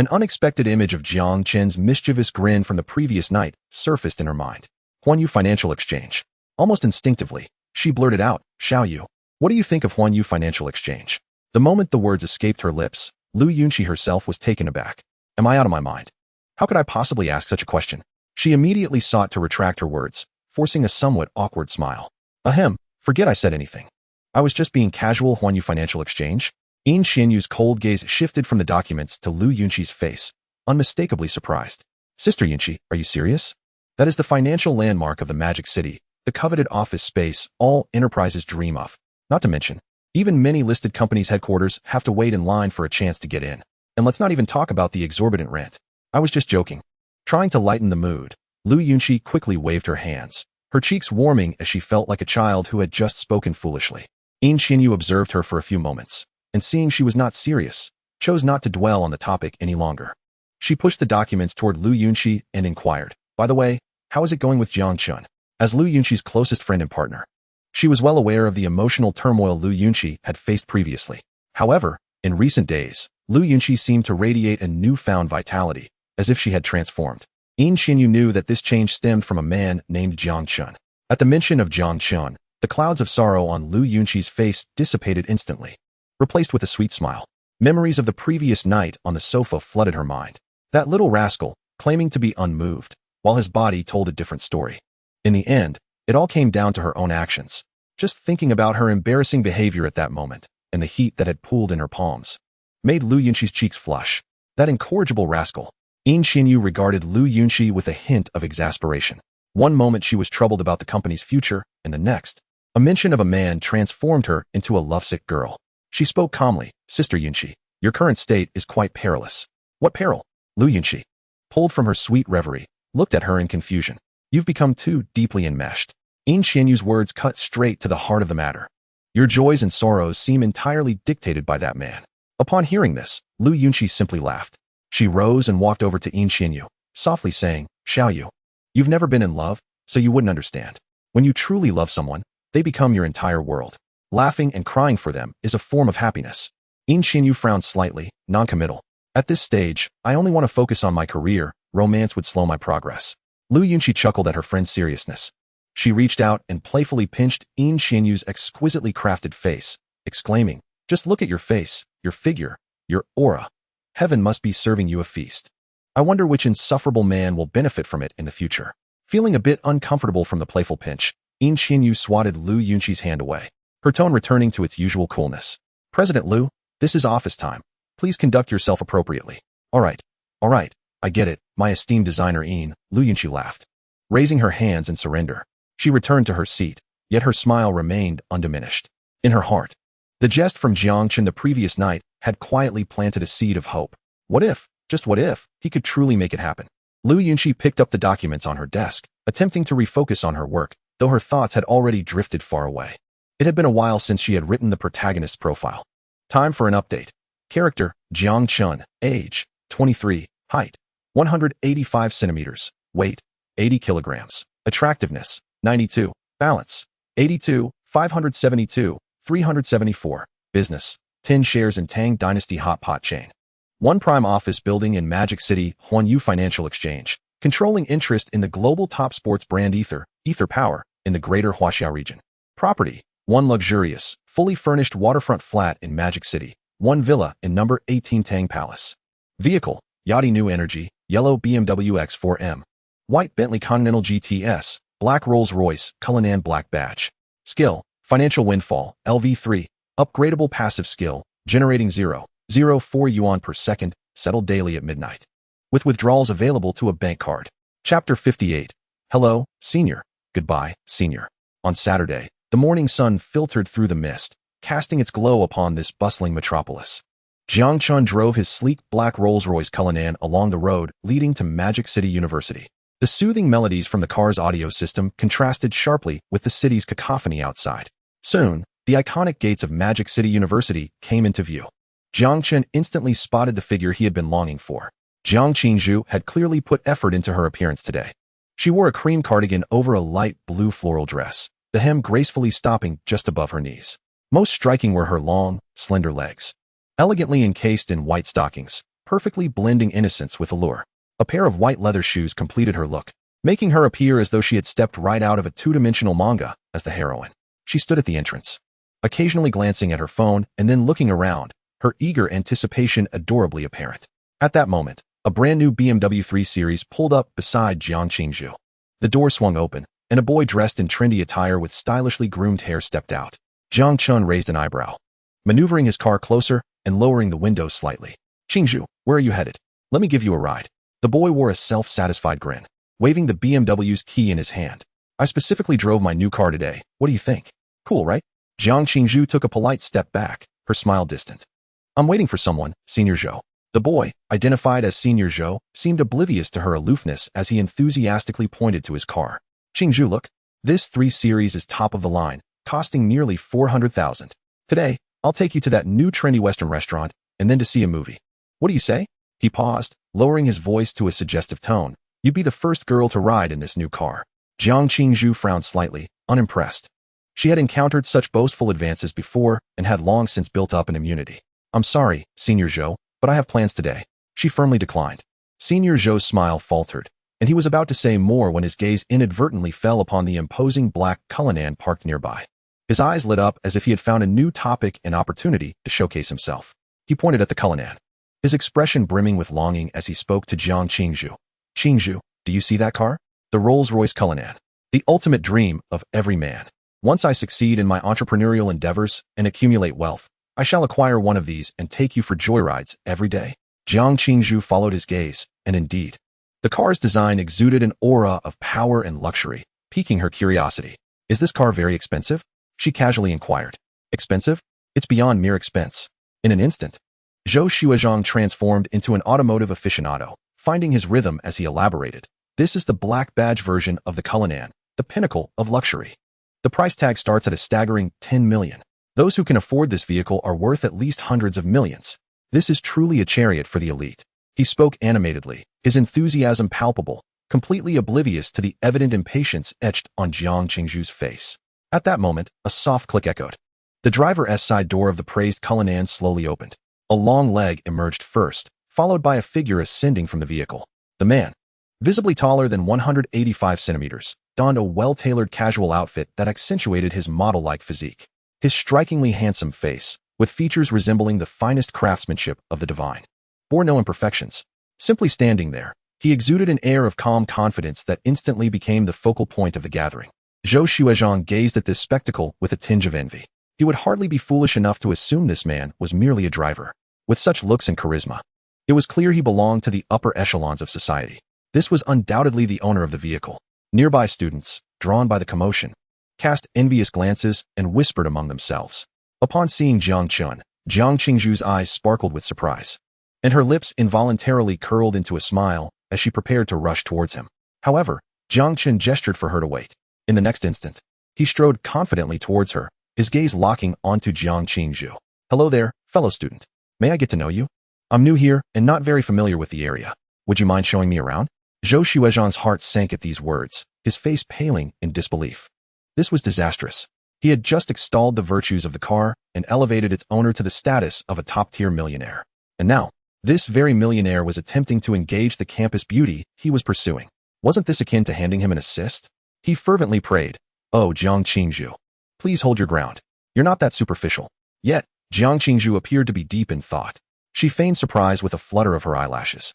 An unexpected image of Jiang Chen's mischievous grin from the previous night surfaced in her mind. Huanyu Financial Exchange. Almost instinctively, she blurted out, "Xiao Yu, what do you think of Huanyu Financial Exchange?" The moment the words escaped her lips, Lu Yunqi herself was taken aback. Am I out of my mind? How could I possibly ask such a question? She immediately sought to retract her words, forcing a somewhat awkward smile. Ahem, forget I said anything. I was just being casual. Huanyu Financial Exchange? Yin Xianyu's cold gaze shifted from the documents to Lu Yunqi's face, unmistakably surprised. Sister Yunqi, are you serious? That is the financial landmark of the Magic City, the coveted office space all enterprises dream of. Not to mention, even many listed companies' headquarters have to wait in line for a chance to get in. And let's not even talk about the exorbitant rent. I was just joking. Trying to lighten the mood, Lu Yunqi quickly waved her hands, her cheeks warming as she felt like a child who had just spoken foolishly. Yin Xianyu observed her for a few moments, and seeing she was not serious, chose not to dwell on the topic any longer. She pushed the documents toward Lu Yunqi and inquired, by the way, how is it going with Jiang Chen? As Lu Yunqi's closest friend and partner, she was well aware of the emotional turmoil Lu Yunqi had faced previously. However, in recent days, Lu Yunqi seemed to radiate a newfound vitality, as if she had transformed. Yin Xianyu knew that this change stemmed from a man named Jiang Chen. At the mention of Jiang Chen, the clouds of sorrow on Lu Yunqi's face dissipated instantly, replaced with a sweet smile. Memories of the previous night on the sofa flooded her mind. That little rascal, claiming to be unmoved, while his body told a different story. In the end, it all came down to her own actions. Just thinking about her embarrassing behavior at that moment, and the heat that had pooled in her palms, made Lu Yunqi's cheeks flush. That incorrigible rascal. Yin Xianyu regarded Lu Yunqi with a hint of exasperation. One moment she was troubled about the company's future, and the next, a mention of a man transformed her into a lovesick girl. She spoke calmly, Sister Yunqi, your current state is quite perilous. What peril? Lu Yunqi, pulled from her sweet reverie, looked at her in confusion. You've become too deeply enmeshed. Yin Xianyu's words cut straight to the heart of the matter. Your joys and sorrows seem entirely dictated by that man. Upon hearing this, Lu Yunqi simply laughed. She rose and walked over to Yin Xianyu, softly saying, Xiao Yu, you've never been in love, so you wouldn't understand. When you truly love someone, they become your entire world. Laughing and crying for them is a form of happiness. Yin Xianyu frowned slightly, non-committal. At this stage, I only want to focus on my career. Romance would slow my progress. Lu Yunqi chuckled at her friend's seriousness. She reached out and playfully pinched Yin Xianyu's exquisitely crafted face, exclaiming, just look at your face, your figure, your aura. Heaven must be serving you a feast. I wonder which insufferable man will benefit from it in the future. Feeling a bit uncomfortable from the playful pinch, Yin Xianyu swatted Lu Yunqi's hand away, her tone returning to its usual coolness. President Lu, this is office time. Please conduct yourself appropriately. All right, I get it, my esteemed designer Yin, Lu Yunqi laughed. Raising her hands in surrender, she returned to her seat, yet her smile remained undiminished. In her heart, the jest from Jiang Chen the previous night had quietly planted a seed of hope. What if, just what if, he could truly make it happen? Lu Yunqi picked up the documents on her desk, attempting to refocus on her work, though her thoughts had already drifted far away. It had been a while since she had written the protagonist's profile. Time for an update. Character, Jiang Chen, age, 23, height, 185 centimeters, weight, 80 kilograms, attractiveness, 92, balance, 82, 572, 374, business, 10 shares in Tang Dynasty Hot Pot Chain. 1 prime office building in Magic City, Huanyu Financial Exchange, controlling interest in the global top sports brand Ether Power, in the greater Huaxia region. Property, 1 luxurious, fully furnished waterfront flat in Magic City, 1 villa in number 18 Tang Palace. Vehicle, Yachty New Energy, yellow BMW X4M. White Bentley Continental GTS, black Rolls-Royce, Cullinan Black Badge. Skill, Financial Windfall, LV3, upgradable passive skill, generating 0.04 yuan per second, settled daily at midnight. With withdrawals available to a bank card. Chapter 58. Hello, Senior. Goodbye, Senior. On Saturday, the morning sun filtered through the mist, casting its glow upon this bustling metropolis. Jiang Chen drove his sleek black Rolls-Royce Cullinan along the road leading to Magic City University. The soothing melodies from the car's audio system contrasted sharply with the city's cacophony outside. Soon, the iconic gates of Magic City University came into view. Jiang Chen instantly spotted the figure he had been longing for. Jiang Qingzhu had clearly put effort into her appearance today. She wore a cream cardigan over a light blue floral dress, the hem gracefully stopping just above her knees. Most striking were her long, slender legs. Elegantly encased in white stockings, perfectly blending innocence with allure. A pair of white leather shoes completed her look, making her appear as though she had stepped right out of a two-dimensional manga as the heroine. She stood at the entrance, occasionally glancing at her phone and then looking around, her eager anticipation adorably apparent. At that moment, a brand new BMW 3 Series pulled up beside Jiang Chen. The door swung open, and a boy dressed in trendy attire with stylishly groomed hair stepped out. Jiang Chen raised an eyebrow, maneuvering his car closer and lowering the windows slightly. "Qingzhu, where are you headed? Let me give you a ride." The boy wore a self-satisfied grin, waving the BMW's key in his hand. "I specifically drove my new car today. What do you think? Cool, right?" Jiang Qingzhu took a polite step back, her smile distant. "I'm waiting for someone, Senior Zhou." The boy, identified as Senior Zhou, seemed oblivious to her aloofness as he enthusiastically pointed to his car. "Qingzhu, look. This 3 Series is top of the line, costing nearly 400,000. Today, I'll take you to that new trendy Western restaurant and then to see a movie. What do you say?" He paused, lowering his voice to a suggestive tone. "You'd be the first girl to ride in this new car." Jiang Qingzhu frowned slightly, unimpressed. She had encountered such boastful advances before and had long since built up an immunity. "I'm sorry, Senior Zhou, but I have plans today." She firmly declined. Senior Zhou's smile faltered, and he was about to say more when his gaze inadvertently fell upon the imposing black Cullinan parked nearby. His eyes lit up as if he had found a new topic and opportunity to showcase himself. He pointed at the Cullinan, his expression brimming with longing as he spoke to Jiang Qingzhu. "Qingzhu, do you see that car? The Rolls-Royce Cullinan. The ultimate dream of every man. Once I succeed in my entrepreneurial endeavors and accumulate wealth, I shall acquire one of these and take you for joyrides every day." Jiang Qingzhu followed his gaze, and indeed, the car's design exuded an aura of power and luxury, piquing her curiosity. "Is this car very expensive?" she casually inquired. "Expensive? It's beyond mere expense." In an instant, Zhou Xuezhang transformed into an automotive aficionado, finding his rhythm as he elaborated. "This is the black badge version of the Cullinan, the pinnacle of luxury. The price tag starts at a staggering 10 million. Those who can afford this vehicle are worth at least hundreds of millions. This is truly a chariot for the elite." He spoke animatedly, his enthusiasm palpable, completely oblivious to the evident impatience etched on Jiang Qingzhu's face. At that moment, a soft click echoed. The driver's side door of the praised Cullinan slowly opened. A long leg emerged first, followed by a figure ascending from the vehicle. The man, visibly taller than 185 centimeters, donned a well-tailored casual outfit that accentuated his model-like physique. His strikingly handsome face, with features resembling the finest craftsmanship of the divine, bore no imperfections. Simply standing there, he exuded an air of calm confidence that instantly became the focal point of the gathering. Zhou Xuezhang gazed at this spectacle with a tinge of envy. He would hardly be foolish enough to assume this man was merely a driver. With such looks and charisma, it was clear he belonged to the upper echelons of society. This was undoubtedly the owner of the vehicle. Nearby students, drawn by the commotion, cast envious glances and whispered among themselves. Upon seeing Jiang Chen, Jiang Qingzhu's eyes sparkled with surprise, and her lips involuntarily curled into a smile as she prepared to rush towards him. However, Jiang Chen gestured for her to wait. In the next instant, he strode confidently towards her, his gaze locking onto Jiang Qingzhu. "Hello there, fellow student. May I get to know you? I'm new here and not very familiar with the area. Would you mind showing me around?" Zhou Xuezhang's heart sank at these words, his face paling in disbelief. This was disastrous. He had just extolled the virtues of the car and elevated its owner to the status of a top-tier millionaire. And now, this very millionaire was attempting to engage the campus beauty he was pursuing. Wasn't this akin to handing him an assist? He fervently prayed, "Oh, Jiang Qingzhu, please hold your ground. You're not that superficial." Yet, Jiang Qingzhu appeared to be deep in thought. She feigned surprise with a flutter of her eyelashes,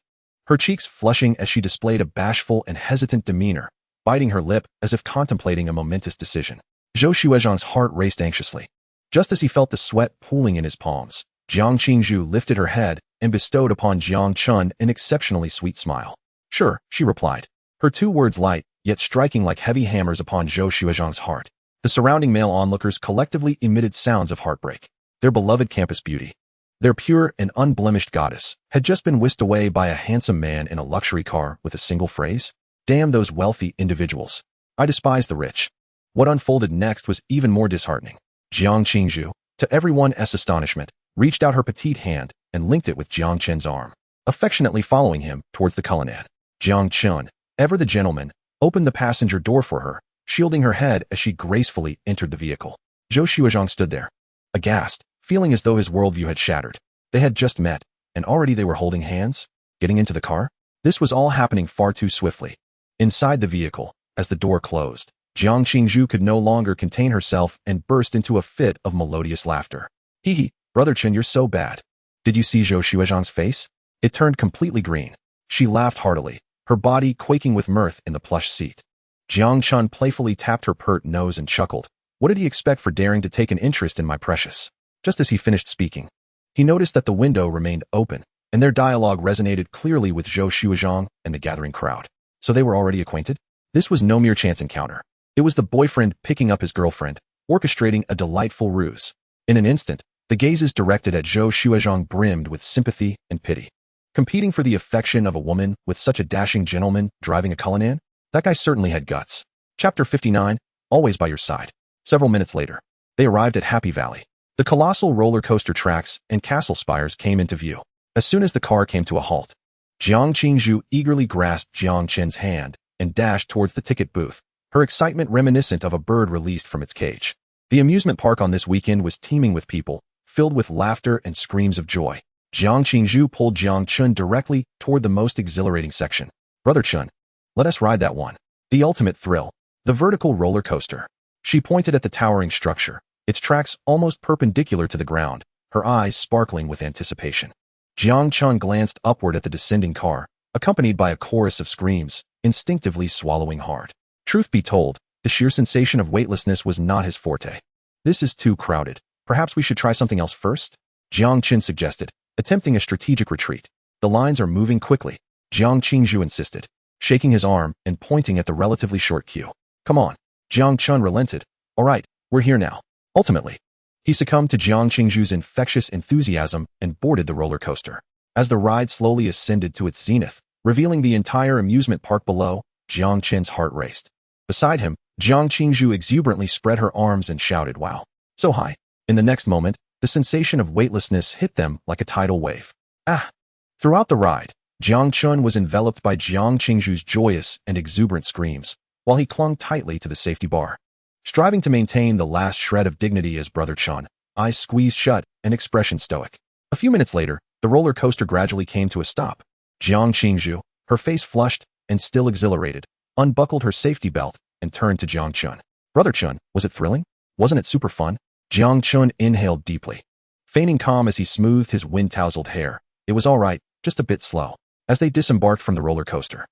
her cheeks flushing as she displayed a bashful and hesitant demeanor, biting her lip as if contemplating a momentous decision. Zhou Xuezhang's heart raced anxiously. Just as he felt the sweat pooling in his palms, Jiang Qingzhu lifted her head and bestowed upon Jiang Chen an exceptionally sweet smile. "Sure," she replied, her two words light, yet striking like heavy hammers upon Zhou Xuezhang's heart. The surrounding male onlookers collectively emitted sounds of heartbreak. Their beloved campus beauty, their pure and unblemished goddess, had just been whisked away by a handsome man in a luxury car with a single phrase. Damn those wealthy individuals. I despise the rich. What unfolded next was even more disheartening. Jiang Qingzhu, to everyone's astonishment, reached out her petite hand and linked it with Jiang Chen's arm, affectionately following him towards the Cullinan. Jiang Chen, ever the gentleman, opened the passenger door for her, shielding her head as she gracefully entered the vehicle. Zhou Xuezhang stood there, aghast, feeling as though his worldview had shattered. They had just met, and already they were holding hands, getting into the car. This was all happening far too swiftly. Inside the vehicle, as the door closed, Jiang Qingzhu could no longer contain herself and burst into a fit of melodious laughter. Hee hee, Brother Chen, you're so bad. Did you see Zhou Xuezhang's face? It turned completely green. She laughed heartily, her body quaking with mirth in the plush seat. Jiang Chen playfully tapped her pert nose and chuckled. What did he expect for daring to take an interest in my precious? Just as he finished speaking, he noticed that the window remained open, and their dialogue resonated clearly with Zhou Xuezhang and the gathering crowd. So they were already acquainted? This was no mere chance encounter. It was the boyfriend picking up his girlfriend, orchestrating a delightful ruse. In an instant, the gazes directed at Zhou Xuezhang brimmed with sympathy and pity. Competing for the affection of a woman with such a dashing gentleman driving a Cullinan? That guy certainly had guts. Chapter 59, Always by Your Side. Several minutes later, they arrived at Happy Valley. The colossal roller coaster tracks and castle spires came into view. As soon as the car came to a halt, Jiang Qingzhu eagerly grasped Jiang Chen's hand and dashed towards the ticket booth, her excitement reminiscent of a bird released from its cage. The amusement park on this weekend was teeming with people, filled with laughter and screams of joy. Jiang Qingzhu pulled Jiang Chen directly toward the most exhilarating section. Brother Chen, let us ride that one. The ultimate thrill. The vertical roller coaster. She pointed at the towering structure, its tracks almost perpendicular to the ground, her eyes sparkling with anticipation. Jiang Chen glanced upward at the descending car, accompanied by a chorus of screams, instinctively swallowing hard. Truth be told, the sheer sensation of weightlessness was not his forte. This is too crowded. Perhaps we should try something else first? Jiang Chen suggested, attempting a strategic retreat. The lines are moving quickly, Jiang Qingzhu insisted, shaking his arm and pointing at the relatively short queue. Come on. Jiang Chen relented. All right, we're here now. Ultimately, he succumbed to Jiang Qingzhu's infectious enthusiasm and boarded the roller coaster. As the ride slowly ascended to its zenith, revealing the entire amusement park below, Jiang Chen's heart raced. Beside him, Jiang Qingzhu exuberantly spread her arms and shouted, "Wow, so high." In the next moment, the sensation of weightlessness hit them like a tidal wave. Ah! Throughout the ride, Jiang Chen was enveloped by Jiang Qingzhu's joyous and exuberant screams, while he clung tightly to the safety bar. Striving to maintain the last shred of dignity as Brother Chen, eyes squeezed shut and expression stoic. A few minutes later, the roller coaster gradually came to a stop. Jiang Qingzhu, her face flushed and still exhilarated, unbuckled her safety belt and turned to Jiang Chen. Brother Chen, was it thrilling? Wasn't it super fun? Jiang Chen inhaled deeply. Feigning calm as he smoothed his wind-tousled hair, it was all right, just a bit slow. As they disembarked from the roller coaster,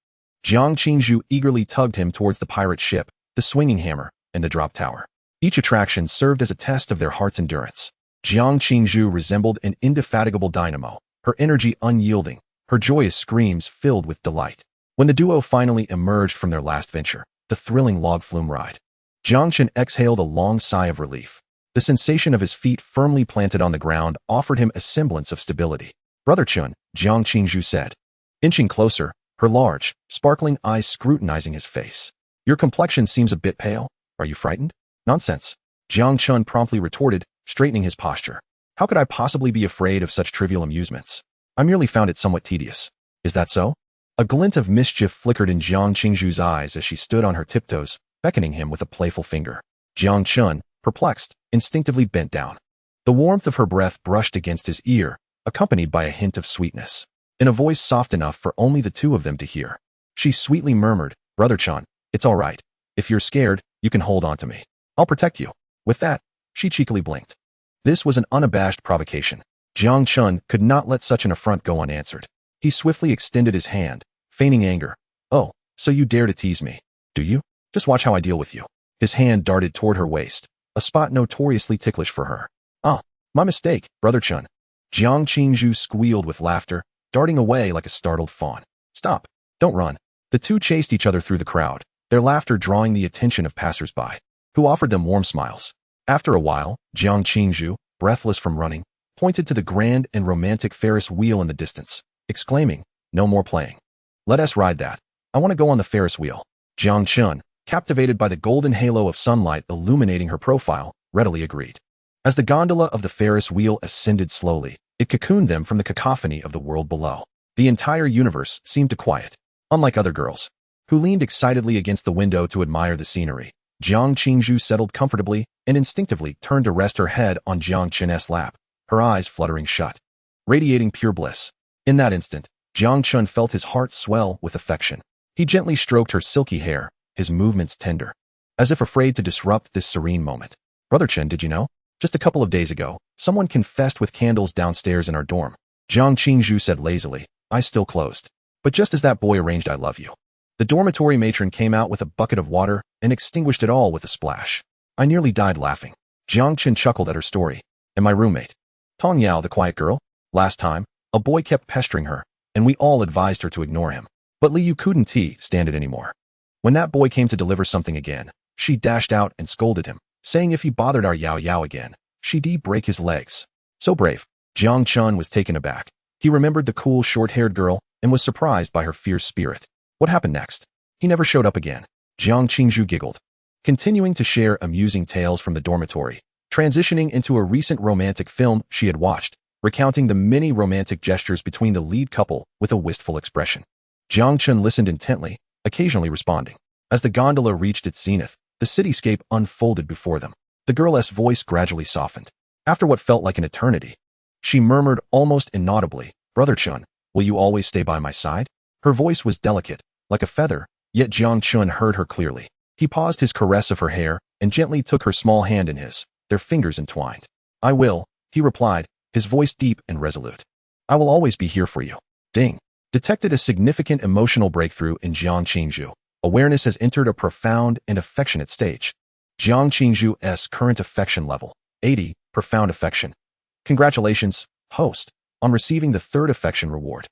Jiang Qingzhu eagerly tugged him towards the pirate ship, the swinging hammer, and the drop tower. Each attraction served as a test of their heart's endurance. Jiang Qingzhu resembled an indefatigable dynamo, her energy unyielding, her joyous screams filled with delight. When the duo finally emerged from their last venture, the thrilling log flume ride, Jiang Chen exhaled a long sigh of relief. The sensation of his feet firmly planted on the ground offered him a semblance of stability. Brother Chen, Jiang Qingzhu said, inching closer, her large, sparkling eyes scrutinizing his face. Your complexion seems a bit pale. Are you frightened? Nonsense. Jiang Chen promptly retorted, straightening his posture. How could I possibly be afraid of such trivial amusements? I merely found it somewhat tedious. Is that so? A glint of mischief flickered in Jiang Qingzhu's eyes as she stood on her tiptoes, beckoning him with a playful finger. Jiang Chen, perplexed, instinctively bent down. The warmth of her breath brushed against his ear, accompanied by a hint of sweetness. In a voice soft enough for only the two of them to hear, she sweetly murmured, Brother Chen, it's all right. If you're scared, you can hold on to me. I'll protect you. With that, she cheekily blinked. This was an unabashed provocation. Jiang Chen could not let such an affront go unanswered. He swiftly extended his hand, feigning anger. Oh, so you dare to tease me, do you? Just watch how I deal with you. His hand darted toward her waist, a spot notoriously ticklish for her. Ah, my mistake, Brother Chen. Jiang Qingzhu squealed with laughter, darting away like a startled fawn. Stop. Don't run. The two chased each other through the crowd, their laughter drawing the attention of passers-by, who offered them warm smiles. After a while, Jiang Qingzhu, breathless from running, pointed to the grand and romantic Ferris wheel in the distance, exclaiming, no more playing. Let us ride that. I want to go on the Ferris wheel. Jiang Chen, captivated by the golden halo of sunlight illuminating her profile, readily agreed. As the gondola of the Ferris wheel ascended slowly, it cocooned them from the cacophony of the world below. The entire universe seemed to quiet. Unlike other girls, who leaned excitedly against the window to admire the scenery, Jiang Qingzhu settled comfortably and instinctively turned to rest her head on Jiang Chen's lap, her eyes fluttering shut. radiating pure bliss. In that instant, Jiang Chen felt his heart swell with affection. He gently stroked her silky hair, his movements tender, as if afraid to disrupt this serene moment. Brother Chen, did you know? Just a couple of days ago, someone confessed with candles downstairs in our dorm. Jiang Qingzhu said lazily, eyes still closed. But just as that boy arranged I love you, the dormitory matron came out with a bucket of water and extinguished it all with a splash. I nearly died laughing. Jiang Chen chuckled at her story. And my roommate, Tong Yao, the quiet girl? Last time, a boy kept pestering her, and we all advised her to ignore him. But Liu couldn't stand it anymore. When that boy came to deliver something again, she dashed out and scolded him, saying if he bothered our Yao Yao again, she'd break his legs. So brave. Jiang Chen was taken aback. He remembered the cool, short-haired girl and was surprised by her fierce spirit. What happened next? He never showed up again. Jiang Qingzhu giggled, continuing to share amusing tales from the dormitory, transitioning into a recent romantic film she had watched, recounting the many romantic gestures between the lead couple with a wistful expression. Jiang Chen listened intently, occasionally responding. As the gondola reached its zenith, the cityscape unfolded before them. The girl's voice gradually softened. After what felt like an eternity, she murmured almost inaudibly, Brother Chen, will you always stay by my side? Her voice was delicate, like a feather, yet Jiang Chen heard her clearly. He paused his caress of her hair and gently took her small hand in his, their fingers entwined. I will, he replied, his voice deep and resolute. I will always be here for you. Ding. Detected a significant emotional breakthrough in Jiang Qingzhu. Awareness has entered a profound and affectionate stage. Jiang Qingzhu's current affection level, 80, profound affection. Congratulations, host, on receiving the third affection reward.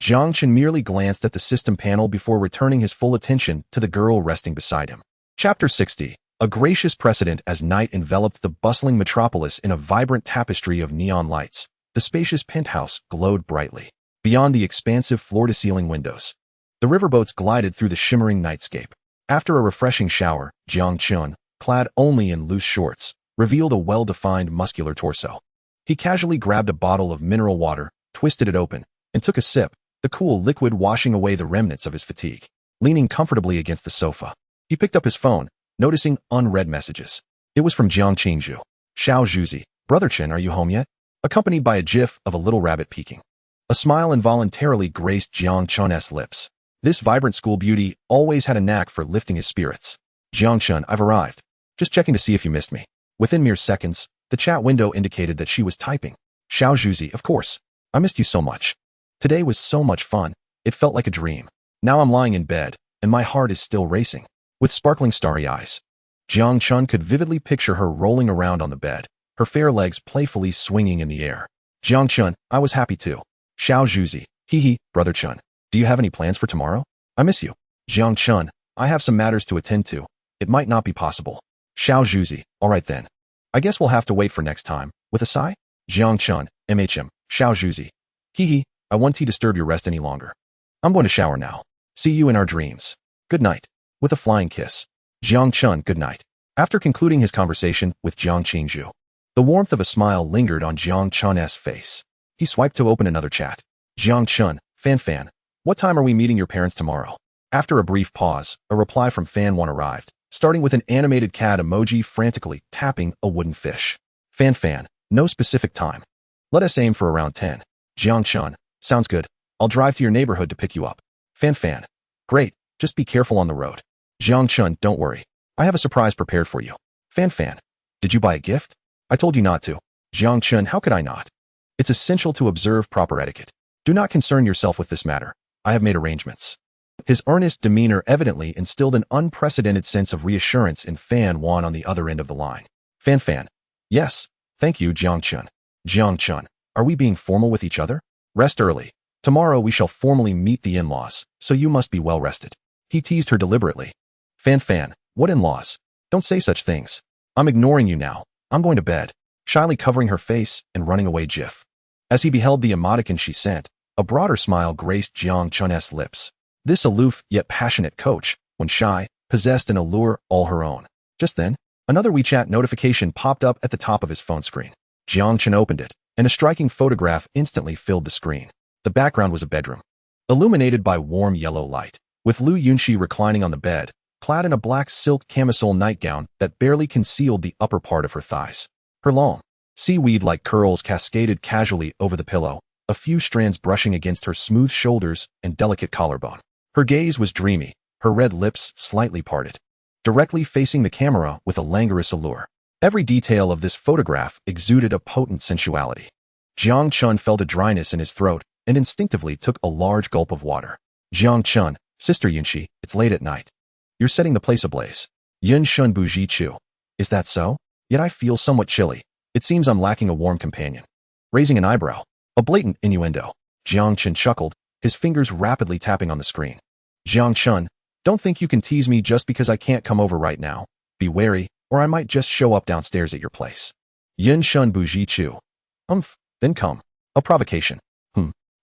Jiang Chen merely glanced at the system panel before returning his full attention to the girl resting beside him. Chapter 60. A gracious precedent. As night enveloped the bustling metropolis in a vibrant tapestry of neon lights, the spacious penthouse glowed brightly. Beyond the expansive floor-to-ceiling windows, the riverboats glided through the shimmering nightscape. After a refreshing shower, Jiang Chen, clad only in loose shorts, revealed a well-defined muscular torso. He casually grabbed a bottle of mineral water, twisted it open, and took a sip, the cool liquid washing away the remnants of his fatigue. Leaning comfortably against the sofa, he picked up his phone, noticing unread messages. It was from Jiang Qingzhu. Xiao Zhuzi, Brother Chen, are you home yet? Accompanied by a gif of a little rabbit peeking. A smile involuntarily graced Jiang Chen's lips. This vibrant school beauty always had a knack for lifting his spirits. Jiang Chen, I've arrived. Just checking to see if you missed me. Within mere seconds, the chat window indicated that she was typing. Xiao Zhuzi, of course. I missed you so much. Today was so much fun. It felt like a dream. Now I'm lying in bed, and my heart is still racing. With sparkling starry eyes, Jiang Chen could vividly picture her rolling around on the bed, her fair legs playfully swinging in the air. Jiang Chen, I was happy too. Xiao Zhuzi, hee, Brother Chen. Do you have any plans for tomorrow? I miss you. Jiang Chen, I have some matters to attend to. It might not be possible. Xiao Zhuzi, alright then. I guess we'll have to wait for next time. With a sigh? Jiang Chen, Xiao Zhuzi. Hee, I won't disturb your rest any longer. I'm going to shower now. See you in our dreams. Good night. With a flying kiss. Jiang Chen, good night. After concluding his conversation with Jiang Qingzhu, the warmth of a smile lingered on Jiang Chen's face. He swiped to open another chat. Jiang Chen, Fan, what time are we meeting your parents tomorrow? After a brief pause, a reply from Fan 1 arrived, starting with an animated cat emoji frantically tapping a wooden fish. Fan, no specific time. Let us aim for around 10. Jiang Chen, sounds good. I'll drive to your neighborhood to pick you up. Fan, great, just be careful on the road. Jiang Chen, don't worry. I have a surprise prepared for you. Fan, did you buy a gift? I told you not to. Jiang Chen, how could I not? It's essential to observe proper etiquette. Do not concern yourself with this matter. I have made arrangements. His earnest demeanor evidently instilled an unprecedented sense of reassurance in Fan 1 on the other end of the line. Fan, yes, thank you, Jiang Chen. Jiang Chen, are we being formal with each other? Rest early. Tomorrow we shall formally meet the in-laws, so you must be well rested. He teased her deliberately. Fan, what in-laws? Don't say such things. I'm ignoring you now. I'm going to bed. Shyly covering her face and running away gif. As he beheld the emoticon she sent, a broader smile graced Jiang Chen's lips. This aloof yet passionate coach, when shy, possessed an allure all her own. Just then, another WeChat notification popped up at the top of his phone screen. Jiang Chen opened it, and a striking photograph instantly filled the screen. The background was a bedroom, illuminated by warm yellow light, with Lu Yunxi reclining on the bed, clad in a black silk camisole nightgown that barely concealed the upper part of her thighs. Her long, seaweed-like curls cascaded casually over the pillow, a few strands brushing against her smooth shoulders and delicate collarbone. Her gaze was dreamy, her red lips slightly parted, directly facing the camera with a languorous allure. Every detail of this photograph exuded a potent sensuality. Jiang Chen felt a dryness in his throat and instinctively took a large gulp of water. Jiang Chen, Sister Yunxi, it's late at night. You're setting the place ablaze. Yun Shun Buji Chu. Is that so? Yet I feel somewhat chilly. It seems I'm lacking a warm companion. Raising an eyebrow. A blatant innuendo. Jiang Chen chuckled, his fingers rapidly tapping on the screen. Jiang Chen, don't think you can tease me just because I can't come over right now. Be wary, or I might just show up downstairs at your place. Yun Shun Buji Chu. Then come. A provocation.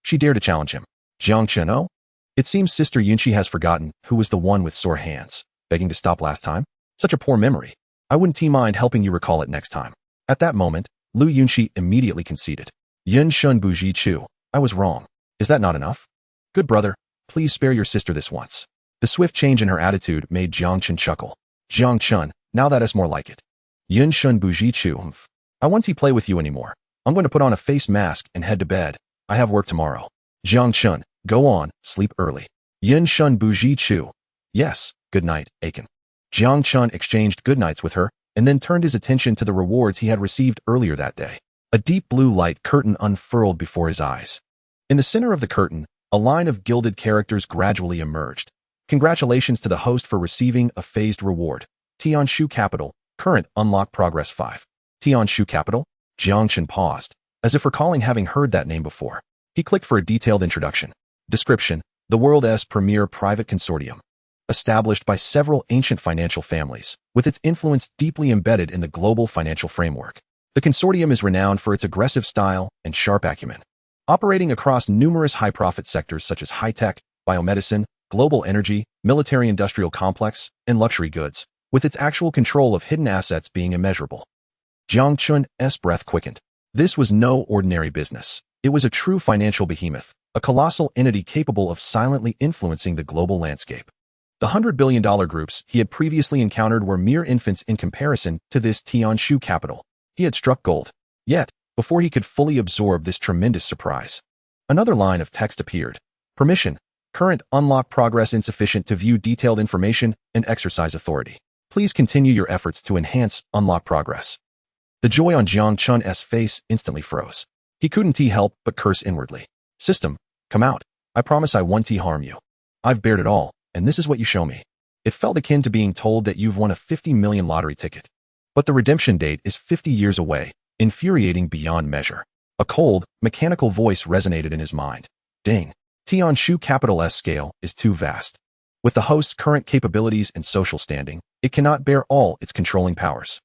She dared to challenge him. Jiang Chen, oh? It seems Sister Yunxi has forgotten who was the one with sore hands, begging to stop last time. Such a poor memory. I wouldn't mind helping you recall it next time. At that moment, Lu Yunxi immediately conceded. Yun Shun Buji Chu, I was wrong. Is that not enough? Good brother, please spare your sister this once. The swift change in her attitude made Jiang Chen chuckle. Jiang Chen, now that is more like it. Yun Shun Buji Chu, I won't play with you anymore. I'm going to put on a face mask and head to bed. I have work tomorrow. Jiang Chen, go on, sleep early. Yun Shun Buji Chu. Yes, good night, Aiken. Jiang Chen exchanged goodnights with her and then turned his attention to the rewards he had received earlier that day. A deep blue light curtain unfurled before his eyes. In the center of the curtain, a line of gilded characters gradually emerged. Congratulations to the host for receiving a phased reward. Tianshu Capital, current unlock progress 5. Tianshu Capital? Jiang Chen paused, as if recalling having heard that name before. He clicked for a detailed introduction. Description: the world's premier private consortium. Established by several ancient financial families, with its influence deeply embedded in the global financial framework. The consortium is renowned for its aggressive style and sharp acumen. Operating across numerous high-profit sectors such as high-tech, biomedicine, global energy, military-industrial complex, and luxury goods, with its actual control of hidden assets being immeasurable. Jiang Chen's breath quickened. This was no ordinary business. It was a true financial behemoth, a colossal entity capable of silently influencing the global landscape. The $100 billion groups he had previously encountered were mere infants in comparison to this Tianshu Capital. He had struck gold. Yet, before he could fully absorb this tremendous surprise, another line of text appeared. Permission. Current unlock progress insufficient to view detailed information and exercise authority. Please continue your efforts to enhance unlock progress. The joy on Jiang Chen's face instantly froze. He couldn't help but curse inwardly. System, come out. I promise I won't harm you. I've bared it all, and this is what you show me. It felt akin to being told that you've won a 50 million lottery ticket. But the redemption date is 50 years away, infuriating beyond measure. A cold, mechanical voice resonated in his mind. Ding. Tianshu Capital's scale is too vast. With the host's current capabilities and social standing, it cannot bear all its controlling powers.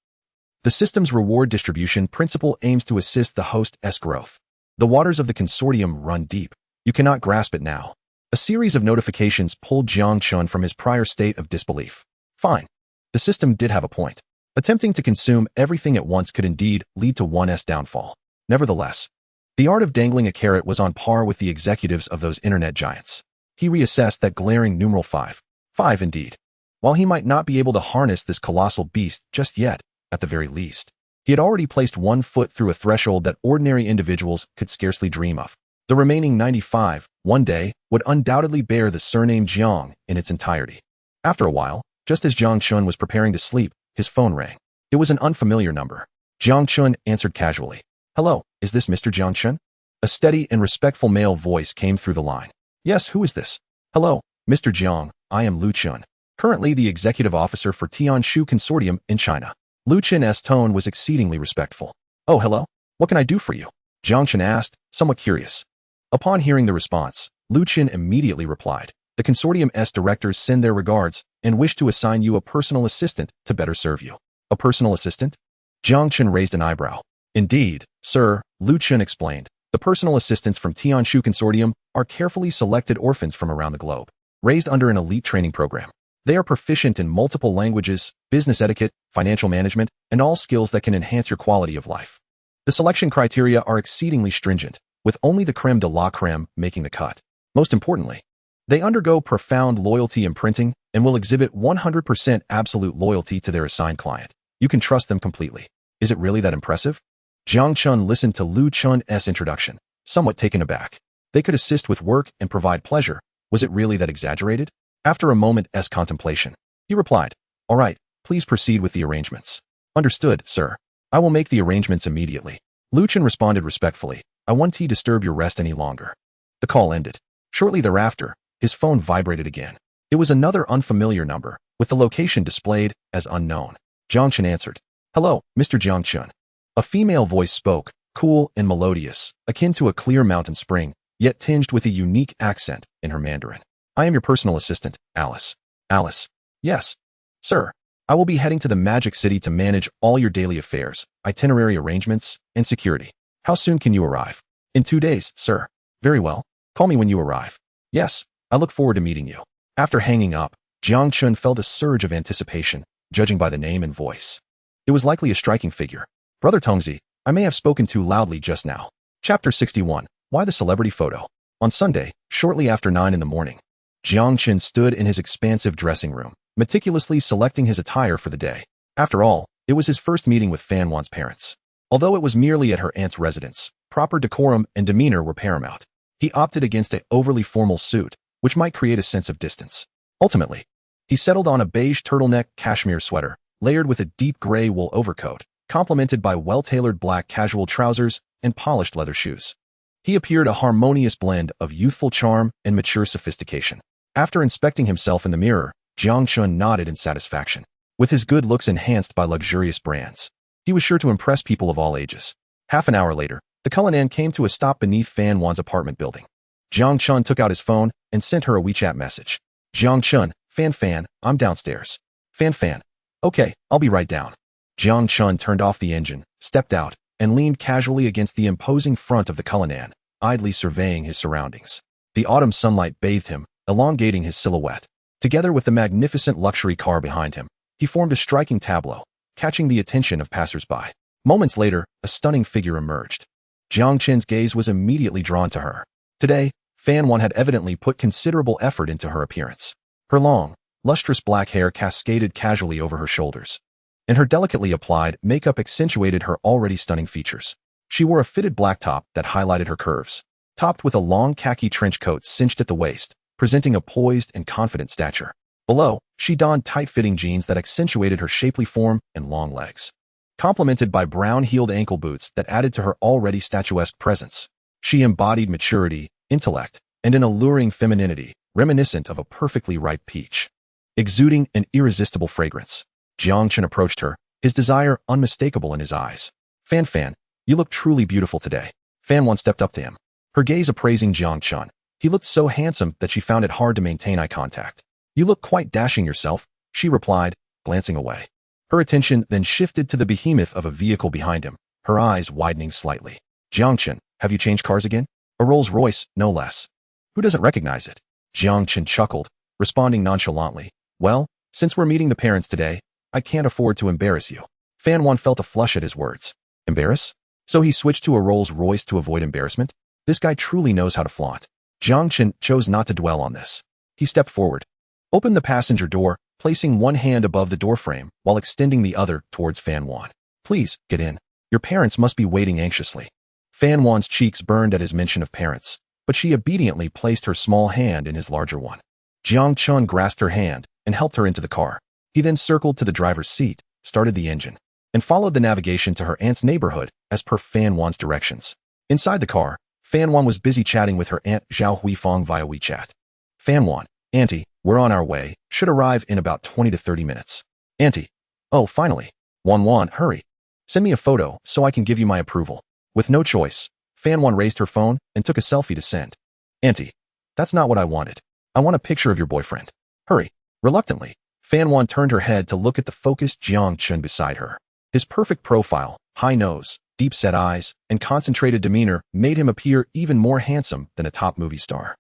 The system's reward distribution principle aims to assist the host's growth. The waters of the consortium run deep. You cannot grasp it now. A series of notifications pulled Jiang Chen from his prior state of disbelief. Fine. The system did have a point. Attempting to consume everything at once could indeed lead to one's downfall. Nevertheless, the art of dangling a carrot was on par with the executives of those internet giants. He reassessed that glaring numeral 5. 5 indeed. While he might not be able to harness this colossal beast just yet, at the very least, he had already placed one foot through a threshold that ordinary individuals could scarcely dream of. The remaining 95, one day, would undoubtedly bear the surname Jiang in its entirety. After a while, just as Jiang Chen was preparing to sleep, his phone rang. It was an unfamiliar number. Jiang Chen answered casually. Hello, is this Mr. Jiang Chen? A steady and respectful male voice came through the line. Yes, who is this? Hello, Mr. Jiang, I am Lu Chen, currently the executive officer for Tianshu Consortium in China. Lu Chen's tone was exceedingly respectful. Oh, hello. What can I do for you? Jiang Chen asked, somewhat curious. Upon hearing the response, Lu Chen immediately replied. The consortium's directors send their regards and wish to assign you a personal assistant to better serve you. A personal assistant? Jiang Chen raised an eyebrow. Indeed, sir, Lu Chen explained. The personal assistants from Tianshu Consortium are carefully selected orphans from around the globe, raised under an elite training program. They are proficient in multiple languages, business etiquette, financial management, and all skills that can enhance your quality of life. The selection criteria are exceedingly stringent, with only the creme de la creme making the cut. Most importantly, they undergo profound loyalty imprinting and will exhibit 100% absolute loyalty to their assigned client. You can trust them completely. Is it really that impressive? Jiang Chen listened to Lu Chen's introduction, somewhat taken aback. They could assist with work and provide pleasure. Was it really that exaggerated? After a moment's contemplation, he replied, "All right, please proceed with the arrangements." "Understood, sir. I will make the arrangements immediately." Lu Chen responded respectfully, "I won't disturb your rest any longer." The call ended. Shortly thereafter, his phone vibrated again. It was another unfamiliar number, with the location displayed as unknown. Jiang Chen answered. "Hello, Mr. Jiang Chen." A female voice spoke, cool and melodious, akin to a clear mountain spring, yet tinged with a unique accent in her Mandarin. "I am your personal assistant, Alice." "Alice?" "Yes, sir. I will be heading to the Magic City to manage all your daily affairs, itinerary arrangements, and security. How soon can you arrive?" "In 2 days, sir." "Very well. Call me when you arrive." "Yes, I look forward to meeting you." After hanging up, Jiang Chen felt a surge of anticipation, judging by the name and voice. It was likely a striking figure. "Brother Tongzi, I may have spoken too loudly just now." Chapter 61. Why the Celebrity Photo? On Sunday, shortly after 9 in the morning, Jiang Chen stood in his expansive dressing room, meticulously selecting his attire for the day. After all, it was his first meeting with Fan Wan's parents. Although it was merely at her aunt's residence, proper decorum and demeanor were paramount. He opted against an overly formal suit, which might create a sense of distance. Ultimately, he settled on a beige turtleneck cashmere sweater, layered with a deep gray wool overcoat, complemented by well-tailored black casual trousers and polished leather shoes. He appeared a harmonious blend of youthful charm and mature sophistication. After inspecting himself in the mirror, Jiang Chen nodded in satisfaction. With his good looks enhanced by luxurious brands, he was sure to impress people of all ages. Half an hour later, the Cullinan came to a stop beneath Fan Wan's apartment building. Jiang Chen took out his phone and sent her a WeChat message. "Jiang Chen, Fan, I'm downstairs." Fan, "Okay, I'll be right down." Jiang Chen turned off the engine, stepped out, and leaned casually against the imposing front of the Cullinan, idly surveying his surroundings. The autumn sunlight bathed him, elongating his silhouette. Together with the magnificent luxury car behind him, he formed a striking tableau, catching the attention of passers-by. Moments later, a stunning figure emerged. Jiang Chen's gaze was immediately drawn to her. Today, Fan Wan had evidently put considerable effort into her appearance. Her long, lustrous black hair cascaded casually over her shoulders, and her delicately applied makeup accentuated her already stunning features. She wore a fitted black top that highlighted her curves, topped with a long khaki trench coat cinched at the waist, presenting a poised and confident stature. Below, she donned tight-fitting jeans that accentuated her shapely form and long legs, complemented by brown-heeled ankle boots that added to her already statuesque presence. She embodied maturity, intellect, and an alluring femininity, reminiscent of a perfectly ripe peach. Exuding an irresistible fragrance, Jiang Chen approached her, his desire unmistakable in his eyes. Fan, you look truly beautiful today." Fan Wan stepped up to him, her gaze appraising Jiang Chen. He looked so handsome that she found it hard to maintain eye contact. "You look quite dashing yourself," she replied, glancing away. Her attention then shifted to the behemoth of a vehicle behind him, her eyes widening slightly. "Jiang Chen, have you changed cars again?" "A Rolls-Royce, no less." "Who doesn't recognize it?" Jiang Chen chuckled, responding nonchalantly. "Well, since we're meeting the parents today, I can't afford to embarrass you." Fan Wan felt a flush at his words. Embarrass? So he switched to a Rolls-Royce to avoid embarrassment? This guy truly knows how to flaunt. Jiang Chen chose not to dwell on this. He stepped forward, opened the passenger door, placing one hand above the doorframe while extending the other towards Fan Wan. "Please, get in. Your parents must be waiting anxiously." Fan Wan's cheeks burned at his mention of parents, but she obediently placed her small hand in his larger one. Jiang Chen grasped her hand and helped her into the car. He then circled to the driver's seat, started the engine, and followed the navigation to her aunt's neighborhood as per Fan Wan's directions. Inside the car, Fan Wan was busy chatting with her aunt Zhao Huifang via WeChat. "Fan Wan, Auntie, we're on our way, should arrive in about 20 to 30 minutes. "Auntie, oh, finally. Wan, hurry. Send me a photo so I can give you my approval." With no choice, Fan Wan raised her phone and took a selfie to send. "Auntie, that's not what I wanted. I want a picture of your boyfriend. Hurry." Reluctantly, Fan Wan turned her head to look at the focused Jiang Chen beside her. His perfect profile, high nose, deep-set eyes, and concentrated demeanor made him appear even more handsome than a top movie star.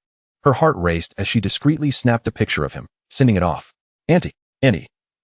Her heart raced as she discreetly snapped a picture of him, sending it off. Auntie,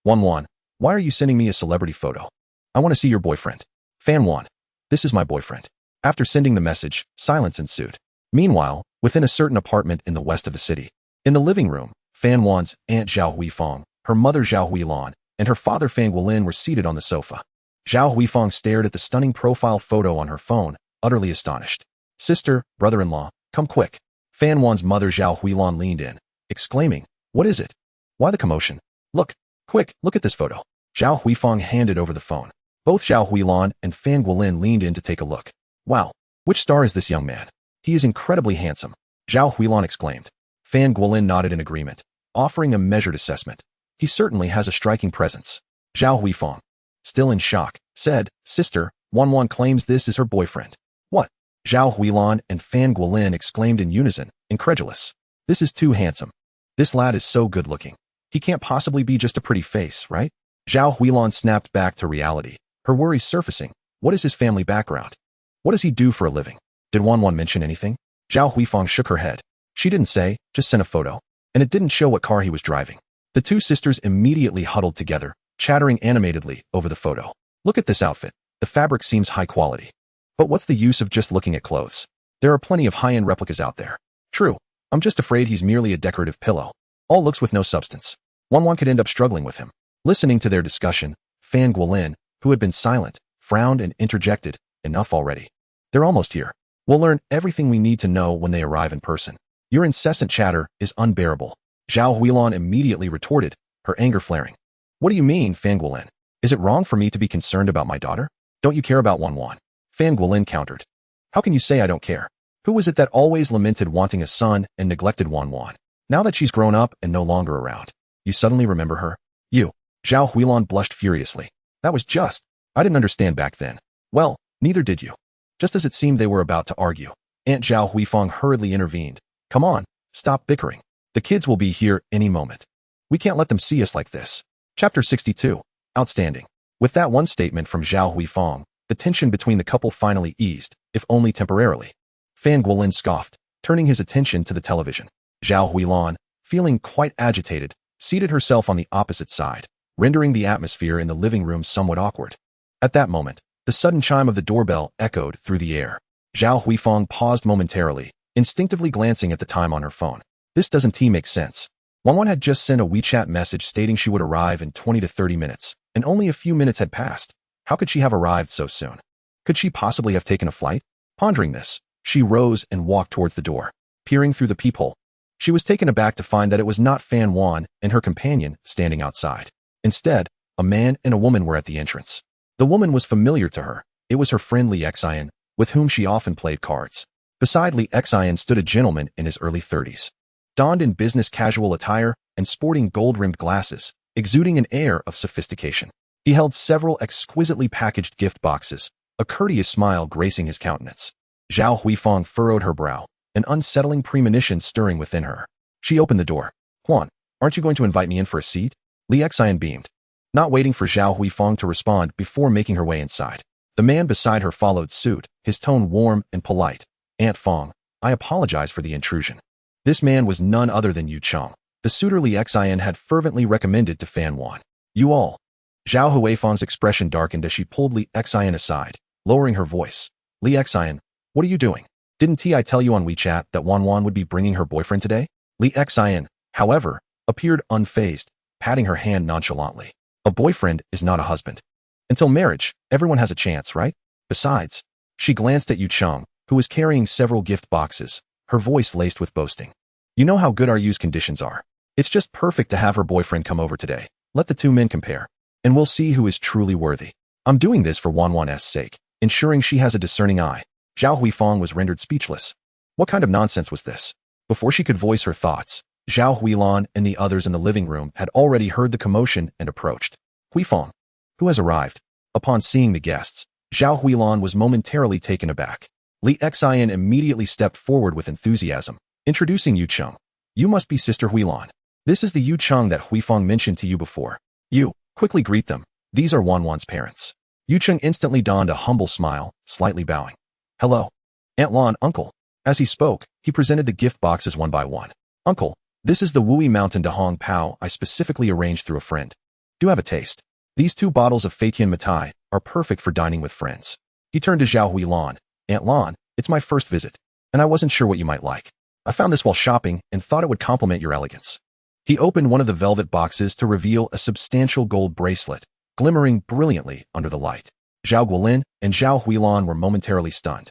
Wan, why are you sending me a celebrity photo? I want to see your boyfriend." "Fan Wan, this is my boyfriend." After sending the message, silence ensued. Meanwhile, within a certain apartment in the west of the city, in the living room, Fan Wan's aunt Zhao Huifang, her mother Zhao Huilan, and her father Fang Guilin were seated on the sofa. Zhao Huifang stared at the stunning profile photo on her phone, utterly astonished. Sister, brother-in-law, come quick. Fan Wan's mother Zhao Huilan leaned in, exclaiming, what is it? Why the commotion? Look, quick, look at this photo. Zhao Huifang handed over the phone. Both Zhao Huilan and Fan Guolin leaned in to take a look. Wow, which star is this young man? He is incredibly handsome, Zhao Huilan exclaimed. Fan Guolin nodded in agreement, offering a measured assessment. He certainly has a striking presence. Zhao Huifang, still in shock, said, Sister, Wan claims this is her boyfriend. What? Zhao Huilan and Fan Guolin exclaimed in unison, incredulous. This is too handsome. This lad is so good-looking. He can't possibly be just a pretty face, right? Zhao Huilan snapped back to reality, her worries surfacing. What is his family background? What does he do for a living? Did Wan mention anything? Zhao Huifang shook her head. She didn't say, just sent a photo. And it didn't show what car he was driving. The two sisters immediately huddled together, chattering animatedly over the photo. Look at this outfit. The fabric seems high quality. But what's the use of just looking at clothes? There are plenty of high-end replicas out there. True. I'm just afraid he's merely a decorative pillow. All looks with no substance. Wan could end up struggling with him. Listening to their discussion, Fan Guolin, who had been silent, frowned and interjected, enough already. They're almost here. We'll learn everything we need to know when they arrive in person. Your incessant chatter is unbearable. Zhao Huilan immediately retorted, her anger flaring. What do you mean, Fan Guolin? Is it wrong for me to be concerned about my daughter? Don't you care about Wan? Fan Guolin countered. How can you say I don't care? Who was it that always lamented wanting a son and neglected Wan? Now that she's grown up and no longer around, you suddenly remember her? You. Zhao Huilan blushed furiously. That was just. I didn't understand back then. Well, neither did you. Just as it seemed they were about to argue, Aunt Zhao Huifang hurriedly intervened. Come on, stop bickering. The kids will be here any moment. We can't let them see us like this. Chapter 62. Outstanding. With that one statement from Zhao Huifang, the tension between the couple finally eased, if only temporarily. Fan Guolin scoffed, turning his attention to the television. Zhao Huilan, feeling quite agitated, seated herself on the opposite side, rendering the atmosphere in the living room somewhat awkward. At that moment, the sudden chime of the doorbell echoed through the air. Zhao Huifang paused momentarily, instinctively glancing at the time on her phone. This doesn't make sense. Wan had just sent a WeChat message stating she would arrive in 20 to 30 minutes, and only a few minutes had passed. How could she have arrived so soon? Could she possibly have taken a flight? Pondering this, she rose and walked towards the door, peering through the peephole. She was taken aback to find that it was not Fan Wan and her companion standing outside. Instead, a man and a woman were at the entrance. The woman was familiar to her. It was her friend Li Xian, with whom she often played cards. Beside Li Xian stood a gentleman in his early 30s. Donned in business casual attire and sporting gold-rimmed glasses, exuding an air of sophistication. He held several exquisitely packaged gift boxes, a courteous smile gracing his countenance. Zhao Huifang furrowed her brow, an unsettling premonition stirring within her. She opened the door. Huan, aren't you going to invite me in for a seat? Li Xian beamed, not waiting for Zhao Huifang to respond before making her way inside. The man beside her followed suit, his tone warm and polite. Aunt Fong, I apologize for the intrusion. This man was none other than Yu Cheng, the suitor Li Xian had fervently recommended to Fan Wan. You all. Zhao Huifang's expression darkened as she pulled Li Xian aside, lowering her voice. Li Xian, what are you doing? Didn't I tell you on WeChat that Wan would be bringing her boyfriend today? Li Xian, however, appeared unfazed, patting her hand nonchalantly. A boyfriend is not a husband. Until marriage, everyone has a chance, right? Besides, she glanced at Yu Cheng, who was carrying several gift boxes, her voice laced with boasting. You know how good our use conditions are. It's just perfect to have her boyfriend come over today. Let the two men compare, and we'll see who is truly worthy. I'm doing this for Wan's sake, ensuring she has a discerning eye. Zhao Huifang was rendered speechless. What kind of nonsense was this? Before she could voice her thoughts, Zhao Huilan and the others in the living room had already heard the commotion and approached. Huifang, who has arrived? Upon seeing the guests, Zhao Huilan was momentarily taken aback. Li Xian immediately stepped forward with enthusiasm, introducing Yu Cheng. You must be Sister Huilan. This is the Yu Cheng that Huifang mentioned to you before. You, quickly greet them. These are Wan's parents. Yu Cheng instantly donned a humble smile, slightly bowing. Hello. Aunt Lan, Uncle. As he spoke, he presented the gift boxes one by one. Uncle, this is the Wui Mountain de Hong Pao I specifically arranged through a friend. Do have a taste. These 2 bottles of Feitian Matai are perfect for dining with friends. He turned to Zhao Huilan. Aunt Lan, it's my first visit, and I wasn't sure what you might like. I found this while shopping and thought it would complement your elegance. He opened one of the velvet boxes to reveal a substantial gold bracelet, glimmering brilliantly under the light. Zhao Guolin and Zhao Huilan were momentarily stunned.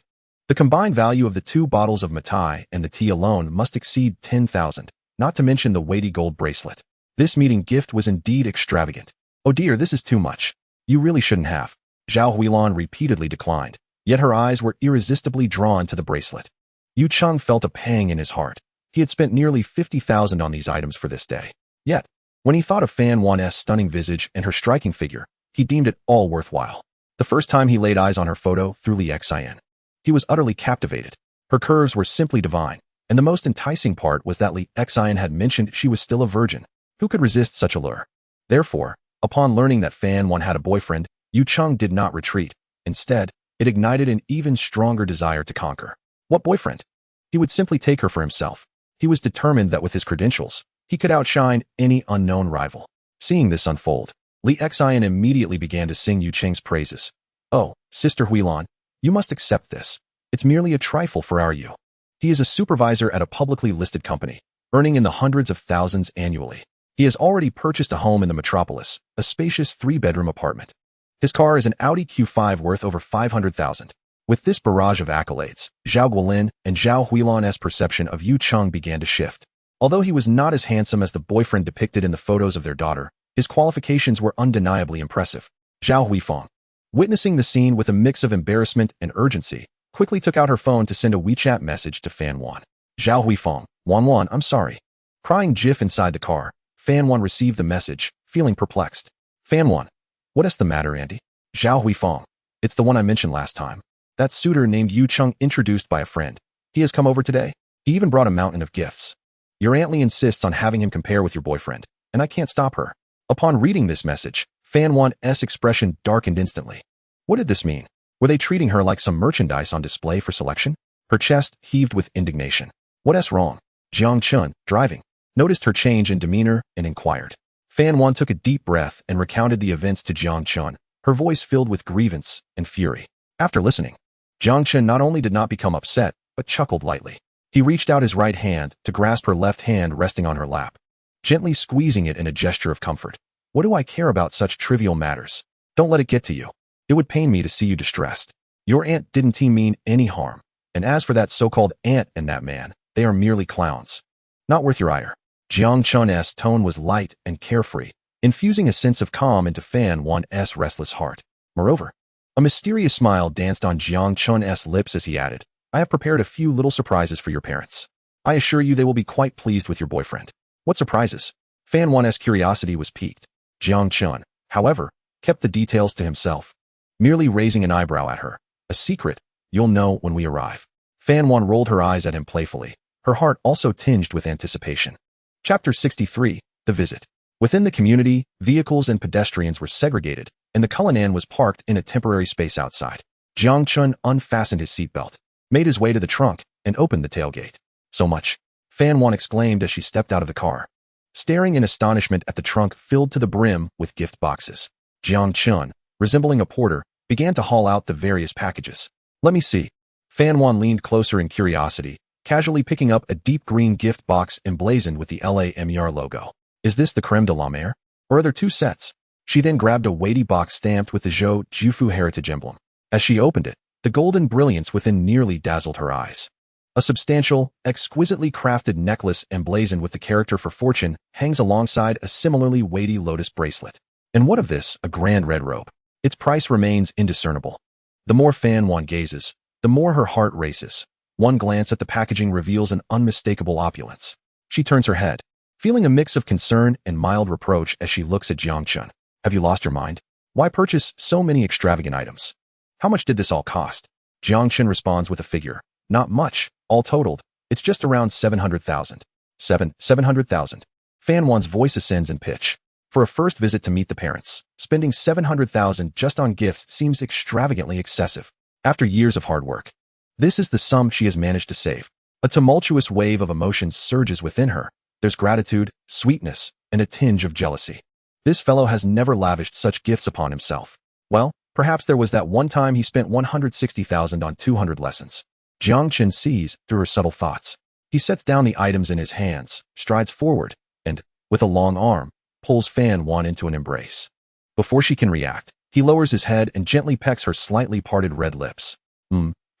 The combined value of the 2 bottles of Matai and the tea alone must exceed 10,000, not to mention the weighty gold bracelet. This meeting gift was indeed extravagant. Oh dear, this is too much. You really shouldn't have. Zhao Huilan repeatedly declined, yet her eyes were irresistibly drawn to the bracelet. Yu Cheng felt a pang in his heart. He had spent nearly 50,000 on these items for this day. Yet, when he thought of Fan Wan's stunning visage and her striking figure, he deemed it all worthwhile. The first time he laid eyes on her photo through Li Xian, he was utterly captivated. Her curves were simply divine, and the most enticing part was that Li Xian had mentioned she was still a virgin. Who could resist such a lure? Therefore, upon learning that Fan Wan had a boyfriend, Yu Cheng did not retreat. Instead, it ignited an even stronger desire to conquer. What boyfriend? He would simply take her for himself. He was determined that with his credentials, he could outshine any unknown rival. Seeing this unfold, Li Xian immediately began to sing Yu Cheng's praises. Oh, Sister Huilan, you must accept this. It's merely a trifle for our Yu. He is a supervisor at a publicly listed company, earning in the hundreds of thousands annually. He has already purchased a home in the metropolis, a spacious 3-bedroom apartment. His car is an Audi Q5 worth over 500,000. With this barrage of accolades, Zhao Guolin and Zhao Huilan's perception of Yu Cheng began to shift. Although he was not as handsome as the boyfriend depicted in the photos of their daughter, his qualifications were undeniably impressive. Zhao Huifeng, witnessing the scene with a mix of embarrassment and urgency, quickly took out her phone to send a WeChat message to Fan Wan. Zhao Huifeng, Wan, I'm sorry. Crying GIF inside the car, Fan Wan received the message, feeling perplexed. Fan Wan, what is the matter, Andy? Zhao Huifeng, it's the one I mentioned last time. That suitor named Yu Cheng introduced by a friend. He has come over today. He even brought a mountain of gifts. Your Aunt Lee insists on having him compare with your boyfriend, and I can't stop her. Upon reading this message, Fan Wan's expression darkened instantly. What did this mean? Were they treating her like some merchandise on display for selection? Her chest heaved with indignation. What's wrong? Jiang Chen, driving, noticed her change in demeanor and inquired. Fan Wan took a deep breath and recounted the events to Jiang Chen, her voice filled with grievance and fury. After listening, Jiang Chen not only did not become upset, but chuckled lightly. He reached out his right hand to grasp her left hand resting on her lap, gently squeezing it in a gesture of comfort. What do I care about such trivial matters? Don't let it get to you. It would pain me to see you distressed. Your aunt didn't mean any harm, and as for that so-called aunt and that man, they are merely clowns. Not worth your ire. Jiang Chen's tone was light and carefree, infusing a sense of calm into Fan Wan's restless heart. Moreover, a mysterious smile danced on Jiang Chen's lips as he added, I have prepared a few little surprises for your parents. I assure you they will be quite pleased with your boyfriend. What surprises? Fan Wan's curiosity was piqued. Jiang Chen, however, kept the details to himself, merely raising an eyebrow at her. A secret, you'll know when we arrive. Fan Wan rolled her eyes at him playfully, her heart also tinged with anticipation. Chapter 63, The Visit. Within the community, vehicles and pedestrians were segregated, and the Cullinan was parked in a temporary space outside. Jiang Chen unfastened his seatbelt, made his way to the trunk, and opened the tailgate. So much, Fan Wan exclaimed as she stepped out of the car, staring in astonishment at the trunk filled to the brim with gift boxes. Jiang Chen, resembling a porter, began to haul out the various packages. Let me see. Fan Wan leaned closer in curiosity, casually picking up a deep green gift box emblazoned with the LAMER logo. Is this the creme de la mer? Or are there 2 sets? She then grabbed a weighty box stamped with the Zhou Jufu heritage emblem. As she opened it, the golden brilliance within nearly dazzled her eyes. A substantial, exquisitely crafted necklace emblazoned with the character for fortune hangs alongside a similarly weighty lotus bracelet. And what of this, a grand red rope? Its price remains indiscernible. The more Fan Wan gazes, the more her heart races. One glance at the packaging reveals an unmistakable opulence. She turns her head, feeling a mix of concern and mild reproach as she looks at Jiang Chen. Have you lost your mind? Why purchase so many extravagant items? How much did this all cost? Jiang Chen responds with a figure. Not much, all totaled. It's just around 700,000. 700,000. Fan Wan's voice ascends in pitch. For a first visit to meet the parents, spending 700,000 just on gifts seems extravagantly excessive. After years of hard work, this is the sum she has managed to save. A tumultuous wave of emotions surges within her. There's gratitude, sweetness, and a tinge of jealousy. This fellow has never lavished such gifts upon himself. Well, perhaps there was that one time he spent 160,000 on 200 lessons. Jiang Chen sees through her subtle thoughts. He sets down the items in his hands, strides forward, and, with a long arm, pulls Fan Wan into an embrace. Before she can react, he lowers his head and gently pecks her slightly parted red lips.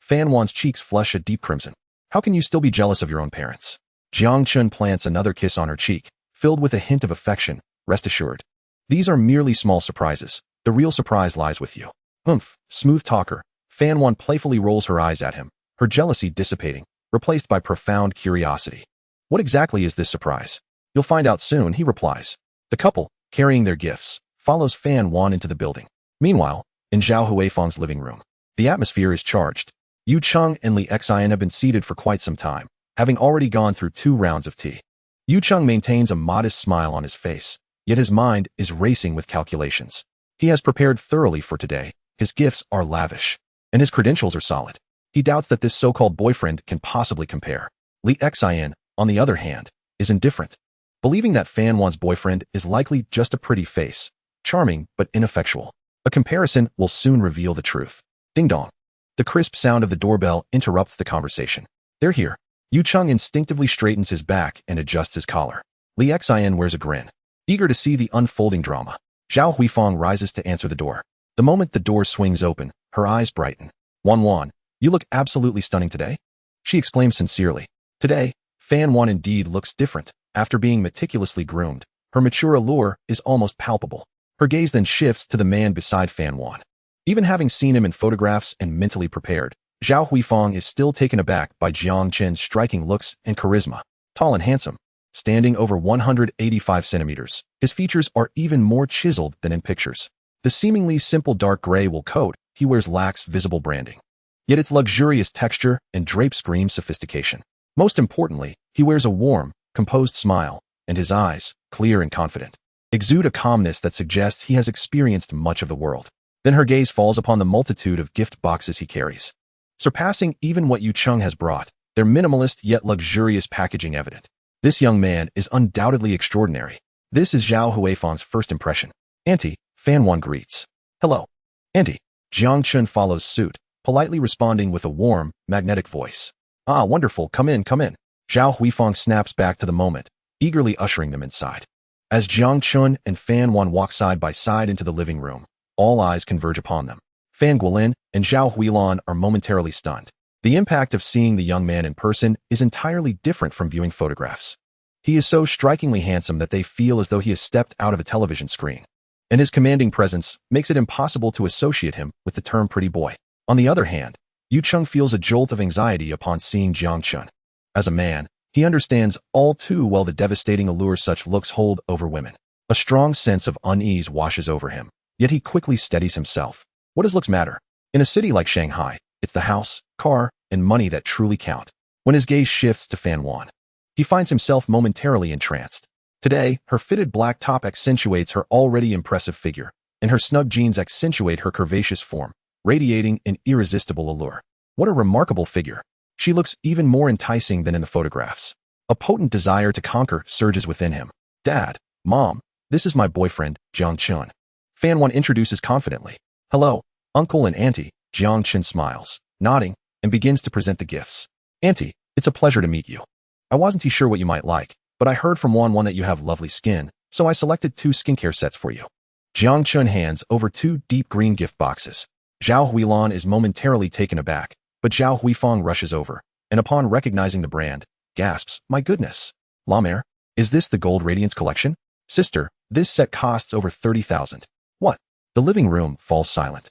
Fan Wan's cheeks flush a deep crimson. How can you still be jealous of your own parents? Jiang Chen plants another kiss on her cheek, filled with a hint of affection. Rest assured. These are merely small surprises. The real surprise lies with you. Humph, smooth talker. Fan Wan playfully rolls her eyes at him, her jealousy dissipating, replaced by profound curiosity. What exactly is this surprise? You'll find out soon, he replies. The couple, carrying their gifts, follows Fan Wan into the building. Meanwhile, in Zhao Huifang's living room, the atmosphere is charged. Yu Cheng and Li Xian have been seated for quite some time, having already gone through 2 rounds of tea. Yu Cheng maintains a modest smile on his face, yet his mind is racing with calculations. He has prepared thoroughly for today, his gifts are lavish, and his credentials are solid. He doubts that this so-called boyfriend can possibly compare. Li Xian, on the other hand, is indifferent, believing that Fan Wan's boyfriend is likely just a pretty face, charming but ineffectual. A comparison will soon reveal the truth. Ding dong. The crisp sound of the doorbell interrupts the conversation. They're here. Yu Cheng instinctively straightens his back and adjusts his collar. Li Xian wears a grin, eager to see the unfolding drama. Zhao Huifang rises to answer the door. The moment the door swings open, her eyes brighten. Wan, you look absolutely stunning today, she exclaims sincerely. Today, Fan Wan indeed looks different. After being meticulously groomed, her mature allure is almost palpable. Her gaze then shifts to the man beside Fan Wan. Even having seen him in photographs and mentally prepared, Zhao Huifang is still taken aback by Jiang Chen's striking looks and charisma. Tall and handsome, standing over 185 centimeters, his features are even more chiseled than in pictures. The seemingly simple dark gray wool coat he wears lacks visible branding, yet its luxurious texture and drape scream sophistication. Most importantly, he wears a warm, composed smile, and his eyes, clear and confident, exude a calmness that suggests he has experienced much of the world. Then her gaze falls upon the multitude of gift boxes he carries, surpassing even what Yu Cheng has brought, their minimalist yet luxurious packaging evident. This young man is undoubtedly extraordinary. This is Zhao Huifang's first impression. Auntie, Fan Wan greets. Hello. Auntie. Jiang Chen follows suit, politely responding with a warm, magnetic voice. Ah, wonderful, come in, come in. Zhao Huifang snaps back to the moment, eagerly ushering them inside. As Jiang Chen and Fan Wan walk side by side into the living room, all eyes converge upon them. Fan Guolin and Zhao Huilan are momentarily stunned. The impact of seeing the young man in person is entirely different from viewing photographs. He is so strikingly handsome that they feel as though he has stepped out of a television screen, and his commanding presence makes it impossible to associate him with the term pretty boy. On the other hand, Yu Cheng feels a jolt of anxiety upon seeing Jiang Chen. As a man, he understands all too well the devastating allure such looks hold over women. A strong sense of unease washes over him, yet he quickly steadies himself. What does looks matter? In a city like Shanghai, it's the house, car, and money that truly count. When his gaze shifts to Fan Wan, he finds himself momentarily entranced. Today, her fitted black top accentuates her already impressive figure, and her snug jeans accentuate her curvaceous form, radiating an irresistible allure. What a remarkable figure. She looks even more enticing than in the photographs. A potent desire to conquer surges within him. Dad, Mom, this is my boyfriend, Jiang Chen. Fan Wan introduces confidently. Hello, Uncle and Auntie. Jiang Chen smiles, nodding, and begins to present the gifts. Auntie, it's a pleasure to meet you. I wasn't too sure what you might like, but I heard from Wan that you have lovely skin, so I selected 2 skincare sets for you. Jiang Chen hands over 2 deep green gift boxes. Zhao Huilan is momentarily taken aback, but Zhao Huifang rushes over, and upon recognizing the brand, gasps, my goodness. La Mère, is this the Gold Radiance collection? Sister, this set costs over 30,000. What? The living room falls silent.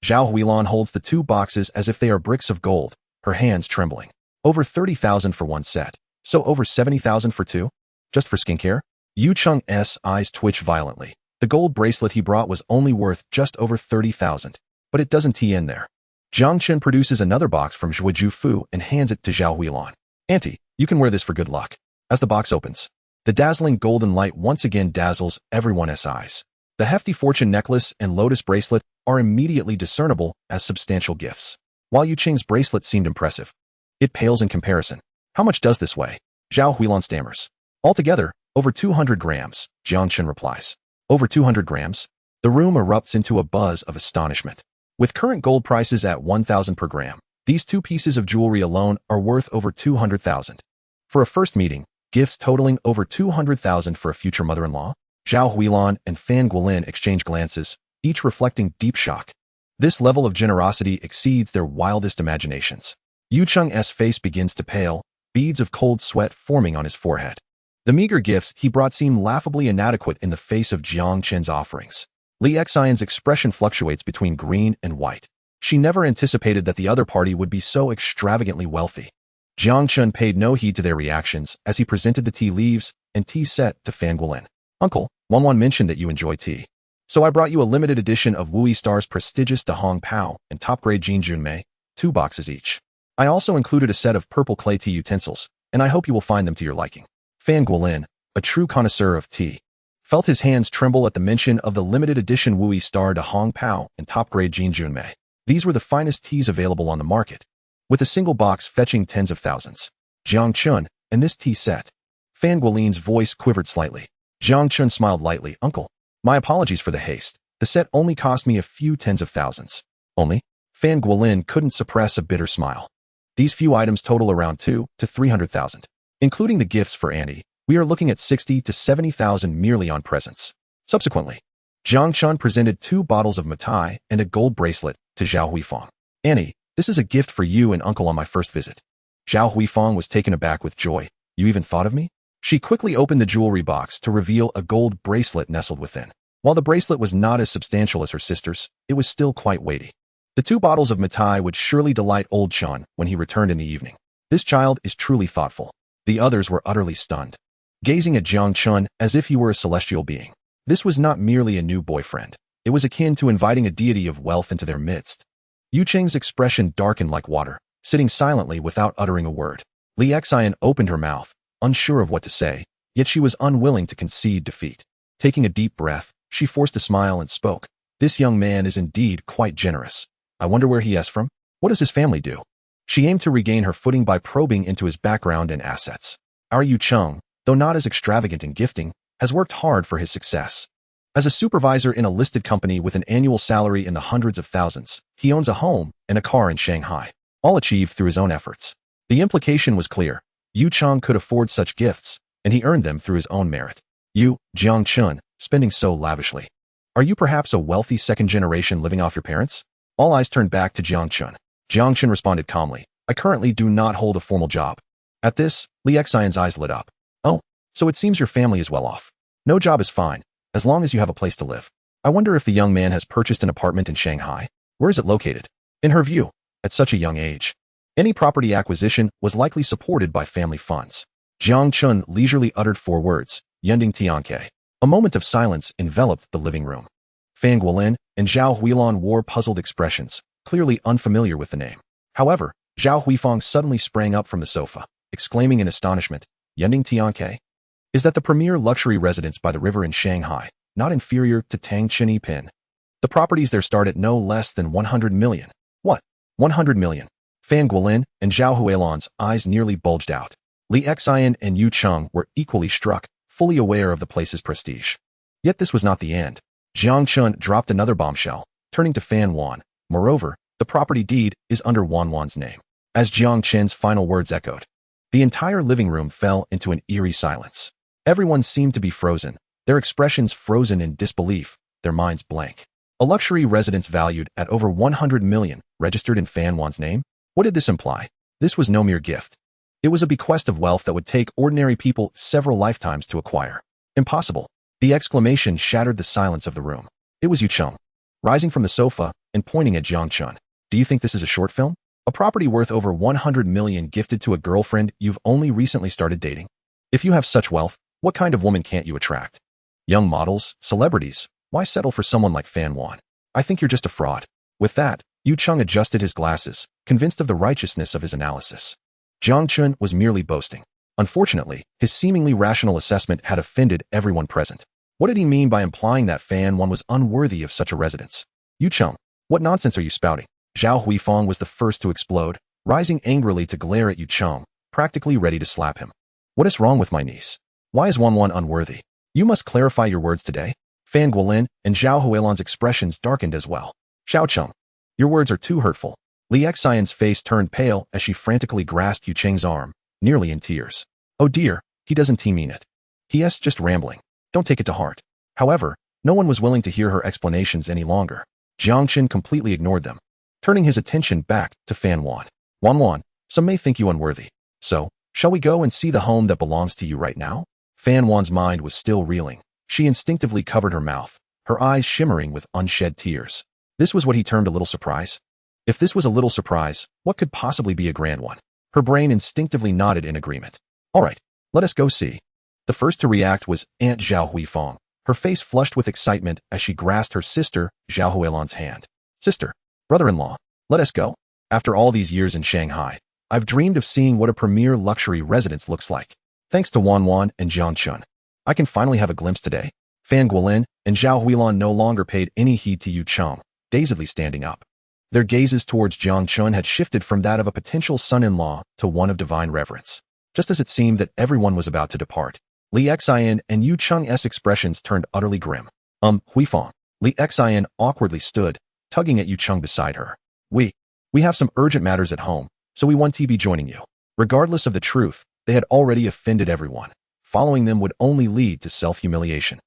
Zhao Huilan holds the 2 boxes as if they are bricks of gold, her hands trembling. Over 30,000 for 1 set, so over 70,000 for 2? Just for skincare? Yu Cheng's eyes twitch violently. The gold bracelet he brought was only worth just over 30,000, but it doesn't end there. Jiang Chen produces another box from Zhuoju Fu and hands it to Zhao Huilan. Auntie, you can wear this for good luck. As the box opens, the dazzling golden light once again dazzles everyone's eyes. The hefty fortune necklace and lotus bracelet are immediately discernible as substantial gifts. While Yu Cheng's bracelet seemed impressive, it pales in comparison. How much does this weigh? Zhao Huilan stammers. Altogether, over 200 grams, Jiang Chen replies. Over 200 grams? The room erupts into a buzz of astonishment. With current gold prices at 1,000 per gram, these 2 pieces of jewelry alone are worth over 200,000. For a first meeting, gifts totaling over 200,000 for a future mother-in-law? Zhao Huilan and Fan Guolin exchange glances, each reflecting deep shock. This level of generosity exceeds their wildest imaginations. Yu Cheng's face begins to pale, beads of cold sweat forming on his forehead. The meager gifts he brought seem laughably inadequate in the face of Jiang Chen's offerings. Li Xian's expression fluctuates between green and white. She never anticipated that the other party would be so extravagantly wealthy. Jiang Chen paid no heed to their reactions as he presented the tea leaves and tea set to Fan Guolin. Uncle, Wan mentioned that you enjoy tea. So I brought you a limited edition of Wu Star's prestigious De Hong Pao and top-grade Jin Junmei, 2 boxes each. I also included a set of purple clay tea utensils, and I hope you will find them to your liking. Fan Guolin, a true connoisseur of tea, felt his hands tremble at the mention of the limited edition Wu Star De Hong Pao and top-grade Jin Junmei. These were the finest teas available on the market, with a single box fetching tens of thousands. Jiang Chen, and this tea set. Fan Guolin's voice quivered slightly. Jiang Chen smiled lightly. Uncle, my apologies for the haste. The set only cost me a few tens of thousands. Only? Fan Guolin couldn't suppress a bitter smile. These few items total around 200,000 to 300,000. Including the gifts for Annie, we are looking at 60,000 to 70,000 merely on presents. Subsequently, Jiang Chen presented 2 bottles of Matai and a gold bracelet to Zhao Huifang. Annie, this is a gift for you and Uncle on my first visit. Zhao Huifang was taken aback with joy. You even thought of me? She quickly opened the jewelry box to reveal a gold bracelet nestled within. While the bracelet was not as substantial as her sister's, it was still quite weighty. The 2 bottles of Matai would surely delight old Chen when he returned in the evening. This child is truly thoughtful. The others were utterly stunned, gazing at Jiang Chen as if he were a celestial being. This was not merely a new boyfriend. It was akin to inviting a deity of wealth into their midst. Yu Cheng's expression darkened like water, sitting silently without uttering a word. Li Xian opened her mouth, unsure of what to say, yet she was unwilling to concede defeat. Taking a deep breath, she forced a smile and spoke. This young man is indeed quite generous. I wonder where he is from? What does his family do? She aimed to regain her footing by probing into his background and assets. Our Yu Cheng, though not as extravagant in gifting, has worked hard for his success. As a supervisor in a listed company with an annual salary in the hundreds of thousands, he owns a home and a car in Shanghai, all achieved through his own efforts. The implication was clear. Yu Cheng could afford such gifts, and he earned them through his own merit. You, Jiang Chen, spending so lavishly. Are you perhaps a wealthy second generation living off your parents? All eyes turned back to Jiang Chen. Jiang Chen responded calmly. I currently do not hold a formal job. At this, Li Xian's eyes lit up. Oh, so it seems your family is well off. No job is fine, as long as you have a place to live. I wonder if the young man has purchased an apartment in Shanghai. Where is it located? In her view, at such a young age, any property acquisition was likely supported by family funds. Jiang Chen leisurely uttered 4 words, Yending Tianke. A moment of silence enveloped the living room. Fan Guolin and Zhao Huilong wore puzzled expressions, clearly unfamiliar with the name. However, Zhao Huifang suddenly sprang up from the sofa, exclaiming in astonishment, Yending Tianke? Is that the premier luxury residence by the river in Shanghai, not inferior to Tang Chini Pin? The properties there start at no less than 100 million. What? 100 million? Fan Guolin and Zhao Huilong's eyes nearly bulged out. Li Xian and Yu Cheng were equally struck, fully aware of the place's prestige. Yet this was not the end. Jiang Chen dropped another bombshell, turning to Fan Wan. Moreover, the property deed is under Wan's name. As Jiang Chen's final words echoed, the entire living room fell into an eerie silence. Everyone seemed to be frozen, their expressions frozen in disbelief, their minds blank. A luxury residence valued at over 100 million, registered in Fan Wan's name? What did this imply? This was no mere gift. It was a bequest of wealth that would take ordinary people several lifetimes to acquire. Impossible. The exclamation shattered the silence of the room. It was Yu Cheng, rising from the sofa and pointing at Jiang Chen. Do you think this is a short film? A property worth over 100 million gifted to a girlfriend you've only recently started dating? If you have such wealth, what kind of woman can't you attract? Young models, celebrities. Why settle for someone like Fan Wan? I think you're just a fraud. With that, Yu Cheng adjusted his glasses, convinced of the righteousness of his analysis. Jiang Chen was merely boasting. Unfortunately, his seemingly rational assessment had offended everyone present. What did he mean by implying that Fan Wan was unworthy of such a residence? Yu Cheng, what nonsense are you spouting? Zhao Huifang was the first to explode, rising angrily to glare at Yu Cheng, practically ready to slap him. What is wrong with my niece? Why is Wan unworthy? You must clarify your words today. Fan Guolin and Zhao Huilong's expressions darkened as well. Xiao Cheng, your words are too hurtful. Li Xian's face turned pale as she frantically grasped Yu Cheng's arm, nearly in tears. Oh dear, he doesn't mean it. He is just rambling. Don't take it to heart. However, no one was willing to hear her explanations any longer. Jiang Chen completely ignored them, turning his attention back to Fan Wan. Wan, some may think you unworthy. So, shall we go and see the home that belongs to you right now? Fan Wan's mind was still reeling. She instinctively covered her mouth, her eyes shimmering with unshed tears. This was what he termed a little surprise. If this was a little surprise, what could possibly be a grand one? Her brain instinctively nodded in agreement. All right, let us go see. The first to react was Aunt Zhao Huifeng, her face flushed with excitement as she grasped her sister, Zhao Huilan's hand. Sister, brother-in-law, let us go. After all these years in Shanghai, I've dreamed of seeing what a premier luxury residence looks like. Thanks to Wan and Jiang Chen, I can finally have a glimpse today. Fan Guolin and Zhao Huilan no longer paid any heed to Yu Cheng, dazedly standing up. Their gazes towards Jiang Chen had shifted from that of a potential son-in-law to one of divine reverence. Just as it seemed that everyone was about to depart, Li Xian and Yu Cheng's expressions turned utterly grim. Huifeng. Li Xian awkwardly stood, tugging at Yu Cheng beside her. We have some urgent matters at home, so we want to be joining you. Regardless of the truth, they had already offended everyone. Following them would only lead to self-humiliation.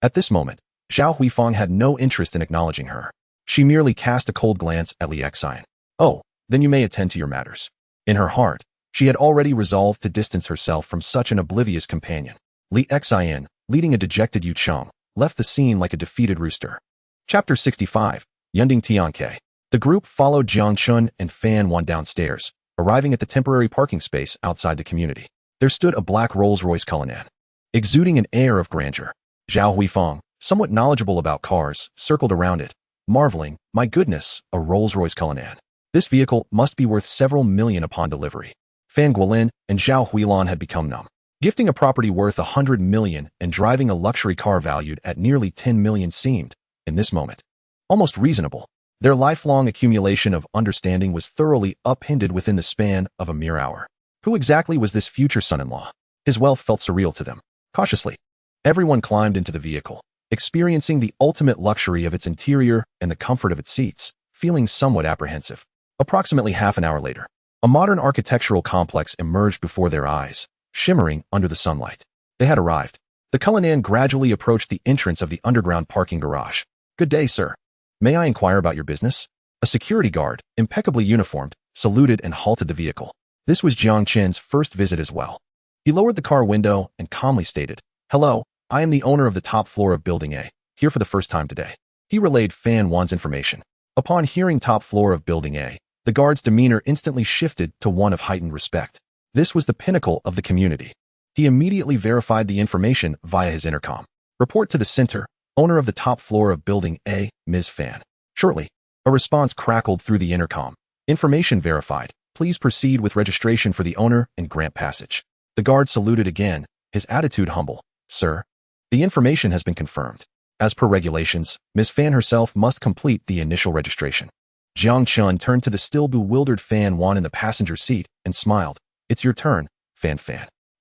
At this moment, Zhao Huifeng had no interest in acknowledging her. She merely cast a cold glance at Li Xian. Oh, then you may attend to your matters. In her heart, she had already resolved to distance herself from such an oblivious companion. Li Xian, leading a dejected Yu Cheng, left the scene like a defeated rooster. Chapter 65, Yunding Tianke. The group followed Jiang Chen and Fan Wan downstairs, arriving at the temporary parking space outside the community. There stood a black Rolls-Royce Cullinan, exuding an air of grandeur. Zhao Huifeng, somewhat knowledgeable about cars, circled around it, marveling, my goodness, a Rolls-Royce Cullinan. This vehicle must be worth several million upon delivery. Fan Guolin and Zhao Huilan had become numb. Gifting a property worth 100 million and driving a luxury car valued at nearly 10 million seemed, in this moment, almost reasonable. Their lifelong accumulation of understanding was thoroughly upended within the span of a mere hour. Who exactly was this future son-in-law? His wealth felt surreal to them. Cautiously, everyone climbed into the vehicle, experiencing the ultimate luxury of its interior and the comfort of its seats, feeling somewhat apprehensive. Approximately half an hour later, a modern architectural complex emerged before their eyes, shimmering under the sunlight. They had arrived. The Cullinan gradually approached the entrance of the underground parking garage. Good day, sir. May I inquire about your business? A security guard, impeccably uniformed, saluted and halted the vehicle. This was Jiang Chen's first visit as well. He lowered the car window and calmly stated, Hello, I am the owner of the top floor of Building A, here for the first time today. He relayed Fan Wan's information. Upon hearing top floor of Building A, the guard's demeanor instantly shifted to one of heightened respect. This was the pinnacle of the community. He immediately verified the information via his intercom. Report to the center, owner of the top floor of Building A, Ms. Fan. Shortly, a response crackled through the intercom. Information verified. Please proceed with registration for the owner and grant passage. The guard saluted again, his attitude humble. Sir, the information has been confirmed. As per regulations, Ms. Fan herself must complete the initial registration. Jiang Chen turned to the still bewildered Fan Wan in the passenger seat and smiled. It's your turn, Fan.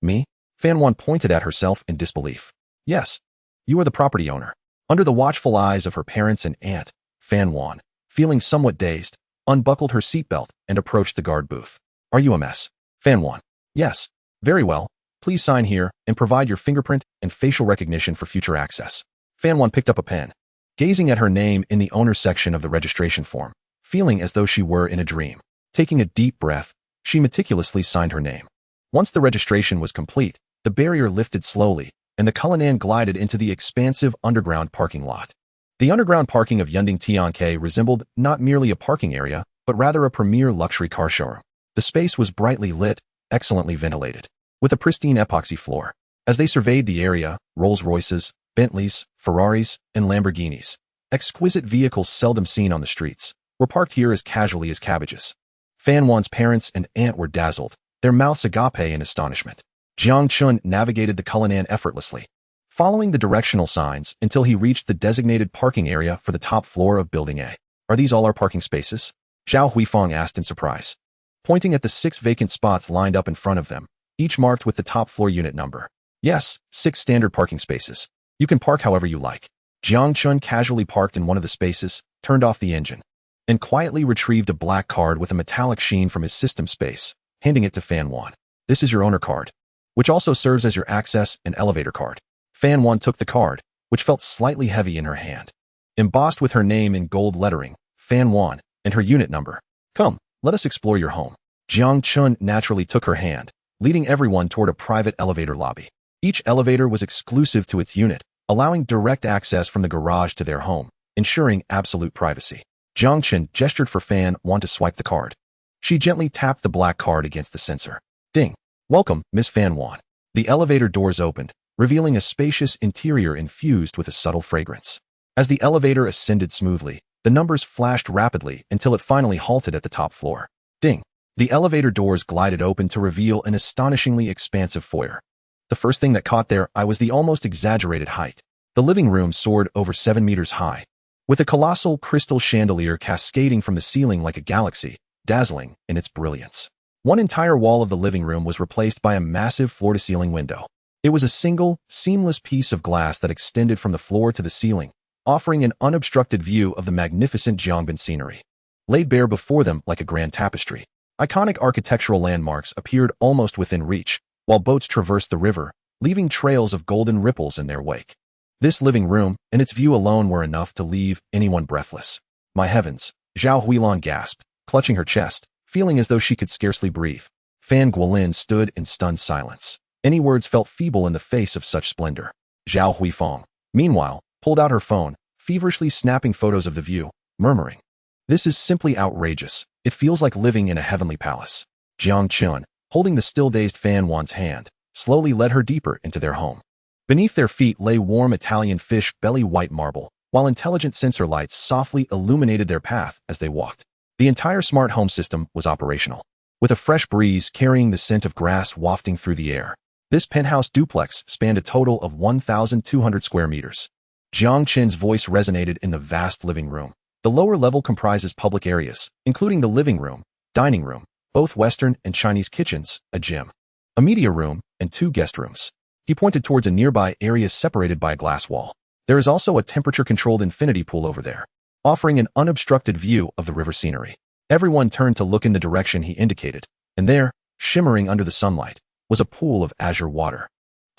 Me? Fan Wan pointed at herself in disbelief. Yes, you are the property owner. Under the watchful eyes of her parents and aunt, Fan Wan, feeling somewhat dazed, unbuckled her seatbelt and approached the guard booth. Are you a mess? Fan Wan. Yes. Very well. Please sign here and provide your fingerprint and facial recognition for future access. Fan Wan picked up a pen, gazing at her name in the owner section of the registration form, feeling as though she were in a dream. Taking a deep breath, she meticulously signed her name. Once the registration was complete, the barrier lifted slowly, and the Cullinan glided into the expansive underground parking lot. The underground parking of Yunding Tianke resembled not merely a parking area, but rather a premier luxury car showroom. The space was brightly lit, excellently ventilated, with a pristine epoxy floor. As they surveyed the area, Rolls-Royces, Bentleys, Ferraris, and Lamborghinis, exquisite vehicles seldom seen on the streets, were parked here as casually as cabbages. Fan Wan's parents and aunt were dazzled, their mouths agape in astonishment. Jiang Chen navigated the Cullinan effortlessly, following the directional signs until he reached the designated parking area for the top floor of Building A. Are these all our parking spaces? Zhao Huifeng asked in surprise, pointing at the 6 vacant spots lined up in front of them, each marked with the top floor unit number. Yes, 6 standard parking spaces. You can park however you like. Jiang Chen casually parked in one of the spaces, turned off the engine, and quietly retrieved a black card with a metallic sheen from his system space, handing it to Fan Wan. This is your owner card, which also serves as your access and elevator card. Fan Wan took the card, which felt slightly heavy in her hand. embossed with her name in gold lettering, Fan Wan, and her unit number. Come, let us explore your home. Jiang Chen naturally took her hand, leading everyone toward a private elevator lobby. Each elevator was exclusive to its unit, allowing direct access from the garage to their home, ensuring absolute privacy. Jiang Chen gestured for Fan Wan to swipe the card. She gently tapped the black card against the sensor. Ding! Welcome, Miss Fan Wan. The elevator doors opened, revealing a spacious interior infused with a subtle fragrance. As the elevator ascended smoothly, the numbers flashed rapidly until it finally halted at the top floor. Ding! The elevator doors glided open to reveal an astonishingly expansive foyer. The first thing that caught their eye was the almost exaggerated height. The living room soared over 7 meters high, with a colossal crystal chandelier cascading from the ceiling like a galaxy, dazzling in its brilliance. One entire wall of the living room was replaced by a massive floor-to-ceiling window. It was a single, seamless piece of glass that extended from the floor to the ceiling, offering an unobstructed view of the magnificent Jiangban scenery. Laid bare before them like a grand tapestry, iconic architectural landmarks appeared almost within reach, while boats traversed the river, leaving trails of golden ripples in their wake. This living room and its view alone were enough to leave anyone breathless. My heavens, Zhao Huilong gasped, clutching her chest, feeling as though she could scarcely breathe. Fan Guolin stood in stunned silence. Any words felt feeble in the face of such splendor. Zhao Huifeng, meanwhile, pulled out her phone, feverishly snapping photos of the view, murmuring, "This is simply outrageous. It feels like living in a heavenly palace." Jiang Chen, holding the still-dazed Fan Wan's hand, slowly led her deeper into their home. Beneath their feet lay warm Italian fish belly white marble, while intelligent sensor lights softly illuminated their path as they walked. The entire smart home system was operational, with a fresh breeze carrying the scent of grass wafting through the air. This penthouse duplex spanned a total of 1,200 square meters. Jiang Chen's voice resonated in the vast living room. The lower level comprises public areas, including the living room, dining room, both Western and Chinese kitchens, a gym, a media room, and 2 guest rooms. He pointed towards a nearby area separated by a glass wall. There is also a temperature-controlled infinity pool over there, offering an unobstructed view of the river scenery. Everyone turned to look in the direction he indicated, and there, shimmering under the sunlight, was a pool of azure water,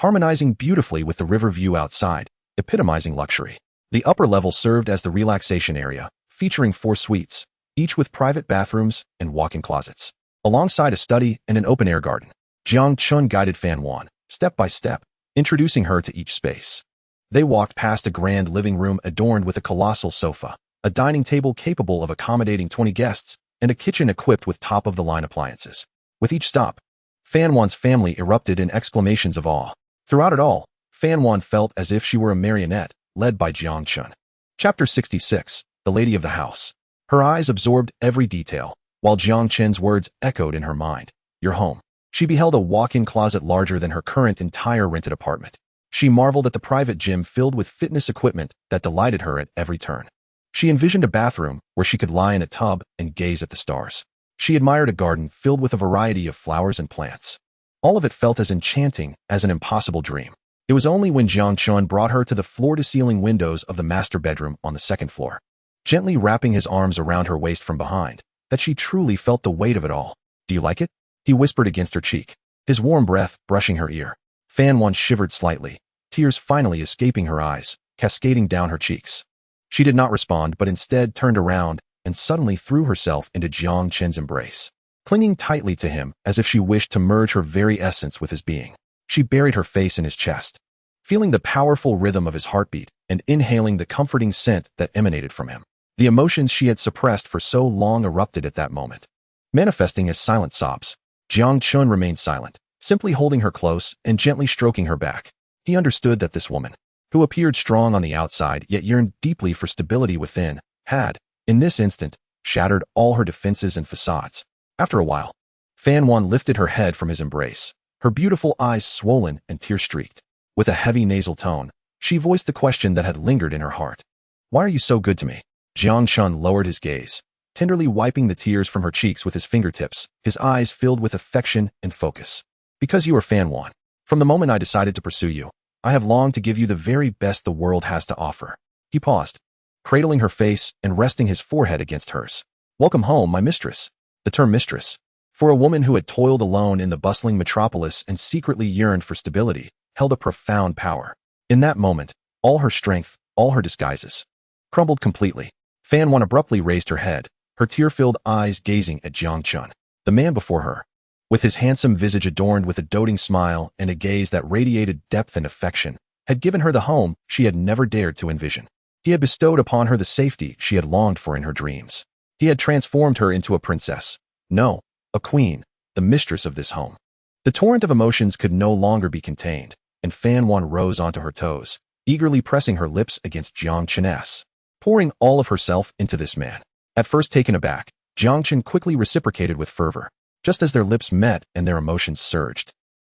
harmonizing beautifully with the river view outside, epitomizing luxury. The upper level served as the relaxation area, featuring 4 suites, each with private bathrooms and walk-in closets, alongside a study and an open-air garden. Jiang Chen guided Fan Wan, step by step, introducing her to each space. They walked past a grand living room adorned with a colossal sofa, a dining table capable of accommodating 20 guests, and a kitchen equipped with top-of-the-line appliances. With each stop, Fan Wan's family erupted in exclamations of awe. Throughout it all, Fan Wan felt as if she were a marionette, led by Jiang Chen. Chapter 66, The Lady of the House. Her eyes absorbed every detail, while Jiang Chen's words echoed in her mind. Your home. She beheld a walk-in closet larger than her current entire rented apartment. She marveled at the private gym filled with fitness equipment that delighted her at every turn. She envisioned a bathroom where she could lie in a tub and gaze at the stars. She admired a garden filled with a variety of flowers and plants. All of it felt as enchanting as an impossible dream. It was only when Jiang Chen brought her to the floor-to-ceiling windows of the master bedroom on the 2nd floor, gently wrapping his arms around her waist from behind, that she truly felt the weight of it all. Do you like it? He whispered against her cheek, his warm breath brushing her ear. Fan Wan shivered slightly, tears finally escaping her eyes, cascading down her cheeks. She did not respond but instead turned around and suddenly threw herself into Jiang Chen's embrace, clinging tightly to him as if she wished to merge her very essence with his being. She buried her face in his chest, feeling the powerful rhythm of his heartbeat and inhaling the comforting scent that emanated from him. The emotions she had suppressed for so long erupted at that moment, manifesting as silent sobs. Jiang Chen remained silent, simply holding her close and gently stroking her back. He understood that this woman, who appeared strong on the outside yet yearned deeply for stability within, had, in this instant, shattered all her defenses and facades. After a while, Fan Wan lifted her head from his embrace, her beautiful eyes swollen and tear-streaked. With a heavy nasal tone, she voiced the question that had lingered in her heart. Why are you so good to me? Jiang Chen lowered his gaze, tenderly wiping the tears from her cheeks with his fingertips, his eyes filled with affection and focus. Because you are Fan Wan. From the moment I decided to pursue you, I have longed to give you the very best the world has to offer. He paused, cradling her face and resting his forehead against hers. Welcome home, my mistress. The term mistress, for a woman who had toiled alone in the bustling metropolis and secretly yearned for stability, held a profound power. In that moment, all her strength, all her disguises, crumbled completely. Fan Wan abruptly raised her head, her tear-filled eyes gazing at Jiang Chen, the man before her. With his handsome visage adorned with a doting smile and a gaze that radiated depth and affection, had given her the home she had never dared to envision. He had bestowed upon her the safety she had longed for in her dreams. He had transformed her into a princess. No, a queen, the mistress of this home. The torrent of emotions could no longer be contained, and Fan Wan rose onto her toes, eagerly pressing her lips against Jiang Chen's, pouring all of herself into this man. At first taken aback, Jiang Chen quickly reciprocated with fervor, just as their lips met and their emotions surged.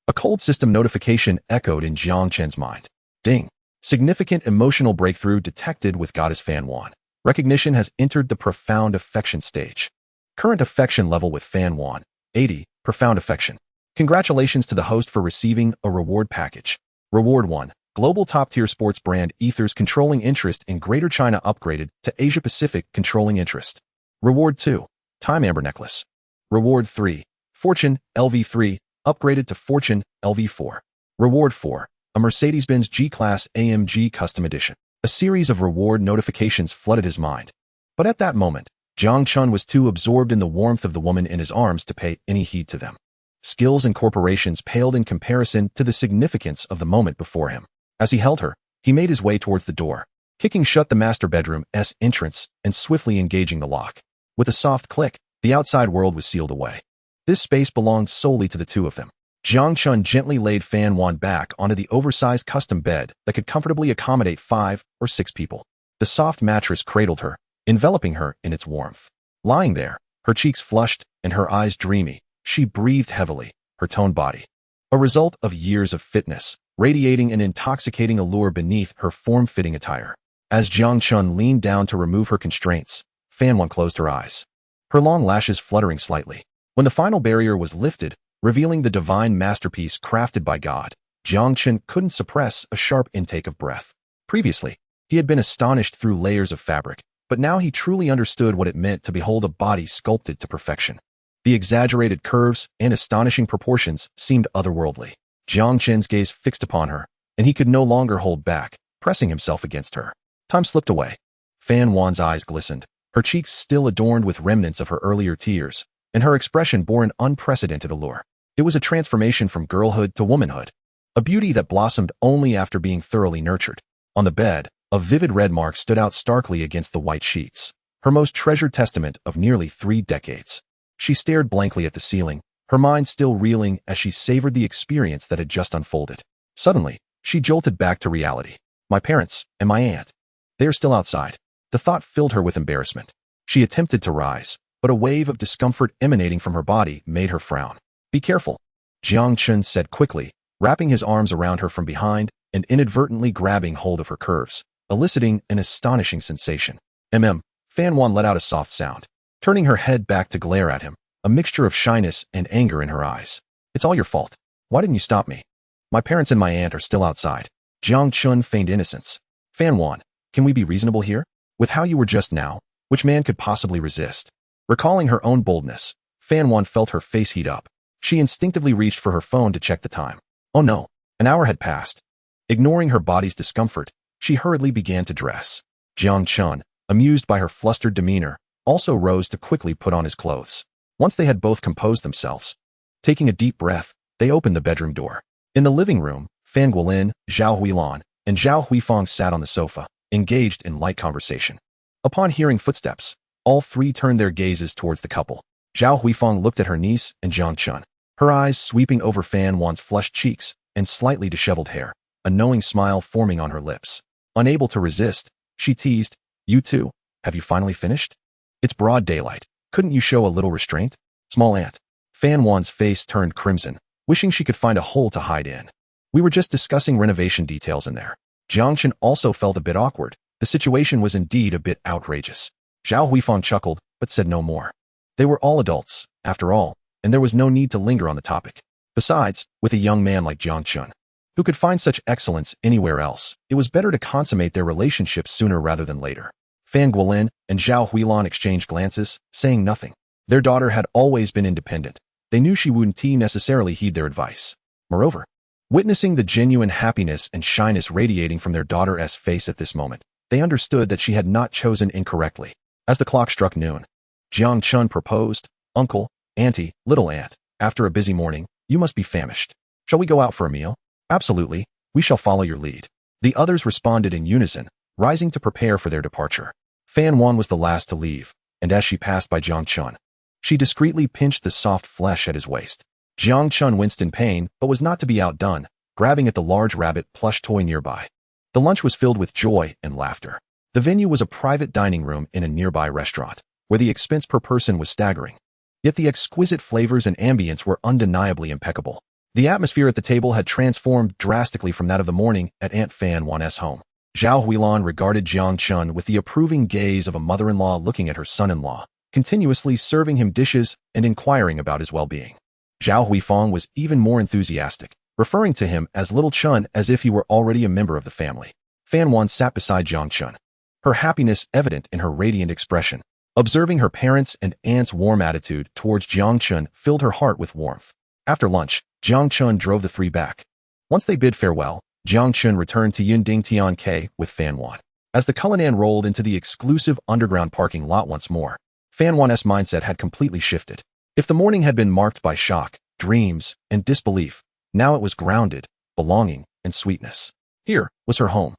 A cold system notification echoed in Jiang Chen's mind. Ding! Significant emotional breakthrough detected with Goddess Fan Wan. Recognition has entered the profound affection stage. Current affection level with Fan Wan, 80, profound affection. Congratulations to the host for receiving a reward package. Reward 1. Global top-tier sports brand Ether's controlling interest in Greater China upgraded to Asia-Pacific controlling interest. Reward 2. Time Amber Necklace. Reward 3. Fortune LV3 upgraded to Fortune LV4. Reward 4. A Mercedes-Benz G-Class AMG Custom Edition. A series of reward notifications flooded his mind. But at that moment, Jiang Chen was too absorbed in the warmth of the woman in his arms to pay any heed to them. Skills and corporations paled in comparison to the significance of the moment before him. As he held her, he made his way towards the door, kicking shut the master bedroom's entrance and swiftly engaging the lock. With a soft click, the outside world was sealed away. This space belonged solely to the two of them. Jiang Chen gently laid Fan Wan back onto the oversized custom bed that could comfortably accommodate 5 or 6 people. The soft mattress cradled her, enveloping her in its warmth. Lying there, her cheeks flushed and her eyes dreamy, she breathed heavily, her toned body, a result of years of fitness, radiating an intoxicating allure beneath her form-fitting attire. As Jiang Chen leaned down to remove her constraints, Fan Wan closed her eyes, her long lashes fluttering slightly. When the final barrier was lifted, revealing the divine masterpiece crafted by God, Jiang Chen couldn't suppress a sharp intake of breath. Previously, he had been astonished through layers of fabric, but now he truly understood what it meant to behold a body sculpted to perfection. The exaggerated curves and astonishing proportions seemed otherworldly. Jiang Chen's gaze fixed upon her, and he could no longer hold back, pressing himself against her. Time slipped away. Fan Wan's eyes glistened, her cheeks still adorned with remnants of her earlier tears, and her expression bore an unprecedented allure. It was a transformation from girlhood to womanhood, a beauty that blossomed only after being thoroughly nurtured. On the bed, a vivid red mark stood out starkly against the white sheets, her most treasured testament of nearly 3 decades. She stared blankly at the ceiling, her mind still reeling as she savored the experience that had just unfolded. Suddenly, she jolted back to reality. My parents and my aunt. They are still outside. The thought filled her with embarrassment. She attempted to rise, but a wave of discomfort emanating from her body made her frown. Be careful, Jiang Chen said quickly, wrapping his arms around her from behind and inadvertently grabbing hold of her curves, eliciting an astonishing sensation. Fan Wan let out a soft sound, turning her head back to glare at him, a mixture of shyness and anger in her eyes. It's all your fault. Why didn't you stop me? My parents and my aunt are still outside. Jiang Chen feigned innocence. Fan Wan, can we be reasonable here? With how you were just now, which man could possibly resist? Recalling her own boldness, Fan Wan felt her face heat up. She instinctively reached for her phone to check the time. Oh no, an hour had passed. Ignoring her body's discomfort, she hurriedly began to dress. Jiang Chen, amused by her flustered demeanor, also rose to quickly put on his clothes. Once they had both composed themselves, taking a deep breath, they opened the bedroom door. In the living room, Fan Guolin, Zhao Huilan, and Zhao Huifang sat on the sofa, engaged in light conversation. Upon hearing footsteps, all three turned their gazes towards the couple. Zhao Huifang looked at her niece and Jiang Chen, her eyes sweeping over Fan Wan's flushed cheeks and slightly disheveled hair, a knowing smile forming on her lips. Unable to resist, she teased, You two, have you finally finished? It's broad daylight. Couldn't you show a little restraint? Small aunt. Fan Wan's face turned crimson, wishing she could find a hole to hide in. We were just discussing renovation details in there. Jiang Chen also felt a bit awkward. The situation was indeed a bit outrageous. Zhao Huifang chuckled, but said no more. They were all adults, after all, and there was no need to linger on the topic. Besides, with a young man like Jiang Chen, who could find such excellence anywhere else, it was better to consummate their relationship sooner rather than later. Fan Guolin and Zhao Huilan exchanged glances, saying nothing. Their daughter had always been independent. They knew she wouldn't necessarily heed their advice. Moreover, witnessing the genuine happiness and shyness radiating from their daughter's face at this moment, they understood that she had not chosen incorrectly. As the clock struck noon, Jiang Chen proposed, "Uncle, Auntie, little aunt, after a busy morning, you must be famished. Shall we go out for a meal?" "Absolutely, we shall follow your lead." The others responded in unison, rising to prepare for their departure. Fan Wan was the last to leave, and as she passed by Jiang Chen, she discreetly pinched the soft flesh at his waist. Jiang Chen winced in pain, but was not to be outdone, grabbing at the large rabbit plush toy nearby. The lunch was filled with joy and laughter. The venue was a private dining room in a nearby restaurant, where the expense per person was staggering. Yet the exquisite flavors and ambience were undeniably impeccable. The atmosphere at the table had transformed drastically from that of the morning at Aunt Fan Wan's home. Zhao Huilan regarded Jiang Chen with the approving gaze of a mother-in-law looking at her son-in-law, continuously serving him dishes and inquiring about his well-being. Zhao Huifang was even more enthusiastic, referring to him as Little Chen as if he were already a member of the family. Fan Wan sat beside Jiang Chen, her happiness evident in her radiant expression. Observing her parents' and aunt's warm attitude towards Jiang Chen filled her heart with warmth. After lunch, Jiang Chen drove the three back. Once they bid farewell, Jiang Chen returned to Yinding Tian K with Fan Wan. As the Cullinan rolled into the exclusive underground parking lot once more, Fan Wan's mindset had completely shifted. If the morning had been marked by shock, dreams, and disbelief, now it was grounded, belonging, and sweetness. Here was her home.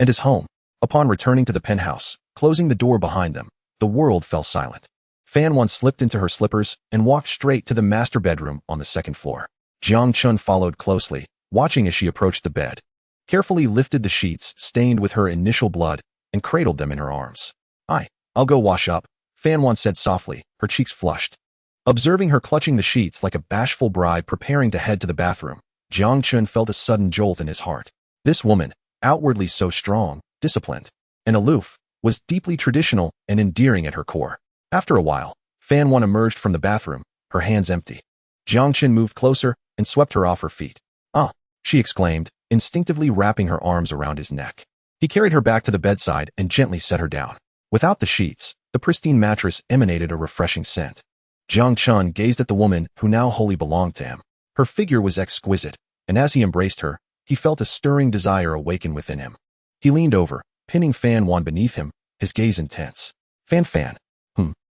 And his home. Upon returning to the penthouse, closing the door behind them, the world fell silent. Fan Wan slipped into her slippers and walked straight to the master bedroom on the second floor. Jiang Chen followed closely, watching as she approached the bed, carefully lifted the sheets stained with her initial blood, and cradled them in her arms. I'll go wash up," Fan Wan said softly, her cheeks flushed. Observing her clutching the sheets like a bashful bride preparing to head to the bathroom, Jiang Chen felt a sudden jolt in his heart. This woman, outwardly so strong, disciplined, and aloof, was deeply traditional and endearing at her core. After a while, Fan Wan emerged from the bathroom, her hands empty. Jiang Chen moved closer and swept her off her feet. "Ah," she exclaimed, instinctively wrapping her arms around his neck. He carried her back to the bedside and gently set her down. Without the sheets, the pristine mattress emanated a refreshing scent. Jiang Chen gazed at the woman who now wholly belonged to him. Her figure was exquisite, and as he embraced her, he felt a stirring desire awaken within him. He leaned over, pinning Fan Wan beneath him, his gaze intense. Fan.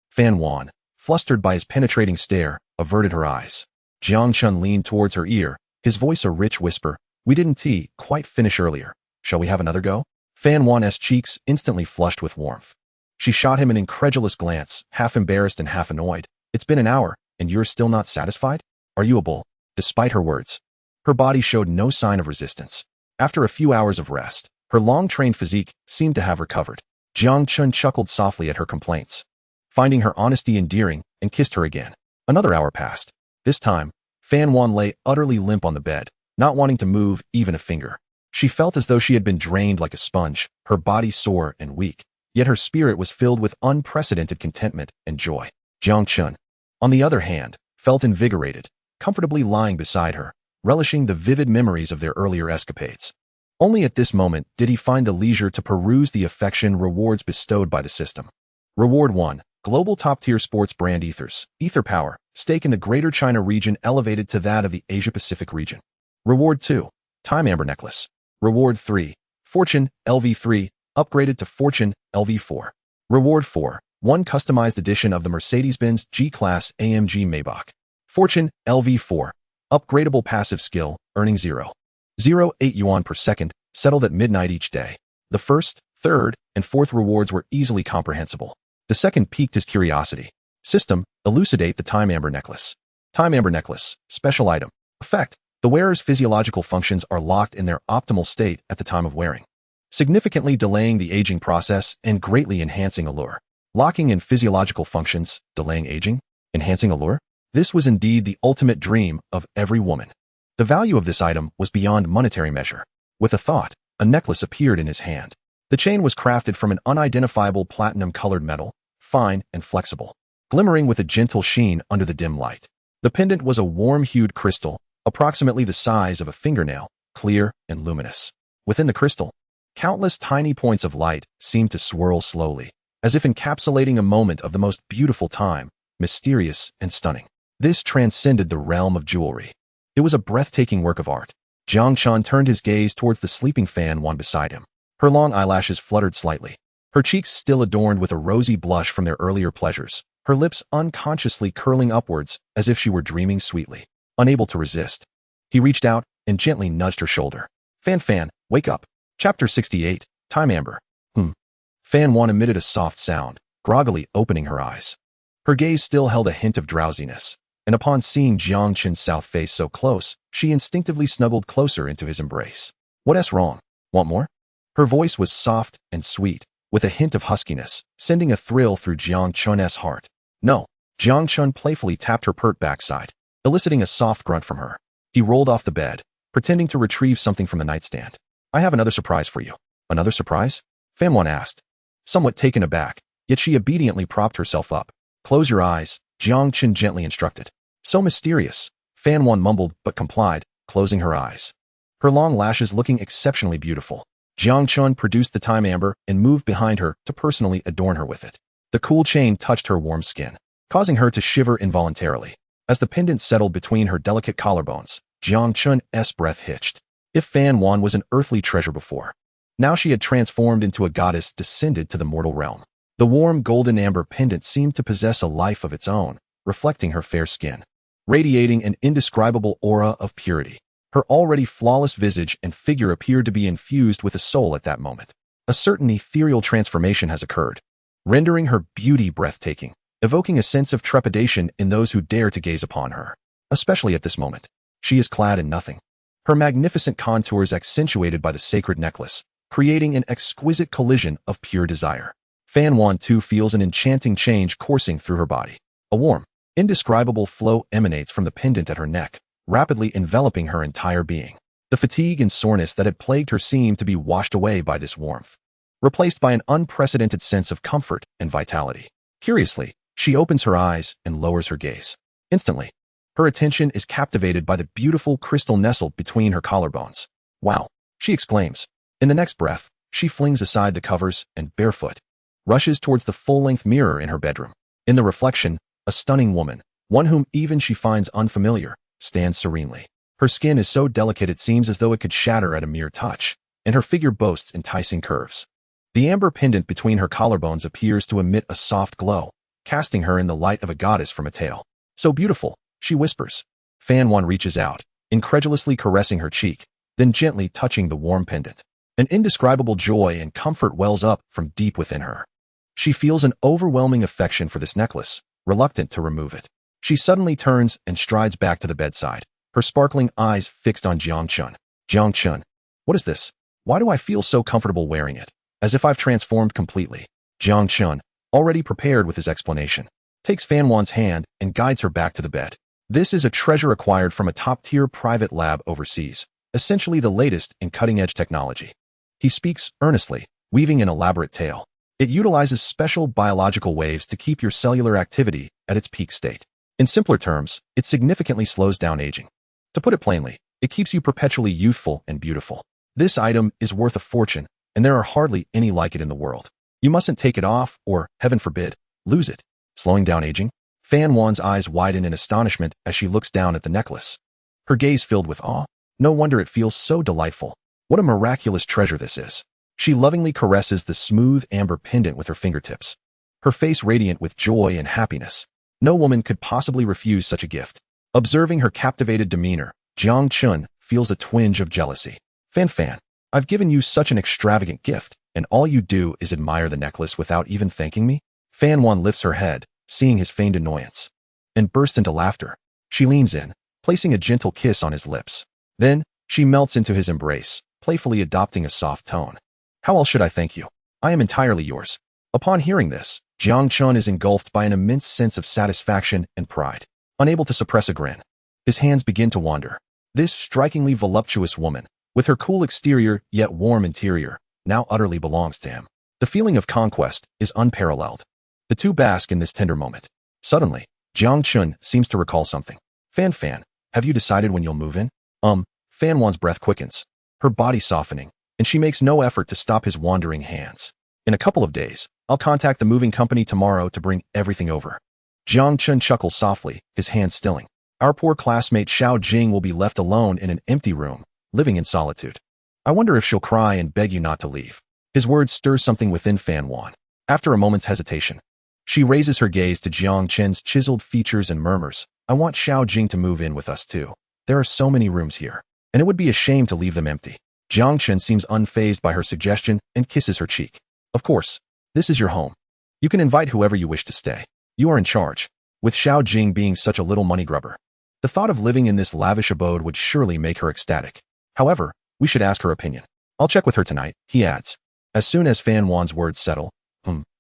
Fan Wan, flustered by his penetrating stare, averted her eyes. Jiang Chen leaned towards her ear, his voice a rich whisper. "We didn't quite finish earlier. Shall we have another go?" Fan Wan's cheeks instantly flushed with warmth. She shot him an incredulous glance, half embarrassed and half annoyed. "It's been an hour, and you're still not satisfied? Are you a bull?" Despite her words, her body showed no sign of resistance. After a few hours of rest, her long-trained physique seemed to have recovered. Jiang Chen chuckled softly at her complaints, finding her honesty endearing, and kissed her again. Another hour passed. This time, Fan Wan lay utterly limp on the bed, not wanting to move even a finger. She felt as though she had been drained like a sponge, her body sore and weak, yet her spirit was filled with unprecedented contentment and joy. Jiang Chen, on the other hand, felt invigorated, comfortably lying beside her, relishing the vivid memories of their earlier escapades. Only at this moment did he find the leisure to peruse the affection rewards bestowed by the system. Reward 1. Global top-tier sports brand ethers. Ether power. Stake in the Greater China region elevated to that of the Asia-Pacific region. Reward 2. Time Amber Necklace. Reward 3. Fortune, LV3, upgraded to Fortune, LV4. Reward 4. 1 customized edition of the Mercedes-Benz G-Class AMG Maybach. Fortune, LV4. Upgradable passive skill, earning 0.08 yuan per second, settled at midnight each day. The first, third, and fourth rewards were easily comprehensible. The second piqued his curiosity. System, elucidate the Time Amber Necklace. Time Amber Necklace, special item. Effect, the wearer's physiological functions are locked in their optimal state at the time of wearing, significantly delaying the aging process and greatly enhancing allure. Locking in physiological functions, delaying aging, enhancing allure? This was indeed the ultimate dream of every woman. The value of this item was beyond monetary measure. With a thought, a necklace appeared in his hand. The chain was crafted from an unidentifiable platinum-colored metal, fine and flexible, glimmering with a gentle sheen under the dim light. The pendant was a warm-hued crystal, approximately the size of a fingernail, clear and luminous. Within the crystal, countless tiny points of light seemed to swirl slowly, as if encapsulating a moment of the most beautiful time, mysterious and stunning. This transcended the realm of jewelry. It was a breathtaking work of art. Jiang Chen turned his gaze towards the sleeping Fan Wan beside him. Her long eyelashes fluttered slightly, her cheeks still adorned with a rosy blush from their earlier pleasures, her lips unconsciously curling upwards as if she were dreaming sweetly. Unable to resist, he reached out and gently nudged her shoulder. Fan, wake up. Chapter 68, Time Amber. Fan Wan emitted a soft sound, groggily opening her eyes. Her gaze still held a hint of drowsiness, and upon seeing Jiang Chen's south face so close, she instinctively snuggled closer into his embrace. What's wrong? Want more? Her voice was soft and sweet, with a hint of huskiness, sending a thrill through Jiang Chen's heart. No. Jiang Chen playfully tapped her pert backside, eliciting a soft grunt from her. He rolled off the bed, pretending to retrieve something from the nightstand. I have another surprise for you. Another surprise? Fan Wan asked, somewhat taken aback, yet she obediently propped herself up. Close your eyes, Jiang Chen gently instructed. So mysterious. Fan Wan mumbled but complied, closing her eyes. Her long lashes looking exceptionally beautiful. Jiang Chen produced the time amber and moved behind her to personally adorn her with it. The cool chain touched her warm skin, causing her to shiver involuntarily. As the pendant settled between her delicate collarbones, Jiang Chen's breath hitched. If Fan Wan was an earthly treasure before, now she had transformed into a goddess descended to the mortal realm. The warm golden amber pendant seemed to possess a life of its own, reflecting her fair skin, radiating an indescribable aura of purity. Her already flawless visage and figure appeared to be infused with a soul at that moment. A certain ethereal transformation has occurred, rendering her beauty breathtaking, evoking a sense of trepidation in those who dare to gaze upon her. Especially at this moment, she is clad in nothing. Her magnificent contours accentuated by the sacred necklace, creating an exquisite collision of pure desire. Fan Wan too feels an enchanting change coursing through her body. A warm, indescribable flow emanates from the pendant at her neck, rapidly enveloping her entire being. The fatigue and soreness that had plagued her seemed to be washed away by this warmth, replaced by an unprecedented sense of comfort and vitality. Curiously, she opens her eyes and lowers her gaze. Instantly, her attention is captivated by the beautiful crystal nestled between her collarbones. Wow, she exclaims. In the next breath, she flings aside the covers and, barefoot, rushes towards the full-length mirror in her bedroom. In the reflection, a stunning woman, one whom even she finds unfamiliar, stands serenely. Her skin is so delicate it seems as though it could shatter at a mere touch, and her figure boasts enticing curves. The amber pendant between her collarbones appears to emit a soft glow, casting her in the light of a goddess from a tale. So beautiful, she whispers. Fan Wan reaches out, incredulously caressing her cheek, then gently touching the warm pendant. An indescribable joy and comfort wells up from deep within her. She feels an overwhelming affection for this necklace, reluctant to remove it. She suddenly turns and strides back to the bedside, her sparkling eyes fixed on Jiang Chen. Jiang Chen, what is this? Why do I feel so comfortable wearing it? As if I've transformed completely. Jiang Chen, already prepared with his explanation, takes Fan Wan's hand and guides her back to the bed. This is a treasure acquired from a top-tier private lab overseas, essentially the latest in cutting-edge technology. He speaks earnestly, weaving an elaborate tale. It utilizes special biological waves to keep your cellular activity at its peak state. In simpler terms, it significantly slows down aging. To put it plainly, it keeps you perpetually youthful and beautiful. This item is worth a fortune, and there are hardly any like it in the world. You mustn't take it off or, heaven forbid, lose it. Slowing down aging? Fan Wan's eyes widen in astonishment as she looks down at the necklace. Her gaze filled with awe. No wonder it feels so delightful. What a miraculous treasure this is. She lovingly caresses the smooth amber pendant with her fingertips, her face radiant with joy and happiness. No woman could possibly refuse such a gift. Observing her captivated demeanor, Jiang Chen feels a twinge of jealousy. Fan, I've given you such an extravagant gift, and all you do is admire the necklace without even thanking me? Fan Wan lifts her head, seeing his feigned annoyance, and bursts into laughter. She leans in, placing a gentle kiss on his lips. Then, she melts into his embrace, playfully adopting a soft tone. How else should I thank you? I am entirely yours. Upon hearing this, Jiang Chen is engulfed by an immense sense of satisfaction and pride. Unable to suppress a grin, his hands begin to wander. This strikingly voluptuous woman, with her cool exterior yet warm interior, now utterly belongs to him. The feeling of conquest is unparalleled. The two bask in this tender moment. Suddenly, Jiang Chen seems to recall something. Fan, have you decided when you'll move in? Fan Wan's breath quickens, her body softening, and she makes no effort to stop his wandering hands. In a couple of days, I'll contact the moving company tomorrow to bring everything over. Jiang Chen chuckles softly, his hands stilling. Our poor classmate Xiao Jing will be left alone in an empty room, living in solitude. I wonder if she'll cry and beg you not to leave. His words stir something within Fan Wan. After a moment's hesitation, she raises her gaze to Jiang Chen's chiseled features and murmurs, I want Xiao Jing to move in with us too. There are so many rooms here, and it would be a shame to leave them empty. Jiang Chen seems unfazed by her suggestion and kisses her cheek. Of course, this is your home. You can invite whoever you wish to stay. You are in charge. With Xiao Jing being such a little money grubber, the thought of living in this lavish abode would surely make her ecstatic. However, we should ask her opinion. I'll check with her tonight, he adds. As soon as Fan Wan's words settle,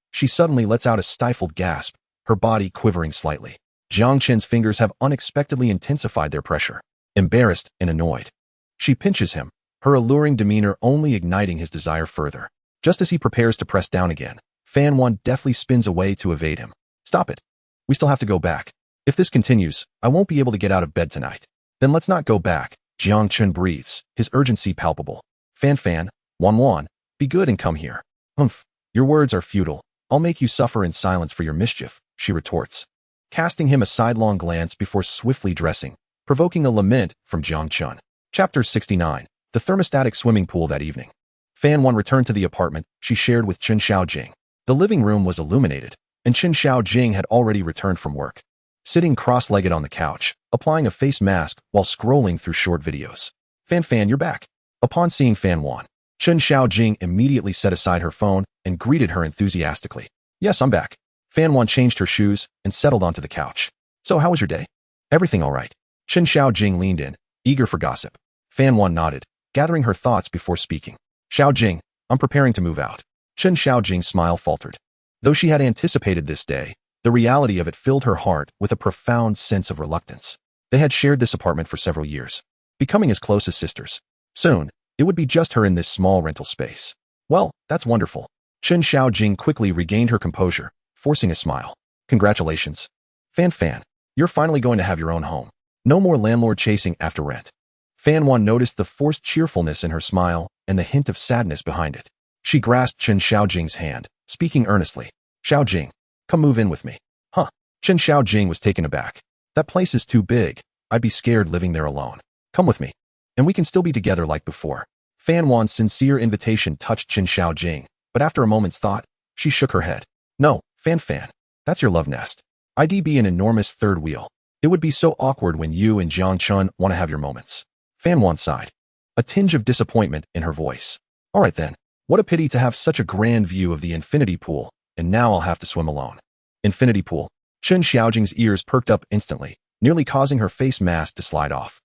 she suddenly lets out a stifled gasp, her body quivering slightly. Jiang Chen's fingers have unexpectedly intensified their pressure. Embarrassed and annoyed, she pinches him, her alluring demeanor only igniting his desire further. Just as he prepares to press down again, Fan Wan deftly spins away to evade him. Stop it. We still have to go back. If this continues, I won't be able to get out of bed tonight. Then let's not go back. Jiang Chen breathes, his urgency palpable. Fan, Wan, be good and come here. Your words are futile. I'll make you suffer in silence for your mischief, she retorts, casting him a sidelong glance before swiftly dressing, provoking a lament from Jiang Chen. Chapter 69. The thermostatic swimming pool that evening. Fan Wan returned to the apartment she shared with Chen Xiaojing. The living room was illuminated, and Chen Xiaojing had already returned from work, sitting cross-legged on the couch, applying a face mask while scrolling through short videos. Fan, you're back. Upon seeing Fan Wan, Chen Xiaojing immediately set aside her phone and greeted her enthusiastically. Yes, I'm back. Fan Wan changed her shoes and settled onto the couch. So how was your day? Everything all right? Chen Xiaojing leaned in, eager for gossip. Fan Wan nodded, gathering her thoughts before speaking. Xiaojing, I'm preparing to move out. Chen Xiaojing's smile faltered. Though she had anticipated this day, the reality of it filled her heart with a profound sense of reluctance. They had shared this apartment for several years, becoming as close as sisters. Soon, it would be just her in this small rental space. Well, that's wonderful. Chen Xiaojing quickly regained her composure, forcing a smile. Congratulations. Fan, you're finally going to have your own home. No more landlord chasing after rent. Fan Wan noticed the forced cheerfulness in her smile and the hint of sadness behind it. She grasped Chen Xiaojing's hand, speaking earnestly. Xiaojing, come move in with me. Huh? Chen Xiaojing was taken aback. That place is too big. I'd be scared living there alone. Come with me, and we can still be together like before. Fan Wan's sincere invitation touched Chen Xiaojing, but after a moment's thought, she shook her head. No, Fan, that's your love nest. I'd be an enormous third wheel. It would be so awkward when you and Jiang Chen want to have your moments. Fan Wan sighed, a tinge of disappointment in her voice. All right then, what a pity to have such a grand view of the infinity pool, and now I'll have to swim alone. Infinity pool. Chen Xiaojing's ears perked up instantly, nearly causing her face mask to slide off.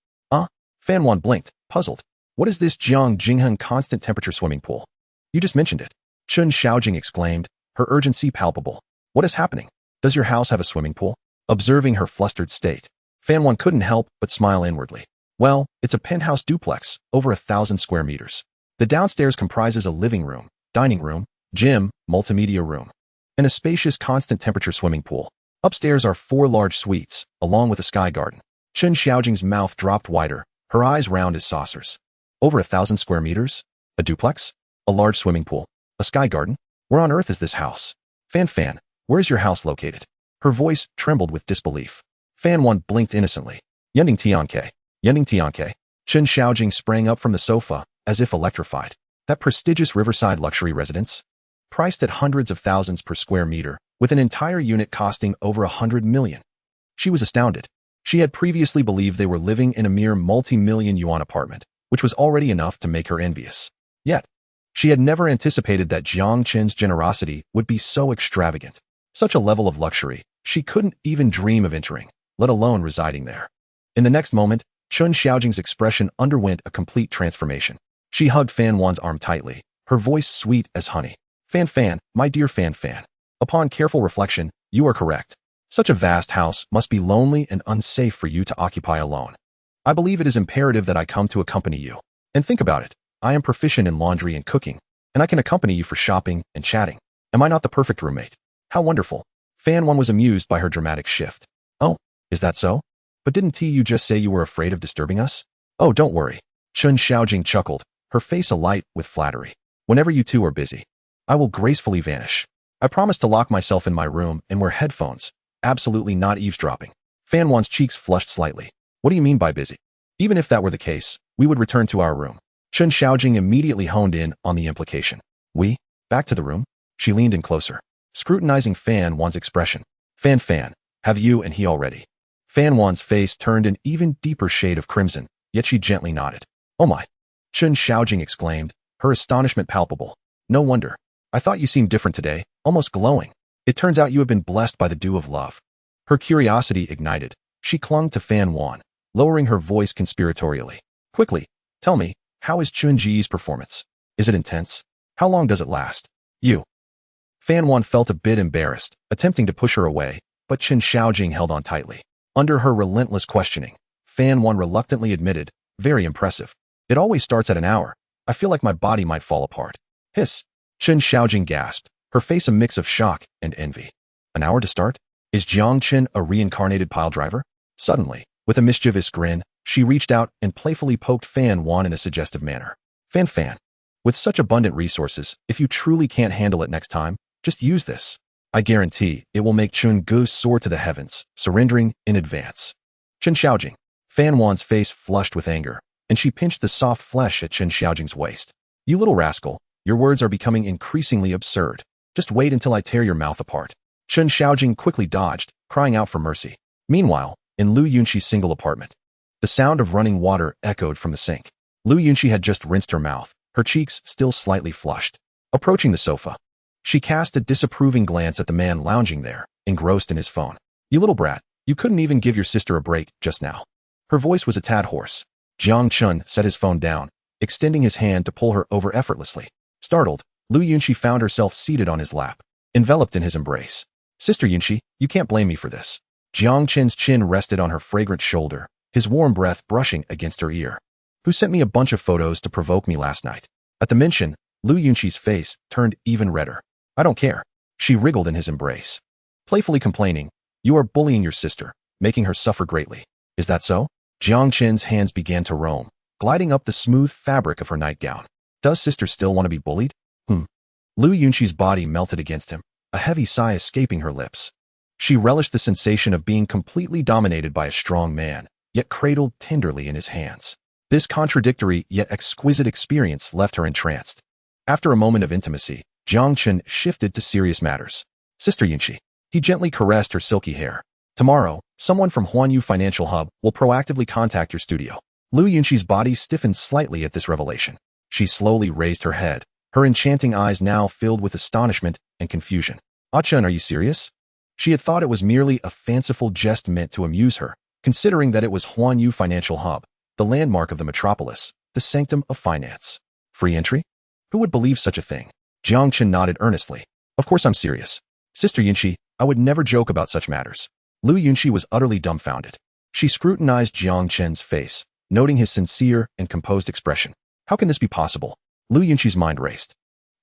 Fan Wan blinked, puzzled. What is this Jiang Jinghen constant temperature swimming pool? You just mentioned it. Chen Xiaojing exclaimed, her urgency palpable. What is happening? Does your house have a swimming pool? Observing her flustered state, Fan Wan couldn't help but smile inwardly. Well, it's a penthouse duplex, over 1,000 square meters. The downstairs comprises a living room, dining room, gym, multimedia room, and a spacious constant temperature swimming pool. Upstairs are 4 large suites, along with a sky garden. Chen Xiaojing's mouth dropped wider, her eyes round as saucers. Over 1,000 square meters? A duplex? A large swimming pool? A sky garden? Where on earth is this house? Fan, where's your house located? Her voice trembled with disbelief. Fan Wan blinked innocently. Yending Tianke. Chen Xiaojing sprang up from the sofa, as if electrified. That prestigious riverside luxury residence? Priced at hundreds of thousands per square meter, with an entire unit costing over 100 million. She was astounded. She had previously believed they were living in a mere multi-million yuan apartment, which was already enough to make her envious. Yet, she had never anticipated that Jiang Chen's generosity would be so extravagant. Such a level of luxury, she couldn't even dream of entering, let alone residing there. In the next moment, Chen Xiaojing's expression underwent a complete transformation. She hugged Fan Wan's arm tightly, her voice sweet as honey. Fan, my dear Fan. Upon careful reflection, you are correct. Such a vast house must be lonely and unsafe for you to occupy alone. I believe it is imperative that I come to accompany you. And think about it. I am proficient in laundry and cooking, and I can accompany you for shopping and chatting. Am I not the perfect roommate? How wonderful. Fan Wan was amused by her dramatic shift. Oh, is that so? But didn't you just say you were afraid of disturbing us? Oh, don't worry. Chen Xiaojing chuckled, her face alight with flattery. Whenever you two are busy, I will gracefully vanish. I promise to lock myself in my room and wear headphones. Absolutely not eavesdropping. Fan Wan's cheeks flushed slightly. What do you mean by busy? Even if that were the case, we would return to our room. Chen Xiaojing immediately honed in on the implication. We? Back to the room? She leaned in closer, scrutinizing Fan Wan's expression. Fan, have you and he already? Fan Wan's face turned an even deeper shade of crimson, yet she gently nodded. Oh my! Chen Xiaojing exclaimed, her astonishment palpable. No wonder. I thought you seemed different today, almost glowing. It turns out you have been blessed by the dew of love. Her curiosity ignited. She clung to Fan Wan, lowering her voice conspiratorially. Quickly, tell me, how is Chunji's performance? Is it intense? How long does it last? You. Fan Wan felt a bit embarrassed, attempting to push her away, but Chen Xiaojing held on tightly. Under her relentless questioning, Fan Wan reluctantly admitted, very impressive. It always starts at an hour. I feel like my body might fall apart. Hiss. Chen Xiaojing gasped, her face a mix of shock and envy. An hour to start? Is Jiang Chen a reincarnated piledriver? Suddenly, with a mischievous grin, she reached out and playfully poked Fan Wan in a suggestive manner. Fan. With such abundant resources, if you truly can't handle it next time, just use this. I guarantee it will make Chun Gu soar to the heavens, surrendering in advance. Chen Xiaojing. Fan Wan's face flushed with anger, and she pinched the soft flesh at Chen Xiaojing's waist. You little rascal, your words are becoming increasingly absurd. Just wait until I tear your mouth apart. Chen Xiaojing quickly dodged, crying out for mercy. Meanwhile, in Lu Yunxi's single apartment, the sound of running water echoed from the sink. Lu Yunxi had just rinsed her mouth, her cheeks still slightly flushed. Approaching the sofa, she cast a disapproving glance at the man lounging there, engrossed in his phone. You little brat, you couldn't even give your sister a break just now. Her voice was a tad hoarse. Jiang Chen set his phone down, extending his hand to pull her over effortlessly. Startled, Lu Yunxi found herself seated on his lap, enveloped in his embrace. Sister Yunxi, you can't blame me for this. Jiang Chen's chin rested on her fragrant shoulder, his warm breath brushing against her ear. Who sent me a bunch of photos to provoke me last night? At the mention, Lu Yunxi's face turned even redder. I don't care. She wriggled in his embrace, playfully complaining, you are bullying your sister, making her suffer greatly. Is that so? Jiang Chen's hands began to roam, gliding up the smooth fabric of her nightgown. Does sister still want to be bullied? Lu Yunxi's body melted against him, a heavy sigh escaping her lips. She relished the sensation of being completely dominated by a strong man, yet cradled tenderly in his hands. This contradictory yet exquisite experience left her entranced. After a moment of intimacy, Jiang Chen shifted to serious matters. Sister Yunxi. He gently caressed her silky hair. Tomorrow, someone from Huanyu Financial Hub will proactively contact your studio. Lu Yunxi's body stiffened slightly at this revelation. She slowly raised her head, her enchanting eyes now filled with astonishment and confusion. Ah-Chen, are you serious? She had thought it was merely a fanciful jest meant to amuse her, considering that it was Huanyu Financial Hub, the landmark of the metropolis, the sanctum of finance. Free entry? Who would believe such a thing? Jiang Chen nodded earnestly. Of course I'm serious. Sister Yunxi, I would never joke about such matters. Lu Yunxi was utterly dumbfounded. She scrutinized Jiang Chen's face, noting his sincere and composed expression. How can this be possible? Lu Yunxi's mind raced.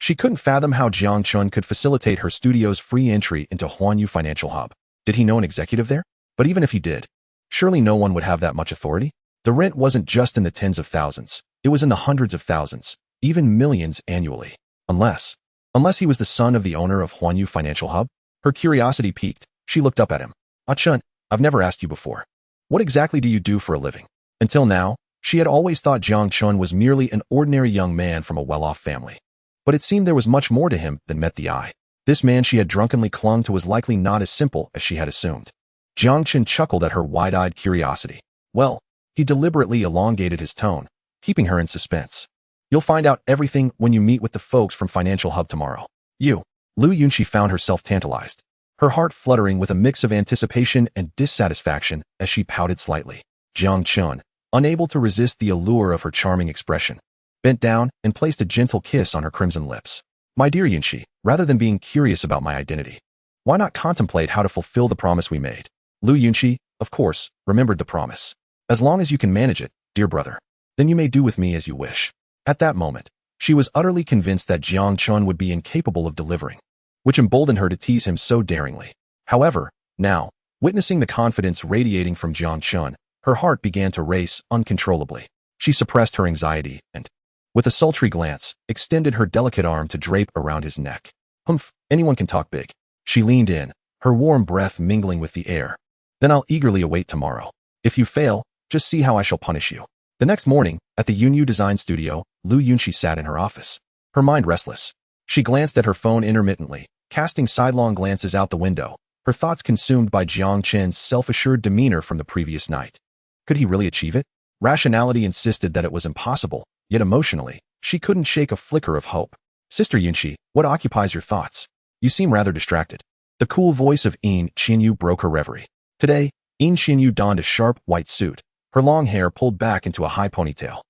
She couldn't fathom how Jiang Chen could facilitate her studio's free entry into Huanyu Financial Hub. Did he know an executive there? But even if he did, surely no one would have that much authority? The rent wasn't just in the tens of thousands. It was in the hundreds of thousands, even millions annually. Unless he was the son of the owner of Huanyu Financial Hub? Her curiosity piqued. She looked up at him. Ah-Chen, I've never asked you before. What exactly do you do for a living? Until now, she had always thought Jiang Chen was merely an ordinary young man from a well-off family. But it seemed there was much more to him than met the eye. This man she had drunkenly clung to was likely not as simple as she had assumed. Jiang Chen chuckled at her wide-eyed curiosity. Well, he deliberately elongated his tone, keeping her in suspense. You'll find out everything when you meet with the folks from Financial Hub tomorrow. You. Lu Yunxi found herself tantalized, her heart fluttering with a mix of anticipation and dissatisfaction as she pouted slightly. Jiang Chen, unable to resist the allure of her charming expression, bent down and placed a gentle kiss on her crimson lips. My dear Yunxi, rather than being curious about my identity, why not contemplate how to fulfill the promise we made? Lu Yunxi, of course, remembered the promise. As long as you can manage it, dear brother, then you may do with me as you wish. At that moment, she was utterly convinced that Jiang Chen would be incapable of delivering, which emboldened her to tease him so daringly. However, now, witnessing the confidence radiating from Jiang Chen, her heart began to race uncontrollably. She suppressed her anxiety and, with a sultry glance, extended her delicate arm to drape around his neck. Humph, anyone can talk big. She leaned in, her warm breath mingling with the air. Then I'll eagerly await tomorrow. If you fail, just see how I shall punish you. The next morning, at the Yunyu Design Studio, Lu Yunxi sat in her office, her mind restless. She glanced at her phone intermittently, casting sidelong glances out the window, her thoughts consumed by Jiang Chen's self-assured demeanor from the previous night. Could he really achieve it? Rationality insisted that it was impossible, yet emotionally, she couldn't shake a flicker of hope. Sister Yunxi, what occupies your thoughts? You seem rather distracted. The cool voice of Yin Xinyu broke her reverie. Today, Yin Xinyu donned a sharp, white suit, her long hair pulled back into a high ponytail,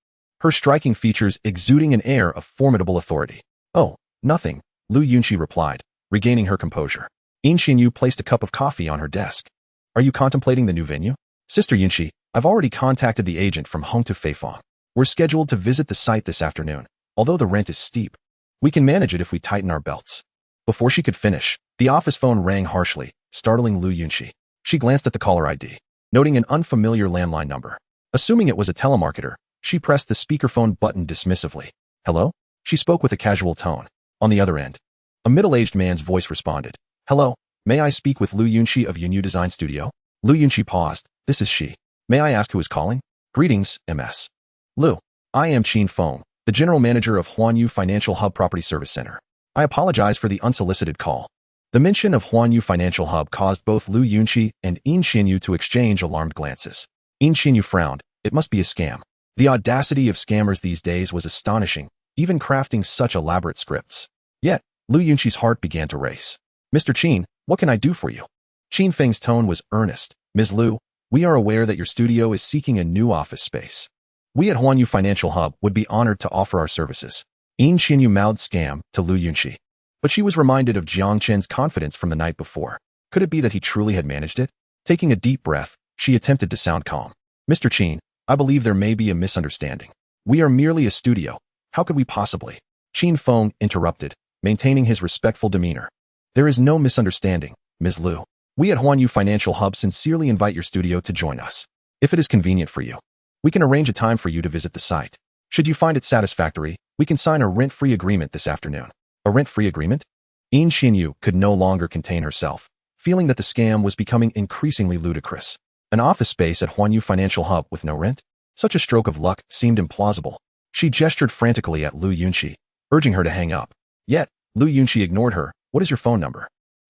her striking features exuding an air of formidable authority. Oh, nothing, Lu Yunxi replied, regaining her composure. Yin Xinyu placed a cup of coffee on her desk. Are you contemplating the new venue? Sister Yunxi, I've already contacted the agent from Hong to Feifang. We're scheduled to visit the site this afternoon, although the rent is steep. We can manage it if we tighten our belts. Before she could finish, the office phone rang harshly, startling Lu Yunxi. She glanced at the caller ID, noting an unfamiliar landline number. Assuming it was a telemarketer, she pressed the speakerphone button dismissively. Hello? She spoke with a casual tone. On the other end, a middle-aged man's voice responded. Hello, may I speak with Lu Yunxi of Yunyu Design Studio? Lu Yunxi paused. This is she. May I ask who is calling? Greetings, MS. Lu. I am Qin Feng, the general manager of Huanyu Financial Hub Property Service Center. I apologize for the unsolicited call. The mention of Huanyu Financial Hub caused both Lu Yunxi and Yin Xinyu to exchange alarmed glances. Yin Xinyu frowned. It must be a scam. The audacity of scammers these days was astonishing, even crafting such elaborate scripts. Yet, Lu Yunxi's heart began to race. Mr. Qin, what can I do for you? Qin Feng's tone was earnest. Ms. Lu, we are aware that your studio is seeking a new office space. We at Huanyu Financial Hub would be honored to offer our services. Yin Xinyu mouthed scam to Lu Yunxi. But she was reminded of Jiang Chen's confidence from the night before. Could it be that he truly had managed it? Taking a deep breath, she attempted to sound calm. Mr. Qin, I believe there may be a misunderstanding. We are merely a studio. How could we possibly? Qin Feng interrupted, maintaining his respectful demeanor. There is no misunderstanding, Ms. Lu. We at Huanyu Financial Hub sincerely invite your studio to join us. If it is convenient for you, we can arrange a time for you to visit the site. Should you find it satisfactory, we can sign a rent-free agreement this afternoon. A rent-free agreement? Yin Xinyu could no longer contain herself, feeling that the scam was becoming increasingly ludicrous. An office space at Huanyu Financial Hub with no rent? Such a stroke of luck seemed implausible. She gestured frantically at Lu Yunxi, urging her to hang up. Yet, Lu Yunxi ignored her. What is your phone number?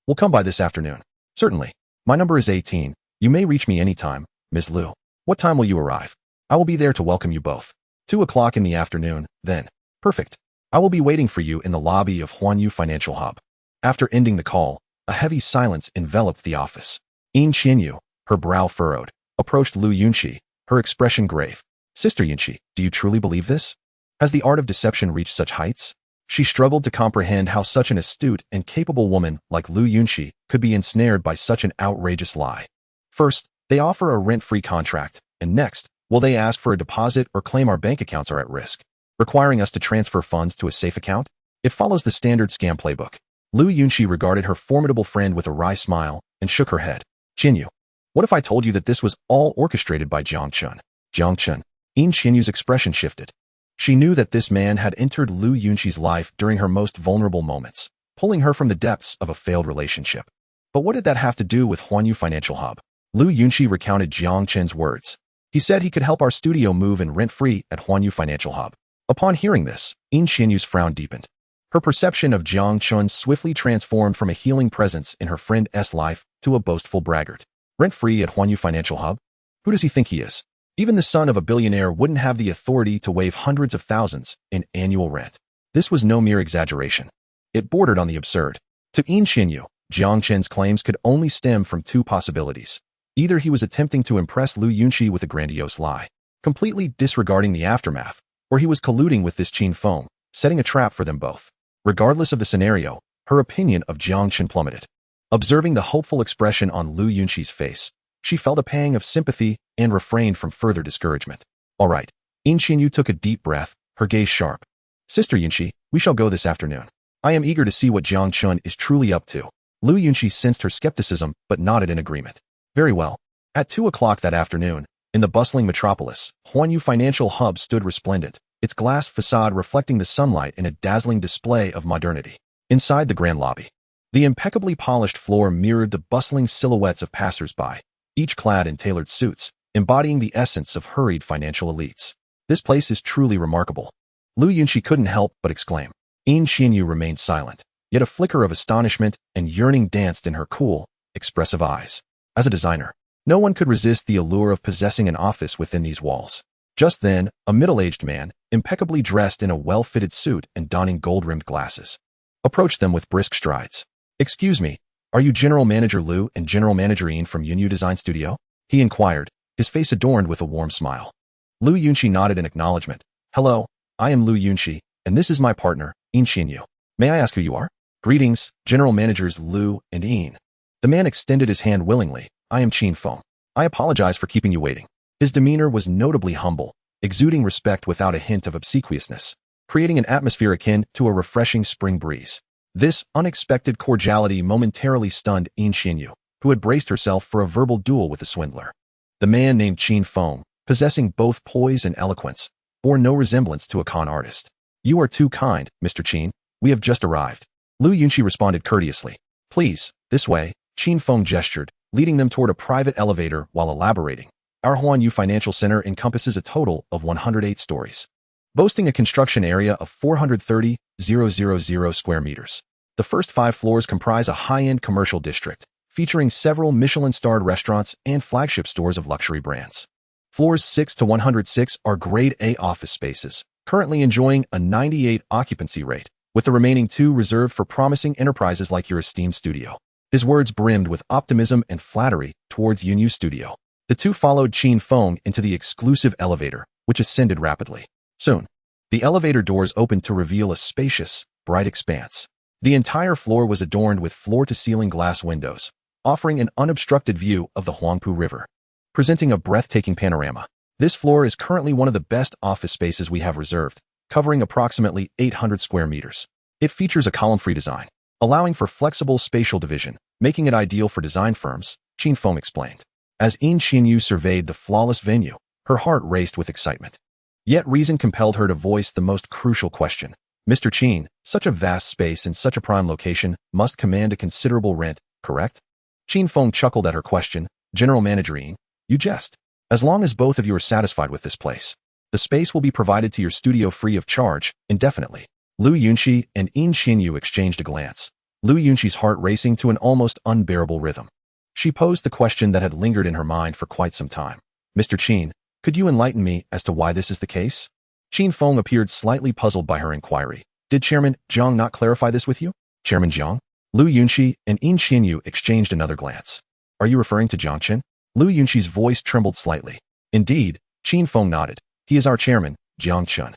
We'll come by this afternoon. Certainly. My number is 18. You may reach me anytime, Ms. Lu. What time will you arrive? I will be there to welcome you both. 2 o'clock in the afternoon, then. Perfect. I will be waiting for you in the lobby of Huanyu Financial Hub. After ending the call, a heavy silence enveloped the office. Yin Xinyu, her brow furrowed, approached Lu Yunxi, her expression grave. Sister Yunxi, do you truly believe this? Has the art of deception reached such heights? She struggled to comprehend how such an astute and capable woman like Lu Yunxi could be ensnared by such an outrageous lie. First, they offer a rent-free contract, and next, will they ask for a deposit or claim our bank accounts are at risk, requiring us to transfer funds to a safe account? It follows the standard scam playbook. Lu Yunxi regarded her formidable friend with a wry smile and shook her head. Xinyu, what if I told you that this was all orchestrated by Jiang Chen? Jiang Chen. Yin Xinyu's expression shifted. She knew that this man had entered Lu Yunxi's life during her most vulnerable moments, pulling her from the depths of a failed relationship. But what did that have to do with Huanyu Financial Hub? Lu Yunxi recounted Jiang Chen's words. He said he could help our studio move in rent-free at Huanyu Financial Hub. Upon hearing this, Yin Xinyu's frown deepened. Her perception of Jiang Chen swiftly transformed from a healing presence in her friend's life to a boastful braggart. Rent-free at Huanyu Financial Hub? Who does he think he is? Even the son of a billionaire wouldn't have the authority to waive hundreds of thousands in annual rent. This was no mere exaggeration. It bordered on the absurd. To Yin Xinyu, Jiang Chen's claims could only stem from 2 possibilities. Either he was attempting to impress Lu Yunxi with a grandiose lie, completely disregarding the aftermath, or he was colluding with this Qin Feng, setting a trap for them both. Regardless of the scenario, her opinion of Jiang Chen plummeted. Observing the hopeful expression on Lu Yunxi's face, she felt a pang of sympathy and refrained from further discouragement. All right. Yin Xinyu took a deep breath, her gaze sharp. Sister Yunxi, we shall go this afternoon. I am eager to see what Jiang Chen is truly up to. Lu Yunxi sensed her skepticism but nodded in agreement. Very well. At 2 o'clock that afternoon, in the bustling metropolis, Huanyu Financial Hub stood resplendent, its glass facade reflecting the sunlight in a dazzling display of modernity. Inside the grand lobby, the impeccably polished floor mirrored the bustling silhouettes of passers-by, each clad in tailored suits, embodying the essence of hurried financial elites. This place is truly remarkable. Lu Yunxi couldn't help but exclaim. Yin Xianyu remained silent, yet a flicker of astonishment and yearning danced in her cool, expressive eyes. As a designer, no one could resist the allure of possessing an office within these walls. Just then, a middle-aged man, impeccably dressed in a well-fitted suit and donning gold-rimmed glasses, approached them with brisk strides. "Excuse me, are you General Manager Lu and General Manager Yin from Yunyu Design Studio?" he inquired, his face adorned with a warm smile. Lu Yunqi nodded in acknowledgement. "Hello, I am Lu Yunqi, and this is my partner, Yin Xianyu. May I ask who you are?" "Greetings, General Managers Lu and Yin." The man extended his hand willingly. "I am Qin Feng. I apologize for keeping you waiting." His demeanor was notably humble, exuding respect without a hint of obsequiousness, creating an atmosphere akin to a refreshing spring breeze. This unexpected cordiality momentarily stunned Yin Xianyu, who had braced herself for a verbal duel with the swindler. The man named Qin Feng, possessing both poise and eloquence, bore no resemblance to a con artist. "You are too kind, Mr. Qin. We have just arrived." Lu Yunqi responded courteously. "Please, this way." Qin Feng gestured, leading them toward a private elevator while elaborating. "Our Huanyu Financial Center encompasses a total of 108 stories, boasting a construction area of 430,000 square meters. The first 5 floors comprise a high-end commercial district, featuring several Michelin-starred restaurants and flagship stores of luxury brands. Floors 6 to 106 are Grade A office spaces, currently enjoying a 98 occupancy rate, with the remaining 2 reserved for promising enterprises like your esteemed studio." His words brimmed with optimism and flattery towards Yunyu Studio. The two followed Qin Feng into the exclusive elevator, which ascended rapidly. Soon, the elevator doors opened to reveal a spacious, bright expanse. The entire floor was adorned with floor-to-ceiling glass windows, offering an unobstructed view of the Huangpu River, presenting a breathtaking panorama. This floor is currently one of the best office spaces we have reserved, covering approximately 800 square meters. It features a column-free design, allowing for flexible spatial division, making it ideal for design firms, Qin Feng explained. As Yin Xianyu surveyed the flawless venue, her heart raced with excitement. Yet reason compelled her to voice the most crucial question. "Mr. Qin, such a vast space in such a prime location must command a considerable rent, correct?" Qin Feng chuckled at her question. "General Manager Yin, you jest. As long as both of you are satisfied with this place, the space will be provided to your studio free of charge, indefinitely." Lu Yunqi and Yin Xianyu exchanged a glance, Lu Yunqi's heart racing to an almost unbearable rhythm. She posed the question that had lingered in her mind for quite some time. "Mr. Qin, could you enlighten me as to why this is the case?" Qin Feng appeared slightly puzzled by her inquiry. "Did Chairman Jiang not clarify this with you?" "Chairman Jiang?" Lu Yunqi and Yin Xianyu exchanged another glance. "Are you referring to Jiang Chen?" Lu Yunqi's voice trembled slightly. "Indeed," Qin Feng nodded. "He is our chairman, Jiang Chen."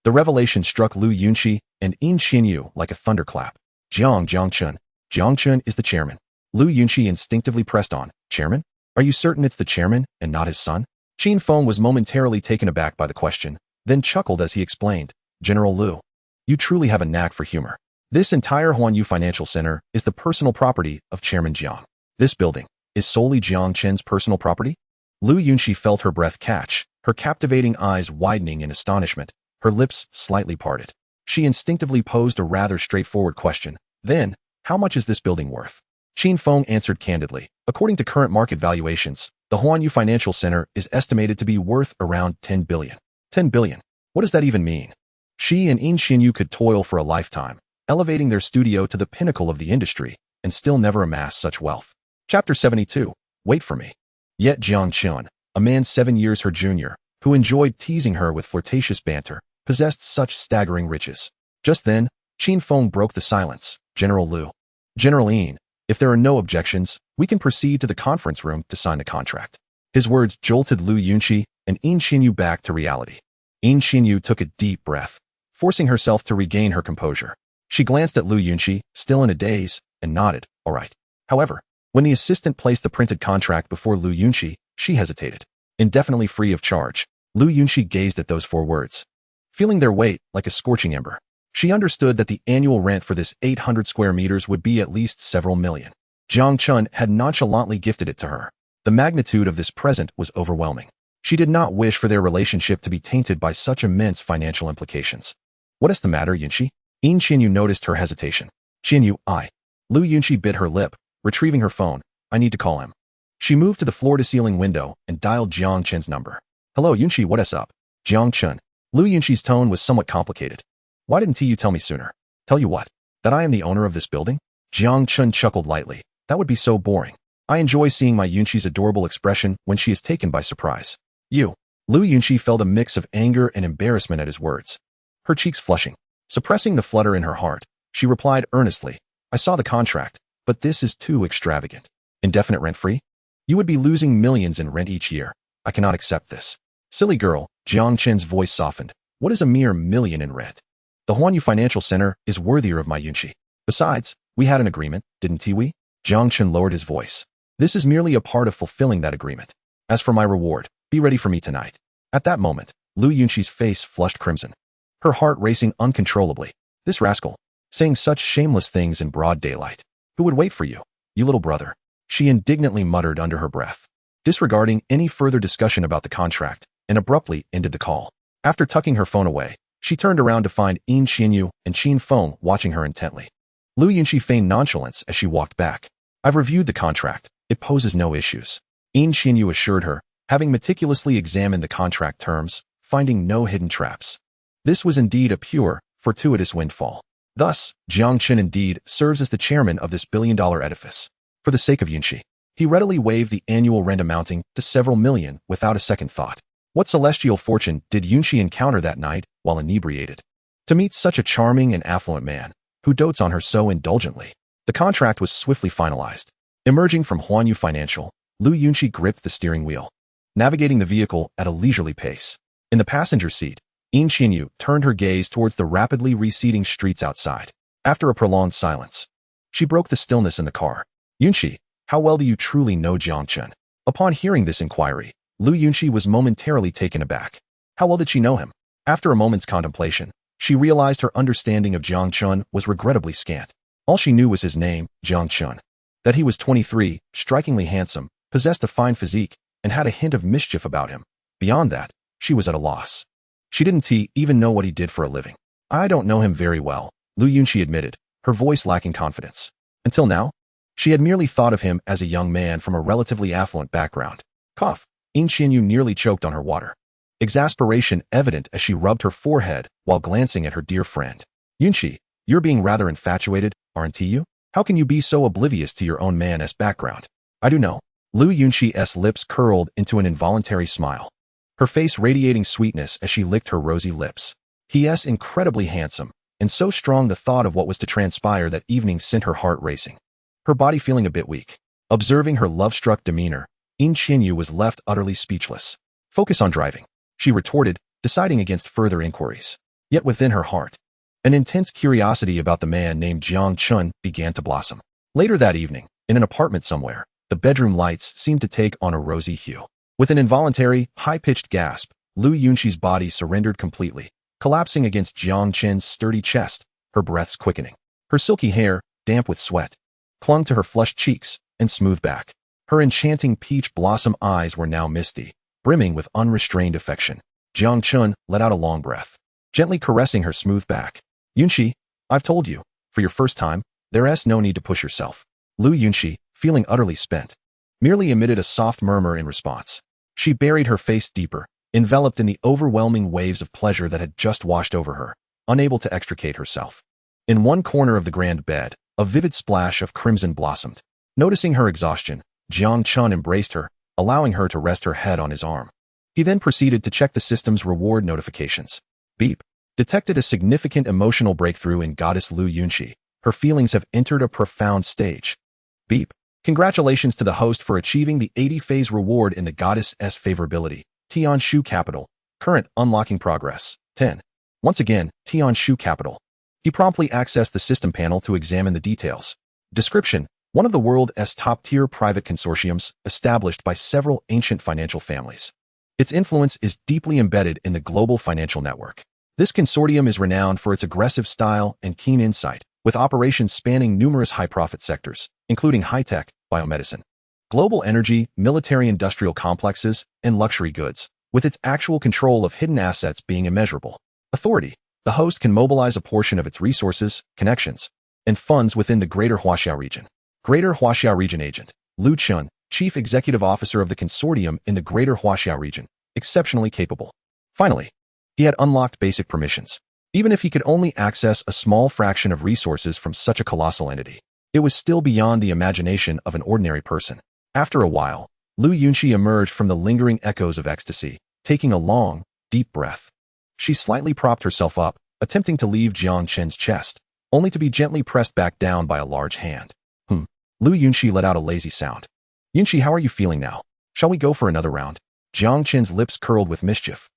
The revelation struck Lu Yunqi and Yin Xianyu like a thunderclap. Jiang Chen. Jiang Chen is the chairman." Lu Yunqi instinctively pressed on. "Chairman? Are you certain it's the chairman and not his son?" Qin Feng was momentarily taken aback by the question, then chuckled as he explained. "General Lu, you truly have a knack for humor. This entire Huanyu Financial Center is the personal property of Chairman Jiang. This building is solely Jiang Chen's personal property?" Lu Yunqi felt her breath catch, her captivating eyes widening in astonishment, her lips slightly parted. She instinctively posed a rather straightforward question. "Then, how much is this building worth?" Qin Feng answered candidly. "According to current market valuations, the Huanyu Financial Center is estimated to be worth around 10 billion. 10 billion? What does that even mean?" She and Yin Xianyu could toil for a lifetime, elevating their studio to the pinnacle of the industry, and still never amass such wealth. Chapter 72. Wait for me. Yet Jiang Chen, a man 7 years her junior, who enjoyed teasing her with flirtatious banter, possessed such staggering riches. Just then, Qin Feng broke the silence. "General Lu. General Yin, if there are no objections, we can proceed to the conference room to sign the contract." His words jolted Lu Yunqi and Yin Xianyu back to reality. Yin Xianyu took a deep breath, forcing herself to regain her composure. She glanced at Lu Yunqi, still in a daze, and nodded. "All right." However, when the assistant placed the printed contract before Lu Yunqi, she hesitated. "Indefinitely free of charge." Lu Yunqi gazed at those 4 words, feeling their weight like a scorching ember. She understood that the annual rent for this 800 square meters would be at least several million. Jiang Chen had nonchalantly gifted it to her. The magnitude of this present was overwhelming. She did not wish for their relationship to be tainted by such immense financial implications. "What is the matter, Yunqi?" Yin Xianyu noticed her hesitation. "Xianyu, Lu Yunqi bit her lip, retrieving her phone. "I need to call him." She moved to the floor-to-ceiling window and dialed Jiang Chen's number. "Hello, Yunqi, what is up?" "Jiang Chen." Lu Yunqi's tone was somewhat complicated. Why didn't you tell me sooner? Tell you what? That I am the owner of this building? Jiang Chen chuckled lightly. That would be so boring. I enjoy seeing my Yunqi's adorable expression when she is taken by surprise. You. Lu Yunqi felt a mix of anger and embarrassment at his words. Her cheeks flushing. Suppressing the flutter in her heart, she replied earnestly, I saw the contract, but this is too extravagant. Indefinite rent-free? You would be losing millions in rent each year. I cannot accept this. Silly girl, Jiang Chen's voice softened. What is a mere million in rent? The Huanyu Financial Center is worthier of my Yunqi. Besides, we had an agreement, didn't we? Jiang Chen lowered his voice. This is merely a part of fulfilling that agreement. As for my reward, be ready for me tonight. At that moment, Lu Yunqi's face flushed crimson. Her heart racing uncontrollably. This rascal, saying such shameless things in broad daylight. Who would wait for you, you little brother? She indignantly muttered under her breath, disregarding any further discussion about the contract, and abruptly ended the call. After tucking her phone away, she turned around to find Yin Qianyu and Qin Feng watching her intently. Lu Yunqi feigned nonchalance as she walked back. I've reviewed the contract. It poses no issues. Yin Qianyu assured her, having meticulously examined the contract terms, finding no hidden traps. This was indeed a pure, fortuitous windfall. Thus, Jiang Chen indeed serves as the chairman of this billion-dollar edifice. For the sake of Yunqi, he readily waived the annual rent amounting to several million without a second thought. What celestial fortune did Yunqi encounter that night while inebriated? To meet such a charming and affluent man, who dotes on her so indulgently. The contract was swiftly finalized. Emerging from Huanyu Financial, Lu Yunqi gripped the steering wheel, navigating the vehicle at a leisurely pace. In the passenger seat, Yin Qianyu turned her gaze towards the rapidly receding streets outside. After a prolonged silence, she broke the stillness in the car. Yunqi, how well do you truly know Jiang Chen? Upon hearing this inquiry, Lu Yunqi was momentarily taken aback. How well did she know him? After a moment's contemplation, she realized her understanding of Jiang Chen was regrettably scant. All she knew was his name, Jiang Chen. That he was 23, strikingly handsome, possessed a fine physique, and had a hint of mischief about him. Beyond that, she was at a loss. She didn't even know what he did for a living. I don't know him very well, Lu Yunqi admitted, her voice lacking confidence. Until now, she had merely thought of him as a young man from a relatively affluent background. Cough. Yin Qianyu nearly choked on her water. Exasperation evident as she rubbed her forehead while glancing at her dear friend. Yunqi, you're being rather infatuated, aren't you? How can you be so oblivious to your own man's background? I do know. Lu Yunqi's lips curled into an involuntary smile, her face radiating sweetness as she licked her rosy lips. He is incredibly handsome, and so strong the thought of what was to transpire that evening sent her heart racing. Her body feeling a bit weak. Observing her love-struck demeanor, Yin Qianyu was left utterly speechless. Focus on driving, she retorted, deciding against further inquiries. Yet within her heart, an intense curiosity about the man named Jiang Chen began to blossom. Later that evening, in an apartment somewhere, the bedroom lights seemed to take on a rosy hue. With an involuntary, high-pitched gasp, Lu Yunqi's body surrendered completely, collapsing against Jiang Chen's sturdy chest, her breaths quickening. Her silky hair, damp with sweat, clung to her flushed cheeks and smooth back. Her enchanting peach blossom eyes were now misty, brimming with unrestrained affection. Jiang Chen let out a long breath, gently caressing her smooth back. Yunqi, I've told you, for your first time, there's no need to push yourself. Lu Yunqi, feeling utterly spent, merely emitted a soft murmur in response. She buried her face deeper, enveloped in the overwhelming waves of pleasure that had just washed over her, unable to extricate herself. In one corner of the grand bed, a vivid splash of crimson blossomed. Noticing her exhaustion, Jiang Chen embraced her, allowing her to rest her head on his arm. He then proceeded to check the system's reward notifications. Beep. Detected a significant emotional breakthrough in Goddess Lu Yunqi. Her feelings have entered a profound stage. Beep. Congratulations to the host for achieving the 80-phase reward in the Goddess's favorability. Tianshu Capital. Current unlocking progress. 10. Once again, Tianshu Capital. He promptly accessed the system panel to examine the details. Description. One of the world's top-tier private consortiums established by several ancient financial families. Its influence is deeply embedded in the global financial network. This consortium is renowned for its aggressive style and keen insight, with operations spanning numerous high-profit sectors, including high-tech, biomedicine, global energy, military-industrial complexes, and luxury goods, with its actual control of hidden assets being immeasurable. Authority. The host can mobilize a portion of its resources, connections, and funds within the Greater Huaxia region. Greater Huaxia Region Agent, Lu Chun, Chief Executive Officer of the consortium in the Greater Huaxia region, exceptionally capable. Finally, he had unlocked basic permissions. Even if he could only access a small fraction of resources from such a colossal entity, it was still beyond the imagination of an ordinary person. After a while, Lu Yunqi emerged from the lingering echoes of ecstasy, taking a long, deep breath. She slightly propped herself up, attempting to leave Jiang Chen's chest, only to be gently pressed back down by a large hand. Lu Yunqi let out a lazy sound. Yunqi, how are you feeling now? Shall we go for another round? Jiang Chen's lips curled with mischief.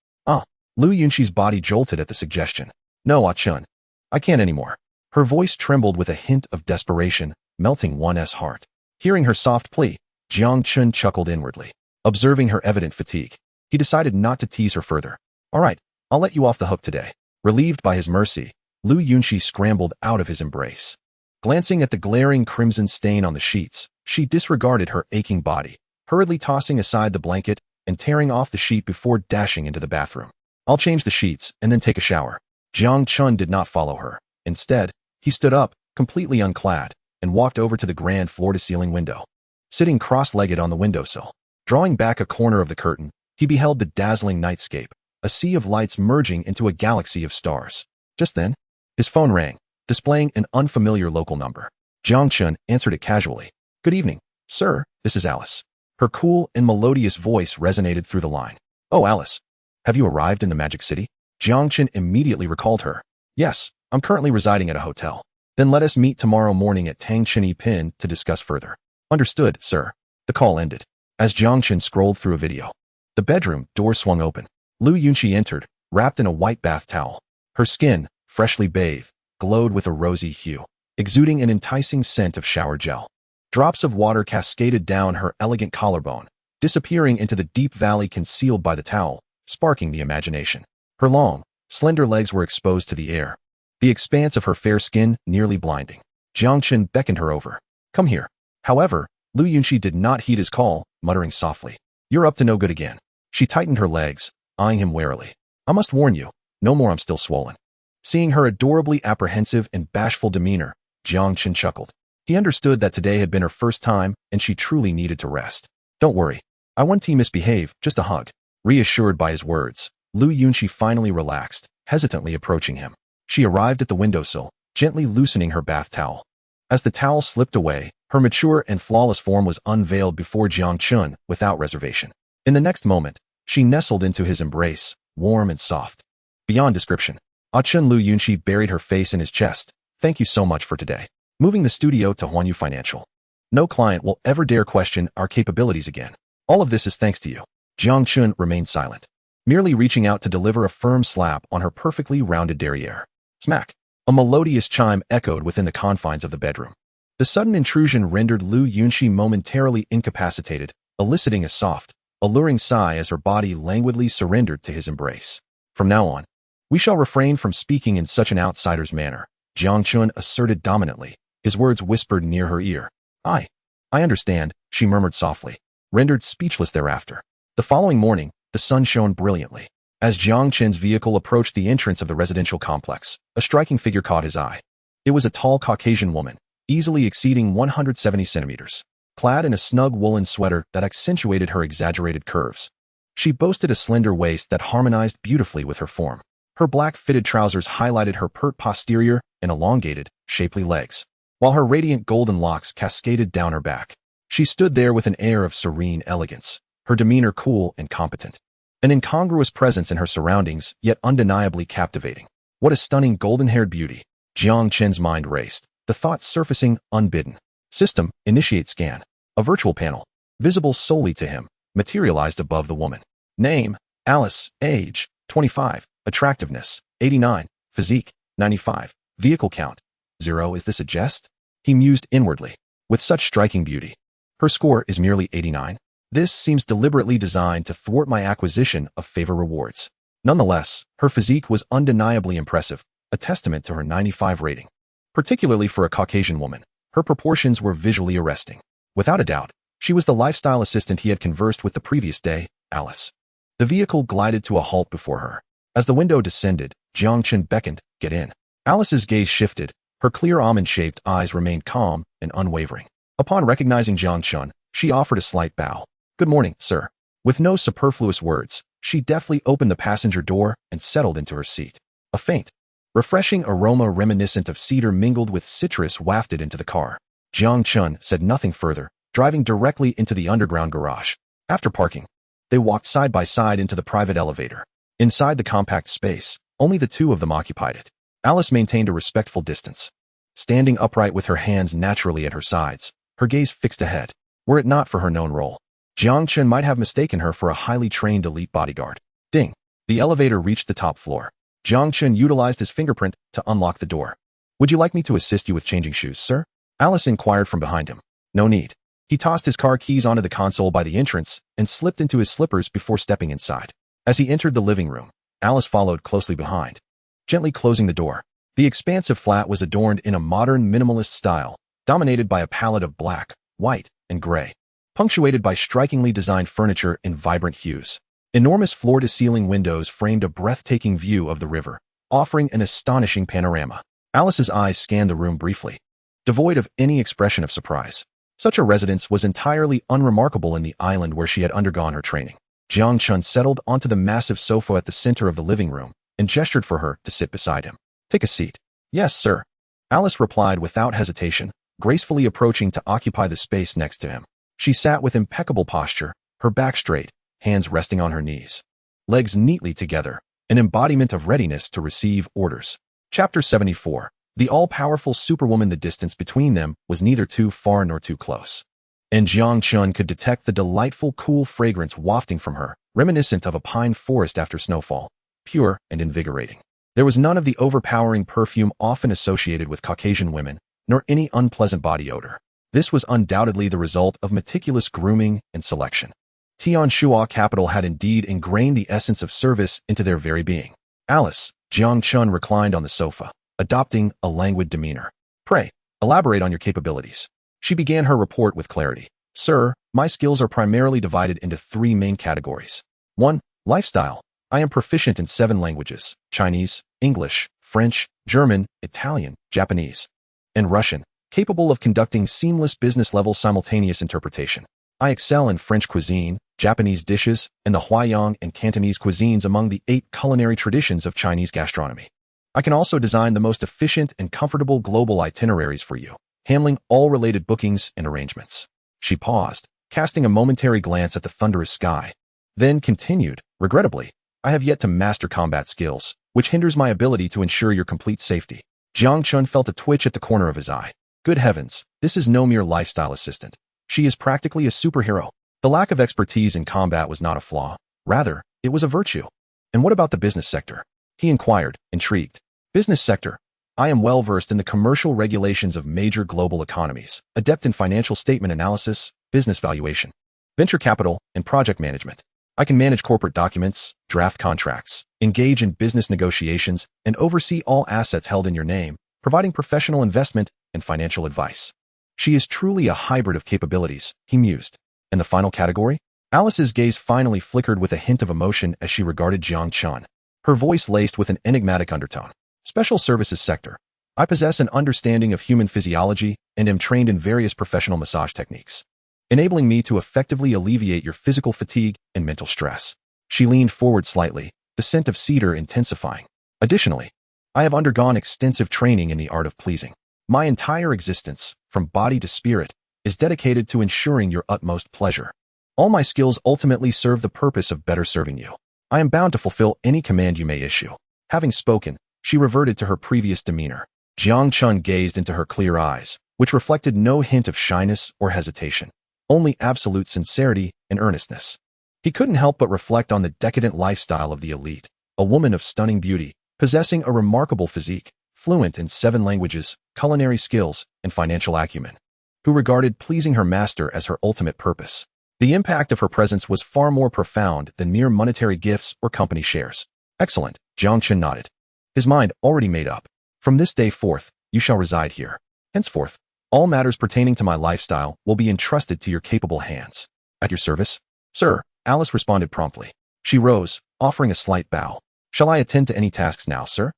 Lu Yunqi's body jolted at the suggestion. No, Chun. I can't anymore. Her voice trembled with a hint of desperation, melting one's heart. Hearing her soft plea, Jiang Chen chuckled inwardly. Observing her evident fatigue, he decided not to tease her further. All right, I'll let you off the hook today. Relieved by his mercy, Lu Yunqi scrambled out of his embrace. Glancing at the glaring crimson stain on the sheets, she disregarded her aching body, hurriedly tossing aside the blanket and tearing off the sheet before dashing into the bathroom. I'll change the sheets and then take a shower. Jiang Chen did not follow her. Instead, he stood up, completely unclad, and walked over to the grand floor-to-ceiling window. Sitting cross-legged on the windowsill, drawing back a corner of the curtain, he beheld the dazzling nightscape, a sea of lights merging into a galaxy of stars. Just then, his phone rang, displaying an unfamiliar local number. Jiang Chen answered it casually. Good evening, sir, this is Alice. Her cool and melodious voice resonated through the line. Oh, Alice. Have you arrived in the Magic City? Jiang Chen immediately recalled her. Yes, I'm currently residing at a hotel. Then let us meet tomorrow morning at Tang Chenyi Pin to discuss further. Understood, sir. The call ended. As Jiang Chen scrolled through a video, the bedroom door swung open. Lu Yunqi entered, wrapped in a white bath towel. Her skin, freshly bathed, glowed with a rosy hue, exuding an enticing scent of shower gel. Drops of water cascaded down her elegant collarbone, disappearing into the deep valley concealed by the towel, sparking the imagination. Her long, slender legs were exposed to the air, the expanse of her fair skin nearly blinding. Jiang Chen beckoned her over. Come here. However, Lu Yunqi did not heed his call, muttering softly. You're up to no good again. She tightened her legs, eyeing him warily. I must warn you, no more I'm still swollen. Seeing her adorably apprehensive and bashful demeanor, Jiang Chen chuckled. He understood that today had been her first time and she truly needed to rest. Don't worry. I won't misbehave, just a hug. Reassured by his words, Lu Yunqi finally relaxed, hesitantly approaching him. She arrived at the windowsill, gently loosening her bath towel. As the towel slipped away, her mature and flawless form was unveiled before Jiang Chen without reservation. In the next moment, she nestled into his embrace, warm and soft. Beyond description. Chen. Lu Yunqi buried her face in his chest. Thank you so much for today. Moving the studio to Huanyu Financial. No client will ever dare question our capabilities again. All of this is thanks to you. Jiang Chen remained silent, merely reaching out to deliver a firm slap on her perfectly rounded derriere. Smack! A melodious chime echoed within the confines of the bedroom. The sudden intrusion rendered Lu Yunqi momentarily incapacitated, eliciting a soft, alluring sigh as her body languidly surrendered to his embrace. From now on, we shall refrain from speaking in such an outsider's manner, Jiang Chen asserted dominantly, his words whispered near her ear. I understand, she murmured softly, rendered speechless thereafter. The following morning, the sun shone brilliantly. As Jiang Chen's vehicle approached the entrance of the residential complex, a striking figure caught his eye. It was a tall Caucasian woman, easily exceeding 170 centimeters, clad in a snug woolen sweater that accentuated her exaggerated curves. She boasted a slender waist that harmonized beautifully with her form. Her black fitted trousers highlighted her pert posterior and elongated, shapely legs, while her radiant golden locks cascaded down her back. She stood there with an air of serene elegance, her demeanor cool and competent. An incongruous presence in her surroundings, yet undeniably captivating. What a stunning golden-haired beauty. Jiang Chen's mind raced, the thought surfacing unbidden. System, initiate scan. A virtual panel, visible solely to him, materialized above the woman. Name, Alice. Age, 25. Attractiveness, 89. Physique, 95. Vehicle count, 0. Is this a jest? He mused inwardly. With such striking beauty, her score is merely 89. This seems deliberately designed to thwart my acquisition of favor rewards. Nonetheless, her physique was undeniably impressive, a testament to her 95 rating. Particularly for a Caucasian woman, her proportions were visually arresting. Without a doubt, she was the lifestyle assistant he had conversed with the previous day, Alice. The vehicle glided to a halt before her. As the window descended, Jiang Chen beckoned, get in. Alice's gaze shifted, her clear almond-shaped eyes remained calm and unwavering. Upon recognizing Jiang Chen, she offered a slight bow. Good morning, sir. With no superfluous words, she deftly opened the passenger door and settled into her seat. A faint, Refreshing aroma reminiscent of cedar mingled with citrus wafted into the car. Jiang Chen said nothing further, driving directly into the underground garage. After parking, they walked side by side into the private elevator. Inside the compact space, only the two of them occupied it. Alice maintained a respectful distance, standing upright with her hands naturally at her sides, her gaze fixed ahead. Were it not for her known role, Jiang Chen might have mistaken her for a highly trained elite bodyguard. Ding! The elevator reached the top floor. Jiang Chen utilized his fingerprint to unlock the door. Would you like me to assist you with changing shoes, sir? Alice inquired from behind him. No need. He tossed his car keys onto the console by the entrance and slipped into his slippers before stepping inside. As he entered the living room, Alice followed closely behind, gently closing the door. The expansive flat was adorned in a modern minimalist style, dominated by a palette of black, white, and gray, punctuated by strikingly designed furniture in vibrant hues. Enormous floor-to-ceiling windows framed a breathtaking view of the river, offering an astonishing panorama. Alice's eyes scanned the room briefly, devoid of any expression of surprise. Such a residence was entirely unremarkable in the island where she had undergone her training. Jiang Chen settled onto the massive sofa at the center of the living room and gestured for her to sit beside him. Take a seat. Yes, sir. Alice replied without hesitation, gracefully approaching to occupy the space next to him. She sat with impeccable posture, her back straight, hands resting on her knees, legs neatly together, an embodiment of readiness to receive orders. Chapter 74. The all-powerful superwoman. The distance between them was neither too far nor too close, and Jiang Chen could detect the delightful cool fragrance wafting from her, reminiscent of a pine forest after snowfall, pure and invigorating. There was none of the overpowering perfume often associated with Caucasian women, nor any unpleasant body odor. This was undoubtedly the result of meticulous grooming and selection. Tianxua capital had indeed ingrained the essence of service into their very being. Alice, Jiang Chen reclined on the sofa, adopting a languid demeanor. Pray, elaborate on your capabilities. She began her report with clarity. Sir, my skills are primarily divided into three main categories. 1. Lifestyle. I am proficient in 7 languages: Chinese, English, French, German, Italian, Japanese, and Russian, capable of conducting seamless business-level simultaneous interpretation. I excel in French cuisine, Japanese dishes, and the Huaiyang and Cantonese cuisines among the 8 culinary traditions of Chinese gastronomy. I can also design the most efficient and comfortable global itineraries for you, handling all related bookings and arrangements. She paused, casting a momentary glance at the thunderous sky, then continued, regrettably, I have yet to master combat skills, which hinders my ability to ensure your complete safety. Jiang Chen felt a twitch at the corner of his eye. Good heavens, this is no mere lifestyle assistant. She is practically a superhero. The lack of expertise in combat was not a flaw. Rather, it was a virtue. And what about the business sector? He inquired, intrigued. Business sector. I am well versed in the commercial regulations of major global economies, adept in financial statement analysis, business valuation, venture capital, and project management. I can manage corporate documents, draft contracts, engage in business negotiations, and oversee all assets held in your name, providing professional investment and financial advice. She is truly a hybrid of capabilities, he mused. And the final category? Alice's gaze finally flickered with a hint of emotion as she regarded Jiang Chen, her voice laced with an enigmatic undertone. Special services sector. I possess an understanding of human physiology and am trained in various professional massage techniques, enabling me to effectively alleviate your physical fatigue and mental stress. She leaned forward slightly, the scent of cedar intensifying. Additionally, I have undergone extensive training in the art of pleasing. My entire existence, from body to spirit, is dedicated to ensuring your utmost pleasure. All my skills ultimately serve the purpose of better serving you. I am bound to fulfill any command you may issue. Having spoken, she reverted to her previous demeanor. Jiang Chen gazed into her clear eyes, which reflected no hint of shyness or hesitation, only absolute sincerity and earnestness. He couldn't help but reflect on the decadent lifestyle of the elite, a woman of stunning beauty, possessing a remarkable physique, fluent in 7 languages, culinary skills, and financial acumen, who regarded pleasing her master as her ultimate purpose. The impact of her presence was far more profound than mere monetary gifts or company shares. Excellent, Jiang Chen nodded, his mind already made up. From this day forth, you shall reside here. Henceforth, all matters pertaining to my lifestyle will be entrusted to your capable hands. At your service? Sir, Alice responded promptly. She rose, offering a slight bow. Shall I attend to any tasks now, sir?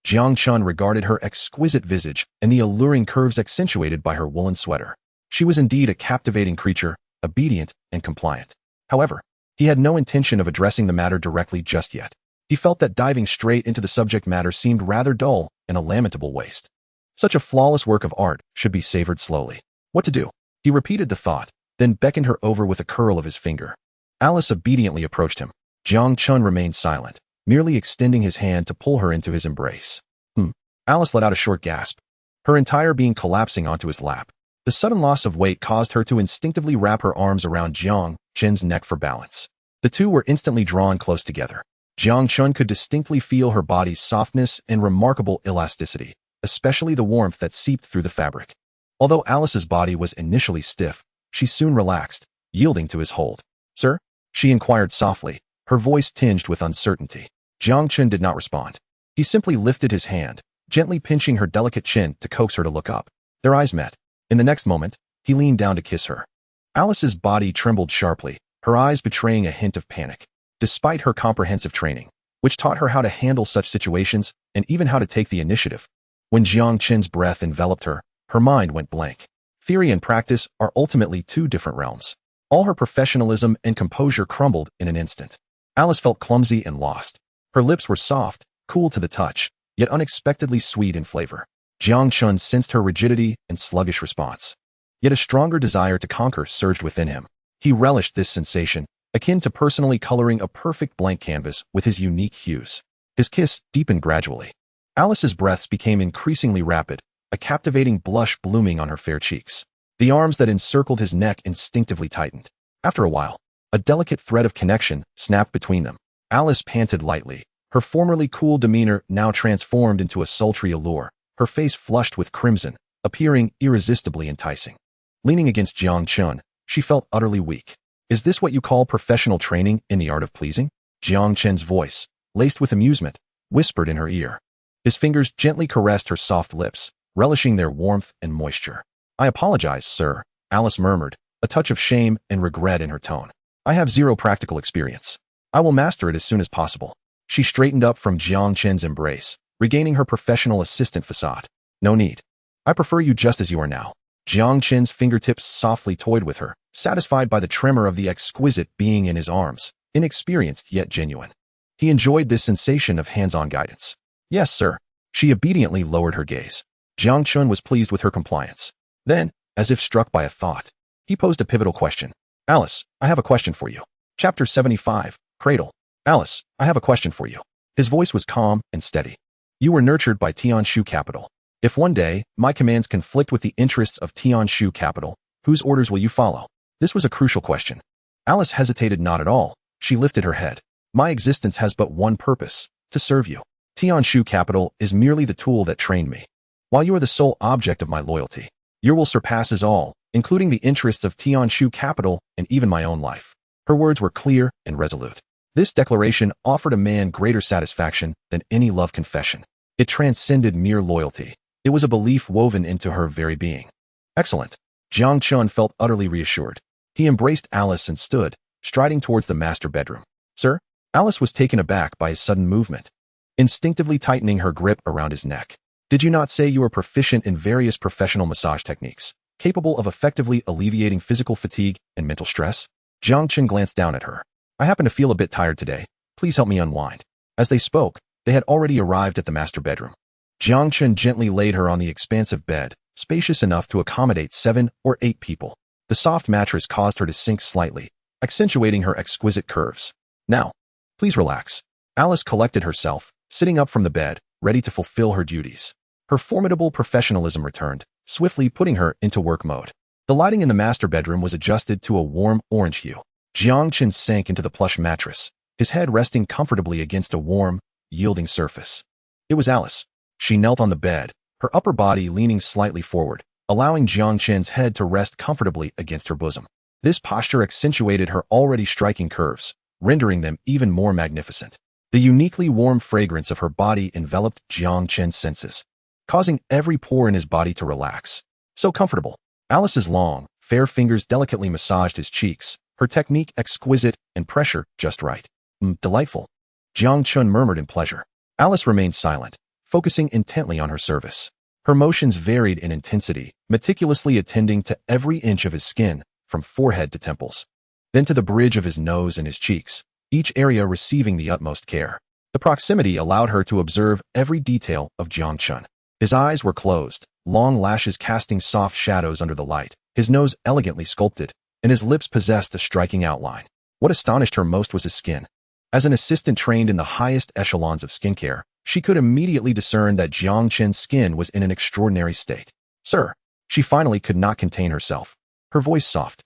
Jiang Chen regarded her exquisite visage and the alluring curves accentuated by her woolen sweater. She was indeed a captivating creature, obedient and compliant. However, he had no intention of addressing the matter directly just yet. He felt that diving straight into the subject matter seemed rather dull and a lamentable waste. Such a flawless work of art should be savored slowly. What to do? He repeated the thought, then beckoned her over with a curl of his finger. Alice obediently approached him. Jiang Chen remained silent, merely extending his hand to pull her into his embrace. Alice let out a short gasp, her entire being collapsing onto his lap. The sudden loss of weight caused her to instinctively wrap her arms around Jiang Chen's neck for balance. The two were instantly drawn close together. Jiang Chen could distinctly feel her body's softness and remarkable elasticity, especially the warmth that seeped through the fabric. Although Alice's body was initially stiff, she soon relaxed, yielding to his hold. "Sir?" she inquired softly, her voice tinged with uncertainty. Jiang Chen did not respond. He simply lifted his hand, gently pinching her delicate chin to coax her to look up. Their eyes met. In the next moment, he leaned down to kiss her. Alice's body trembled sharply, her eyes betraying a hint of panic. Despite her comprehensive training, which taught her how to handle such situations and even how to take the initiative, when Jiang Chen's breath enveloped her, her mind went blank. Theory and practice are ultimately two different realms. All her professionalism and composure crumbled in an instant. Alice felt clumsy and lost. Her lips were soft, cool to the touch, yet unexpectedly sweet in flavor. Jiang Chen sensed her rigidity and sluggish response. Yet a stronger desire to conquer surged within him. He relished this sensation, akin to personally coloring a perfect blank canvas with his unique hues. His kiss deepened gradually. Alice's breaths became increasingly rapid, a captivating blush blooming on her fair cheeks. The arms that encircled his neck instinctively tightened. After a while, a delicate thread of connection snapped between them. Alice panted lightly, her formerly cool demeanor now transformed into a sultry allure, her face flushed with crimson, appearing irresistibly enticing. Leaning against Jiang Chen, she felt utterly weak. "Is this what you call professional training in the art of pleasing?" Jiang Chen's voice, laced with amusement, whispered in her ear. His fingers gently caressed her soft lips, relishing their warmth and moisture. "I apologize, sir," Alice murmured, a touch of shame and regret in her tone. "I have zero practical experience. I will master it as soon as possible." She straightened up from Jiang Chen's embrace, regaining her professional assistant facade. "No need. I prefer you just as you are now." Jiang Chen's fingertips softly toyed with her, satisfied by the tremor of the exquisite being in his arms, inexperienced yet genuine. He enjoyed this sensation of hands-on guidance. "Yes, sir." She obediently lowered her gaze. Jiang Chen was pleased with her compliance. Then, as if struck by a thought, he posed a pivotal question. "Alice, I have a question for you." Chapter 75, Cradle. "Alice, I have a question for you." His voice was calm and steady. "You were nurtured by Tianshu Capital. If one day, my commands conflict with the interests of Tianshu Capital, whose orders will you follow?" This was a crucial question. Alice hesitated not at all. She lifted her head. "My existence has but one purpose, to serve you. Tianshu Capital is merely the tool that trained me. While you are the sole object of my loyalty, your will surpasses all, including the interests of Tianshu Capital and even my own life." Her words were clear and resolute. This declaration offered a man greater satisfaction than any love confession. It transcended mere loyalty. It was a belief woven into her very being. "Excellent." Jiang Chen felt utterly reassured. He embraced Alice and stood, striding towards the master bedroom. "Sir?" Alice was taken aback by his sudden movement, instinctively tightening her grip around his neck. "Did you not say you were proficient in various professional massage techniques, capable of effectively alleviating physical fatigue and mental stress?" Jiang Chen glanced down at her. "I happen to feel a bit tired today. Please help me unwind." As they spoke, they had already arrived at the master bedroom. Jiang Chen gently laid her on the expansive bed, spacious enough to accommodate 7 or 8 people. The soft mattress caused her to sink slightly, accentuating her exquisite curves. "Now, please relax." Alice collected herself, sitting up from the bed, ready to fulfill her duties. Her formidable professionalism returned, swiftly putting her into work mode. The lighting in the master bedroom was adjusted to a warm orange hue. Jiang Chen sank into the plush mattress, his head resting comfortably against a warm, yielding surface. It was Alice. She knelt on the bed, her upper body leaning slightly forward, allowing Jiang Chen's head to rest comfortably against her bosom. This posture accentuated her already striking curves, rendering them even more magnificent. The uniquely warm fragrance of her body enveloped Jiang Chen's senses, causing every pore in his body to relax. So comfortable. Alice's long, fair fingers delicately massaged his cheeks, her technique exquisite and pressure just right. Delightful." Jiang Chen murmured in pleasure. Alice remained silent, focusing intently on her service. Her motions varied in intensity, meticulously attending to every inch of his skin, from forehead to temples, then to the bridge of his nose and his cheeks, each area receiving the utmost care. The proximity allowed her to observe every detail of Jiang Chen. His eyes were closed, long lashes casting soft shadows under the light, his nose elegantly sculpted, and his lips possessed a striking outline. What astonished her most was his skin. As an assistant trained in the highest echelons of skincare, she could immediately discern that Jiang Chen's skin was in an extraordinary state. Sir, she finally could not contain herself. Her voice soft.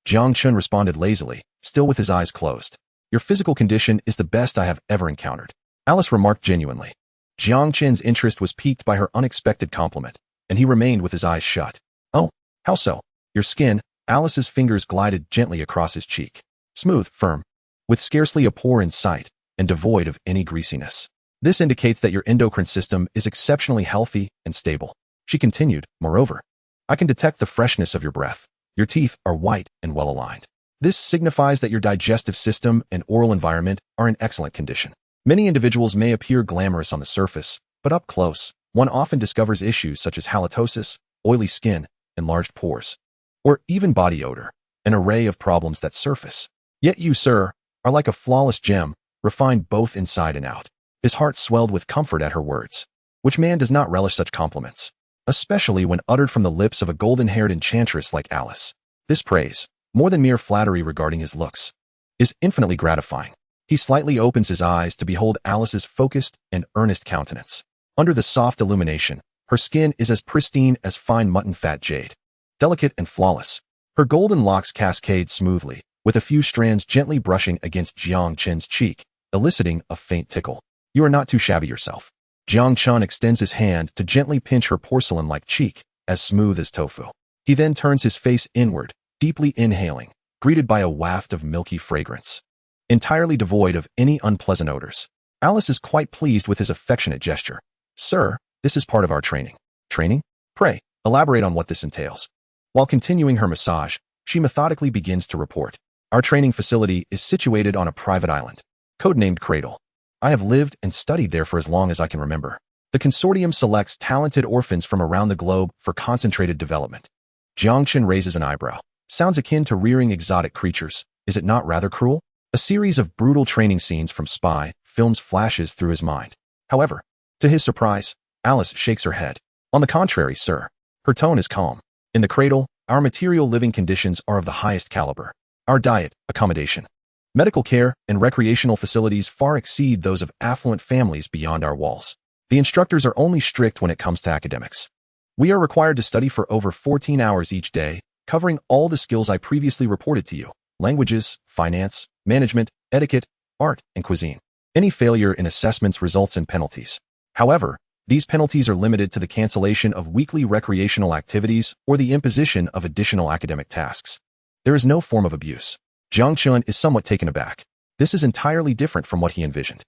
Jiang Chen responded lazily, still with his eyes closed. Your physical condition is the best I have ever encountered. Alice remarked genuinely. Jiang Chen's interest was piqued by her unexpected compliment, and he remained with his eyes shut. Oh, how so? Your skin. Alice's fingers glided gently across his cheek. Smooth, firm, with scarcely a pore in sight, and devoid of any greasiness. This indicates that your endocrine system is exceptionally healthy and stable. She continued, moreover, I can detect the freshness of your breath. Your teeth are white and well-aligned. This signifies that your digestive system and oral environment are in excellent condition. Many individuals may appear glamorous on the surface, but up close, one often discovers issues such as halitosis, oily skin, enlarged pores, or even body odor, an array of problems that surface. Yet you, sir, are like a flawless gem, refined both inside and out. His heart swelled with comfort at her words. Which man does not relish such compliments, especially when uttered from the lips of a golden-haired enchantress like Alice? This praise, more than mere flattery regarding his looks, is infinitely gratifying. He slightly opens his eyes to behold Alice's focused and earnest countenance. Under the soft illumination, her skin is as pristine as fine mutton fat jade. Delicate and flawless, her golden locks cascade smoothly, with a few strands gently brushing against Jiang Chen's cheek, eliciting a faint tickle. You are not too shabby yourself. Jiang Chen extends his hand to gently pinch her porcelain-like cheek, as smooth as tofu. He then turns his face inward, deeply inhaling, greeted by a waft of milky fragrance, entirely devoid of any unpleasant odors. Alice is quite pleased with his affectionate gesture. Sir, this is part of our training. Training? Pray, elaborate on what this entails. While continuing her massage, she methodically begins to report. Our training facility is situated on a private island, codenamed Cradle. I have lived and studied there for as long as I can remember. The consortium selects talented orphans from around the globe for concentrated development. Jiang Chen raises an eyebrow. Sounds akin to rearing exotic creatures. Is it not rather cruel? A series of brutal training scenes from spy films flashes through his mind. However, to his surprise, Alice shakes her head. On the contrary, sir. Her tone is calm. In the Cradle, our material living conditions are of the highest caliber. Our diet, accommodation, medical care, and recreational facilities far exceed those of affluent families beyond our walls. The instructors are only strict when it comes to academics. We are required to study for over 14 hours each day, covering all the skills I previously reported to you: languages, finance, management, etiquette, art, and cuisine. Any failure in assessments results in penalties. However, these penalties are limited to the cancellation of weekly recreational activities or the imposition of additional academic tasks. There is no form of abuse. Jiang Chen is somewhat taken aback. This is entirely different from what he envisioned.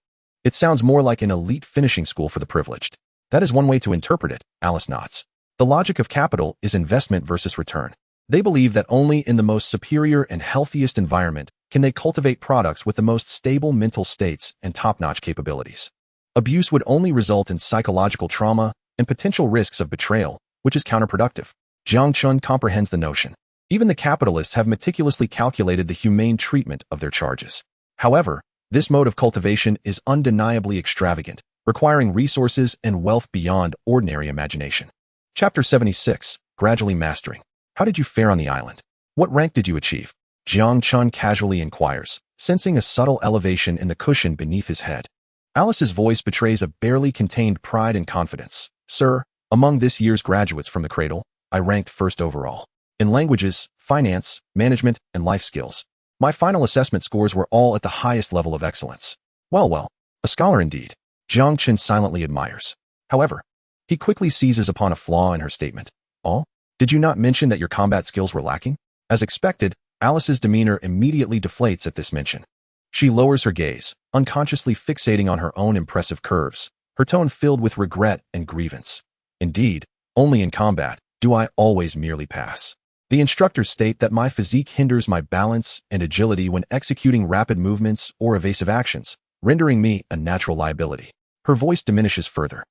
It sounds more like an elite finishing school for the privileged. That is one way to interpret it, Alice nods. The logic of capital is investment versus return. They believe that only in the most superior and healthiest environment can they cultivate products with the most stable mental states and top-notch capabilities. Abuse would only result in psychological trauma and potential risks of betrayal, which is counterproductive. Jiang Chen comprehends the notion. Even the capitalists have meticulously calculated the humane treatment of their charges. However, this mode of cultivation is undeniably extravagant, requiring resources and wealth beyond ordinary imagination. Chapter 76, Gradually Mastering. How did you fare on the island? What rank did you achieve? Jiang Chen casually inquires, sensing a subtle elevation in the cushion beneath his head. Alice's voice betrays a barely contained pride and confidence. Sir, among this year's graduates from the Cradle, I ranked first overall. In languages, finance, management, and life skills, my final assessment scores were all at the highest level of excellence. Well, a scholar indeed. Jiang Chen silently admires. However, he quickly seizes upon a flaw in her statement. Oh? Did you not mention that your combat skills were lacking? As expected, Alice's demeanor immediately deflates at this mention. She lowers her gaze, unconsciously fixating on her own impressive curves, her tone filled with regret and grievance. Indeed, only in combat do I always merely pass. The instructors state that my physique hinders my balance and agility when executing rapid movements or evasive actions, rendering me a natural liability. Her voice diminishes further.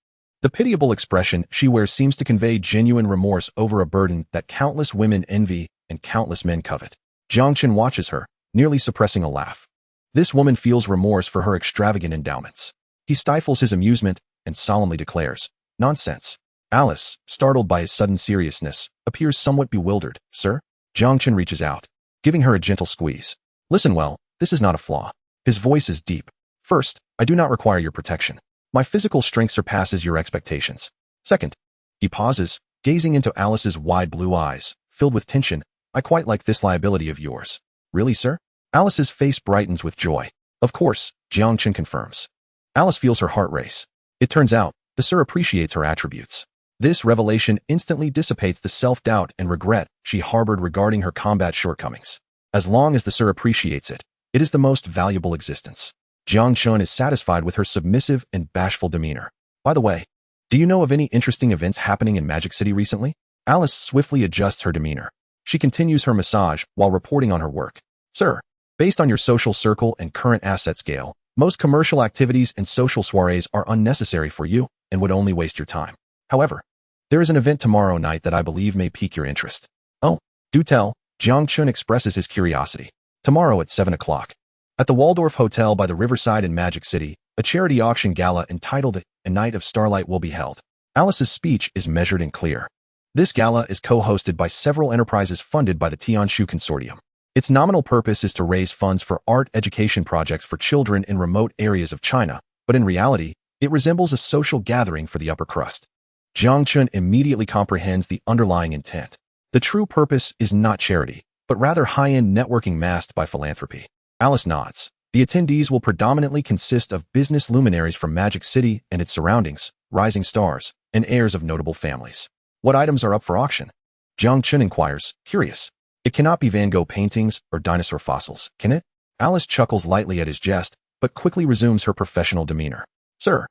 The pitiable expression she wears seems to convey genuine remorse over a burden that countless women envy and countless men covet. Jiang Chen watches her, nearly suppressing a laugh. This woman feels remorse for her extravagant endowments. He stifles his amusement and solemnly declares, "Nonsense." Alice, startled by his sudden seriousness, appears somewhat bewildered. "Sir?" Jiang Chen reaches out, giving her a gentle squeeze. "Listen well, this is not a flaw." His voice is deep. "First, I do not require your protection. My physical strength surpasses your expectations. Second," he pauses, gazing into Alice's wide blue eyes, filled with tension, "I quite like this liability of yours." "Really, sir?" Alice's face brightens with joy. "Of course," Jiang Chen confirms. Alice feels her heart race. It turns out, the sir appreciates her attributes. This revelation instantly dissipates the self-doubt and regret she harbored regarding her combat shortcomings. As long as the sir appreciates it, it is the most valuable existence. Jiang Chen is satisfied with her submissive and bashful demeanor. "By the way, do you know of any interesting events happening in Magic City recently?" Alice swiftly adjusts her demeanor. She continues her massage while reporting on her work. "Sir, based on your social circle and current asset scale, most commercial activities and social soirees are unnecessary for you and would only waste your time. However, there is an event tomorrow night that I believe may pique your interest." "Oh, do tell," Jiang Chen expresses his curiosity. "Tomorrow at 7 o'clock. At the Waldorf Hotel by the Riverside in Magic City, a charity auction gala entitled A Night of Starlight will be held." Alice's speech is measured and clear. This gala is co-hosted by several enterprises funded by the Tianshu Consortium. Its nominal purpose is to raise funds for art education projects for children in remote areas of China, but in reality, it resembles a social gathering for the upper crust. Jiang Chen immediately comprehends the underlying intent. The true purpose is not charity, but rather high-end networking masked by philanthropy. Alice nods. The attendees will predominantly consist of business luminaries from Magic City and its surroundings, rising stars, and heirs of notable families. "What items are up for auction?" Jiang Chen inquires, curious. "It cannot be Van Gogh paintings or dinosaur fossils, can it?" Alice chuckles lightly at his jest, but quickly resumes her professional demeanor. "Sir,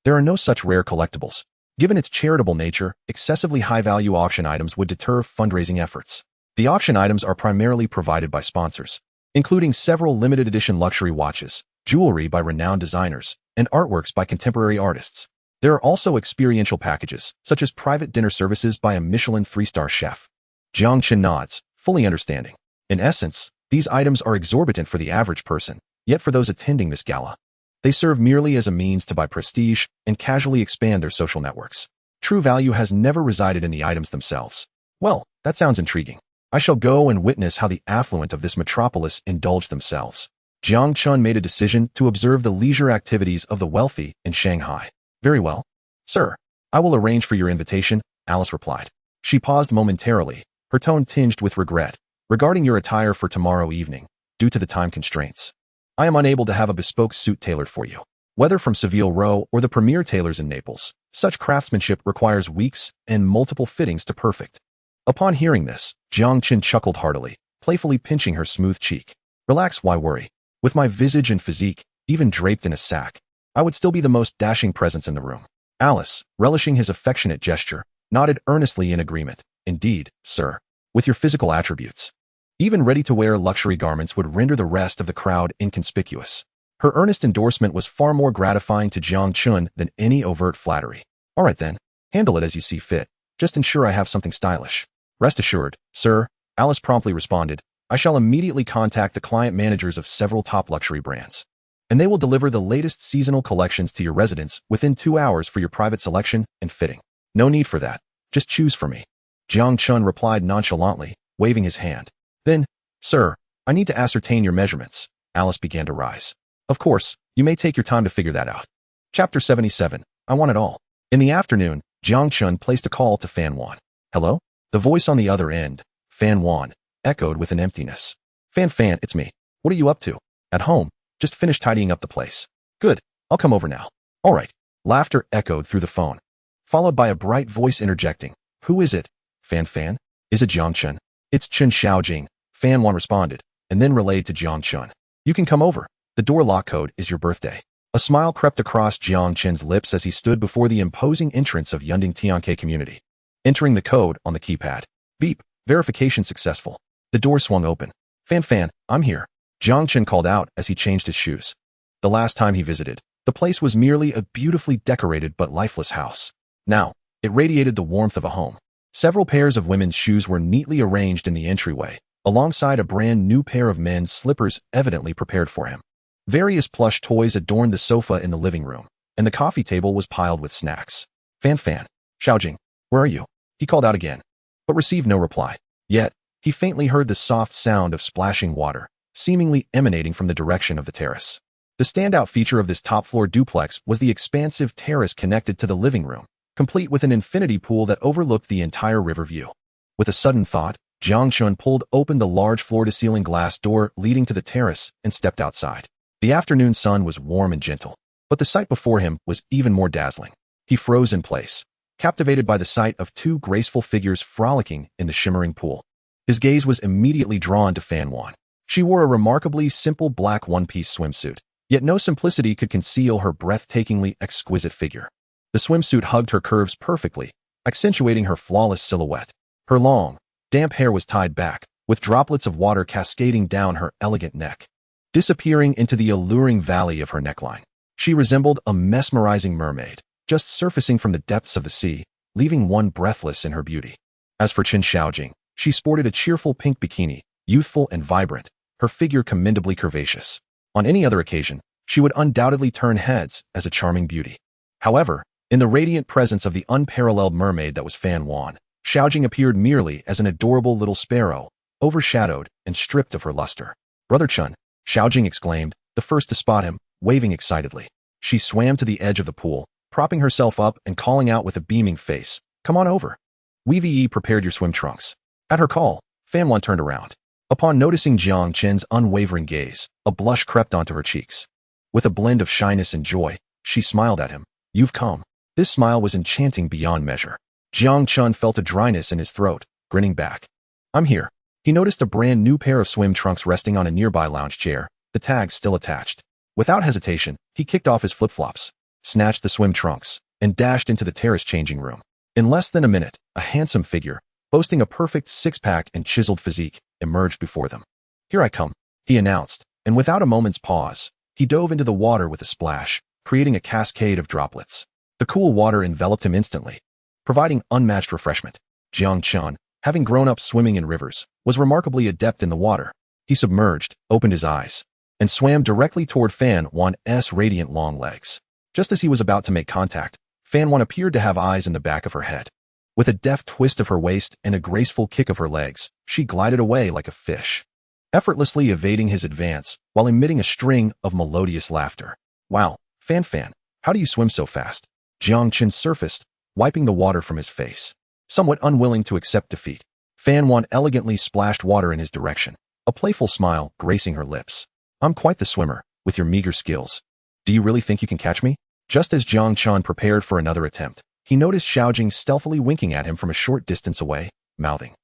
there are no such rare collectibles. Given its charitable nature, excessively high-value auction items would deter fundraising efforts. The auction items are primarily provided by sponsors, including several limited-edition luxury watches, jewelry by renowned designers, and artworks by contemporary artists. There are also experiential packages, such as private dinner services by a Michelin 3-star chef." Jiang Chen nods, fully understanding. In essence, these items are exorbitant for the average person, yet for those attending this gala, they serve merely as a means to buy prestige and casually expand their social networks. True value has never resided in the items themselves. "Well, that sounds intriguing. I shall go and witness how the affluent of this metropolis indulge themselves." Jiang Chen made a decision to observe the leisure activities of the wealthy in Shanghai. "Very well. Sir, I will arrange for your invitation," Alice replied. She paused momentarily, her tone tinged with regret. "Regarding your attire for tomorrow evening, due to the time constraints, I am unable to have a bespoke suit tailored for you. Whether from Seville Row or the premier tailors in Naples, such craftsmanship requires weeks and multiple fittings to perfect." Upon hearing this, Jiang Chen chuckled heartily, playfully pinching her smooth cheek. "Relax, why worry? With my visage and physique, even draped in a sack, I would still be the most dashing presence in the room." Alice, relishing his affectionate gesture, nodded earnestly in agreement. "Indeed, sir, with your physical attributes, even ready-to-wear luxury garments would render the rest of the crowd inconspicuous." Her earnest endorsement was far more gratifying to Jiang Chen than any overt flattery. "All right then, handle it as you see fit. Just ensure I have something stylish." "Rest assured, sir," Alice promptly responded, "I shall immediately contact the client managers of several top luxury brands, and they will deliver the latest seasonal collections to your residence within 2 hours for your private selection and fitting." "No need for that. Just choose for me," Jiang Chen replied nonchalantly, waving his hand. "Then, sir, I need to ascertain your measurements." Alice began to rise. "Of course, you may take your time to figure that out." Chapter 77. I Want It All. In the afternoon, Jiang Chen placed a call to Fan Wan. "Hello?" The voice on the other end, Fan Wan, echoed with an emptiness. Fan, it's me. What are you up to?" "At home. Just finished tidying up the place." "Good. I'll come over now." "All right." Laughter echoed through the phone, followed by a bright voice interjecting. "Who is it?" Fan. "Is it Jiang Chen?" "It's Chen Xiaojing," Fan Wan responded, and then relayed to Jiang Chen. "You can come over. The door lock code is your birthday." A smile crept across Jiang Chen's lips as he stood before the imposing entrance of Yunding Tianke community. Entering the code on the keypad. Beep. Verification successful. The door swung open. Fan, I'm here," Jiang Chen called out as he changed his shoes. The last time he visited, the place was merely a beautifully decorated but lifeless house. Now, it radiated the warmth of a home. Several pairs of women's shoes were neatly arranged in the entryway, alongside a brand new pair of men's slippers evidently prepared for him. Various plush toys adorned the sofa in the living room, and the coffee table was piled with snacks. Fan, Xiaojing, where are you? He called out again, but received no reply. Yet, he faintly heard the soft sound of splashing water, seemingly emanating from the direction of the terrace. The standout feature of this top-floor duplex was the expansive terrace connected to the living room, complete with an infinity pool that overlooked the entire river view. With a sudden thought, Jiang Chen pulled open the large floor-to-ceiling glass door leading to the terrace and stepped outside. The afternoon sun was warm and gentle, but the sight before him was even more dazzling. He froze in place, captivated by the sight of two graceful figures frolicking in the shimmering pool. His gaze was immediately drawn to Fan Wan. She wore a remarkably simple black one-piece swimsuit, yet no simplicity could conceal her breathtakingly exquisite figure. The swimsuit hugged her curves perfectly, accentuating her flawless silhouette. Her long, damp hair was tied back, with droplets of water cascading down her elegant neck, disappearing into the alluring valley of her neckline. She resembled a mesmerizing mermaid, just surfacing from the depths of the sea, leaving one breathless in her beauty. As for Chen Xiaojing, she sported a cheerful pink bikini, youthful and vibrant, her figure commendably curvaceous. On any other occasion, she would undoubtedly turn heads as a charming beauty. However, in the radiant presence of the unparalleled mermaid that was Fan Wan, Xiaojing appeared merely as an adorable little sparrow, overshadowed and stripped of her luster. Brother Chen, Xiaojing exclaimed, the first to spot him, waving excitedly. She swam to the edge of the pool, propping herself up and calling out with a beaming face, "Come on over. We've prepared your swim trunks." At her call, Fan Wan turned around. Upon noticing Jiang Chen's unwavering gaze, a blush crept onto her cheeks. With a blend of shyness and joy, she smiled at him. "You've come." This smile was enchanting beyond measure. Jiang Chen felt a dryness in his throat, grinning back. "I'm here." He noticed a brand new pair of swim trunks resting on a nearby lounge chair, the tags still attached. Without hesitation, he kicked off his flip-flops, snatched the swim trunks, and dashed into the terrace changing room. In less than a minute, a handsome figure, boasting a perfect six-pack and chiseled physique, emerged before them. "Here I come," he announced, and without a moment's pause, he dove into the water with a splash, creating a cascade of droplets. The cool water enveloped him instantly, providing unmatched refreshment. Jiang Chen, having grown up swimming in rivers, was remarkably adept in the water. He submerged, opened his eyes, and swam directly toward Fan Wan's radiant long legs. Just as he was about to make contact, Fan Wan appeared to have eyes in the back of her head. With a deft twist of her waist and a graceful kick of her legs, she glided away like a fish, effortlessly evading his advance while emitting a string of melodious laughter. "Wow, Fan, how do you swim so fast?" Jiang Chen surfaced, wiping the water from his face. Somewhat unwilling to accept defeat, Fan Wan elegantly splashed water in his direction, a playful smile gracing her lips. "I'm quite the swimmer, with your meager skills. Do you really think you can catch me?" Just as Jiang Chen prepared for another attempt, he noticed Xiaojing stealthily winking at him from a short distance away, mouthing,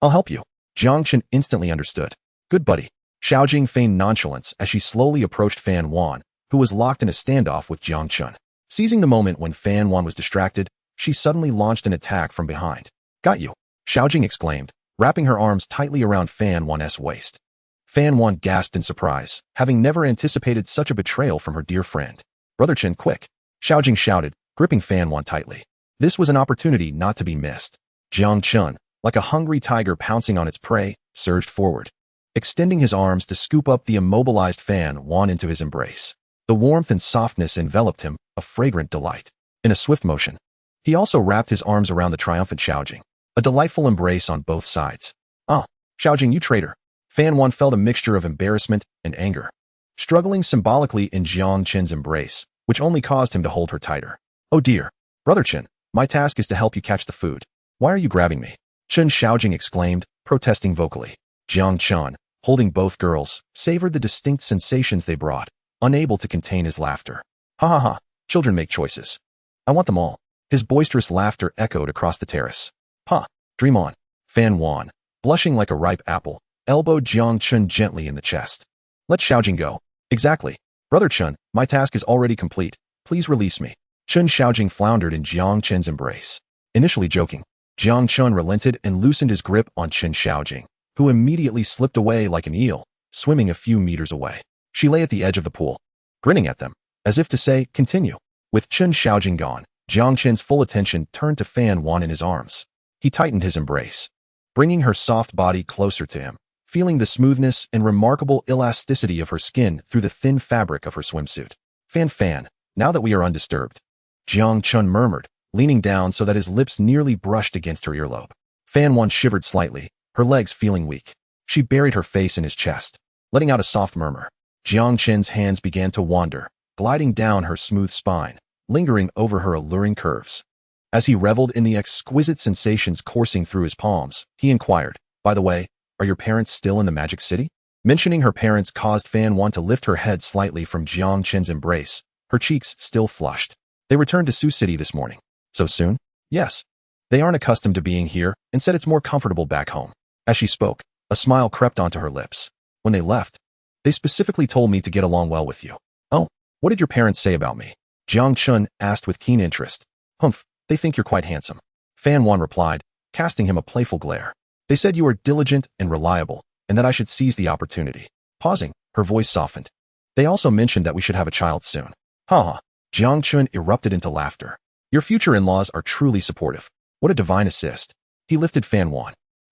"I'll help you." Jiang Chen instantly understood. "Good buddy." Xiaojing feigned nonchalance as she slowly approached Fan Wan, who was locked in a standoff with Jiang Chen. Seizing the moment when Fan Wan was distracted, she suddenly launched an attack from behind. "Got you," Xiaojing exclaimed, wrapping her arms tightly around Fan Wan's waist. Fan Wan gasped in surprise, having never anticipated such a betrayal from her dear friend. "Brother Chen, quick!" Xiaojing shouted, gripping Fan Wan tightly. This was an opportunity not to be missed. Jiang Chen, like a hungry tiger pouncing on its prey, surged forward, extending his arms to scoop up the immobilized Fan Wan into his embrace. The warmth and softness enveloped him, a fragrant delight. In a swift motion, he also wrapped his arms around the triumphant Xiaojing, a delightful embrace on both sides. "Ah, Xiaojing, you traitor!" Fan Wan felt a mixture of embarrassment and anger, struggling symbolically in Jiang Chen's embrace, which only caused him to hold her tighter. "Oh dear, Brother Chen, my task is to help you catch the food. Why are you grabbing me?" Chen Xiaojing exclaimed, protesting vocally. Jiang Chen, holding both girls, savored the distinct sensations they brought, unable to contain his laughter. "Ha ha ha, children make choices. I want them all." His boisterous laughter echoed across the terrace. "Ha, dream on." Fan Wan, blushing like a ripe apple, elbowed Jiang Chen gently in the chest. "Let Xiaojing go." "Exactly. Brother Chen, my task is already complete. Please release me." Chen Xiaojing floundered in Jiang Chen's embrace. Initially joking, Jiang Chen relented and loosened his grip on Chen Xiaojing, who immediately slipped away like an eel, swimming a few meters away. She lay at the edge of the pool, grinning at them, as if to say, "Continue." With Chen Xiaojing gone, Jiang Chen's full attention turned to Fan Wan in his arms. He tightened his embrace, bringing her soft body closer to him, feeling the smoothness and remarkable elasticity of her skin through the thin fabric of her swimsuit. Fan, now that we are undisturbed, Jiang Chen murmured, leaning down so that his lips nearly brushed against her earlobe. Fan shivered slightly, her legs feeling weak. She buried her face in his chest, letting out a soft murmur. Jiang Chen's hands began to wander, gliding down her smooth spine, lingering over her alluring curves. As he reveled in the exquisite sensations coursing through his palms, he inquired, "By the way, are your parents still in the Magic City?" Mentioning her parents caused Fan to lift her head slightly from Jiang Chen's embrace, her cheeks still flushed. "They returned to Sioux City this morning." "So soon?" "Yes. They aren't accustomed to being here and said it's more comfortable back home." As she spoke, a smile crept onto her lips. "When they left, they specifically told me to get along well with you." "Oh, what did your parents say about me?" Jiang Chen asked with keen interest. "Humph, they think you're quite handsome." Fan replied, casting him a playful glare. "They said you are diligent and reliable, and that I should seize the opportunity." Pausing, her voice softened. "They also mentioned that we should have a child soon." "Ha ha." Jiang Chen erupted into laughter. "Your future in-laws are truly supportive. What a divine assist." He lifted Fan,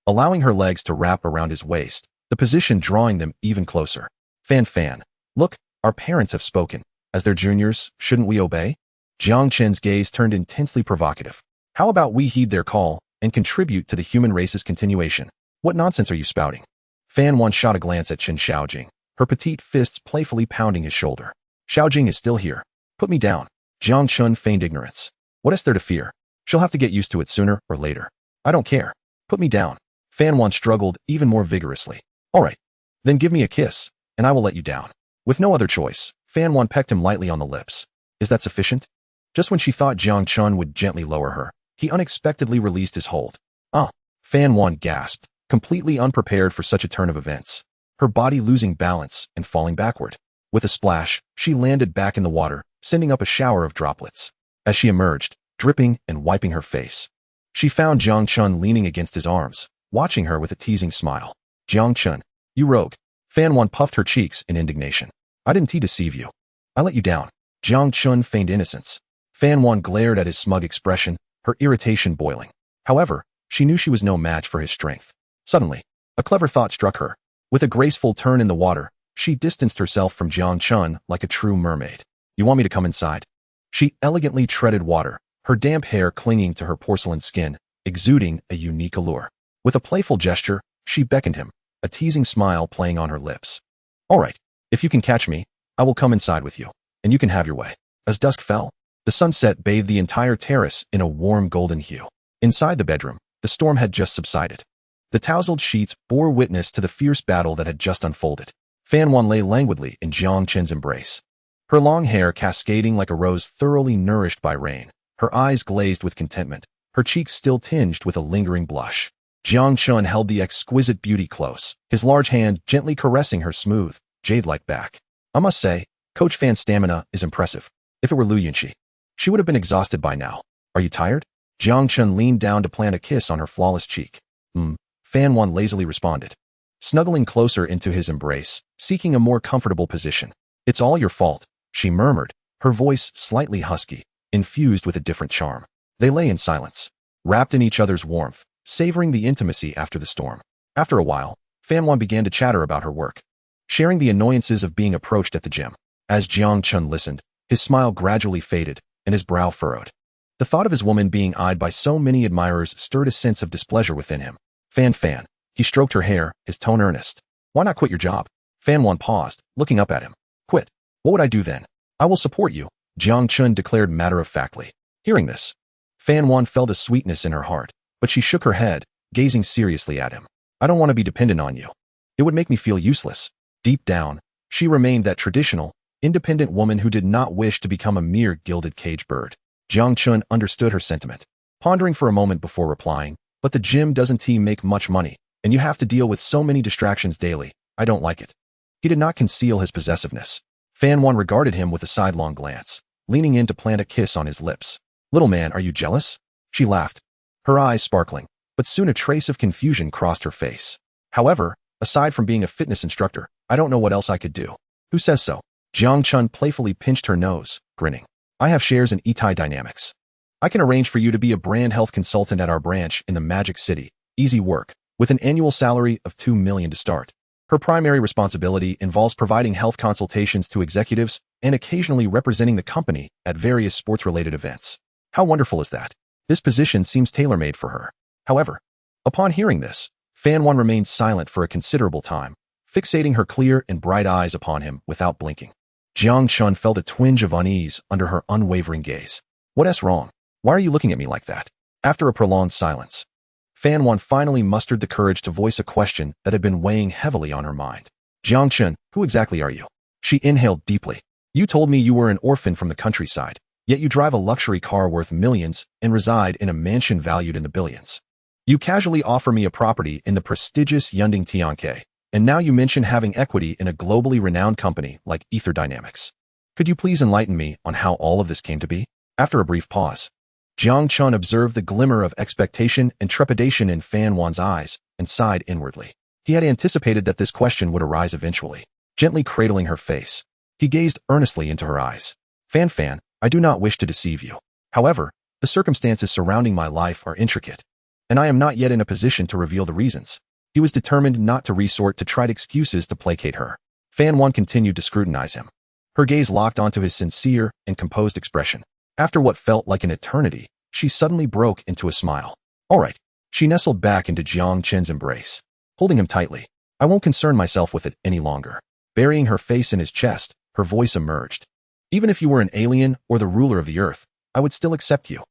allowing her legs to wrap around his waist, the position drawing them even closer. Fan, look, our parents have spoken. As their juniors, shouldn't we obey?" Jiang Chen's gaze turned intensely provocative. "How about we heed their call and contribute to the human race's continuation?" "What nonsense are you spouting?" Fan shot a glance at Chen Xiaojing, her petite fists playfully pounding his shoulder. "Xiaojing is still here. Put me down." Jiang Chen feigned ignorance. "What is there to fear? She'll have to get used to it sooner or later." "I don't care. Put me down." Fan struggled even more vigorously. "All right, then give me a kiss, and I will let you down." With no other choice, Fan pecked him lightly on the lips. "Is that sufficient?" Just when she thought Jiang Chen would gently lower her, he unexpectedly released his hold. "Ah!" Fan gasped, completely unprepared for such a turn of events, her body losing balance and falling backward. With a splash, she landed back in the water, sending up a shower of droplets. As she emerged, dripping and wiping her face, she found Jiang Chen leaning against his arms, watching her with a teasing smile. "Jiang Chen, you rogue." Fan puffed her cheeks in indignation. "I didn't deceive you. I let you down." Jiang Chen feigned innocence. Fan glared at his smug expression, her irritation boiling. However, she knew she was no match for his strength. Suddenly, a clever thought struck her. With a graceful turn in the water, she distanced herself from Jiang Chen like a true mermaid. "You want me to come inside?" She elegantly treaded water, her damp hair clinging to her porcelain skin, exuding a unique allure. With a playful gesture, she beckoned him, a teasing smile playing on her lips. "All right, if you can catch me, I will come inside with you, and you can have your way." As dusk fell, the sunset bathed the entire terrace in a warm golden hue. Inside the bedroom, the storm had just subsided. The tousled sheets bore witness to the fierce battle that had just unfolded. Fan lay languidly in Jiang Chen's embrace, her long hair cascading like a rose thoroughly nourished by rain, her eyes glazed with contentment, her cheeks still tinged with a lingering blush. Jiang Chen held the exquisite beauty close, his large hand gently caressing her smooth, jade-like back. "I must say, Coach Fan's stamina is impressive. If it were Lu Yunqi, she would have been exhausted by now. Are you tired?" Jiang Chen leaned down to plant a kiss on her flawless cheek. Fan lazily responded, snuggling closer into his embrace, seeking a more comfortable position. "It's all your fault," she murmured, her voice slightly husky, infused with a different charm. They lay in silence, wrapped in each other's warmth, savoring the intimacy after the storm. After a while, Fan began to chatter about her work, sharing the annoyances of being approached at the gym. As Jiang Chen listened, his smile gradually faded, and his brow furrowed. The thought of his woman being eyed by so many admirers stirred a sense of displeasure within him. Fan. He stroked her hair, his tone earnest. "Why not quit your job?" Fan paused, looking up at him. "Quit? What would I do then?" "I will support you," Jiang Chen declared matter-of-factly. Hearing this, Fan felt a sweetness in her heart, but she shook her head, gazing seriously at him. "I don't want to be dependent on you. It would make me feel useless." Deep down, she remained that traditional, independent woman who did not wish to become a mere gilded cage bird. Jiang Chen understood her sentiment, pondering for a moment before replying, "But the gym doesn't make much money, and you have to deal with so many distractions daily. I don't like it." He did not conceal his possessiveness. Fan regarded him with a sidelong glance, leaning in to plant a kiss on his lips. "Little man, are you jealous?" She laughed, her eyes sparkling, but soon a trace of confusion crossed her face. "However, aside from being a fitness instructor, I don't know what else I could do." "Who says so?" Jiang Chen playfully pinched her nose, grinning. "I have shares in Itai Dynamics. I can arrange for you to be a brand health consultant at our branch in the Magic City. Easy work. with an annual salary of $2 million to start. Her primary responsibility involves providing health consultations to executives and occasionally representing the company at various sports-related events. How wonderful is that? This position seems tailor-made for her. However, upon hearing this, Fan Wan remained silent for a considerable time, fixating her clear and bright eyes upon him without blinking. Jiang Chen felt a twinge of unease under her unwavering gaze. What's wrong? Why are you looking at me like that? After a prolonged silence, Fan Wan finally mustered the courage to voice a question that had been weighing heavily on her mind. Jiang Chen, who exactly are you? She inhaled deeply. You told me you were an orphan from the countryside, yet you drive a luxury car worth millions and reside in a mansion valued in the billions. You casually offer me a property in the prestigious Yunding Tianke, and now you mention having equity in a globally renowned company like Ether Dynamics. Could you please enlighten me on how all of this came to be? After a brief pause, Jiang Chen observed the glimmer of expectation and trepidation in Fan Wan's eyes and sighed inwardly. He had anticipated that this question would arise eventually. Gently cradling her face, he gazed earnestly into her eyes. Fan, I do not wish to deceive you. However, the circumstances surrounding my life are intricate, and I am not yet in a position to reveal the reasons. He was determined not to resort to trite excuses to placate her. Fan Wan continued to scrutinize him. Her gaze locked onto his sincere and composed expression. After what felt like an eternity, she suddenly broke into a smile. All right. She nestled back into Jiang Chen's embrace, holding him tightly. I won't concern myself with it any longer. Burying her face in his chest, her voice emerged. Even if you were an alien or the ruler of the earth, I would still accept you.